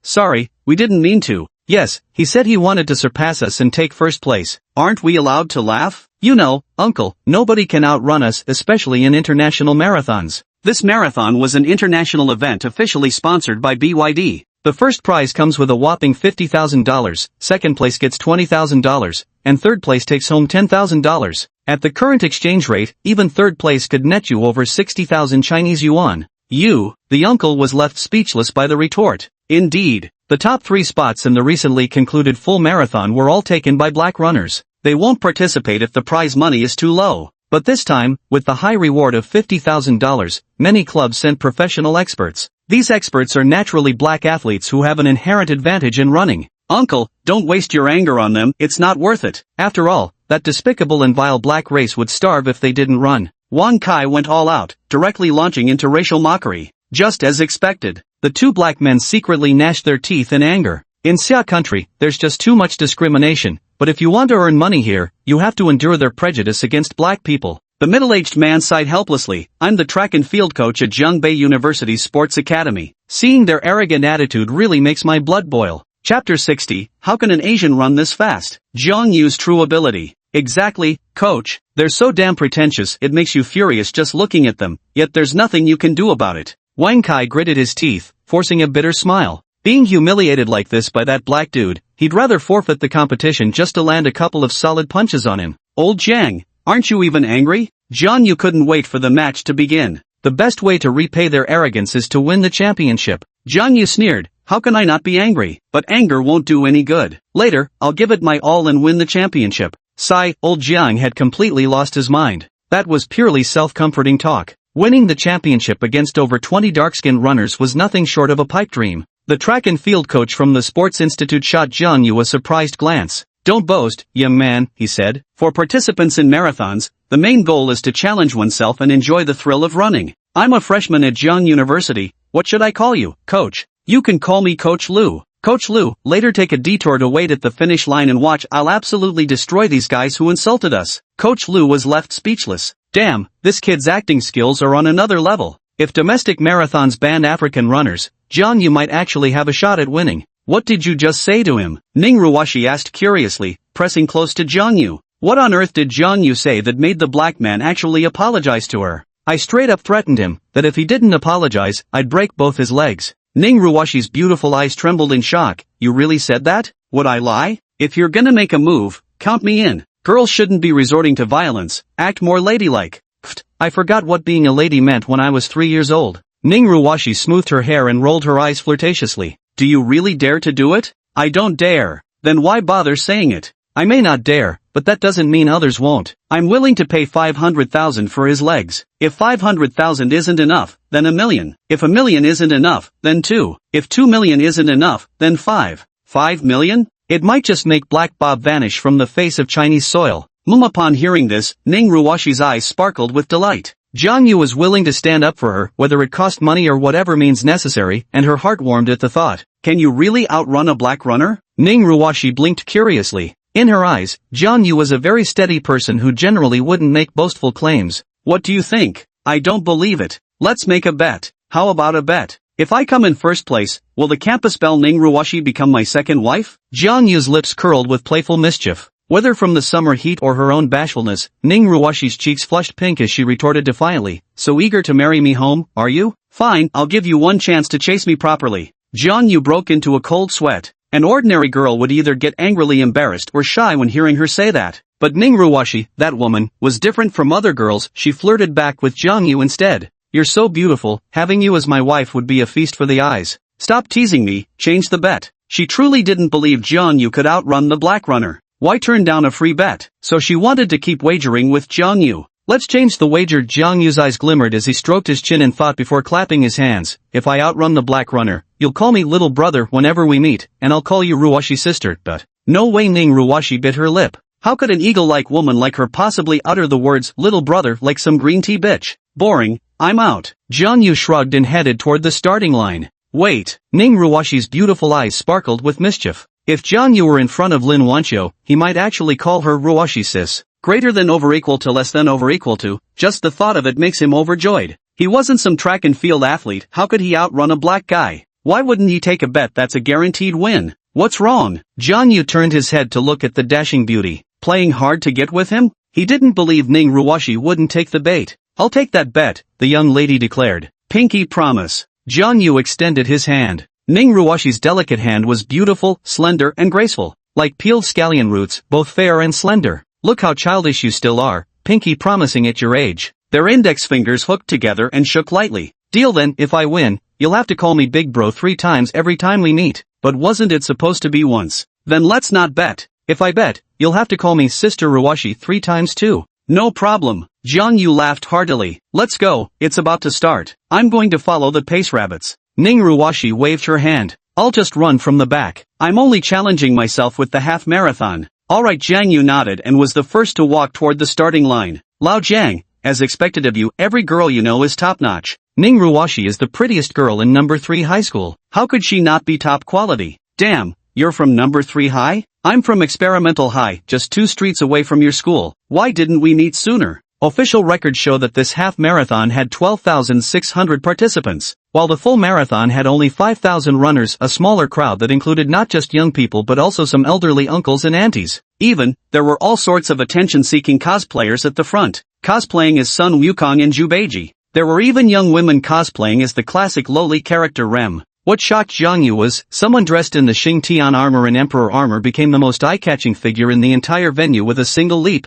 we didn't mean to." "Yes, he said he wanted to surpass us and take first place." "Aren't we allowed to laugh?" "You know, uncle, nobody can outrun us, especially in international marathons." This marathon was an international event officially sponsored by BYD. The first prize comes with a whopping $50,000, second place gets $20,000, and third place takes home $10,000. At the current exchange rate, even third place could net you over 60,000 Chinese yuan. The uncle was left speechless by the retort. Indeed, the top 3 spots in the recently concluded full marathon were all taken by black runners. They won't participate if the prize money is too low. But this time, with the high reward of $50,000, many clubs sent professional experts. These experts are naturally black athletes who have an inherent advantage in running. "Uncle, don't waste your anger on them, it's not worth it. After all, that despicable and vile black race would starve if they didn't run." Wang Kai went all out, directly launching into racial mockery. Just as expected, the 2 black men secretly gnashed their teeth in anger. In Xia country, there's just too much discrimination, but if you want to earn money here, you have to endure their prejudice against black people. The middle-aged man sighed helplessly. "I'm the track and field coach at Zhongbei University's Sports Academy. Seeing their arrogant attitude really makes my blood boil." Chapter 60, How can an Asian run this fast? Jang Yu's true ability. "Exactly, coach. They're so damn pretentious it makes you furious just looking at them, yet there's nothing you can do about it." Wang Kai gritted his teeth, forcing a bitter smile. Being humiliated like this by that black dude, he'd rather forfeit the competition just to land a couple of solid punches on him. "Old Jang, Aren't you even angry? Jang Yu couldn't wait for the match to begin. The best way to repay their arrogance is to win the championship. Jang Yu sneered, how can I not be angry? But anger won't do any good. Later, I'll give it my all and win the championship. Sigh, old Jiang had completely lost his mind. That was purely self-comforting talk. Winning the championship against over 20 dark-skinned runners was nothing short of a pipe dream. The track and field coach from the Sports Institute shot Jang Yu a surprised glance. Don't boast, young man, he said. For participants in marathons, the main goal is to challenge oneself and enjoy the thrill of running. I'm a freshman at Jiang University. What should I call you, coach? You can call me Coach Lu. Coach Lu, later take a detour to wait at the finish line and watch. I'll absolutely destroy these guys who insulted us. Coach Lu was left speechless. Damn, this kid's acting skills are on another level. If domestic marathons banned African runners, Jang Yu might actually have a shot at winning. What did you just say to him? Ning Ruwashi asked curiously, pressing close to Jang Yu. What on earth did Jang Yu say that made the black man actually apologize to her? I straight up threatened him, that if he didn't apologize, I'd break both his legs. Ning Ruwashi's beautiful eyes trembled in shock. You really said that? Would I lie? If you're gonna make a move, count me in. Girls shouldn't be resorting to violence, act more ladylike. Pfft, I forgot what being a lady meant when I was 3 years old. Ning Ruwashi smoothed her hair and rolled her eyes flirtatiously. Do you really dare to do it? I don't dare. Then why bother saying it? I may not dare, but that doesn't mean others won't. I'm willing to pay 500,000 for his legs. If 500,000 isn't enough, then 1 million. If 1 million isn't enough, then 2. If 2 million isn't enough, then 5. 5 million? It might just make Black Bob vanish from the face of Chinese soil. Upon hearing this, Ning Ruwashi's eyes sparkled with delight. Jang Yu was willing to stand up for her, whether it cost money or whatever means necessary, and her heart warmed at the thought. Can you really outrun a black runner? Ning Ruwashi blinked curiously. In her eyes, Jang Yu was a very steady person who generally wouldn't make boastful claims. What do you think? I don't believe it. Let's make a bet. How about a bet? If I come in first place, will the campus belle Ning Ruwashi become my second wife? Jang Yu's lips curled with playful mischief. Whether from the summer heat or her own bashfulness, Ning Ruwashi's cheeks flushed pink as she retorted defiantly. So eager to marry me home, are you? Fine, I'll give you one chance to chase me properly. Jang Yu broke into a cold sweat. An ordinary girl would either get angrily embarrassed or shy when hearing her say that. But Ning Ruwashi, that woman, was different from other girls. She flirted back with Jang Yu instead. You're so beautiful, having you as my wife would be a feast for the eyes. Stop teasing me, change the bet. She truly didn't believe Jang Yu could outrun the black runner. Why turn down a free bet? So she wanted to keep wagering with Jang Yu. Let's change the wager. Jang Yu's eyes glimmered as he stroked his chin in thought before clapping his hands. If I outrun the black runner, you'll call me little brother whenever we meet, and I'll call you Ruwashi sister. But no way. Ning Ruwashi bit her lip. How could an eagle-like woman like her possibly utter the words little brother like some green tea bitch? Boring. I'm out. Jang Yu shrugged and headed toward the starting line. Wait. Ning Ruwashi's beautiful eyes sparkled with mischief. If Jang Yu were in front of Lin Wancho, he might actually call her Ruwashi sis. Greater than over equal to less than over equal to, just the thought of it makes him overjoyed. He wasn't some track and field athlete. How could he outrun a black guy? Why wouldn't he take a bet that's a guaranteed win? What's wrong? Jang Yu turned his head to look at the dashing beauty. Playing hard to get with him? He didn't believe Ning Ruwashi wouldn't take the bait. I'll take that bet, the young lady declared. Pinky promise. Jang Yu extended his hand. Ning Ruwashi's delicate hand was beautiful, slender and graceful, like peeled scallion roots, both fair and slender. Look how childish you still are, Pinky promising at your age. Their index fingers hooked together and shook lightly. Deal then. If I win, you'll have to call me Big Bro 3 times every time we meet. But wasn't it supposed to be once? Then let's not bet. If I bet, you'll have to call me Sister Ruwashi 3 times too. No problem. Jang Yu laughed heartily. Let's go, it's about to start. I'm going to follow the pace rabbits. Ning Ruwashi waved her hand. I'll just run from the back. I'm only challenging myself with the half marathon. Alright. Jang Yu nodded and was the first to walk toward the starting line. Lao Jiang, as expected of you, every girl you know is top-notch. Ning Ruwashi is the prettiest girl in number 3 high school. How could she not be top quality? Damn, you're from number 3 high? I'm from Experimental High, just 2 streets away from your school. Why didn't we meet sooner? Official records show that this half marathon had 12,600 participants, while the full marathon had only 5,000 runners, a smaller crowd that included not just young people but also some elderly uncles and aunties. Even, there were all sorts of attention-seeking cosplayers at the front, cosplaying as Sun Wukong and Jubeji. There were even young women cosplaying as the classic lowly character Rem. What shocked Jang Yu was, someone dressed in the Xing Tian armor and Emperor armor became the most eye-catching figure in the entire venue with a single leap.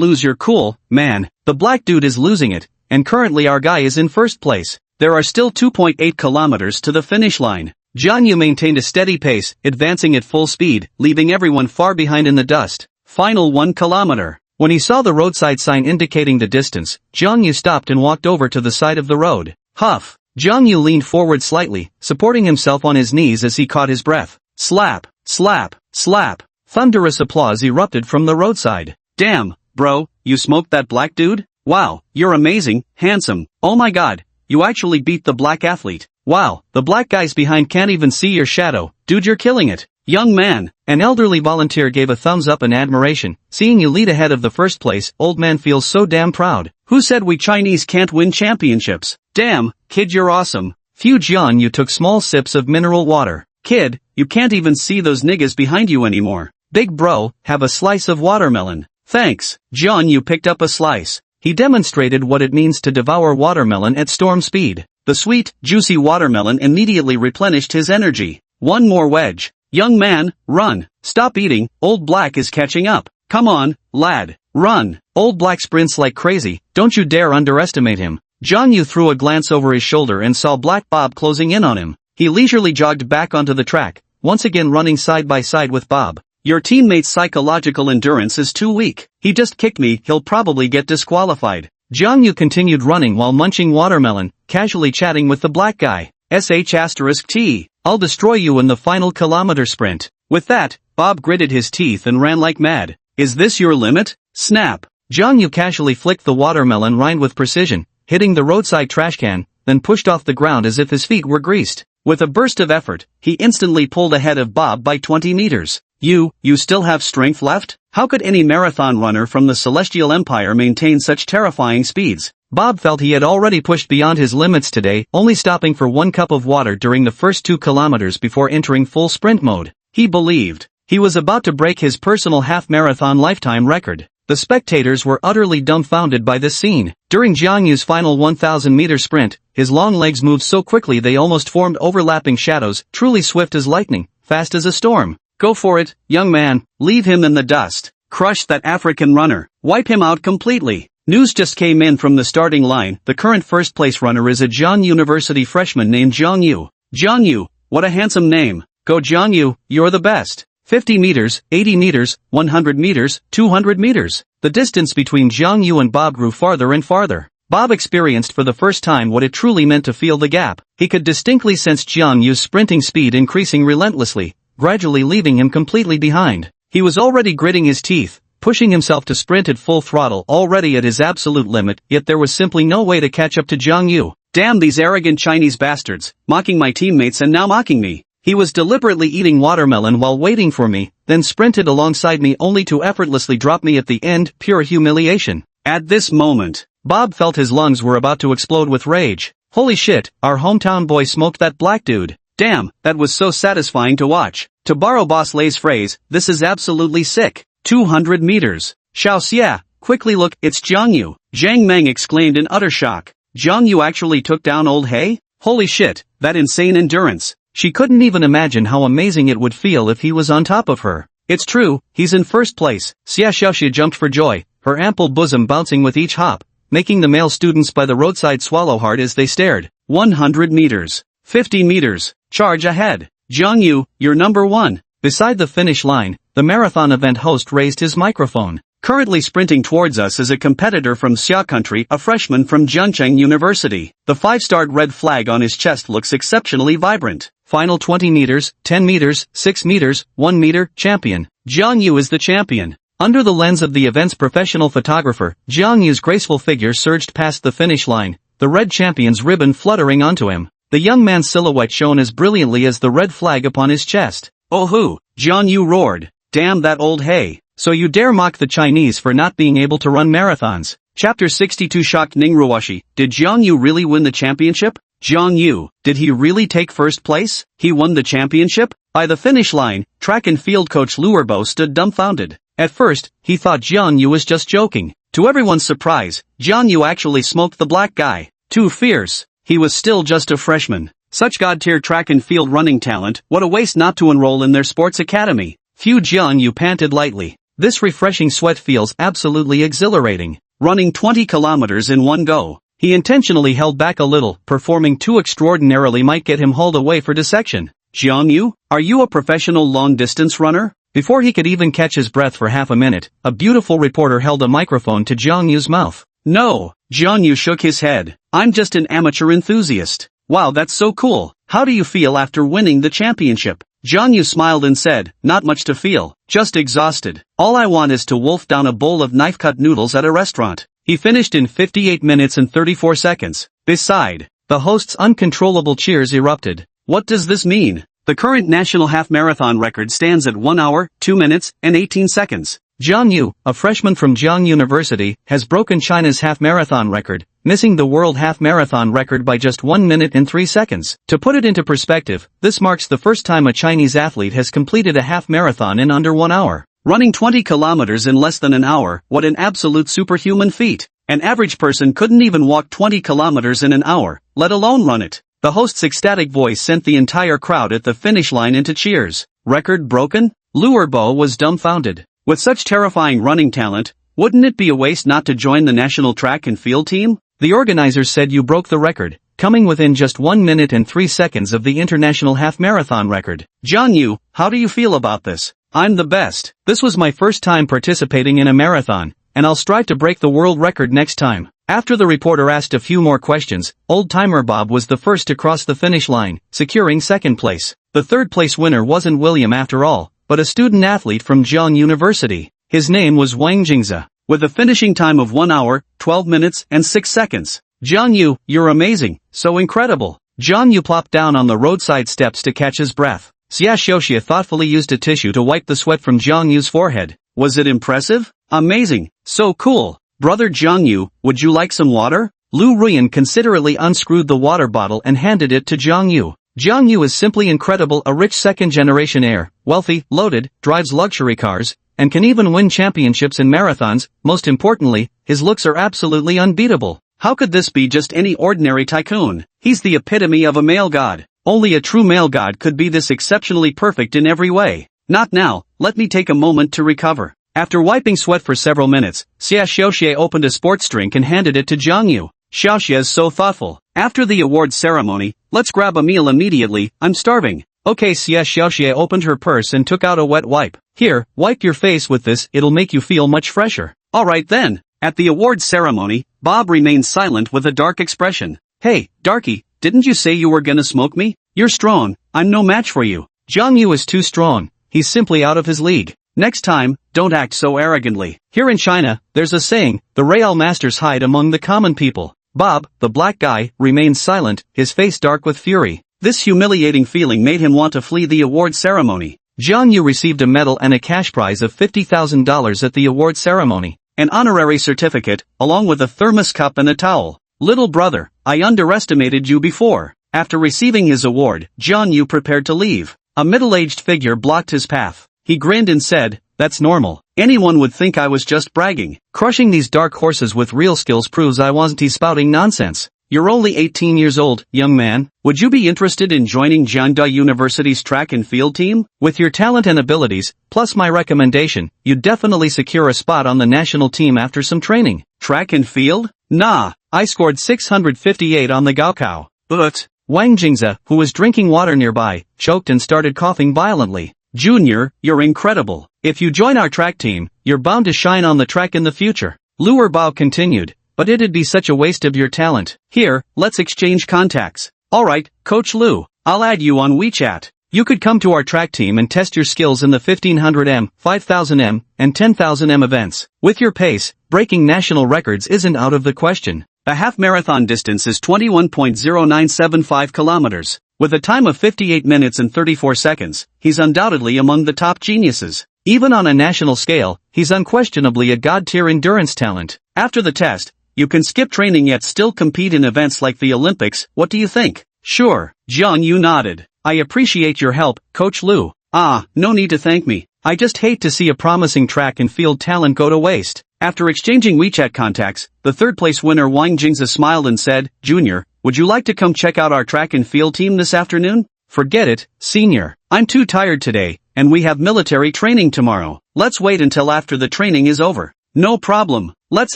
lose your cool, man. The black dude is losing it, and currently our guy is in first place. There are still 2.8 kilometers to the finish line. Jang Yu maintained a steady pace, advancing at full speed, leaving everyone far behind in the dust. Final 1 kilometer. When he saw the roadside sign indicating the distance, Jang Yu stopped and walked over to the side of the road. Huff. Jang Yu leaned forward slightly, supporting himself on his knees as he caught his breath. Slap, slap, slap. Thunderous applause erupted from the roadside. Damn, bro, you smoked that black dude? Wow, you're amazing, handsome. Oh my god, you actually beat the black athlete. Wow, the black guys behind can't even see your shadow. Dude, you're killing it. Young man. An elderly volunteer gave a thumbs up in admiration. Seeing you lead ahead of the first place, old man feels so damn proud. Who said we Chinese can't win championships? Damn, kid, you're awesome. Jang Yu took small sips of mineral water. Kid, you can't even see those niggas behind you anymore. Big bro, have a slice of watermelon. Thanks. Jang Yu picked up a slice. He demonstrated what it means to devour watermelon at storm speed. The sweet, juicy watermelon immediately replenished his energy. One more wedge. Young man, run. Stop eating, Old Black is catching up. Come on, lad. Run. Old Black sprints like crazy, don't you dare underestimate him. Jang Yu threw a glance over his shoulder and saw Black Bob closing in on him. He leisurely jogged back onto the track, once again running side by side with Bob. Your teammate's psychological endurance is too weak. He just kicked me, he'll probably get disqualified. Jang Yu continued running while munching watermelon, casually chatting with the black guy. *T. I'll destroy you in the final kilometer sprint. With that, Bob gritted his teeth and ran like mad. Is this your limit? Snap. Jang Yu casually flicked the watermelon rind with precision, hitting the roadside trash can, then pushed off the ground as if his feet were greased. With a burst of effort, he instantly pulled ahead of Bob by 20 meters. You still have strength left? How could any marathon runner from the Celestial Empire maintain such terrifying speeds? Bob felt he had already pushed beyond his limits today, only stopping for 1 cup of water during the first 2 kilometers before entering full sprint mode. He believed he was about to break his personal half-marathon lifetime record. The spectators were utterly dumbfounded by this scene. During Jang Yu's final 1,000-meter sprint, his long legs moved so quickly they almost formed overlapping shadows, truly swift as lightning, fast as a storm. Go for it, young man, leave him in the dust. Crush that African runner. Wipe him out completely. News just came in from the starting line. The current first-place runner is a Jian University freshman named Jang Yu. Jang Yu, what a handsome name. Go Jang Yu, you're the best. 50 meters, 80 meters, 100 meters, 200 meters. The distance between Jang Yu and Bob grew farther and farther. Bob experienced for the first time what it truly meant to feel the gap. He could distinctly sense Jang Yu's sprinting speed increasing relentlessly, gradually leaving him completely behind. He was already gritting his teeth, pushing himself to sprint at full throttle, already at his absolute limit, yet there was simply no way to catch up to Jang Yu. Damn these arrogant Chinese bastards, mocking my teammates and now mocking me. He was deliberately eating watermelon while waiting for me, then sprinted alongside me only to effortlessly drop me at the end, pure humiliation. At this moment, Bob felt his lungs were about to explode with rage. Holy shit, our hometown boy smoked that black dude. Damn, that was so satisfying to watch. To borrow Boss Lay's phrase, this is absolutely sick. 200 meters. Xiao Xia, quickly look, it's Jang Yu. Zhang Meng exclaimed in utter shock. Jang Yu actually took down old He? Holy shit, that insane endurance. She couldn't even imagine how amazing it would feel if he was on top of her. It's true, he's in first place. Xia Xiaoxia jumped for joy, her ample bosom bouncing with each hop, making the male students by the roadside swallow hard as they stared. 100 meters. 50 meters. Charge ahead. Jang Yu, you're number 1. Beside the finish line, the marathon event host raised his microphone. Currently sprinting towards us is a competitor from Xia Country, a freshman from Zhengcheng University. The 5-starred red flag on his chest looks exceptionally vibrant. Final 20 meters, 10 meters, 6 meters, 1 meter, champion. Jang Yu is the champion. Under the lens of the event's professional photographer, Jang Yu's graceful figure surged past the finish line, the red champion's ribbon fluttering onto him. The young man's silhouette shone as brilliantly as the red flag upon his chest. Oh hoo! Jang Yu roared. Damn that old He. So you dare mock the Chinese for not being able to run marathons. Chapter 62 shocked Ningruoshi. Did Jang Yu really win the championship? Jang Yu, did he really take first place? He won the championship? By the finish line, track and field coach Luerbo stood dumbfounded. At first, he thought Jang Yu was just joking. To everyone's surprise, Jang Yu actually smoked the black guy. Too fierce. He was still just a freshman. Such god-tier track and field running talent, what a waste not to enroll in their sports academy. Phew, Jang Yu panted lightly. This refreshing sweat feels absolutely exhilarating. Running 20 kilometers in one go. He intentionally held back a little, performing too extraordinarily might get him hauled away for dissection. Jang Yu, are you a professional long-distance runner? Before he could even catch his breath for half a minute, a beautiful reporter held a microphone to Jang Yu's mouth. No, Jang Yu shook his head. I'm just an amateur enthusiast. Wow, that's so cool. How do you feel after winning the championship? Jang Yu smiled and said, not much to feel, just exhausted. All I want is to wolf down a bowl of knife-cut noodles at a restaurant. He finished in 58 minutes and 34 seconds. Beside, the host's uncontrollable cheers erupted. What does this mean? The current national half-marathon record stands at 1 hour, 2 minutes, and 18 seconds. Jang Yu, a freshman from Jiang University, has broken China's half-marathon record, missing the world half-marathon record by just 1 minute and 3 seconds. To put it into perspective, this marks the first time a Chinese athlete has completed a half-marathon in under 1 hour. Running 20 kilometers in less than an hour, what an absolute superhuman feat. An average person couldn't even walk 20 kilometers in an hour, let alone run it. The host's ecstatic voice sent the entire crowd at the finish line into cheers. Record broken? Liu Erbo was dumbfounded. With such terrifying running talent, wouldn't it be a waste not to join the national track and field team? The organizers said you broke the record, coming within just 1 minute and 3 seconds of the international half-marathon record. Jang Yu, how do you feel about this? I'm the best. This was my first time participating in a marathon, and I'll strive to break the world record next time. After the reporter asked a few more questions, old-timer Bob was the first to cross the finish line, securing second place. The third-place winner wasn't William after all, but a student-athlete from Jiang University. His name was Wang Jingza, with a finishing time of 1 hour, 12 minutes, and 6 seconds. Jang Yu, you're amazing, so incredible. Jang Yu plopped down on the roadside steps to catch his breath. Xia Xiaoxia thoughtfully used a tissue to wipe the sweat from Jang Yu's forehead. Was it impressive? Amazing. So cool. Brother Jang Yu, would you like some water? Lu Ruyan considerately unscrewed the water bottle and handed it to Jang Yu. Jang Yu is simply incredible, a rich second-generation heir, wealthy, loaded, drives luxury cars, and can even win championships in marathons. Most importantly, his looks are absolutely unbeatable. How could this be just any ordinary tycoon? He's the epitome of a male god. Only a true male god could be this exceptionally perfect in every way. Not now, let me take a moment to recover. After wiping sweat for several minutes, Xia Xiaoxie opened a sports drink and handed it to Jang Yu. Xiaoxie is so thoughtful. After the award ceremony, let's grab a meal immediately, I'm starving. Okay, Xia Xiaoxie opened her purse and took out a wet wipe. Here, wipe your face with this, it'll make you feel much fresher. Alright then. At the award ceremony, Bob remained silent with a dark expression. Hey, Darky, didn't you say you were gonna smoke me? You're strong, I'm no match for you. Jang Yu is too strong, he's simply out of his league. Next time, don't act so arrogantly. Here in China, there's a saying, the real masters hide among the common people. Bob, the black guy, remained silent, his face dark with fury. This humiliating feeling made him want to flee the award ceremony. Jang Yu received a medal and a cash prize of $50,000 at the award ceremony, an honorary certificate, along with a thermos cup and a towel. Little brother, I underestimated you before. After receiving his award, Jang Yu prepared to leave. A middle-aged figure blocked his path. He grinned and said, that's normal. Anyone would think I was just bragging. Crushing these dark horses with real skills proves I wasn't spouting nonsense. You're only 18 years old, young man. Would you be interested in joining Jiangda University's track and field team? With your talent and abilities, plus my recommendation, you'd definitely secure a spot on the national team after some training. Track and field? Nah, I scored 658 on the Gaokao. But Wang Jingza, who was drinking water nearby, choked and started coughing violently. Junior, you're incredible. If you join our track team, you're bound to shine on the track in the future. Lu Erbao continued, but it'd be such a waste of your talent. Here, let's exchange contacts. Alright, Coach Lu, I'll add you on WeChat. You could come to our track team and test your skills in the 1500m, 5000m, and 10,000m events. With your pace, breaking national records isn't out of the question. The half-marathon distance is 21.0975 kilometers. With a time of 58 minutes and 34 seconds, he's undoubtedly among the top geniuses. Even on a national scale, he's unquestionably a god-tier endurance talent. After the test, you can skip training yet still compete in events like the Olympics. What do you think? Sure, Jang Yu nodded. I appreciate your help, Coach Lu. No need to thank me. I just hate to see a promising track and field talent go to waste. After exchanging WeChat contacts, the third-place winner Wang Jingza smiled and said, Junior, would you like to come check out our track and field team this afternoon? Forget it, Senior. I'm too tired today, and we have military training tomorrow. Let's wait until after the training is over. No problem. Let's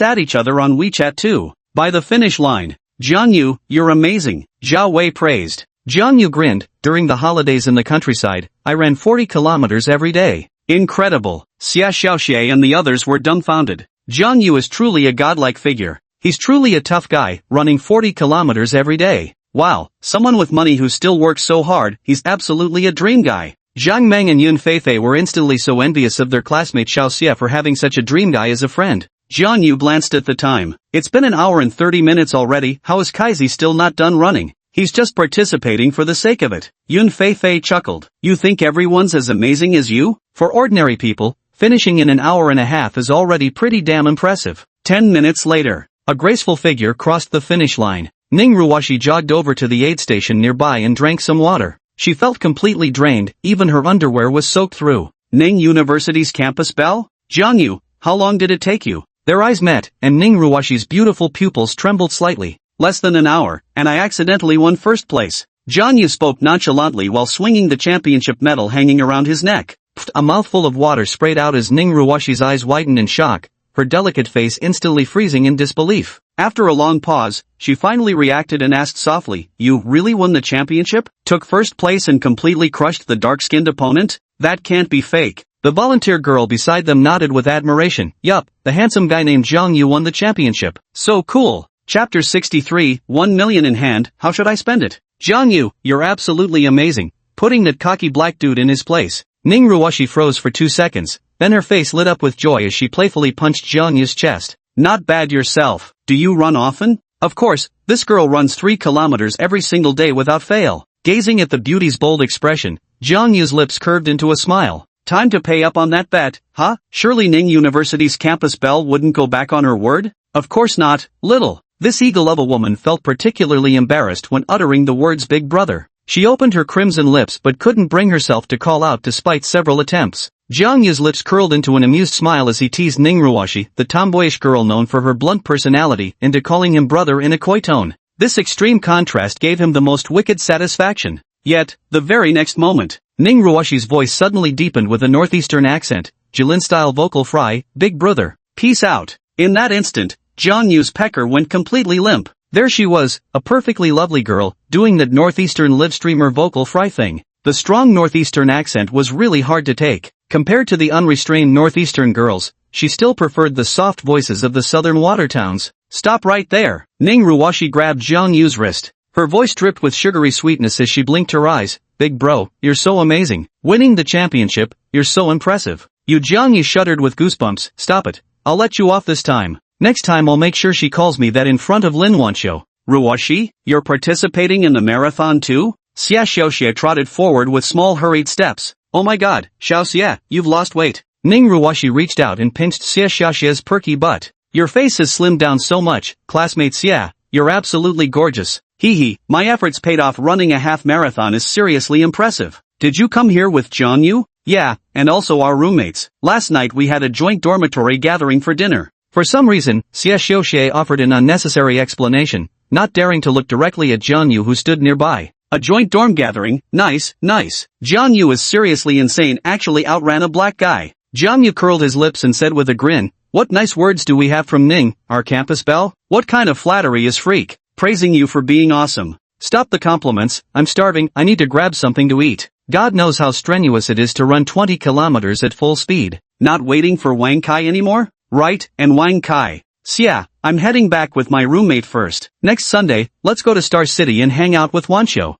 add each other on WeChat too. By the finish line. Jang Yu, you're amazing, Zhao Wei praised. Jang Yu grinned. During the holidays in the countryside, I ran 40 kilometers every day. Incredible. Xia Xiaoxie and the others were dumbfounded. Jang Yu is truly a godlike figure. He's truly a tough guy, running 40 kilometers every day. Wow, someone with money who still works so hard, he's absolutely a dream guy. Zhang Meng and Yun Feifei were instantly so envious of their classmate Xiao Xie for having such a dream guy as a friend. Jang Yu glanced at the time. It's been an hour and 30 minutes already, how is Kaizi still not done running? He's just participating for the sake of it. Yun Feifei chuckled. You think everyone's as amazing as you? For ordinary people, finishing in an hour and a half is already pretty damn impressive. 10 minutes later, a graceful figure crossed the finish line. Ning Ruoshi jogged over to the aid station nearby and drank some water. She felt completely drained, even her underwear was soaked through. Ning University's campus bell? Jang Yu, how long did it take you? Their eyes met, and Ning Ruoshi's beautiful pupils trembled slightly. Less than an hour, and I accidentally won first place. Jang Yu spoke nonchalantly while swinging the championship medal hanging around his neck. A mouthful of water sprayed out as Ning Ruoshi's eyes widened in shock, her delicate face instantly freezing in disbelief. After a long pause, she finally reacted and asked softly, "You really won the championship? Took first place and completely crushed the dark-skinned opponent? That can't be fake." The volunteer girl beside them nodded with admiration. "Yup, the handsome guy named Jang Yu won the championship. So cool." Chapter 63, 1 million in hand, how should I spend it? Jang Yu, you're absolutely amazing. Putting that cocky black dude in his place. Ning Ruoshi froze for 2 seconds, then her face lit up with joy as she playfully punched Jang Yu's chest. Not bad yourself. Do you run often? Of course, this girl runs 3 kilometers every single day without fail. Gazing at the beauty's bold expression, Jang Yu's lips curved into a smile. Time to pay up on that bet, huh? Surely Ning University's campus belle wouldn't go back on her word? Of course not, little. This eagle of a woman felt particularly embarrassed when uttering the words big brother. She opened her crimson lips but couldn't bring herself to call out despite several attempts. Jang Yu's lips curled into an amused smile as he teased Ning Ruoshi, the tomboyish girl known for her blunt personality, into calling him brother in a coy tone. This extreme contrast gave him the most wicked satisfaction. Yet, the very next moment, Ning Ruoshi's voice suddenly deepened with a northeastern accent, Jilin-style vocal fry, big brother, peace out. In that instant, Jang Yu's pecker went completely limp. There she was, a perfectly lovely girl, doing that northeastern live streamer vocal fry thing. The strong northeastern accent was really hard to take. Compared to the unrestrained northeastern girls, she still preferred the soft voices of the southern water towns. Stop right there. Ning Ruoshi grabbed Jang Yu's wrist. Her voice dripped with sugary sweetness as she blinked her eyes. Big bro, you're so amazing. Winning the championship, you're so impressive. Jang Yu shuddered with goosebumps. Stop it. I'll let you off this time. Next time I'll make sure she calls me that in front of Lin Wancho. Ruoshi, you're participating in the marathon too? Xia Xiaoxie trotted forward with small hurried steps. Oh my god, Xiaoxie, you've lost weight. Ning Ruoshi reached out and pinched Xia Xiaoxie's perky butt. Your face has slimmed down so much, classmate Xia, you're absolutely gorgeous. Hee hee, my efforts paid off. Running a half marathon is seriously impressive. Did you come here with Jang Yu? Yeah, and also our roommates. Last night we had a joint dormitory gathering for dinner. For some reason, Xia Xiaoxie offered an unnecessary explanation, not daring to look directly at Jang Yu who stood nearby. A joint dorm gathering, nice, nice. Jang Yu is seriously insane, actually outran a black guy. Jang Yu curled his lips and said with a grin, what nice words do we have from Ning, our campus belle? What kind of flattery is freak? Praising you for being awesome. Stop the compliments, I'm starving, I need to grab something to eat. God knows how strenuous it is to run 20 kilometers at full speed. Not waiting for Wang Kai anymore? Right, and Wang Kai. Xia, I'm heading back with my roommate first. Next Sunday, let's go to Star City and hang out with Wancho.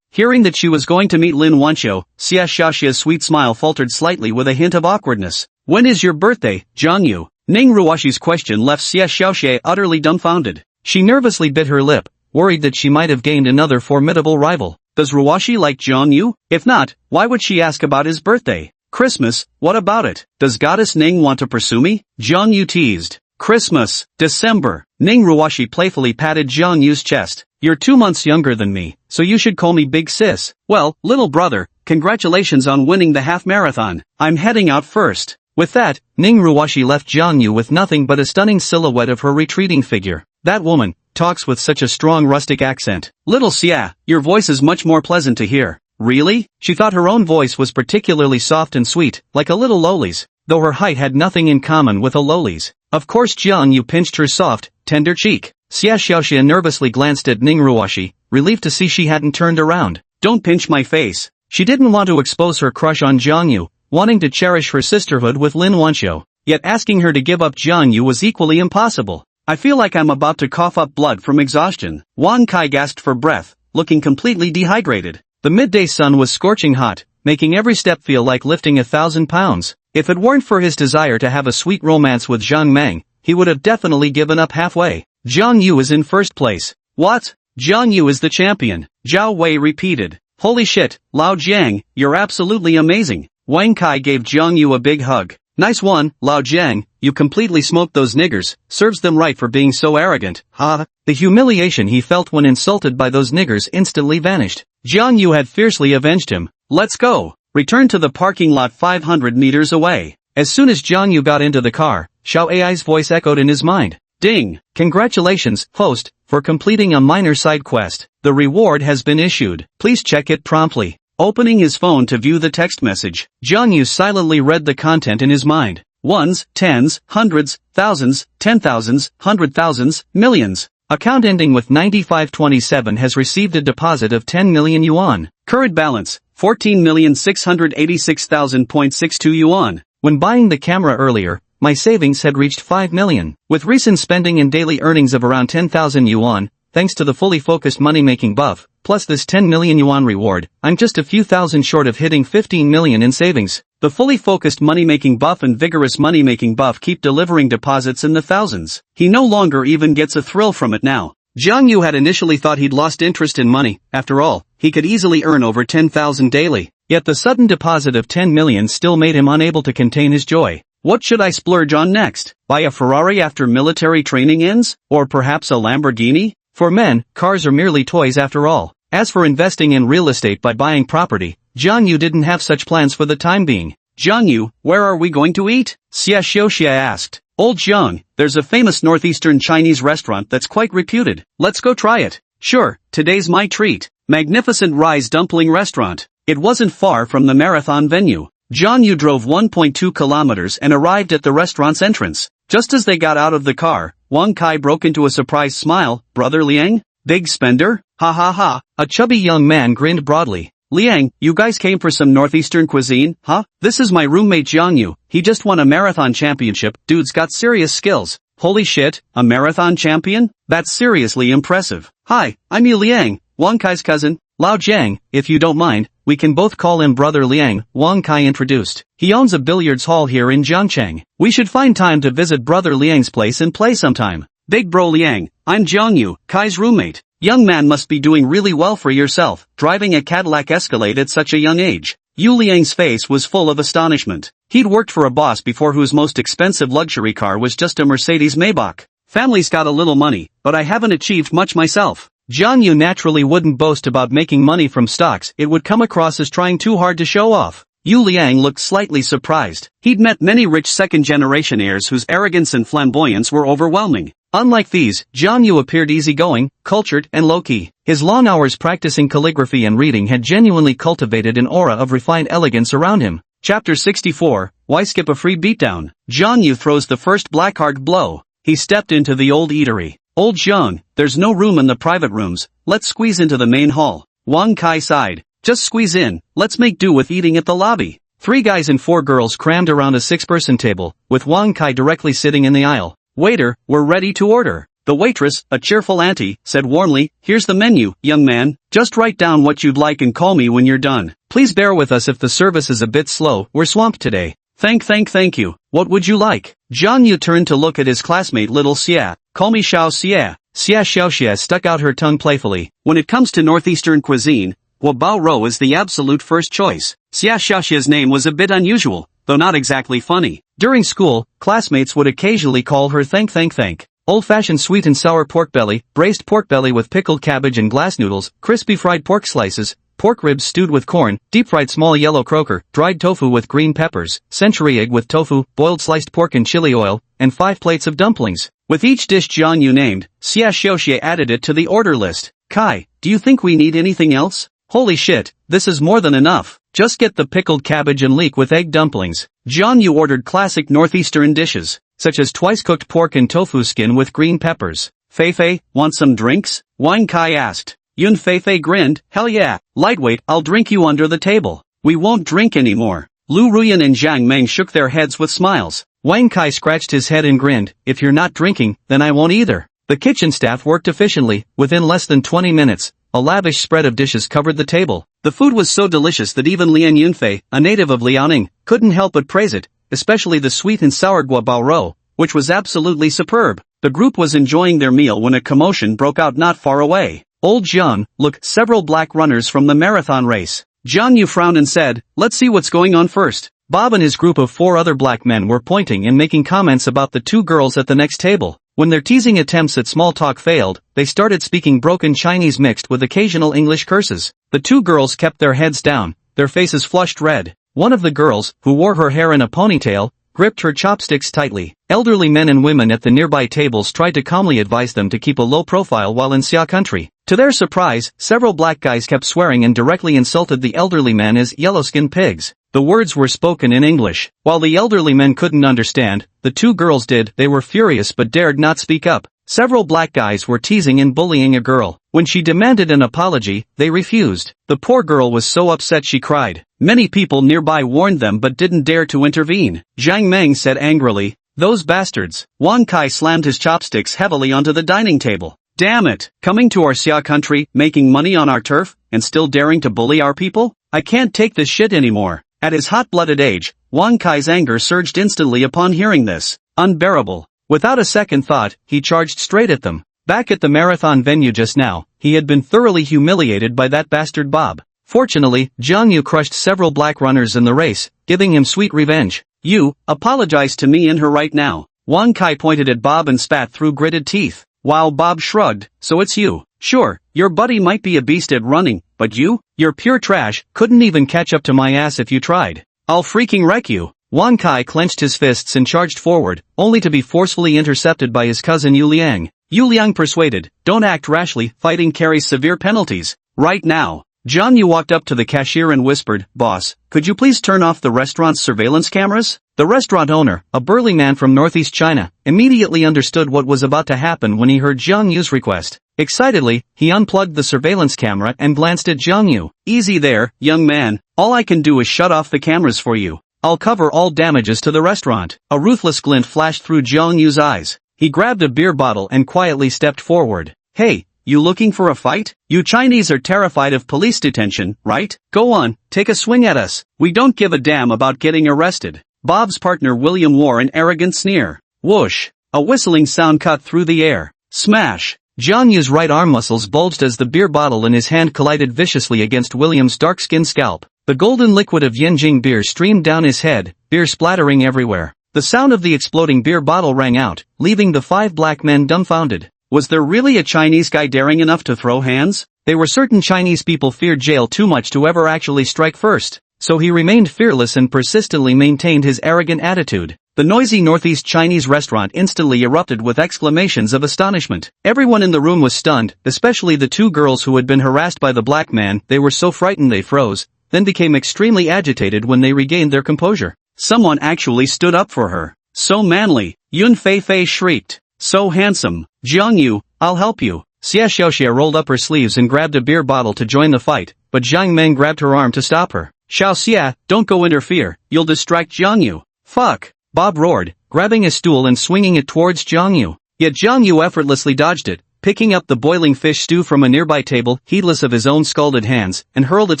Hearing that she was going to meet Lin Wancho, Xia Xiaoxia's sweet smile faltered slightly with a hint of awkwardness. When is your birthday, Jang Yu? Ning Ruoshi's question left Xia Xiaoxia utterly dumbfounded. She nervously bit her lip, worried that she might have gained another formidable rival. Does Ruoshi like Jang Yu? If not, why would she ask about his birthday? Christmas, what about it? Does Goddess Ning want to pursue me? Jang Yu teased. Christmas, December. Ning Ruoshi playfully patted Jang Yu's chest. You're 2 months younger than me, so you should call me big sis. Well, little brother, congratulations on winning the half marathon. I'm heading out first. With that, Ning Ruoshi left Jang Yu with nothing but a stunning silhouette of her retreating figure. That woman talks with such a strong rustic accent. Little Xia, your voice is much more pleasant to hear. Really? She thought her own voice was particularly soft and sweet, like a little loli's, though her height had nothing in common with a loli's. Of course Jang Yu pinched her soft, tender cheek. Xia Xiaoxia nervously glanced at Ning Ruoshi, relieved to see she hadn't turned around. Don't pinch my face. She didn't want to expose her crush on Jang Yu, wanting to cherish her sisterhood with Lin Wancho, yet asking her to give up Jang Yu was equally impossible. I feel like I'm about to cough up blood from exhaustion. Wang Kai gasped for breath, looking completely dehydrated. The midday sun was scorching hot, making every step feel like lifting 1,000 pounds. If it weren't for his desire to have a sweet romance with Zhang Meng, he would have definitely given up halfway. Jang Yu is in first place. What? Jang Yu is the champion, Zhao Wei repeated. Holy shit, Lao Jiang, you're absolutely amazing. Wang Kai gave Jang Yu a big hug. Nice one, Lao Jiang, you completely smoked those niggers, serves them right for being so arrogant, ha. The humiliation he felt when insulted by those niggers instantly vanished. Jang Yu had fiercely avenged him. Let's go. Return to the parking lot 500 meters away. As soon as Jang Yu got into the car, Xiao Ai's voice echoed in his mind. Ding! Congratulations, host, for completing a minor side quest. The reward has been issued. Please check it promptly. Opening his phone to view the text message, Jang Yu silently read the content in his mind. Ones, tens, hundreds, thousands, 10,000s, 100,000s, millions. Account ending with 9527 has received a deposit of 10 million yuan. Current balance, 14,686,000.62 yuan. When buying the camera earlier, my savings had reached 5 million. With recent spending and daily earnings of around 10,000 yuan, thanks to the fully focused money-making buff, plus this 10 million yuan reward, I'm just a few thousand short of hitting 15 million in savings. The fully focused money-making buff and vigorous money-making buff keep delivering deposits in the thousands. He no longer even gets a thrill from it now. Jang Yu had initially thought he'd lost interest in money. After all, he could easily earn over 10,000 daily. Yet the sudden deposit of 10 million still made him unable to contain his joy. What should I splurge on next? Buy a Ferrari after military training ends? Or perhaps a Lamborghini? For men, cars are merely toys after all. As for investing in real estate by buying property, Jang Yu didn't have such plans for the time being. Jang Yu, where are we going to eat? Xia Xiaoxia asked. Old Zhang, there's a famous northeastern Chinese restaurant that's quite reputed. Let's go try it. Sure, today's my treat. Magnificent rice dumpling restaurant. It wasn't far from the marathon venue. Jang Yu drove 1.2 kilometers and arrived at the restaurant's entrance. Just as they got out of the car, Wang Kai broke into a surprised smile. Brother Liang? Big spender? Ha ha ha. A chubby young man grinned broadly. Liang, you guys came for some northeastern cuisine, huh? This is my roommate Jang Yu. He just won a marathon championship. Dude's got serious skills. Holy shit, a marathon champion? That's seriously impressive. Hi, I'm Yu Liang, Wang Kai's cousin. Lao Jiang, if you don't mind, we can both call him Brother Liang, Wang Kai introduced. He owns a billiards hall here in Jiangcheng. We should find time to visit Brother Liang's place and play sometime. Big bro Liang, I'm Jang Yu, Kai's roommate. Young man must be doing really well for yourself, driving a Cadillac Escalade at such a young age. Yu Liang's face was full of astonishment. He'd worked for a boss before whose most expensive luxury car was just a Mercedes Maybach. Family's got a little money, but I haven't achieved much myself. Jang Yu naturally wouldn't boast about making money from stocks. It would come across as trying too hard to show off. Yu Liang looked slightly surprised. He'd met many rich second-generation heirs whose arrogance and flamboyance were overwhelming. Unlike these, Jang Yu appeared easygoing, cultured, and low-key. His long hours practicing calligraphy and reading had genuinely cultivated an aura of refined elegance around him. Chapter 64, Why Skip a Free Beatdown? Jang Yu throws the first black-heart blow. He stepped into the old eatery. Old Zhang, there's no room in the private rooms. Let's squeeze into the main hall. Wang Kai sighed. Just squeeze in. Let's make do with eating at the lobby. 3 guys and 4 girls crammed around a 6-person table, with Wang Kai directly sitting in the aisle. Waiter, we're ready to order. The waitress, a cheerful auntie, said warmly, here's the menu, young man. Just write down what you'd like and call me when you're done. Please bear with us if the service is a bit slow. We're swamped today. Thank you. What would you like? Jang Yu turned to look at his classmate little Xia. Call me Xiao Xia. Xia Xiaoxia stuck out her tongue playfully. When it comes to northeastern cuisine, Guabao Rou is the absolute first choice. Xia Xiaoxia's name was a bit unusual, though not exactly funny. During school, classmates would occasionally call her thank. Old-fashioned sweet and sour pork belly, braised pork belly with pickled cabbage and glass noodles, crispy fried pork slices, pork ribs stewed with corn, deep-fried small yellow croaker, dried tofu with green peppers, century egg with tofu, boiled sliced pork in chili oil, and 5 plates of dumplings. With each dish Jang Yu named, Xia Xiaoxia added it to the order list. Kai, do you think we need anything else? Holy shit, this is more than enough. Just get the pickled cabbage and leek with egg dumplings. Jang Yu ordered classic northeastern dishes, such as twice-cooked pork and tofu skin with green peppers. Fei, want some drinks? Wang Kai asked. Yun Fei grinned, hell yeah, lightweight, I'll drink you under the table. We won't drink anymore. Lu Ruyan and Zhang Meng shook their heads with smiles. Wang Kai scratched his head and grinned, if you're not drinking, then I won't either. The kitchen staff worked efficiently. Within less than 20 minutes, a lavish spread of dishes covered the table. The food was so delicious that even Lian Yunfei, a native of Liaoning, couldn't help but praise it, especially the sweet and sour guabao rou, which was absolutely superb. The group was enjoying their meal when a commotion broke out not far away. Old Zhang, look, several black runners from the marathon race. Jang Yu frowned and said, let's see what's going on first. Bob and his group of 4 other black men were pointing and making comments about the 2 girls at the next table. When their teasing attempts at small talk failed, they started speaking broken Chinese mixed with occasional English curses. The 2 girls kept their heads down, their faces flushed red. One of the girls, who wore her hair in a ponytail, gripped her chopsticks tightly. Elderly men and women at the nearby tables tried to calmly advise them to keep a low profile while in Xia country. To their surprise, several black guys kept swearing and directly insulted the elderly men as yellow-skinned pigs. The words were spoken in English. While the elderly men couldn't understand, the 2 girls did. They were furious but dared not speak up. Several black guys were teasing and bullying a girl. When she demanded an apology, they refused. The poor girl was so upset she cried. Many people nearby warned them but didn't dare to intervene. Zhang Meng said angrily, "Those bastards." Wang Kai slammed his chopsticks heavily onto the dining table. "Damn it! Coming to our Xia country, making money on our turf, and still daring to bully our people? I can't take this shit anymore." At his hot-blooded age, Wang Kai's anger surged instantly upon hearing this. Unbearable. Without a second thought, he charged straight at them. Back at the marathon venue just now, he had been thoroughly humiliated by that bastard Bob. Fortunately, Jang Yu crushed several black runners in the race, giving him sweet revenge. "You, apologize to me and her right now." Wang Kai pointed at Bob and spat through gritted teeth. While Bob shrugged, "So it's you. Sure, your buddy might be a beast at running, but you're pure trash, couldn't even catch up to my ass if you tried. I'll freaking wreck you." Wang Kai clenched his fists and charged forward, only to be forcefully intercepted by his cousin Yu Liang. Yu Liang persuaded, "Don't act rashly, fighting carries severe penalties. Right now." Jang Yu walked up to the cashier and whispered, "Boss, could you please turn off the restaurant's surveillance cameras?" The restaurant owner, a burly man from northeast China, immediately understood what was about to happen when he heard Jang Yu's request. Excitedly, he unplugged the surveillance camera and glanced at Jang Yu. "Easy there, young man. All I can do is shut off the cameras for you. I'll cover all damages to the restaurant." A ruthless glint flashed through Jang Yu's eyes. He grabbed a beer bottle and quietly stepped forward. "Hey, you looking for a fight? You Chinese are terrified of police detention, right? Go on, take a swing at us. We don't give a damn about getting arrested." Bob's partner William wore an arrogant sneer. Whoosh! A whistling sound cut through the air. Smash! Jang Yu's right arm muscles bulged as the beer bottle in his hand collided viciously against William's dark-skinned scalp. The golden liquid of Yanjing beer streamed down his head, beer splattering everywhere. The sound of the exploding beer bottle rang out, leaving the 5 black men dumbfounded. Was there really a Chinese guy daring enough to throw hands? They were certain Chinese people feared jail too much to ever actually strike first, so he remained fearless and persistently maintained his arrogant attitude. The noisy northeast Chinese restaurant instantly erupted with exclamations of astonishment. Everyone in the room was stunned, especially the 2 girls who had been harassed by the black man. They were so frightened they froze, then became extremely agitated when they regained their composure. Someone actually stood up for her. "So manly," Yun Fei shrieked. "So handsome. Jang Yu, I'll help you." Xia Xiaoxia rolled up her sleeves and grabbed a beer bottle to join the fight, but Zhang Meng grabbed her arm to stop her. "Xiao Xia, don't go interfere, you'll distract Jang Yu." "Fuck!" Bob roared, grabbing a stool and swinging it towards Jang Yu. Yet Jang Yu effortlessly dodged it, picking up the boiling fish stew from a nearby table, heedless of his own scalded hands, and hurled it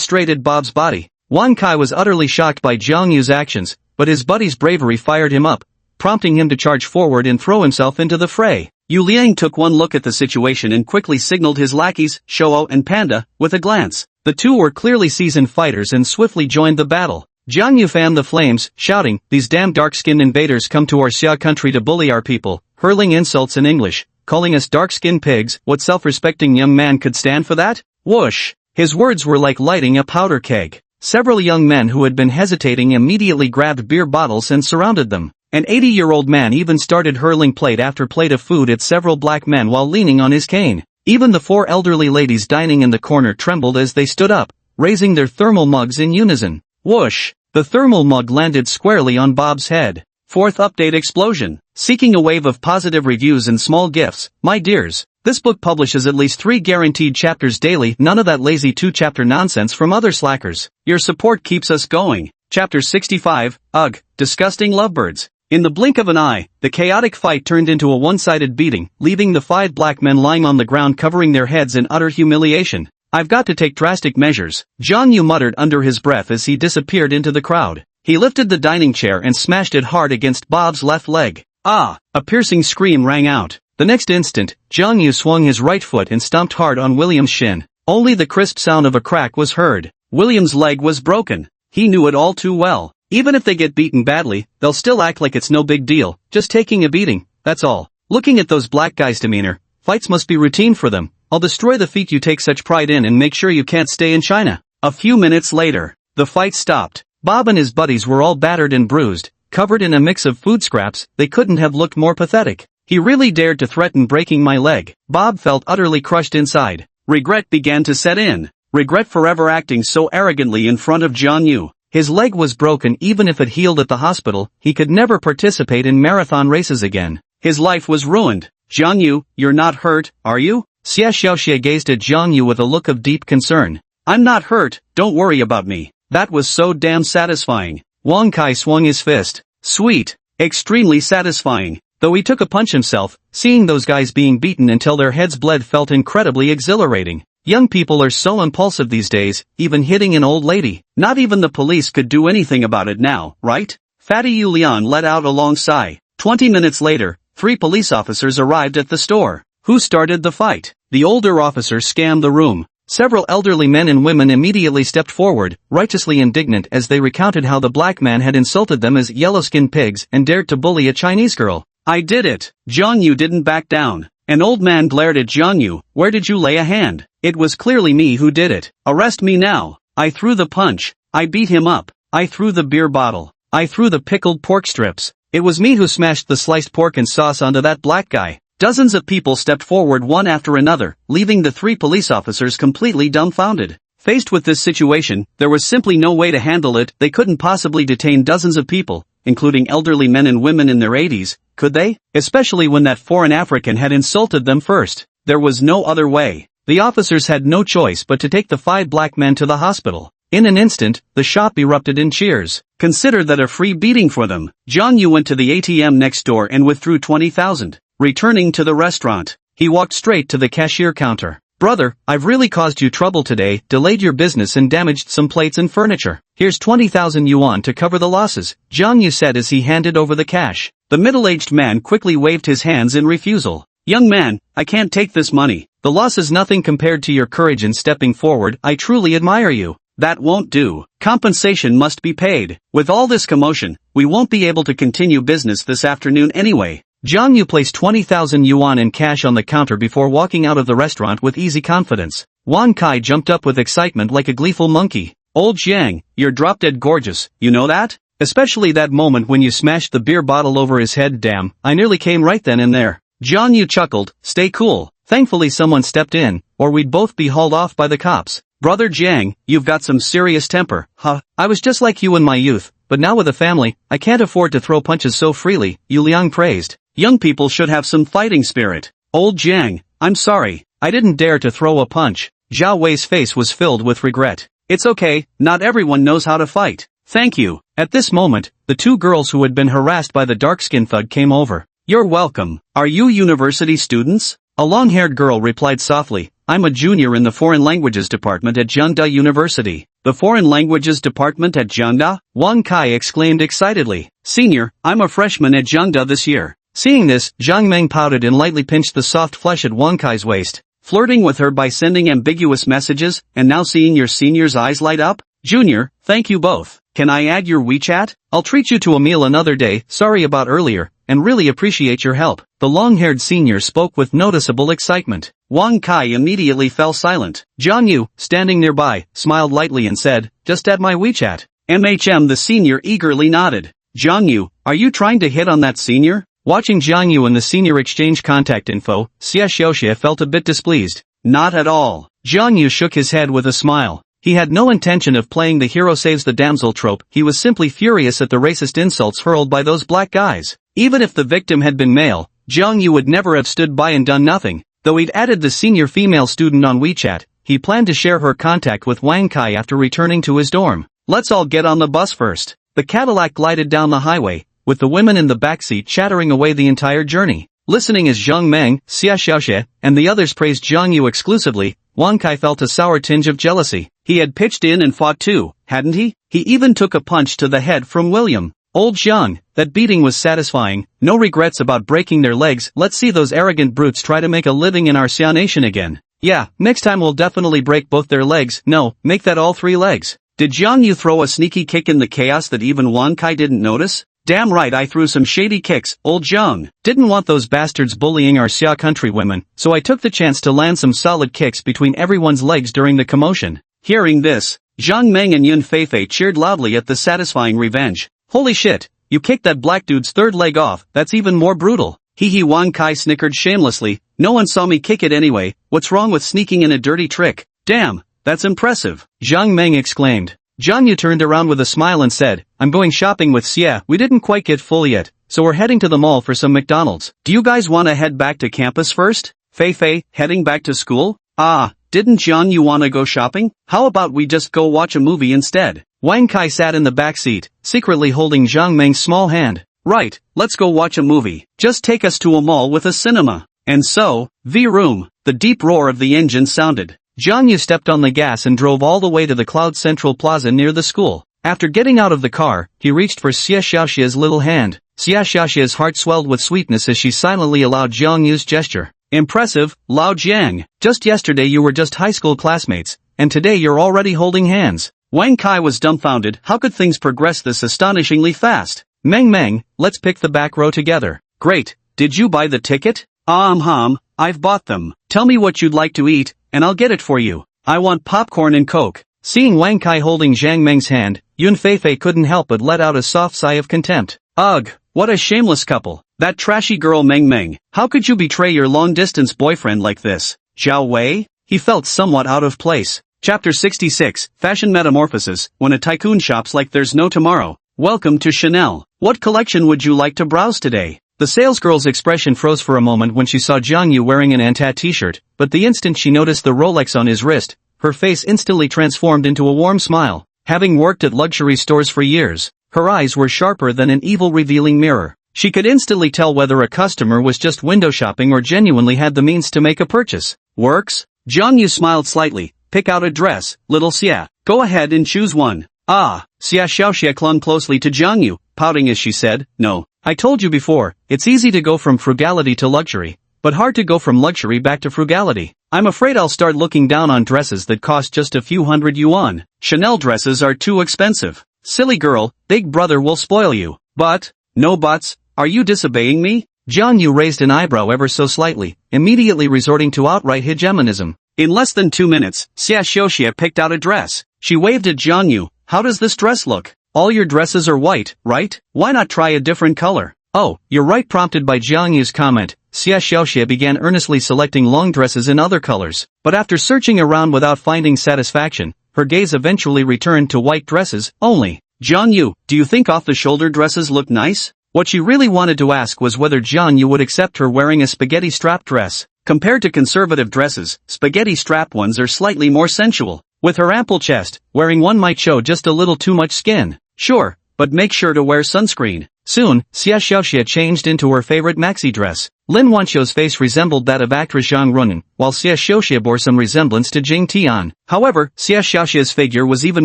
straight at Bob's body. Wang Kai was utterly shocked by Jang Yu's actions, but his buddy's bravery fired him up, prompting him to charge forward and throw himself into the fray. Yu Liang took one look at the situation and quickly signaled his lackeys, Shouo and Panda, with a glance. The 2 were clearly seasoned fighters and swiftly joined the battle. Jang Yu fanned the flames, shouting, "These damn dark-skinned invaders come to our Xia country to bully our people," hurling insults in English, calling us dark-skinned pigs. What self-respecting young man could stand for that? Whoosh! His words were like lighting a powder keg. Several young men who had been hesitating immediately grabbed beer bottles and surrounded them. An 80-year-old man even started hurling plate after plate of food at several black men while leaning on his cane. Even the 4 elderly ladies dining in the corner trembled as they stood up, raising their thermal mugs in unison. Whoosh! The thermal mug landed squarely on Bob's head. 4th update explosion. Seeking a wave of positive reviews and small gifts, my dears. This book publishes at least 3 guaranteed chapters daily, none of that lazy 2-chapter nonsense from other slackers. Your support keeps us going. Chapter 65, Ugh, Disgusting Lovebirds. In the blink of an eye, the chaotic fight turned into a one-sided beating, leaving the 5 black men lying on the ground covering their heads in utter humiliation. "I've got to take drastic measures," Jang Yu muttered under his breath as he disappeared into the crowd. He lifted the dining chair and smashed it hard against Bob's left leg. "Ah!" A piercing scream rang out. The next instant, Jang Yu swung his right foot and stomped hard on William's shin. Only the crisp sound of a crack was heard. William's leg was broken. He knew it all too well. Even if they get beaten badly, they'll still act like it's no big deal, just taking a beating, that's all. Looking at those black guys' demeanor, fights must be routine for them. I'll destroy the feat you take such pride in and make sure you can't stay in China. A few minutes later, the fight stopped. Bob and his buddies were all battered and bruised, covered in a mix of food scraps. They couldn't have looked more pathetic. He really dared to threaten breaking my leg. Bob felt utterly crushed inside. Regret began to set in. Regret forever acting so arrogantly in front of Jang Yu. His leg was broken. Even if it healed at the hospital, he could never participate in marathon races again. His life was ruined. Jang Yu, you're not hurt, are you? Xia Xiaoxie gazed at Jang Yu with a look of deep concern. I'm not hurt, don't worry about me. That was so damn satisfying. Wang Kai swung his fist. Sweet. Extremely satisfying. Though he took a punch himself, seeing those guys being beaten until their heads bled felt incredibly exhilarating. Young people are so impulsive these days, even hitting an old lady. Not even the police could do anything about it now, right? Fatty Yu Lian let out a long sigh. 20 minutes later, 3 police officers arrived at the store. Who started the fight? The older officer scanned the room. Several elderly men and women immediately stepped forward, righteously indignant as they recounted how the black man had insulted them as yellow-skinned pigs and dared to bully a Chinese girl. I did it. Jang Yu didn't back down. An old man glared at Jang Yu. Where did you lay a hand? It was clearly me who did it. Arrest me now. I threw the punch. I beat him up. I threw the beer bottle. I threw the pickled pork strips. It was me who smashed the sliced pork and sauce onto that black guy. Dozens of people stepped forward one after another, leaving the 3 police officers completely dumbfounded. Faced with this situation, there was simply no way to handle it. They couldn't possibly detain dozens of people, including elderly men and women in their 80s, could they? Especially when that foreign African had insulted them first. There was no other way. The officers had no choice but to take the 5 black men to the hospital. In an instant, the shop erupted in cheers. Consider that a free beating for them. Jang Yu went to the ATM next door and withdrew 20,000. Returning to the restaurant, he walked straight to the cashier counter. Brother, I've really caused you trouble today, delayed your business and damaged some plates and furniture. Here's 20,000 yuan to cover the losses, Jang Yu said as he handed over the cash. The middle-aged man quickly waved his hands in refusal. Young man, I can't take this money. The loss is nothing compared to your courage in stepping forward. I truly admire you. That won't do. Compensation must be paid. With all this commotion, we won't be able to continue business this afternoon anyway. Jang Yu placed 20,000 yuan in cash on the counter before walking out of the restaurant with easy confidence. Wang Kai jumped up with excitement like a gleeful monkey. Old Jiang, you're drop-dead gorgeous, you know that? Especially that moment when you smashed the beer bottle over his head. Damn, I nearly came right then and there. Jang Yu chuckled. Stay cool. Thankfully someone stepped in, or we'd both be hauled off by the cops. Brother Jiang, you've got some serious temper. Huh, I was just like you in my youth, but now with a family, I can't afford to throw punches so freely, Yu Liang praised. Young people should have some fighting spirit. Old Jiang, I'm sorry, I didn't dare to throw a punch. Zhao Wei's face was filled with regret. It's okay, not everyone knows how to fight. Thank you. At this moment, the 2 girls who had been harassed by the dark-skinned thug came over. You're welcome. Are you university students? A long-haired girl replied softly. I'm a junior in the Foreign Languages Department at Jiangda University. The Foreign Languages Department at Jiangda? Wang Kai exclaimed excitedly. Senior, I'm a freshman at Jiangda this year. Seeing this, Zhang Meng pouted and lightly pinched the soft flesh at Wang Kai's waist. Flirting with her by sending ambiguous messages, and now seeing your senior's eyes light up? Junior, thank you both. Can I add your WeChat? I'll treat you to a meal another day, sorry about earlier, and really appreciate your help. The long-haired senior spoke with noticeable excitement. Wang Kai immediately fell silent. Jang Yu, standing nearby, smiled lightly and said, just add my WeChat. The senior eagerly nodded. Jang Yu, are you trying to hit on that senior? Watching Jang Yu and the senior exchange contact info, Xia Xiaoxie felt a bit displeased. Not at all. Jang Yu shook his head with a smile. He had no intention of playing the hero saves the damsel trope. He was simply furious at the racist insults hurled by those black guys. Even if the victim had been male, Jang Yu would never have stood by and done nothing. Though he'd added the senior female student on WeChat, he planned to share her contact with Wang Kai after returning to his dorm. Let's all get on the bus first. The Cadillac glided down the highway, with the women in the backseat chattering away the entire journey. Listening as Zhang Meng, Xia Xiaoxie, and the others praised Jang Yu exclusively, Wang Kai felt a sour tinge of jealousy. He had pitched in and fought too, hadn't he? He even took a punch to the head from William. Old Zhang, that beating was satisfying, no regrets about breaking their legs. Let's see those arrogant brutes try to make a living in our Xia nation again. Yeah, next time we'll definitely break both their legs. No, make that all 3 legs. Did Jang Yu throw a sneaky kick in the chaos that even Wan Kai didn't notice? Damn right I threw some shady kicks, old Jung. Didn't want those bastards bullying our Xia countrywomen, so I took the chance to land some solid kicks between everyone's legs during the commotion. Hearing this, Zhang Meng and Yun Feifei cheered loudly at the satisfying revenge. Holy shit, you kicked that black dude's third leg off, that's even more brutal. Hee hee, Wan Kai snickered shamelessly. No one saw me kick it anyway, what's wrong with sneaking in a dirty trick? Damn, that's impressive, Zhang Meng exclaimed. Jang Yu turned around with a smile and said, I'm going shopping with Xia. We didn't quite get full yet, so we're heading to the mall for some McDonald's. Do you guys wanna head back to campus first? Feifei, heading back to school? Ah, didn't Jang Yu wanna go shopping? How about we just go watch a movie instead? Wang Kai sat in the back seat, secretly holding Zhang Meng's small hand. Right, let's go watch a movie. Just take us to a mall with a cinema. And so, V-room, the deep roar of the engine sounded. Jang Yu stepped on the gas and drove all the way to the Cloud Central Plaza near the school. After getting out of the car, he reached for Xia Xiaoxia's little hand. Xia Xiaoxia's heart swelled with sweetness as she silently allowed Jang Yu's gesture. Impressive, Lao Jiang. Just yesterday you were just high school classmates, and today you're already holding hands. Wang Kai was dumbfounded. How could things progress this astonishingly fast? Meng, let's pick the back row together. Great, did you buy the ticket? I've bought them. Tell me what you'd like to eat, and I'll get it for you. I want popcorn and Coke. Seeing Wang Kai holding Zhang Meng's hand, Yun Feifei couldn't help but let out a soft sigh of contempt. Ugh, what a shameless couple. That trashy girl Meng, how could you betray your long-distance boyfriend like this? Zhao Wei? He felt somewhat out of place. Chapter 66, Fashion Metamorphosis, when a tycoon shops like there's no tomorrow. Welcome to Chanel. What collection would you like to browse today? The salesgirl's expression froze for a moment when she saw Jang Yu wearing an Antat t-shirt, but the instant she noticed the Rolex on his wrist, her face instantly transformed into a warm smile. Having worked at luxury stores for years, her eyes were sharper than an evil revealing mirror. She could instantly tell whether a customer was just window shopping or genuinely had the means to make a purchase. Works? Jang Yu smiled slightly. Pick out a dress, little Xia. Go ahead and choose one. Ah, Xia Xiaoxia clung closely to Jang Yu, pouting as she said, no. I told you before, it's easy to go from frugality to luxury, but hard to go from luxury back to frugality. I'm afraid I'll start looking down on dresses that cost just a few hundred yuan. Chanel dresses are too expensive. Silly girl, Big Brother will spoil you. But, no buts, are you disobeying me? Jang Yu raised an eyebrow ever so slightly, immediately resorting to outright hegemonism. In less than 2 minutes, Xia Xiaoxia picked out a dress. She waved at Jang Yu. How does this dress look? All your dresses are white, right? Why not try a different color? Oh, you're right. Prompted by Jang Yu's comment, Xia Xiaoxia began earnestly selecting long dresses in other colors. But after searching around without finding satisfaction, her gaze eventually returned to white dresses only. Jang Yu, do you think off-the-shoulder dresses look nice? What she really wanted to ask was whether Jang Yu would accept her wearing a spaghetti strap dress. Compared to conservative dresses, spaghetti strap ones are slightly more sensual. With her ample chest, wearing one might show just a little too much skin. Sure, but make sure to wear sunscreen. Soon, Xia Xiaoxia changed into her favorite maxi dress. Lin Wancho's face resembled that of actress Zhang Runan, while Xia Xiaoxia bore some resemblance to Jing Tian. However, Xia Xiaoxia's figure was even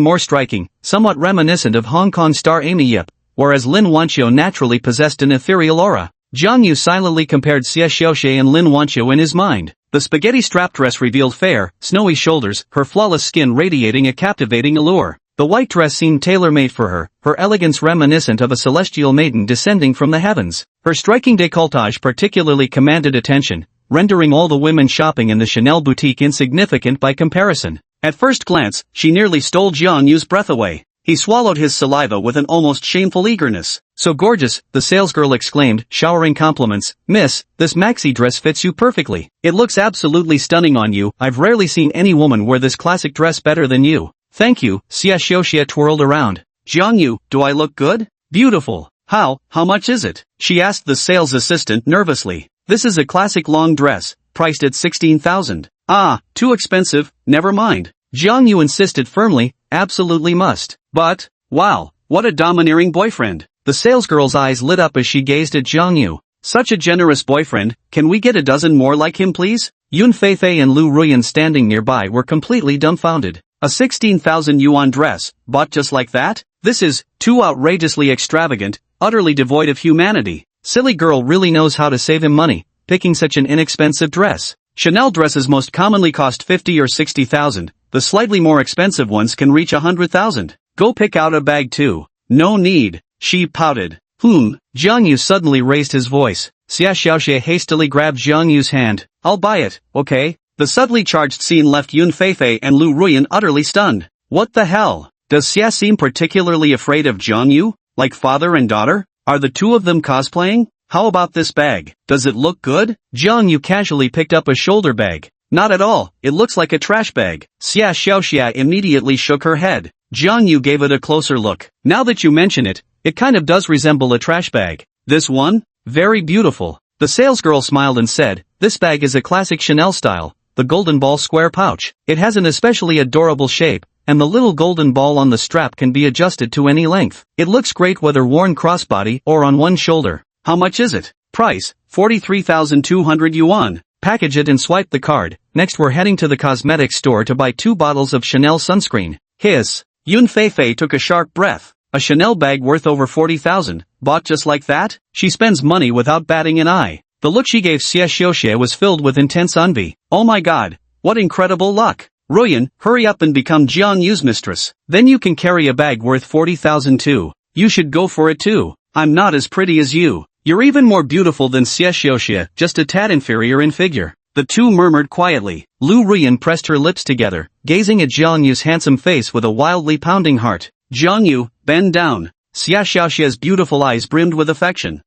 more striking, somewhat reminiscent of Hong Kong star Amy Yip, whereas Lin Wancho naturally possessed an ethereal aura. Jang Yu silently compared Xia Xiaoxia and Lin Wancho in his mind. The spaghetti strap dress revealed fair, snowy shoulders, her flawless skin radiating a captivating allure. The white dress seemed tailor-made for her, her elegance reminiscent of a celestial maiden descending from the heavens. Her striking décolletage particularly commanded attention, rendering all the women shopping in the Chanel boutique insignificant by comparison. At first glance, she nearly stole Jang Yu's breath away. He swallowed his saliva with an almost shameful eagerness. So gorgeous, the salesgirl exclaimed, showering compliments. Miss, this maxi dress fits you perfectly. It looks absolutely stunning on you. I've rarely seen any woman wear this classic dress better than you. Thank you, Xia Xiaoxia twirled around. Jang Yu, do I look good? Beautiful. How much is it? She asked the sales assistant nervously. This is a classic long dress, priced at 16,000. Ah, too expensive, never mind. Jang Yu insisted firmly, absolutely must. But, wow, what a domineering boyfriend. The salesgirl's eyes lit up as she gazed at Jang Yu. Such a generous boyfriend, can we get a dozen more like him please? Yun Feifei and Lu Ruyan standing nearby were completely dumbfounded. A 16,000 yuan dress, bought just like that? This is too outrageously extravagant, utterly devoid of humanity. Silly girl really knows how to save him money, picking such an inexpensive dress. Chanel dresses most commonly cost 50 or 60,000, The slightly more expensive ones can reach 100,000. Go pick out a bag too. No need, she pouted. Jang Yu suddenly raised his voice. Xia Xiaoxie hastily grabbed Jang Yu's hand. I'll buy it, okay? The subtly charged scene left Yun Feifei and Lu Ruyan utterly stunned. What the hell? Does Xia seem particularly afraid of Jang Yu? Like father and daughter? Are the two of them cosplaying? How about this bag? Does it look good? Jang Yu casually picked up a shoulder bag. Not at all, it looks like a trash bag. Xia Xiaoxia immediately shook her head. Jang Yu gave it a closer look. Now that you mention it, it kind of does resemble a trash bag. This one? Very beautiful. The salesgirl smiled and said, this bag is a classic Chanel style, the golden ball square pouch. It has an especially adorable shape, and the little golden ball on the strap can be adjusted to any length. It looks great whether worn crossbody or on one shoulder. How much is it? Price, 43,200 yuan. Package it and swipe the card. Next we're heading to the cosmetics store to buy 2 bottles of Chanel sunscreen. Hiss. Yun Feifei took a sharp breath. A Chanel bag worth over 40,000, bought just like that? She spends money without batting an eye. The look she gave Xia Xiaoxie was filled with intense envy. Oh my god, what incredible luck. Ruyan, hurry up and become Jang Yu's mistress. Then you can carry a bag worth 40,000 too. You should go for it too. I'm not as pretty as you. You're even more beautiful than Xia Xiaoxie, just a tad inferior in figure. The two murmured quietly. Lu Ruyan pressed her lips together, gazing at Jang Yu's handsome face with a wildly pounding heart. Jang Yu, bend down. Xia Xiaoxia's beautiful eyes brimmed with affection.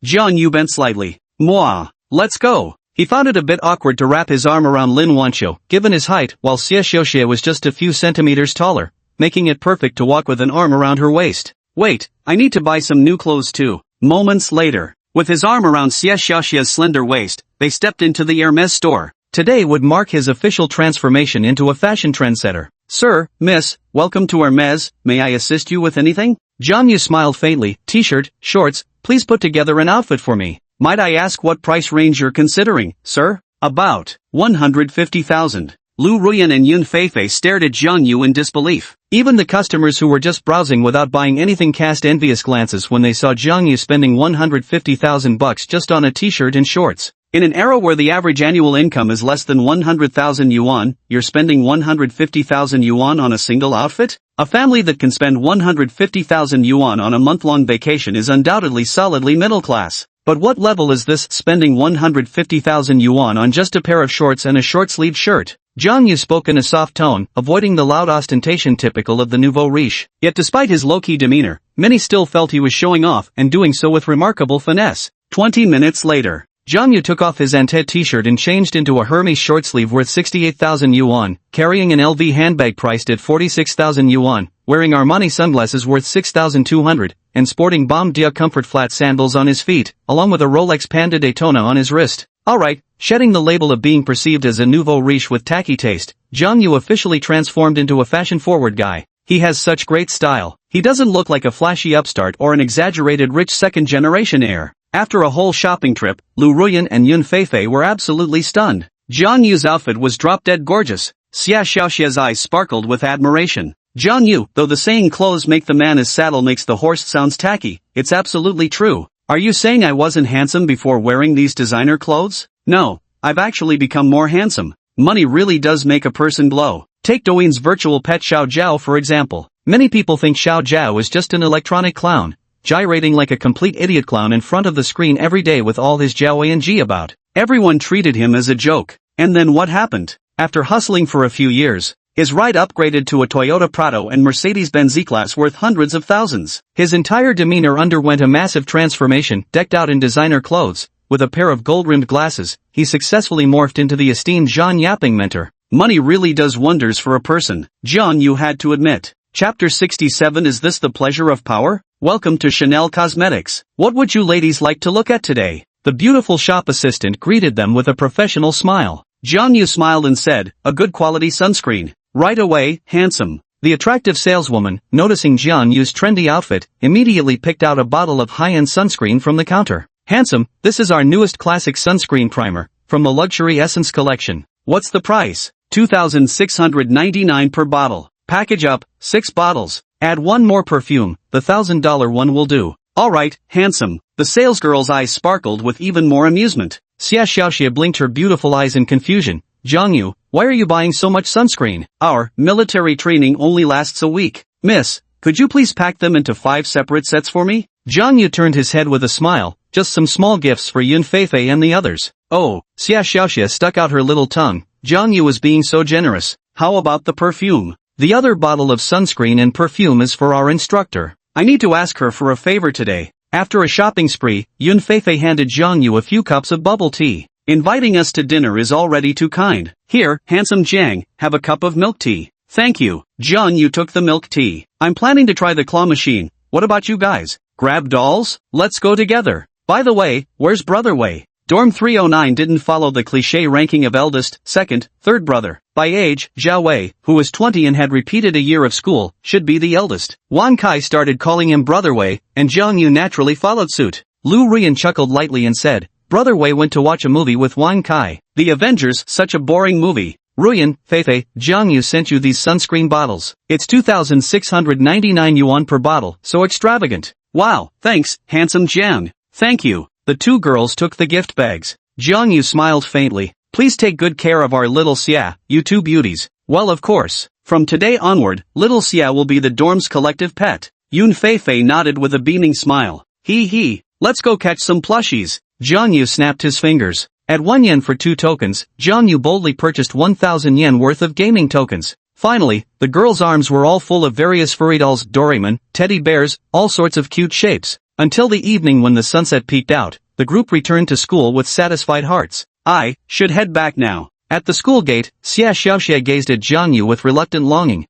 Jang Yu bent slightly. Mwah. Let's go. He found it a bit awkward to wrap his arm around Lin Wancho, given his height, while Xia Xiaoxia was just a few centimeters taller, making it perfect to walk with an arm around her waist. Wait, I need to buy some new clothes too. Moments later, with his arm around Xia Xiaoxia's slender waist, they stepped into the Hermes store. Today would mark his official transformation into a fashion trendsetter. Sir, miss, welcome to Hermes, may I assist you with anything? Jang Yu smiled faintly. T-shirt, shorts, please put together an outfit for me. Might I ask what price range you're considering, sir? About 150,000. Lu Ruyan and Yun Feifei stared at Jang Yu in disbelief. Even the customers who were just browsing without buying anything cast envious glances when they saw Jang Yu spending 150,000 bucks just on a t-shirt and shorts. In an era where the average annual income is less than 100,000 yuan, you're spending 150,000 yuan on a single outfit? A family that can spend 150,000 yuan on a month-long vacation is undoubtedly solidly middle class. But what level is this, spending 150,000 yuan on just a pair of shorts and a short-sleeved shirt? Jang Yu spoke in a soft tone, avoiding the loud ostentation typical of the nouveau riche. Yet despite his low-key demeanor, many still felt he was showing off and doing so with remarkable finesse. 20 minutes later, Jang Yu took off his Ante t-shirt and changed into a Hermes short sleeve worth 68,000 yuan, carrying an LV handbag priced at 46,000 yuan, wearing Armani sunglasses worth 6,200, and sporting Baume Dia comfort flat sandals on his feet, along with a Rolex Panda Daytona on his wrist. Alright, shedding the label of being perceived as a nouveau riche with tacky taste, Jang Yu officially transformed into a fashion-forward guy. He has such great style. He doesn't look like a flashy upstart or an exaggerated rich second-generation heir. After a whole shopping trip, Lu Ruyan and Yun Feifei were absolutely stunned. Jang Yu's outfit was drop-dead gorgeous. Xia Xiaoxia's eyes sparkled with admiration. Jang Yu, though the saying clothes make the man as saddle makes the horse sounds tacky, it's absolutely true. Are you saying I wasn't handsome before wearing these designer clothes? No, I've actually become more handsome. Money really does make a person glow. Take Douyin's virtual pet Xiao Zhao for example. Many people think Xiao Zhao is just an electronic clown, gyrating like a complete idiot clown in front of the screen every day with all his Jiao about. Everyone treated him as a joke. And then what happened? After hustling for a few years, his ride upgraded to a Toyota Prado and Mercedes-Benz E-Class worth hundreds of thousands. His entire demeanor underwent a massive transformation. Decked out in designer clothes, with a pair of gold-rimmed glasses, he successfully morphed into the esteemed Zhan Yaping mentor. Money really does wonders for a person, Jang Yu had to admit. Chapter 67. Is this the pleasure of power? Welcome to Chanel Cosmetics. What would you ladies like to look at today? The beautiful shop assistant greeted them with a professional smile. Jang Yu smiled and said, a good quality sunscreen. Right away, handsome. The attractive saleswoman, noticing Jang Yu's trendy outfit, immediately picked out a bottle of high-end sunscreen from the counter. Handsome, this is our newest classic sunscreen primer, from the Luxury Essence collection. What's the price? 2,699 per bottle. Package up, 6 bottles. Add one more perfume, the $1,000 one will do. Alright, handsome. The salesgirl's eyes sparkled with even more amusement. Xia Xiaoxia blinked her beautiful eyes in confusion. Jang Yu, why are you buying so much sunscreen? Our military training only lasts a week. Miss, could you please pack them into 5 separate sets for me? Jang Yu turned his head with a smile, just some small gifts for Yun Feifei and the others. Oh, Xia Xiaoxia stuck out her little tongue. Jang Yu was being so generous. How about the perfume? The other bottle of sunscreen and perfume is for our instructor. I need to ask her for a favor today. After a shopping spree, Yun Feifei handed Jang Yu a few cups of bubble tea. Inviting us to dinner is already too kind. Here, handsome Jang, have a cup of milk tea. Thank you. Jang Yu took the milk tea. I'm planning to try the claw machine. What about you guys? Grab dolls? Let's go together. By the way, where's Brother Wei? Dorm 309 didn't follow the cliché ranking of eldest, second, third brother. By age, Zhao Wei, who was 20 and had repeated a year of school, should be the eldest. Wan Kai started calling him Brother Wei, and Jang Yu naturally followed suit. Lu Rian chuckled lightly and said, Brother Wei went to watch a movie with Wan Kai. The Avengers, such a boring movie. Ruyan, Feifei, Jang Yu sent you these sunscreen bottles. It's 2,699 yuan per bottle, so extravagant. Wow, thanks, handsome Jang. Thank you. The two girls took the gift bags. Jang Yu smiled faintly. Please take good care of our little Xia, you two beauties. Well, of course. From today onward, little Xia will be the dorm's collective pet. Yun Feifei nodded with a beaming smile. Hee. Let's go catch some plushies. Jang Yu snapped his fingers. At 1 yen for 2 tokens, Jang Yu boldly purchased 1,000 yen worth of gaming tokens. Finally, the girls' arms were all full of various furry dolls, Doraemon, teddy bears, all sorts of cute shapes. Until the evening when the sunset peeked out, the group returned to school with satisfied hearts. I should head back now. At the school gate, Xia Xiaoxia gazed at Jang Yu with reluctant longing.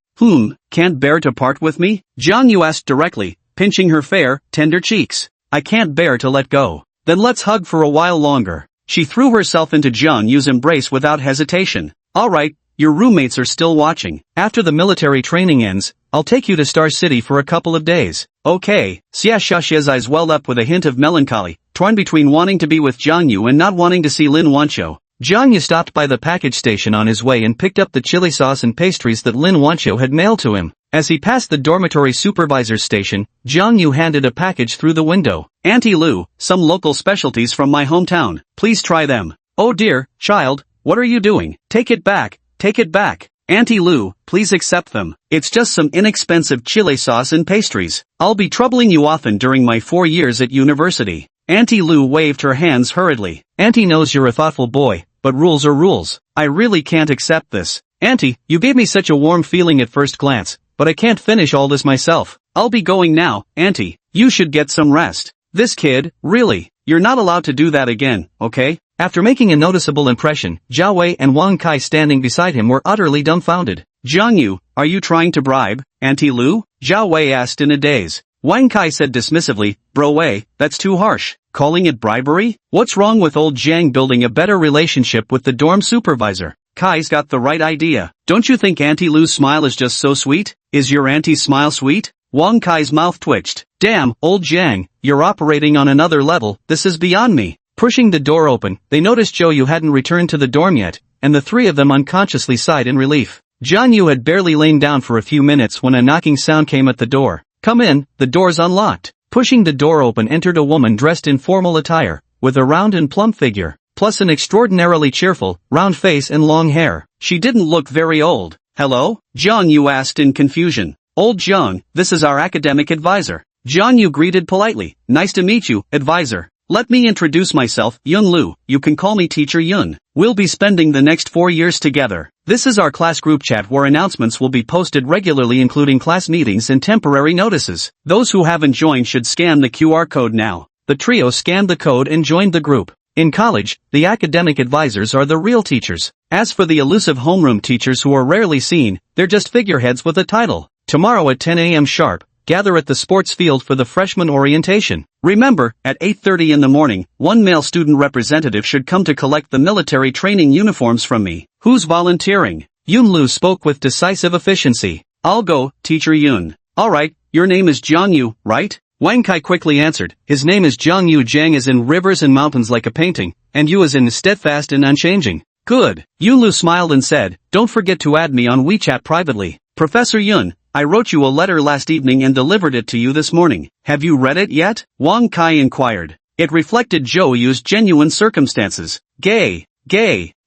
Can't bear to part with me? Jang Yu asked directly, pinching her fair, tender cheeks. I can't bear to let go. Then let's hug for a while longer. She threw herself into Jang Yu's embrace without hesitation. Alright, your roommates are still watching. After the military training ends, I'll take you to Star City for a couple of days. Okay. Xia Xiaoxia's eyes welled up with a hint of melancholy, torn between wanting to be with Jang Yu and not wanting to see Lin Wancho. Jang Yu stopped by the package station on his way and picked up the chili sauce and pastries that Lin Wancho had mailed to him. As he passed the dormitory supervisor's station, Jang Yu handed a package through the window. Auntie Lu, some local specialties from my hometown. Please try them. Oh dear, child, what are you doing? Take it back. Take it back. Auntie Lu, please accept them. It's just some inexpensive chili sauce and pastries. I'll be troubling you often during my 4 years at university. Auntie Lu waved her hands hurriedly. Auntie knows you're a thoughtful boy, but rules are rules. I really can't accept this. Auntie, you gave me such a warm feeling at first glance, but I can't finish all this myself. I'll be going now, Auntie. You should get some rest. This kid, really, you're not allowed to do that again, okay? After making a noticeable impression, Zhao Wei and Wang Kai standing beside him were utterly dumbfounded. Jang Yu, are you trying to bribe, Auntie Lu? Zhao Wei asked in a daze. Wang Kai said dismissively, Bro Wei, that's too harsh. Calling it bribery? What's wrong with old Jang building a better relationship with the dorm supervisor? Kai's got the right idea. Don't you think Auntie Lu's smile is just so sweet? Is your auntie's smile sweet? Wang Kai's mouth twitched. Damn, old Jang, you're operating on another level, this is beyond me. Pushing the door open, they noticed Zhou Yu hadn't returned to the dorm yet, and the three of them unconsciously sighed in relief. Jang Yu had barely lain down for a few minutes when a knocking sound came at the door. Come in, the door's unlocked. Pushing the door open entered a woman dressed in formal attire, with a round and plump figure, plus an extraordinarily cheerful, round face and long hair. She didn't look very old. Hello? Jang Yu asked in confusion. Old Jang, this is our academic advisor. Jang Yu greeted politely. Nice to meet you, advisor. Let me introduce myself, Yun Lu, you can call me Teacher Yun. We'll be spending the next 4 years together. This is our class group chat where announcements will be posted regularly including class meetings and temporary notices. Those who haven't joined should scan the QR code now. The trio scanned the code and joined the group. In college, the academic advisors are the real teachers. As for the elusive homeroom teachers who are rarely seen, they're just figureheads with a title. Tomorrow at 10 a.m. sharp, gather at the sports field for the freshman orientation. Remember, at 8:30 in the morning, one male student representative should come to collect the military training uniforms from me. Who's volunteering? Yun Lu spoke with decisive efficiency. I'll go, Teacher Yun. Alright, your name is Jang Yu, right? Wang Kai quickly answered. His name is Jang Yu. Jang is in rivers and mountains like a painting, and Yu is in steadfast and unchanging. Good. Yun Lu smiled and said, don't forget to add me on WeChat privately. Professor Yun, I wrote you a letter last evening and delivered it to you this morning. Have you read it yet? Wang Kai inquired. It reflected Zhou Yu's genuine circumstances. Gay.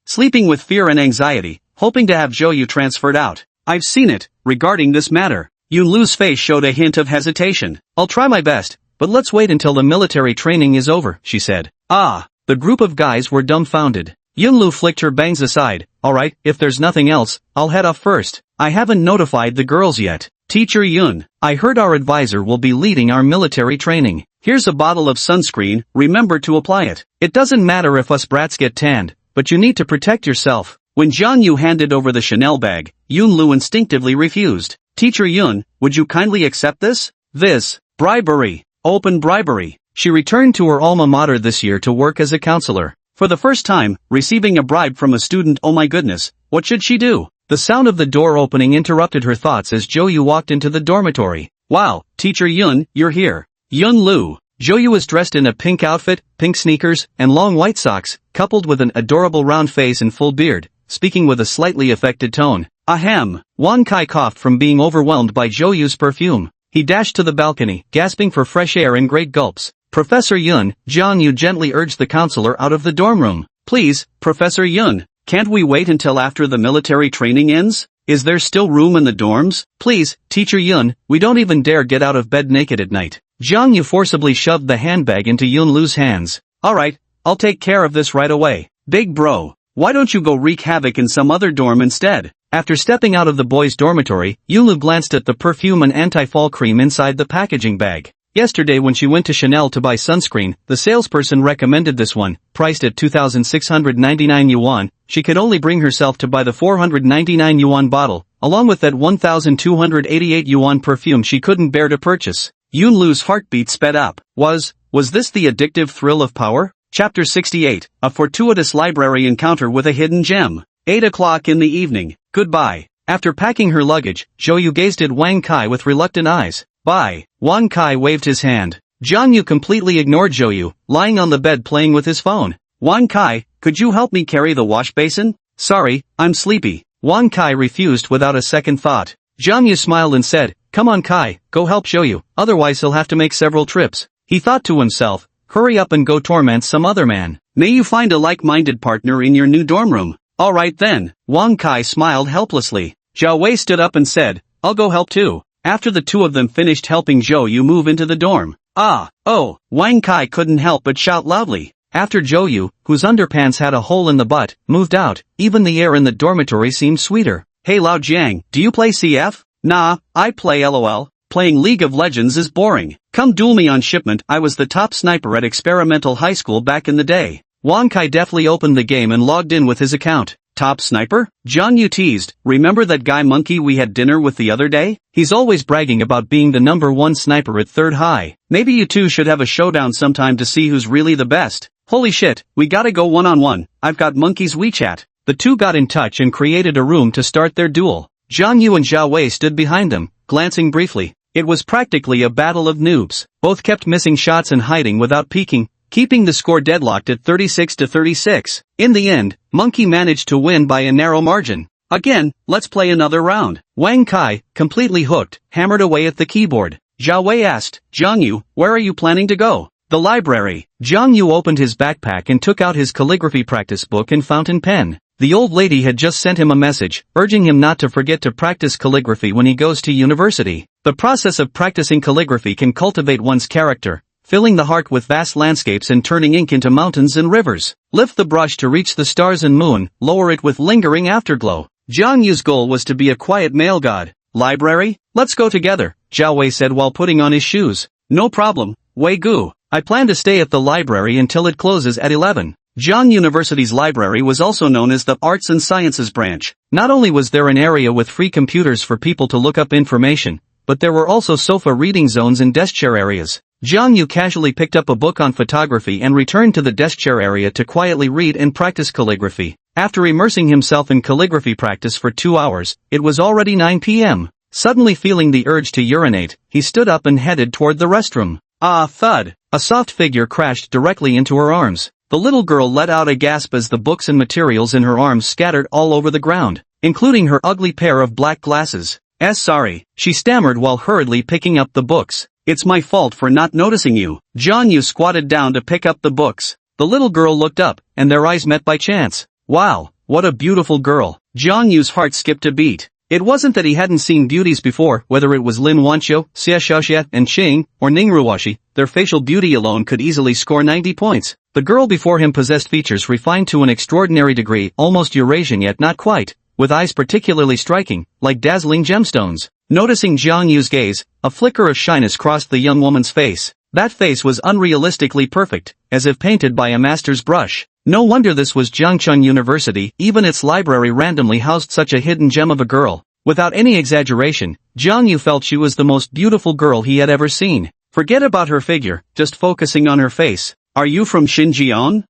Sleeping with fear and anxiety, hoping to have Yu transferred out. I've seen it. Regarding this matter, Yunlu's face showed a hint of hesitation. I'll try my best, but let's wait until the military training is over, she said. Ah, the group of guys were dumbfounded. Yunlu flicked her bangs aside. Alright, if there's nothing else, I'll head off first. I haven't notified the girls yet. Teacher Yun, I heard our advisor will be leading our military training. Here's a bottle of sunscreen, remember to apply it. It doesn't matter if us brats get tanned, but you need to protect yourself. When Jang Yu handed over the Chanel bag, Yunlu instinctively refused. Teacher Yun, would you kindly accept this? This, bribery, open bribery. She returned to her alma mater this year to work as a counselor. For the first time, receiving a bribe from a student. Oh my goodness, what should she do? The sound of the door opening interrupted her thoughts as Yu walked into the dormitory. Wow, Teacher Yun, you're here. Yunlu. Yu was dressed in a pink outfit, pink sneakers, and long white socks, coupled with an adorable round face and full beard, speaking with a slightly affected tone. Ahem. Wan Kai coughed from being overwhelmed by Yu's perfume. He dashed to the balcony, gasping for fresh air in great gulps. Professor Yun, Jang Yu gently urged the counselor out of the dorm room. Please, Professor Yun, can't we wait until after the military training ends? Is there still room in the dorms? Please, Teacher Yun, we don't even dare get out of bed naked at night. Jang Yu forcibly shoved the handbag into Yunlu's hands. Alright, I'll take care of this right away. Big bro, why don't you go wreak havoc in some other dorm instead? After stepping out of the boys' dormitory, Yunlu glanced at the perfume and anti-fall cream inside the packaging bag. Yesterday when she went to Chanel to buy sunscreen, the salesperson recommended this one, priced at 2,699 yuan. She could only bring herself to buy the 499 yuan bottle, along with that 1,288 yuan perfume she couldn't bear to purchase. Yunlu's heartbeat sped up. Was this the addictive thrill of power? Chapter 68, A Fortuitous Library Encounter with a Hidden Gem. 8 o'clock in the evening. Goodbye. After packing her luggage, Yu gazed at Wang Kai with reluctant eyes. Bye. Wang Kai waved his hand. Jang Yu completely ignored Yu, lying on the bed playing with his phone. Wang Kai, could you help me carry the wash basin? Sorry, I'm sleepy. Wang Kai refused without a second thought. Jang Yu smiled and said, Come on Kai, go help Yu, otherwise he'll have to make several trips. He thought to himself, hurry up and go torment some other man. May you find a like-minded partner in your new dorm room. Alright then. Wang Kai smiled helplessly. Zhao Wei stood up and said, I'll go help too. After the two of them finished helping Yu move into the dorm. Wang Kai couldn't help but shout loudly. After Yu, whose underpants had a hole in the butt, moved out, even the air in the dormitory seemed sweeter. Hey Lao Jiang, do you play CF? Nah, I play LOL. Playing League of Legends is boring. Come duel me on shipment. I was the top sniper at experimental high school back in the day. Wang Kai deftly opened the game and logged in with his account. Top sniper? Jang Yu teased, remember that guy monkey we had dinner with the other day? He's always bragging about being the #1 sniper at third high. Maybe you two should have a showdown sometime to see who's really the best. Holy shit, we gotta go one-on-one. I've got monkey's WeChat. The two got in touch and created a room to start their duel. Jang Yu and Zhao Wei stood behind them, glancing briefly. It was practically a battle of noobs. Both kept missing shots and hiding without peeking, keeping the score deadlocked at 36-36. In the end, Monkey managed to win by a narrow margin. Again, let's play another round. Wang Kai, completely hooked, hammered away at the keyboard. Zhao Wei asked, Jang Yu, where are you planning to go? The library. Jang Yu opened his backpack and took out his calligraphy practice book and fountain pen. The old lady had just sent him a message, urging him not to forget to practice calligraphy when he goes to university. The process of practicing calligraphy can cultivate one's character, filling the heart with vast landscapes and turning ink into mountains and rivers. Lift the brush to reach the stars and moon, lower it with lingering afterglow. Jang Yu's goal was to be a quiet male god. Library? Let's go together, Zhao Wei said while putting on his shoes. No problem, Wei Gu. I plan to stay at the library until it closes at 11. Zhang University's library was also known as the Arts and Sciences branch. Not only was there an area with free computers for people to look up information, but there were also sofa reading zones and desk chair areas. Jang Yu casually picked up a book on photography and returned to the desk chair area to quietly read and practice calligraphy. After immersing himself in calligraphy practice for 2 hours, it was already 9 p.m. Suddenly feeling the urge to urinate, he stood up and headed toward the restroom. Ah, thud! A soft figure crashed directly into her arms. The little girl let out a gasp as the books and materials in her arms scattered all over the ground, including her ugly pair of black glasses. Sorry, she stammered while hurriedly picking up the books. It's my fault for not noticing you. Jang Yu squatted down to pick up the books. The little girl looked up, and their eyes met by chance. Wow, what a beautiful girl. Jang Yu's heart skipped a beat. It wasn't that he hadn't seen beauties before, whether it was Lin Wancho, Xie Xiaoxia, and Qing, or Ning Ruoxi, their facial beauty alone could easily score 90 points. The girl before him possessed features refined to an extraordinary degree, almost Eurasian yet not quite, with eyes particularly striking, like dazzling gemstones. Noticing Jang Yu's gaze, a flicker of shyness crossed the young woman's face. That face was unrealistically perfect, as if painted by a master's brush. No wonder this was Jiangcheng University, even its library randomly housed such a hidden gem of a girl. Without any exaggeration, Jang Yu felt she was the most beautiful girl he had ever seen. Forget about her figure, just focusing on her face. Are you from Xinjiang?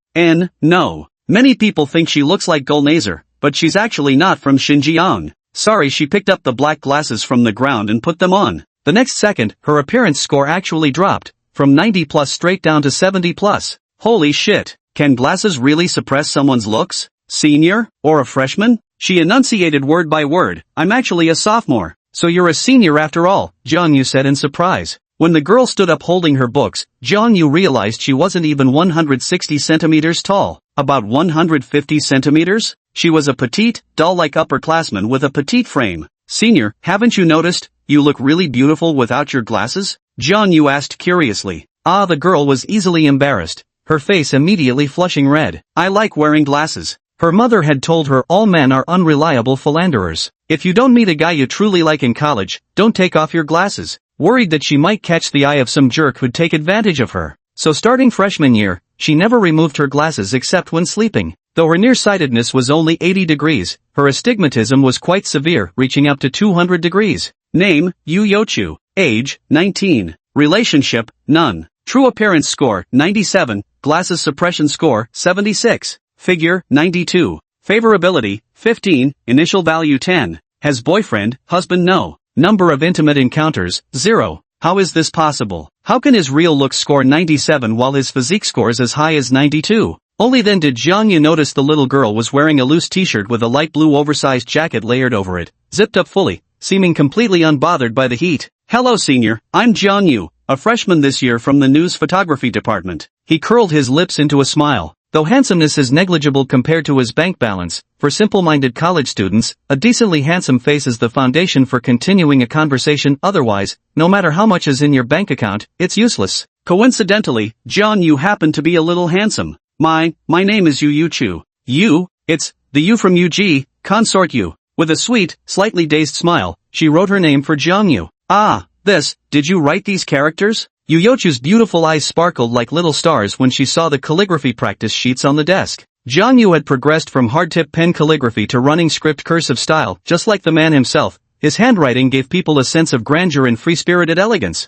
No. Many people think she looks like Gulnazer, but she's actually not from Xinjiang. Sorry, she picked up the black glasses from the ground and put them on. The next second, her appearance score actually dropped, from 90 plus straight down to 70 plus. Holy shit. Can glasses really suppress someone's looks? Senior? Or a freshman? She enunciated word by word. I'm actually a sophomore. So you're a senior after all, Jang Yu said in surprise. When the girl stood up holding her books, Jang Yu realized she wasn't even 160 centimeters tall. About 150 centimeters? She was a petite, doll-like upperclassman with a petite frame. Senior, haven't you noticed? You look really beautiful without your glasses? Jang Yu asked curiously. The girl was easily embarrassed, her face immediately flushing red. I like wearing glasses. Her mother had told her all men are unreliable philanderers. If you don't meet a guy you truly like in college, don't take off your glasses. Worried that she might catch the eye of some jerk who'd take advantage of her. So starting freshman year, she never removed her glasses except when sleeping. Though her nearsightedness was only 80 degrees, her astigmatism was quite severe, reaching up to 200 degrees. Name, Yu Yochu. Age, 19. Relationship, none. True appearance score, 97. Glasses suppression score, 76. Figure, 92. Favorability, 15. Initial value 10. Has boyfriend, husband no. Number of intimate encounters, 0. How is this possible? How can his real looks score 97 while his physique scores as high as 92? Only then did Jang Yu notice the little girl was wearing a loose t-shirt with a light blue oversized jacket layered over it, zipped up fully, seeming completely unbothered by the heat. Hello senior, I'm Jang Yu, a freshman this year from the news photography department. He curled his lips into a smile. Though handsomeness is negligible compared to his bank balance, for simple-minded college students, a decently handsome face is the foundation for continuing a conversation. Otherwise, no matter how much is in your bank account, it's useless. Coincidentally, Jang Yu happened to be a little handsome. My name is Yu Yuchu. Yu? It's the Yu from UG, Consort Yu. With a sweet, slightly dazed smile, she wrote her name for Jang Yu. Did you write these characters? Yu Yochu's beautiful eyes sparkled like little stars when she saw the calligraphy practice sheets on the desk. Jang Yu had progressed from hardtip pen calligraphy to running script cursive style, just like the man himself. His handwriting gave people a sense of grandeur and free-spirited elegance.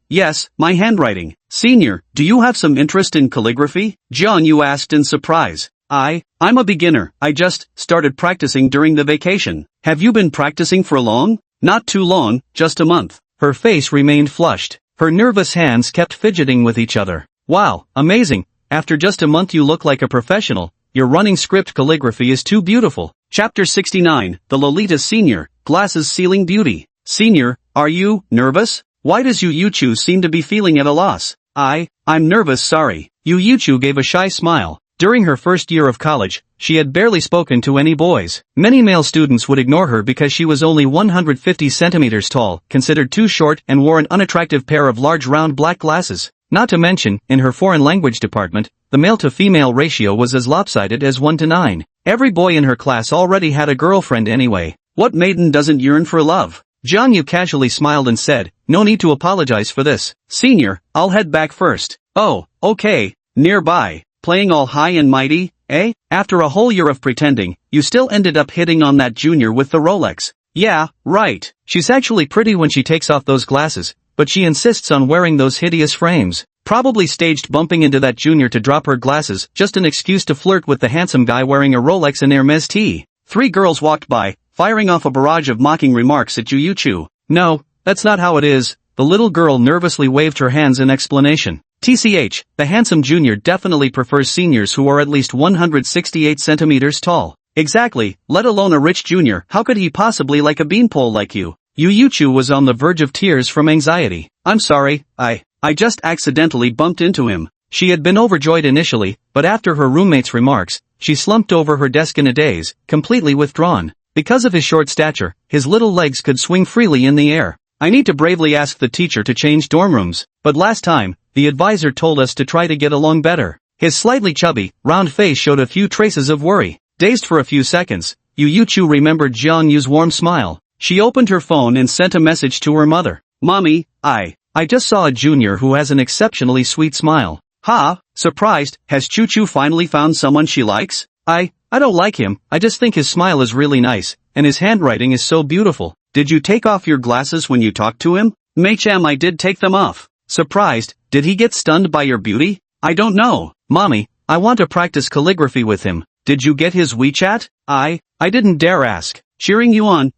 Yes, my handwriting. Senior, do you have some interest in calligraphy? Jang Yu asked in surprise. I'm a beginner. I just started practicing during the vacation. Have you been practicing for long? Not too long, just a month. Her face remained flushed. Her nervous hands kept fidgeting with each other. Wow, amazing. After just a month you look like a professional. Your running script calligraphy is too beautiful. Chapter 69, The Lolita Senior, Glasses Sealing Beauty. Senior, are you nervous? Why does Yu Yuchu seem to be feeling at a loss? I'm nervous, sorry. Yu Yuchu gave a shy smile. During her first year of college, she had barely spoken to any boys. Many male students would ignore her because she was only 150 centimeters tall, considered too short, and wore an unattractive pair of large round black glasses. Not to mention, in her foreign language department, the male-to-female ratio was as lopsided as 1 to 9. Every boy in her class already had a girlfriend anyway. What maiden doesn't yearn for love? Jang Yu casually smiled and said, no need to apologize for this. Senior, I'll head back first. Oh, okay. Nearby. Playing all high and mighty, eh? After a whole year of pretending, you still ended up hitting on that junior with the Rolex. Yeah, right. She's actually pretty when she takes off those glasses, but she insists on wearing those hideous frames. Probably staged bumping into that junior to drop her glasses, just an excuse to flirt with the handsome guy wearing a Rolex and Hermes tee. 3 girls walked by, firing off a barrage of mocking remarks at Yu Yuchu. No, that's not how it is. The little girl nervously waved her hands in explanation. TCH, the handsome junior definitely prefers seniors who are at least 168 centimeters tall. Exactly, let alone a rich junior. How could he possibly like a beanpole like you? Yu Yuchu was on the verge of tears from anxiety. I'm sorry, I just accidentally bumped into him. She had been overjoyed initially, but after her roommate's remarks, she slumped over her desk in a daze, completely withdrawn. Because of his short stature, his little legs could swing freely in the air. I need to bravely ask the teacher to change dorm rooms, but last time, the advisor told us to try to get along better. His slightly chubby, round face showed a few traces of worry. Dazed for a few seconds, Yu Chu remembered Jang Yu's warm smile. She opened her phone and sent a message to her mother. Mommy, I just saw a junior who has an exceptionally sweet smile. Ha, surprised, has Chu Chu finally found someone she likes? I don't like him, I just think his smile is really nice, and his handwriting is so beautiful. Did you take off your glasses when you talked to him? Mei-chan, I did take them off. Surprised, did he get stunned by your beauty? I don't know. Mommy, I want to practice calligraphy with him. Did you get his WeChat? I didn't dare ask. Cheering you on.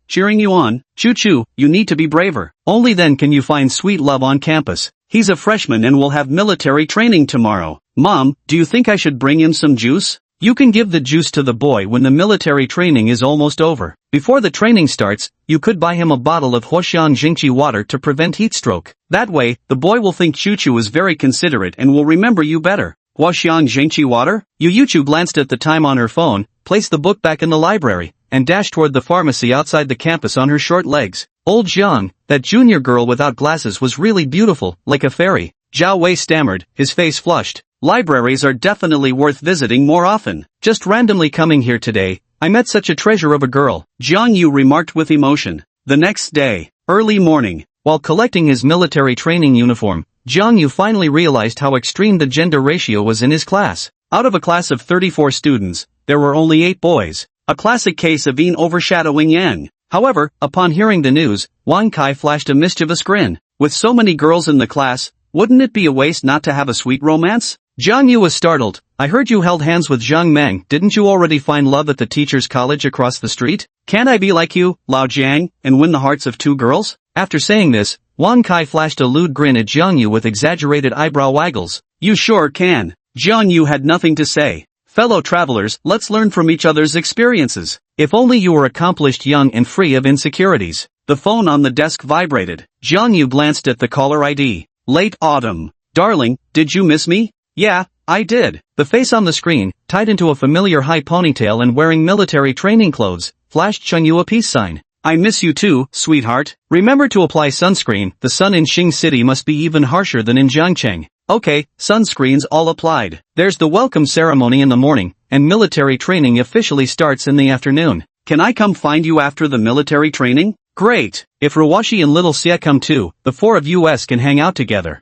Chu Chu, you need to be braver. Only then can you find sweet love on campus. He's a freshman and will have military training tomorrow. Mom, do you think I should bring him some juice? You can give the juice to the boy when the military training is almost over. Before the training starts, you could buy him a bottle of Huoshan Jingqi water to prevent heat stroke. That way, the boy will think Chu Chu is very considerate and will remember you better. Huoshan Jingqi water? Yu Chu glanced at the time on her phone, placed the book back in the library, and dashed toward the pharmacy outside the campus on her short legs. Old Zhang, that junior girl without glasses, was really beautiful, like a fairy. Zhao Wei stammered, his face flushed. Libraries are definitely worth visiting more often. Just randomly coming here today, I met such a treasure of a girl, Jang Yu remarked with emotion. The next day, early morning, while collecting his military training uniform, Jang Yu finally realized how extreme the gender ratio was in his class. Out of a class of 34 students, there were only 8 boys. A classic case of yin overshadowing yang. However, upon hearing the news, Wang Kai flashed a mischievous grin. With so many girls in the class, wouldn't it be a waste not to have a sweet romance? Jang Yu was startled. I heard you held hands with Zhang Meng. Didn't you already find love at the teacher's college across the street? Can't I be like you, Lao Jiang, and win the hearts of 2 girls? After saying this, Wang Kai flashed a lewd grin at Jang Yu with exaggerated eyebrow waggles. You sure can. Jang Yu had nothing to say. Fellow travelers, let's learn from each other's experiences. If only you were accomplished, young and free of insecurities. The phone on the desk vibrated. Jang Yu glanced at the caller ID. Late autumn. Darling, did you miss me? Yeah, I did. The face on the screen, tied into a familiar high ponytail and wearing military training clothes, flashed Chung Yu a peace sign. I miss you too, sweetheart. Remember to apply sunscreen. The sun in Xing City must be even harsher than in Jiangcheng. Okay, sunscreens all applied. There's the welcome ceremony in the morning, and military training officially starts in the afternoon. Can I come find you after the military training? Great. If Ruwashi and little Xie come too, the 4 of us can hang out together.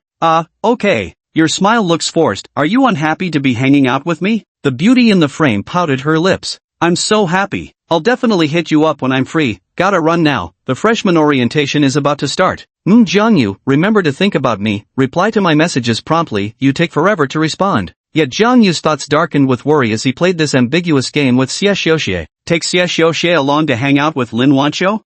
Okay. Your smile looks forced. Are you unhappy to be hanging out with me? The beauty in the frame pouted her lips. I'm so happy. I'll definitely hit you up when I'm free. Gotta run now. The freshman orientation is about to start. Jang Yu, remember to think about me. Reply to my messages promptly. You take forever to respond. Yet Jang Yu's thoughts darkened with worry as he played this ambiguous game with Xie Xiuxie. Take Xie Xiuxie along to hang out with Lin Wancho?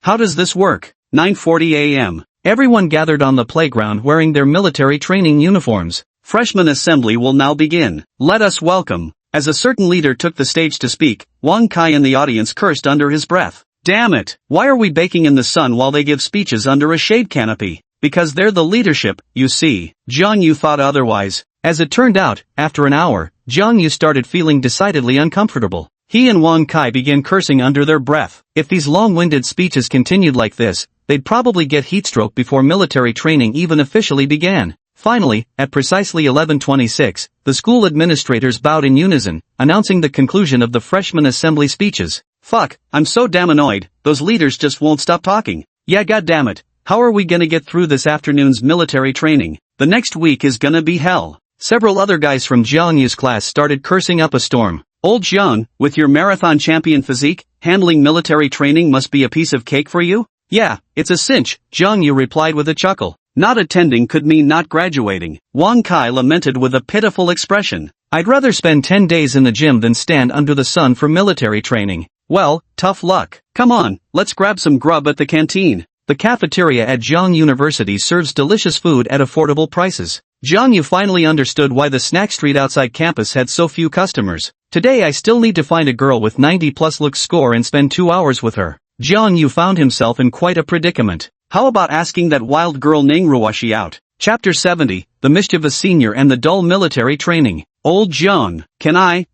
How does this work? 9:40 a.m. Everyone gathered on the playground wearing their military training uniforms. Freshman assembly will now begin. Let us welcome. As a certain leader took the stage to speak, Wang Kai in the audience cursed under his breath. Damn it! Why are we baking in the sun while they give speeches under a shade canopy? Because they're the leadership, you see. Jang Yu thought otherwise. As it turned out, after an hour, Jang Yu started feeling decidedly uncomfortable. He and Wang Kai began cursing under their breath. If these long-winded speeches continued like this, they'd probably get heatstroke before military training even officially began. Finally, at precisely 11:26, the school administrators bowed in unison, announcing the conclusion of the freshman assembly speeches. Fuck, I'm so damn annoyed, those leaders just won't stop talking. Yeah, goddammit, how are we gonna get through this afternoon's military training? The next week is gonna be hell. Several other guys from Jang Yu's class started cursing up a storm. Old Zhang, with your marathon champion physique, handling military training must be a piece of cake for you? Yeah, it's a cinch, Jang Yu replied with a chuckle. Not attending could mean not graduating. Wang Kai lamented with a pitiful expression. I'd rather spend 10 days in the gym than stand under the sun for military training. Well, tough luck. Come on, let's grab some grub at the canteen. The cafeteria at Zhang University serves delicious food at affordable prices. Jang Yu finally understood why the snack street outside campus had so few customers. Today I still need to find a girl with 90+ looks score and spend 2 hours with her. Jang Yu found himself in quite a predicament. How about asking that wild girl Ning Ruwashi out? Chapter 70, The Mischievous Senior and the Dull Military Training. Old Jang, can I,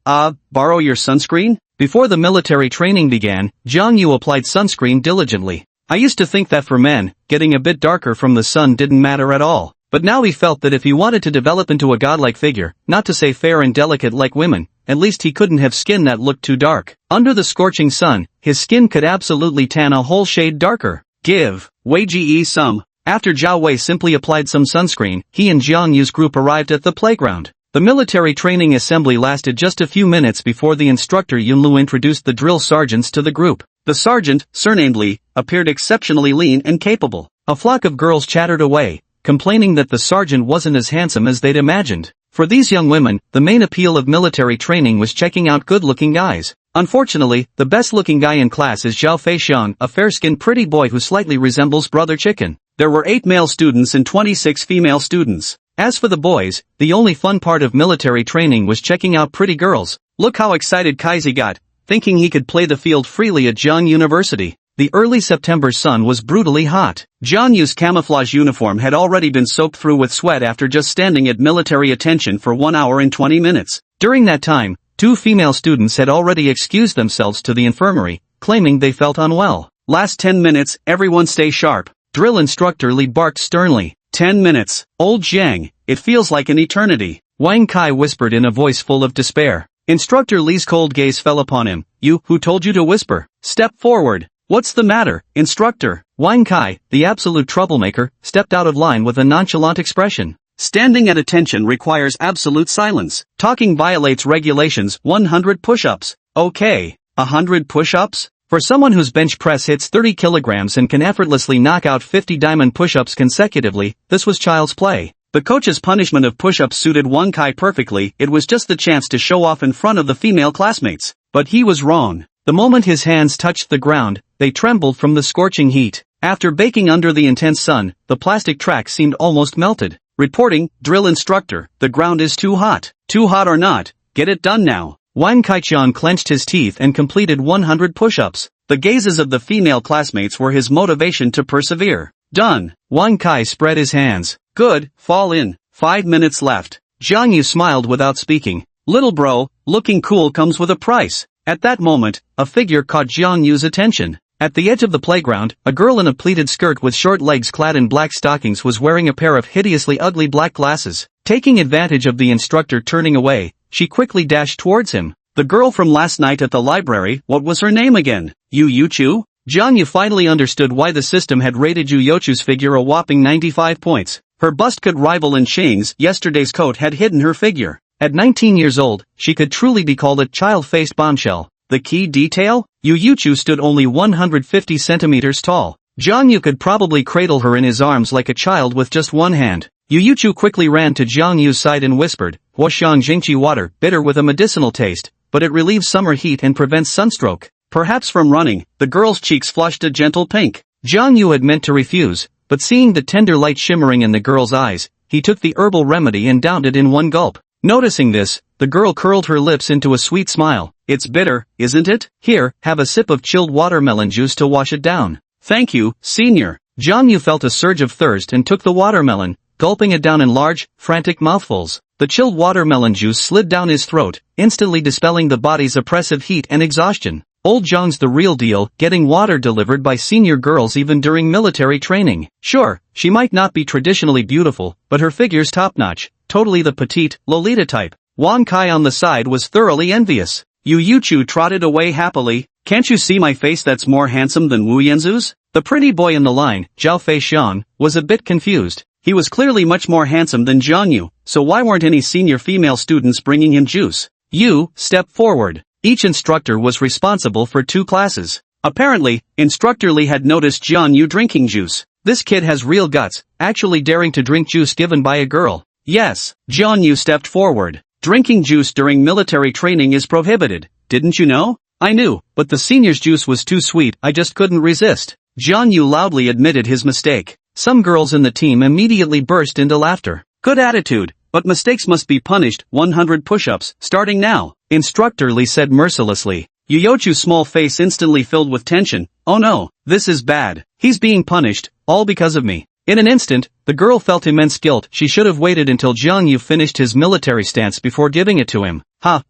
borrow your sunscreen? Before the military training began, Jang Yu applied sunscreen diligently. I used to think that for men, getting a bit darker from the sun didn't matter at all. But now he felt that if he wanted to develop into a godlike figure, not to say fair and delicate like women, at least he couldn't have skin that looked too dark. Under the scorching sun, his skin could absolutely tan a whole shade darker. Give Wei Ji some. After Zhao Wei simply applied some sunscreen, he and Jiang Yu's group arrived at the playground. The military training assembly lasted just a few minutes before the instructor Yunlu introduced the drill sergeants to the group. The sergeant, surnamed Li, appeared exceptionally lean and capable. A flock of girls chattered away, complaining that the sergeant wasn't as handsome as they'd imagined. For these young women, the main appeal of military training was checking out good-looking guys. Unfortunately, the best-looking guy in class is Zhao Feixiang, a fair-skinned pretty boy who slightly resembles Brother Chicken. There were 8 male students and 26 female students. As for the boys, the only fun part of military training was checking out pretty girls. Look how excited Kaizi got, thinking he could play the field freely at Zhang University. The early September sun was brutally hot. Zhang Yu's camouflage uniform had already been soaked through with sweat after just standing at military attention for 1 hour and 20 minutes. During that time, 2 female students had already excused themselves to the infirmary, claiming they felt unwell. Last 10 minutes, everyone stay sharp. Drill instructor Li barked sternly. 10 minutes. Old Zhang, it feels like an eternity. Wang Kai whispered in a voice full of despair. Instructor Li's cold gaze fell upon him. You, who told you to whisper? Step forward. What's the matter, instructor? Wang Kai, the absolute troublemaker, stepped out of line with a nonchalant expression. Standing at attention requires absolute silence. Talking violates regulations. 100 push-ups. Okay. 100 push-ups? For someone whose bench press hits 30 kilograms and can effortlessly knock out 50 diamond push-ups consecutively, this was child's play. The coach's punishment of push-ups suited Wang Kai perfectly. It was just the chance to show off in front of the female classmates. But he was wrong. The moment his hands touched the ground, they trembled from the scorching heat. After baking under the intense sun, the plastic track seemed almost melted. Reporting, drill instructor, the ground is too hot. Too hot or not, get it done now. Wang Kaiqian clenched his teeth and completed 100 push-ups. The gazes of the female classmates were his motivation to persevere. Done. Wang Kai spread his hands. Good, fall in. 5 minutes left. Jang Yu smiled without speaking. Little bro, looking cool comes with a price. At that moment, a figure caught Jiang Yu's attention. At the edge of the playground, a girl in a pleated skirt with short legs clad in black stockings was wearing a pair of hideously ugly black glasses. Taking advantage of the instructor turning away, she quickly dashed towards him. The girl from last night at the library, what was her name again? Yu Yuchu? Jiang Yu finally understood why the system had rated Yu Yuchu's figure a whopping 95 points. Her bust could rival Lin Chang's. Yesterday's coat had hidden her figure. At 19 years old, she could truly be called a child-faced bombshell. The key detail? Yu Yuchu stood only 150 centimeters tall. Jiang Yu could probably cradle her in his arms like a child with just one hand. Yu Yuchu quickly ran to Jiang Yu's side and whispered, Huoxiang Jingqi water, bitter with a medicinal taste, but it relieves summer heat and prevents sunstroke. Perhaps from running, the girl's cheeks flushed a gentle pink. Jiang Yu had meant to refuse, but seeing the tender light shimmering in the girl's eyes, he took the herbal remedy and downed it in one gulp. Noticing this, the girl curled her lips into a sweet smile. It's bitter, isn't it? Here, have a sip of chilled watermelon juice to wash it down. Thank you, senior. Jiang Yu felt a surge of thirst and took the watermelon, gulping it down in large, frantic mouthfuls. The chilled watermelon juice slid down his throat, instantly dispelling the body's oppressive heat and exhaustion. Old Zhang's the real deal, getting water delivered by senior girls even during military training. Sure, she might not be traditionally beautiful, but her figure's top-notch, totally the petite, Lolita type. Wang Kai on the side was thoroughly envious. Yu Yuchu trotted away happily. Can't you see my face that's more handsome than Wu Yanzu's? The pretty boy in the line, Zhao Feixiang, was a bit confused. He was clearly much more handsome than Jang Yu, so why weren't any senior female students bringing him juice? You, step forward. Each instructor was responsible for 2 classes. Apparently, Instructor Li had noticed Jang Yu drinking juice. This kid has real guts, actually daring to drink juice given by a girl. Yes, Jang Yu stepped forward. Drinking juice during military training is prohibited, didn't you know? I knew, but the senior's juice was too sweet, I just couldn't resist. Jang Yu loudly admitted his mistake. Some girls in the team immediately burst into laughter. Good attitude, but mistakes must be punished. 100 push-ups, starting now. Instructor Li said mercilessly. Yu Yuchu's small face instantly filled with tension. Oh no, this is bad. He's being punished, all because of me. In an instant, the girl felt immense guilt. She should have waited until Jang Yu finished his military stance before giving it to him.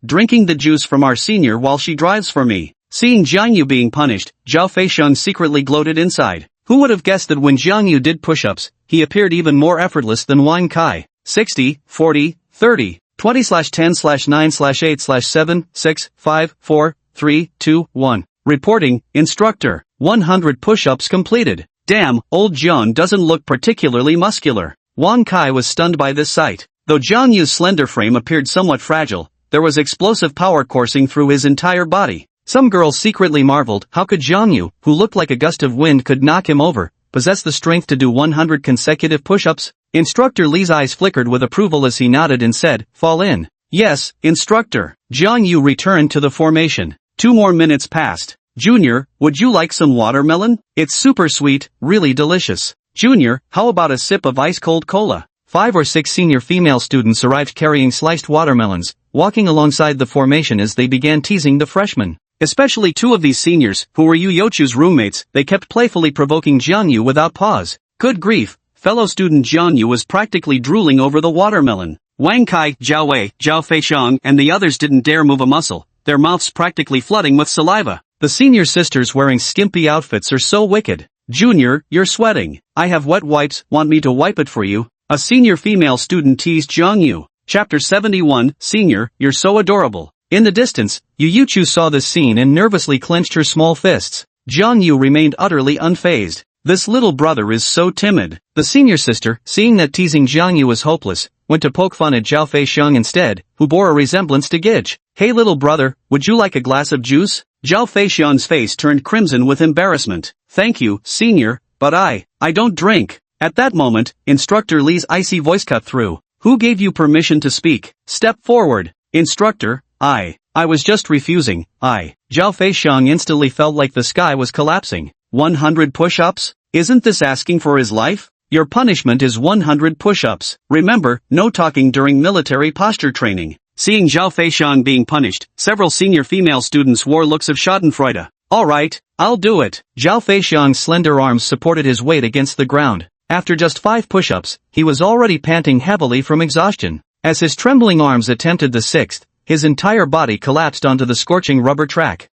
Drinking the juice from our senior while she drives for me. Seeing Jang Yu being punished, Zhao Feisheng secretly gloated inside. Who would have guessed that when Jang Yu did push-ups, he appeared even more effortless than Wang Kai. 60, 40, 30, 20/10/9/8/7, 6, 5, 4, 3, 2, 1. Reporting, instructor. 100 push-ups completed. Damn, old John doesn't look particularly muscular. Wang Kai was stunned by this sight. Though Jang Yu's slender frame appeared somewhat fragile, there was explosive power coursing through his entire body. Some girls secretly marveled how could Jang Yu, who looked like a gust of wind could knock him over, possess the strength to do 100 consecutive push-ups? Instructor Li's eyes flickered with approval as he nodded and said, fall in. Yes, instructor. Jang Yu returned to the formation. 2 more minutes passed. Junior, would you like some watermelon? It's super sweet, really delicious. Junior, how about a sip of ice-cold cola? 5 or 6 senior female students arrived carrying sliced watermelons, walking alongside the formation as they began teasing the freshmen. Especially 2 of these seniors, who were Yu Youchu's roommates, they kept playfully provoking Jang Yu without pause. Good grief, fellow student Jang Yu was practically drooling over the watermelon. Wang Kai, Zhao Wei, Zhao Feisheng and the others didn't dare move a muscle, their mouths practically flooding with saliva. The senior sisters wearing skimpy outfits are so wicked. Junior, you're sweating. I have wet wipes, want me to wipe it for you? A senior female student teased Jang Yu. Chapter 71, Senior, you're so adorable. In the distance, Yu Youchu saw this scene and nervously clenched her small fists. Jang Yu remained utterly unfazed. This little brother is so timid. The senior sister, seeing that teasing Jang Yu was hopeless, went to poke fun at Zhao Feisheng instead, who bore a resemblance to Gidge. Hey little brother, would you like a glass of juice? Zhao Feisheng's face turned crimson with embarrassment. Thank you, senior, but I don't drink. At that moment, Instructor Li's icy voice cut through. Who gave you permission to speak? Step forward. Instructor, I was just refusing. Zhao Feisheng instantly felt like the sky was collapsing. 100 push-ups? Isn't this asking for his life? Your punishment is 100 push-ups. Remember, no talking during military posture training. Seeing Zhao Feisheng being punished, several senior female students wore looks of schadenfreude. Alright, I'll do it. Zhao Feisheng's slender arms supported his weight against the ground. After just 5 push-ups, he was already panting heavily from exhaustion. As his trembling arms attempted the 6th, his entire body collapsed onto the scorching rubber track.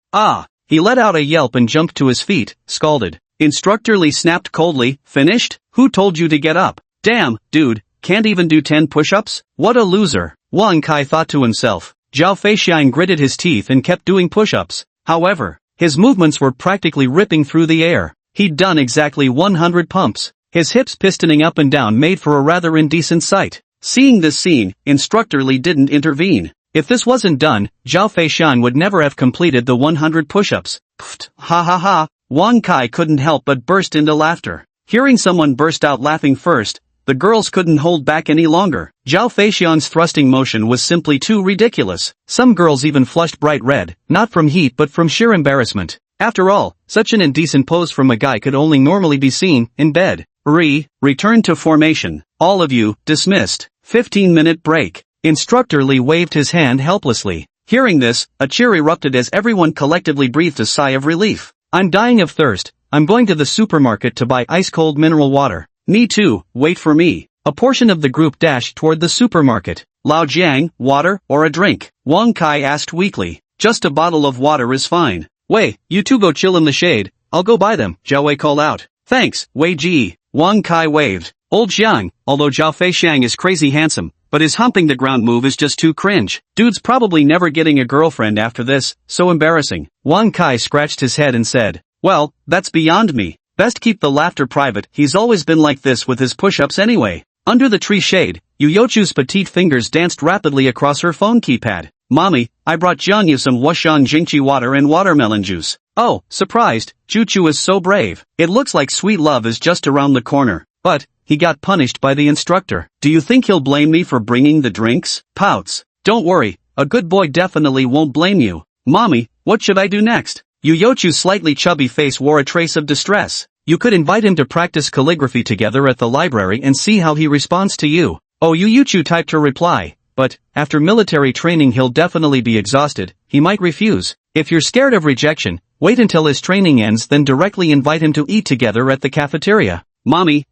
He let out a yelp and jumped to his feet, scalded. Instructor Li snapped coldly, finished? Who told you to get up? Damn, dude, can't even do 10 push-ups? What a loser. Wang Kai thought to himself. Zhao Feisheng gritted his teeth and kept doing push-ups. However, his movements were practically ripping through the air. He'd done exactly 100 pumps. His hips pistoning up and down made for a rather indecent sight. Seeing this scene, Instructor Li didn't intervene. If this wasn't done, Zhao Feisheng would never have completed the 100 push-ups. Pfft, ha ha ha. Wang Kai couldn't help but burst into laughter. Hearing someone burst out laughing first, the girls couldn't hold back any longer. Zhao Feisheng's thrusting motion was simply too ridiculous. Some girls even flushed bright red, not from heat but from sheer embarrassment. After all, such an indecent pose from a guy could only normally be seen in bed. Return to formation. All of you, dismissed. 15-minute break. Instructor Li waved his hand helplessly. Hearing this, a cheer erupted as everyone collectively breathed a sigh of relief. I'm dying of thirst. I'm going to the supermarket to buy ice-cold mineral water. Me too, wait for me. A portion of the group dashed toward the supermarket. Lao Jiang, water, or a drink? Wang Kai asked weakly. Just a bottle of water is fine. Wei, you two go chill in the shade. I'll go buy them, Zhao Wei called out. Thanks, Wei Ji. Wang Kai waved. Old Jiang, although Zhao Feisheng is crazy handsome, but his humping the ground move is just too cringe. Dude's probably never getting a girlfriend after this, so embarrassing. Wang Kai scratched his head and said, well, that's beyond me. Best keep the laughter private, he's always been like this with his push-ups anyway. Under the tree shade, Yu Youchu's petite fingers danced rapidly across her phone keypad. Mommy, I brought Jang Yu some Washan Jingqi water and watermelon juice. Oh, surprised, Juchu is so brave. It looks like sweet love is just around the corner. But, he got punished by the instructor. Do you think he'll blame me for bringing the drinks? Pouts. Don't worry, a good boy definitely won't blame you. Mommy, what should I do next? Yu Youchu's slightly chubby face wore a trace of distress. You could invite him to practice calligraphy together at the library and see how he responds to you. Oh, Yu Youchu typed her reply. But, after military training he'll definitely be exhausted, he might refuse. If you're scared of rejection, wait until his training ends then directly invite him to eat together at the cafeteria. Mommy,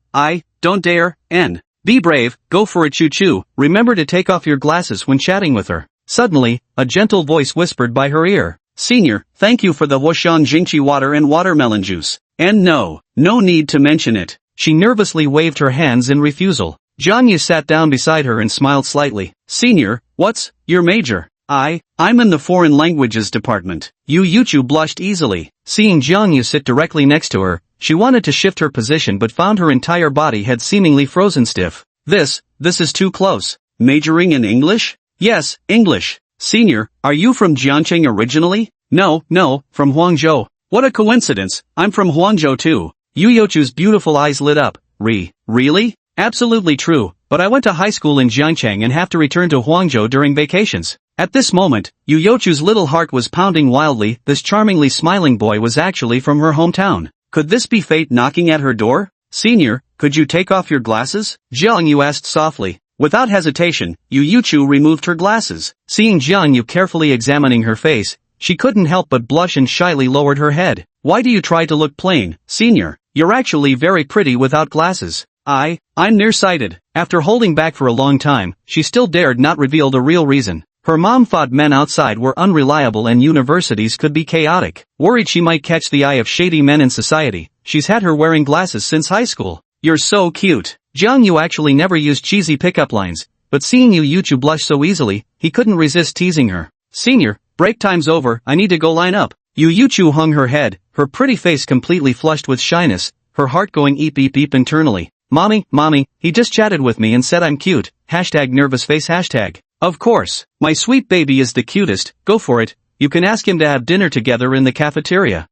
don't dare, N. Be brave, go for it choo-choo, remember to take off your glasses when chatting with her. Suddenly, a gentle voice whispered by her ear. Senior, thank you for the Huashan Jingqi water and watermelon juice. And no need to mention it. She nervously waved her hands in refusal. Jang Yu sat down beside her and smiled slightly. Senior, what's your major? I'm in the foreign languages department. Yu Yuchu blushed easily. Seeing Jang Yu sit directly next to her, she wanted to shift her position but found her entire body had seemingly frozen stiff. This is too close. Majoring in English? Yes, English. Senior, are you from Jiancheng originally? No, from Huangzhou. What a coincidence, I'm from Huangzhou too. Yu Yuchu's beautiful eyes lit up. Really? Absolutely true, but I went to high school in Jiangcheng and have to return to Huangzhou during vacations. At this moment, Yu Yuchu's little heart was pounding wildly. This charmingly smiling boy was actually from her hometown. Could this be fate knocking at her door? Senior, could you take off your glasses? Jang Yu asked softly. Without hesitation, Yu Yuchu removed her glasses. Seeing Jang Yu carefully examining her face, she couldn't help but blush and shyly lowered her head. Why do you try to look plain, Senior? You're actually very pretty without glasses. I'm nearsighted. After holding back for a long time, she still dared not reveal the real reason. Her mom thought men outside were unreliable and universities could be chaotic. Worried she might catch the eye of shady men in society, she's had her wearing glasses since high school. You're so cute. Jang Yu actually never used cheesy pickup lines, but seeing Yu Yuchu blush so easily, he couldn't resist teasing her. Senior, break time's over, I need to go line up. Yu Yuchu hung her head, her pretty face completely flushed with shyness, her heart going eep eep eep internally. Mommy, he just chatted with me and said I'm cute, #nervous face #. Of course, my sweet baby is the cutest, go for it, you can ask him to have dinner together in the cafeteria.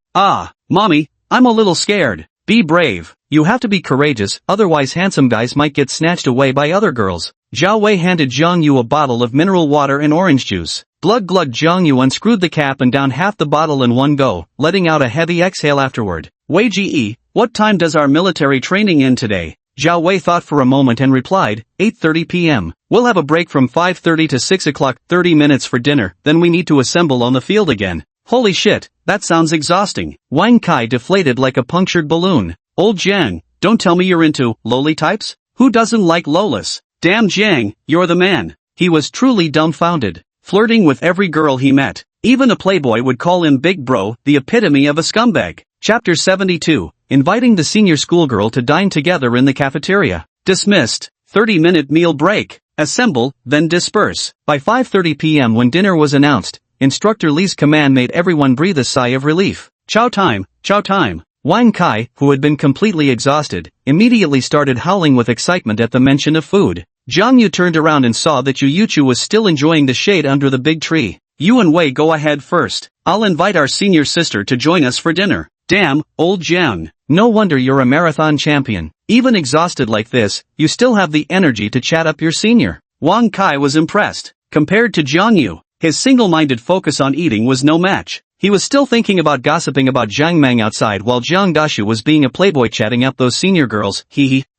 Mommy, I'm a little scared. Be brave, you have to be courageous, otherwise handsome guys might get snatched away by other girls. Zhao Wei handed Jang Yu a bottle of mineral water and orange juice. Glug. Jang Yu unscrewed the cap and downed half the bottle in one go, letting out a heavy exhale afterward. Wei Ji, what time does our military training end today? Zhao Wei thought for a moment and replied, 8:30 p.m. We'll have a break from 5:30 to 6 o'clock, 30 minutes for dinner, then we need to assemble on the field again. Holy shit, that sounds exhausting. Wang Kai deflated like a punctured balloon. Old Jiang, don't tell me you're into loli types? Who doesn't like lolis? Damn Jiang, you're the man. He was truly dumbfounded. Flirting with every girl he met. Even a playboy would call him big bro, the epitome of a scumbag. Chapter 72. Inviting the senior schoolgirl to dine together in the cafeteria. Dismissed. 30-minute meal break. Assemble, then disperse. By 5:30 p.m. when dinner was announced, Instructor Li's command made everyone breathe a sigh of relief. Chow time. Wang Kai, who had been completely exhausted, immediately started howling with excitement at the mention of food. Jang Yu turned around and saw that Yu Yuchu was still enjoying the shade under the big tree. You and Wei go ahead first. I'll invite our senior sister to join us for dinner. Damn, old Jiang. No wonder you're a marathon champion. Even exhausted like this, you still have the energy to chat up your senior. Wang Kai was impressed. Compared to Jang Yu, his single-minded focus on eating was no match. He was still thinking about gossiping about Jiang Mang outside while Jiang Dashu was being a playboy chatting up those senior girls.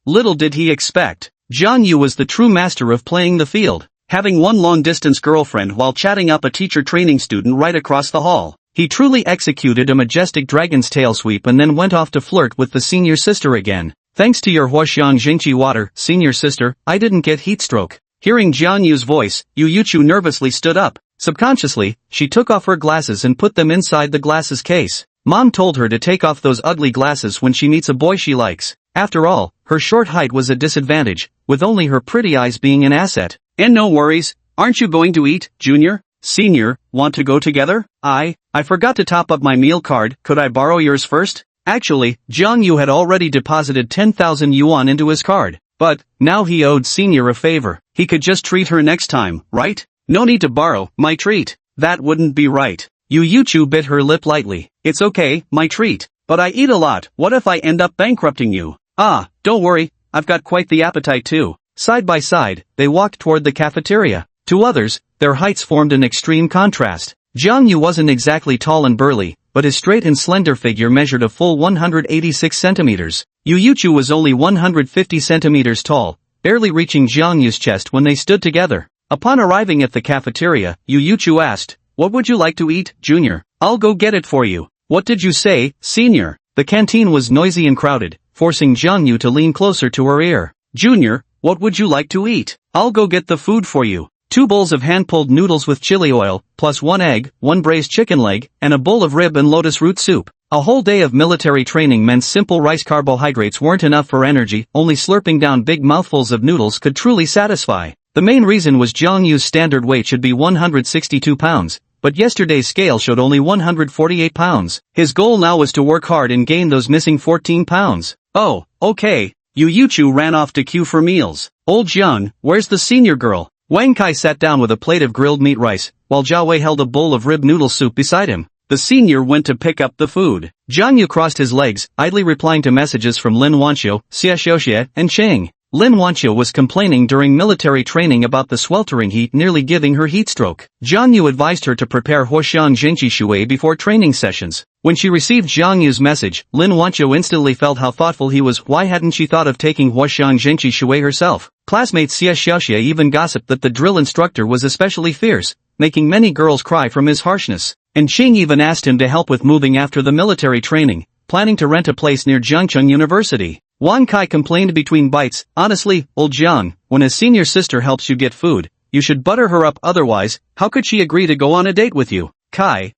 Little did he expect. Jang Yu was the true master of playing the field, having one long-distance girlfriend while chatting up a teacher training student right across the hall. He truly executed a majestic dragon's tail sweep and then went off to flirt with the senior sister again. Thanks to your Huashan Jingqi water, senior sister, I didn't get heat stroke. Hearing Jiang Yu's voice, Yu Yuchu nervously stood up. Subconsciously, she took off her glasses and put them inside the glasses case. Mom told her to take off those ugly glasses when she meets a boy she likes. After all, her short height was a disadvantage, with only her pretty eyes being an asset. And no worries, aren't you going to eat, Junior? Senior, want to go together? I forgot to top up my meal card, could I borrow yours first? Actually, Jang Yu had already deposited 10,000 yuan into his card. But, now he owed Senior a favor. He could just treat her next time, right? No need to borrow, my treat. That wouldn't be right. Yu Yuchu bit her lip lightly. It's okay, my treat. But I eat a lot, what if I end up bankrupting you? Don't worry, I've got quite the appetite too. Side by side, they walked toward the cafeteria. To others, their heights formed an extreme contrast. Jang Yu wasn't exactly tall and burly, but his straight and slender figure measured a full 186 centimeters. Yu Yuchu was only 150 centimeters tall, barely reaching Jang Yu's chest when they stood together. Upon arriving at the cafeteria, Yu Yuchu asked, "What would you like to eat, Junior? I'll go get it for you." "What did you say, Senior?" The canteen was noisy and crowded, forcing Jang Yu to lean closer to her ear. Junior, what would you like to eat? I'll go get the food for you. 2 bowls of hand-pulled noodles with chili oil, plus 1 egg, 1 braised chicken leg, and a bowl of rib and lotus root soup. A whole day of military training meant simple rice carbohydrates weren't enough for energy, only slurping down big mouthfuls of noodles could truly satisfy. The main reason was Jang Yu's standard weight should be 162 pounds, but yesterday's scale showed only 148 pounds. His goal now was to work hard and gain those missing 14 pounds. Oh, okay. Yu ran off to queue for meals. Old Jung, where's the senior girl? Wang Kai sat down with a plate of grilled meat rice, while Zhao Wei held a bowl of rib noodle soup beside him. The senior went to pick up the food. Jang Yu crossed his legs, idly replying to messages from Lin Wancho, Xia Xiaoxie, and Cheng. Lin Wancho was complaining during military training about the sweltering heat nearly giving her heat stroke. Jang Yu advised her to prepare Huoxiang Zhengqi Shui before training sessions. When she received Jang Yu's message, Lin Wancho instantly felt how thoughtful he was. Why hadn't she thought of taking Huoxiang Zhengqi Shui herself? Classmate Xia Xiaoxie even gossiped that the drill instructor was especially fierce, making many girls cry from his harshness. And Qing even asked him to help with moving after the military training, planning to rent a place near Jiangcheng University. Wang Kai complained between bites, honestly, old Jiang, when a senior sister helps you get food, you should butter her up, otherwise, how could she agree to go on a date with you? Kai,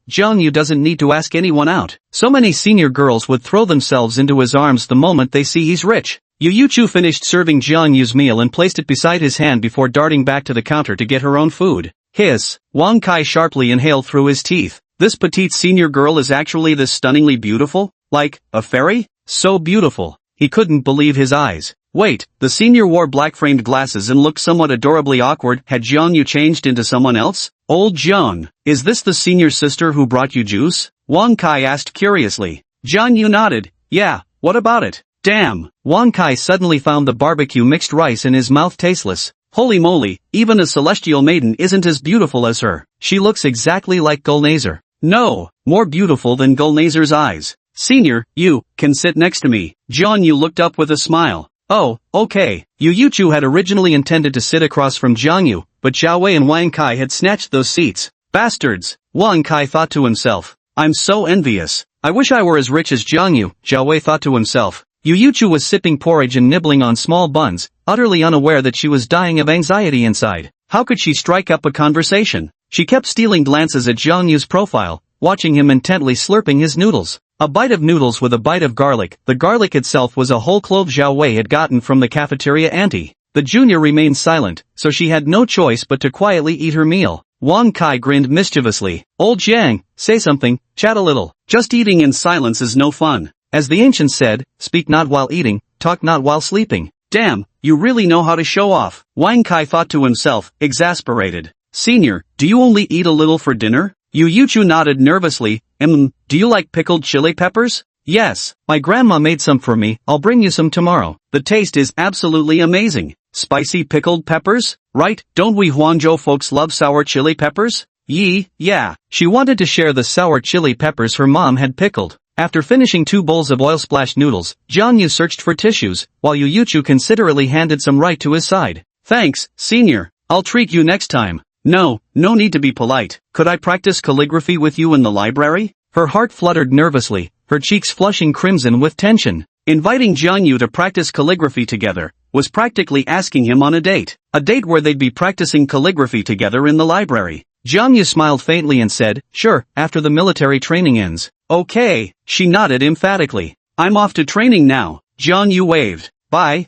Jang Yu doesn't need to ask anyone out. So many senior girls would throw themselves into his arms the moment they see he's rich. Yu Chu finished serving Jang Yu's meal and placed it beside his hand before darting back to the counter to get her own food. Hiss, Wang Kai sharply inhaled through his teeth. This petite senior girl is actually this stunningly beautiful? Like, a fairy? So beautiful. He couldn't believe his eyes. Wait, the senior wore black-framed glasses and looked somewhat adorably awkward. Had Jang Yu changed into someone else? Old Jang, is this the senior sister who brought you juice? Wang Kai asked curiously. Jang Yu nodded. Yeah, what about it? Damn. Wang Kai suddenly found the barbecue mixed rice in his mouth tasteless. Holy moly, even a celestial maiden isn't as beautiful as her. She looks exactly like Gulnazer. No, more beautiful than Gulnazer's eyes. Senior, you can sit next to me. Jang Yu looked up with a smile. Oh, okay. Yu Chu had originally intended to sit across from Jang Yu, but Zhao Wei and Wang Kai had snatched those seats. Bastards! Wang Kai thought to himself. I'm so envious. I wish I were as rich as Jang Yu, Zhao Wei thought to himself. Yu Chu was sipping porridge and nibbling on small buns, utterly unaware that she was dying of anxiety inside. How could she strike up a conversation? She kept stealing glances at Jang Yu's profile, watching him intently slurping his noodles. A bite of noodles with a bite of garlic. The garlic itself was a whole clove Zhao Wei had gotten from the cafeteria auntie. The junior remained silent, so she had no choice but to quietly eat her meal. Wang Kai grinned mischievously. Old Jiang, say something, chat a little. Just eating in silence is no fun. As the ancients said, speak not while eating, talk not while sleeping. Damn, you really know how to show off. Wang Kai thought to himself, exasperated. Senior, do you only eat a little for dinner? Yu Chu nodded nervously. Do you like pickled chili peppers? Yes, my grandma made some for me, I'll bring you some tomorrow. The taste is absolutely amazing. Spicy pickled peppers? Right, don't we Huangzhou folks love sour chili peppers? Yeah. She wanted to share the sour chili peppers her mom had pickled. After finishing 2 bowls of oil-splashed noodles, Jang Yu searched for tissues, while Yu Chu considerately handed some right to his side. Thanks, senior. I'll treat you next time. No need to be polite. Could I practice calligraphy with you in the library? Her heart fluttered nervously, her cheeks flushing crimson with tension. Inviting Jang Yu to practice calligraphy together was practically asking him on a date where they'd be practicing calligraphy together in the library. Jang Yu smiled faintly and said, sure, after the military training ends. Okay, she nodded emphatically. I'm off to training now. Jang Yu waved. Bye.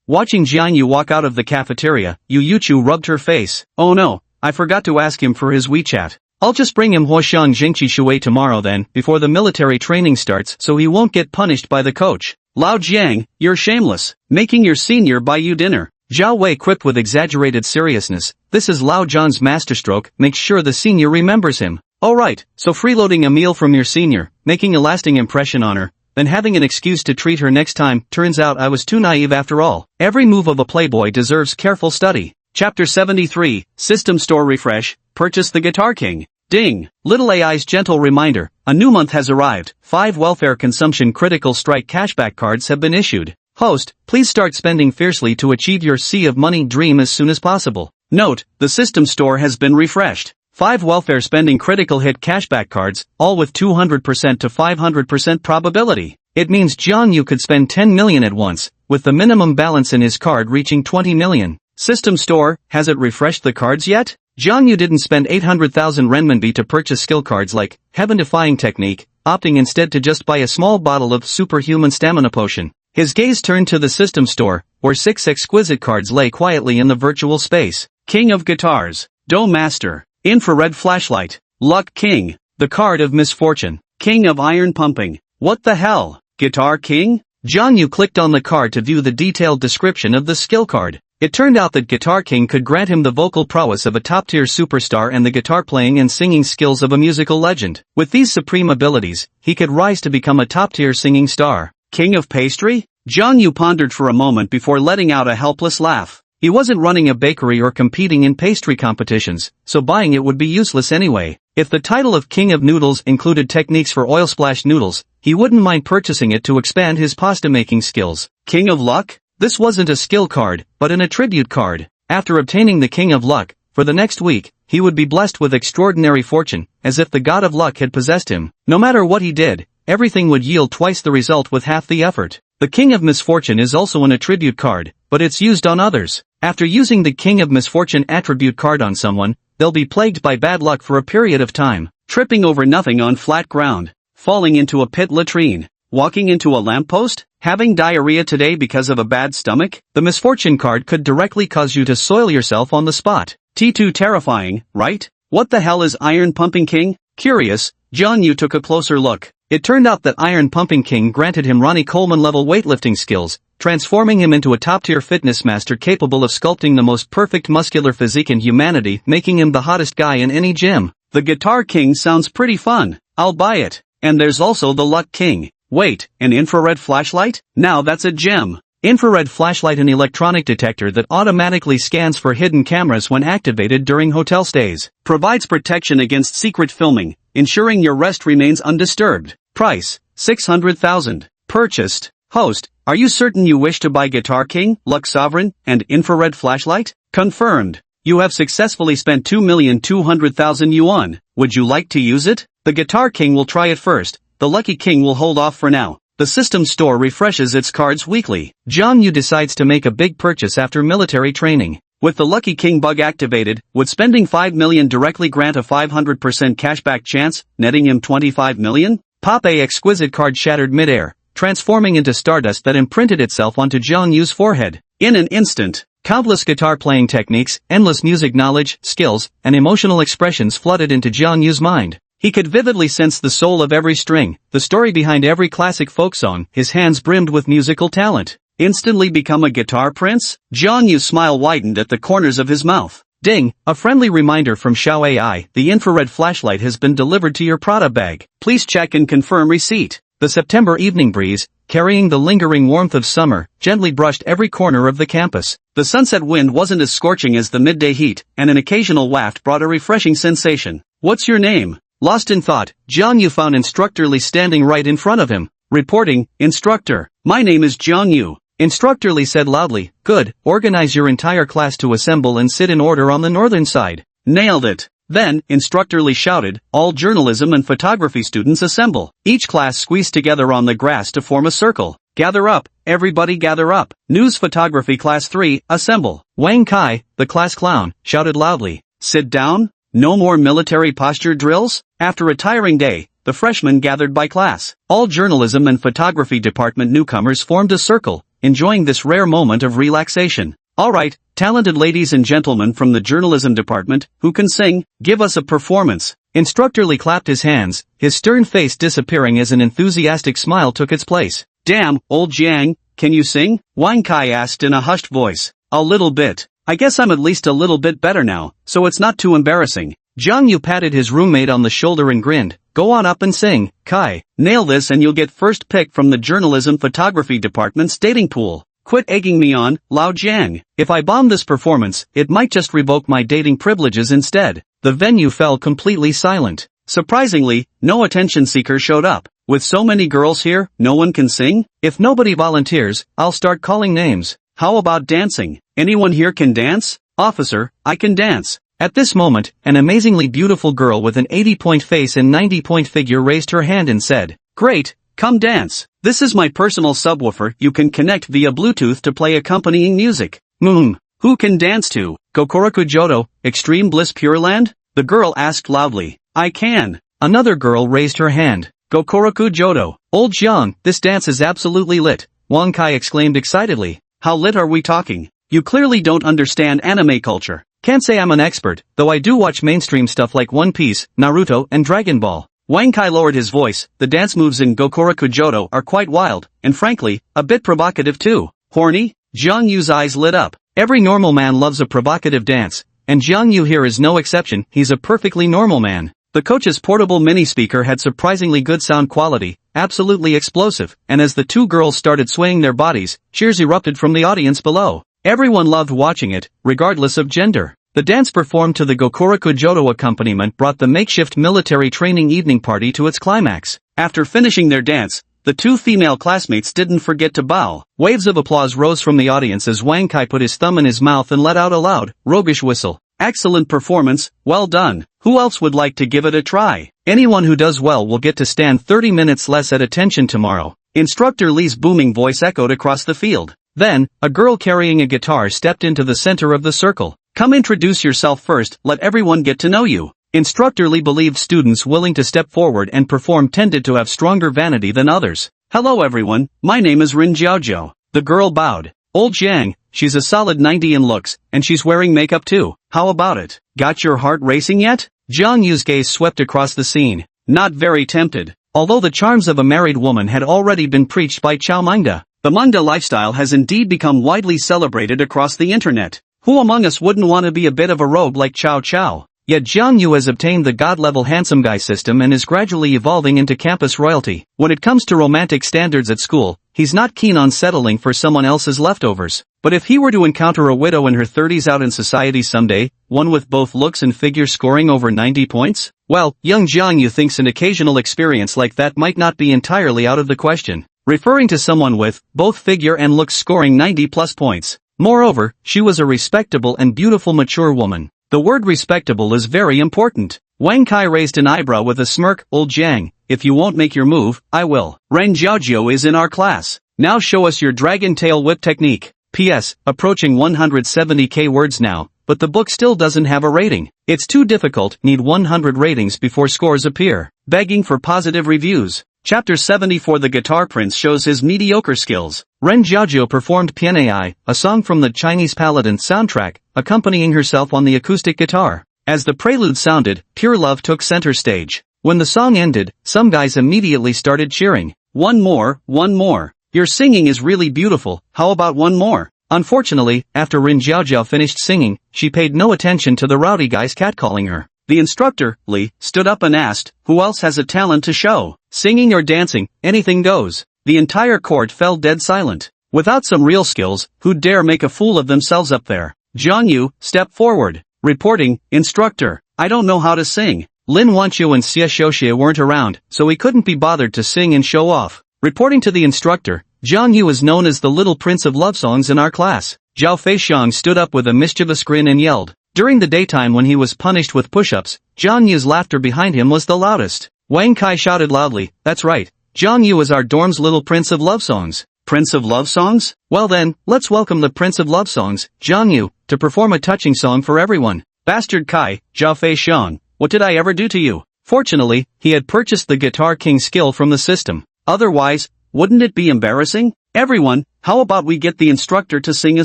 Watching Jang Yu walk out of the cafeteria, Yu Chu rubbed her face. Oh no, I forgot to ask him for his WeChat. I'll just bring him Huoxiang Jingqi Shui tomorrow then, before the military training starts, so he won't get punished by the coach. Lao Jiang, you're shameless, making your senior buy you dinner. Zhao Wei quipped with exaggerated seriousness. This is Lao Zhang's masterstroke, make sure the senior remembers him. Alright, so freeloading a meal from your senior, making a lasting impression on her, then having an excuse to treat her next time. Turns out I was too naive after all. Every move of a playboy deserves careful study. Chapter 73, System Store Refresh, Purchase the Guitar King. Ding! Little AI's gentle reminder, a new month has arrived. 5 welfare consumption critical strike cashback cards have been issued. Host, please start spending fiercely to achieve your sea of money dream as soon as possible. Note, the system store has been refreshed. 5 welfare spending critical hit cashback cards, all with 200% to 500% probability. It means Jang Yu could spend 10 million at once, with the minimum balance in his card reaching 20 million. System store, has it refreshed the cards yet? Jang Yu didn't spend 800,000 renminbi to purchase skill cards like Heaven-Defying Technique, opting instead to just buy a small bottle of superhuman stamina potion. His gaze turned to the system store, where 6 exquisite cards lay quietly in the virtual space. King of Guitars, Do Master, Infrared Flashlight, Luck King, the card of misfortune, King of Iron Pumping. What the hell? Guitar King? Jang Yu clicked on the card to view the detailed description of the skill card. It turned out that Guitar King could grant him the vocal prowess of a top-tier superstar and the guitar playing and singing skills of a musical legend. With these supreme abilities, he could rise to become a top-tier singing star. King of Pastry? Jang Yu pondered for a moment before letting out a helpless laugh. He wasn't running a bakery or competing in pastry competitions, so buying it would be useless anyway. If the title of King of Noodles included techniques for oil splash noodles, he wouldn't mind purchasing it to expand his pasta-making skills. King of Luck? This wasn't a skill card, but an attribute card. After obtaining the King of Luck, for the next week, he would be blessed with extraordinary fortune, as if the god of luck had possessed him. No matter what he did, everything would yield twice the result with half the effort. The King of Misfortune is also an attribute card, but it's used on others. After using the King of Misfortune attribute card on someone, they'll be plagued by bad luck for a period of time. Tripping over nothing on flat ground, falling into a pit latrine, walking into a lamppost, having diarrhea today because of a bad stomach. The misfortune card could directly cause you to soil yourself on the spot. T2 terrifying, right? What the hell is Iron Pumping King? Curious, Jang Yu took a closer look. It turned out that Iron Pumping King granted him Ronnie Coleman-level weightlifting skills, transforming him into a top-tier fitness master capable of sculpting the most perfect muscular physique in humanity, making him the hottest guy in any gym. The Guitar King sounds pretty fun. I'll buy it. And there's also the Luck King. Wait, an infrared flashlight? Now that's a gem. Infrared flashlight, an electronic detector that automatically scans for hidden cameras when activated during hotel stays. Provides protection against secret filming, ensuring your rest remains undisturbed. Price, 600,000. Purchased. Host, are you certain you wish to buy Guitar King, Luck Sovereign, and Infrared Flashlight? Confirmed. You have successfully spent 2,200,000 yuan. Would you like to use it? The Guitar King will try it first. The Lucky King will hold off for now. The system store refreshes its cards weekly. Jang Yu decides to make a big purchase after military training. With the Lucky King bug activated, would spending 5 million directly grant a 500% cashback chance, netting him 25 million? Pop! A exquisite card shattered midair, transforming into stardust that imprinted itself onto Jang Yu's forehead. In an instant, countless guitar playing techniques, endless music knowledge, skills, and emotional expressions flooded into Jang Yu's mind. He could vividly sense the soul of every string, the story behind every classic folk song. His hands brimmed with musical talent. Instantly become a guitar prince? Jang Yu's smile widened at the corners of his mouth. Ding, a friendly reminder from Xiao AI, the infrared flashlight has been delivered to your Prada bag. Please check and confirm receipt. The September evening breeze, carrying the lingering warmth of summer, gently brushed every corner of the campus. The sunset wind wasn't as scorching as the midday heat, and an occasional waft brought a refreshing sensation. What's your name? Lost in thought, Jang Yu found Instructor Lee standing right in front of him. Reporting, Instructor. My name is Jang Yu. Instructor Lee said loudly. Good, organize your entire class to assemble and sit in order on the northern side. Nailed it. Then, Instructor Lee shouted, all journalism and photography students assemble. Each class squeezed together on the grass to form a circle. Gather up, everybody gather up. News Photography Class 3, assemble. Wang Kai, the class clown, shouted loudly. Sit down? No more military posture drills? After a tiring day, the freshmen gathered by class. All journalism and photography department newcomers formed a circle, enjoying this rare moment of relaxation. Alright, talented ladies and gentlemen from the journalism department, who can sing, give us a performance. Instructor Lee clapped his hands, his stern face disappearing as an enthusiastic smile took its place. Damn, old Jiang, can you sing? Wang Kai asked in a hushed voice. A little bit. I guess I'm at least a little bit better now, so it's not too embarrassing. Jang Yu patted his roommate on the shoulder and grinned. Go on up and sing, Kai. Nail this and you'll get first pick from the journalism photography department's dating pool. Quit egging me on, Lao Jiang. If I bomb this performance, it might just revoke my dating privileges instead. The venue fell completely silent. Surprisingly, no attention seeker showed up. With so many girls here, no one can sing? If nobody volunteers, I'll start calling names. How about dancing? Anyone here can dance? Officer, I can dance. At this moment, an amazingly beautiful girl with an 80-point face and 90-point figure raised her hand and said, Great, Come dance. This is my personal subwoofer you can connect via Bluetooth to play accompanying music. Who can dance to Gokoroku Jodo, Extreme Bliss Pure Land? The girl asked loudly. I can. Another girl raised her hand. Gokoroku Jodo. Old Jiang, this dance is absolutely lit, Wang Kai exclaimed excitedly. How lit are we talking? You clearly don't understand anime culture. Can't say I'm an expert, though I do watch mainstream stuff like One Piece, Naruto, and Dragon Ball. Wang Kai lowered his voice. The dance moves in Gokoroku Jodo are quite wild, and frankly, a bit provocative too. Horny? Jang Yu's eyes lit up. Every normal man loves a provocative dance, and Jang Yu here is no exception. He's a perfectly normal man. The coach's portable mini speaker had surprisingly good sound quality, absolutely explosive, and as the two girls started swaying their bodies, cheers erupted from the audience below. Everyone loved watching it, regardless of gender. The dance performed to the Gokoroku Jodo accompaniment brought the makeshift military training evening party to its climax. After finishing their dance, the two female classmates didn't forget to bow. Waves of applause rose from the audience as Wang Kai put his thumb in his mouth and let out a loud, roguish whistle. Excellent performance, well done. Who else would like to give it a try? Anyone who does well will get to stand 30 minutes less at attention tomorrow. Instructor Lee's booming voice echoed across the field. Then, a girl carrying a guitar stepped into the center of the circle. Come introduce yourself first, let everyone get to know you. Instructor Lee believed students willing to step forward and perform tended to have stronger vanity than others. Hello everyone, my name is Lin Wancho. The girl bowed. Old Jiang, she's a solid 90 in looks, and she's wearing makeup too. How about it? Got your heart racing yet? Jang Yu's gaze swept across the scene. Not very tempted. Although the charms of a married woman had already been preached by Chow Mangda, the Mangda lifestyle has indeed become widely celebrated across the internet. Who among us wouldn't want to be a bit of a rogue like Chow Chow? Yet Jang Yu has obtained the god-level handsome guy system and is gradually evolving into campus royalty. When it comes to romantic standards at school, he's not keen on settling for someone else's leftovers. But if he were to encounter a widow in her 30s out in society someday, one with both looks and figure scoring over 90 points? Well, young Jang Yu thinks an occasional experience like that might not be entirely out of the question. Referring to someone with both figure and looks scoring 90 plus points. Moreover, she was a respectable and beautiful mature woman. The word respectable is very important. Wang Kai raised an eyebrow with a smirk. Old Jiang, if you won't make your move, I will. Ren Jiaojiu is in our class. Now show us your dragon tail whip technique. P.S. Approaching 170k words now, but the book still doesn't have a rating. It's too difficult, need 100 ratings before scores appear. Begging for positive reviews. Chapter 74 The Guitar Prince shows his mediocre skills. Ren Jiaojiu performed Pianai, a song from the Chinese Paladin soundtrack, accompanying herself on the acoustic guitar. As the prelude sounded, pure love took center stage. When the song ended, some guys immediately started cheering. One more, one more. Your singing is really beautiful, how about one more? Unfortunately, after Ren Jiaojiu finished singing, she paid no attention to the rowdy guys catcalling her. The instructor, Li, stood up and asked, who else has a talent to show? Singing or dancing, anything goes. The entire court fell dead silent. Without some real skills, who'd dare make a fool of themselves up there? Jang Yu, step forward. Reporting, instructor, I don't know how to sing. Lin Wancho and Xie Shoxie weren't around, so he couldn't be bothered to sing and show off. Reporting to the instructor, Jang Yu is known as the little prince of love songs in our class. Zhao Feixiang stood up with a mischievous grin and yelled. During the daytime when he was punished with push-ups, Jang Yu's laughter behind him was the loudest. Wang Kai shouted loudly, that's right, Jang Yu is our dorm's little prince of love songs. Prince of love songs? Well then, let's welcome the prince of love songs, Jang Yu, to perform a touching song for everyone. Bastard Kai, Zhao Feixiang, what did I ever do to you? Fortunately, he had purchased the Guitar King skill from the system. Otherwise, wouldn't it be embarrassing? Everyone, how about we get the instructor to sing a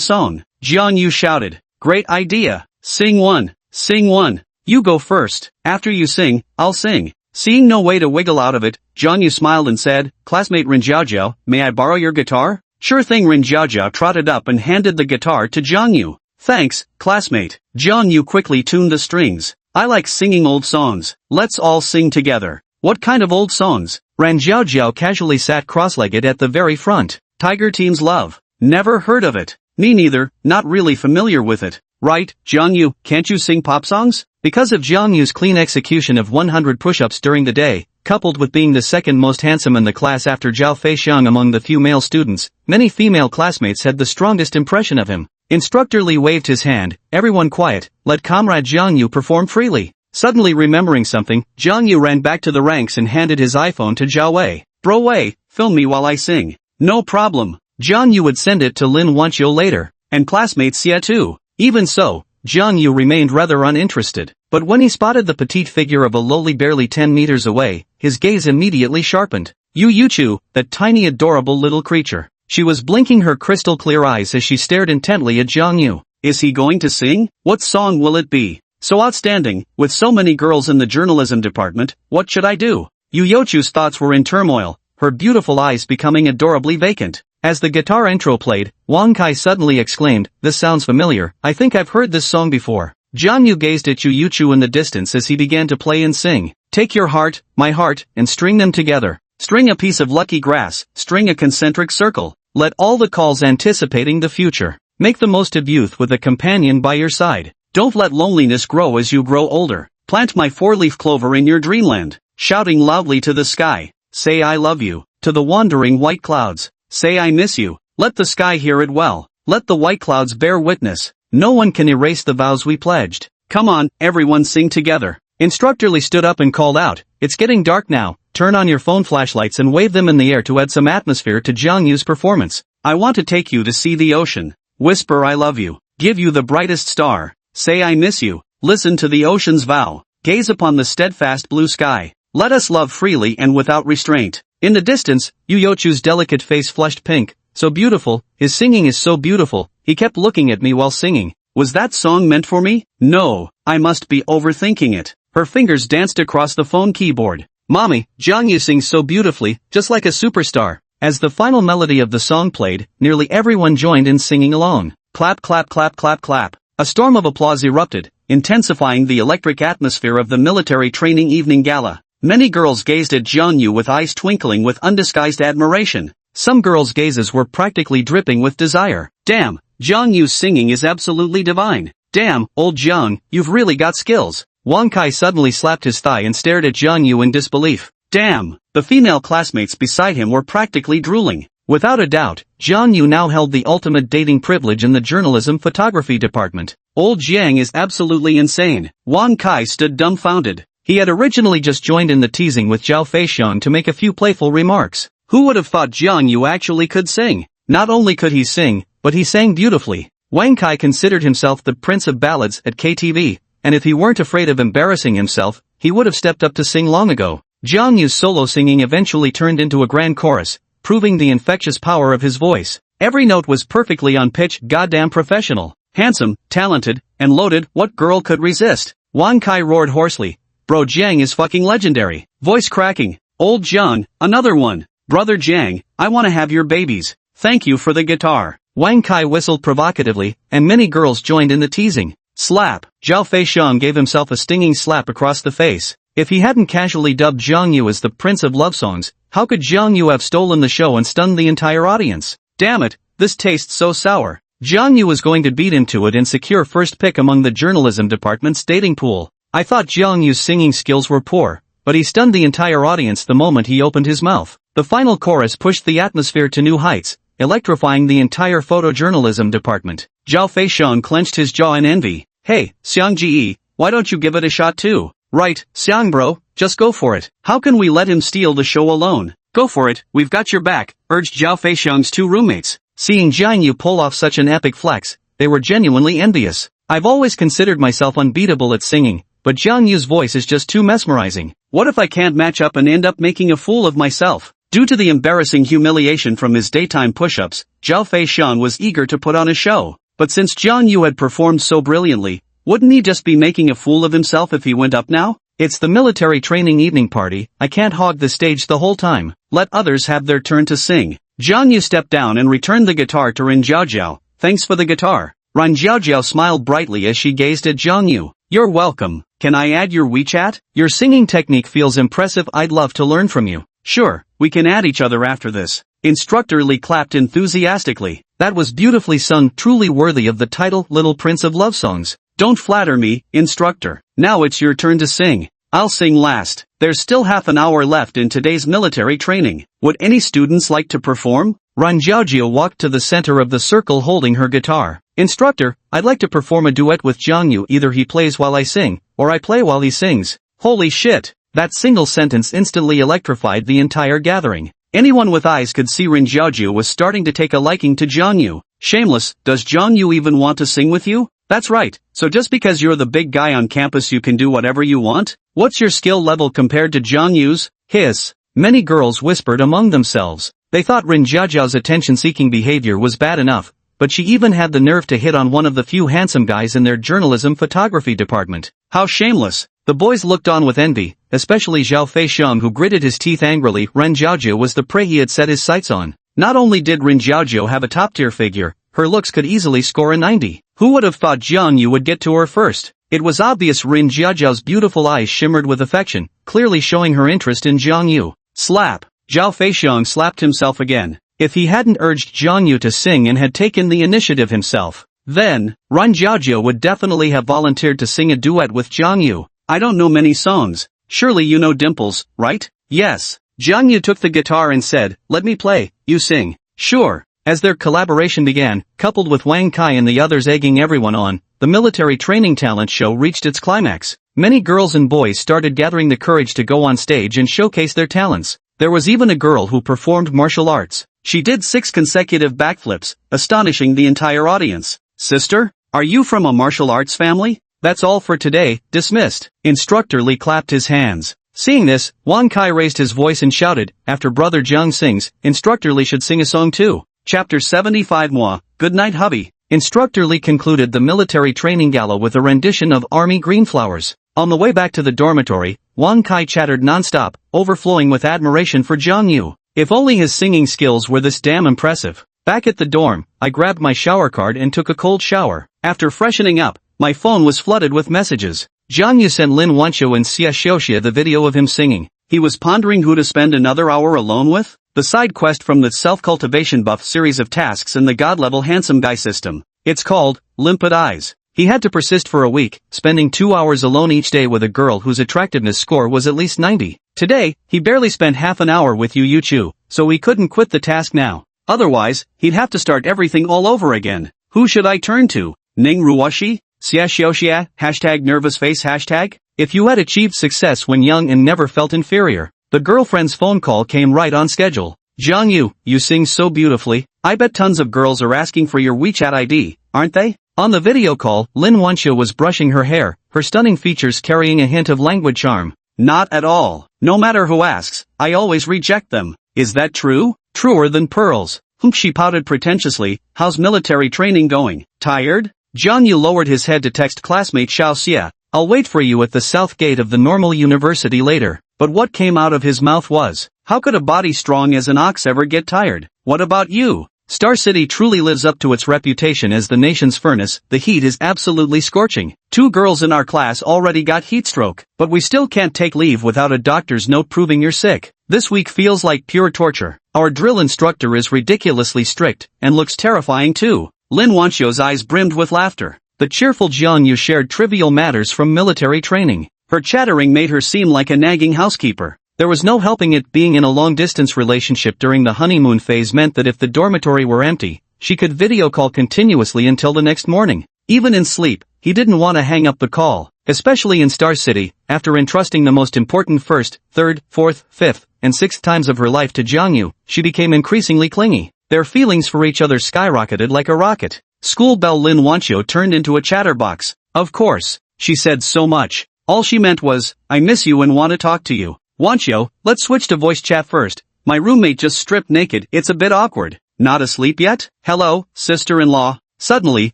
song? Jang Yu shouted. Great idea. Sing one. Sing one. You go first. After you sing, I'll sing. Seeing no way to wiggle out of it, Jang Yu smiled and said, Classmate Ren Jiaojiu, may I borrow your guitar? Sure thing. Ren Jiaojiu trotted up and handed the guitar to Jang Yu. Thanks, classmate. Jang Yu quickly tuned the strings. I like singing old songs. Let's all sing together. What kind of old songs? Ren Jiaojiu casually sat cross-legged at the very front. Tiger Team's Love. Never heard of it. Me neither, not really familiar with it. Right, Jang Yu, can't you sing pop songs? Because of Jang Yu's clean execution of 100 push-ups during the day, coupled with being the second most handsome in the class after Zhao Feixiang among the few male students, many female classmates had the strongest impression of him. Instructor Li waved his hand, everyone quiet, let comrade Jang Yu perform freely. Suddenly remembering something, Jang Yu ran back to the ranks and handed his iPhone to Zhao Wei. Bro way, film me while I sing. No problem. Jang Yu would send it to Lin Wancho later, and classmates Xia too. Even so, Jang Yu remained rather uninterested. But when he spotted the petite figure of a lowly barely 10 meters away, his gaze immediately sharpened. Yu Chu, that tiny adorable little creature. She was blinking her crystal clear eyes as she stared intently at Jang Yu. Is he going to sing? What song will it be? So outstanding, with so many girls in the journalism department, what should I do? Yu Chu's thoughts were in turmoil, her beautiful eyes becoming adorably vacant. As the guitar intro played, Wang Kai suddenly exclaimed, "This sounds familiar, I think I've heard this song before." Jang Yu gazed at Yu Chu in the distance as he began to play and sing. Take your heart, my heart, and string them together. String a piece of lucky grass, string a concentric circle. Let all the calls anticipating the future. Make the most of youth with a companion by your side. Don't let loneliness grow as you grow older. Plant my four-leaf clover in your dreamland. Shouting loudly to the sky. Say I love you. To the wandering white clouds. Say I miss you. Let the sky hear it well. Let the white clouds bear witness. No one can erase the vows we pledged. Come on, everyone sing together. Instructor Lee stood up and called out, it's getting dark now. Turn on your phone flashlights and wave them in the air to add some atmosphere to Jang Yu's performance. I want to take you to see the ocean. Whisper I love you. Give you the brightest star. Say I miss you. Listen to the ocean's vow. Gaze upon the steadfast blue sky. Let us love freely and without restraint. In the distance, Yu Chu's delicate face flushed pink. So beautiful, his singing is so beautiful. He kept looking at me while singing. Was that song meant for me? No, I must be overthinking it. Her fingers danced across the phone keyboard. Mommy, Jang Yu sings so beautifully, just like a superstar. As the final melody of the song played, nearly everyone joined in singing along. Clap clap clap clap clap. A storm of applause erupted, intensifying the electric atmosphere of the military training evening gala. Many girls gazed at Jang Yu with eyes twinkling with undisguised admiration. Some girls' gazes were practically dripping with desire. Damn, Jang Yu's singing is absolutely divine. Damn, old Jang, you've really got skills. Wang Kai suddenly slapped his thigh and stared at Jang Yu in disbelief. Damn, the female classmates beside him were practically drooling. Without a doubt, Jang Yu now held the ultimate dating privilege in the journalism photography department. Old Jiang is absolutely insane. Wang Kai stood dumbfounded. He had originally just joined in the teasing with Zhao Feishan to make a few playful remarks. Who would have thought Jang Yu actually could sing? Not only could he sing, but he sang beautifully. Wang Kai considered himself the prince of ballads at KTV, and if he weren't afraid of embarrassing himself, he would have stepped up to sing long ago. Jang Yu's solo singing eventually turned into a grand chorus, proving the infectious power of his voice. Every note was perfectly on pitch, goddamn professional. Handsome, talented, and loaded, what girl could resist? Wang Kai roared hoarsely. Bro Jiang is fucking legendary. Voice cracking. Old Jiang, another one. Brother Jiang, I wanna have your babies. Thank you for the guitar. Wang Kai whistled provocatively, and many girls joined in the teasing. Slap. Zhao Feishan gave himself a stinging slap across the face. If he hadn't casually dubbed Jang Yu as the prince of love songs, how could Jang Yu have stolen the show and stunned the entire audience? Damn it, this tastes so sour. Jang Yu was going to beat him to it and secure first pick among the journalism department's dating pool. I thought Jang Yu's singing skills were poor, but he stunned the entire audience the moment he opened his mouth. The final chorus pushed the atmosphere to new heights, electrifying the entire photojournalism department. Zhao Feishan clenched his jaw in envy. Hey, Xiang Ji, why don't you give it a shot too? Right, Xiang bro, just go for it. How can we let him steal the show alone? Go for it, we've got your back, urged Zhao Feishan's two roommates. Seeing Jang Yu pull off such an epic flex, they were genuinely envious. I've always considered myself unbeatable at singing, but Jang Yu's voice is just too mesmerizing. What if I can't match up and end up making a fool of myself? Due to the embarrassing humiliation from his daytime push-ups, Zhao Feishan was eager to put on a show. But since Jang Yu had performed so brilliantly, wouldn't he just be making a fool of himself if he went up now? It's the military training evening party, I can't hog the stage the whole time. Let others have their turn to sing. Jang Yu stepped down and returned the guitar to Rin Jiaojiao. Thanks for the guitar. Rin Jiaojiao smiled brightly as she gazed at Jang Yu. You're welcome. Can I add your WeChat? Your singing technique feels impressive, I'd love to learn from you. Sure, we can add each other after this. Instructor Lee clapped enthusiastically. That was beautifully sung, truly worthy of the title Little Prince of Love Songs. Don't flatter me, instructor. Now it's your turn to sing. I'll sing last. There's still half an hour left in today's military training. Would any students like to perform? Ran Jiaojiao walked to the center of the circle holding her guitar. Instructor, I'd like to perform a duet with Jang Yu. Either he plays while I sing, or I play while he sings. Holy shit! That single sentence instantly electrified the entire gathering. Anyone with eyes could see Rin Xiaoju was starting to take a liking to Jang Yu. Shameless, does Jang Yu even want to sing with you? That's right, so just because you're the big guy on campus you can do whatever you want? What's your skill level compared to Jang Yu's? Hiss. Many girls whispered among themselves. They thought Rin Xiaoju's attention-seeking behavior was bad enough, but she even had the nerve to hit on one of the few handsome guys in their journalism photography department. How shameless. The boys looked on with envy, especially Zhao Feixiang, who gritted his teeth angrily. Rin Xiaoju was the prey he had set his sights on. Not only did Rin Xiaoju have a top-tier figure, her looks could easily score a 90. Who would have thought Jang Yu would get to her first? It was obvious Rin Xiaoju's beautiful eyes shimmered with affection, clearly showing her interest in Jang Yu. Slap. Zhao Feixiang slapped himself again. If he hadn't urged Jang Yu to sing and had taken the initiative himself, then Rin Xiaoju would definitely have volunteered to sing a duet with Jang Yu. I don't know many songs. Surely you know Dimples, right? Yes. Jang Yu took the guitar and said, let me play, you sing. Sure. As their collaboration began, coupled with Wang Kai and the others egging everyone on, the military training talent show reached its climax. Many girls and boys started gathering the courage to go on stage and showcase their talents. There was even a girl who performed martial arts. She did 6 consecutive backflips, astonishing the entire audience. Sister, are you from a martial arts family? That's all for today, dismissed. Instructor Li clapped his hands. Seeing this, Wang Kai raised his voice and shouted, after Brother Zhang sings, Instructor Li should sing a song too. Chapter 75 Moi, Good Night Hubby. Instructor Li concluded the military training gala with a rendition of Army Green Flowers. On the way back to the dormitory, Wang Kai chattered non-stop, overflowing with admiration for Jang Yu. If only his singing skills were this damn impressive. Back at the dorm, I grabbed my shower card and took a cold shower. After freshening up, my phone was flooded with messages. Jang Yu sent Lin Wancho and Xia Xiaoxia the video of him singing. He was pondering who to spend another hour alone with? The side quest from the self-cultivation buff series of tasks in the god-level handsome guy system. It's called Limpid Eyes. He had to persist for a week, spending 2 hours alone each day with a girl whose attractiveness score was at least 90. Today, he barely spent half an hour with Yu Chu, so he couldn't quit the task now. Otherwise, he'd have to start everything all over again. Who should I turn to? Ning Ruoshi? Xia Xiaoxia? Hashtag nervous face hashtag? If you had achieved success when young and never felt inferior. The girlfriend's phone call came right on schedule. Jang Yu, you sing so beautifully. I bet tons of girls are asking for your WeChat ID, aren't they? On the video call, Lin Wancho was brushing her hair, her stunning features carrying a hint of languid charm. Not at all. No matter who asks, I always reject them. Is that true? Truer than pearls. She pouted pretentiously. How's military training going? Tired? Jang Yu lowered his head to text classmate Xiao Xia. I'll wait for you at the south gate of the normal university later. But what came out of his mouth was, how could a body strong as an ox ever get tired? What about you? Star City truly lives up to its reputation as the nation's furnace. The heat is absolutely scorching. 2 girls in our class already got heat stroke, but we still can't take leave without a doctor's note proving you're sick. This week feels like pure torture. Our drill instructor is ridiculously strict, and looks terrifying too. Lin Wancho's eyes brimmed with laughter. The cheerful Jang Yu shared trivial matters from military training. Her chattering made her seem like a nagging housekeeper. There was no helping it. Being in a long-distance relationship during the honeymoon phase meant that if the dormitory were empty, she could video call continuously until the next morning. Even in sleep, he didn't want to hang up the call, especially in Star City. After entrusting the most important first, third, fourth, fifth, and sixth times of her life to Jang Yu, she became increasingly clingy. Their feelings for each other skyrocketed like a rocket. School bell. Lin Wancho turned into a chatterbox. Of course, she said so much. All she meant was, I miss you and want to talk to you. Wancho, let's switch to voice chat first. My roommate just stripped naked. It's a bit awkward. Not asleep yet? Hello, sister-in-law. Suddenly,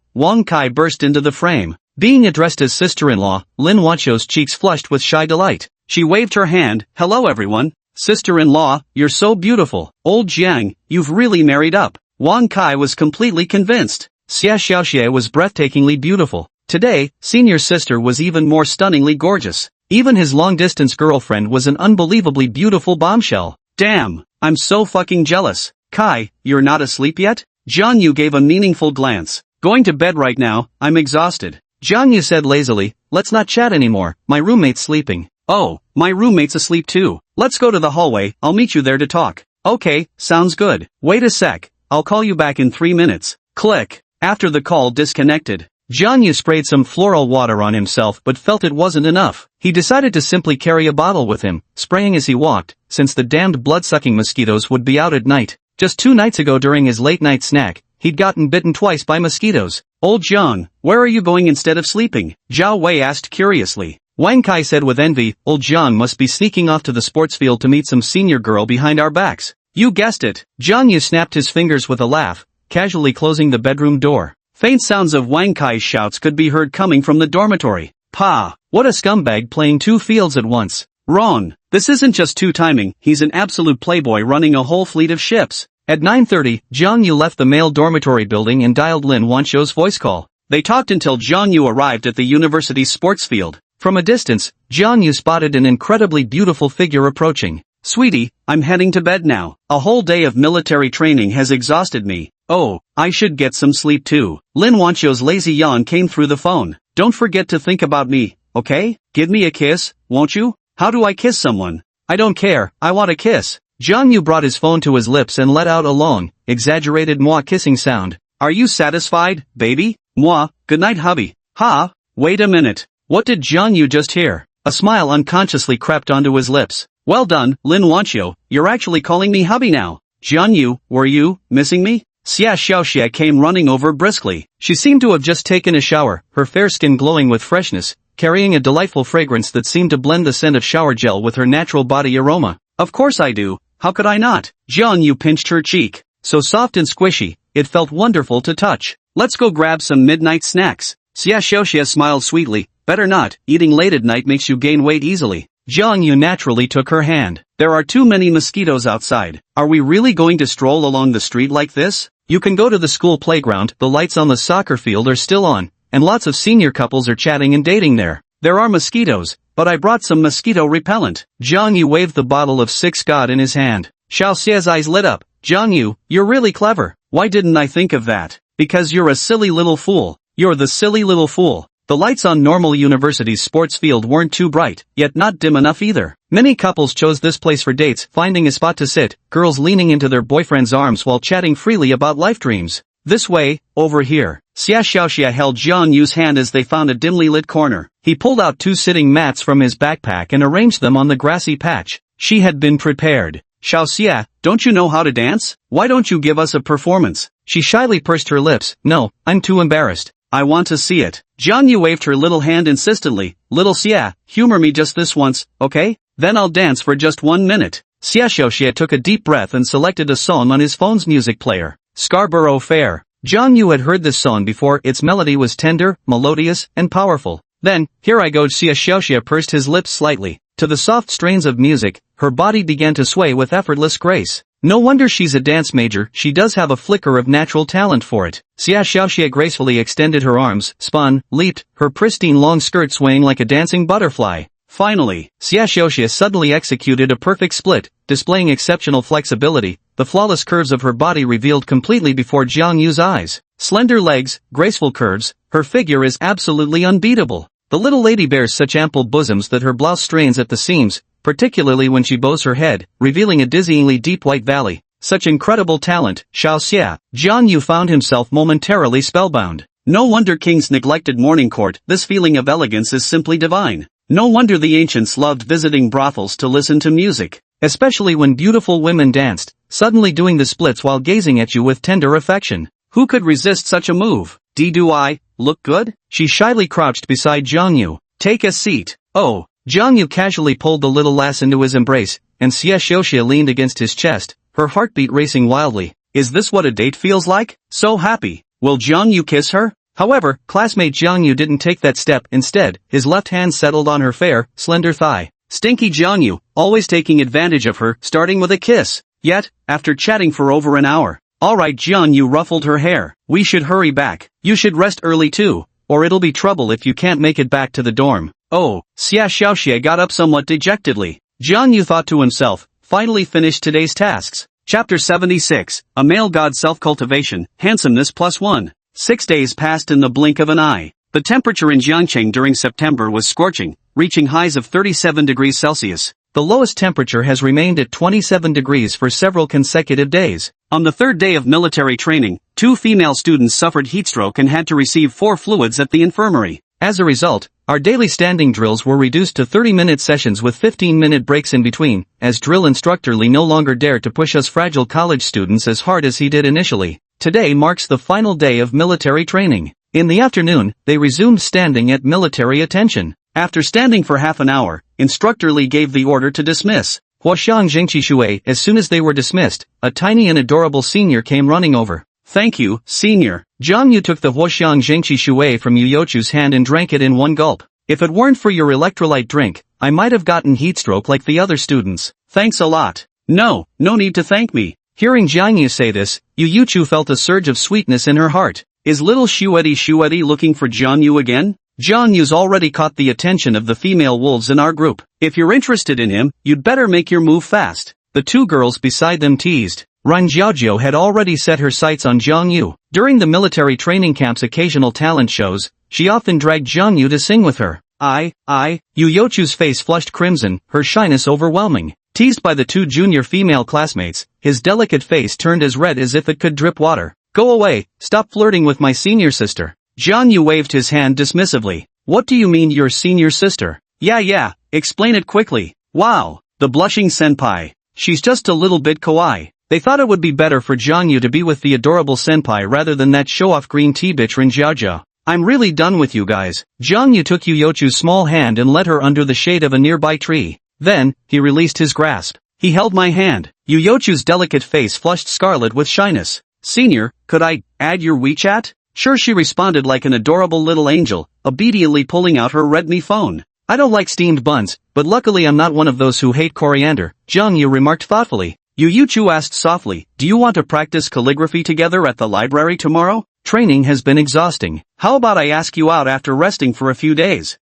Wang Kai burst into the frame. Being addressed as sister-in-law, Lin Wancho's cheeks flushed with shy delight. She waved her hand. Hello everyone. Sister-in-law, you're so beautiful. Old Jiang, you've really married up. Wang Kai was completely convinced. Xia Xiaoxia was breathtakingly beautiful. Today, senior sister was even more stunningly gorgeous. Even his long-distance girlfriend was an unbelievably beautiful bombshell. Damn, I'm so fucking jealous. Kai, you're not asleep yet? Jang Yu gave a meaningful glance. Going to bed right now, I'm exhausted. Jang Yu said lazily, let's not chat anymore, my roommate's sleeping. Oh, my roommate's asleep too. Let's go to the hallway, I'll meet you there to talk. Okay, sounds good. Wait a sec, I'll call you back in 3 minutes. Click. After the call disconnected, Jang Yu sprayed some floral water on himself but felt it wasn't enough. He decided to simply carry a bottle with him, spraying as he walked, since the damned blood-sucking mosquitoes would be out at night. Just 2 nights ago during his late-night snack, he'd gotten bitten twice by mosquitoes. "Old Jiang, where are you going instead of sleeping?" Zhao Wei asked curiously. Wang Kai said with envy, "Old Jiang must be sneaking off to the sports field to meet some senior girl behind our backs." "You guessed it." Jang Yu snapped his fingers with a laugh, casually closing the bedroom door. Faint sounds of Wang Kai's shouts could be heard coming from the dormitory. "Pa, what a scumbag playing 2 fields at once." "Wrong. This isn't just 2 timing, he's an absolute playboy running a whole fleet of ships." At 9:30, Jang Yu left the male dormitory building and dialed Lin Wancho's voice call. They talked until Jang Yu arrived at the university's sports field. From a distance, Jang Yu spotted an incredibly beautiful figure approaching. "Sweetie, I'm heading to bed now. A whole day of military training has exhausted me. Oh, I should get some sleep too." Lin Wancho's lazy yawn came through the phone. "Don't forget to think about me, okay? Give me a kiss, won't you?" "How do I kiss someone?" "I don't care, I want a kiss." Jang Yu brought his phone to his lips and let out a long, exaggerated mwah kissing sound. "Are you satisfied, baby?" "Mwah, good night hubby." "Ha, wait a minute. What did Jang Yu just hear?" A smile unconsciously crept onto his lips. "Well done, Lin Wancho, you're actually calling me hubby now." "Jang Yu, were you missing me?" Xia Xiaoxia came running over briskly. She seemed to have just taken a shower, her fair skin glowing with freshness, carrying a delightful fragrance that seemed to blend the scent of shower gel with her natural body aroma. "Of course I do, how could I not?" Jang Yu pinched her cheek. So soft and squishy, it felt wonderful to touch. "Let's go grab some midnight snacks." Xia Xiaoxia smiled sweetly. "Better not, eating late at night makes you gain weight easily." Jang Yu naturally took her hand. "There are too many mosquitoes outside. Are we really going to stroll along the street like this? You can go to the school playground, the lights on the soccer field are still on, and lots of senior couples are chatting and dating there. There are mosquitoes, but I brought some mosquito repellent." Jang Yu waved the bottle of 6 God in his hand. Xiao Xia's eyes lit up. "Jang Yu, you're really clever. Why didn't I think of that?" "Because you're a silly little fool. You're the silly little fool." The lights on Normal University's sports field weren't too bright, yet not dim enough either. Many couples chose this place for dates, finding a spot to sit, girls leaning into their boyfriend's arms while chatting freely about life dreams. "This way, over here." Xia Xiaoxia held Jang Yu's hand as they found a dimly lit corner. He pulled out 2 sitting mats from his backpack and arranged them on the grassy patch. She had been prepared. "Xiao Xia, don't you know how to dance? Why don't you give us a performance?" She shyly pursed her lips. "No, I'm too embarrassed." "I want to see it." Jang Yu waved her little hand insistently. "Little Xia, humor me just this once, okay? Then I'll dance for just 1 minute." Xia Xiaoxia took a deep breath and selected a song on his phone's music player. Scarborough Fair. Jang Yu had heard this song before. Its melody was tender, melodious, and powerful. Then, "Here I go." Xia Xiaoxia pursed his lips slightly. To the soft strains of music, her body began to sway with effortless grace. No wonder she's a dance major, she does have a flicker of natural talent for it. Xia Xiaoxia gracefully extended her arms, spun, leaped, her pristine long skirt swaying like a dancing butterfly. Finally, Xia Xiaoxia suddenly executed a perfect split, displaying exceptional flexibility. The flawless curves of her body revealed completely before Jang Yu's eyes. Slender legs, graceful curves, her figure is absolutely unbeatable. The little lady bears such ample bosoms that her blouse strains at the seams, particularly when she bows her head, revealing a dizzyingly deep white valley. Such incredible talent, Xiao Xia. Jang Yu found himself momentarily spellbound. No wonder kings neglected morning court, this feeling of elegance is simply divine. No wonder the ancients loved visiting brothels to listen to music. Especially when beautiful women danced, suddenly doing the splits while gazing at you with tender affection. Who could resist such a move? Do I look good? She shyly crouched beside Jang Yu. "Take a seat." "Oh." Jang Yu casually pulled the little lass into his embrace, and Xia Xiaoxia leaned against his chest, her heartbeat racing wildly. Is this what a date feels like? So happy. Will Jang Yu kiss her? However, classmate Jang Yu didn't take that step. Instead, his left hand settled on her fair, slender thigh. Stinky Jang Yu, always taking advantage of her, starting with a kiss. Yet, after chatting for over an hour. "Alright." Jang Yu ruffled her hair. "We should hurry back. You should rest early too, or it'll be trouble if you can't make it back to the dorm." "Oh." Xia Xiaoxia got up somewhat dejectedly. Jang Yu thought to himself, finally finished today's tasks. Chapter 76, A Male God Self-Cultivation, Handsomeness +1. 6 days passed in the blink of an eye. The temperature in Jiangcheng during September was scorching, reaching highs of 37 degrees Celsius. The lowest temperature has remained at 27 degrees for several consecutive days. On the 3rd day of military training, 2 female students suffered heatstroke and had to receive 4 fluids at the infirmary. As a result, our daily standing drills were reduced to 30-minute sessions with 15-minute breaks in between, as drill instructor Lee no longer dared to push us fragile college students as hard as he did initially. Today marks the final day of military training. In the afternoon, they resumed standing at military attention. After standing for half an hour, instructor Lee gave the order to dismiss. Huaxiang Jingqi Shui. As soon as they were dismissed, a tiny and adorable senior came running over. Thank you, senior. Jang Yu took the Huaxiang Jingqi Shui from Yu Youchu's hand and drank it in one gulp. If it weren't for your electrolyte drink, I might have gotten heatstroke like the other students. Thanks a lot. No need to thank me. Hearing Jang Yu say this, Yu Youchu felt a surge of sweetness in her heart. Is little Shueti looking for Jang Yu again? Jang Yu's already caught the attention of the female wolves in our group. If you're interested in him, you'd better make your move fast. The 2 girls beside them teased. Ran Jiaojiu had already set her sights on Jang Yu. During the military training camp's occasional talent shows, she often dragged Jang Yu to sing with her. Yu Youchu's face flushed crimson, her shyness overwhelming. Teased by the 2 junior female classmates, his delicate face turned as red as if it could drip water. Go away, stop flirting with my senior sister. Jang Yu waved his hand dismissively. What do you mean your senior sister? Yeah, explain it quickly. Wow, the blushing senpai. She's just a little bit kawaii. They thought it would be better for Jang Yu to be with the adorable senpai rather than that show-off green tea bitch Rin Jiaojia. I'm really done with you guys. Jang Yu took Yu Youchu's small hand and led her under the shade of a nearby tree. Then, he released his grasp. He held my hand. Yu Youchu's delicate face flushed scarlet with shyness. Senior, could I add your WeChat? Sure, she responded like an adorable little angel, obediently pulling out her Redmi phone. I don't like steamed buns, but luckily I'm not one of those who hate coriander, Jang Yu remarked thoughtfully. Yu Youchu asked softly, do you want to practice calligraphy together at the library tomorrow? Training has been exhausting. How about I ask you out after resting for a few days?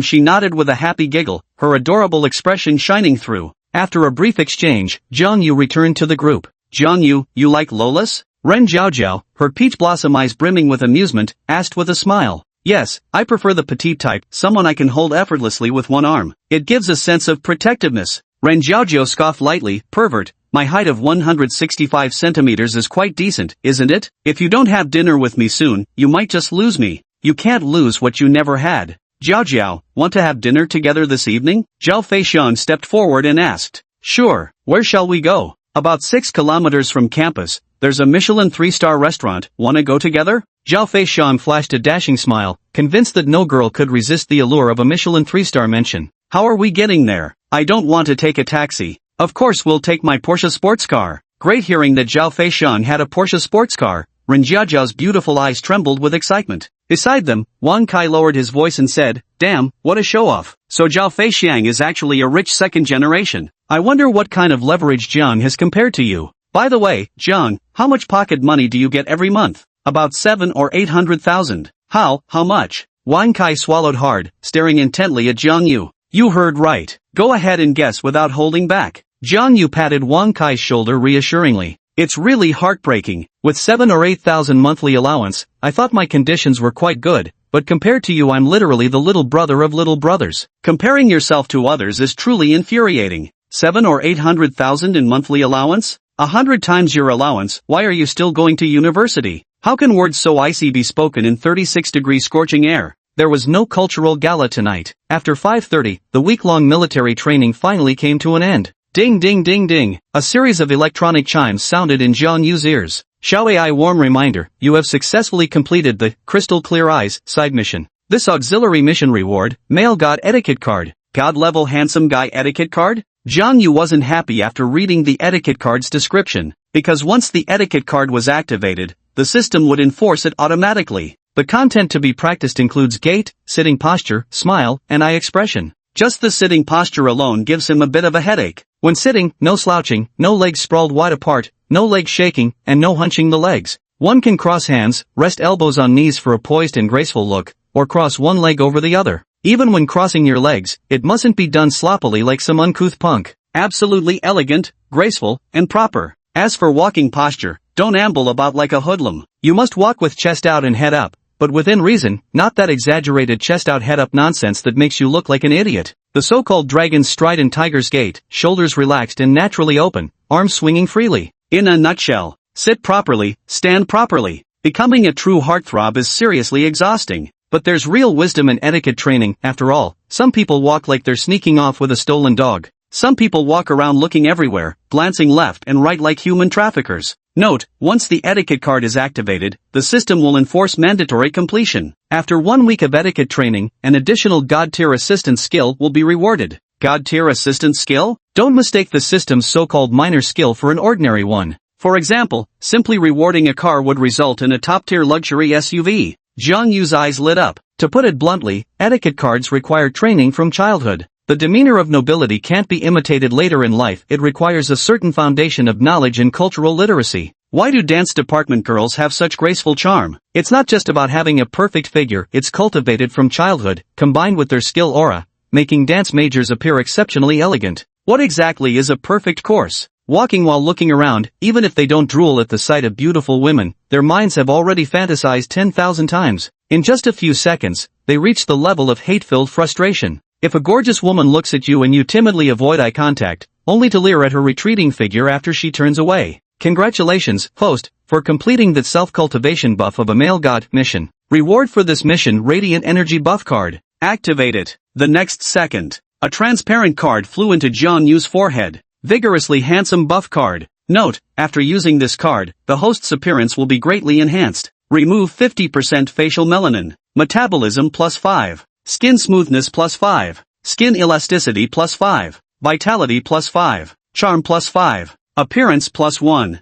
She nodded with a happy giggle, her adorable expression shining through. After a brief exchange, Jang Yu returned to the group. Jang Yu, you like Lolas? Ren Jiaojiao, her peach blossom eyes brimming with amusement, asked with a smile. Yes, I prefer the petite type, someone I can hold effortlessly with one arm. It gives a sense of protectiveness. Ren Jiaojiao scoffed lightly, pervert. My height of 165 centimeters is quite decent, isn't it? If you don't have dinner with me soon, you might just lose me. You can't lose what you never had. Jiaojiao, want to have dinner together this evening? Zhao Feishan stepped forward and asked. Sure, where shall we go? About 6 kilometers from campus, there's a Michelin 3-star restaurant, wanna go together? Zhao Feishan flashed a dashing smile, convinced that no girl could resist the allure of a Michelin 3-star mention. How are we getting there? I don't want to take a taxi. Of course we'll take my Porsche sports car. Great. Hearing that Zhao Feishan had a Porsche sports car, Ren Jiajiao's beautiful eyes trembled with excitement. Beside them, Wang Kai lowered his voice and said, damn, what a show-off. So Zhao Feixiang is actually a rich second generation. I wonder what kind of leverage Jiang has compared to you. By the way, Jiang, how much pocket money do you get every month? About 7 or 800,000. How much? Wang Kai swallowed hard, staring intently at Jang Yu. You heard right. Go ahead and guess without holding back. Jang Yu patted Wang Kai's shoulder reassuringly. It's really heartbreaking. With 7 or 8,000 monthly allowance, I thought my conditions were quite good, but compared to you I'm literally the little brother of little brothers. Comparing yourself to others is truly infuriating. 7 or 800,000 in monthly allowance? 100 times your allowance. Why are you still going to university? How can words so icy be spoken in 36-degree scorching air? There was no cultural gala tonight. After 5:30, the week-long military training finally came to an end. Ding ding ding ding. A series of electronic chimes sounded in Jang Yu's ears. Xiaoai warm reminder, you have successfully completed the Crystal Clear Eyes side mission. This auxiliary mission reward, Male God Etiquette Card. God-level handsome guy etiquette card? Jang Yu wasn't happy after reading the etiquette card's description, because once the etiquette card was activated, the system would enforce it automatically. The content to be practiced includes gait, sitting posture, smile, and eye expression. Just the sitting posture alone gives him a bit of a headache. When sitting, no slouching, no legs sprawled wide apart, no legs shaking, and no hunching the legs. One can cross hands, rest elbows on knees for a poised and graceful look, or cross one leg over the other. Even when crossing your legs, it mustn't be done sloppily like some uncouth punk. Absolutely elegant, graceful, and proper. As for walking posture, don't amble about like a hoodlum. You must walk with chest out and head up, but within reason, not that exaggerated chest out head up nonsense that makes you look like an idiot. The so-called dragon's stride and tiger's gait, shoulders relaxed and naturally open, arms swinging freely. In a nutshell, sit properly, stand properly. Becoming a true heartthrob is seriously exhausting. But there's real wisdom in etiquette training, after all. Some people walk like they're sneaking off with a stolen dog. Some people walk around looking everywhere, glancing left and right like human traffickers. Note, once the etiquette card is activated, the system will enforce mandatory completion. After 1 week of etiquette training, an additional God-tier assistance skill will be rewarded. God-tier assistance skill? Don't mistake the system's so-called minor skill for an ordinary one. For example, simply rewarding a car would result in a top-tier luxury SUV. Jang Yu's eyes lit up. To put it bluntly, etiquette cards require training from childhood. The demeanor of nobility can't be imitated later in life. It requires a certain foundation of knowledge and cultural literacy. Why do dance department girls have such graceful charm? It's not just about having a perfect figure, it's cultivated from childhood, combined with their skill aura, making dance majors appear exceptionally elegant. What exactly is a perfect course? Walking while looking around, even if they don't drool at the sight of beautiful women, their minds have already fantasized 10,000 times. In just a few seconds, they reach the level of hate-filled frustration. If a gorgeous woman looks at you and you timidly avoid eye contact, only to leer at her retreating figure after she turns away. Congratulations, host, for completing the self-cultivation buff of a male god mission. Reward for this mission: Radiant Energy Buff card. Activate it. The next second, a transparent card flew into Jang Yu's forehead. Vigorously handsome buff card. Note, after using this card, the host's appearance will be greatly enhanced. Remove 50% facial melanin. Metabolism +5. Skin smoothness +5. Skin elasticity +5. Vitality +5. Charm +5. Appearance +1.